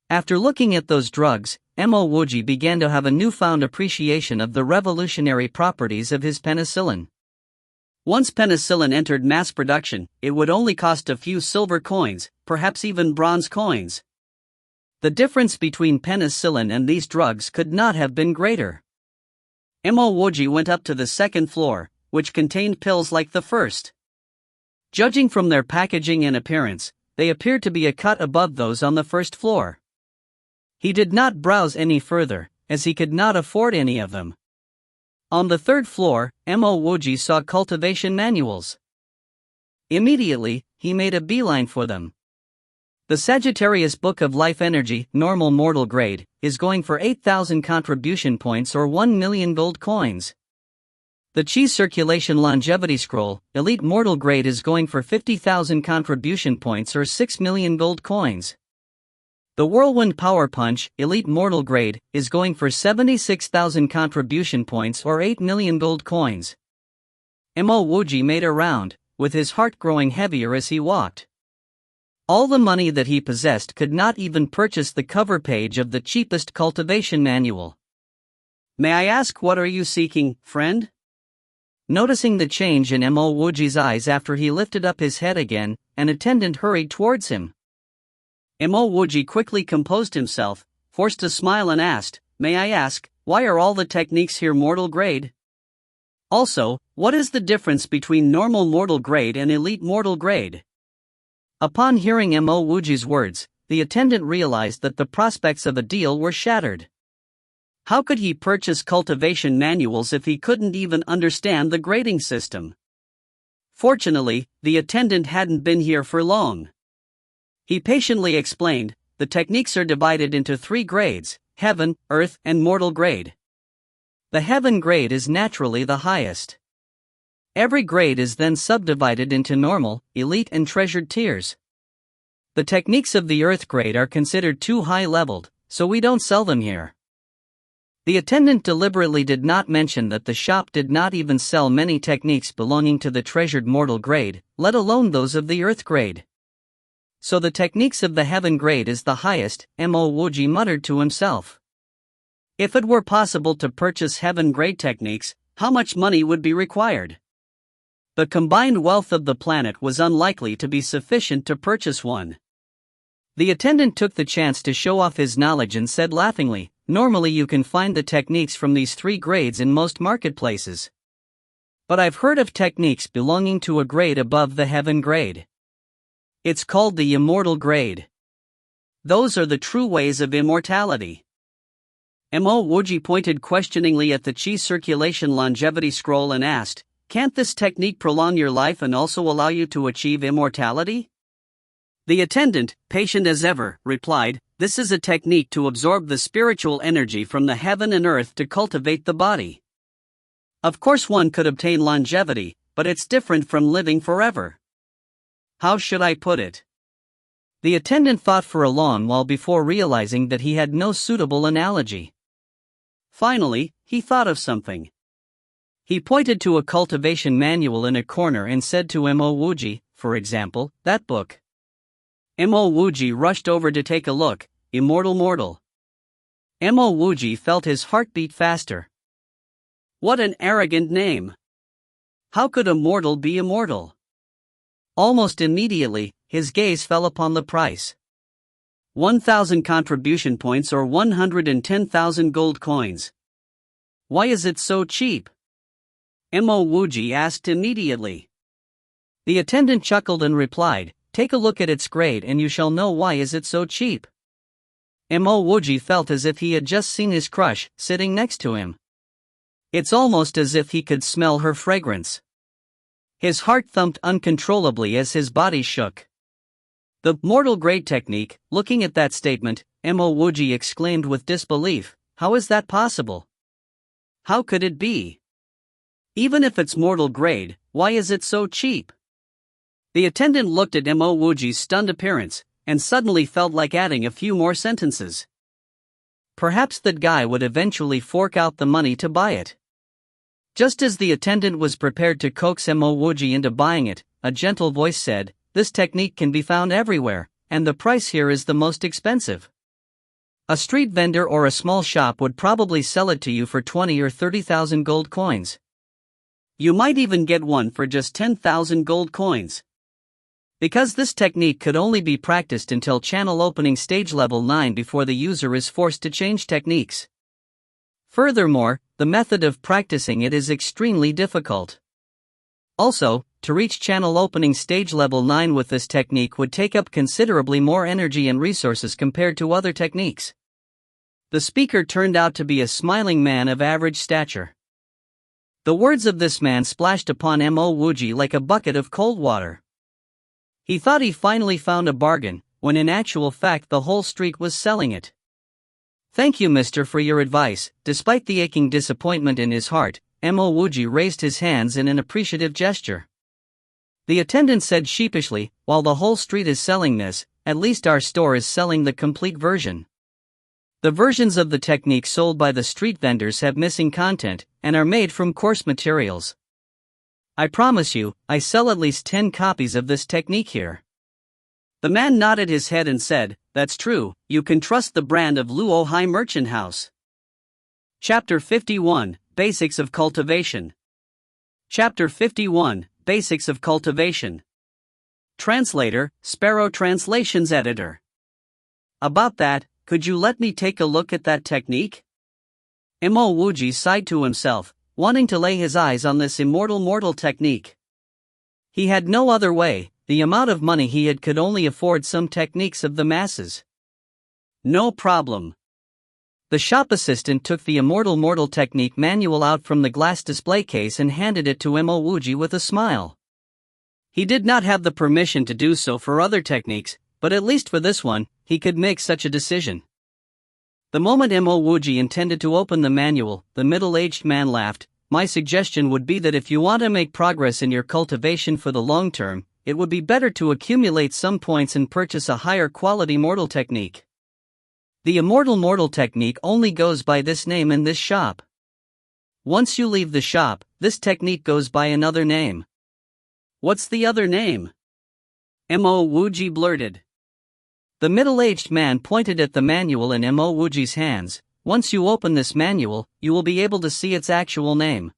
After looking at those drugs, Wuji began to have a newfound appreciation of the revolutionary properties of his penicillin. Once penicillin entered mass production, it would only cost a few silver coins, perhaps even bronze coins. The difference between penicillin and these drugs could not have been greater. Wuji went up to the second floor, which contained pills like the first. Judging from their packaging and appearance, they appeared to be a cut above those on the first floor. He did not browse any further, as he could not afford any of them. On the third floor, Wuji saw cultivation manuals. Immediately, he made a beeline for them. The Sagittarius Book of Life Energy, normal mortal grade, is going for 8,000 contribution points or 1 million gold coins. The Chi Circulation Longevity Scroll, elite mortal grade, is going for 50,000 contribution points or 6 million gold coins. The Whirlwind Power Punch, elite mortal grade, is going for 76,000 contribution points or 8 million gold coins. Wuji made a round, with his heart growing heavier as he walked. All the money that he possessed could not even purchase the cover page of the cheapest cultivation manual. May I ask what are you seeking, friend? Noticing the change in Mo Wuji's eyes after he lifted up his head again, an attendant hurried towards him. Mo Wuji quickly composed himself, forced a smile and asked, "May I ask, why are all the techniques here mortal grade? Also, what is the difference between normal mortal grade and elite mortal grade?" Upon hearing Mo Wuji's words, the attendant realized that the prospects of a deal were shattered. How could he purchase cultivation manuals if he couldn't even understand the grading system? Fortunately, the attendant hadn't been here for long. He patiently explained, the techniques are divided into 3 grades, heaven, earth, and mortal grade. The heaven grade is naturally the highest. Every grade is then subdivided into normal, elite, and treasured tiers. The techniques of the earth grade are considered too high-leveled, so we don't sell them here. The attendant deliberately did not mention that the shop did not even sell many techniques belonging to the treasured mortal grade, let alone those of the earth grade. So the techniques of the heaven grade is the highest, Mo Wuji muttered to himself. If it were possible to purchase heaven grade techniques, how much money would be required? The combined wealth of the planet was unlikely to be sufficient to purchase one. The attendant took the chance to show off his knowledge and said laughingly, "Normally you can find the techniques from these 3 grades in most marketplaces. But I've heard of techniques belonging to a grade above the heaven grade. It's called the immortal grade. Those are the true ways of immortality." Mo Wuji pointed questioningly at the chi circulation longevity scroll and asked, "Can't this technique prolong your life and also allow you to achieve immortality?" The attendant, patient as ever, replied, "This is a technique to absorb the spiritual energy from the heaven and earth to cultivate the body. Of course one could obtain longevity, but it's different from living forever. How should I put it?" The attendant thought for a long while before realizing that he had no suitable analogy. Finally, he thought of something. He pointed to a cultivation manual in a corner and said to Mo Wuji, "For example, that book." Mo Wuji rushed over to take a look. Immortal Mortal. Mo Wuji felt his heart beat faster. What an arrogant name! How could a mortal be immortal? Almost immediately, his gaze fell upon the price. 1,000 contribution points or 110,000 gold coins. Why is it so cheap? Mo Wuji asked immediately. The attendant chuckled and replied, "Take a look at its grade and you shall know why is it so cheap." Mo Wuji felt as if he had just seen his crush, sitting next to him. It's almost as if he could smell her fragrance. His heart thumped uncontrollably as his body shook. The mortal grade technique, looking at that statement, Mo Wuji exclaimed with disbelief, "How is that possible? How could it be? Even if it's mortal grade, why is it so cheap?" The attendant looked at Mo Wuji's stunned appearance, and suddenly felt like adding a few more sentences. Perhaps that guy would eventually fork out the money to buy it. Just as the attendant was prepared to coax Mo Wuji into buying it, a gentle voice said, "This technique can be found everywhere, and the price here is the most expensive. A street vendor or a small shop would probably sell it to you for 20 or 30,000 gold coins. You might even get one for just 10,000 gold coins. Because this technique could only be practiced until channel opening stage level 9 before the user is forced to change techniques. Furthermore, the method of practicing it is extremely difficult. Also, to reach channel opening stage level 9 with this technique would take up considerably more energy and resources compared to other techniques." The speaker turned out to be a smiling man of average stature. The words of this man splashed upon Mo Wuji like a bucket of cold water. He thought he finally found a bargain, when in actual fact the whole street was selling it. "Thank you, mister, for your advice." Despite the aching disappointment in his heart, Mo Wuji raised his hands in an appreciative gesture. The attendant said sheepishly, "While the whole street is selling this, at least our store is selling the complete version. The versions of the technique sold by the street vendors have missing content, and are made from coarse materials. I promise you, I sell at least 10 copies of this technique here." The man nodded his head and said, "That's true, you can trust the brand of Luo Hai Merchant House. Chapter 51, Basics of Cultivation. Chapter 51, Basics of Cultivation. Translator, Sparrow Translations Editor. About that, could you let me take a look at that technique? Wuji sighed to himself, wanting to lay his eyes on this mortal technique. He had no other way, the amount of money he had could only afford some techniques of the masses. No problem. The shop assistant took the Immortal technique manual out from the glass display case and handed it to Wuji with a smile. He did not have the permission to do so for other techniques, but at least for this one, he could make such a decision. The moment Wuji intended to open the manual, the middle-aged man laughed. My suggestion would be that if you want to make progress in your cultivation for the long term, it would be better to accumulate some points and purchase a higher quality mortal technique. The Immortal technique only goes by this name in this shop. Once you leave the shop, this technique goes by another name. What's the other name? Wuji blurted. The middle-aged man pointed at the manual in Wuji's hands. Once you open this manual, you will be able to see its actual name.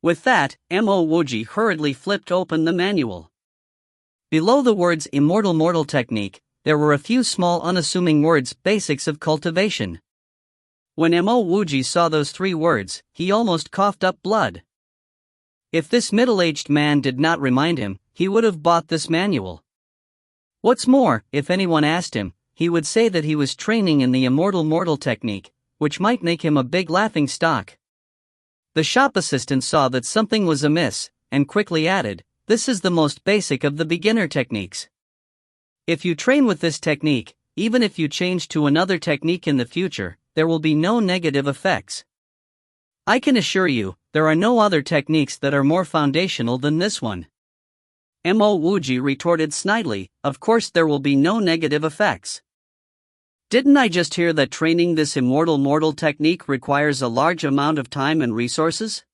With that, Wuji hurriedly flipped open the manual. Below the words Immortal technique, there were a few small unassuming words, Basics of Cultivation. When Wuji saw those 3 words, he almost coughed up blood. If this middle-aged man did not remind him, he would have bought this manual. What's more, if anyone asked him, he would say that he was training in the Immortal technique, which might make him a big laughing stock. The shop assistant saw that something was amiss, and quickly added, "This is the most basic of the beginner techniques. If you train with this technique, even if you change to another technique in the future, there will be no negative effects. I can assure you, there are no other techniques that are more foundational than this one." Wuji retorted snidely, "Of course there will be no negative effects. Didn't I just hear that training this Immortal technique requires a large amount of time and resources?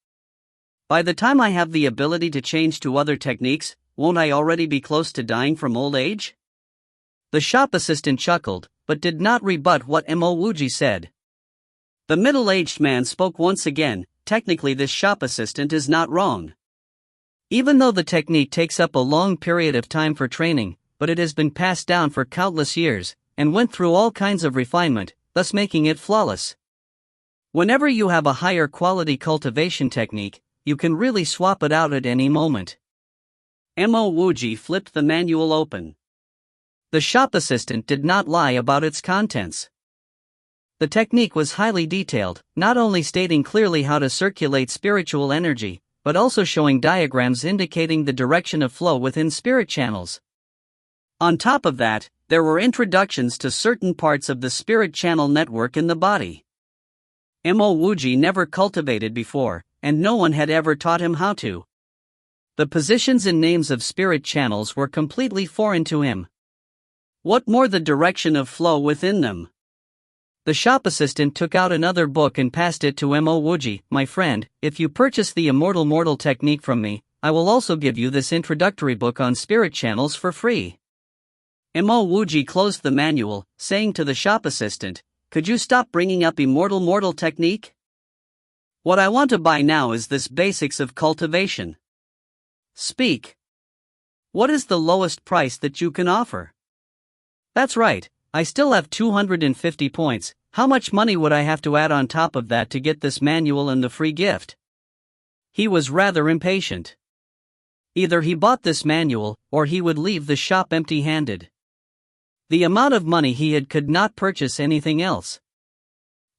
By the time I have the ability to change to other techniques, won't I already be close to dying from old age?" The shop assistant chuckled, but did not rebut what Wuji said. The middle-aged man spoke once again. Technically this shop assistant is not wrong. Even though the technique takes up a long period of time for training, but it has been passed down for countless years, and went through all kinds of refinement, thus making it flawless. Whenever you have a higher quality cultivation technique, you can really swap it out at any moment. Wuji flipped the manual open. The shop assistant did not lie about its contents. The technique was highly detailed, not only stating clearly how to circulate spiritual energy, but also showing diagrams indicating the direction of flow within spirit channels. On top of that, there were introductions to certain parts of the spirit channel network in the body. Wuji never cultivated before, and no one had ever taught him how to. The positions and names of spirit channels were completely foreign to him. What more the direction of flow within them? The shop assistant took out another book and passed it to Wuji. "My friend, if you purchase the Immortal technique from me, I will also give you this introductory book on spirit channels for free." Wuji closed the manual, saying to the shop assistant, "Could you stop bringing up Immortal technique? What I want to buy now is this Basics of Cultivation. Speak. What is the lowest price that you can offer?" "That's right. I still have 250 points, how much money would I have to add on top of that to get this manual and the free gift?" He was rather impatient. Either he bought this manual, or he would leave the shop empty-handed. The amount of money he had could not purchase anything else.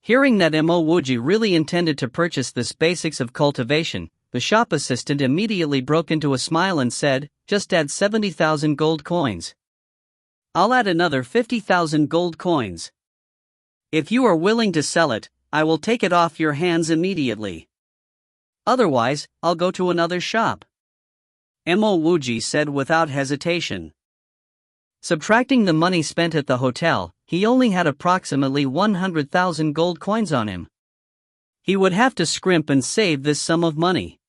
Hearing that Wuji really intended to purchase this Basics of Cultivation, the shop assistant immediately broke into a smile and said, "Just add 70,000 gold coins. I'll add another 50,000 gold coins. If you are willing to sell it, I will take it off your hands immediately. Otherwise, I'll go to another shop." Wuji said without hesitation. Subtracting the money spent at the hotel, he only had approximately 100,000 gold coins on him. He would have to scrimp and save this sum of money.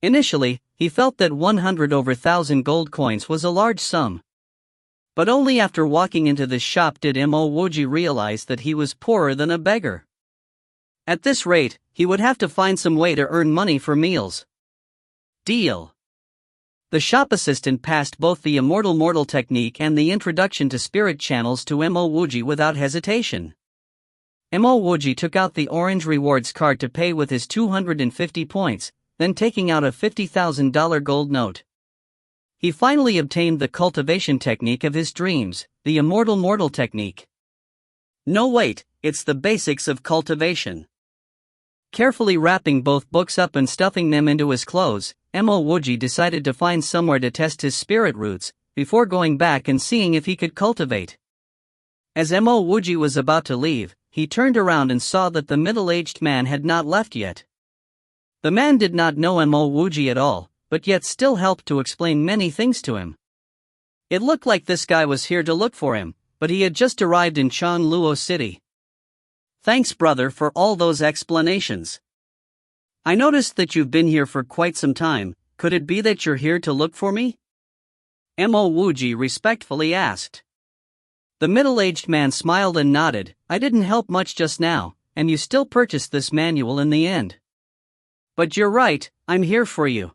Initially, he felt that 100,000 gold coins was a large sum. But only after walking into the shop did Wuji realize that he was poorer than a beggar. At this rate, he would have to find some way to earn money for meals. Deal. The shop assistant passed both the Immortal Mortal technique and the introduction to spirit channels to Wuji without hesitation. Wuji took out the orange rewards card to pay with his 250 points, then taking out a $50,000 gold note. He finally obtained the cultivation technique of his dreams, the Immortal Mortal technique. No wait, it's the basics of cultivation. Carefully wrapping both books up and stuffing them into his clothes, Wuji decided to find somewhere to test his spirit roots, before going back and seeing if he could cultivate. As Wuji was about to leave, he turned around and saw that the middle-aged man had not left yet. The man did not know Wuji at all, but yet still helped to explain many things to him. It looked like this guy was here to look for him, but he had just arrived in Changluo City. Thanks, brother, for all those explanations. I noticed that you've been here for quite some time. Could it be that you're here to look for me? Wuji respectfully asked. The middle-aged man smiled and nodded. I didn't help much just now, and you still purchased this manual in the end. But you're right, I'm here for you.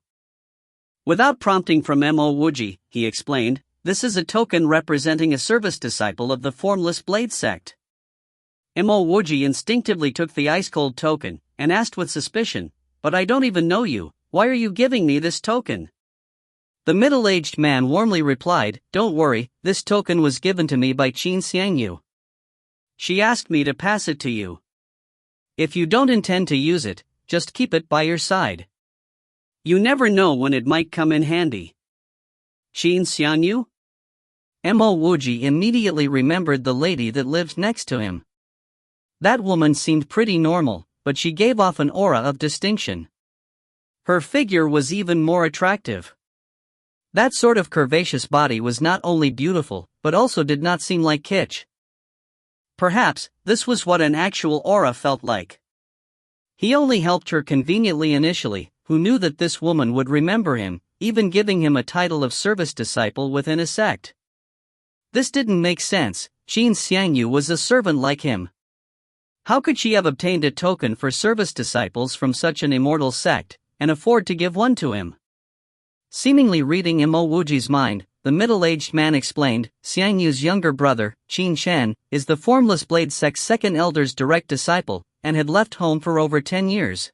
Without prompting from Wuji, he explained, this is a token representing a service disciple of the Formless Blade sect. Wuji instinctively took the ice-cold token, and asked with suspicion, but I don't even know you, why are you giving me this token? The middle-aged man warmly replied, don't worry, this token was given to me by Qin Xiangyu. She asked me to pass it to you. If you don't intend to use it, just keep it by your side. You never know when it might come in handy. Qin Xiangyu? Wuji immediately remembered the lady that lived next to him. That woman seemed pretty normal, but she gave off an aura of distinction. Her figure was even more attractive. That sort of curvaceous body was not only beautiful, but also did not seem like kitsch. Perhaps, this was what an actual aura felt like. He only helped her conveniently initially, who knew that this woman would remember him, even giving him a title of service disciple within a sect. This didn't make sense. Qin Xiangyu was a servant like him. How could she have obtained a token for service disciples from such an immortal sect, and afford to give one to him? Seemingly reading Wuji's mind, the middle-aged man explained, Xiangyu's younger brother, Qin Shen, is the Formless Blade sect's second elder's direct disciple, and had left home for over 10 years.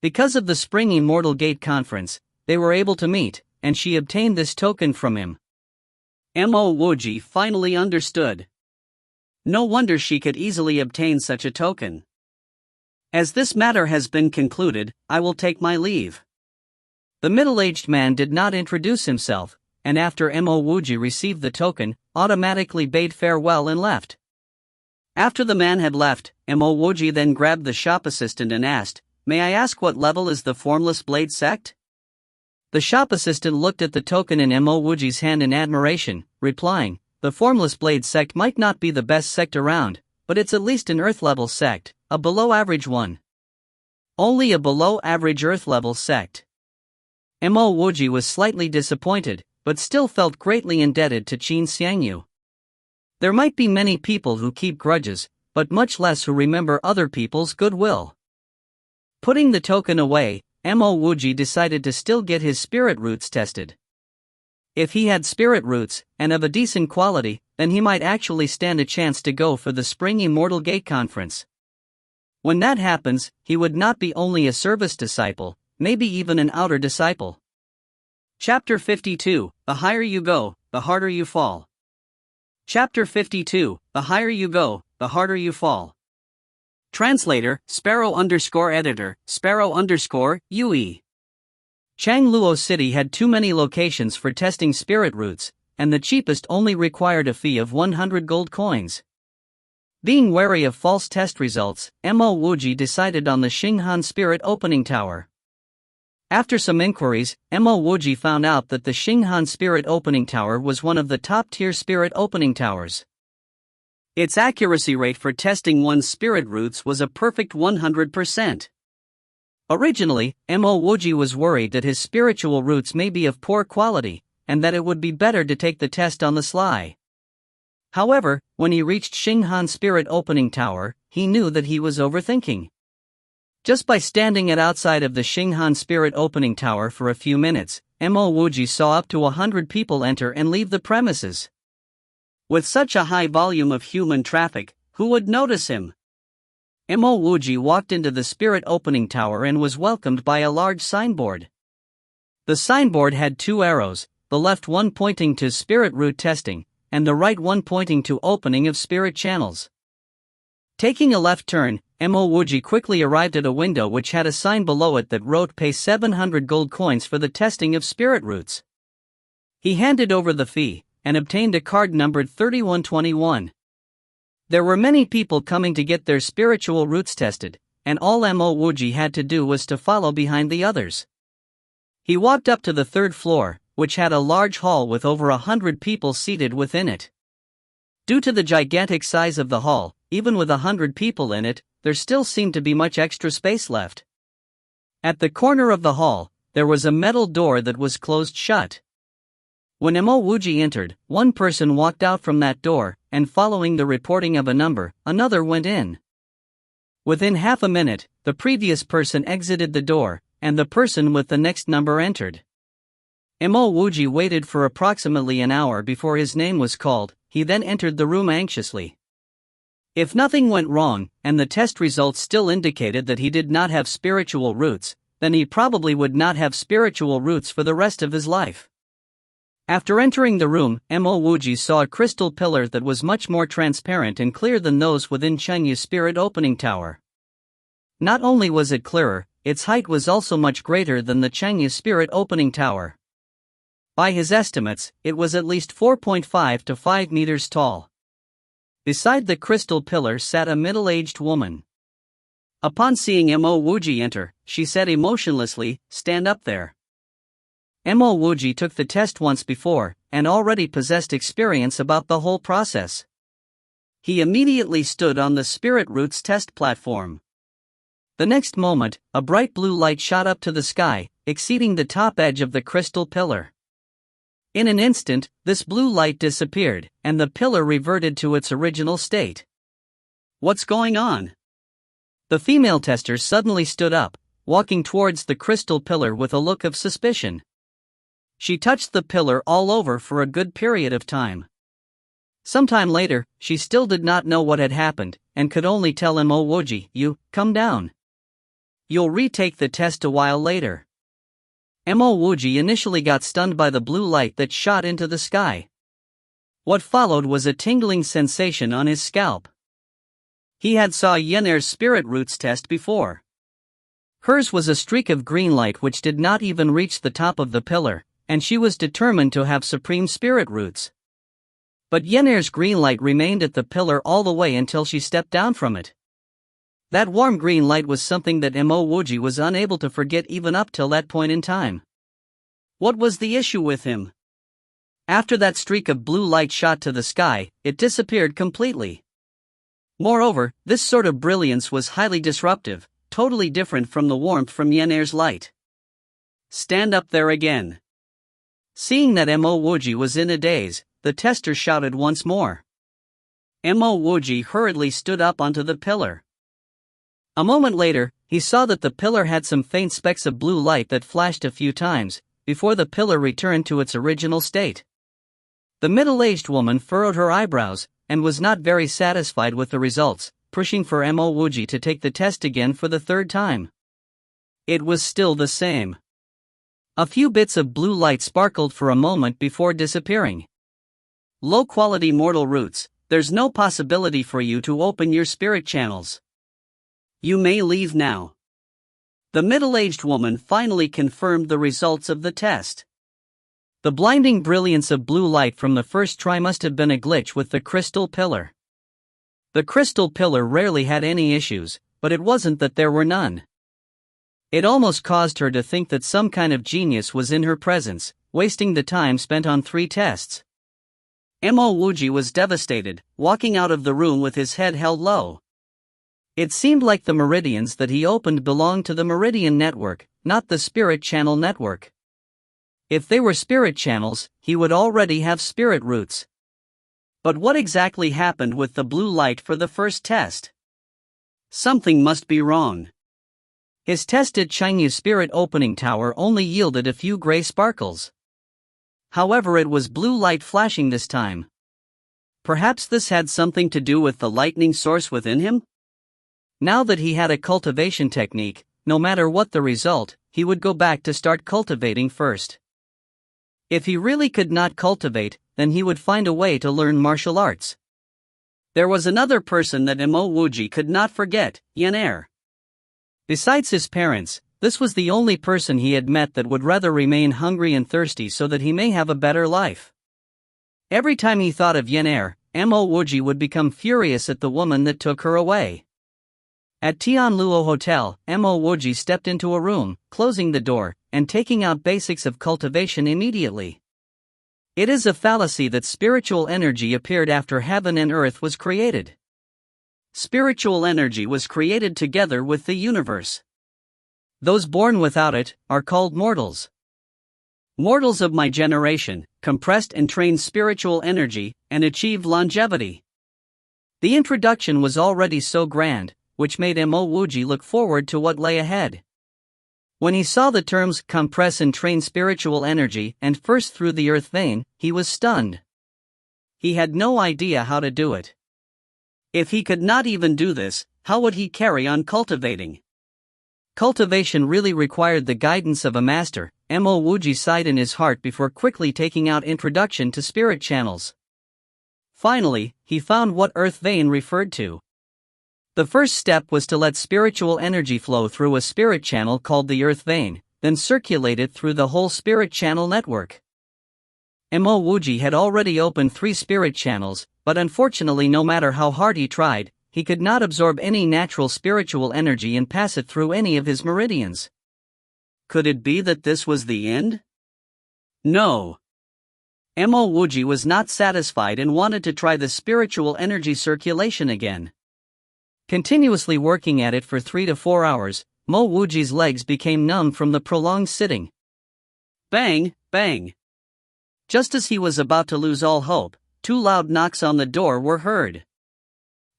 Because of the Spring Immortal Gate Conference, they were able to meet, and she obtained this token from him. Wuji finally understood. No wonder she could easily obtain such a token. As this matter has been concluded, I will take my leave. The middle-aged man did not introduce himself, and after Wuji received the token, automatically bade farewell and left. After the man had left, Wuji then grabbed the shop assistant and asked, may I ask what level is the Formless Blade sect? The shop assistant looked at the token in Wuji's hand in admiration, replying, the Formless Blade sect might not be the best sect around, but it's at least an Earth-level sect, a below-average one. Only a below-average Earth-level sect. Wuji was slightly disappointed, but still felt greatly indebted to Qin Xiangyu. There might be many people who keep grudges, but much less who remember other people's goodwill. Putting the token away, Wuji decided to still get his spirit roots tested. If he had spirit roots, and of a decent quality, then he might actually stand a chance to go for the Spring Immortal Gate Conference. When that happens, he would not be only a service disciple, maybe even an outer disciple. Chapter 52, The higher you go, the harder you fall. Chapter 52, The higher you go, the harder you fall. Translator, _editor, _UE. Changluo City had too many locations for testing spirit roots, and the cheapest only required a fee of 100 gold coins. Being wary of false test results, Wuji decided on the Xinghan Spirit Opening Tower. After some inquiries, Wuji found out that the Xinghan Spirit Opening Tower was one of the top-tier spirit opening towers. Its accuracy rate for testing one's spirit roots was a perfect 100%. Originally, Wuji was worried that his spiritual roots may be of poor quality, and that it would be better to take the test on the sly. However, when he reached Xinghan Spirit Opening Tower, he knew that he was overthinking. Just by standing outside of the Xinghan Spirit Opening Tower for a few minutes, Wuji saw up to 100 people enter and leave the premises. With such a high volume of human traffic, who would notice him? Wuji walked into the Spirit Opening Tower and was welcomed by a large signboard. The signboard had 2 arrows, the left one pointing to spirit root testing, and the right one pointing to opening of spirit channels. Taking a left turn, Wuji quickly arrived at a window which had a sign below it that wrote "Pay 700 gold coins for the testing of spirit roots." He handed over the fee, and obtained a card numbered 3121. There were many people coming to get their spiritual roots tested, and all Wuji had to do was to follow behind the others. He walked up to the 3rd floor, which had a large hall with over 100 people seated within it. Due to the gigantic size of the hall, even with 100 people in it, there still seemed to be much extra space left. At the corner of the hall, there was a metal door that was closed shut. When Wuji entered, one person walked out from that door, and following the reporting of a number, another went in. Within half a minute, the previous person exited the door, and the person with the next number entered. Wuji waited for approximately an hour before his name was called. He then entered the room anxiously. If nothing went wrong, and the test results still indicated that he did not have spiritual roots, then he probably would not have spiritual roots for the rest of his life. After entering the room, Wuji saw a crystal pillar that was much more transparent and clear than those within Chenya's Spirit Opening Tower. Not only was it clearer, its height was also much greater than the Chengya Spirit Opening Tower. By his estimates, it was at least 4.5 to 5 meters tall. Beside the crystal pillar sat a middle-aged woman. Upon seeing Wuji enter, she said emotionlessly, "Stand up there." Wuji took the test once before, and already possessed experience about the whole process. He immediately stood on the Spirit Roots test platform. The next moment, a bright blue light shot up to the sky, exceeding the top edge of the crystal pillar. In an instant, this blue light disappeared, and the pillar reverted to its original state. "What's going on?" The female tester suddenly stood up, walking towards the crystal pillar with a look of suspicion. She touched the pillar all over for a good period of time. Sometime later, she still did not know what had happened, and could only tell Wuji, "You, come down. You'll retake the test a while later." Wuji initially got stunned by the blue light that shot into the sky. What followed was a tingling sensation on his scalp. He had saw Yenne's Spirit Roots test before. Hers was a streak of green light which did not even reach the top of the pillar, and she was determined to have supreme spirit roots. But Yenne's green light remained at the pillar all the way until she stepped down from it. That warm green light was something that Wuji was unable to forget even up till that point in time. What was the issue with him? After that streak of blue light shot to the sky, it disappeared completely. Moreover, this sort of brilliance was highly disruptive, totally different from the warmth from Yenne's light. "Stand up there again." Seeing that Wuji was in a daze, the tester shouted once more. Wuji hurriedly stood up onto the pillar. A moment later, he saw that the pillar had some faint specks of blue light that flashed a few times, before the pillar returned to its original state. The middle-aged woman furrowed her eyebrows, and was not very satisfied with the results, pushing for Wuji to take the test again for the 3rd time. It was still the same. A few bits of blue light sparkled for a moment before disappearing. "Low-quality mortal roots, there's no possibility for you to open your spirit channels. You may leave now." The middle-aged woman finally confirmed the results of the test. The blinding brilliance of blue light from the first try must have been a glitch with the crystal pillar. The crystal pillar rarely had any issues, but it wasn't that there were none. It almost caused her to think that some kind of genius was in her presence, wasting the time spent on 3 tests. Wuji was devastated, walking out of the room with his head held low. It seemed like the meridians that he opened belonged to the Meridian Network, not the Spirit Channel Network. If they were spirit channels, he would already have spirit roots. But what exactly happened with the blue light for the first test? Something must be wrong. His tested Chinese spirit opening tower only yielded a few gray sparkles. However, it was blue light flashing this time. Perhaps this had something to do with the lightning source within him? Now that he had a cultivation technique, no matter what the result, he would go back to start cultivating first. If he really could not cultivate, then he would find a way to learn martial arts. There was another person that Wuji could not forget, Yenair. Besides his parents, this was the only person he had met that would rather remain hungry and thirsty so that he may have a better life. Every time he thought of Yenair, Wuji would become furious at the woman that took her away. At Tianluo Hotel, Wuji stepped into a room, closing the door, and taking out basics of cultivation immediately. It is a fallacy that spiritual energy appeared after heaven and earth was created. Spiritual energy was created together with the universe. Those born without it are called mortals. Mortals of my generation compressed and trained spiritual energy and achieved longevity. The introduction was already so grand, which made Wuji look forward to what lay ahead. When he saw the terms compress and train spiritual energy and first through the earth vein, he was stunned. He had no idea how to do it. If he could not even do this, how would he carry on cultivating? Cultivation really required the guidance of a master. Wuji sighed in his heart before quickly taking out Introduction to Spirit Channels. Finally, he found what earth vein referred to. The first step was to let spiritual energy flow through a spirit channel called the earth vein, then circulate it through the whole spirit channel network. Wuji had already opened 3 spirit channels, but unfortunately no matter how hard he tried, he could not absorb any natural spiritual energy and pass it through any of his meridians. Could it be that this was the end? No. Wuji was not satisfied and wanted to try the spiritual energy circulation again. Continuously working at it for 3 to 4 hours, Wuji's legs became numb from the prolonged sitting. Bang, bang. Just as he was about to lose all hope, 2 loud knocks on the door were heard.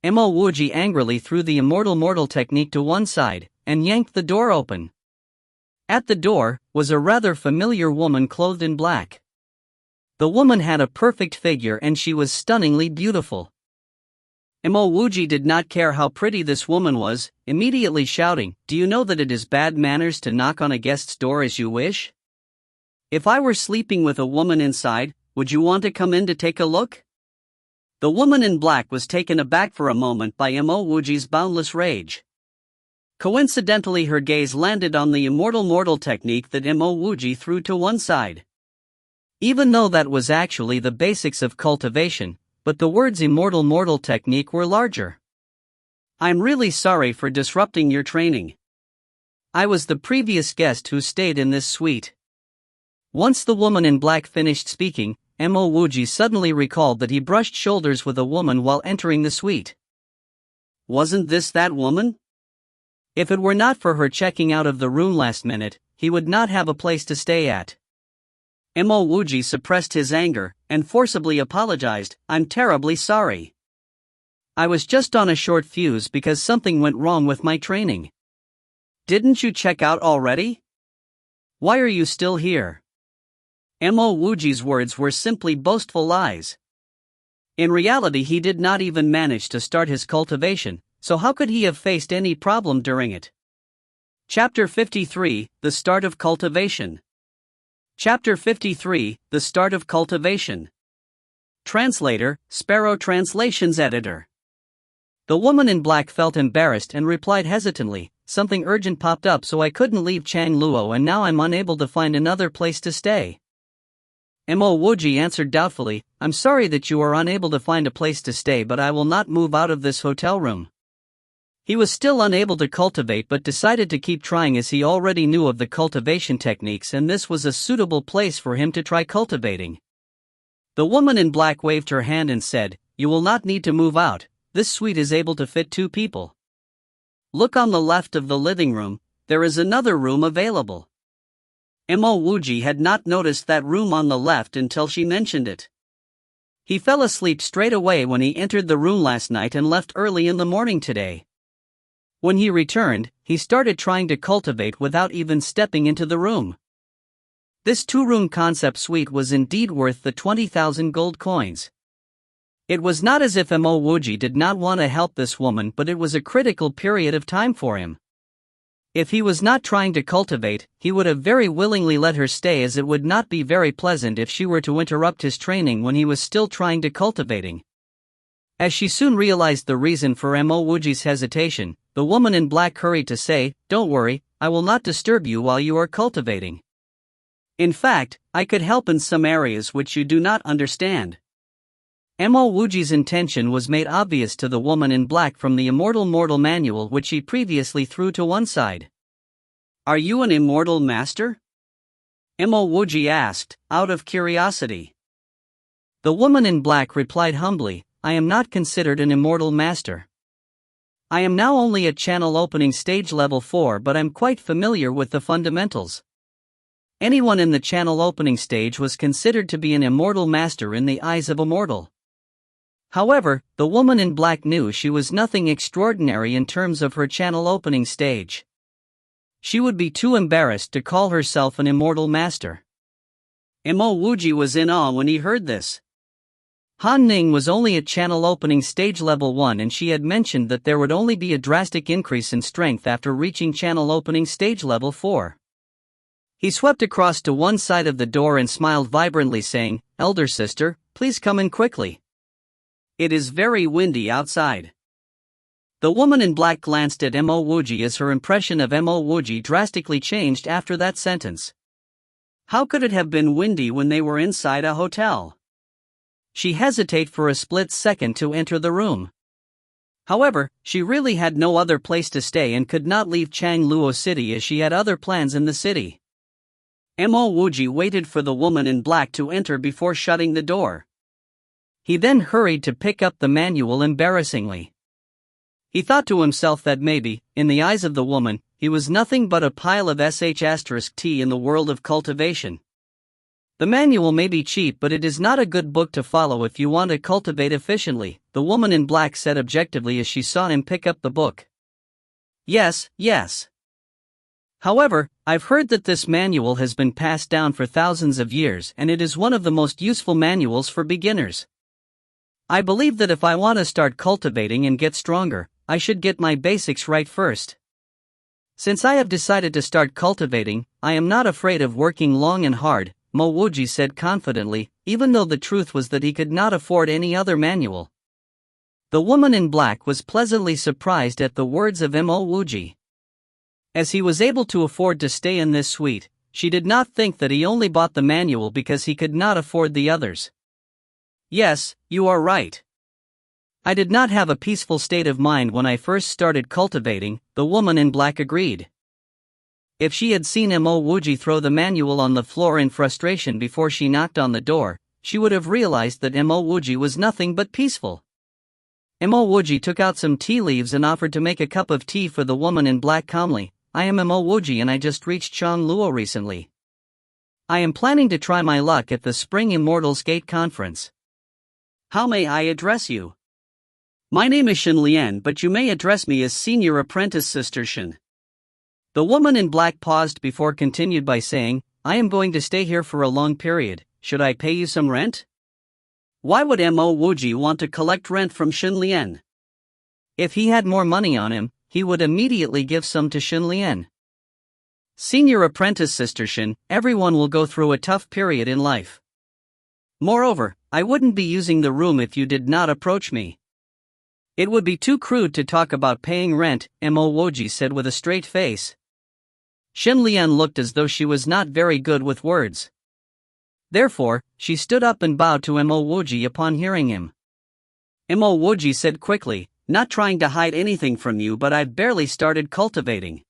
Wuji angrily threw the immortal technique to one side, and yanked the door open. At the door was a rather familiar woman clothed in black. The woman had a perfect figure and she was stunningly beautiful. Wuji did not care how pretty this woman was, immediately shouting, "Do you know that it is bad manners to knock on a guest's door as you wish? If I were sleeping with a woman inside, would you want to come in to take a look?" The woman in black was taken aback for a moment by Wuji's boundless rage. Coincidentally, her gaze landed on the immortal technique that Wuji threw to one side. Even though that was actually the basics of cultivation, but the words immortal technique were larger. "I'm really sorry for disrupting your training. I was the previous guest who stayed in this suite." Once the woman in black finished speaking, Wuji suddenly recalled that he brushed shoulders with a woman while entering the suite. Wasn't this that woman? If it were not for her checking out of the room last minute, he would not have a place to stay at. Wuji suppressed his anger and forcibly apologized, "I'm terribly sorry. I was just on a short fuse because something went wrong with my training." "Didn't you check out already? Why are you still here?" Wuji's words were simply boastful lies. In reality, he did not even manage to start his cultivation, so how could he have faced any problem during it? Chapter 53, The Start of Cultivation. Chapter 53, The Start of Cultivation. Translator, Sparrow Translations Editor. The woman in black felt embarrassed and replied hesitantly, "Something urgent popped up so I couldn't leave Changluo and now I'm unable to find another place to stay." Wuji answered doubtfully, "I'm sorry that you are unable to find a place to stay, but I will not move out of this hotel room." He was still unable to cultivate but decided to keep trying as he already knew of the cultivation techniques and this was a suitable place for him to try cultivating. The woman in black waved her hand and said, "You will not need to move out, this suite is able to fit 2 people. Look on the left of the living room, there is another room available." Wuji had not noticed that room on the left until she mentioned it. He fell asleep straight away when he entered the room last night and left early in the morning today. When he returned, he started trying to cultivate without even stepping into the room. This two-room concept suite was indeed worth the 20,000 gold coins. It was not as if Wuji did not want to help this woman, but it was a critical period of time for him. If he was not trying to cultivate, he would have very willingly let her stay, as it would not be very pleasant if she were to interrupt his training when he was still trying to cultivating. As she soon realized the reason for Wuji's hesitation, the woman in black hurried to say, "Don't worry, I will not disturb you while you are cultivating. In fact, I could help in some areas which you do not understand." Wuji's intention was made obvious to the woman in black from the Immortal Mortal manual, which she previously threw to one side. "Are you an immortal master?" Wuji asked, out of curiosity. The woman in black replied humbly, "I am not considered an immortal master. I am now only at channel opening stage level 4, but I'm quite familiar with the fundamentals." Anyone in the channel opening stage was considered to be an immortal master in the eyes of a mortal. However, the woman in black knew she was nothing extraordinary in terms of her channel opening stage. She would be too embarrassed to call herself an immortal master. Wuji was in awe when he heard this. Han Ning was only at channel opening stage level 1, and she had mentioned that there would only be a drastic increase in strength after reaching channel opening stage level 4. He swept across to one side of the door and smiled vibrantly, saying, "Elder sister, please come in quickly. It is very windy outside." The woman in black glanced at Wuji as her impression of Wuji drastically changed after that sentence. How could it have been windy when they were inside a hotel? She hesitated for a split second to enter the room. However, she really had no other place to stay and could not leave Changluo City, as she had other plans in the city. Wuji waited for the woman in black to enter before shutting the door. He then hurried to pick up the manual embarrassingly. He thought to himself that maybe, in the eyes of the woman, he was nothing but a pile of sh*t in the world of cultivation. The manual may be cheap, but it is not a good book to follow if you want to cultivate efficiently, the woman in black said objectively as she saw him pick up the book. Yes. However, I've heard that this manual has been passed down for thousands of years, and it is one of the most useful manuals for beginners. I believe that if I want to start cultivating and get stronger, I should get my basics right first. Since I have decided to start cultivating, I am not afraid of working long and hard, Wuji said confidently, even though the truth was that he could not afford any other manual. The woman in black was pleasantly surprised at the words of Wuji. As he was able to afford to stay in this suite, she did not think that he only bought the manual because he could not afford the others. Yes, you are right. I did not have a peaceful state of mind when I first started cultivating, the woman in black agreed. If she had seen Wuji throw the manual on the floor in frustration before she knocked on the door, she would have realized that Wuji was nothing but peaceful. Wuji took out some tea leaves and offered to make a cup of tea for the woman in black calmly. "I am Wuji and I just reached Changluo recently. I am planning to try my luck at the Spring Immortals Gate Conference. How may I address you?" "My name is Shen Lian, but you may address me as Senior Apprentice Sister Shen." The woman in black paused before continued by saying, "I am going to stay here for a long period. Should I pay you some rent?" Why would Wuji want to collect rent from Shen Lian? If he had more money on him, he would immediately give some to Shen Lian. "Senior Apprentice Sister Shen, everyone will go through a tough period in life. Moreover, I wouldn't be using the room if you did not approach me. It would be too crude to talk about paying rent," Wuji said with a straight face. Shen Lian looked as though she was not very good with words. Therefore, she stood up and bowed to Wuji upon hearing him. Wuji said quickly, "Not trying to hide anything from you, but I've barely started cultivating.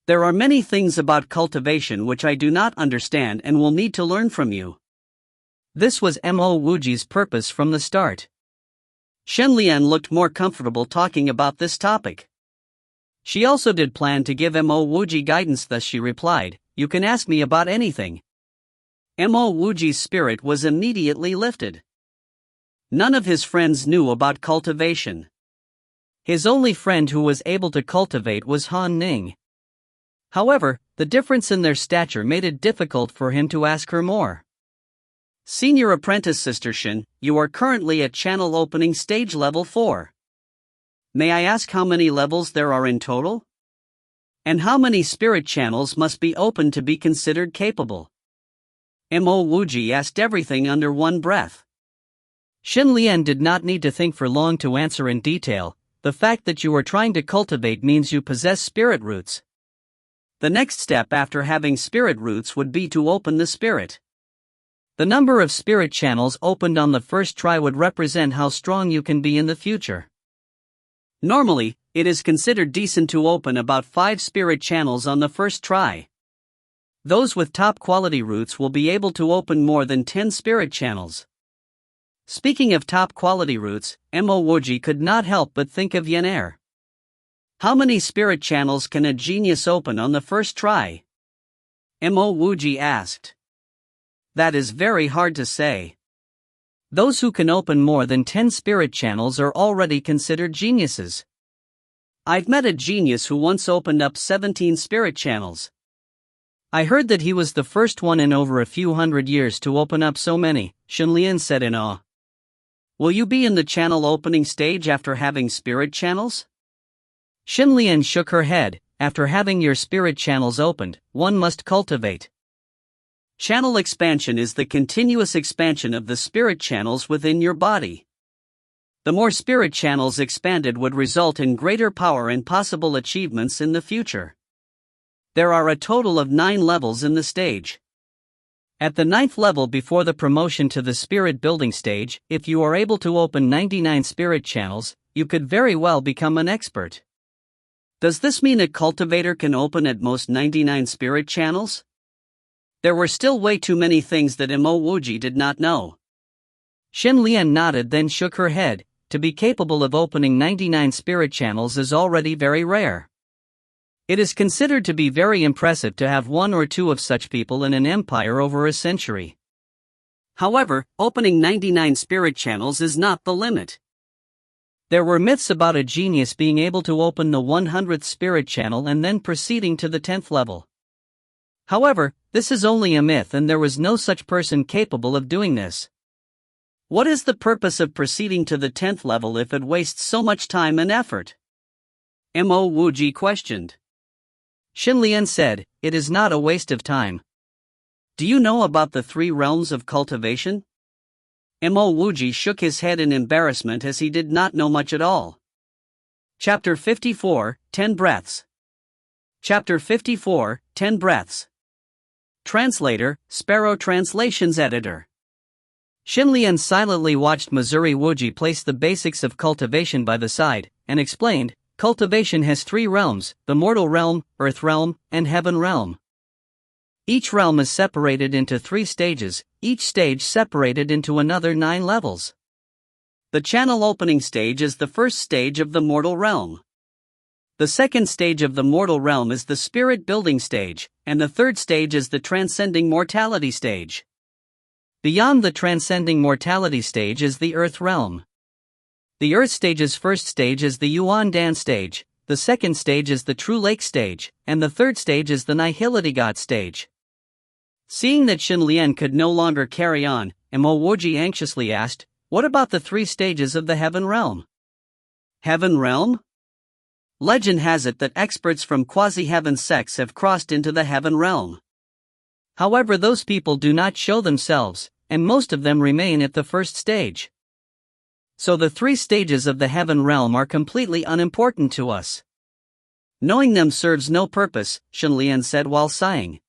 There are many things about cultivation which I do not understand and will need to learn from you." This was Wuji's purpose from the start. Shen Lian looked more comfortable talking about this topic. She also did plan to give Wuji guidance, thus she replied, "You can ask me about anything." Wuji's spirit was immediately lifted. None of his friends knew about cultivation. His only friend who was able to cultivate was Han Ning. However, the difference in their stature made it difficult for him to ask her more. Senior Apprentice Sister Shin, you are currently at channel opening stage level 4. May I ask how many levels there are in total? And how many spirit channels must be opened to be considered capable? Mo Wuji asked everything under one breath. Xin Lian did not need to think for long to answer in detail. The fact that you are trying to cultivate means you possess spirit roots. The next step after having spirit roots would be to open the spirit. The number of spirit channels opened on the first try would represent how strong you can be in the future. Normally, it is considered decent to open about 5 spirit channels on the first try. Those with top quality roots will be able to open more than 10 spirit channels. Speaking of top quality roots, Mo Wuji could not help but think of Yenair. How many spirit channels can a genius open on the first try? Mo Wuji asked. That is very hard to say. Those who can open more than 10 spirit channels are already considered geniuses. I've met a genius who once opened up 17 spirit channels. I heard that he was the first one in over a few hundred years to open up so many, Xunlian said in awe. Will you be in the channel opening stage after having spirit channels? Xunlian shook her head. After having your spirit channels opened, one must cultivate. Channel expansion is the continuous expansion of the spirit channels within your body. The more spirit channels expanded would result in greater power and possible achievements in the future. There are a total of 9 levels in the stage. At the 9th level before the promotion to the spirit building stage, if you are able to open 99 spirit channels, you could very well become an expert. Does this mean a cultivator can open at most 99 spirit channels? There were still way too many things that Mo Wuji did not know. Xin Lian nodded then shook her head. To be capable of opening 99 spirit channels is already very rare. It is considered to be very impressive to have 1 or 2 of such people in an empire over a century. However, opening 99 spirit channels is not the limit. There were myths about a genius being able to open the 100th spirit channel and then proceeding to the 10th level. However, this is only a myth and there was no such person capable of doing this. What is the purpose of proceeding to the 10th level if it wastes so much time and effort? Mo Wuji questioned. Xin Lian said, it is not a waste of time. Do you know about the 3 realms of cultivation? Mo Wuji shook his head in embarrassment as he did not know much at all. Chapter 54, 10 Breaths. Chapter 54, 10 Breaths. Translator, Sparrow Translations Editor. Xin Lian silently watched Missouri Wuji place the basics of cultivation by the side, and explained, cultivation has 3 realms, the mortal realm, earth realm, and heaven realm. Each realm is separated into 3 stages, each stage separated into another 9 levels. The channel opening stage is the first stage of the mortal realm. The second stage of the mortal realm is the spirit building stage, and the third stage is the transcending mortality stage. Beyond the transcending mortality stage is the earth realm. The earth stage's first stage is the Yuan Dan stage, the second stage is the true lake stage, and the third stage is the nihility god stage. Seeing that Xin Lian could no longer carry on, Mo Wuji anxiously asked, what about the 3 stages of the heaven realm? Heaven realm? Legend has it that experts from quasi-heaven sects have crossed into the heaven realm. However, those people do not show themselves, and most of them remain at the first stage. So the 3 stages of the heaven realm are completely unimportant to us. Knowing them serves no purpose, Xin Lian said while sighing.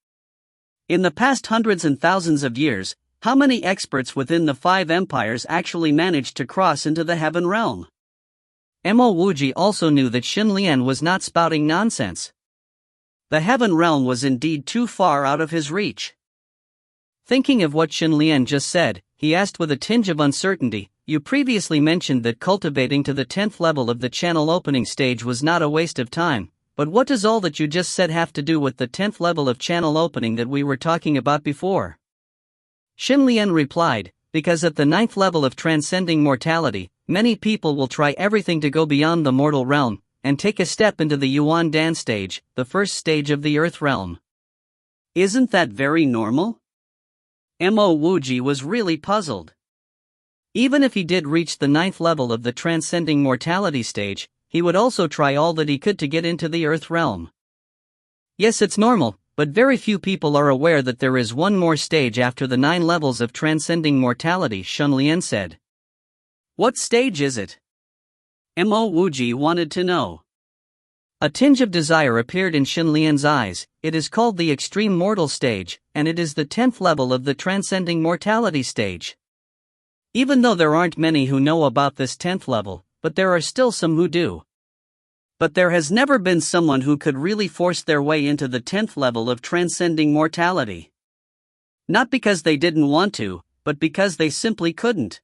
In the past hundreds and thousands of years, how many experts within the 5 empires actually managed to cross into the heaven realm? Mo Wuji also knew that Xin Lian was not spouting nonsense. The heaven realm was indeed too far out of his reach. Thinking of what Xin Lian just said, he asked with a tinge of uncertainty, you previously mentioned that cultivating to the 10th level of the channel opening stage was not a waste of time, but what does all that you just said have to do with the 10th level of channel opening that we were talking about before? Xin Lian replied, because at the ninth level of transcending mortality, many people will try everything to go beyond the mortal realm, and take a step into the Yuan Dan stage, the first stage of the Earth realm. Isn't that very normal? Mo Wuji was really puzzled. Even if he did reach the ninth level of the transcending mortality stage, he would also try all that he could to get into the Earth realm. Yes, it's normal, but very few people are aware that there is one more stage after the 9 levels of transcending mortality, Shunlian said. What stage is it? Mo Wuji wanted to know. A tinge of desire appeared in Shunlian's eyes. It is called the extreme mortal stage, and it is the 10th level of the transcending mortality stage. Even though there aren't many who know about this 10th level, but there are still some who do. But there has never been someone who could really force their way into the 10th level of transcending mortality. Not because they didn't want to, but because they simply couldn't.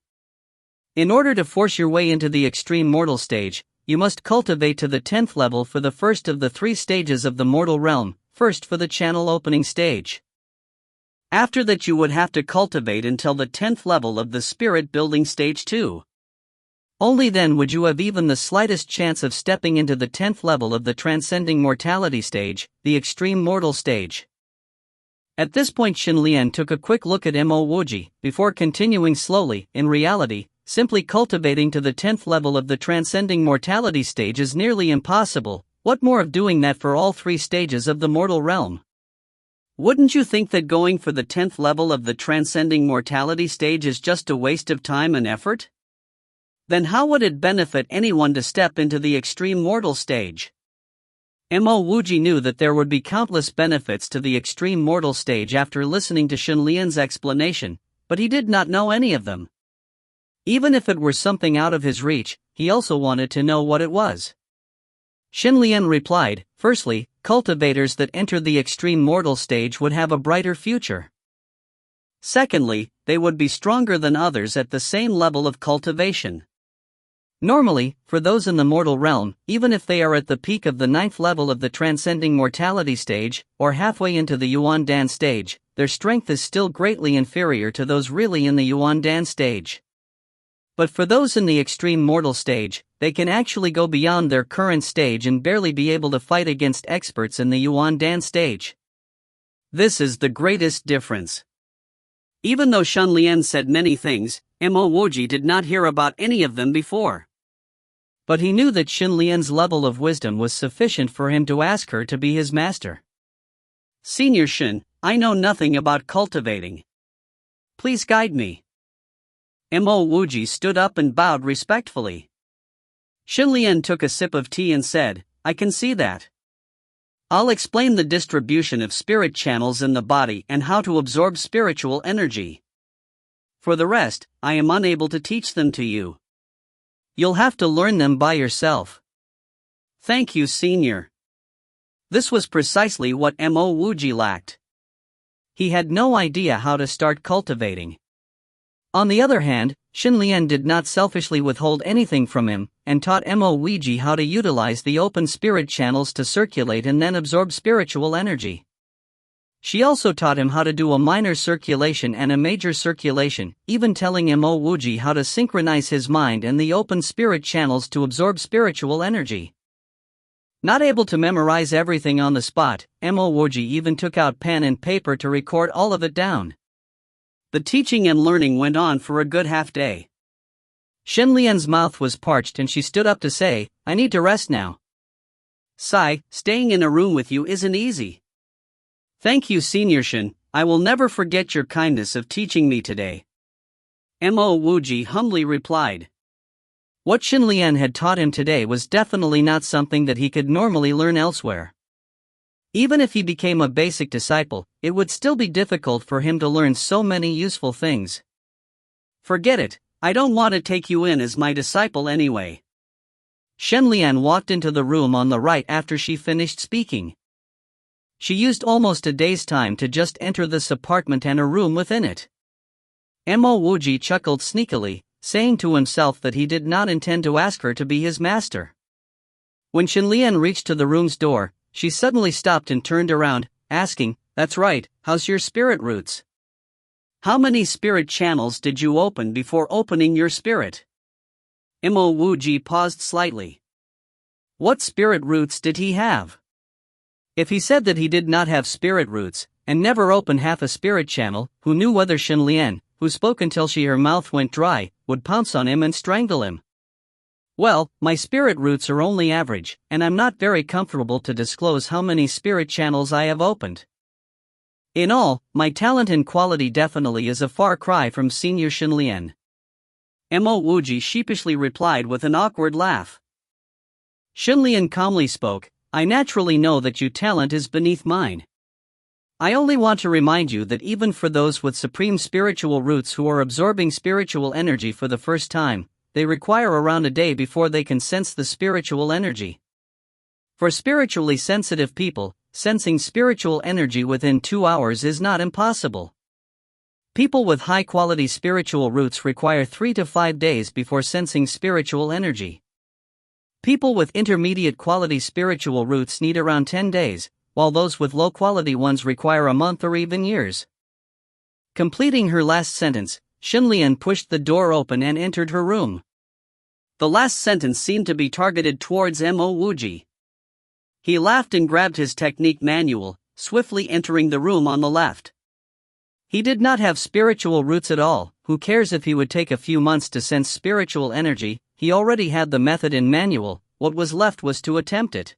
In order to force your way into the extreme mortal stage, you must cultivate to the 10th level for the first of the 3 stages of the mortal realm, first for the channel opening stage. After that you would have to cultivate until the 10th level of the spirit building stage 2. Only then would you have even the slightest chance of stepping into the 10th level of the transcending mortality stage, the extreme mortal stage. At this point Xinlian took a quick look at Mo Wuji, before continuing slowly. In reality, simply cultivating to the 10th level of the transcending mortality stage is nearly impossible. What more of doing that for all 3 stages of the mortal realm? Wouldn't you think that going for the 10th level of the transcending mortality stage is just a waste of time and effort? Then how would it benefit anyone to step into the extreme mortal stage? Mo Wuji knew that there would be countless benefits to the extreme mortal stage after listening to Xunlian's explanation, but he did not know any of them. Even if it were something out of his reach, he also wanted to know what it was. Xinlian replied, firstly, cultivators that enter the extreme mortal stage would have a brighter future. Secondly, they would be stronger than others at the same level of cultivation. Normally, for those in the mortal realm, even if they are at the peak of the 9th level of the transcending mortality stage, or halfway into the Yuan Dan stage, their strength is still greatly inferior to those really in the Yuan Dan stage. But for those in the extreme mortal stage, they can actually go beyond their current stage and barely be able to fight against experts in the Yuan Dan stage. This is the greatest difference. Even though Xunlian said many things, Mo Wuji did not hear about any of them before. But he knew that Xunlian's level of wisdom was sufficient for him to ask her to be his master. Senior Xun, I know nothing about cultivating. Please guide me. Mo Wuji stood up and bowed respectfully. Xunlian took a sip of tea and said, I can see that. I'll explain the distribution of spirit channels in the body and how to absorb spiritual energy. For the rest, I am unable to teach them to you. You'll have to learn them by yourself. Thank you, Senior. This was precisely what Mo Wuji lacked. He had no idea how to start cultivating. On the other hand, Xunlian did not selfishly withhold anything from him, and taught Mo Wuji how to utilize the open spirit channels to circulate and then absorb spiritual energy. She also taught him how to do a minor circulation and a major circulation, even telling Mo Wuji how to synchronize his mind and the open spirit channels to absorb spiritual energy. Not able to memorize everything on the spot, Mo Wuji even took out pen and paper to record all of it down. The teaching and learning went on for a good half day. Xunlian's mouth was parched and she stood up to say, I need to rest now. Sigh, staying in a room with you isn't easy. Thank you, Senior Xun, I will never forget your kindness of teaching me today. Mo Wuji humbly replied. What Xunlian had taught him today was definitely not something that he could normally learn elsewhere. Even if he became a basic disciple, it would still be difficult for him to learn so many useful things. Forget it, I don't want to take you in as my disciple anyway. Xunlian walked into the room on the right after she finished speaking. She used almost a day's time to just enter this apartment and a room within it. Mo Wuji chuckled sneakily, saying to himself that he did not intend to ask her to be his master. When Xunlian reached to the room's door, she suddenly stopped and turned around, asking, That's right, how's your spirit roots? How many spirit channels did you open before opening your spirit? Wuji paused slightly. What spirit roots did he have? If he said that he did not have spirit roots, and never opened half a spirit channel, who knew whether Xinlian, who spoke until her mouth went dry, would pounce on him and strangle him? Well, my spirit roots are only average, and I'm not very comfortable to disclose how many spirit channels I have opened. In all, my talent and quality definitely is a far cry from Senior Xinlian. Wuji sheepishly replied with an awkward laugh. Xinlian calmly spoke, I naturally know that your talent is beneath mine. I only want to remind you that even for those with supreme spiritual roots who are absorbing spiritual energy for the first time, they require around a day before they can sense the spiritual energy. For spiritually sensitive people, sensing spiritual energy within 2 hours is not impossible. People with high-quality spiritual roots require 3 to 5 days before sensing spiritual energy. People with intermediate quality spiritual roots need around 10 days, while those with low-quality ones require a month or even years. Completing her last sentence, Xinlian pushed the door open and entered her room. The last sentence seemed to be targeted towards Wuji. He laughed and grabbed his technique manual, swiftly entering the room on the left. He did not have spiritual roots at all. Who cares if he would take a few months to sense spiritual energy? He already had the method in manual. What was left was to attempt it.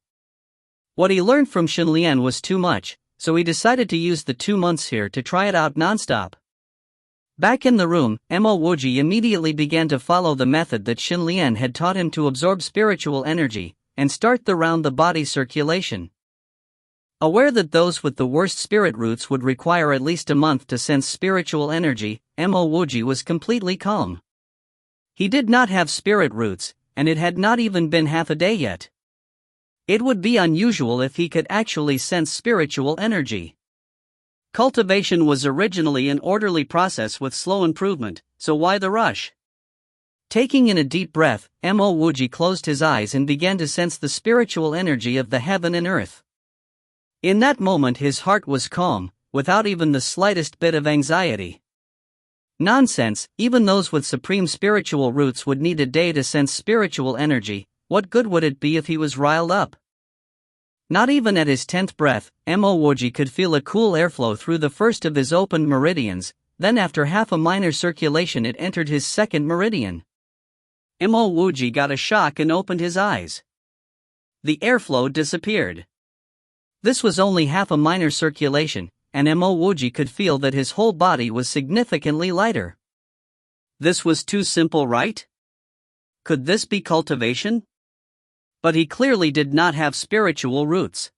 What he learned from Xinlian was too much, so he decided to use the 2 months here to try it out nonstop. Back in the room, Wuji immediately began to follow the method that Xinlian had taught him to absorb spiritual energy and start the round-the-body circulation. Aware that those with the worst spirit roots would require at least a month to sense spiritual energy, Wuji was completely calm. He did not have spirit roots, and it had not even been half a day yet. It would be unusual if he could actually sense spiritual energy. Cultivation was originally an orderly process with slow improvement, so why the rush? Taking in a deep breath, Wuji closed his eyes and began to sense the spiritual energy of the heaven and earth. In that moment his heart was calm, without even the slightest bit of anxiety. Nonsense, even those with supreme spiritual roots would need a day to sense spiritual energy. What good would it be if he was riled up? Not even at his 10th breath, Wuji could feel a cool airflow through the first of his opened meridians, then after half a minor circulation it entered his second meridian. Wuji got a shock and opened his eyes. The airflow disappeared. This was only half a minor circulation, and Wuji could feel that his whole body was significantly lighter. This was too simple, right? Could this be cultivation? But he clearly did not have spiritual roots.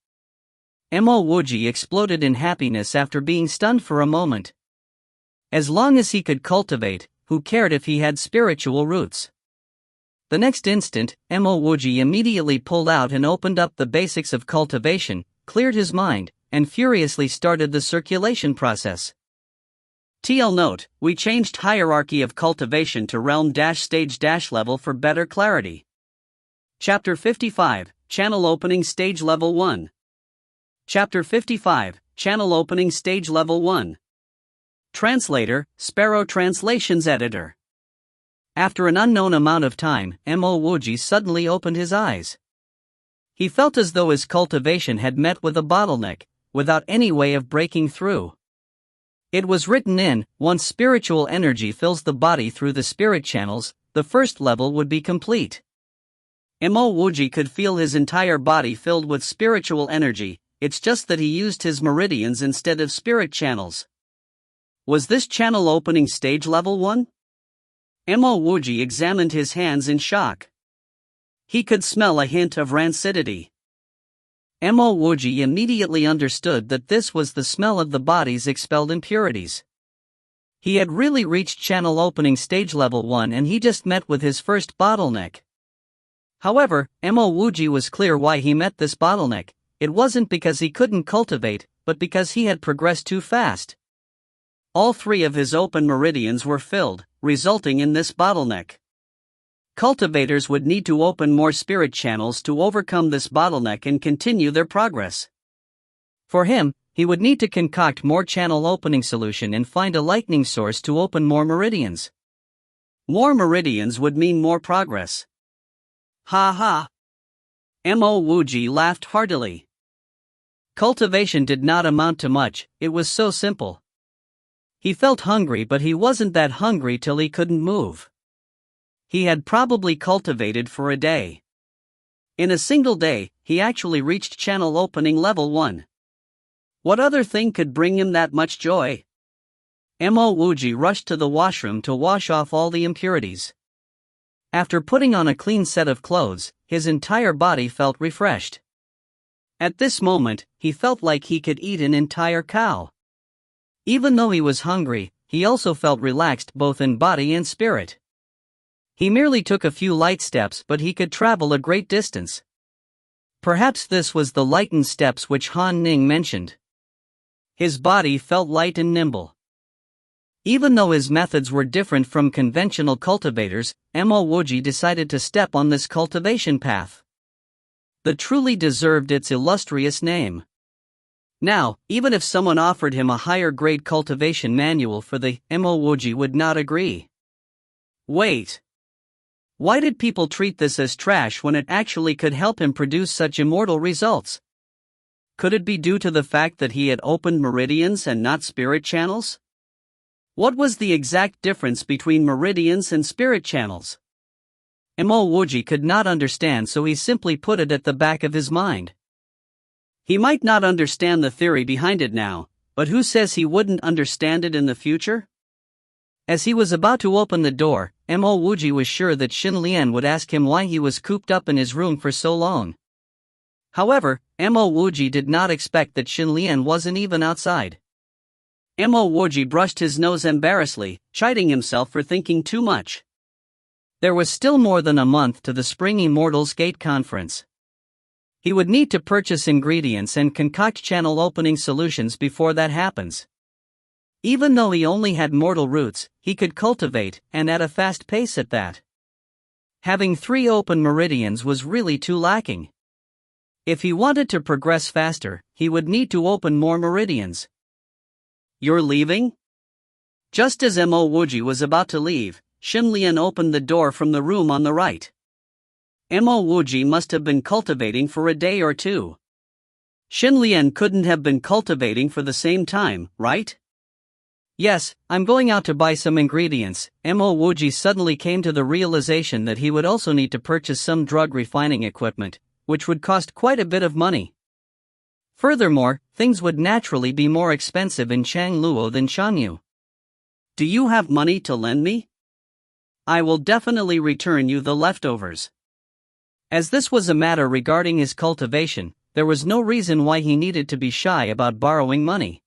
Wuji exploded in happiness after being stunned for a moment. As long as he could cultivate, who cared if he had spiritual roots? The next instant, Wuji immediately pulled out and opened up the basics of cultivation, cleared his mind, and furiously started the circulation process. TL note, we changed hierarchy of cultivation to realm-stage-level for better clarity. Chapter 55, Channel Opening Stage Level 1. Chapter 55, Channel Opening Stage Level 1. Translator, Sparrow Translations Editor. After an unknown amount of time, Wuji suddenly opened his eyes. He felt as though his cultivation had met with a bottleneck, without any way of breaking through. It was written in, once spiritual energy fills the body through the spirit channels, the first level would be complete. Wuji could feel his entire body filled with spiritual energy, it's just that he used his meridians instead of spirit channels. Was this channel opening stage level 1? Wuji examined his hands in shock. He could smell a hint of rancidity. Wuji immediately understood that this was the smell of the body's expelled impurities. He had really reached channel opening stage level 1 and he just met with his first bottleneck. However, Wuji was clear why he met this bottleneck. It wasn't because he couldn't cultivate, but because he had progressed too fast. All 3 of his open meridians were filled, resulting in this bottleneck. Cultivators would need to open more spirit channels to overcome this bottleneck and continue their progress. For him, he would need to concoct more channel opening solution and find a lightning source to open more meridians. More meridians would mean more progress. Ha ha. Mo Wuji laughed heartily. Cultivation did not amount to much, it was so simple. He felt hungry, but he wasn't that hungry till he couldn't move. He had probably cultivated for a day. In a single day, he actually reached channel opening level 1. What other thing could bring him that much joy? Mo Wuji rushed to the washroom to wash off all the impurities. After putting on a clean set of clothes, his entire body felt refreshed. At this moment, he felt like he could eat an entire cow. Even though he was hungry, he also felt relaxed both in body and spirit. He merely took a few light steps, but he could travel a great distance. Perhaps this was the lightened steps which Han Ning mentioned. His body felt light and nimble. Even though his methods were different from conventional cultivators, Mo Wuji decided to step on this cultivation path. The truly deserved its illustrious name. Now, even if someone offered him a higher grade cultivation manual for the Mo Wuji would not agree. Wait. Why did people treat this as trash when it actually could help him produce such immortal results? Could it be due to the fact that he had opened meridians and not spirit channels? What was the exact difference between meridians and spirit channels? Mo Wuji could not understand, so he simply put it at the back of his mind. He might not understand the theory behind it now, but who says he wouldn't understand it in the future? As he was about to open the door, Mo Wuji was sure that Xin Lian would ask him why he was cooped up in his room for so long. However, Mo Wuji did not expect that Xin Lian wasn't even outside. Mo Wuji brushed his nose embarrassedly, chiding himself for thinking too much. There was still more than a month to the Spring Immortals Gate conference. He would need to purchase ingredients and concoct channel opening solutions before that happens. Even though he only had mortal roots, he could cultivate, and at a fast pace at that. Having 3 open meridians was really too lacking. If he wanted to progress faster, he would need to open more meridians. You're leaving? Just as Mo Wuji was about to leave, Xin Lian opened the door from the room on the right. Mo Wuji must have been cultivating for a day or two. Xin Lian couldn't have been cultivating for the same time, right? Yes, I'm going out to buy some ingredients. Mo Wuji suddenly came to the realization that he would also need to purchase some drug refining equipment, which would cost quite a bit of money. Furthermore, things would naturally be more expensive in Changluo than Shanyu. Do you have money to lend me? I will definitely return you the leftovers. As this was a matter regarding his cultivation, there was no reason why he needed to be shy about borrowing money.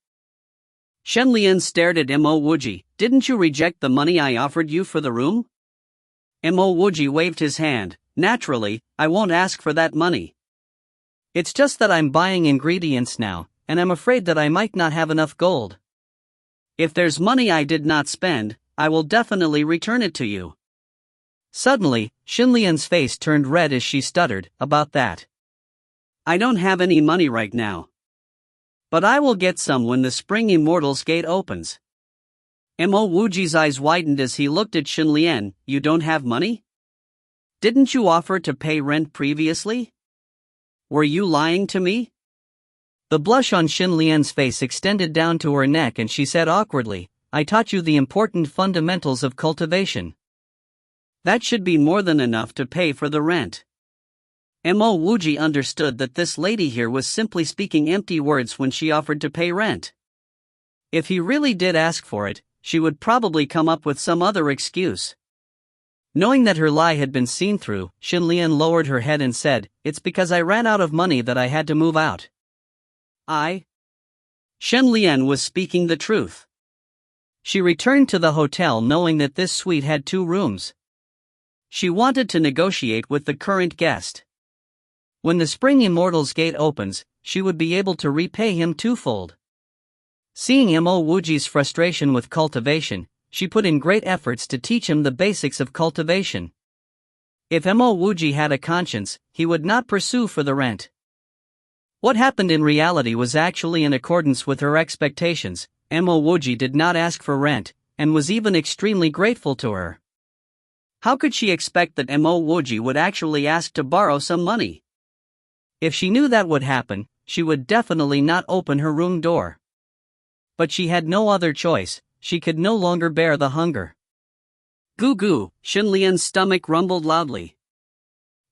Shen Lian stared at Mo Wuji. Didn't you reject the money I offered you for the room? Mo Wuji waved his hand. Naturally, I won't ask for that money. It's just that I'm buying ingredients now, and I'm afraid that I might not have enough gold. If there's money I did not spend, I will definitely return it to you. Suddenly, Xin Lian's face turned red as she stuttered, about that. I don't have any money right now. But I will get some when the Spring Immortals Gate opens. Mo Wuji's eyes widened as he looked at Xin Lian. You don't have money? Didn't you offer to pay rent previously? Were you lying to me? The blush on Xin Lian's face extended down to her neck and she said awkwardly, I taught you the important fundamentals of cultivation. That should be more than enough to pay for the rent. Mo Wuji understood that this lady here was simply speaking empty words when she offered to pay rent. If he really did ask for it, she would probably come up with some other excuse. Knowing that her lie had been seen through, Xin Lian lowered her head and said, It's because I ran out of money that I had to move out. Xin Lian was speaking the truth. She returned to the hotel knowing that this suite had 2 rooms. She wanted to negotiate with the current guest. When the Spring Immortals Gate opens, she would be able to repay him twofold. Seeing Mo Wuji's frustration with cultivation, she put in great efforts to teach him the basics of cultivation. If Mo Wuji had a conscience, he would not pursue for the rent. What happened in reality was actually in accordance with her expectations. Wuji did not ask for rent, and was even extremely grateful to her. How could she expect that Wuji would actually ask to borrow some money? If she knew that would happen, she would definitely not open her room door. But she had no other choice, she could no longer bear the hunger. Goo goo, Xinlian's stomach rumbled loudly.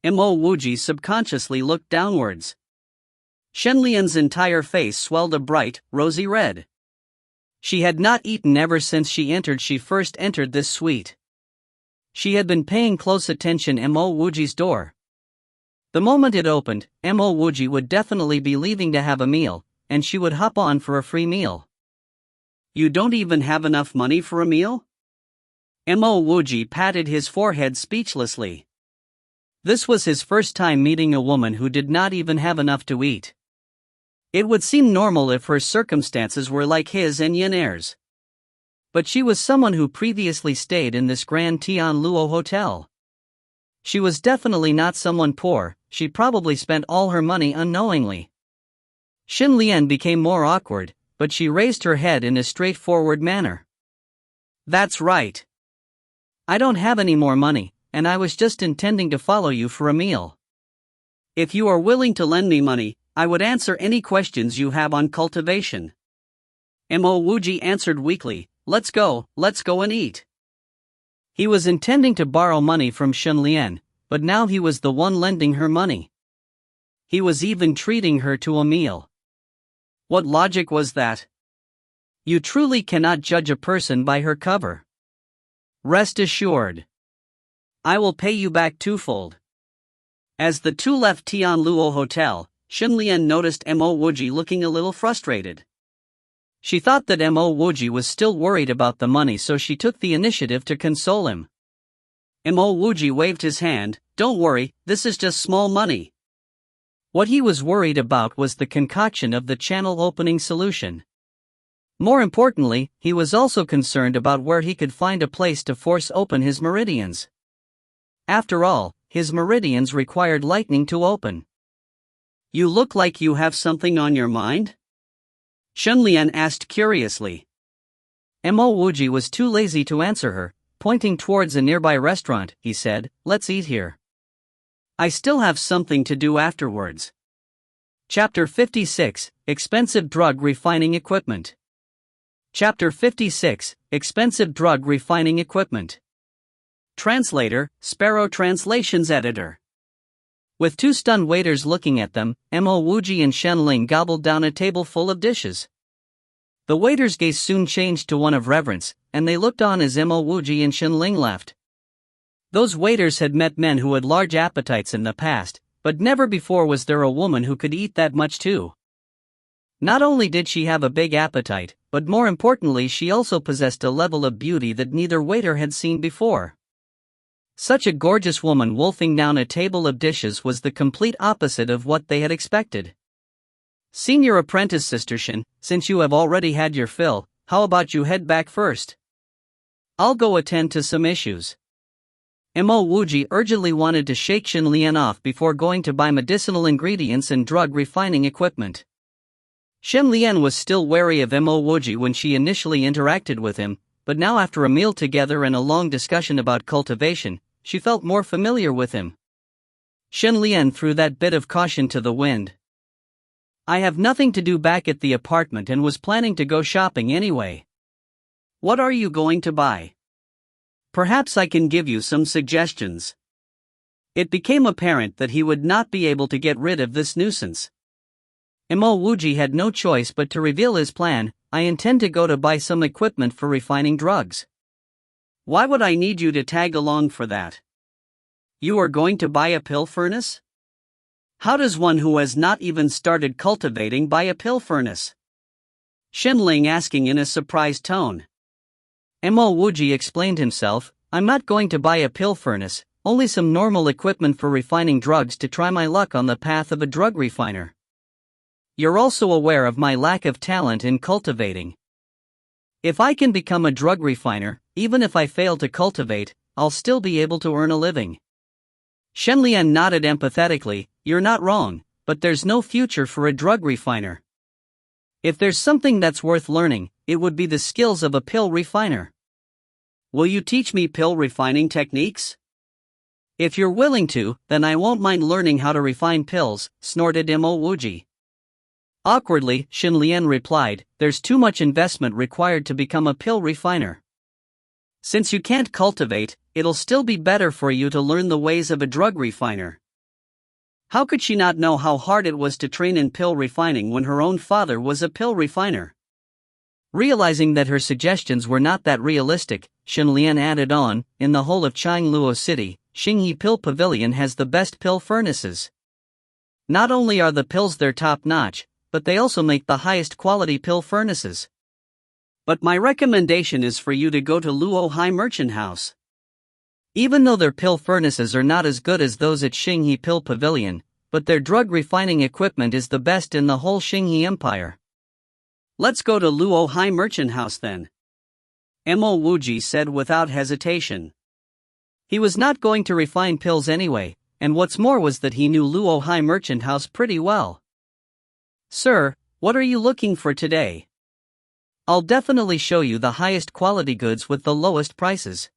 Wuji subconsciously looked downwards. Xinlian's entire face swelled a bright, rosy red. She had not eaten ever since she first entered this suite. She had been paying close attention to Wuji's door. The moment it opened, Wuji would definitely be leaving to have a meal, and she would hop on for a free meal. You don't even have enough money for a meal? Wuji patted his forehead speechlessly. This was his first time meeting a woman who did not even have enough to eat. It would seem normal if her circumstances were like his and Yan'er's. But she was someone who previously stayed in this Grand Tianluo hotel. She was definitely not someone poor, she probably spent all her money unknowingly. Xinlian became more awkward, but she raised her head in a straightforward manner. That's right. I don't have any more money, and I was just intending to follow you for a meal. If you are willing to lend me money, I would answer any questions you have on cultivation. Wuji answered weakly, let's go and eat. He was intending to borrow money from Xinlian, but now he was the one lending her money. He was even treating her to a meal. What logic was that? You truly cannot judge a person by her cover. Rest assured. I will pay you back twofold. As the two left Tianluo Hotel, Xinlian noticed Wuji looking a little frustrated. She thought that Wuji was still worried about the money, so she took the initiative to console him. Wuji waved his hand, don't worry, this is just small money. What he was worried about was the concoction of the channel opening solution. More importantly, he was also concerned about where he could find a place to force open his meridians. After all, his meridians required lightning to open. You look like you have something on your mind? Xinlian asked curiously. Wuji was too lazy to answer her. Pointing towards a nearby restaurant, he said, let's eat here. I still have something to do afterwards. Chapter 56, Expensive Drug Refining Equipment. Chapter 56, Expensive Drug Refining Equipment. Translator, Sparrow Translations Editor. With two stunned waiters looking at them, Wuji and Xinling gobbled down a table full of dishes. The waiter's gaze soon changed to one of reverence, and they looked on as Wuji and Xinling left. Those waiters had met men who had large appetites in the past, but never before was there a woman who could eat that much too. Not only did she have a big appetite, but more importantly she also possessed a level of beauty that neither waiter had seen before. Such a gorgeous woman wolfing down a table of dishes was the complete opposite of what they had expected. Senior apprentice Sister Shin, since you have already had your fill, how about you head back first? I'll go attend to some issues. Wuji urgently wanted to shake Xinlian off before going to buy medicinal ingredients and drug refining equipment. Xinlian was still wary of Wuji when she initially interacted with him, but now after a meal together and a long discussion about cultivation, she felt more familiar with him. Xinlian threw that bit of caution to the wind. I have nothing to do back at the apartment and was planning to go shopping anyway. What are you going to buy? Perhaps I can give you some suggestions. It became apparent that he would not be able to get rid of this nuisance. Wuji had no choice but to reveal his plan. I intend to go to buy some equipment for refining drugs. Why would I need you to tag along for that? You are going to buy a pill furnace? How does one who has not even started cultivating buy a pill furnace? Xinling asking in a surprised tone. Wuji explained himself, I'm not going to buy a pill furnace, only some normal equipment for refining drugs to try my luck on the path of a drug refiner. You're also aware of my lack of talent in cultivating. If I can become a drug refiner, even if I fail to cultivate, I'll still be able to earn a living. Xinlian nodded empathetically, you're not wrong, but there's no future for a drug refiner. If there's something that's worth learning, it would be the skills of a pill refiner. Will you teach me pill refining techniques? If you're willing to, then I won't mind learning how to refine pills, snorted Wuji. Awkwardly, Xinlian replied, there's too much investment required to become a pill refiner. Since you can't cultivate, it'll still be better for you to learn the ways of a drug refiner. How could she not know how hard it was to train in pill refining when her own father was a pill refiner? Realizing that her suggestions were not that realistic, Xinlian added on, in the whole of Qingluo City, Xingyi Pill Pavilion has the best pill furnaces. Not only are the pills there top-notch, but they also make the highest quality pill furnaces. But my recommendation is for you to go to Luo High Merchant House. Even though their pill furnaces are not as good as those at Xingyi Pill Pavilion, but their drug refining equipment is the best in the whole Xingyi Empire. Let's go to Luo High Merchant House then. Wuji said without hesitation. He was not going to refine pills anyway, and what's more was that he knew Luo High Merchant House pretty well. Sir, what are you looking for today? I'll definitely show you the highest quality goods with the lowest prices.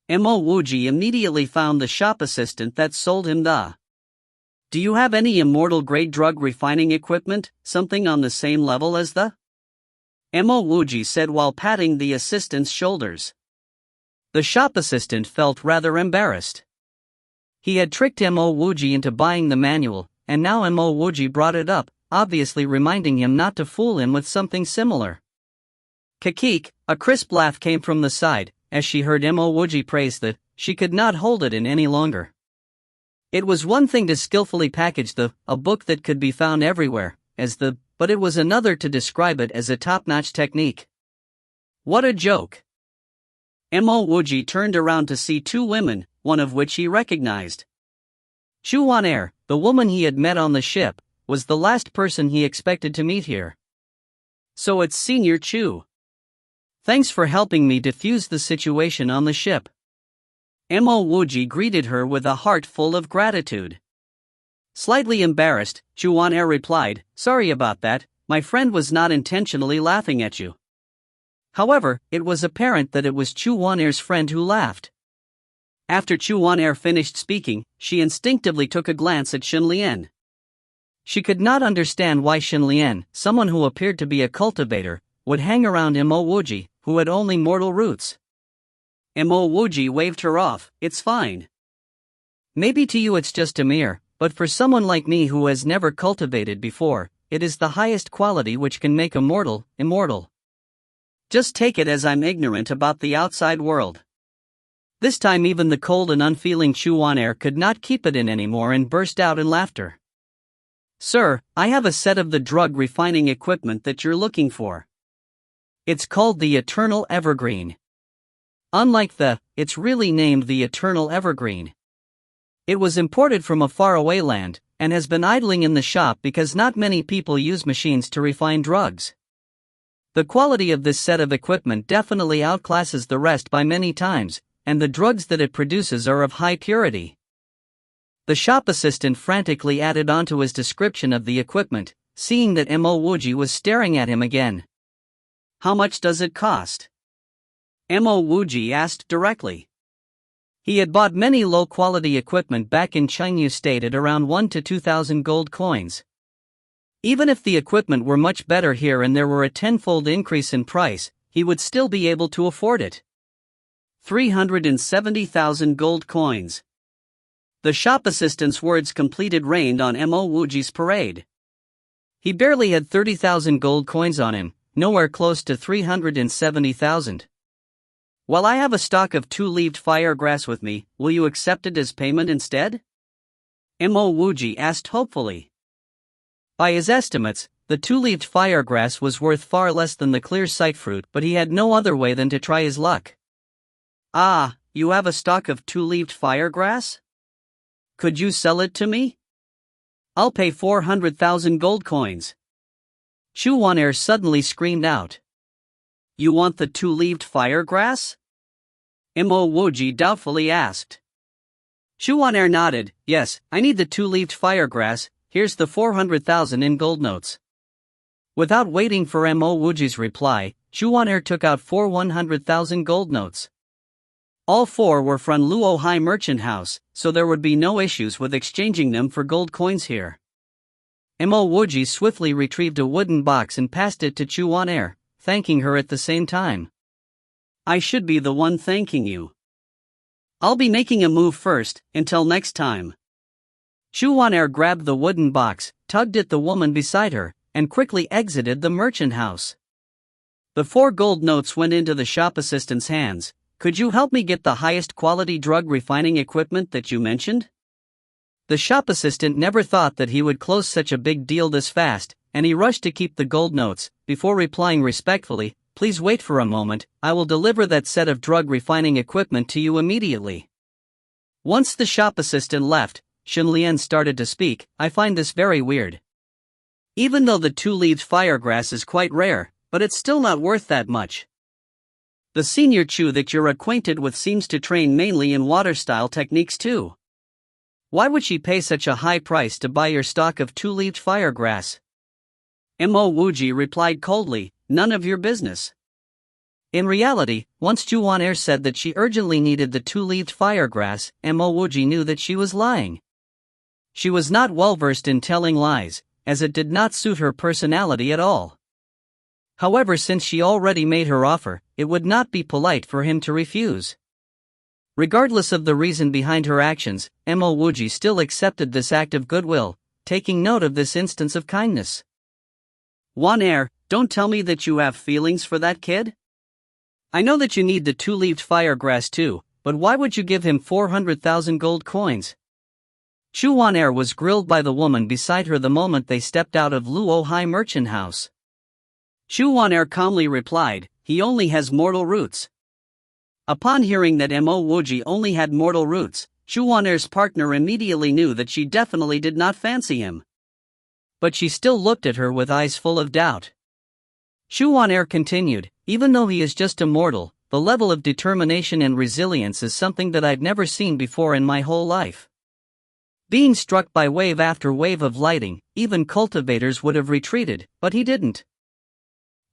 Wuji immediately found the shop assistant that sold him the. Do you have any immortal grade drug refining equipment, something on the same level as the? Wuji said while patting the assistant's shoulders. The shop assistant felt rather embarrassed. He had tricked Wuji into buying the manual, and now Wuji brought it up, obviously reminding him not to fool him with something similar. Kakik, a crisp laugh came from the side, as she heard Wuji praise that, she could not hold it in any longer. It was one thing to skillfully package a book that could be found everywhere, but it was another to describe it as a top-notch technique. What a joke! Wuji turned around to see two women, one of which he recognized. Chu Wan-er, the woman he had met on the ship, was the last person he expected to meet here. So it's Senior Chu. Thanks for helping me defuse the situation on the ship. Wuji greeted her with a heart full of gratitude. Slightly embarrassed, Chu Wan-er replied, sorry about that, my friend was not intentionally laughing at you. However, it was apparent that it was Chu Wan-er's friend who laughed. After Chu Wan-er finished speaking, she instinctively took a glance at Xinlian. She could not understand why Xinlian, someone who appeared to be a cultivator, would hang around Wuji, who had only mortal roots. Wuji waved her off, it's fine. Maybe to you it's just a mere, but for someone like me who has never cultivated before, it is the highest quality which can make a mortal immortal. Just take it as I'm ignorant about the outside world. This time even the cold and unfeeling Chu Wan-er could not keep it in anymore and burst out in laughter. Sir, I have a set of the drug refining equipment that you're looking for. It's called the Eternal Evergreen. Unlike it's really named the Eternal Evergreen. It was imported from a faraway land, and has been idling in the shop because not many people use machines to refine drugs. The quality of this set of equipment definitely outclasses the rest by many times, and the drugs that it produces are of high purity. The shop assistant frantically added on to his description of the equipment, seeing that Wuji was staring at him again. How much does it cost? Wuji asked directly. He had bought many low-quality equipment back in Chengyu State at around 1 to 2,000 gold coins. Even if the equipment were much better here and there were a tenfold increase in price, he would still be able to afford it. 370,000 gold coins. The shop assistant's words completed rained on Wuji's parade. He barely had 30,000 gold coins on him, nowhere close to 370,000. While I have a stock of 2-leaved firegrass with me, will you accept it as payment instead? Wuji asked hopefully. By his estimates, the 2-leaved firegrass was worth far less than the clear sight fruit, but he had no other way than to try his luck. Ah, you have a stock of 2-leaved firegrass? Could you sell it to me? I'll pay 400,000 gold coins. Chu Wan-er suddenly screamed out. You want the 2-leaved firegrass? Wuji doubtfully asked. Chu Wan-er nodded, yes, I need the 2-leaved firegrass, here's the 400,000 in gold notes. Without waiting for Mo Wuji's reply, Chuan took out 100,000 gold notes. All 4 were from Luo Hai Merchant House, so there would be no issues with exchanging them for gold coins here. Mo Wuji swiftly retrieved a wooden box and passed it to Chuan, thanking her at the same time. I should be the one thanking you. I'll be making a move first, until next time. Chuan grabbed the wooden box, tugged at the woman beside her, and quickly exited the merchant house. The 4 gold notes went into the shop assistant's hands. Could you help me get the highest quality drug refining equipment that you mentioned? The shop assistant never thought that he would close such a big deal this fast, and he rushed to keep the gold notes, before replying respectfully, please wait for a moment, I will deliver that set of drug refining equipment to you immediately. Once the shop assistant left, Xinlian started to speak, I find this very weird. Even though the 2-leaved firegrass is quite rare, but it's still not worth that much. The senior Chu that you're acquainted with seems to train mainly in water-style techniques too. Why would she pay such a high price to buy your stock of 2-leaved firegrass? Mo Wuji replied coldly, none of your business. In reality, once Chuan said that she urgently needed the 2-leaved firegrass, Mo Wuji knew that she was lying. She was not well versed in telling lies, as it did not suit her personality at all. However, since she already made her offer, it would not be polite for him to refuse. Regardless of the reason behind her actions, Mo Wuji still accepted this act of goodwill, taking note of this instance of kindness. Wan, don't tell me that you have feelings for that kid? I know that you need the 2-leaved firegrass too, but why would you give him 400,000 gold coins? Chuan was grilled by the woman beside her the moment they stepped out of Luo Hai Merchant House. Chuan calmly replied, he only has mortal roots. Upon hearing that Mo Wuji only had mortal roots, Chuan's partner immediately knew that she definitely did not fancy him. But she still looked at her with eyes full of doubt. Chuan continued, even though he is just a mortal, the level of determination and resilience is something that I've never seen before in my whole life. Being struck by wave after wave of lightning, even cultivators would have retreated, but he didn't.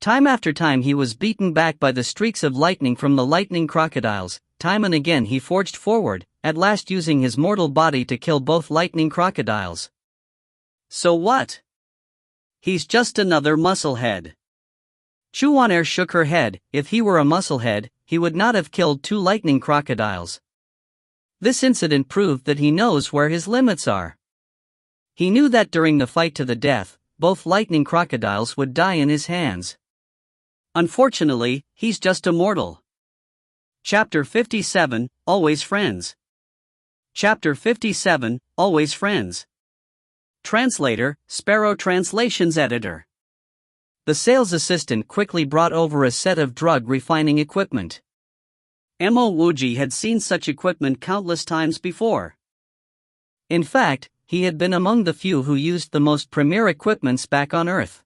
Time after time he was beaten back by the streaks of lightning from the lightning crocodiles, time and again he forged forward, at last using his mortal body to kill both lightning crocodiles. So what? He's just another musclehead. Chuan shook her head, if he were a musclehead, he would not have killed 2 lightning crocodiles. This incident proved that he knows where his limits are. He knew that during the fight to the death, both lightning crocodiles would die in his hands. Unfortunately, he's just a mortal. Chapter 57, Always Friends. Chapter 57, Always Friends. Translator, Sparrow Translations Editor. The sales assistant quickly brought over a set of drug refining equipment. Mo Wuji had seen such equipment countless times before. In fact, he had been among the few who used the most premier equipments back on Earth.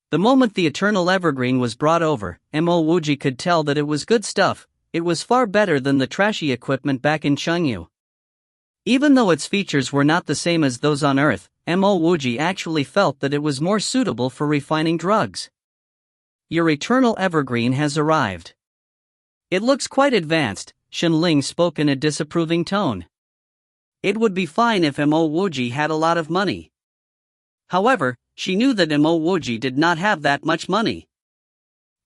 The moment the Eternal Evergreen was brought over, Mo Wuji could tell that it was good stuff. It was far better than the trashy equipment back in Chengyu. Even though its features were not the same as those on Earth, Mo Wuji actually felt that it was more suitable for refining drugs. Your Eternal Evergreen has arrived. It looks quite advanced, Xinling spoke in a disapproving tone. It would be fine if Mo Wuji had a lot of money. However, she knew that Mo Wuji did not have that much money.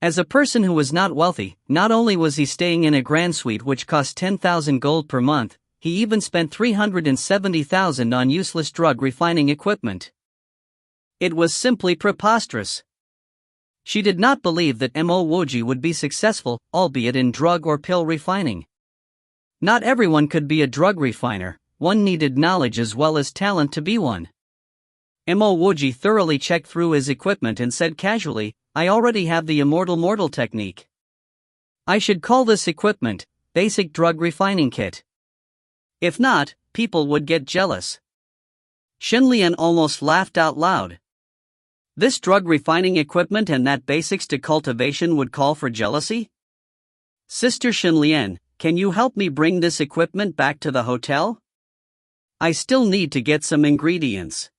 As a person who was not wealthy, not only was he staying in a grand suite which cost 10,000 gold per month, he even spent 370,000 on useless drug refining equipment. It was simply preposterous. She did not believe that Mo Wuji would be successful, albeit in drug or pill refining. Not everyone could be a drug refiner, one needed knowledge as well as talent to be one. Mo Wuji thoroughly checked through his equipment and said casually, I already have the Immortal Mortal technique. I should call this equipment, Basic Drug Refining Kit. If not, people would get jealous. Xinlian almost laughed out loud. This drug refining equipment and that basics to cultivation would call for jealousy? Sister Xinlian, can you help me bring this equipment back to the hotel? I still need to get some ingredients.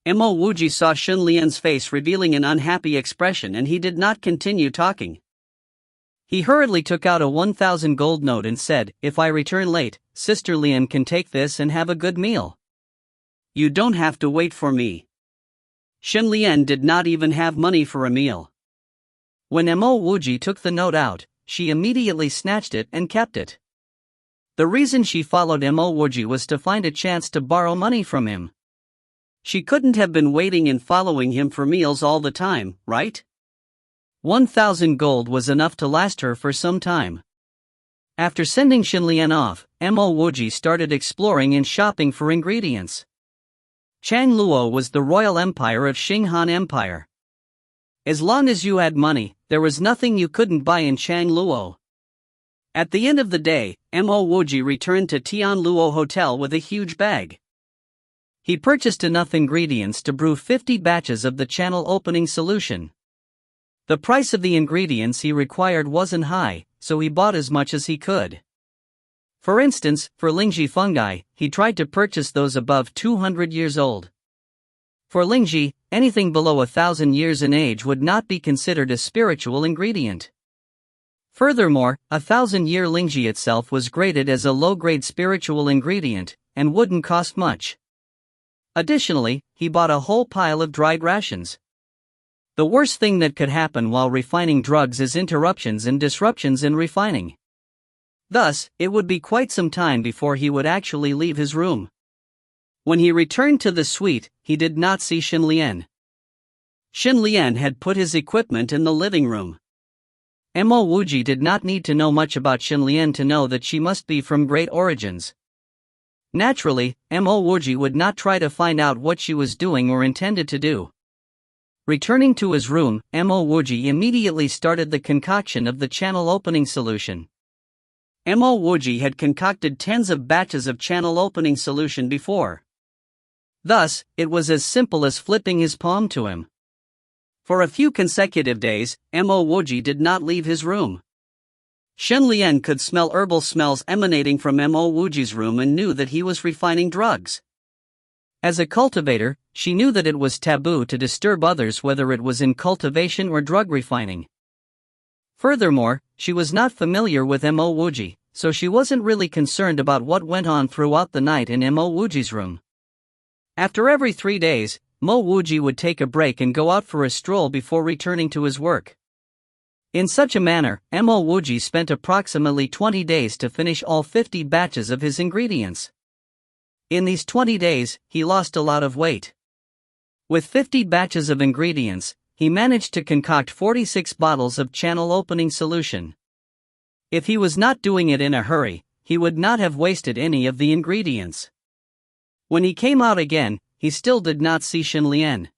Mo Wuji saw Xun Lian's face revealing an unhappy expression and he did not continue talking. He hurriedly took out a 1,000 gold note and said, "If I return late, Sister Lian can take this and have a good meal. You don't have to wait for me." Xun Lian did not even have money for a meal. When Mo Wuji took the note out, she immediately snatched it and kept it. The reason she followed Mo Wuji was to find a chance to borrow money from him. She couldn't have been waiting and following him for meals all the time, right? 1,000 gold was enough to last her for some time. After sending Xun Lian off, Mo Wuji started exploring and shopping for ingredients. Changluo was the royal empire of Xinghan Empire. As long as you had money, there was nothing you couldn't buy in Changluo. At the end of the day, Mo Wuji returned to Tianluo Hotel with a huge bag. He purchased enough ingredients to brew 50 batches of the channel opening solution. The price of the ingredients he required wasn't high, so he bought as much as he could. For instance, for Lingji fungi, he tried to purchase those above 200 years old. For Lingji, anything below 1,000 years in age would not be considered a spiritual ingredient. Furthermore, 1,000-year Lingji itself was graded as a low-grade spiritual ingredient, and wouldn't cost much. Additionally, he bought a whole pile of dried rations. The worst thing that could happen while refining drugs is interruptions and disruptions in refining. Thus, it would be quite some time before he would actually leave his room. When he returned to the suite, he did not see Xun Lian. Xun Lian had put his equipment in the living room. Mo Wuji did not need to know much about Xun Lian to know that she must be from great origins. Naturally, Mo Wuji would not try to find out what she was doing or intended to do. Returning to his room, Mo Wuji immediately started the concoction of the channel opening solution. Mo Wuji had concocted tens of batches of channel opening solution before. Thus, it was as simple as flipping his palm to him. For a few consecutive days, Mo Wuji did not leave his room. Xun Lian could smell herbal smells emanating from Mo Wuji's room and knew that he was refining drugs. As a cultivator, she knew that it was taboo to disturb others whether it was in cultivation or drug refining. Furthermore, she was not familiar with Mo Wuji, so she wasn't really concerned about what went on throughout the night in Mo Wuji's room. After every 3 days, Mo Wuji would take a break and go out for a stroll before returning to his work. In such a manner, Mo Wuji spent approximately 20 days to finish all 50 batches of his ingredients. In these 20 days, he lost a lot of weight. With 50 batches of ingredients, he managed to concoct 46 bottles of channel opening solution. If he was not doing it in a hurry, he would not have wasted any of the ingredients. When he came out again, he still did not see Xun Lian.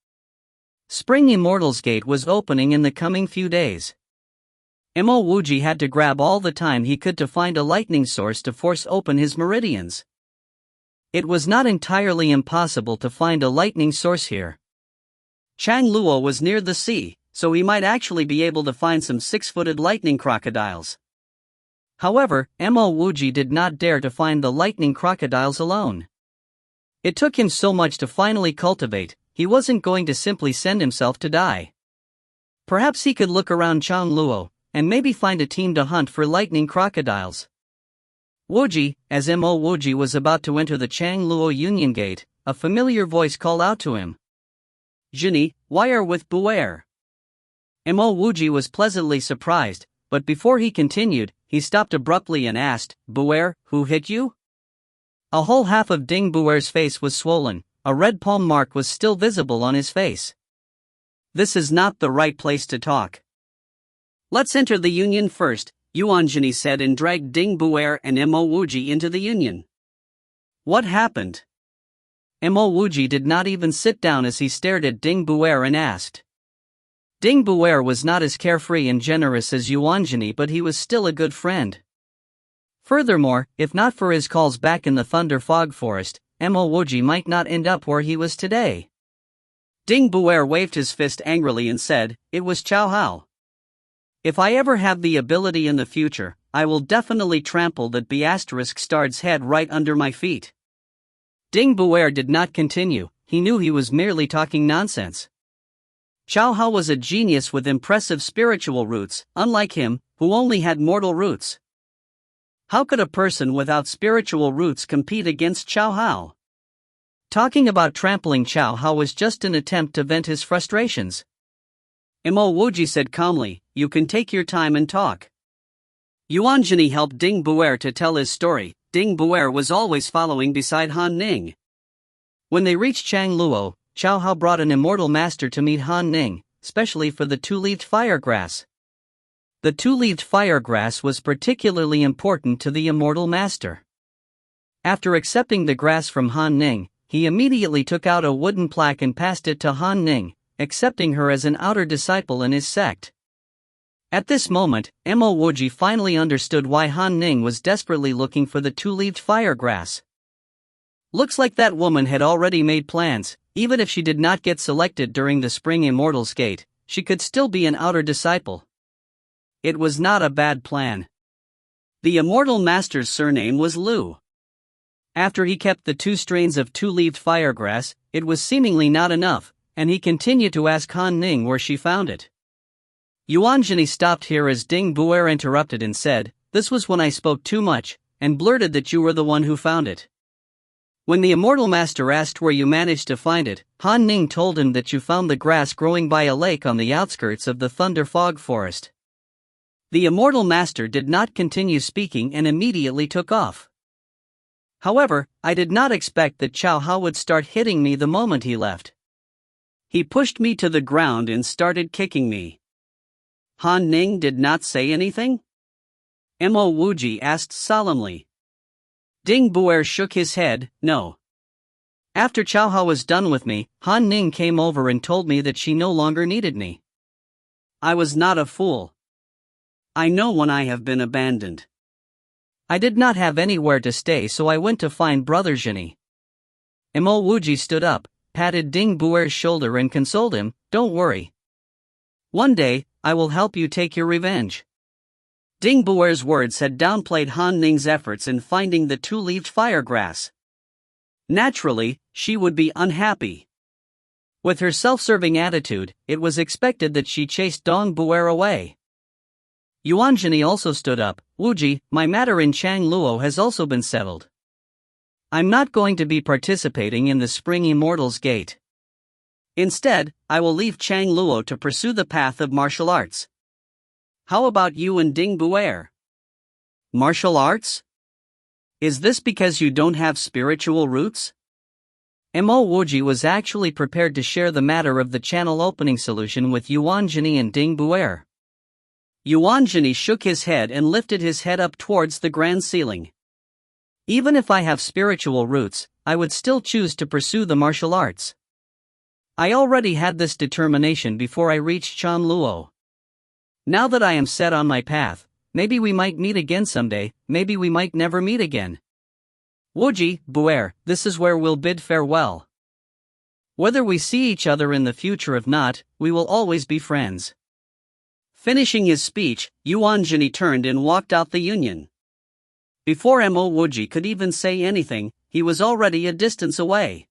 Spring Immortal's Gate was opening in the coming few days. Mo Wuji had to grab all the time he could to find a lightning source to force open his meridians. It was not entirely impossible to find a lightning source here. Changluo was near the sea, so he might actually be able to find some 6-footed lightning crocodiles. However, Mo Wuji did not dare to find the lightning crocodiles alone. It took him so much to finally cultivate, he wasn't going to simply send himself to die. Perhaps he could look around Changluo, and maybe find a team to hunt for lightning crocodiles. Wuji, as Mo Wuji was about to enter the Changluo Union Gate, a familiar voice called out to him. "Jinni, why are with Beware?" Mo Wuji was pleasantly surprised, but before he continued, he stopped abruptly and asked, "Beware, who hit you?" A whole half of Ding Buer's face was swollen, a red palm mark was still visible on his face. "This is not the right place to talk. Let's enter the Union first," Yuan Jinni said and dragged Ding Buer and Mo Wuji into the Union. What happened? Mo Wuji did not even sit down as he stared at Ding Buer and asked. Ding Buer was not as carefree and generous as Yuan Jinni, but he was still a good friend. Furthermore, if not for his calls back in the Thunder Fog Forest, Mo Wuji might not end up where he was today. Ding Buer waved his fist angrily and said, "It was Chow Hao. If I ever have the ability in the future, I will definitely trample that B******'s head right under my feet." Ding Buer did not continue, he knew he was merely talking nonsense. Chow Hao was a genius with impressive spiritual roots, unlike him, who only had mortal roots. How could a person without spiritual roots compete against Chow Hao? Talking about trampling Chow Hao was just an attempt to vent his frustrations. Wuji said calmly, "You can take your time and talk." Yuan Jini helped Ding Buer to tell his story. Ding Buer was always following beside Han Ning. When they reached Chang Luo, Chow Hao brought an immortal master to meet Han Ning, specially for the two-leaved firegrass. The two-leaved firegrass was particularly important to the immortal master. After accepting the grass from Han Ning, he immediately took out a wooden plaque and passed it to Han Ning, accepting her as an outer disciple in his sect. At this moment, Wuji finally understood why Han Ning was desperately looking for the two-leaved firegrass. Looks like that woman had already made plans. Even if she did not get selected during the Spring Immortals Gate, she could still be an outer disciple. It was not a bad plan. The immortal master's surname was Lu. After he kept the 2 strains of two-leaved firegrass, it was seemingly not enough, and he continued to ask Han Ning where she found it. Yuan Jini stopped here as Ding Buer interrupted and said, "This was when I spoke too much, and blurted that you were the one who found it." When the immortal master asked where you managed to find it, Han Ning told him that you found the grass growing by a lake on the outskirts of the Thunder Fog Forest. The immortal master did not continue speaking and immediately took off. However, I did not expect that Chow Hao would start hitting me the moment he left. He pushed me to the ground and started kicking me. Han Ning did not say anything? Wuji asked solemnly. Ding Buer shook his head, "No." After Chow Hao was done with me, Han Ning came over and told me that she no longer needed me. I was not a fool. I know when I have been abandoned. I did not have anywhere to stay, so I went to find Brother Jini. Wuji stood up, patted Ding Buer's shoulder and consoled him, "Don't worry. One day, I will help you take your revenge." Ding Buer's words had downplayed Han Ning's efforts in finding the two-leaved firegrass. Naturally, she would be unhappy. With her self-serving attitude, it was expected that she chased Dong Buer away. Yuan Jini also stood up, "Wuji, my matter in Chang Luo has also been settled. I'm not going to be participating in the Spring Immortals Gate. Instead, I will leave Chang Luo to pursue the path of martial arts. How about you and Ding Buer? Martial arts? Is this because you don't have spiritual roots?" Wuji was actually prepared to share the matter of the channel opening solution with Yuan Jini and Ding Buer. Yuan Jini shook his head and lifted his head up towards the grand ceiling. "Even if I have spiritual roots, I would still choose to pursue the martial arts. I already had this determination before I reached Chan Luo. Now that I am set on my path, maybe we might meet again someday, maybe we might never meet again. Wuji, Buer, this is where we'll bid farewell. Whether we see each other in the future or not, we will always be friends." Finishing his speech, Yuan Jini turned and walked out the union. Before Wuji could even say anything, he was already a distance away.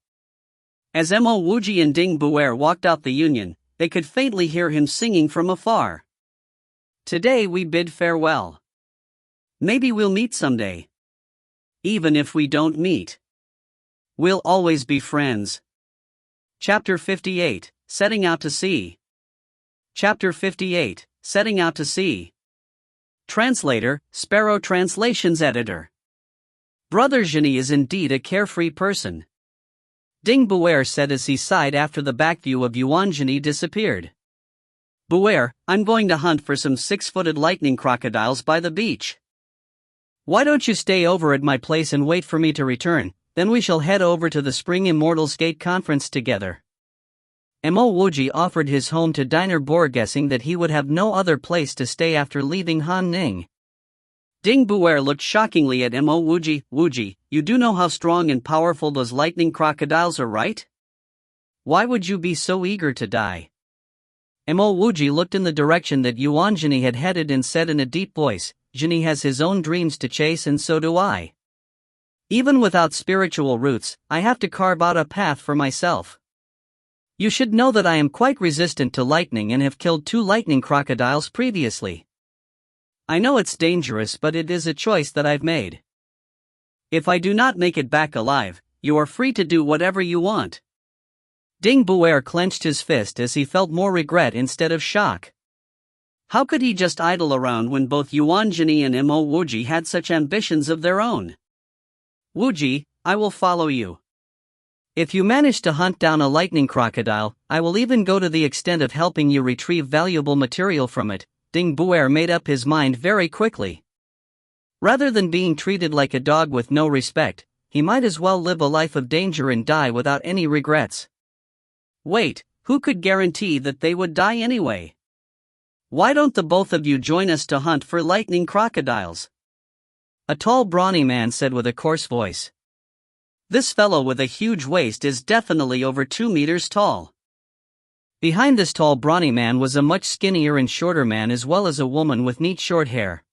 As Wuji and Ding Buer walked out the union, they could faintly hear him singing from afar. "Today we bid farewell. Maybe we'll meet someday. Even if we don't meet, we'll always be friends." Chapter 58, Setting Out to Sea. Chapter 58, Setting Out to Sea. Translator, Sparrow Translations Editor. Brother Jini is indeed a carefree person. Ding Buer said as he sighed after the back view of Yuan Jini disappeared. "Buer, I'm going to hunt for some 6-footed lightning crocodiles by the beach. Why don't you stay over at my place and wait for me to return, then we shall head over to the Spring Immortals Gate conference together." Wuji offered his home to Diner Boer, guessing that he would have no other place to stay after leaving Han Ning. Ding Buer looked shockingly at Wuji. "Wuji, you do know how strong and powerful those lightning crocodiles are, right? Why would you be so eager to die?" Wuji looked in the direction that Yuan Jini had headed and said in a deep voice, "Jini has his own dreams to chase and so do I. Even without spiritual roots, I have to carve out a path for myself. You should know that I am quite resistant to lightning and have killed 2 lightning crocodiles previously. I know it's dangerous, but it is a choice that I've made. If I do not make it back alive, you are free to do whatever you want. Ding Buer clenched his fist as he felt more regret instead of shock. How could he just idle around when both Yuan Jini and Mo Wuji had such ambitions of their own? Wuji, I will follow you. If you manage to hunt down a lightning crocodile, I will even go to the extent of helping you retrieve valuable material from it. Ding Buer made up his mind very quickly. Rather than being treated like a dog with no respect, he might as well live a life of danger and die without any regrets. Wait, who could guarantee that they would die anyway? Why don't the both of you join us to hunt for lightning crocodiles? A tall brawny man said with a coarse voice. This fellow with a huge waist is definitely over 2 meters tall. Behind this tall brawny man was a much skinnier and shorter man as well as a woman with neat short hair.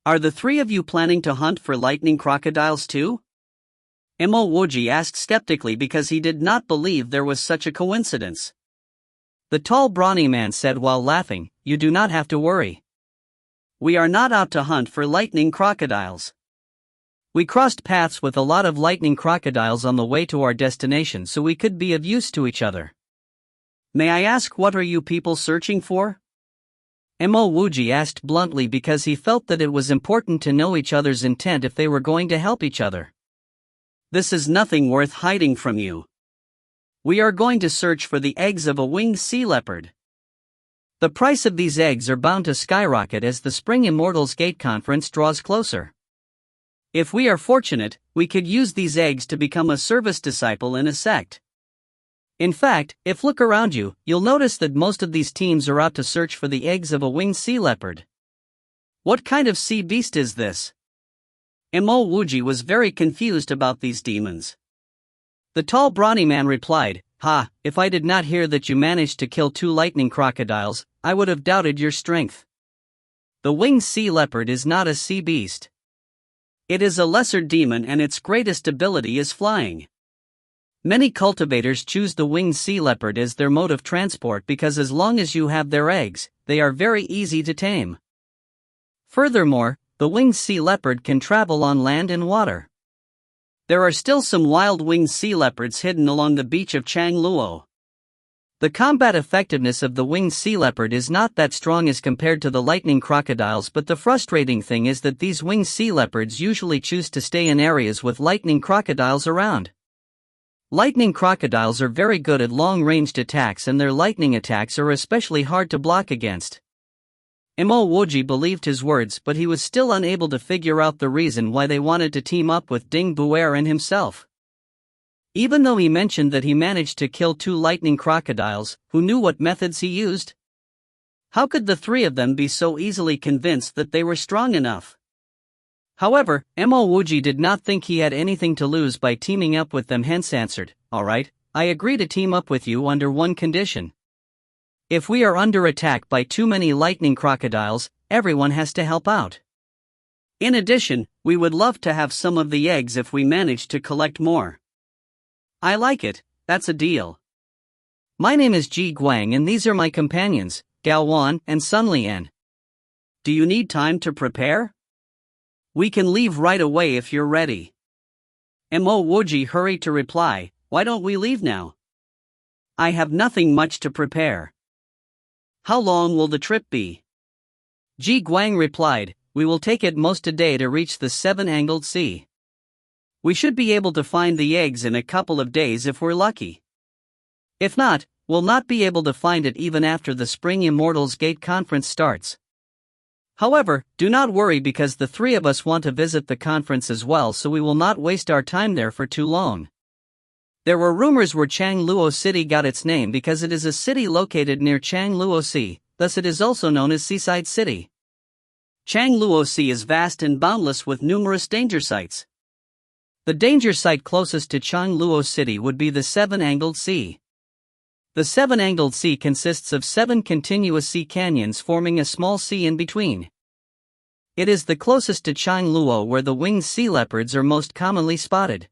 Are the 3 of you planning to hunt for lightning crocodiles too? Mo Wuji asked skeptically because he did not believe there was such a coincidence. The tall brawny man said while laughing, you do not have to worry. We are not out to hunt for lightning crocodiles. We crossed paths with a lot of lightning crocodiles on the way to our destination, so we could be of use to each other. May I ask, what are you people searching for? Mo Wuji asked bluntly because he felt that it was important to know each other's intent if they were going to help each other. This is nothing worth hiding from you. We are going to search for the eggs of a winged sea leopard. The price of these eggs are bound to skyrocket as the Spring Immortals Gate Conference draws closer. If we are fortunate, we could use these eggs to become a service disciple in a sect. In fact, if look around you, you'll notice that most of these teams are out to search for the eggs of a winged sea leopard. What kind of sea beast is this? Mo Wuji was very confused about these demons. The tall brawny man replied, Ha, if I did not hear that you managed to kill 2 lightning crocodiles, I would have doubted your strength. The winged sea leopard is not a sea beast. It is a lesser demon and its greatest ability is flying. Many cultivators choose the winged sea leopard as their mode of transport because as long as you have their eggs, they are very easy to tame. Furthermore, the winged sea leopard can travel on land and water. There are still some wild winged sea leopards hidden along the beach of Changluo. The combat effectiveness of the winged sea leopard is not that strong as compared to the lightning crocodiles, but the frustrating thing is that these winged sea leopards usually choose to stay in areas with lightning crocodiles around. Lightning crocodiles are very good at long-ranged attacks and their lightning attacks are especially hard to block against. Mo Wuji believed his words, but he was still unable to figure out the reason why they wanted to team up with Ding Buer and himself. Even though he mentioned that he managed to kill 2 lightning crocodiles, who knew what methods he used? How could the 3 of them be so easily convinced that they were strong enough? However, Mo Wuji did not think he had anything to lose by teaming up with them, hence answered, Alright, I agree to team up with you under one condition. If we are under attack by too many lightning crocodiles, everyone has to help out. In addition, we would love to have some of the eggs if we manage to collect more. I like it, that's a deal. My name is Ji Guang and these are my companions, Gao Wan and Sun Lian. Do you need time to prepare? We can leave right away if you're ready. Mo Wuji hurried to reply, Why don't we leave now? I have nothing much to prepare. How long will the trip be? Ji Guang replied, We will take at most a day to reach the 7-angled sea. We should be able to find the eggs in a couple of days if we're lucky. If not, we'll not be able to find it even after the Spring Immortals Gate Conference starts. However, do not worry because the 3 of us want to visit the conference as well, so we will not waste our time there for too long. There were rumors where Changluo City got its name because it is a city located near Changluo Sea, thus it is also known as Seaside City. Changluo Sea is vast and boundless with numerous danger sites. The danger site closest to Changluo City would be the 7-angled sea. The 7-angled sea consists of 7 continuous sea canyons forming a small sea in between. It is the closest to Chang Luo where the winged sea leopards are most commonly spotted.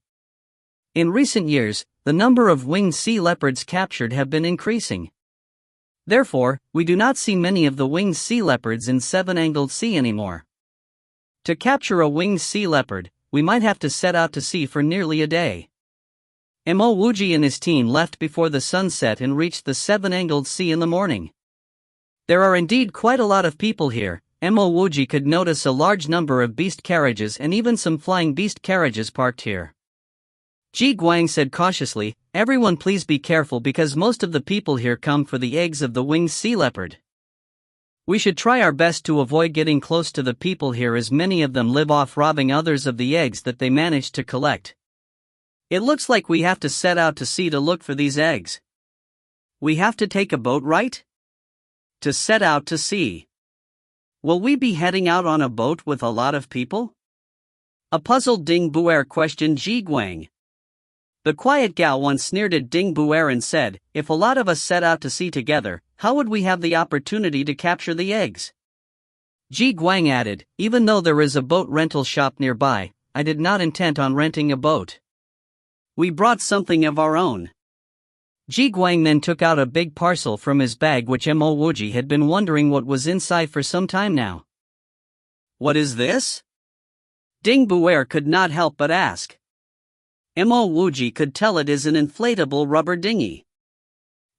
In recent years, the number of winged sea leopards captured have been increasing. Therefore, we do not see many of the winged sea leopards in seven-angled sea anymore. To capture a winged sea leopard, we might have to set out to sea for nearly a day. Mo Wuji and his team left before the sun set and reached the seven-angled sea in the morning. There are indeed quite a lot of people here. Mo Wuji could notice a large number of beast carriages and even some flying beast carriages parked here. Ji Guang said cautiously, "Everyone please be careful because most of the people here come for the eggs of the winged sea leopard. We should try our best to avoid getting close to the people here as many of them live off robbing others of the eggs that they manage to collect. It looks like we have to set out to sea to look for these eggs. We have to take a boat, right? To set out to sea. Will we be heading out on a boat with a lot of people?" A puzzled Ding Buer questioned Ji Guang. The quiet gal once sneered at Ding Buer and said, "If a lot of us set out to sea together, how would we have the opportunity to capture the eggs?" Ji Guang added, "Even though there is a boat rental shop nearby, I did not intend on renting a boat. We brought something of our own." Ji Guang then took out a big parcel from his bag which Mo Wuji had been wondering what was inside for some time now. "What is this?" Ding Buer could not help but ask. Mo Wuji could tell it is an inflatable rubber dinghy.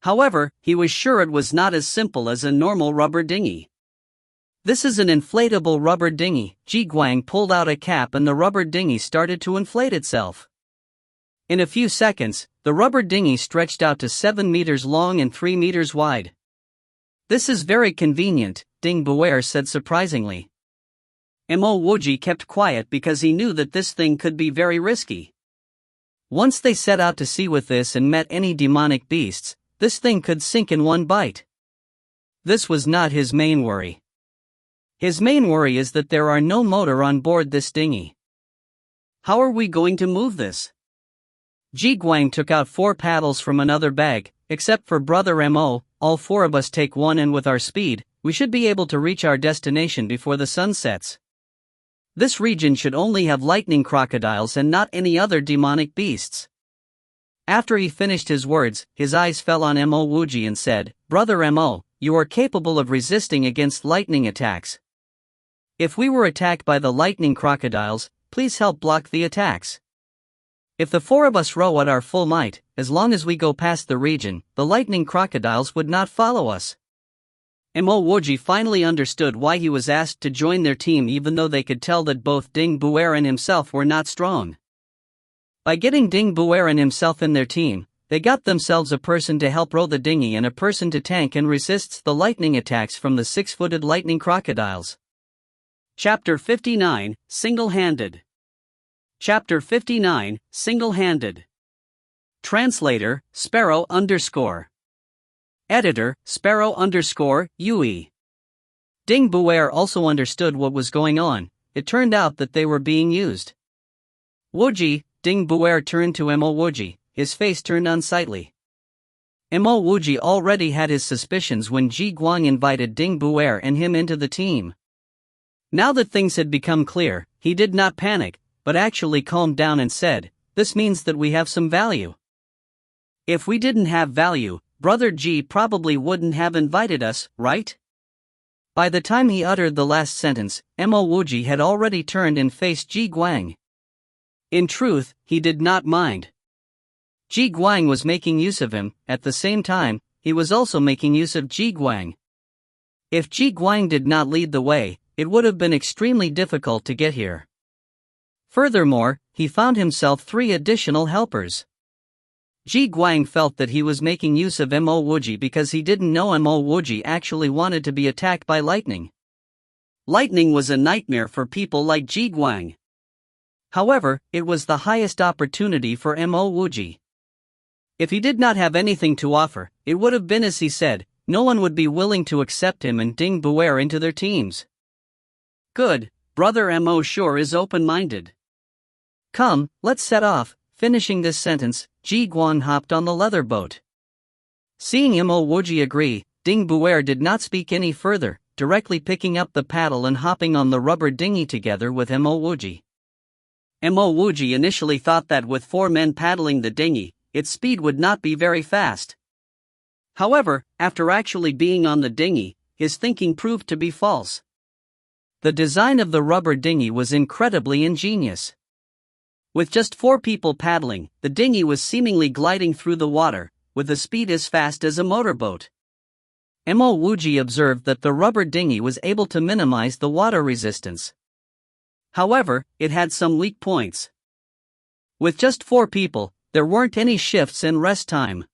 However, he was sure it was not as simple as a normal rubber dinghy. "This is an inflatable rubber dinghy." Ji Guang pulled out a cap and the rubber dinghy started to inflate itself. In a few seconds, the rubber dinghy stretched out to 7 meters long and 3 meters wide. "This is very convenient," Ding Buer said surprisingly. Mo Wuji kept quiet because he knew that this thing could be very risky. Once they set out to sea with this and met any demonic beasts, this thing could sink in one bite. This was not his main worry. His main worry is that there are no motor on board this dinghy. "How are we going to move this?" Ji Guang took out 4 paddles from another bag. "Except for Brother Mo, all 4 of us take one and with our speed, we should be able to reach our destination before the sun sets. This region should only have lightning crocodiles and not any other demonic beasts." After he finished his words, his eyes fell on Mo Wuji and said, "Brother Mo, you are capable of resisting against lightning attacks. If we were attacked by the lightning crocodiles, please help block the attacks. If the 4 of us row at our full might, as long as we go past the region, the lightning crocodiles would not follow us." Mo Wuji finally understood why he was asked to join their team even though they could tell that both Ding Buer and himself were not strong. By getting Ding Buer and himself in their team, they got themselves a person to help row the dinghy and a person to tank and resist the lightning attacks from the 6-footed lightning crocodiles. Chapter 59, Single-Handed. Chapter 59, Single-Handed. Translator, Sparrow_. Editor, Sparrow_Yui. Ding Buer also understood what was going on. It turned out that they were being used. "Wuji," Ding Buer turned to Mo Wuji, his face turned unsightly. Mo Wuji already had his suspicions when Ji Guang invited Ding Buer and him into the team. Now that things had become clear, he did not panic, but actually calmed down and said, "This means that we have some value. If we didn't have value, Brother Ji probably wouldn't have invited us, right?" By the time he uttered the last sentence, Mo Wuji had already turned and faced Ji Guang. In truth, he did not mind. Ji Guang was making use of him. At the same time, he was also making use of Ji Guang. If Ji Guang did not lead the way, it would have been extremely difficult to get here. Furthermore, he found himself 3 additional helpers. Ji Guang felt that he was making use of Mo Wuji because he didn't know Mo Wuji actually wanted to be attacked by lightning. Lightning was a nightmare for people like Ji Guang. However, it was the highest opportunity for Mo Wuji. If he did not have anything to offer, it would have been as he said, no one would be willing to accept him and Ding Buer into their teams. "Good, Brother Mo sure is open-minded. Come, let's set off." Finishing this sentence, Ji Guang hopped on the leather boat. Seeing Mo Wuji agree, Ding Buer did not speak any further, directly picking up the paddle and hopping on the rubber dinghy together with Wuji. Wuji initially thought that with 4 men paddling the dinghy, its speed would not be very fast. However, after actually being on the dinghy, his thinking proved to be false. The design of the rubber dinghy was incredibly ingenious. With just 4 people paddling, the dinghy was seemingly gliding through the water, with a speed as fast as a motorboat. Wuji observed that the rubber dinghy was able to minimize the water resistance. However, it had some weak points. With just 4 people, there weren't any shifts and rest time.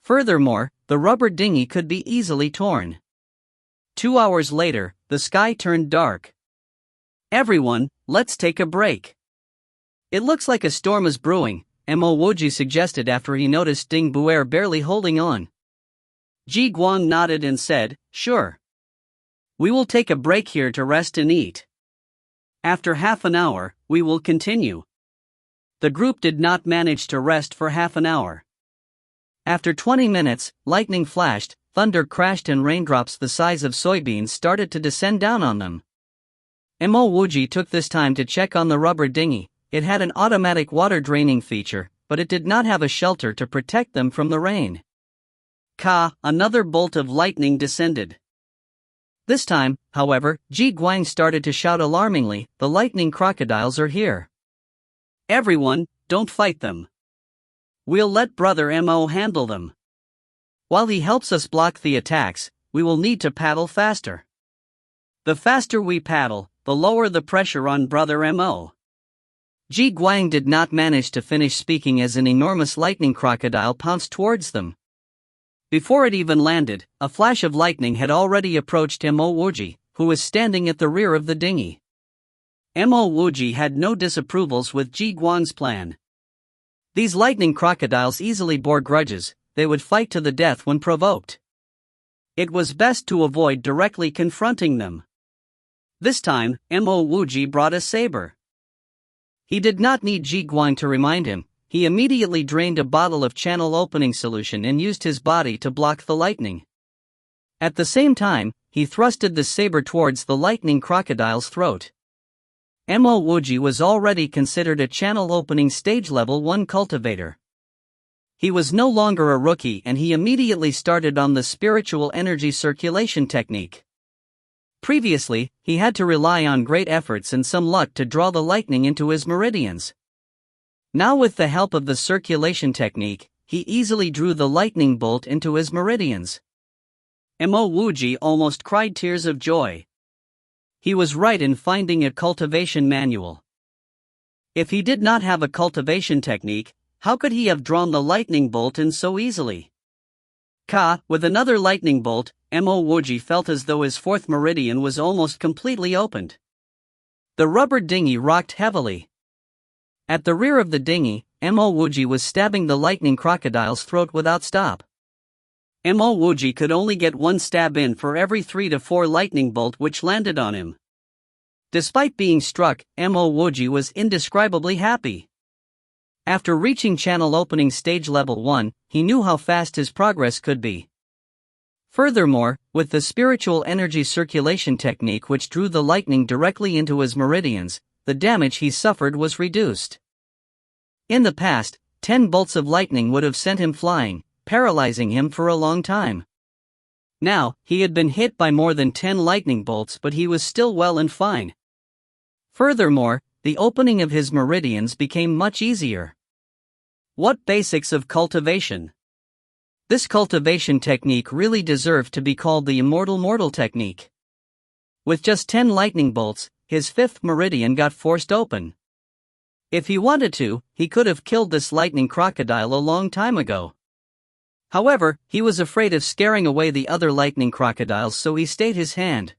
Furthermore, the rubber dinghy could be easily torn. 2 hours later, the sky turned dark. "Everyone, let's take a break. It looks like a storm is brewing," Wuji suggested after he noticed Ding Buer barely holding on. Ji Guang nodded and said, "Sure. We will take a break here to rest and eat. After half an hour, we will continue." The group did not manage to rest for half an hour. After 20 minutes, lightning flashed, thunder crashed and raindrops the size of soybeans started to descend down on them. Wuji took this time to check on the rubber dinghy. It had an automatic water draining feature, but it did not have a shelter to protect them from the rain. Another bolt of lightning descended. This time, however, Ji Guang started to shout alarmingly, "The lightning crocodiles are here. Everyone, don't fight them. We'll let Brother Mo handle them. While he helps us block the attacks, we will need to paddle faster. The faster we paddle, the lower the pressure on Brother Mo." Ji Guang did not manage to finish speaking as an enormous lightning crocodile pounced towards them. Before it even landed, a flash of lightning had already approached Wuji, who was standing at the rear of the dinghy. Wuji had no disapprovals with Ji Guang's plan. These lightning crocodiles easily bore grudges, they would fight to the death when provoked. It was best to avoid directly confronting them. This time, Wuji brought a saber. He did not need Ji Guang to remind him. He immediately drained a bottle of channel opening solution and used his body to block the lightning. At the same time, he thrusted the saber towards the lightning crocodile's throat. Wuji was already considered a channel opening stage level 1 cultivator. He was no longer a rookie and he immediately started on the spiritual energy circulation technique. Previously, he had to rely on great efforts and some luck to draw the lightning into his meridians. Now with the help of the circulation technique, he easily drew the lightning bolt into his meridians. Wuji almost cried tears of joy. He was right in finding a cultivation manual. If he did not have a cultivation technique, how could he have drawn the lightning bolt in so easily? With another lightning bolt, Wuji felt as though his 4th meridian was almost completely opened. The rubber dinghy rocked heavily. At the rear of the dinghy, Wuji was stabbing the lightning crocodile's throat without stop. Wuji could only get 1 stab in for every 3 to 4 lightning bolt which landed on him. Despite being struck, Wuji was indescribably happy. After reaching channel opening stage level 1, he knew how fast his progress could be. Furthermore, with the spiritual energy circulation technique which drew the lightning directly into his meridians, the damage he suffered was reduced. In the past, 10 bolts of lightning would have sent him flying, paralyzing him for a long time. Now, he had been hit by more than 10 lightning bolts but he was still well and fine. Furthermore, the opening of his meridians became much easier. What basics of cultivation? This cultivation technique really deserved to be called the Immortal technique. With just 10 lightning bolts, his 5th meridian got forced open. If he wanted to, he could have killed this lightning crocodile a long time ago. However, he was afraid of scaring away the other lightning crocodiles, so he stayed his hand.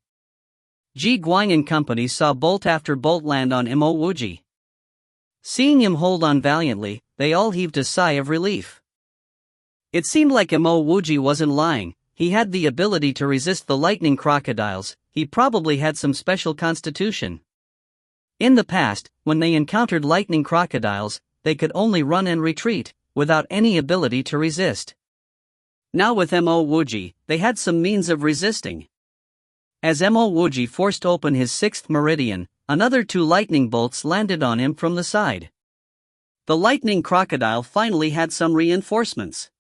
Ji Guang and company saw bolt after bolt land on Wuji. Seeing him hold on valiantly, they all heaved a sigh of relief. It seemed like Wuji wasn't lying. He had the ability to resist the lightning crocodiles. He probably had some special constitution. In the past, when they encountered lightning crocodiles, they could only run and retreat, without any ability to resist. Now with Wuji, they had some means of resisting. As Wuji forced open his sixth meridian, another 2 lightning bolts landed on him from the side. The lightning crocodile finally had some reinforcements.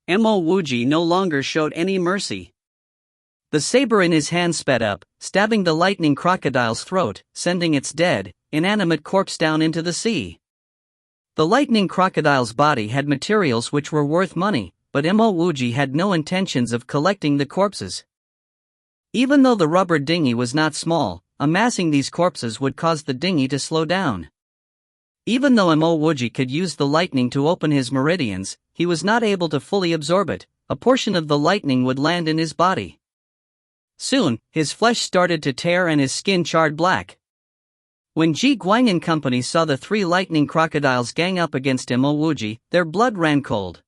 Wuji no longer showed any mercy. The saber in his hand sped up, stabbing the lightning crocodile's throat, sending its dead, inanimate corpse down into the sea. The lightning crocodile's body had materials which were worth money, but Wuji had no intentions of collecting the corpses. Even though the rubber dinghy was not small, amassing these corpses would cause the dinghy to slow down. Even though Wuji could use the lightning to open his meridians, he was not able to fully absorb it. A portion of the lightning would land in his body. Soon, his flesh started to tear and his skin charred black. When Ji Guang and company saw the 3 lightning crocodiles gang up against Wuji, their blood ran cold.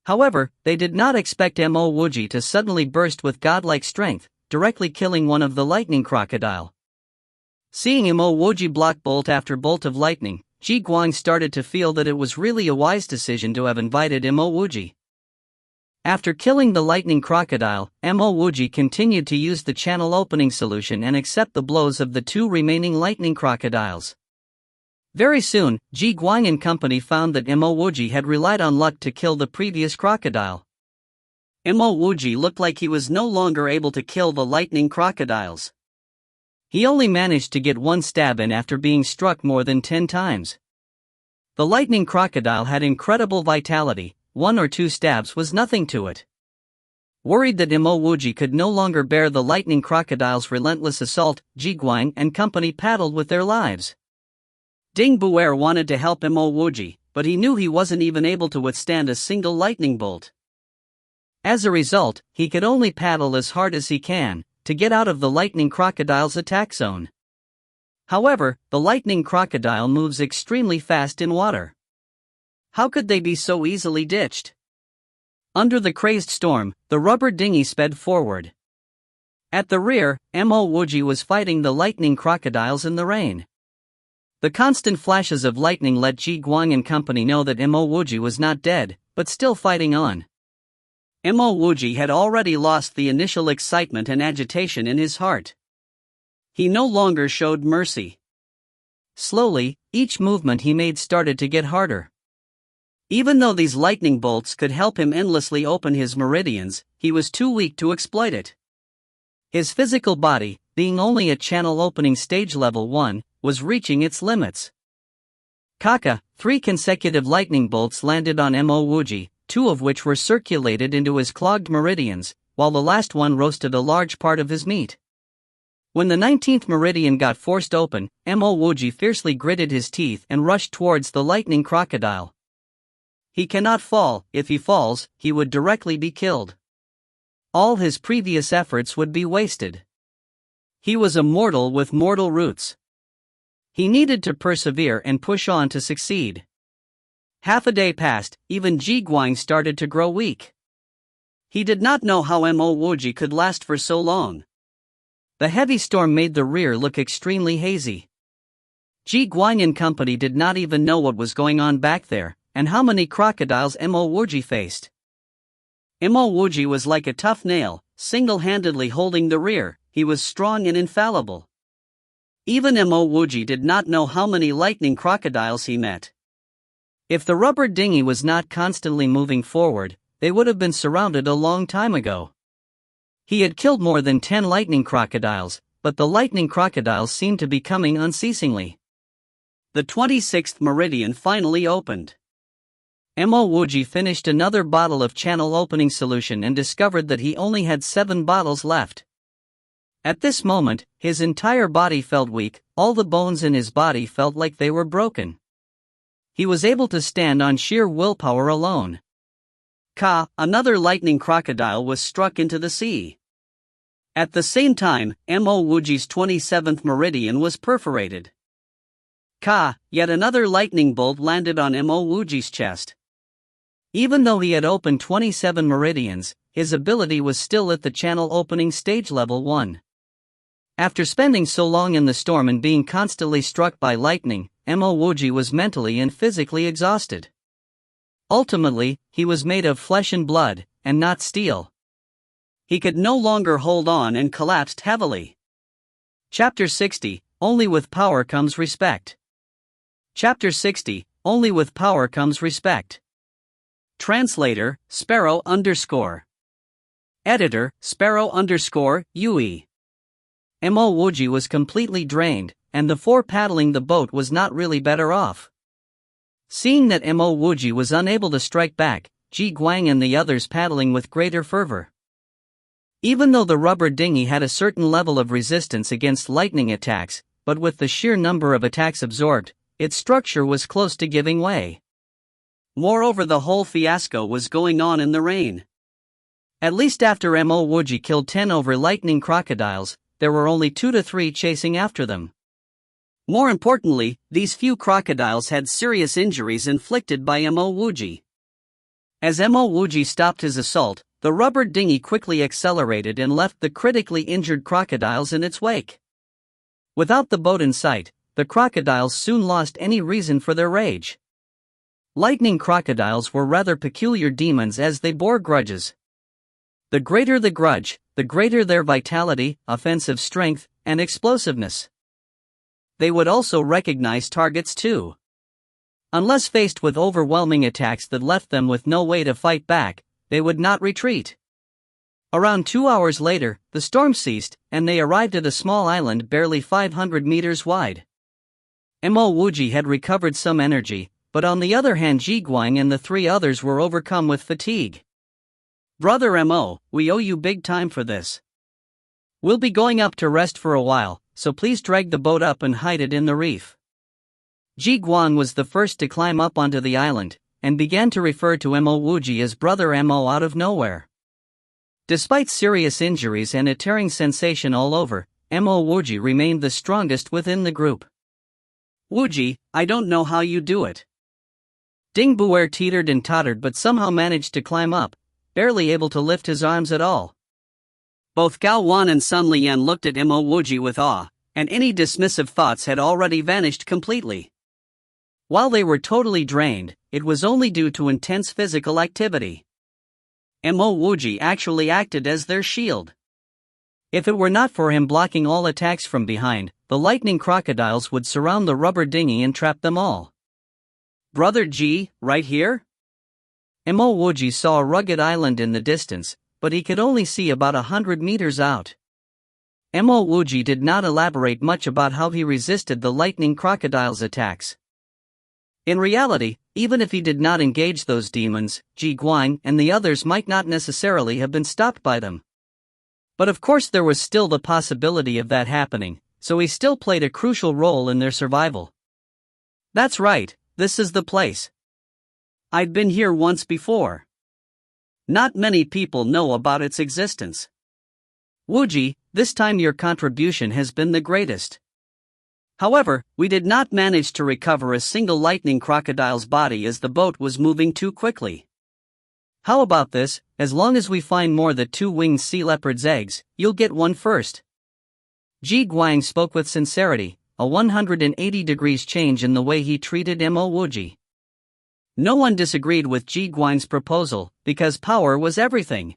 However, they did not expect Wuji to suddenly burst with godlike strength, directly killing one of the lightning crocodile. Seeing Wuji block bolt after bolt of lightning, Ji Guang started to feel that it was really a wise decision to have invited Wuji. After killing the lightning crocodile, Wuji continued to use the channel opening solution and accept the blows of the 2 remaining lightning crocodiles. Very soon, Ji Guang and company found that Wuji had relied on luck to kill the previous crocodile. Wuji looked like he was no longer able to kill the lightning crocodiles. He only managed to get 1 stab in after being struck more than 10 times. The lightning crocodile had incredible vitality, 1 or 2 stabs was nothing to it. Worried that Wuji could no longer bear the lightning crocodile's relentless assault, Ji Guang and company paddled with their lives. Ding Buer wanted to help Wuji, but he knew he wasn't even able to withstand a single lightning bolt. As a result, he could only paddle as hard as he can, to get out of the lightning crocodile's attack zone. However, the lightning crocodile moves extremely fast in water. How could they be so easily ditched? Under the crazed storm, the rubber dinghy sped forward. At the rear, Wuji was fighting the lightning crocodiles in the rain. The constant flashes of lightning let Ji Guang and company know that Wuji was not dead, but still fighting on. Wuji had already lost the initial excitement and agitation in his heart. He no longer showed mercy. Slowly, each movement he made started to get harder. Even though these lightning bolts could help him endlessly open his meridians, he was too weak to exploit it. His physical body, being only at channel opening stage level 1, was reaching its limits. Kaka, 3 consecutive lightning bolts landed on Wuji, 2 of which were circulated into his clogged meridians, while the last one roasted a large part of his meat. When the 19th meridian got forced open, Wuji fiercely gritted his teeth and rushed towards the lightning crocodile. He cannot fall. If he falls, he would directly be killed. All his previous efforts would be wasted. He was a mortal with mortal roots. He needed to persevere and push on to succeed. Half a day passed, even Ji Guang started to grow weak. He did not know how Wuji could last for so long. The heavy storm made the rear look extremely hazy. Ji Guang and company did not even know what was going on back there, and how many crocodiles Wuji faced. Wuji was like a tough nail, single-handedly holding the rear. He was strong and infallible. Even Wuji did not know how many lightning crocodiles he met. If the rubber dinghy was not constantly moving forward, they would have been surrounded a long time ago. He had killed more than 10 lightning crocodiles, but the lightning crocodiles seemed to be coming unceasingly. The 26th meridian finally opened. Wuji finished another bottle of channel opening solution and discovered that he only had 7 bottles left. At this moment, his entire body felt weak, all the bones in his body felt like they were broken. He was able to stand on sheer willpower alone. Another lightning crocodile was struck into the sea. At the same time, Wuji's 27th meridian was perforated. Yet another lightning bolt landed on Wuji's chest. Even though he had opened 27 meridians, his ability was still at the channel opening stage level 1. After spending so long in the storm and being constantly struck by lightning, Wuji was mentally and physically exhausted. Ultimately, he was made of flesh and blood, and not steel. He could no longer hold on and collapsed heavily. Chapter 60, Only with Power Comes Respect. Chapter 60, Only with Power Comes Respect. Translator, Sparrow _ Editor, Sparrow _ Yui. Wuji was completely drained, and the four paddling the boat was not really better off. Seeing that Wuji was unable to strike back, Ji Guang and the others paddling with greater fervor. Even though the rubber dinghy had a certain level of resistance against lightning attacks, but with the sheer number of attacks absorbed, its structure was close to giving way. Moreover, the whole fiasco was going on in the rain. At least after Wuji killed 10 over lightning crocodiles, there were only 2 to 3 chasing after them. More importantly, these few crocodiles had serious injuries inflicted by Wuji. As Wuji stopped his assault, the rubber dinghy quickly accelerated and left the critically injured crocodiles in its wake. Without the boat in sight, the crocodiles soon lost any reason for their rage. Lightning crocodiles were rather peculiar demons as they bore grudges. The greater the grudge, the greater their vitality, offensive strength, and explosiveness. They would also recognize targets too. Unless faced with overwhelming attacks that left them with no way to fight back, they would not retreat. Around 2 hours later, the storm ceased, and they arrived at a small island barely 500 meters wide. Wuji had recovered some energy, but on the other hand Ji Guang and the 3 others were overcome with fatigue. Brother we owe you big time for this. We'll be going up to rest for a while, so please drag the boat up and hide it in the reef. Ji Guang was the first to climb up onto the island, and began to refer to Wuji as Brother out of nowhere. Despite serious injuries and a tearing sensation all over, Wuji remained the strongest within the group. Wuji, I don't know how you do it. Ding Buer teetered and tottered but somehow managed to climb up, barely able to lift his arms at all. Both Gao Wan and Sun Lian looked at Wuji with awe, and any dismissive thoughts had already vanished completely. While they were totally drained, it was only due to intense physical activity. Wuji actually acted as their shield. If it were not for him blocking all attacks from behind, the lightning crocodiles would surround the rubber dinghy and trap them all. Brother Ji, right here? Wuji saw a rugged island in the distance, but he could only see about 100 meters out. Wuji did not elaborate much about how he resisted the lightning crocodile's attacks. In reality, even if he did not engage those demons, Ji Guang and the others might not necessarily have been stopped by them. But of course there was still the possibility of that happening, so he still played a crucial role in their survival. That's right, this is the place. I'd been here once before. Not many people know about its existence. Wuji, this time your contribution has been the greatest. However, we did not manage to recover a single lightning crocodile's body as the boat was moving too quickly. How about this, as long as we find more the 2-winged sea leopard's eggs, you'll get one first. Ji Guang spoke with sincerity, a 180 degrees change in the way he treated Wuji. No one disagreed with Ji Guang's proposal, because power was everything.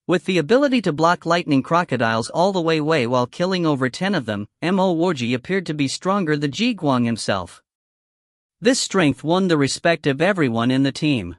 With the ability to block lightning crocodiles all the way while killing over 10 of them, Wuji appeared to be stronger than Ji Guang himself. This strength won the respect of everyone in the team.